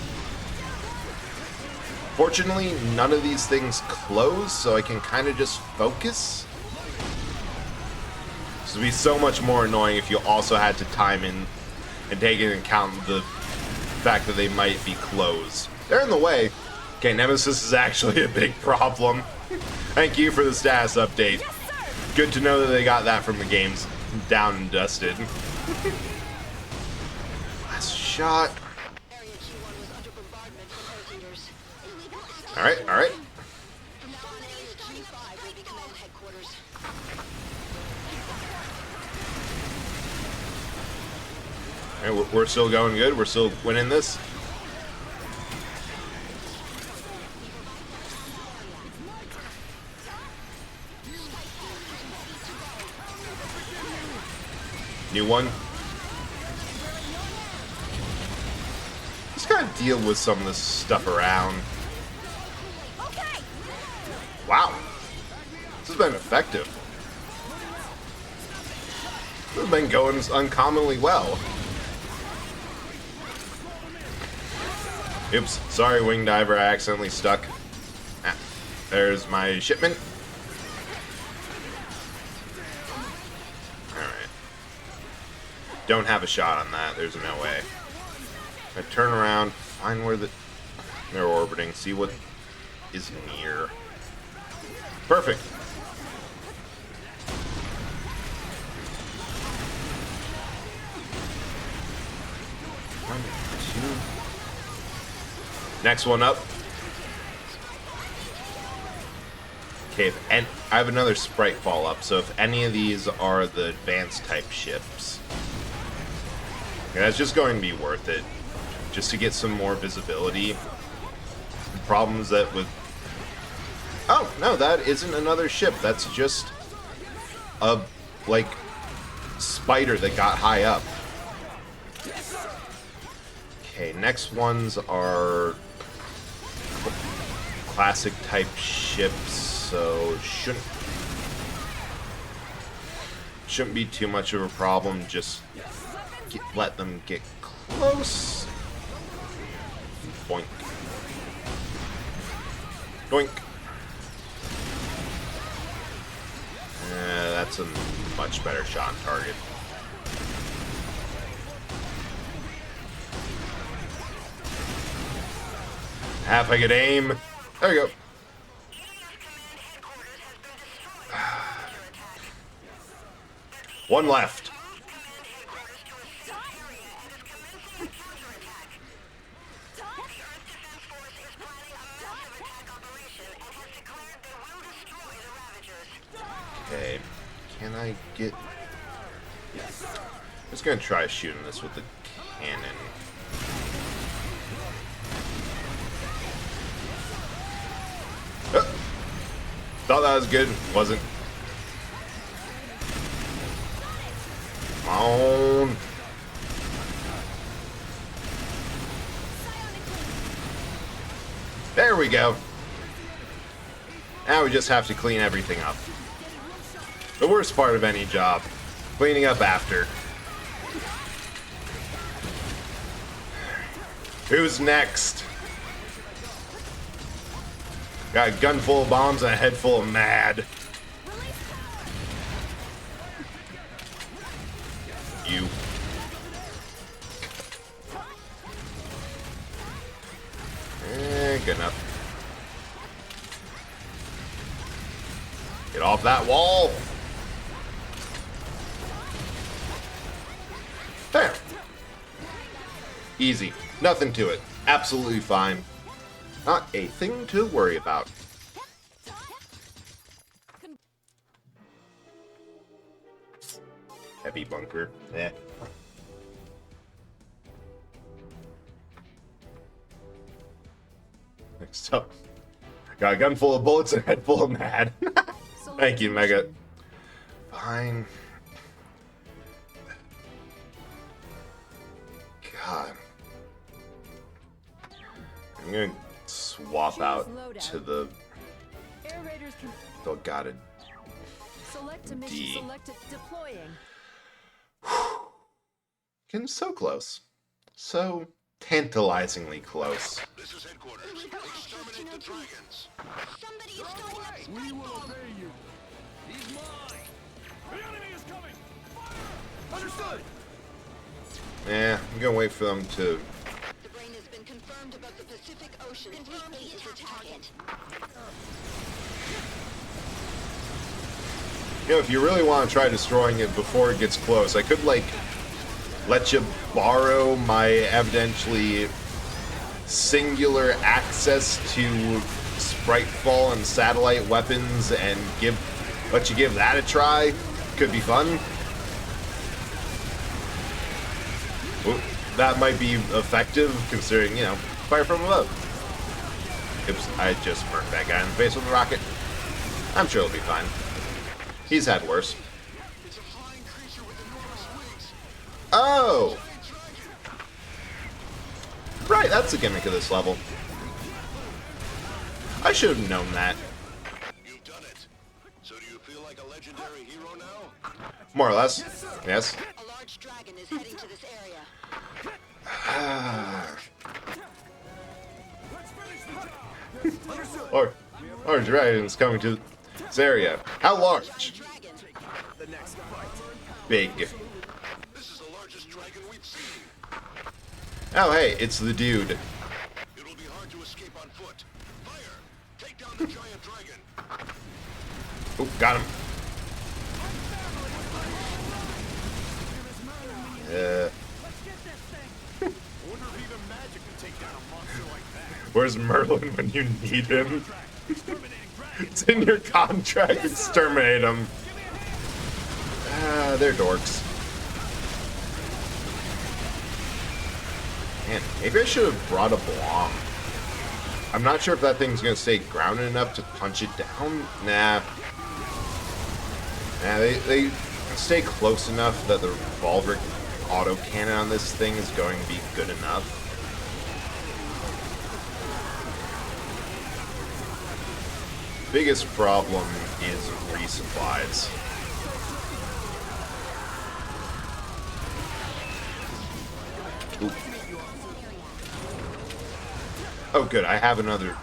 Fortunately, none of these things close, so I can kind of just focus. This would be so much more annoying if you also had to time in and take into account the fact that they might be closed. They're in the way. Okay, Nemesis is actually a big problem. Thank you for the status update. Good to know that they got that from the games down and dusted. Last shot. Alright, alright. Alright, we're still going good. We're still winning this. New one. Just gotta deal with some of this stuff around. Wow. This has been effective. This has been going uncommonly well. Oops. Sorry, Wing Diver. I accidentally stuck. Ah, there's my shipment. Don't have a shot on that. There's no way. I turn around, find where they're orbiting, see what is near. Perfect. One, two. Next one up. Okay, and I have another sprite fall up, so if any of these are the advanced type ships, that's just going to be worth it, just to get some more visibility. The problems that with... Oh, no, that isn't another ship. That's just a, like, spider that got high up. Okay, next ones are classic type ships, so shouldn't be too much of a problem. Just let them get close. Boink. Doink. That's a much better shot on target. Half I could aim. There you go. One left. Okay, can I get... I'm just gonna try shooting this with the cannon. Oh, thought that was good, wasn't. Come on. There we go. Now we just have to clean everything up. The worst part of any job, cleaning up after. Who's next? Got a gun full of bombs and a head full of mad. You. Good enough. Get off that wall. There. Easy. Nothing to it. Absolutely fine. Not a thing to worry about. Heavy bunker. Eh. Next up. Got a gun full of bullets and a head full of mad. Thank you, Mega. Fine. God. I'm gonna swap out to the... Oh, got it. Select a mission selected deploying. Getting so close. So tantalizingly close. This is headquarters. Exterminate the dragons. Somebody is starting up. We will obey you. He's mine. The enemy is coming. Fire! Understood. Yeah, I'm gonna wait for them to Transmission Fleet 8 is attacking. You know, if you really want to try destroying it before it gets close, I could, like, let you borrow my evidently singular access to Spritefall and satellite weapons and let you give that a try. Could be fun. Well, that might be effective, considering, you know, fire from above. Oops, I just murked that guy in the face with a rocket. I'm sure it'll be fine. He's had worse. Oh! Right, that's the gimmick of this level. I should have known that. You've done it. So do you feel like a legendary hero now? More or less. Yes. A large dragon is heading to this area. Large dragon's coming to this area. How large? Big. This is the largest dragon we've seen. Oh, hey, it's the dude. It'll be hard to escape on foot. Fire! Take down the giant dragon. Oh, got him. Where's Merlin when you need him? It's in your contract. Exterminate him. They're dorks. Man, maybe I should have brought a bomb. I'm not sure if that thing's gonna stay grounded enough to punch it down. Nah. Nah, they stay close enough that the revolver autocannon on this thing is going to be good enough. Biggest problem is resupplies. Oop. Oh, good. I have another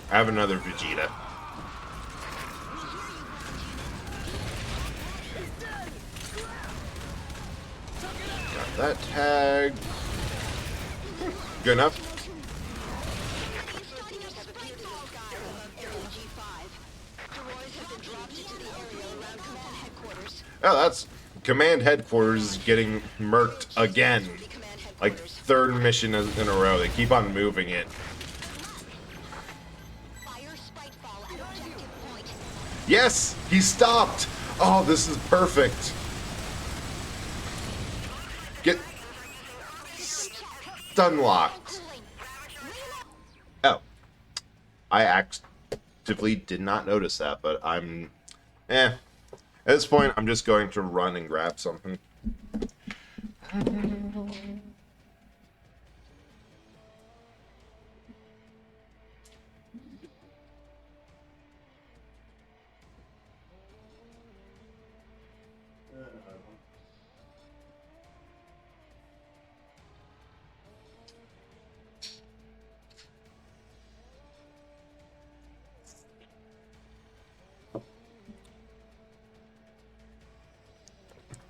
Vegeta. Got that tag. Good enough. Oh, that's Command Headquarters getting murked again. Like, third mission in a row. They keep on moving it. Yes! He stopped! Oh, this is perfect. Get stun locked. Oh. I actively did not notice that, but I'm... At this point, I'm just going to run and grab something.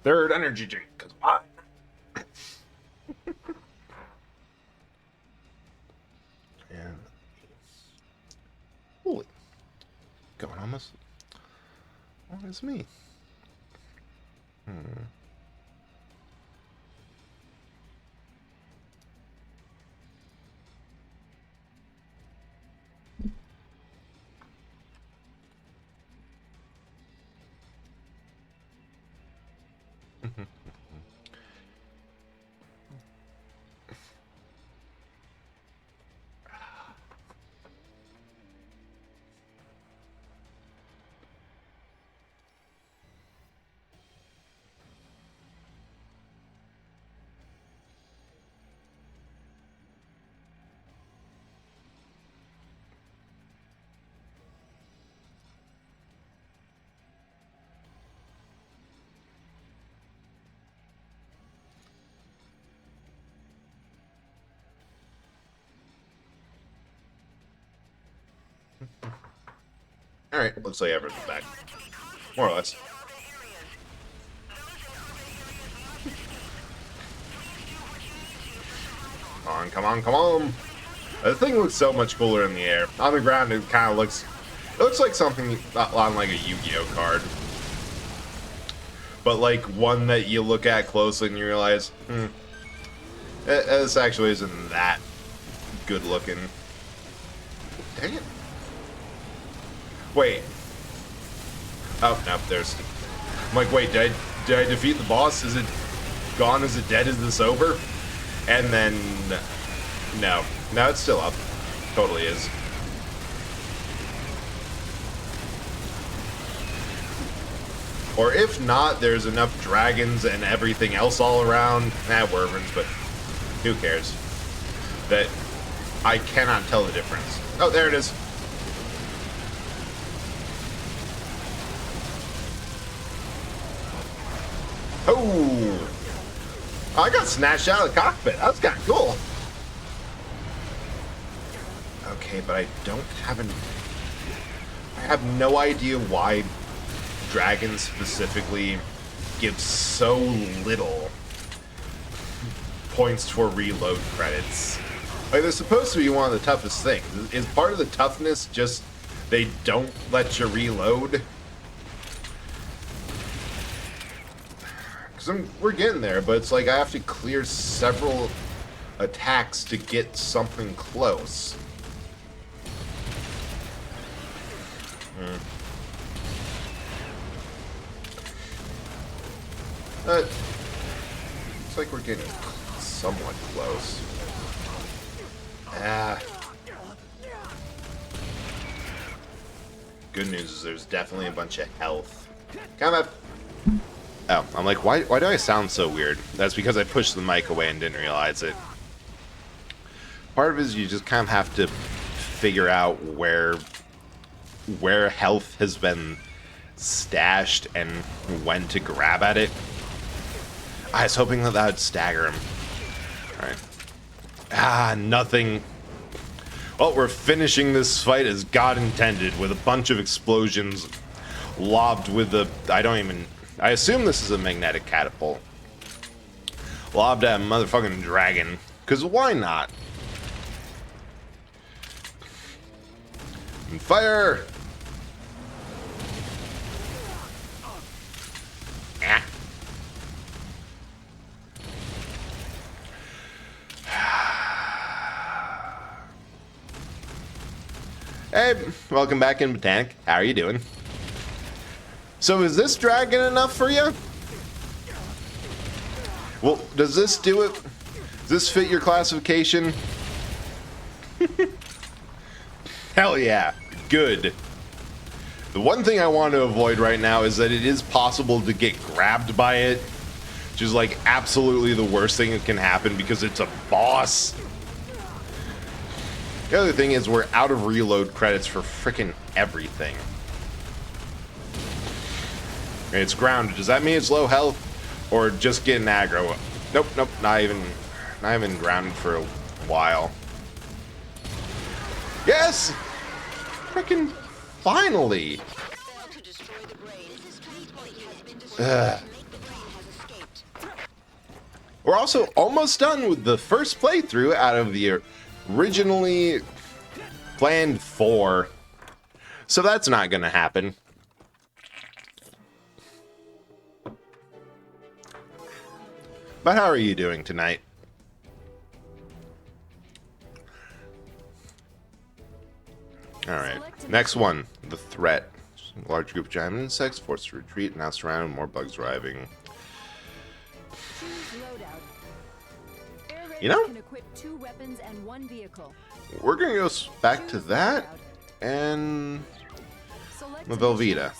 Third energy drink, because why? And holy, going almost long as me. Alright, looks like everyone's back. More or less. Come on, come on, come on! The thing looks so much cooler in the air. On the ground, it kind of looks... It looks like something on like a Yu-Gi-Oh card. But like one that you look at closely and you realize, this actually isn't that good looking. Dang it. Wait. Oh, no, there's... I'm like, wait, did I defeat the boss? Is it gone? Is it dead? Is this over? And then... No. No, it's still up. Totally is. Or if not, there's enough dragons and everything else all around. Wyverns, but who cares? That I cannot tell the difference. Oh, there it is. Oh! I got snatched out of the cockpit. That was kind of cool. Okay, but I don't have an... I have no idea why dragons specifically give so little points for reload credits. Like, they're supposed to be one of the toughest things. Is part of the toughness just they don't let you reload? Because we're getting there, but it's like I have to clear several attacks to get something close. Looks like we're getting somewhat close. Good news is there's definitely a bunch of health. Come up. Oh, I'm like, why do I sound so weird? That's because I pushed the mic away and didn't realize it. Part of it is you just kind of have to figure out where health has been stashed and when to grab at it. I was hoping that would stagger him. Alright. Nothing. Well, we're finishing this fight as God intended, with a bunch of explosions lobbed with the... I assume this is a magnetic catapult. Lobbed at a motherfucking dragon. Because why not? And fire! Hey, welcome back in Botanic. How are you doing? So is this dragon enough for you? Well, does this do it? Does this fit your classification? Hell yeah. Good. The one thing I want to avoid right now is that it is possible to get grabbed by it, which is like absolutely the worst thing that can happen because it's a boss. The other thing is we're out of reload credits for frickin' everything. It's grounded. Does that mean it's low health or just getting aggro? Nope, not even grounded for a while. Yes! Frickin' finally! We're also almost done with the first playthrough out of the originally planned 4. So that's not gonna happen. But how are you doing tonight? Alright, next one. The threat. A large group of giant insects forced to retreat, now surrounded, more bugs arriving. You know, we're gonna go back to that and the Velveeta.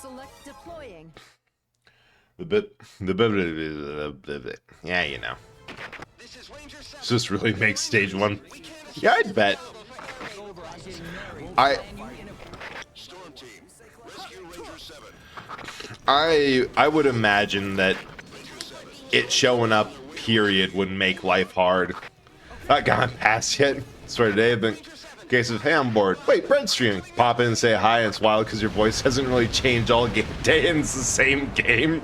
Yeah, you know. Does this really make stage 1? Yeah, I'd bet. I would imagine that it showing up, period, would make life hard. Not gone past yet. Sorry, today, but in case of, hey, I'm bored. Wait, Bread streaming. Pop in and say hi, and it's wild because your voice hasn't really changed all game day and it's the same game.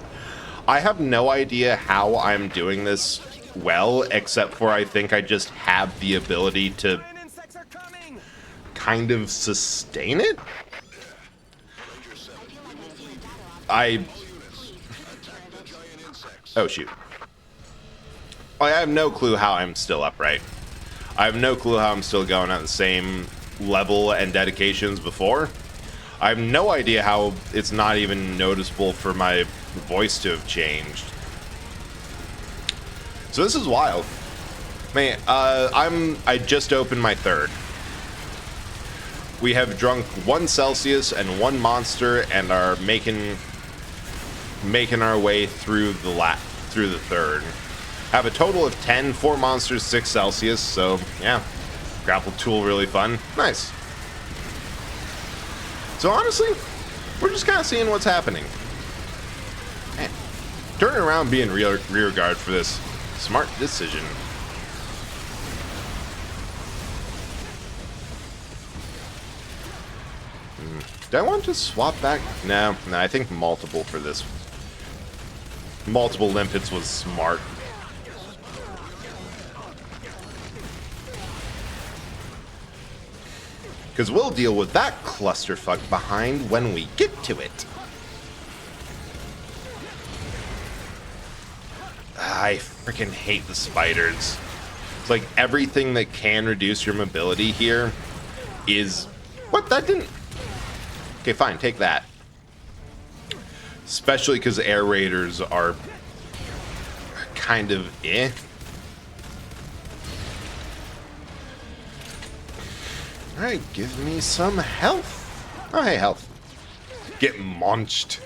I have no idea how I'm doing this well, except for I think I just have the ability to kind of sustain it. Oh shoot. I have no clue how I'm still upright. I have no clue how I'm still going at the same level and dedications before. I have no idea how it's not even noticeable for my voice to have changed. So this is wild. Man, I just opened my third. We have drunk 1 Celsius and 1 Monster and are making our way through the third. Have a total of 10, 4 Monsters, 6 Celsius, so yeah. Grapple tool really fun. Nice. So honestly, we're just kind of seeing what's happening. Man, turning around being rear guard for this. Smart decision. Do I want to swap back? No, I think multiple for this. Multiple limpets was smart. Because we'll deal with that clusterfuck behind when we get to it. I freaking hate the spiders. It's like everything that can reduce your mobility here is... What? That didn't... Okay, fine. Take that. Especially because air raiders are kind of eh. Alright, give me some health. Oh, hey, health. Get munched.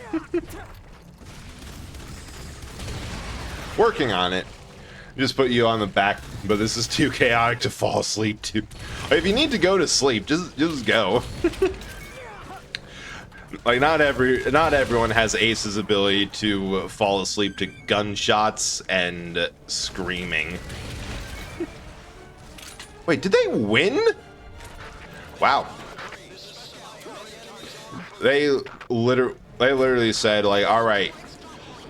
Working on it. Just put you on the back, but this is too chaotic to fall asleep to. If you need to go to sleep, just go. Like, not everyone has Ace's ability to fall asleep to gunshots and screaming. Wait, did they win? Wow. They literally said, like, all right,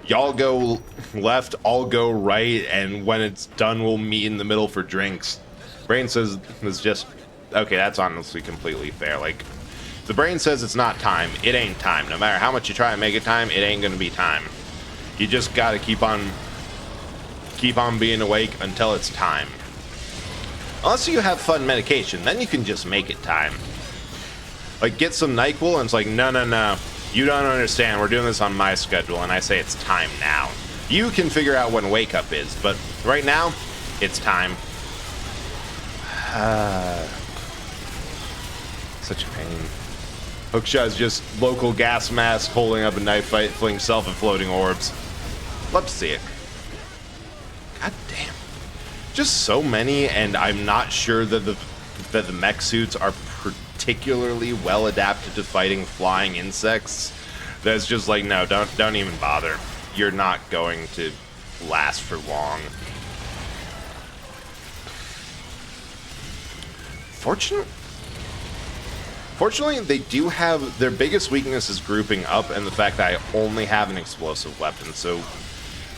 y'all go left, I'll go right, and when it's done, we'll meet in the middle for drinks. Brain says it's just, okay, that's honestly completely fair. Like, the brain says it's not time, it ain't time. No matter how much you try and make it time, it ain't gonna be time. You just gotta keep on being awake until it's time. Unless you have fun medication, then you can just make it time. Like, get some NyQuil, and it's like, no, you don't understand, we're doing this on my schedule, and I say it's time now. You can figure out when wake up is, but right now, it's time. Such a pain. Hookshot is just local gas mask holding up a knife fight, fling self-inflating orbs. Love to see it. God damn. Just so many, and I'm not sure that the mech suits are particularly well adapted to fighting flying insects. That's just like, no, don't even bother. You're not going to last for long. Fortunately, they do have their biggest weakness is grouping up, and the fact that I only have an explosive weapon. So,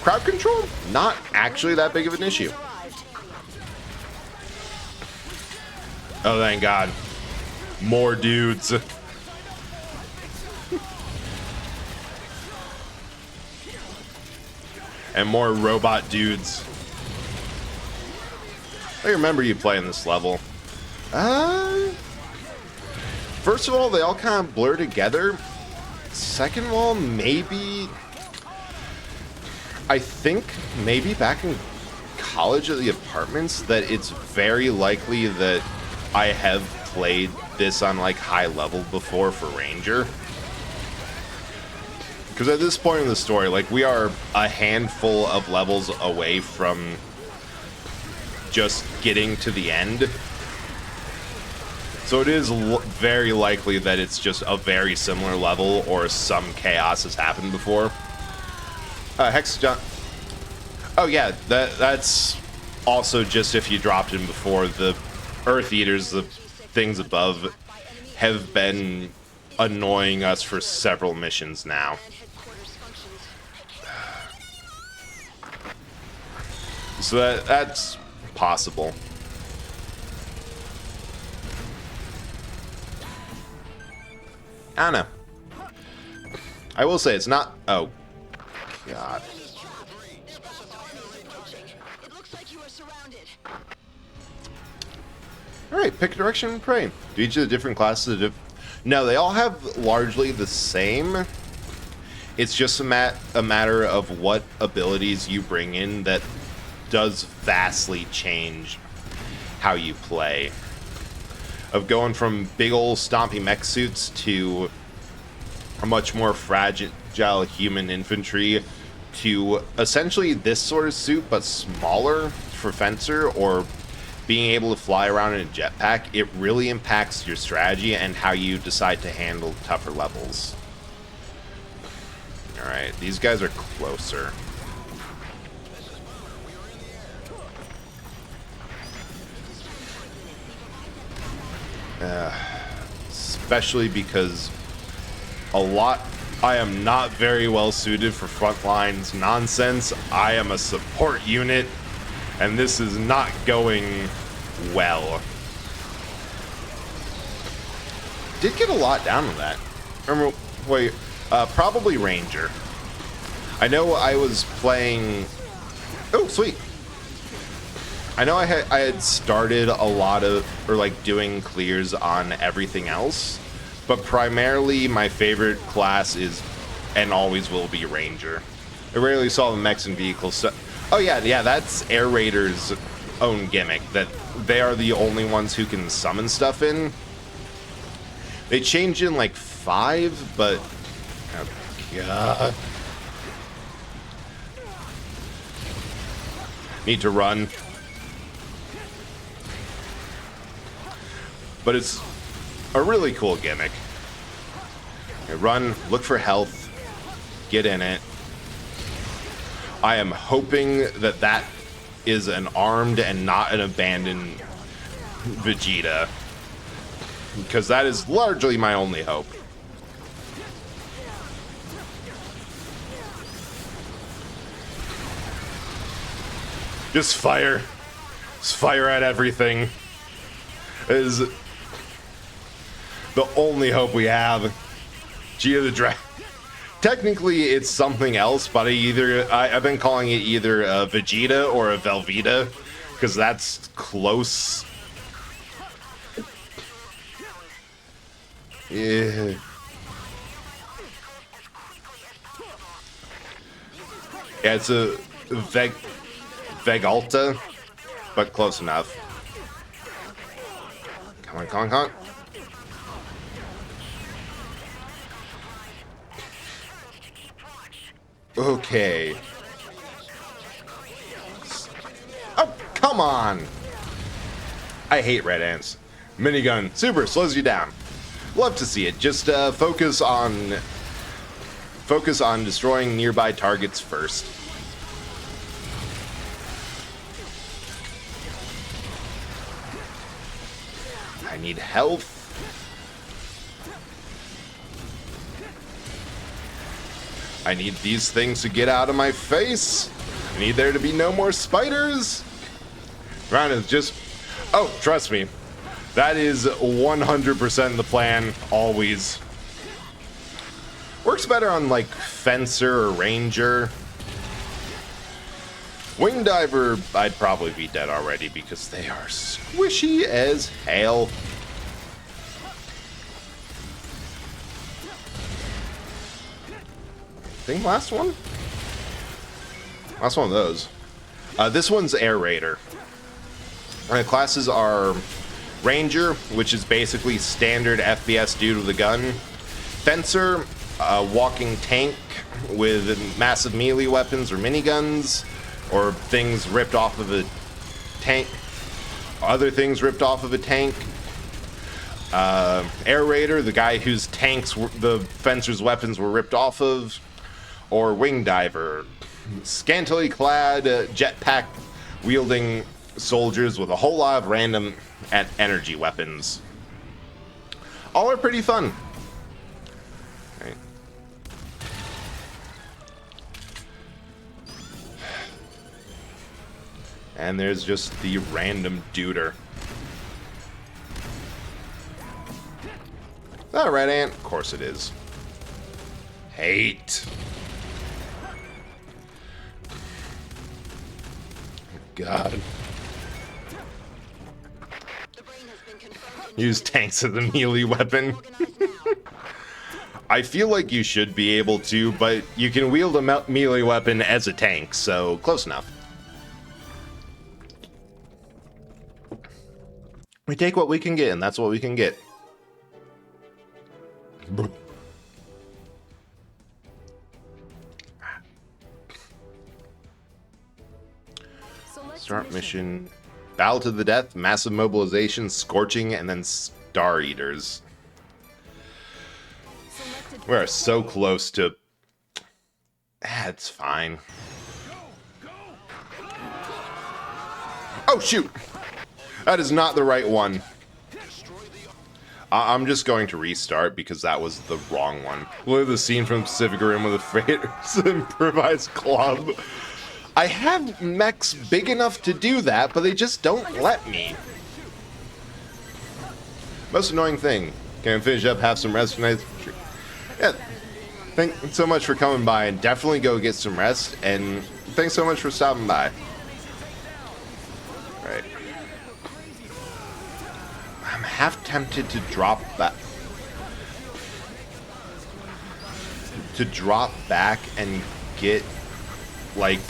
crowd control, not actually that big of an issue. Oh, thank God. More dudes. And more robot dudes. I remember you playing this level. First of all, they all kind of blur together. Second of all, maybe... I think maybe back in college at the apartments that it's very likely that I have played this on like high level before for Ranger. Because at this point in the story, like, we are a handful of levels away from just getting to the end. So it is very likely that it's just a very similar level or some chaos has happened before. Hexagon. Oh yeah, that's also just if you dropped in before. The Earth Eaters, the things above, have been annoying us for several missions now. So that's possible. I don't know. I will say it's not... Oh. God. Alright, pick a direction and pray. Do each of the different classes... No, they all have largely the same. It's just a matter of what abilities you bring in that does vastly change how you play. Of going from big old stompy mech suits to a much more fragile human infantry to essentially this sort of suit but smaller for Fencer, or being able to fly around in a jetpack. It really impacts your strategy and how you decide to handle tougher levels. Alright, these guys are closer. Especially because I am not very well suited for front lines nonsense. I am a support unit, and this is not going well. Did get a lot down on that. Remember, wait, probably Ranger. I know I was playing... Oh, sweet. I know I had started a lot of, or like doing clears on everything else, but primarily my favorite class is, and always will be, Ranger. I rarely saw the mechs and vehicles. So, oh yeah, that's Air Raiders' own gimmick, that they are the only ones who can summon stuff in. They changed in like 5, but oh god. Need to run. But it's a really cool gimmick. Okay, run, look for health, get in it. I am hoping that that is an armed and not an abandoned Vegeta, because that is largely my only hope. Just fire. Just fire at everything. Is the only hope we have. Vegeta the Dragon. Technically, it's something else, but I've been calling it either a Vegeta or a Velveeta, because that's close. Yeah. Yeah, it's a Vegalta, but close enough. Come on, come on, come on. Okay. Oh, come on! I hate red ants. Minigun, super, slows you down. Love to see it. Just focus on destroying nearby targets first. I need health. I need these things to get out of my face. I need there to be no more spiders. Ryan is just... Oh, trust me. That is 100% the plan, always. Works better on, like, Fencer or Ranger. Wing Diver, I'd probably be dead already because they are squishy as hell. I think last one? Last one of those. This one's Air Raider. The classes are Ranger, which is basically standard FPS dude with a gun. Fencer, walking tank with massive melee weapons or miniguns, or things ripped off of a tank. Other things ripped off of a tank. Air Raider, the guy whose tanks the Fencer's weapons were ripped off of. Or Wing Diver, scantily clad, jetpack wielding soldiers with a whole lot of random energy weapons. All are pretty fun. Right. And there's just the random duder. that a red ant? Of course it is. Hate. God. Use tanks as a melee weapon. I feel like you should be able to, but you can wield a melee weapon as a tank, so close enough. We take what we can get, and that's what we can get. Start mission. Battle to the death, massive mobilization, scorching, and then Star Eaters. We are so close to... it's fine. Oh, shoot! That is not the right one. I'm just going to restart because that was the wrong one. Look at the scene from Pacific Rim with the Freighters Improvised Club. I have mechs big enough to do that, but they just don't let me. Most annoying thing. Can I finish up, have some rest tonight? Yeah. Thanks so much for coming by, and definitely go get some rest, and thanks so much for stopping by. Right. I'm half tempted to drop that. To drop back and get, like,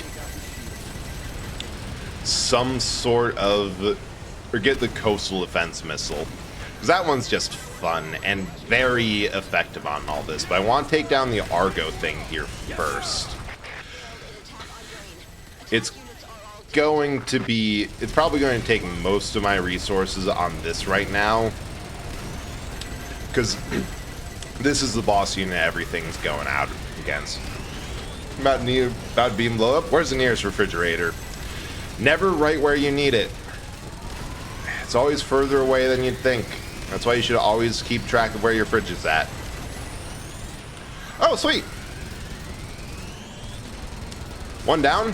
some sort of, or get the coastal defense missile, because that one's just fun and very effective on all this. But I want to take down the Argo thing here first. It's going to be, it's probably going to take most of my resources on this right now, because this is the boss unit everything's going out against. About to beam blow up. Where's the nearest refrigerator? Never right where you need it. It's always further away than you'd think. That's why you should always keep track of where your fridge is at. Oh, sweet! One down.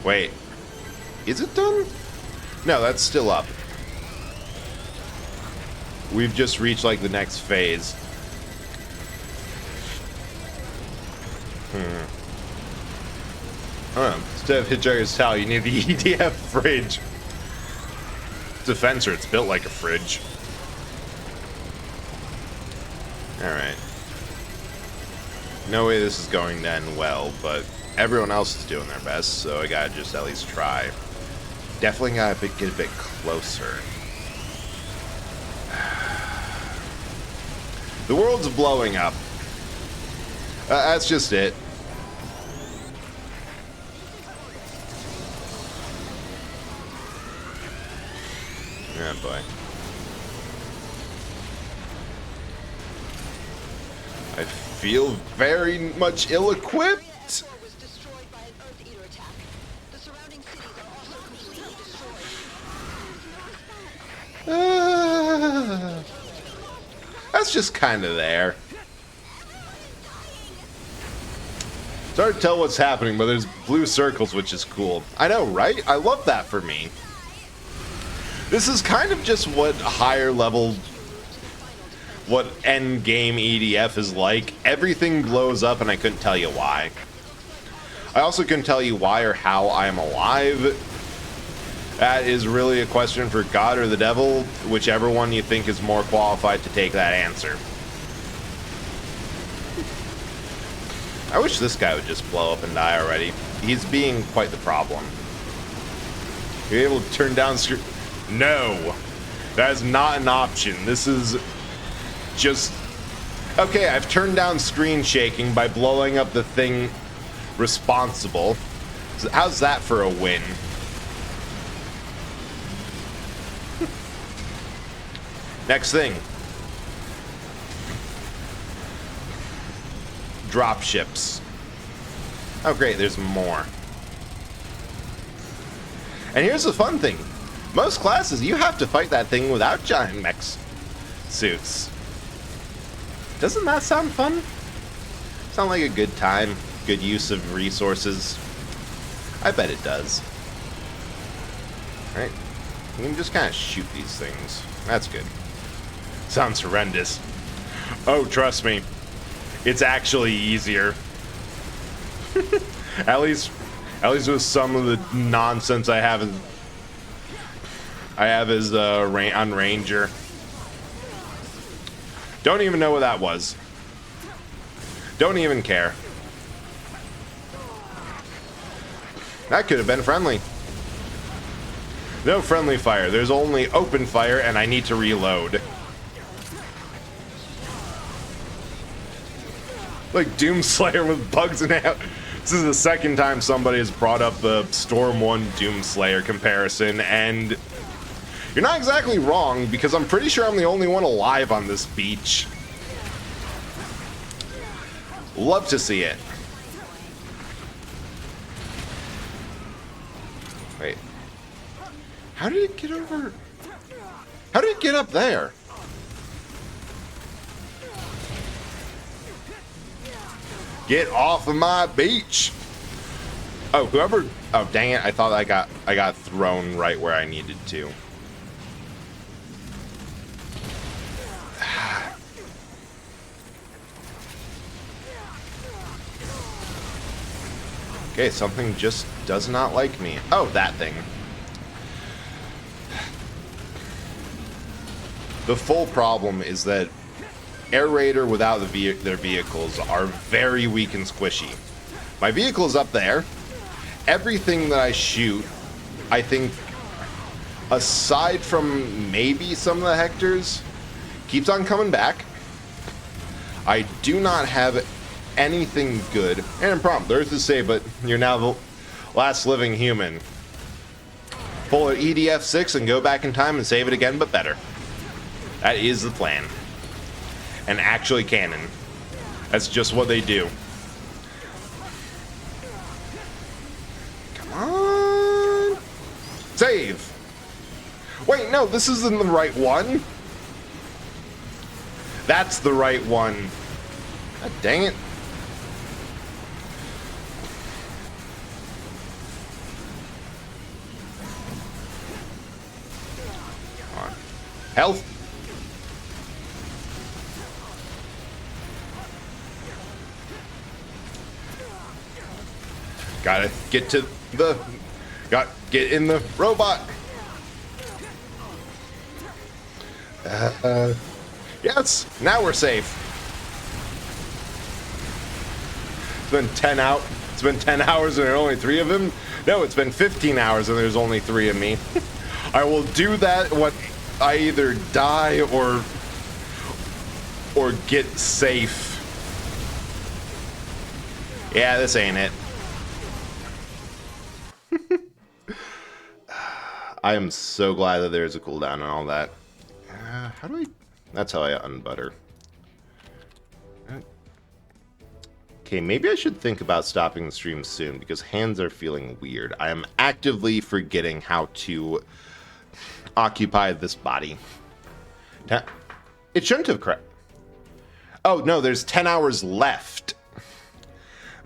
Wait. Is it done? No, that's still up. We've just reached, like, the next phase. Instead of Hitchhiker's Towel, you need the EDF fridge. It's a fencer, it's built like a fridge. Alright. No way this is going to end well, but everyone else is doing their best, so I gotta just at least try. Definitely gotta get a bit closer. The world's blowing up. That's just it. Oh boy. I feel very much ill-equipped. That's just kind of there. It's hard to tell what's happening, but there's blue circles, which is cool. I know, right? I love that for me. This is kind of just what higher level, what end game EDF is like. Everything blows up and I couldn't tell you why. I also couldn't tell you why or how I'm alive. That is really a question for God or the devil, whichever one you think is more qualified to take that answer. I wish this guy would just blow up and die already. He's being quite the problem. You're able to turn down screen. No, that is not an option. This is just... Okay, I've turned down screen shaking by blowing up the thing responsible. So how's that for a win? Next thing. Drop ships. Oh great, there's more. And here's the fun thing. Most classes, you have to fight that thing without giant mech suits. Doesn't that sound fun? Sound like a good time, good use of resources? I bet it does. Alright. You can just kind of shoot these things. That's good. Sounds horrendous. Oh, trust me. It's actually easier. At least with some of the nonsense I have as on Ranger. Don't even know what that was. Don't even care. That could have been friendly. No friendly fire. There's only open fire, and I need to reload. Like Doomslayer with bugs and out. This is the second time somebody has brought up the Storm 1 Doomslayer comparison, and you're not exactly wrong, because I'm pretty sure I'm the only one alive on this beach. Love to see it. Wait. How did it get over? How did it get up there? Get off of my beach! Oh, whoever... Oh, dang it. I thought I got thrown right where I needed to. Okay, something just does not like me. Oh, that thing. The full problem is that Air Raider without their vehicles are very weak and squishy. My vehicle's up there. Everything that I shoot, I think, aside from maybe some of the Hectors, keeps on coming back. I do not have anything good. And prompt, there's to say, but you're now the last living human. Pull an EDF-6 and go back in time and save it again, but better. That is the plan. And actually canon. That's just what they do. Come on. Save. Wait, no, this isn't the right one. That's the right one. God dang it. Come on. Health. Gotta get to the... Get in the robot. Yes, now we're safe. It's been 10 out. It's been 10 hours and there are only 3 of him. No, it's been 15 hours and there's only 3 of me. I will do that when I either die or get safe. Yeah, this ain't it. I am so glad that there's a cooldown and all that. How do I... That's how I unbutter. Okay, maybe I should think about stopping the stream soon because hands are feeling weird. I am actively forgetting how to occupy this body. It shouldn't have correct. Oh, no, there's 10 hours left.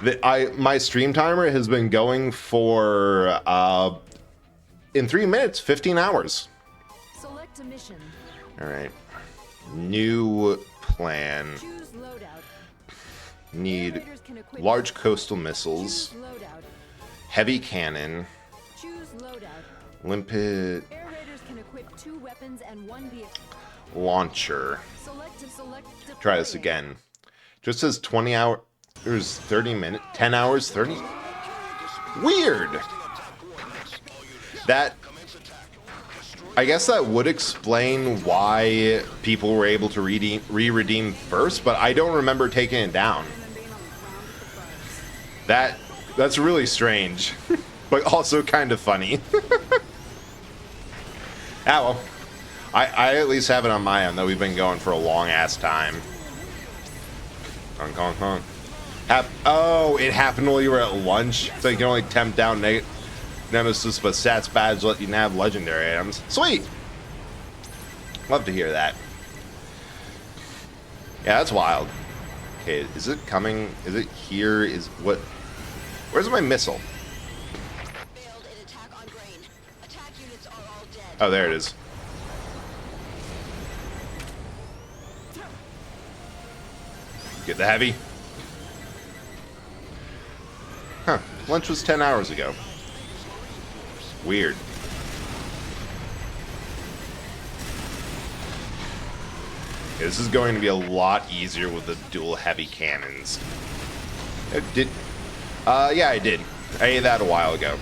My stream timer has been going for... in 3 minutes, 15 hours. Select a mission. All right. New plan. Choose loadout. Need large coastal missiles. Choose loadout. Heavy cannon. Choose loadout. Limpet. Air Raiders can equip 2 weapons and 1 vehicle. Launcher. Select Try this again. Just says 20 hours, 30 minutes, 10 hours, 30. Weird. That, I guess that would explain why people were able to re-redeem first, but I don't remember taking it down. That's really strange, but also kind of funny. Ah, well. I at least have it on my end, though we've been going for a long-ass time. Honk, honk, honk. Oh, it happened while you were at lunch, so you can only tempt down Nemesis, but stats badge let you nab legendary items. Sweet! Love to hear that. Yeah, that's wild. Okay, is it coming? Is it here? Is what? Where's my missile? Failed an attack on grain. Attack units are Oh, there it is. Get the heavy. Huh. Lunch was 10 hours ago. Weird. This is going to be a lot easier with the dual heavy cannons. Yeah, I did. I ate that a while ago.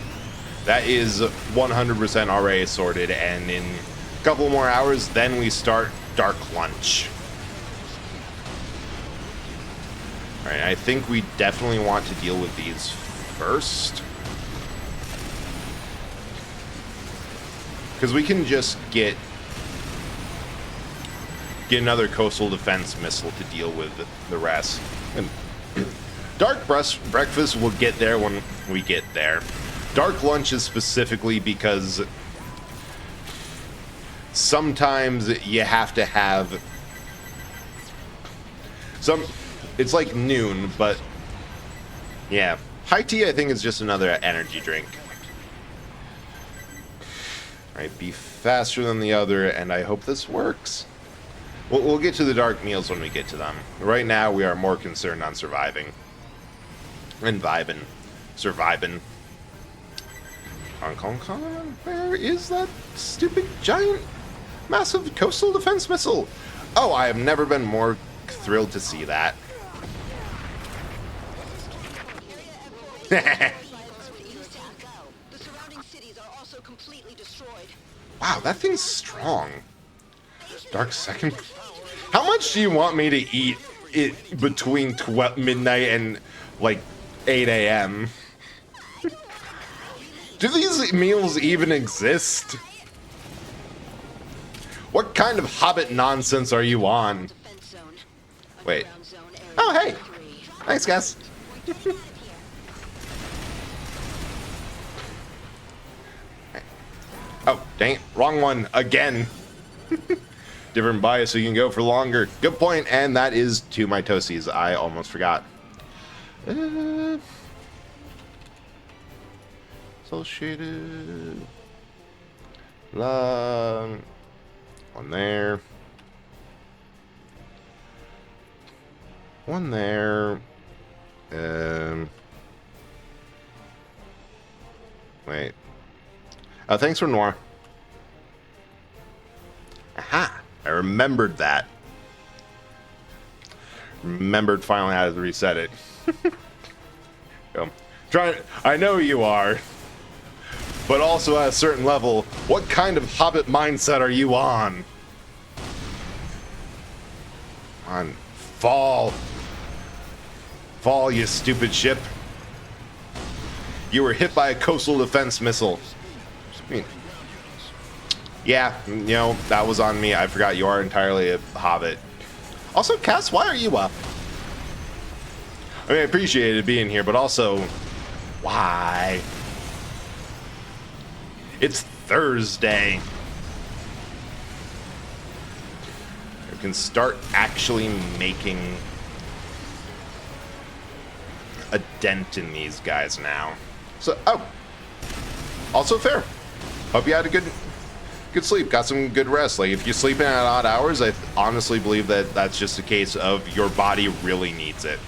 That is 100% already sorted, and in a couple more hours, then we start Dark Lunch. Alright, I think we definitely want to deal with these first. Because we can just get another coastal defense missile to deal with the rest. And Dark Breakfast will get there when we get there. Dark Lunch is specifically because sometimes you have to have some. It's like noon, but yeah. High tea, I think, is just another energy drink. Alright, be faster than the other, and I hope this works. We'll get to the dark meals when we get to them. Right now, we are more concerned on surviving. And vibing. Surviving. Hong Kong, where is that stupid, giant, massive coastal defense missile? Oh, I have never been more thrilled to see that. Wow, that thing's strong. Dark second. How much do you want me to eat it between midnight and like 8 a.m.? Do these meals even exist? What kind of Hobbit nonsense are you on? Wait. Oh, hey. Thanks, guys. Oh, dang it. Wrong one again. Different bias so you can go for longer. Good point, and that is to my toasties. I almost forgot. Associated. One there. One there. Wait. Thanks for Noir. Aha! I remembered that. Remembered finally how to reset it. I know you are. But also at a certain level, what kind of Hobbit mindset are you on? On fall. Fall, you stupid ship. You were hit by a coastal defense missile. I mean, yeah, you know, that was on me. I forgot you are entirely a Hobbit. Also, Cass, why are you up? I mean, I appreciated being here, but also, why? It's Thursday. I can start actually making a dent in these guys now. So, oh, also fair. Hope you had a good sleep, got some good rest. Like, if you're sleeping at odd hours, I honestly believe that that's just a case of your body really needs it.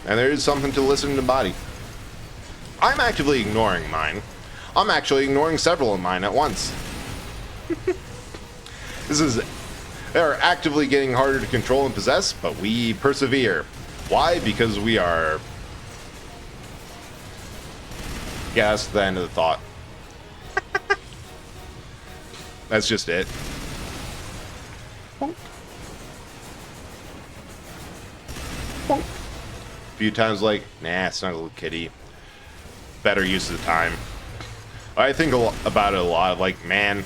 And there is something to listen to the body. I'm actively ignoring mine. I'm actually ignoring several of mine at once. They're actively getting harder to control and possess, but we persevere. Why? Because we are... Yeah, that's the end of the thought. That's just it. Bonk. Bonk. A few times like, nah, snuggle kitty. Better use of the time. I think about it a lot, like, man,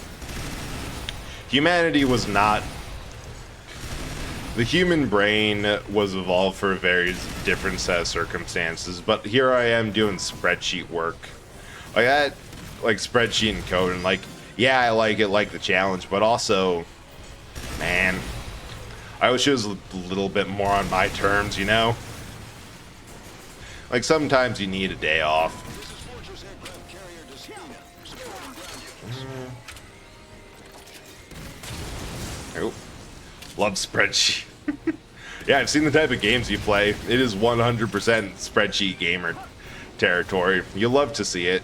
humanity was not... The human brain was evolved for a very different set of circumstances, but here I am doing spreadsheet work. Like that, like spreadsheet and code, and like, yeah, I like it, like the challenge, but also, man, I wish it was a little bit more on my terms, you know? Like, sometimes you need a day off. Oh, love spreadsheet. Yeah, I've seen the type of games you play. It is 100% spreadsheet gamer territory. You'll love to see it.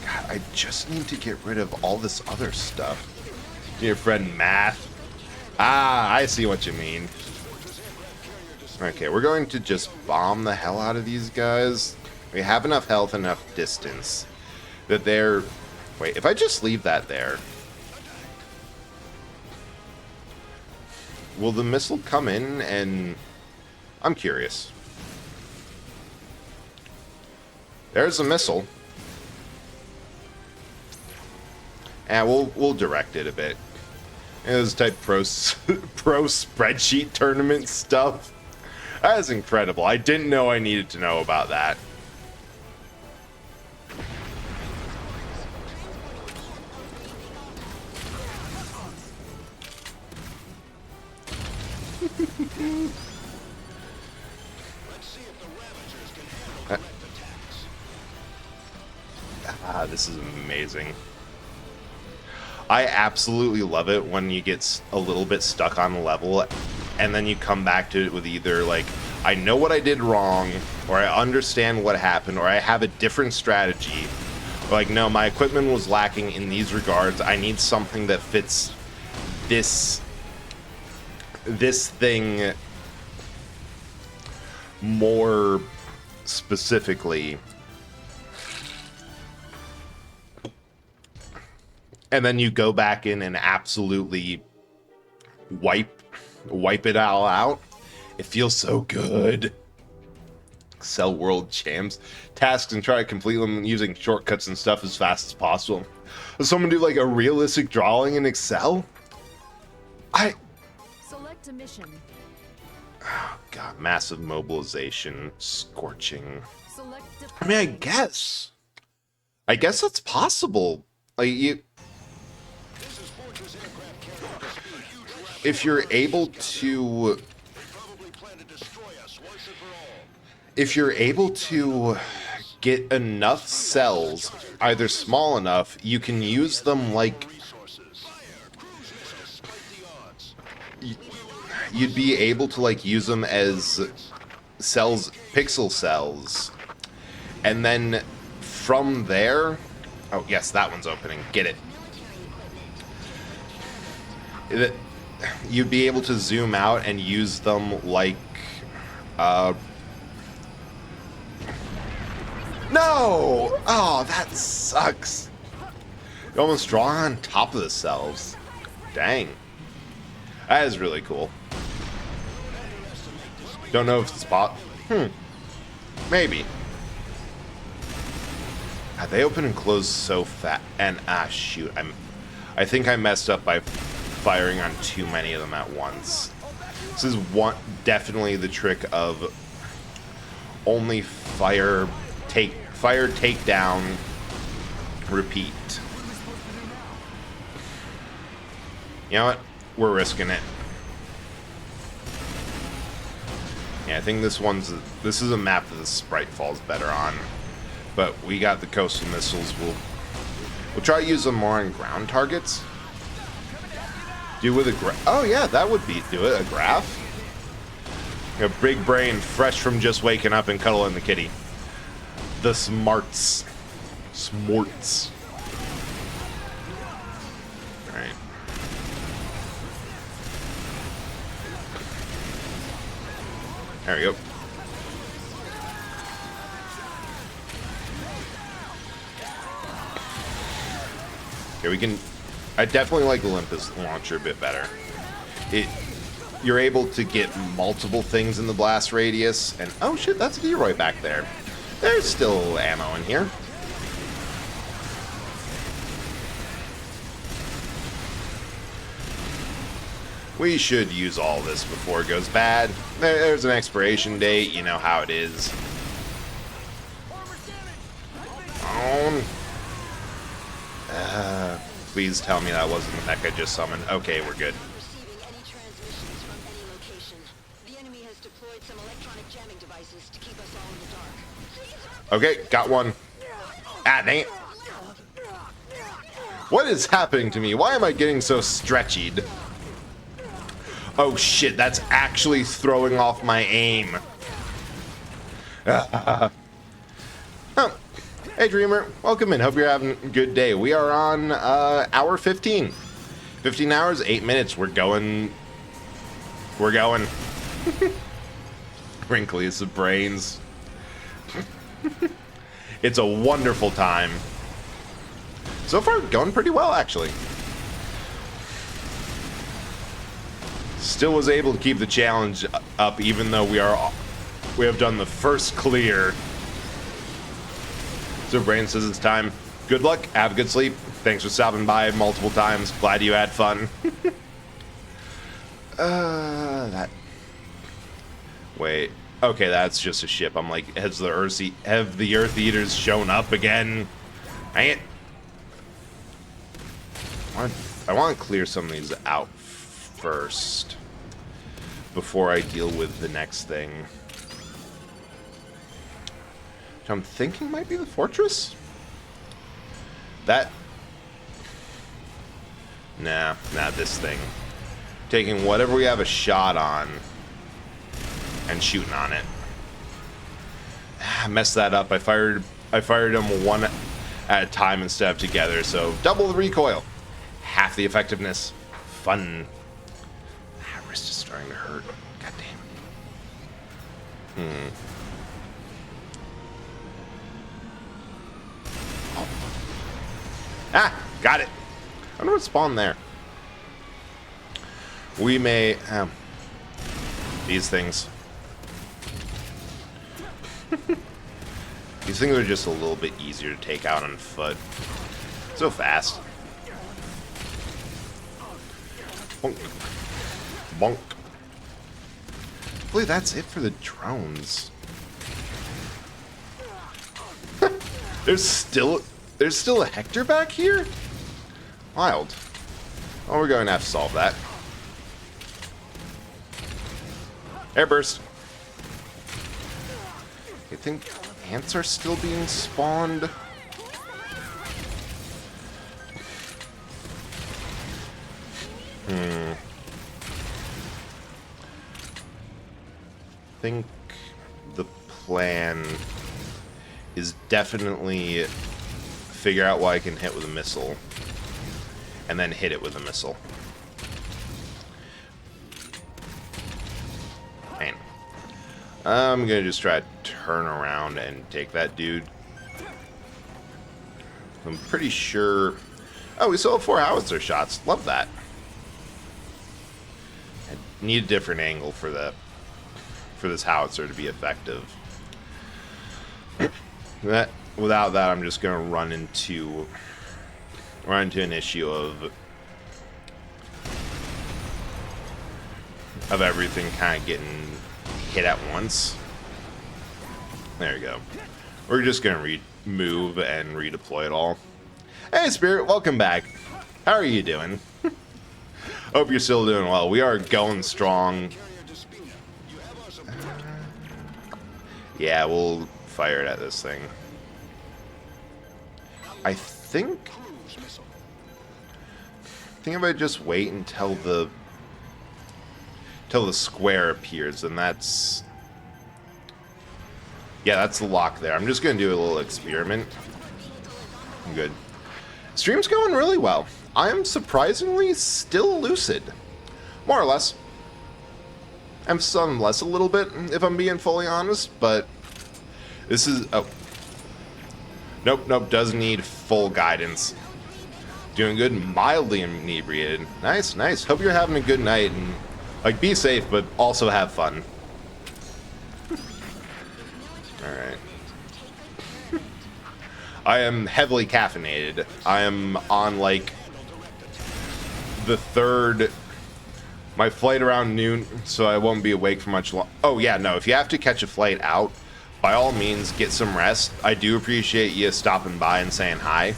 God, I just need to get rid of all this other stuff. Your friend Math. Ah, I see what you mean. Okay, we're going to just bomb the hell out of these guys. We have enough health, enough distance that they're... Wait, if I just leave that there, will the missile come in and... I'm curious. There's a missile. And we'll direct it a bit. It was type pro spreadsheet tournament stuff. That is incredible. I didn't know I needed to know about that. This is amazing. I absolutely love it when you get a little bit stuck on a level and then you come back to it with either like, I know what I did wrong, or I understand what happened, or I have a different strategy. Or like, no, my equipment was lacking in these regards. I need something that fits this thing more specifically. And then you go back in and absolutely wipe it all out. It feels so good. Excel World Champs. Tasks and try to complete them using shortcuts and stuff as fast as possible. Does someone do like a realistic drawing in Excel? Select a mission. Oh god, massive mobilization, scorching. Select I mean, I guess that's possible. Like if you're able to get enough cells, either small enough, you can use them like you'd be able to like use them as cells, pixel cells, and then from there, oh yes, that one's opening, get it. You'd be able to zoom out and use them like no! Oh, that sucks. You almost draw on top of the cells. Dang. That is really cool. Don't know if it's maybe. God, they open and close so fast. And shoot, I think I messed up by firing on too many of them at once. This is definitely the trick of only fire, take down, repeat. You know what? We're risking it. Yeah, I think this is a map that the sprite falls better on. But we got the coastal missiles. We'll try to use them more on ground targets. Do with a oh yeah, that would do it. A graph. A big brain, fresh from just waking up and cuddling the kitty. The smarts. Smorts. Alright. There we go. Okay, we can... I definitely like Olympus launcher a bit better. You're able to get multiple things in the blast radius, and oh shit, that's Leroy back there. There's still ammo in here. We should use all this before it goes bad. There's an expiration date, you know how it is. Please tell me that wasn't the mech I just summoned. Okay, we're good. Receiving any transmissions from any location. The enemy has deployed some electronic jamming devices to keep us all in the Okay, got one. Ah, dang it. What is happening to me? Why am I getting so stretchied? Oh shit, that's actually throwing off my aim. Oh. Hey Dreamer, welcome in. Hope you're having a good day. We are on hour 15. 15 hours, 8 minutes. We're going. Wrinkliest of brains. It's a wonderful time. So far, going pretty well, actually. Still was able to keep the challenge up, even though we have done the first clear. So Brain says it's time. Good luck. Have a good sleep. Thanks for stopping by multiple times. Glad you had fun. Wait. Okay, that's just a ship. I'm like, have the Earth Eaters shown up again? Dang it. I want to clear some of these out first before I deal with the next thing. Which I'm thinking might be the fortress? Nah, not this thing. Taking whatever we have a shot on and shooting on it. I messed that up. I fired them one at a time instead of together, so double the recoil. Half the effectiveness. Fun. My wrist is starting to hurt. God damn. Oh. Ah! Got it! I wonder what spawned there. We may... these things. These things are just a little bit easier to take out on foot. So fast. Bonk. Bonk. I believe that's it for the drones. There's still a Hector back here? Wild. Oh, we're going to have to solve that. Airburst. I think ants are still being spawned. I think the plan is definitely figure out what I can hit with a missile and then hit it with a missile. Man. I'm gonna just try to turn around and take that dude. I'm pretty sure... Oh, we still have 4 howitzer shots. Love that. I need a different angle for this howitzer to be effective. Without that, I'm just gonna run into an issue of everything kind of getting hit at once. There you go. We're just gonna move and redeploy it all. Hey Spirit, welcome back. How are you doing? Hope you're still doing well. We are going strong. Yeah, we'll fire it at this thing. I think if I just wait until the square appears, and that's... Yeah, that's the lock there. I'm just going to do a little experiment. I'm good. Stream's going really well. I am surprisingly still lucid. More or less. I'm some less a little bit, if I'm being fully honest, but this is... Oh. Nope, doesn't need full guidance. Doing good, mildly inebriated. Nice. Hope you're having a good night, and, like, be safe, but also have fun. Alright. I am heavily caffeinated. I am on, like, the third... My flight around noon, so I won't be awake for much long. Oh, yeah, no, if you have to catch a flight out, by all means, get some rest. I do appreciate you stopping by and saying hi.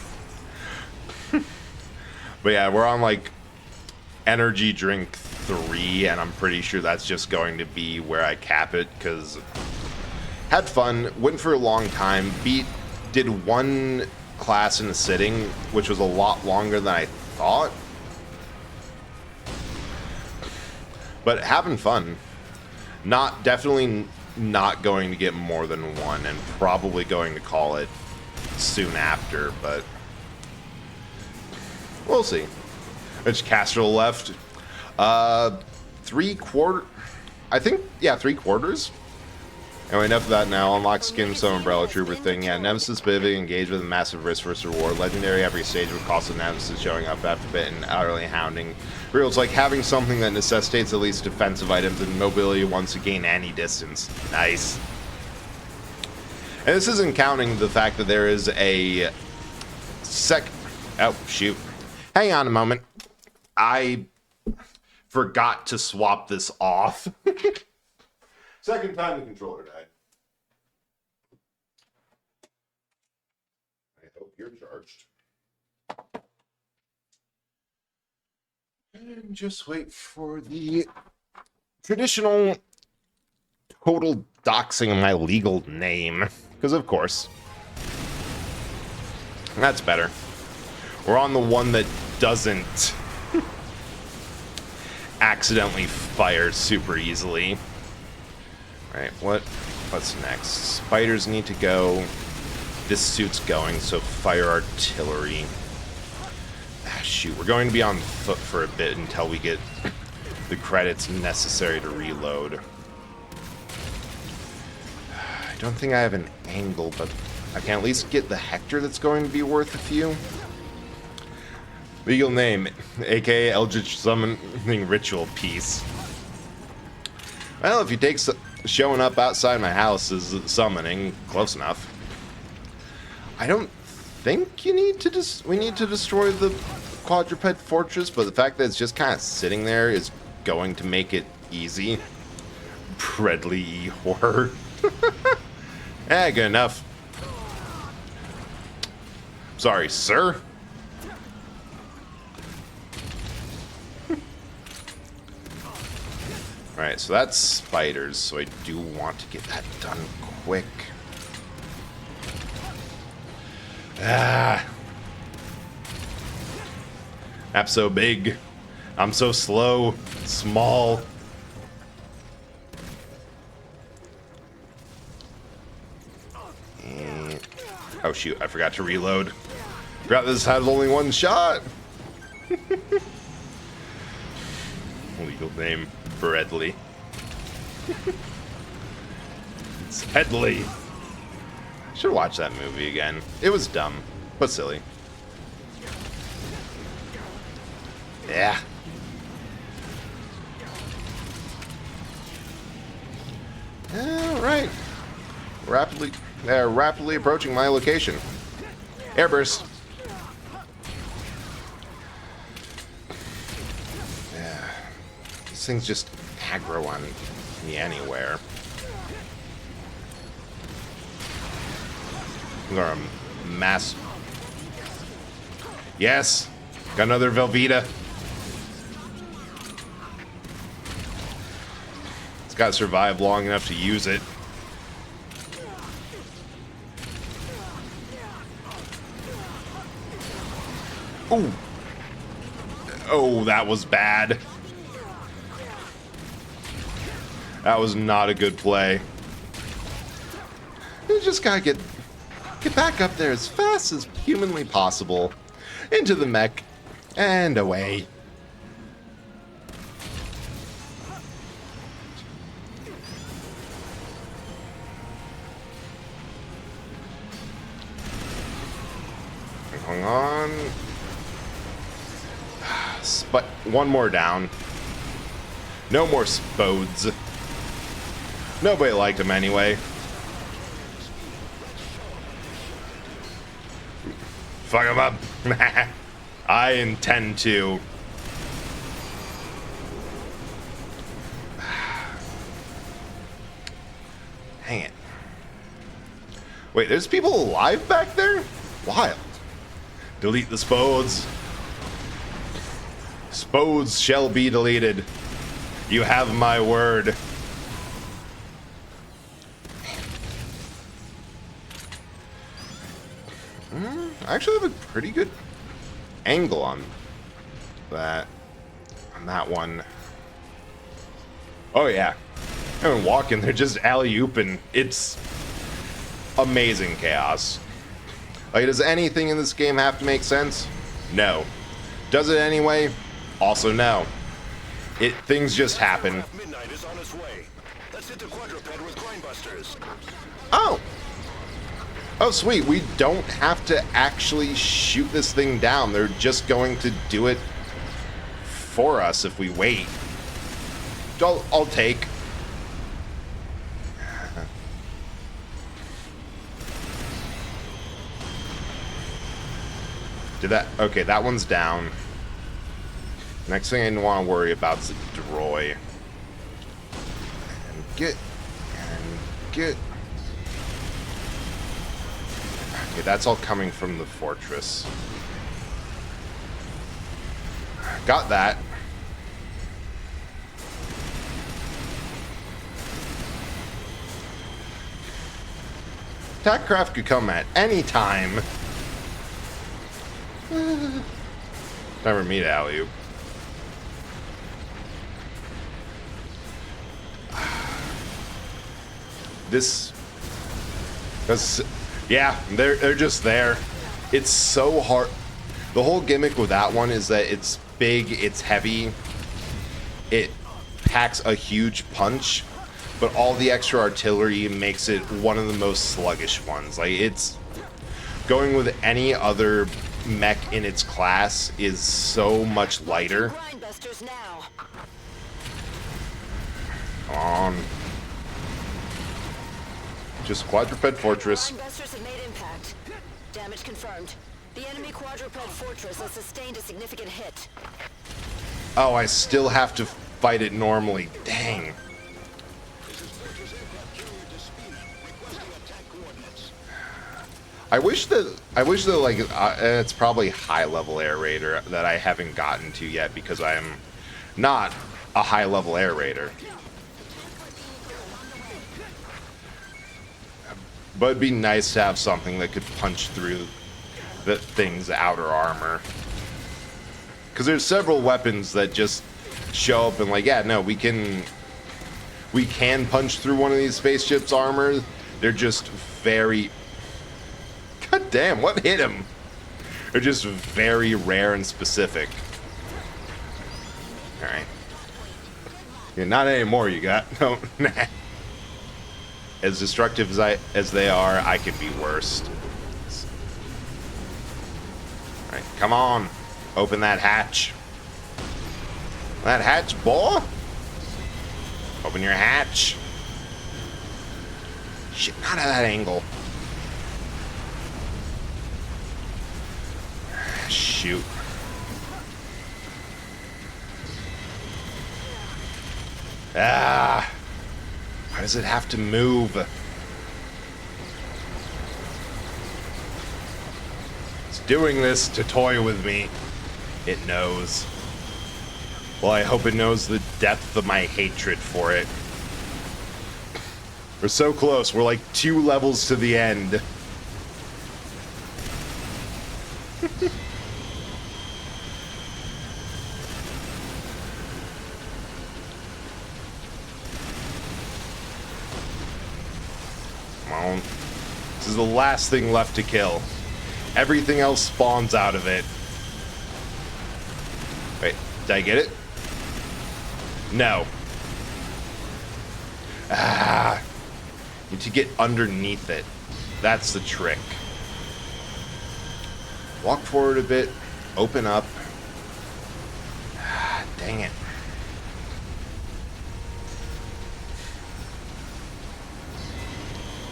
But yeah, we're on, like, energy drink 3, and I'm pretty sure that's just going to be where I cap it, because Had fun, went for a long time, did one class in a sitting, which was a lot longer than I thought. But having fun. Definitely not going to get more than one, and probably going to call it soon after, but we'll see. Which Castrol left? 3/4. I think, yeah, 3/4. Anyway, enough of that now. Unlock skin, some Umbrella Trooper thing. Yeah, Nemesis specific, engage with a massive risk versus reward. Legendary every stage would cost the Nemesis showing up after a bit and utterly hounding. Real, it's like having something that necessitates at least defensive items and mobility once to gain any distance. Nice. And this isn't counting the fact that there is a oh, shoot. Hang on a moment. I forgot to swap this off. Second time the controller died. I hope you're charged. And just wait for the traditional total doxing of my legal name. Because of course. That's better. We're on the one that doesn't accidentally fire super easily. Alright, what's next? Spiders need to go. This suit's going, so fire artillery. Ah, shoot, we're going to be on foot for a bit until we get the credits necessary to reload. I don't think I have an angle, but I can at least get the Hector that's going to be worth a few. Legal name, aka Eldritch Summoning Ritual Piece. Well, if you take showing up outside my house as summoning, close enough. I don't think you need to we need to destroy the quadruped fortress, but the fact that it's just kind of sitting there is going to make it easy. Predley horror. Eh, good enough. Sorry, sir. Alright, so that's spiders, so I do want to get that done quick. Ah. Map's so big. I'm so slow. Small. And, oh shoot, I forgot to reload. Forgot this has only one shot. Legal name. Bredley. It's Headley. Should watch that movie again. It was dumb, but silly. Yeah. All right. Rapidly approaching my location. Airburst. Things just aggro on me anywhere. Or a mass. Yes, got another Velveeta. It's got to survive long enough to use it. Ooh. Oh, that was bad. That was not a good play. You just gotta get back up there as fast as humanly possible. Into the mech. And away. Hang on. But one more down. No more Spodes. Nobody liked him anyway. Fuck him up. I intend to. Hang it. Wait, there's people alive back there? Wild. Delete the Spodes. Spodes shall be deleted. You have my word. I actually have a pretty good angle on that one. Oh yeah. And walking, they're just alley-ooping. It's amazing chaos. Like, does anything in this game have to make sense? No. Does it anyway? Also no. Things just happen. Midnight is on its way. Let's hit the quadruped with grindbusters. Oh! Oh, sweet. We don't have to actually shoot this thing down. They're just going to do it for us if we wait. I'll take. Did that? Okay, that one's down. Next thing I want to worry about is the droid. And get. Okay, that's all coming from the fortress. Got that. Attack craft could come at any time. Never meet alley-oop. Yeah, they're just there. It's so hard. The whole gimmick with that one is that it's big, it's heavy, it packs a huge punch, but all the extra artillery makes it one of the most sluggish ones. Like, it's going with any other mech in its class is so much lighter. Come on. Just quadruped fortress. Grindbusters have made impact. Damage confirmed. The enemy quadruped fortress has sustained a significant hit. Oh, I still have to fight it normally. Dang. I wish that like it's probably high level air raider that I haven't gotten to yet because I am not a high level air raider. But it'd be nice to have something that could punch through the thing's outer armor. Because there's several weapons that just show up and like, yeah, no, we can punch through one of these spaceships' armor. They're just very... God damn, what hit him? They're just very rare and specific. Alright. Yeah, not anymore, you got. No, nah. As destructive as they are, I could be worse. Alright, come on. Open that hatch. That hatch, boy. Open your hatch. Shit, not at that angle. Shoot. Ah. Why does it have to move? It's doing this to toy with me. It knows. Well, I hope it knows the depth of my hatred for it. We're so close. We're like 2 levels to the end. This is the last thing left to kill. Everything else spawns out of it. Wait, did I get it? No. Ah. Need to get underneath it. That's the trick. Walk forward a bit. Open up. Ah, dang it.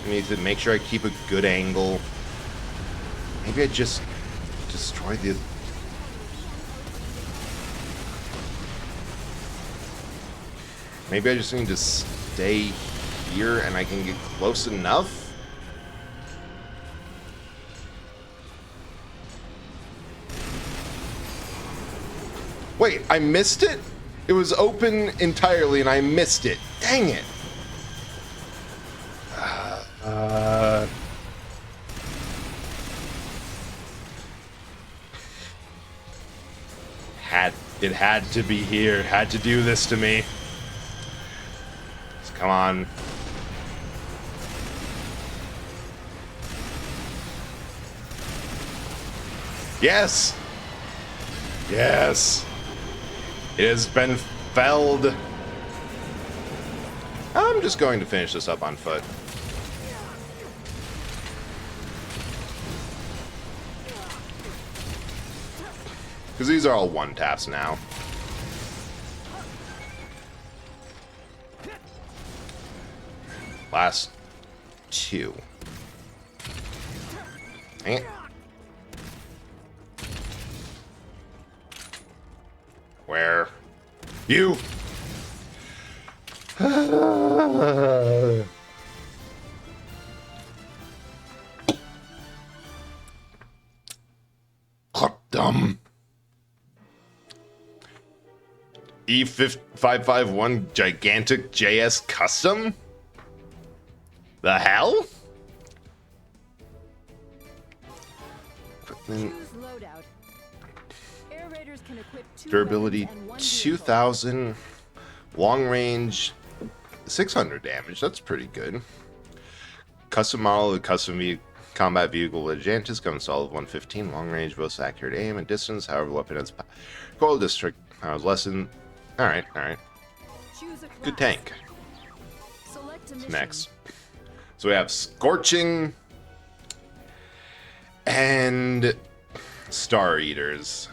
I need to make sure I keep a good angle. Maybe I just destroy the... Maybe I just need to stay here and I can get close enough? Wait, I missed it? It was open entirely and I missed it. Dang it. It had to be here. It had to do this to me. Come on. Yes! Yes! It has been felled. I'm just going to finish this up on foot. Because these are all one taps now. Last two. Dang it. Where? You! Dumb. E551 Gigantic JS Custom? The hell? Durability 2000, long range 600 damage. That's pretty good. Custom model of the custom combat vehicle Legantus comes solid 115, long range, most accurate aim and distance. However, weapon has cold district. I was less than. All right. Good tank. Next. So we have Scorching and Star Eaters.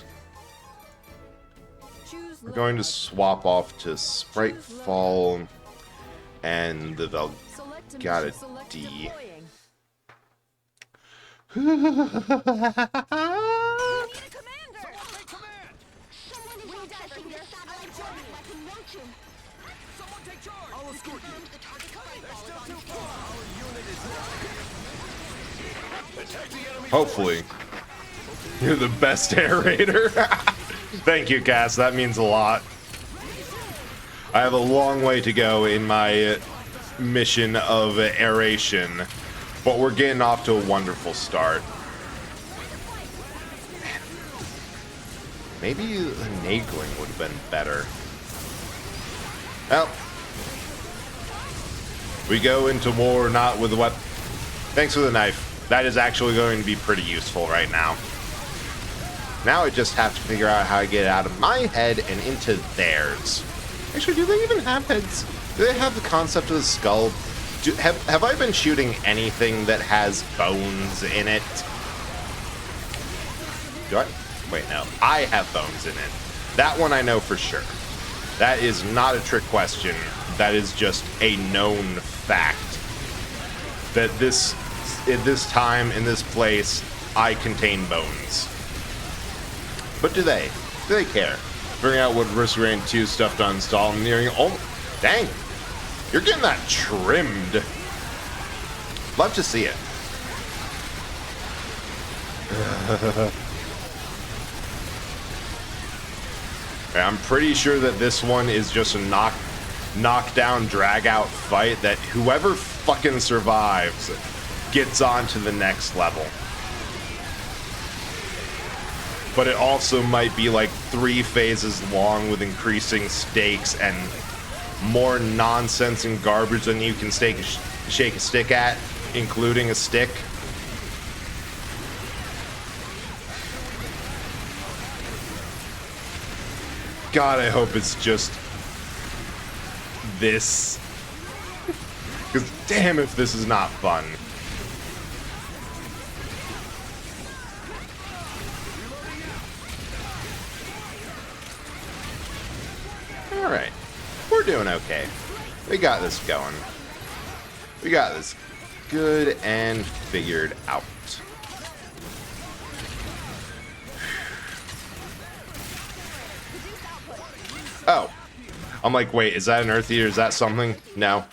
We're going to swap off to Spritefall and the Velgata D. Hopefully. You're the best air raider. Thank you, Cass. That means a lot. I have a long way to go in my mission of aeration, but we're getting off to a wonderful start. Maybe the Nagling would have been better. Well, we go into war not with a weapon. Thanks for the knife. That is actually going to be pretty useful right now. Now I just have to figure out how to get it out of my head and into theirs. Actually, do they even have heads? Do they have the concept of the skull? Have I been shooting anything that has bones in it? Do I? Wait, no. I have bones in it. That one I know for sure. That is not a trick question. That is just a known fact. That at this time, in this place, I contain bones. But do they? Do they care? Figuring out what Risk Rain 2 stuff to install. I'm nearing. Oh, dang! You're getting that trimmed. Love to see it. I'm pretty sure that this one is just a knockdown, drag-out fight that whoever fucking survives gets on to the next level. But it also might be like 3 phases long with increasing stakes and more nonsense and garbage than you can shake a stick at, including a stick. God, I hope it's just this. Because damn if this is not fun. Alright. We're doing okay. We got this going. We got this good and figured out. Oh. I'm like, wait, is that an Earth Eater? Is that something? No.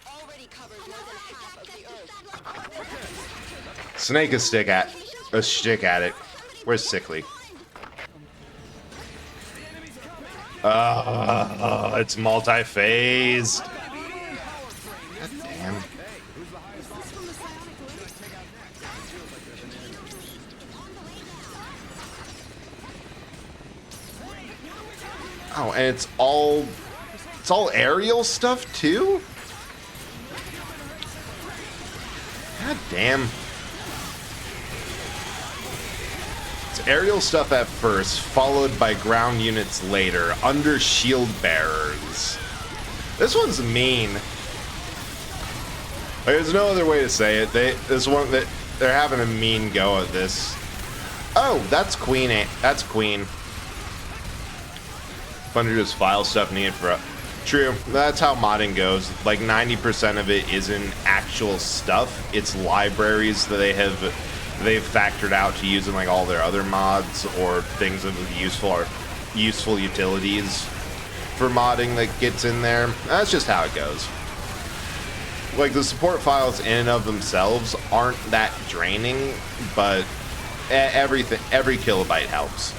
Snake a stick at it. Where's Sickly? It's multi-phased. God damn. Oh, and it's all aerial stuff too? God damn. It's aerial stuff at first, followed by ground units later, under shield bearers. This one's mean. Like, there's no other way to say it. They're having a mean go at this. Oh, that's Queen. That's Queen. Under just file stuff needed for. True, that's how modding goes. Like 90% of it isn't actual stuff. It's libraries that they've factored out to use in like all their other mods or things of useful utilities for modding that gets in there. That's just how it goes. Like the support files in and of themselves aren't that draining, but every kilobyte helps.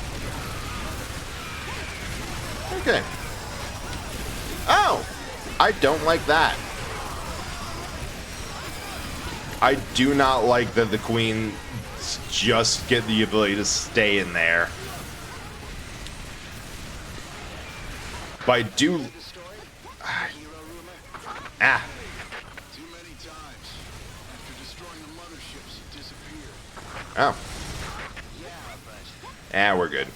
Okay. Oh, I don't like that. I do not like that the queens just get the ability to stay in there. But I do. Ah. Oh. Ah, we're good.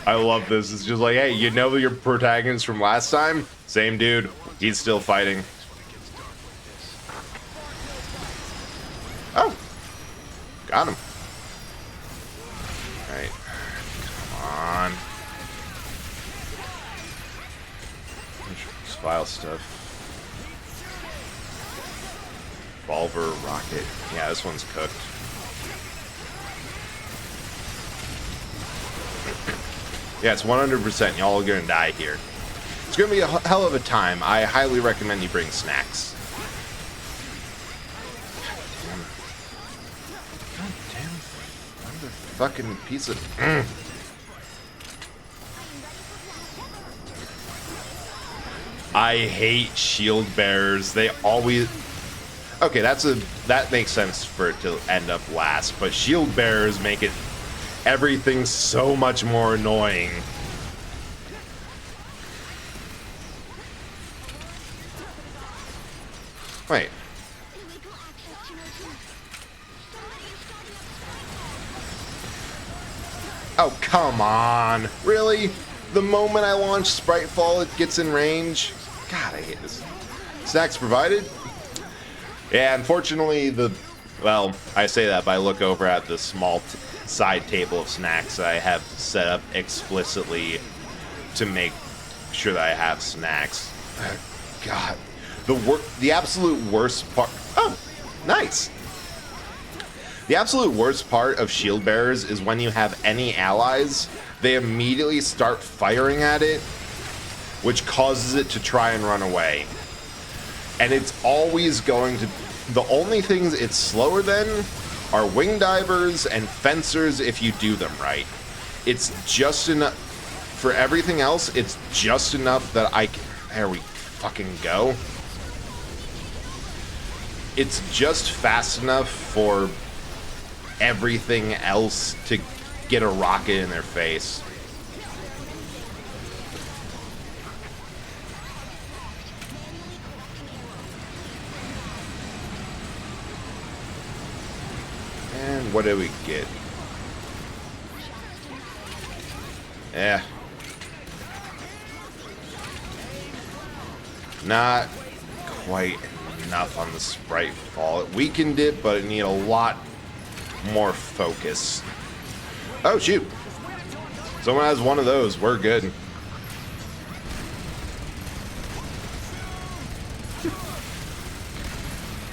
I love this. It's just like, hey, you know your protagonist from last time? Same dude. He's still fighting. Oh. Got him. Alright. Come on. File stuff. Revolver, rocket. Yeah, this one's cooked. Yeah, it's 100%. Y'all are gonna die here. It's gonna be a hell of a time. I highly recommend you bring snacks. God damn. Another fucking piece of. I hate shield bearers. They always. Okay, that makes sense for it to end up last, but shield bearers make it everything so much more annoying. Wait. Oh, come on. Really? The moment I launch Spritefall, it gets in range? God, I hate this. Snacks provided? Yeah, unfortunately, well, I say that, but I look over at the small side table of snacks that I have set up explicitly to make sure that I have snacks. God. The absolute worst part... Oh, nice. The absolute worst part of shield bearers is when you have any allies, they immediately start firing at it, which causes it to try and run away. And it's always going to... The only things it's slower than are wing divers and fencers if you do them right. It's just enough... For everything else, it's just enough that I can... There we fucking go. It's just fast enough for everything else to get a rocket in their face. And what did we get? Yeah. Not quite enough on the Spritefall. It weakened it, but it needed a lot more focus. Oh, shoot. Someone has one of those. We're good.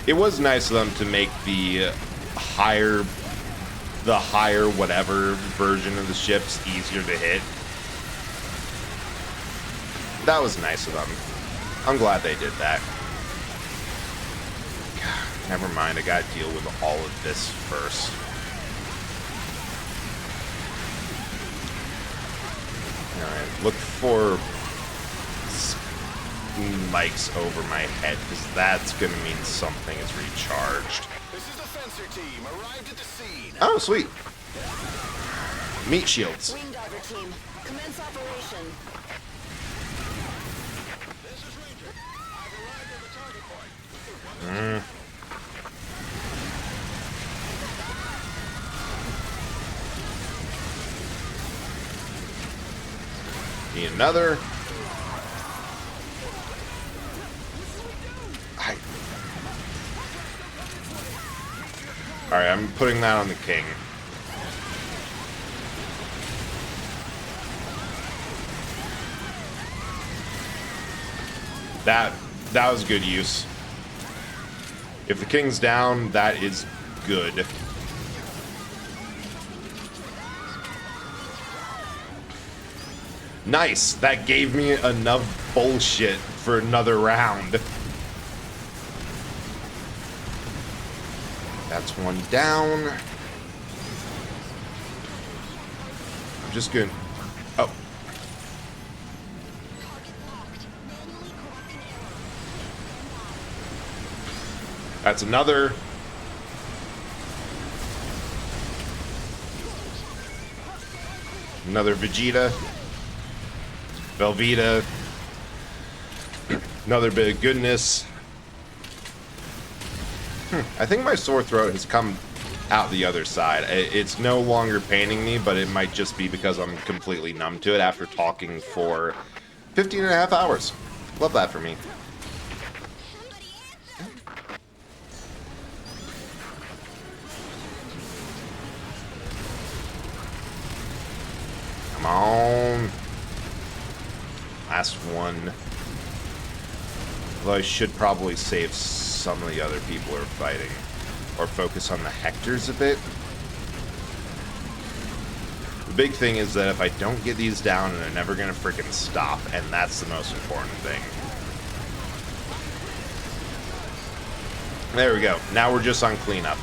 It was nice of them to make the higher whatever version of the ships easier to hit. That was nice of them. I'm glad they did that. God, never mind, I gotta deal with all of this first. Alright, look for mics over my head, because that's gonna mean something is recharged. This is the fencer team, arrived at the scene. Oh, sweet. Meat shields. Wing diver team, commence operation. This is Ranger. I've arrived at the target point. Need another. Alright, I'm putting that on the king. That was good use. If the king's down, that is good. Nice! That gave me enough bullshit for another round. That's one down. I'm just gonna... Oh. That's another. Another Vegeta. Velveeta. Another bit of goodness. I think my sore throat has come out the other side. It's no longer paining me, but it might just be because I'm completely numb to it after talking for 15 and a half hours. Love that for me. Come on. Last one. Although I should probably save some of the other people who are fighting. Or focus on the Hectors a bit. The big thing is that if I don't get these down, they're never going to freaking stop. And that's the most important thing. There we go. Now we're just on cleanup.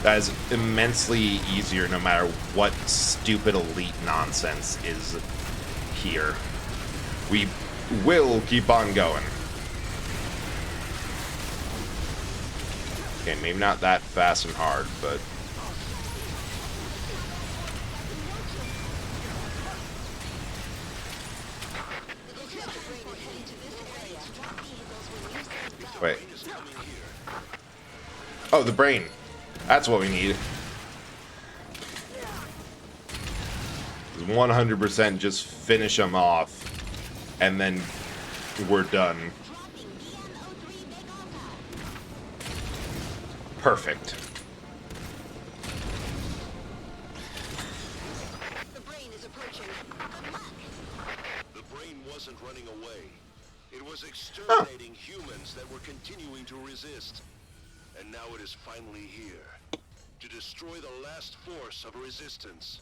That is immensely easier no matter what stupid elite nonsense is here. We will keep on going. Okay, maybe not that fast and hard, but... Wait. Oh, the brain. That's what we need. 100% just finish them off, and then we're done. Perfect. The brain is approaching. The brain wasn't running away. It was exterminating humans that were continuing to resist. And now it is finally here to destroy the last force of resistance.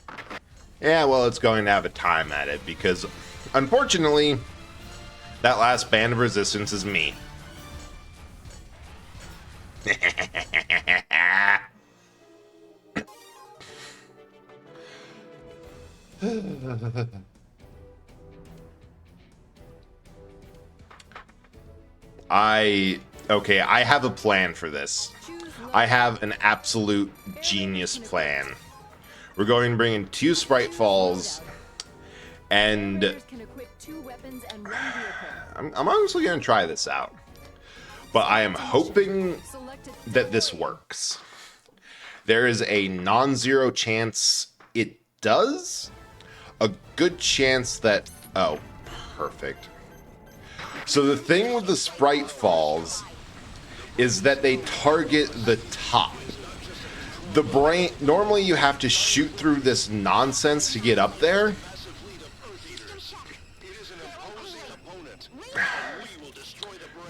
Yeah, well, it's going to have a time at it because, unfortunately, that last band of resistance is me. Okay, I have a plan for this. I have an absolute genius plan. We're going to bring in 2 Sprite Falls, and I'm honestly going to try this out. But I am hoping that this works. There is a non-zero chance it does. A good chance that... Oh, perfect. So the thing with the Sprite Falls is that they target the top. The brain... Normally you have to shoot through this nonsense to get up there.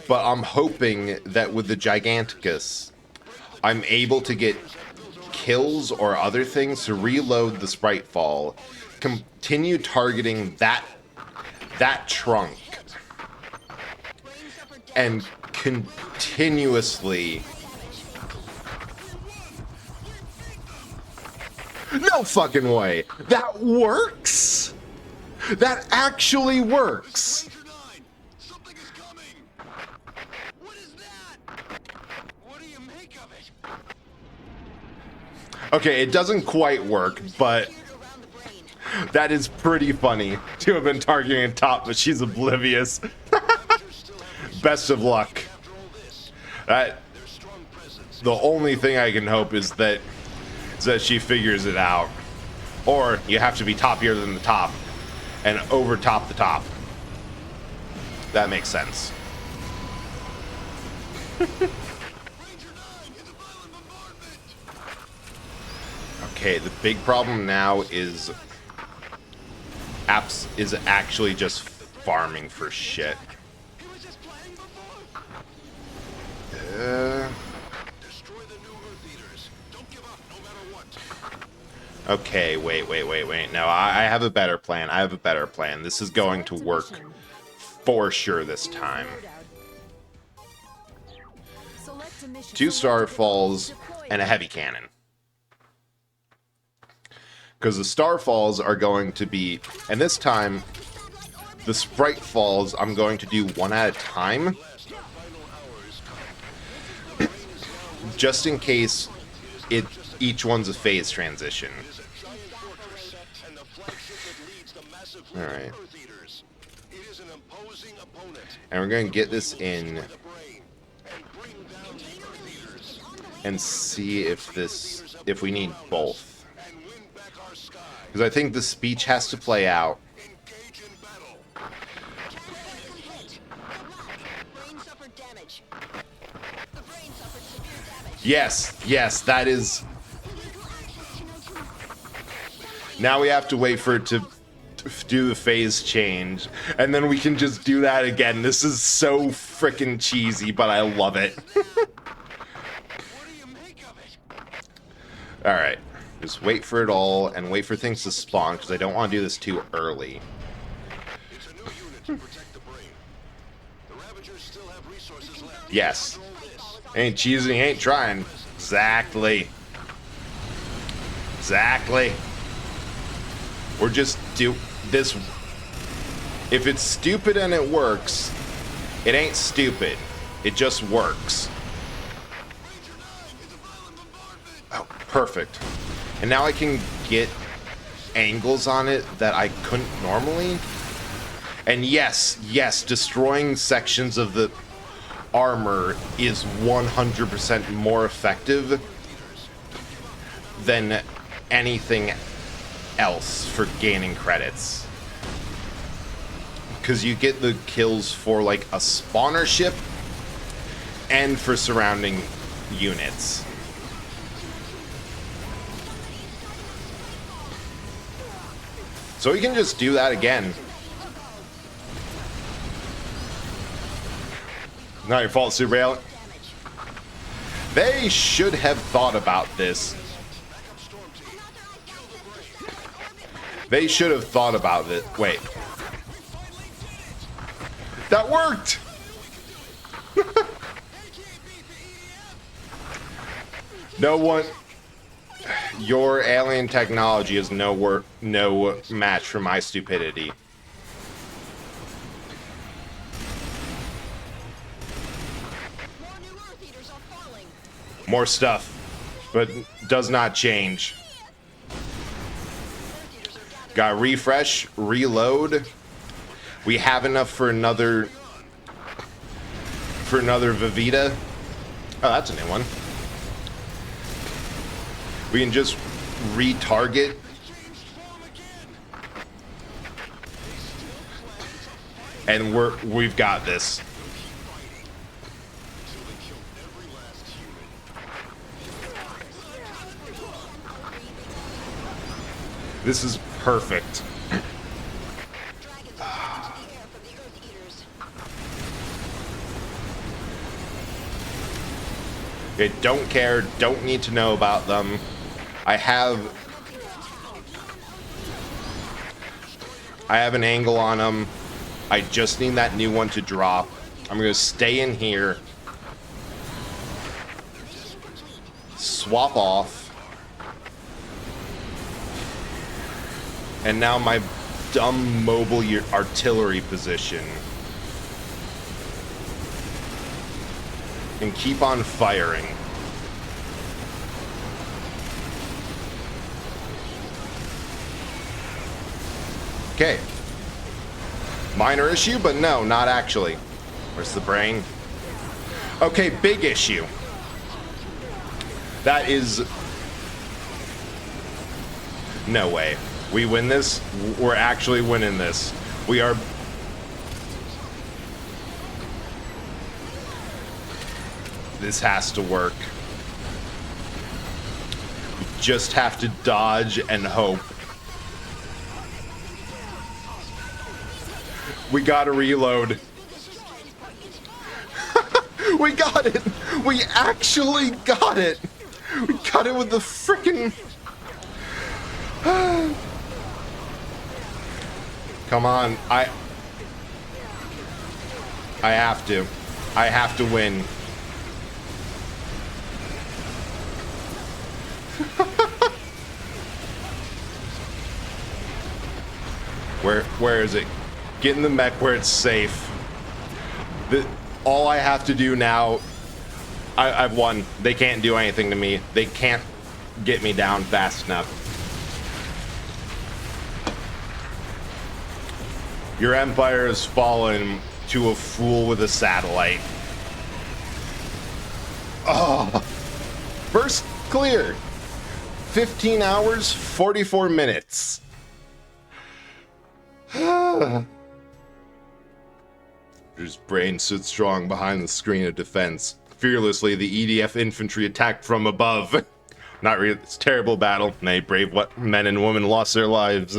But I'm hoping that with the Giganticus, I'm able to get kills or other things to reload the Sprite Fall, continue targeting that trunk, and continuously... No fucking way! That works! That actually works! Okay, it doesn't quite work, but That is pretty funny to have been targeting top, but she's oblivious. Best of luck. The only thing I can hope is that she figures it out. Or you have to be toppier than the top and overtop the top. That makes sense. Okay, the big problem now is Apps is actually just farming for shit. Okay, wait. No, I have a better plan. This is going to work for sure this time. 2 Starfalls and a heavy cannon. Because the Starfalls are going to be... And this time, the Sprite Falls, I'm going to do one at a time. Just in case each one's a phase transition. Alright. And we're going to get this in and see if we need both. Because I think the speech has to play out. Yes, that is... Now we have to wait for it to do the phase change, and then we can just do that again. This is so freaking cheesy, but I love it. Alright. Just wait for it all, and wait for things to spawn, because I don't want to do this too early. Yes. Ain't cheesy, ain't trying. Exactly. We're just do this. If it's stupid and it works, it ain't stupid. It just works. Oh, perfect. And now I can get angles on it that I couldn't normally. And yes, destroying sections of the armor is 100% more effective than anything else for gaining credits. Because you get the kills for like a spawner ship and for surrounding units. So we can just do that again. Not your fault, Super Alien. They should have thought about this. They should have thought about it. Wait. That worked! No one... Your alien technology is no match for my stupidity. More stuff, but does not change. Got refresh, reload. We have enough for another Vivita. Oh, that's a new one. We can just retarget. And we've got this. This is perfect. Okay, don't care, don't need to know about them. I have an angle on them. I just need that new one to drop. I'm gonna stay in here. Swap off. And now my dumb mobile artillery position. And keep on firing. Okay. Minor issue, but no, not actually. Where's the brain? Okay, big issue. That is... No way. We win this? We're actually winning this. We are... This has to work. We just have to dodge and hope. We gotta reload. We got it! We actually got it! We got it with the frickin'... Come on, I have to. I have to win. Where is it? Get in the mech where it's safe. All I have to do now, I've won. They can't do anything to me. They can't get me down fast enough. Your empire has fallen to a fool with a satellite. Oh, first clear. 15 hours, 44 minutes. His brain stood strong behind the screen of defense. Fearlessly, the EDF infantry attacked from above. Not really. It's a terrible battle. Many brave men and women lost their lives.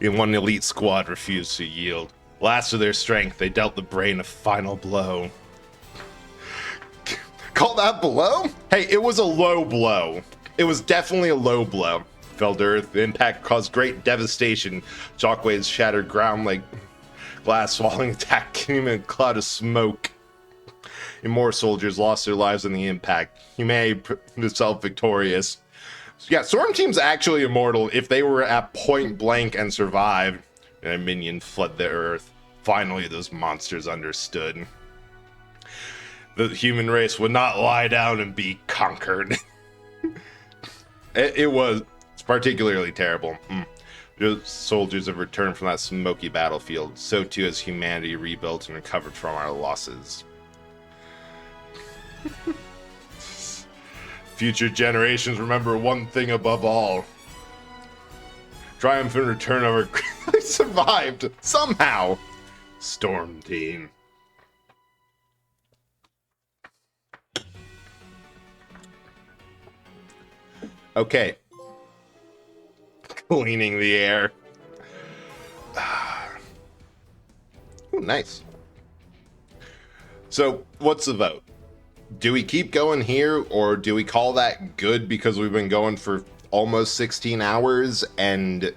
In one elite squad refused to yield. Last of their strength, they dealt the brain a final blow. Call that blow? Hey, it was a low blow. It was definitely a low blow. Fell to earth. The impact caused great devastation. Shockwaves shattered ground like glass, swallowing attack came in a cloud of smoke. And more soldiers lost their lives in the impact. Humanity proved itself victorious. Yeah, Storm Team's actually immortal if they were at point blank and survived. And a minion fled the earth. Finally, those monsters understood. The human race would not lie down and be conquered. It's particularly terrible. The soldiers have returned from that smoky battlefield. So too has humanity rebuilt and recovered from our losses. Future generations remember one thing above all. Triumphant return of our... survived! Somehow! Storm Team. Okay. Cleaning the air. Ooh, nice. So, what's the vote? Do we keep going here, or do we call that good because we've been going for almost 16 hours and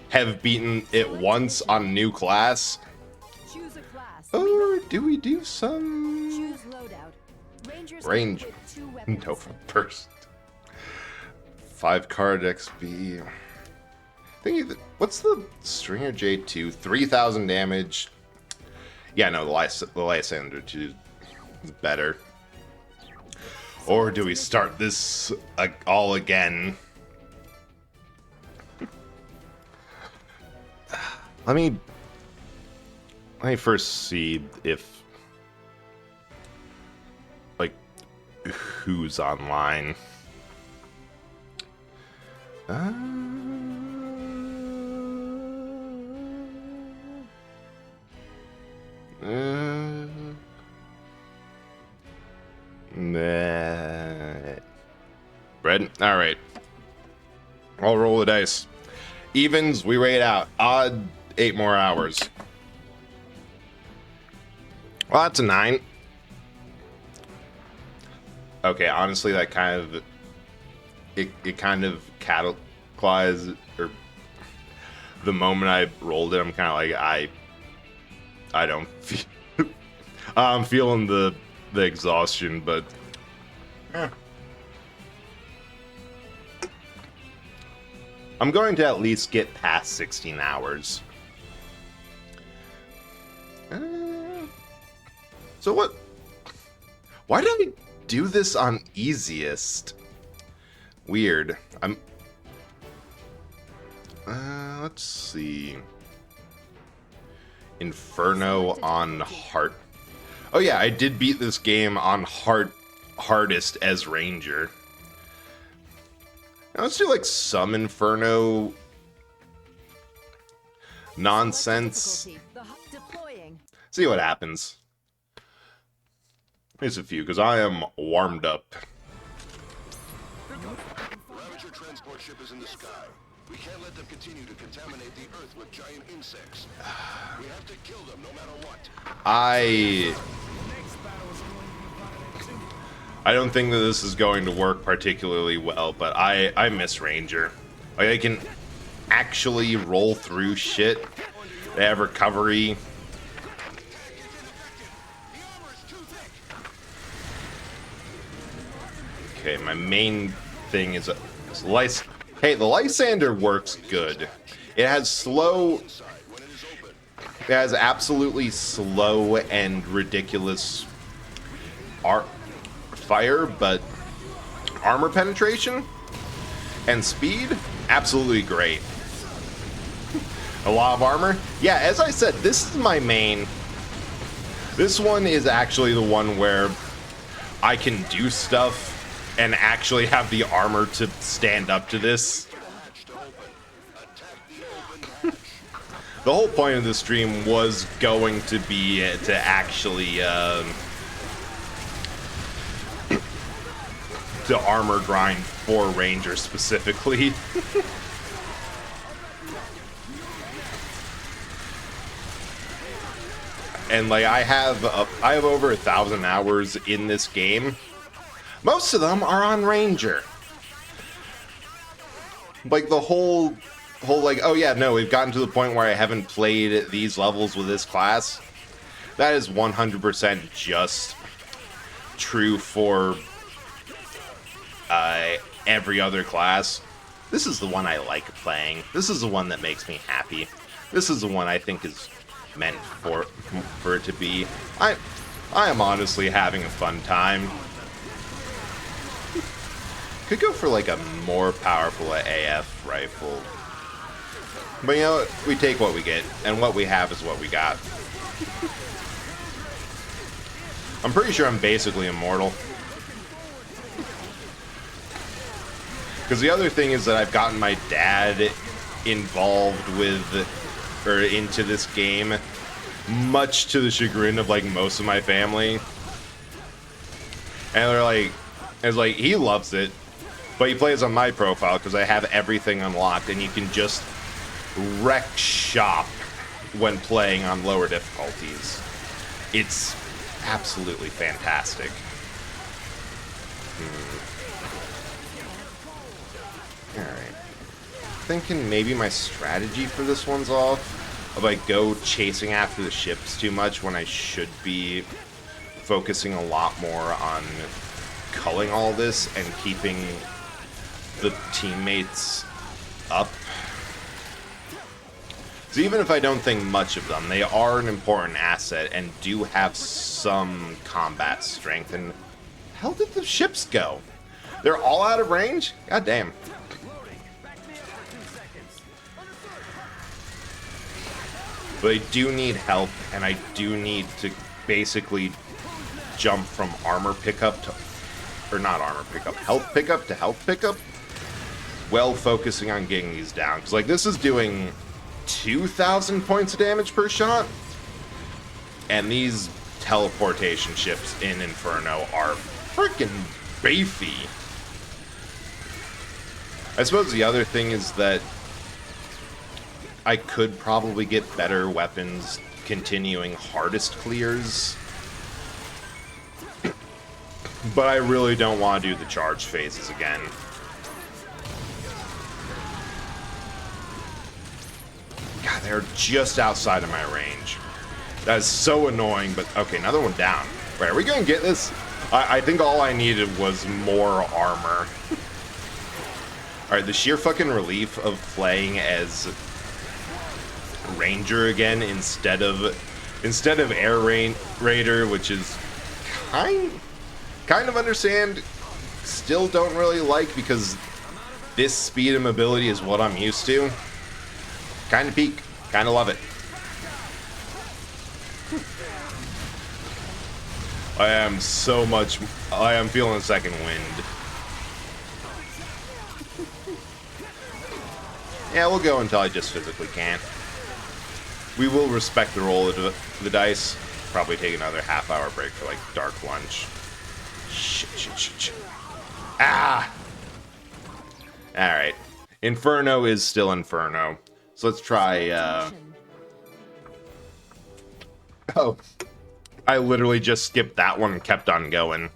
have beaten it once on a new class? Choose a class. Or do we do some... Choose loadout. Rangers Range. can equip 2 weapons. Nova Burst. 5 card XP. What's the Stringer J2? 3,000 damage. Yeah, no, the Lysander 2 is better. Or do we start this all again? Let me first see if, like, who's online. Bread? Alright. I'll roll the dice. Evens, we rate out. Odd, 8 more hours. Well, that's a 9. Okay, honestly, that kind of... It kind of catalyzed, or the moment I rolled it, I'm kind of like, I don't feel... I'm feeling the exhaustion, but... I'm going to at least get past 16 hours. So what? Why did I do this on easiest? Weird. Let's see. Inferno on hard. Oh yeah, I did beat this game on hardest as Ranger. Now let's do like some Inferno nonsense. See what happens. Here's a few, because I am warmed up. Ravager transport ship is in the sky. We can't let them continue to contaminate the Earth with giant insects. We have to kill them no matter what. I don't think that this is going to work particularly well, but I miss Ranger. Like, I can actually roll through shit. They have recovery. Okay, my main thing is hey, the Lysander works good. It has absolutely slow and ridiculous fire, but armor penetration and speed, absolutely great. A lot of armor. Yeah, as I said, this is my main. This one is actually the one where I can do stuff and actually have the armor to stand up to this. The whole point of the stream was going to be to actually to armor grind for Ranger specifically. And like I have over 1,000 hours in this game. Most of them are on Ranger. Like the whole like, oh yeah, no, we've gotten to the point where I haven't played these levels with this class. That is 100% just true for every other class. This is the one I like playing. This is the one that makes me happy. This is the one I think is meant for it to be. I am honestly having a fun time. Could go for like a more powerful AF rifle. But you know what? We take what we get, and what we have is what we got. I'm pretty sure I'm basically immortal. Because the other thing is that I've gotten my dad involved with, or into this game, much to the chagrin of like most of my family. And they're like, it's like, he loves it, but he plays on my profile because I have everything unlocked, and you can just wreck shop when playing on lower difficulties. It's absolutely fantastic. Alright. Thinking maybe my strategy for this one's off. If I go chasing after the ships too much when I should be focusing a lot more on culling all this and keeping the teammates up. So even if I don't think much of them, they are an important asset and do have some combat strength. And how did the ships go? They're all out of range? God damn. But I do need help, and I do need to basically jump from armor pickup to, or not armor pickup, health pickup to health pickup, while focusing on getting these down. Because like this is doing 2,000 points of damage per shot, and these teleportation ships in Inferno are freaking beefy. I suppose the other thing is that I could probably get better weapons continuing hardest clears, but I really don't want to do the charge phases again. God, they're just outside of my range. That is so annoying, but okay, another one down. Wait, are we gonna get this? I think all I needed was more armor. Alright, the sheer fucking relief of playing as Ranger again instead of Air Raider, which is kind of understand, still don't really like, because this speed and mobility is what I'm used to. Kind of peak. Kind of love it. I am feeling a second wind. Yeah, we'll go until I just physically can't. We will respect the roll of the dice. Probably take another half-hour break for, like, dark lunch. Shit. Ah! Alright. Inferno is still Inferno. So let's try, Oh. I literally just skipped that one and kept on going.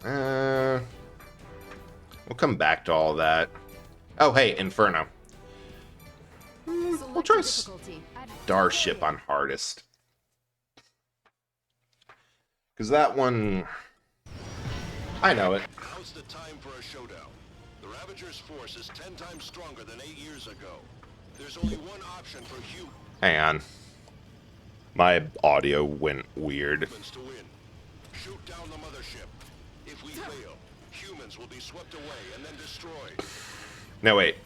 We'll come back to all that. Oh, hey, Inferno. We'll try Starship on hardest. Because that one... I know it. Now's the time for a showdown. The Ravager's force is 10 times stronger than 8 years ago. There's only one option for humans. Hang on. My audio went weird. To win. Shoot down the mothership. If we fail, humans will be swept away and then destroyed. No, wait.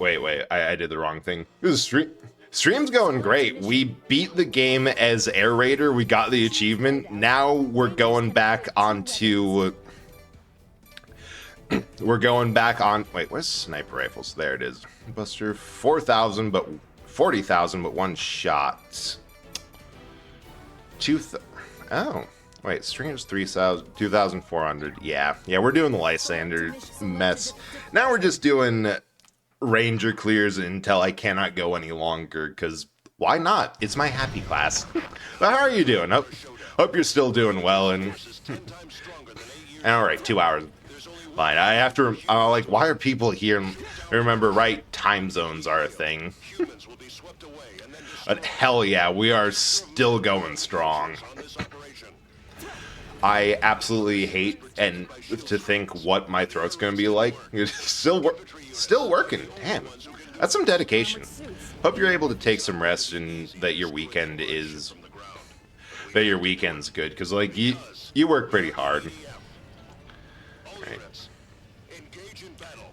I did the wrong thing. This is stream's going great. We beat the game as Air Raider. We got the achievement. Now we're going back onto... we're going back on... Wait, where's sniper rifles? There it is. Buster, 4,000, but 40,000, but one shot. Oh, wait, stream's 2,400. Yeah, we're doing the Lysander mess. Now we're just doing Ranger clears until I cannot go any longer, because why not? It's my happy class. But how are you doing? Hope you're still doing well, and... Alright, 2 hours. Fine, I have to... like, why are people here? Remember, right, time zones are a thing. But hell yeah, we are still going strong. I absolutely hate and to think what my throat's going to be like. It's still working. Damn, that's some dedication. Hope you're able to take some rest and that your weekend's good, because like you work pretty hard. Right.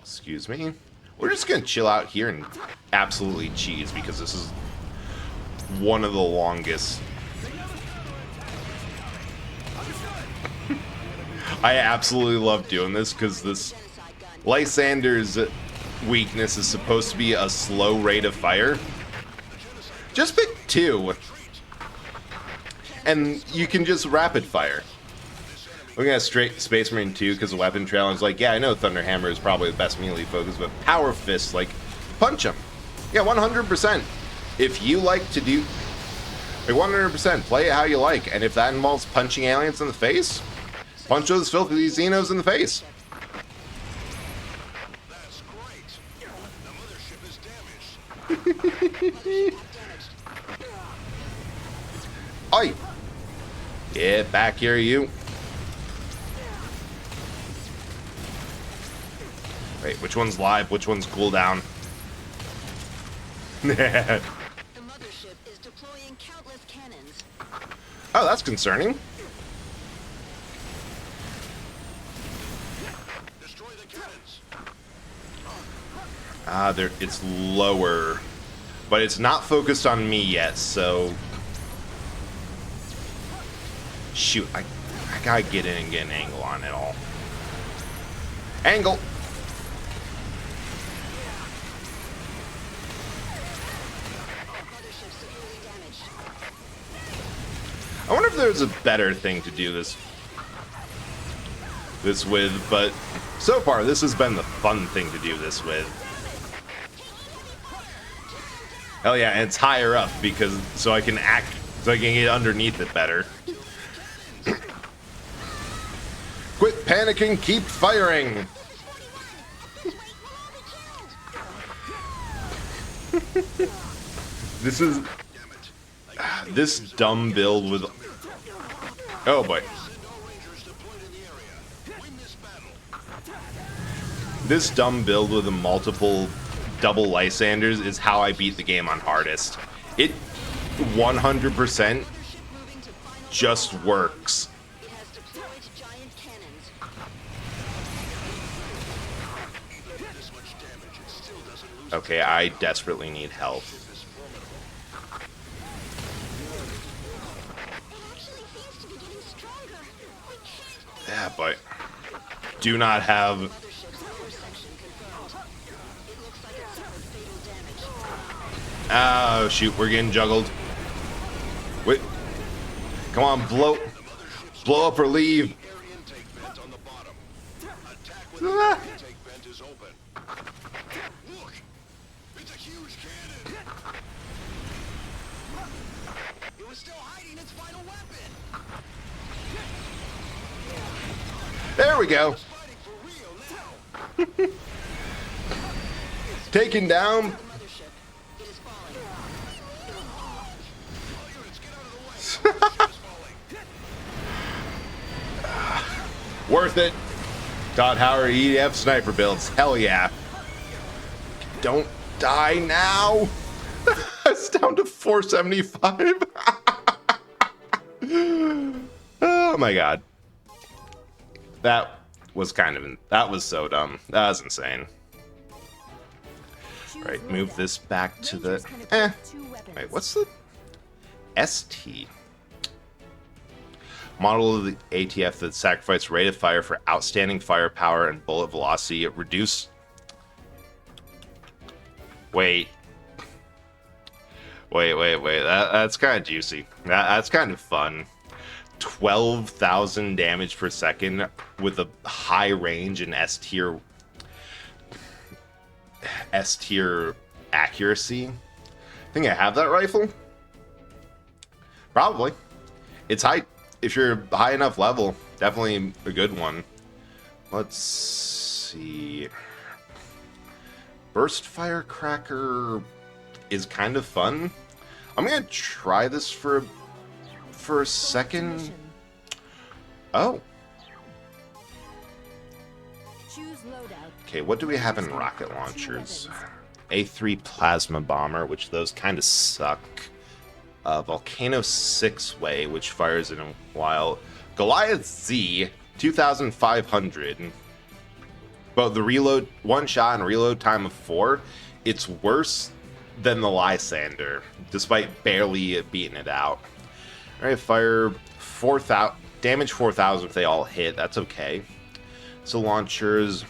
Excuse me. We're just gonna chill out here and absolutely cheese, because this is one of the longest. I absolutely love doing this, because this Lysander's weakness is supposed to be a slow rate of fire. Just pick 2. And you can just rapid fire. Looking at straight Space Marine 2, because the weapon trailer is like, yeah, I know Thunderhammer is probably the best melee focus, but Power Fist, like, punch him. Yeah, 100%. If you like to do... like, 100%, play it how you like. And if that involves punching aliens in the face, punch those filthy Xenos in the face. That's great. The mothership is damaged. Oi! Get back here, you. Wait, which one's live? Which one's cooldown? The mothership is deploying countless cannons. Oh, that's concerning. Destroy the cannons. There, it's lower, but it's not focused on me yet, so... Shoot, I gotta get in and get an angle on it all. Angle! I wonder if there's a better thing to do this with, but so far this has been the fun thing to do this with. Hell yeah, and it's higher up because so I can get underneath it better. Quit panicking, keep firing. This dumb build with... Oh boy. This dumb build with the multiple double Lysanders is how I beat the game on hardest. It 100% just works. Okay, I desperately need help. Yeah, but do not have... Oh, shoot, we're getting juggled. Wait. Come on, blow up or leave. Ah. There we go. Taken down. Worth it. Todd Howard EDF sniper builds. Hell yeah. Don't die now. It's down to 475. Oh my god. That was that was so dumb. That was insane. Right, move this back to the... Wait, what's the... ST? Model of the ATF that sacrificed rate of fire for outstanding firepower and bullet velocity. Reduce... Wait. That's kind of juicy. That's kind of fun. 12,000 damage per second with a high range and S tier accuracy. I think I have that rifle. Probably. It's high. If you're high enough level, definitely a good one. Let's see. Burst Firecracker is kind of fun. I'm gonna try this for a second. Oh. Okay, what do we have in rocket launchers? A3 Plasma Bomber, which those kind of suck. Volcano 6-way, which fires in a while. Goliath Z, 2,500. But the reload, one shot and reload time of 4, it's worse than the Lysander, despite barely beating it out. Alright, fire 4,000, damage 4,000 if they all hit, that's okay. So launchers,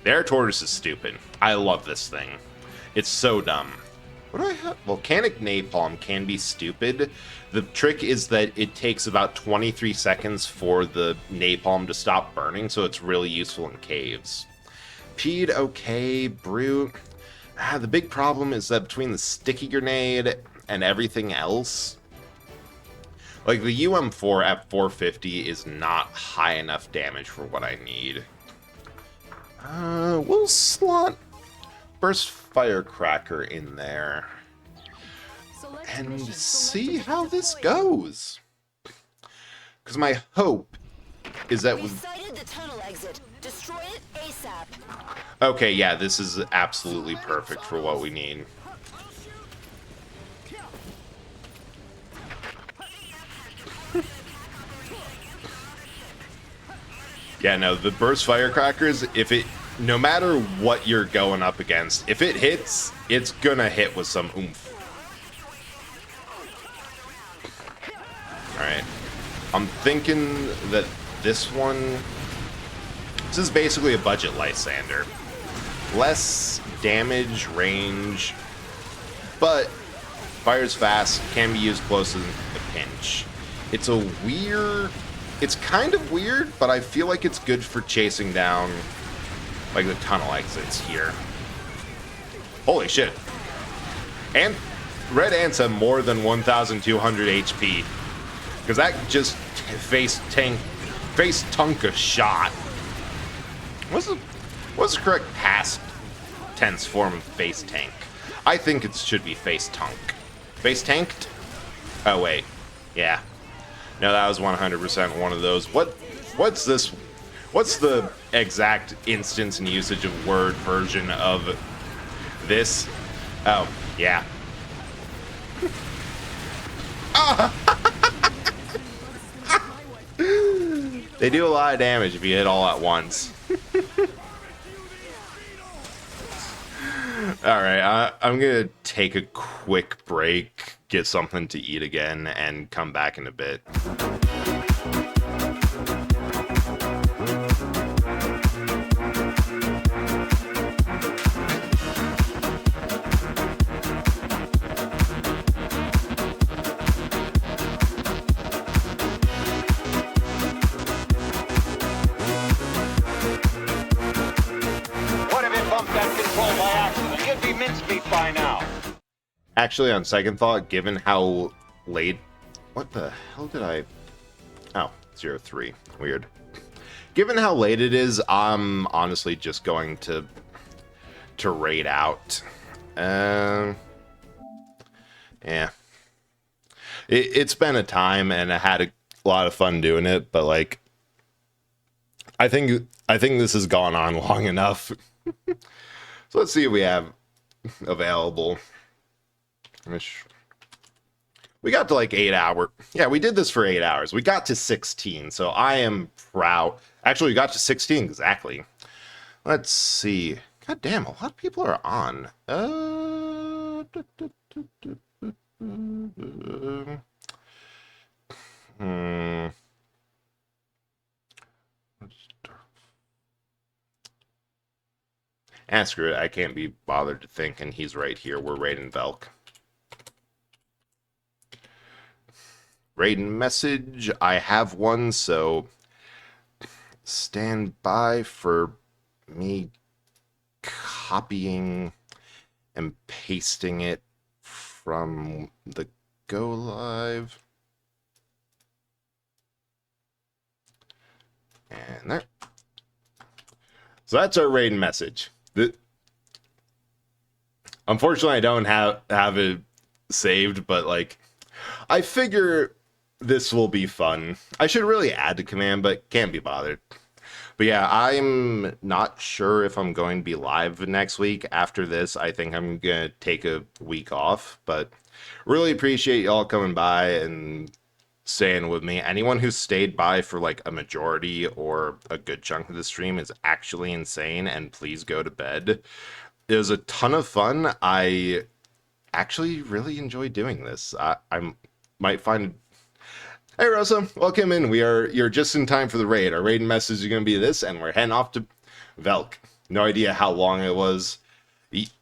the Air Tortoise is stupid. I love this thing. It's so dumb. What do I have? Volcanic Napalm can be stupid. The trick is that it takes about 23 seconds for the napalm to stop burning, so it's really useful in caves. Pede, okay. Brute. The big problem is that between the sticky grenade and everything else, like the UM4 at 450 is not high enough damage for what I need. We'll slot Burst Firecracker in there and see how this goes. Because my hope is that with... Sighted the tunnel exit. Destroy it ASAP. Okay, yeah, this is absolutely perfect for what we need. Yeah, no, the burst firecrackers, if it, no matter what you're going up against, if it hits, it's gonna hit with some oomph. Alright. I'm thinking that this one, this is basically a budget Lysander. Less damage, range, but fires fast, can be used close to the pinch. It's a weird... It's kind of weird, but I feel like it's good for chasing down, like, the tunnel exits here. Holy shit. And Red Ants have more than 1,200 HP. Because that just face tunk a shot. What's the correct past tense form of face tank? I think it should be face tunk. Face tanked? Oh, wait. Yeah. No, that was 100% one of those. What's this? What's the exact instance and usage of word version of this? Oh, yeah. They do a lot of damage if you hit all at once. All right, I'm gonna take a quick break, get something to eat again, and come back in a bit. Actually, on second thought, given how late... What the hell did I... Oh, 03. Weird. Given how late it is, I'm honestly just going to raid out. Yeah. It's been a time, and I had a lot of fun doing it, but, like... I think this has gone on long enough. So let's see what we have available. We got to like 8 hours. Yeah, we did this for 8 hours. We got to 16, so I am proud. Actually, we got to 16 exactly. Let's see. God damn, a lot of people are on. Screw it. I can't be bothered to think, and he's right here. We're raiding Velk. Raiden message. I have one, so stand by for me copying and pasting it from the Go Live. And there. So that's our Raiden message. Unfortunately, I don't have it saved, but like, I figure this will be fun. I should really add the command, but can't be bothered. But yeah, I'm not sure if I'm going to be live next week. After this, I think I'm going to take a week off, but really appreciate y'all coming by and staying with me. Anyone who stayed by for like a majority or a good chunk of the stream is actually insane, and please go to bed. It was a ton of fun. I actually really enjoy doing this. I might find... Hey Rosa, welcome in. You're just in time for the raid. Our raiding message is going to be this, and we're heading off to Velk. No idea how long it was.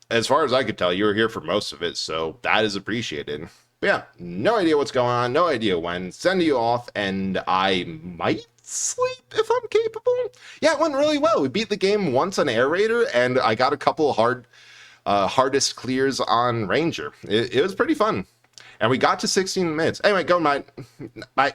As far as I could tell, you were here for most of it, so that is appreciated. But yeah, no idea what's going on, no idea when. Send you off, and I might sleep if I'm capable. Yeah, it went really well. We beat the game once on Air Raider, and I got a couple hardest clears on Ranger. It was pretty fun. And we got to 16 minutes. Anyway, go night. Bye.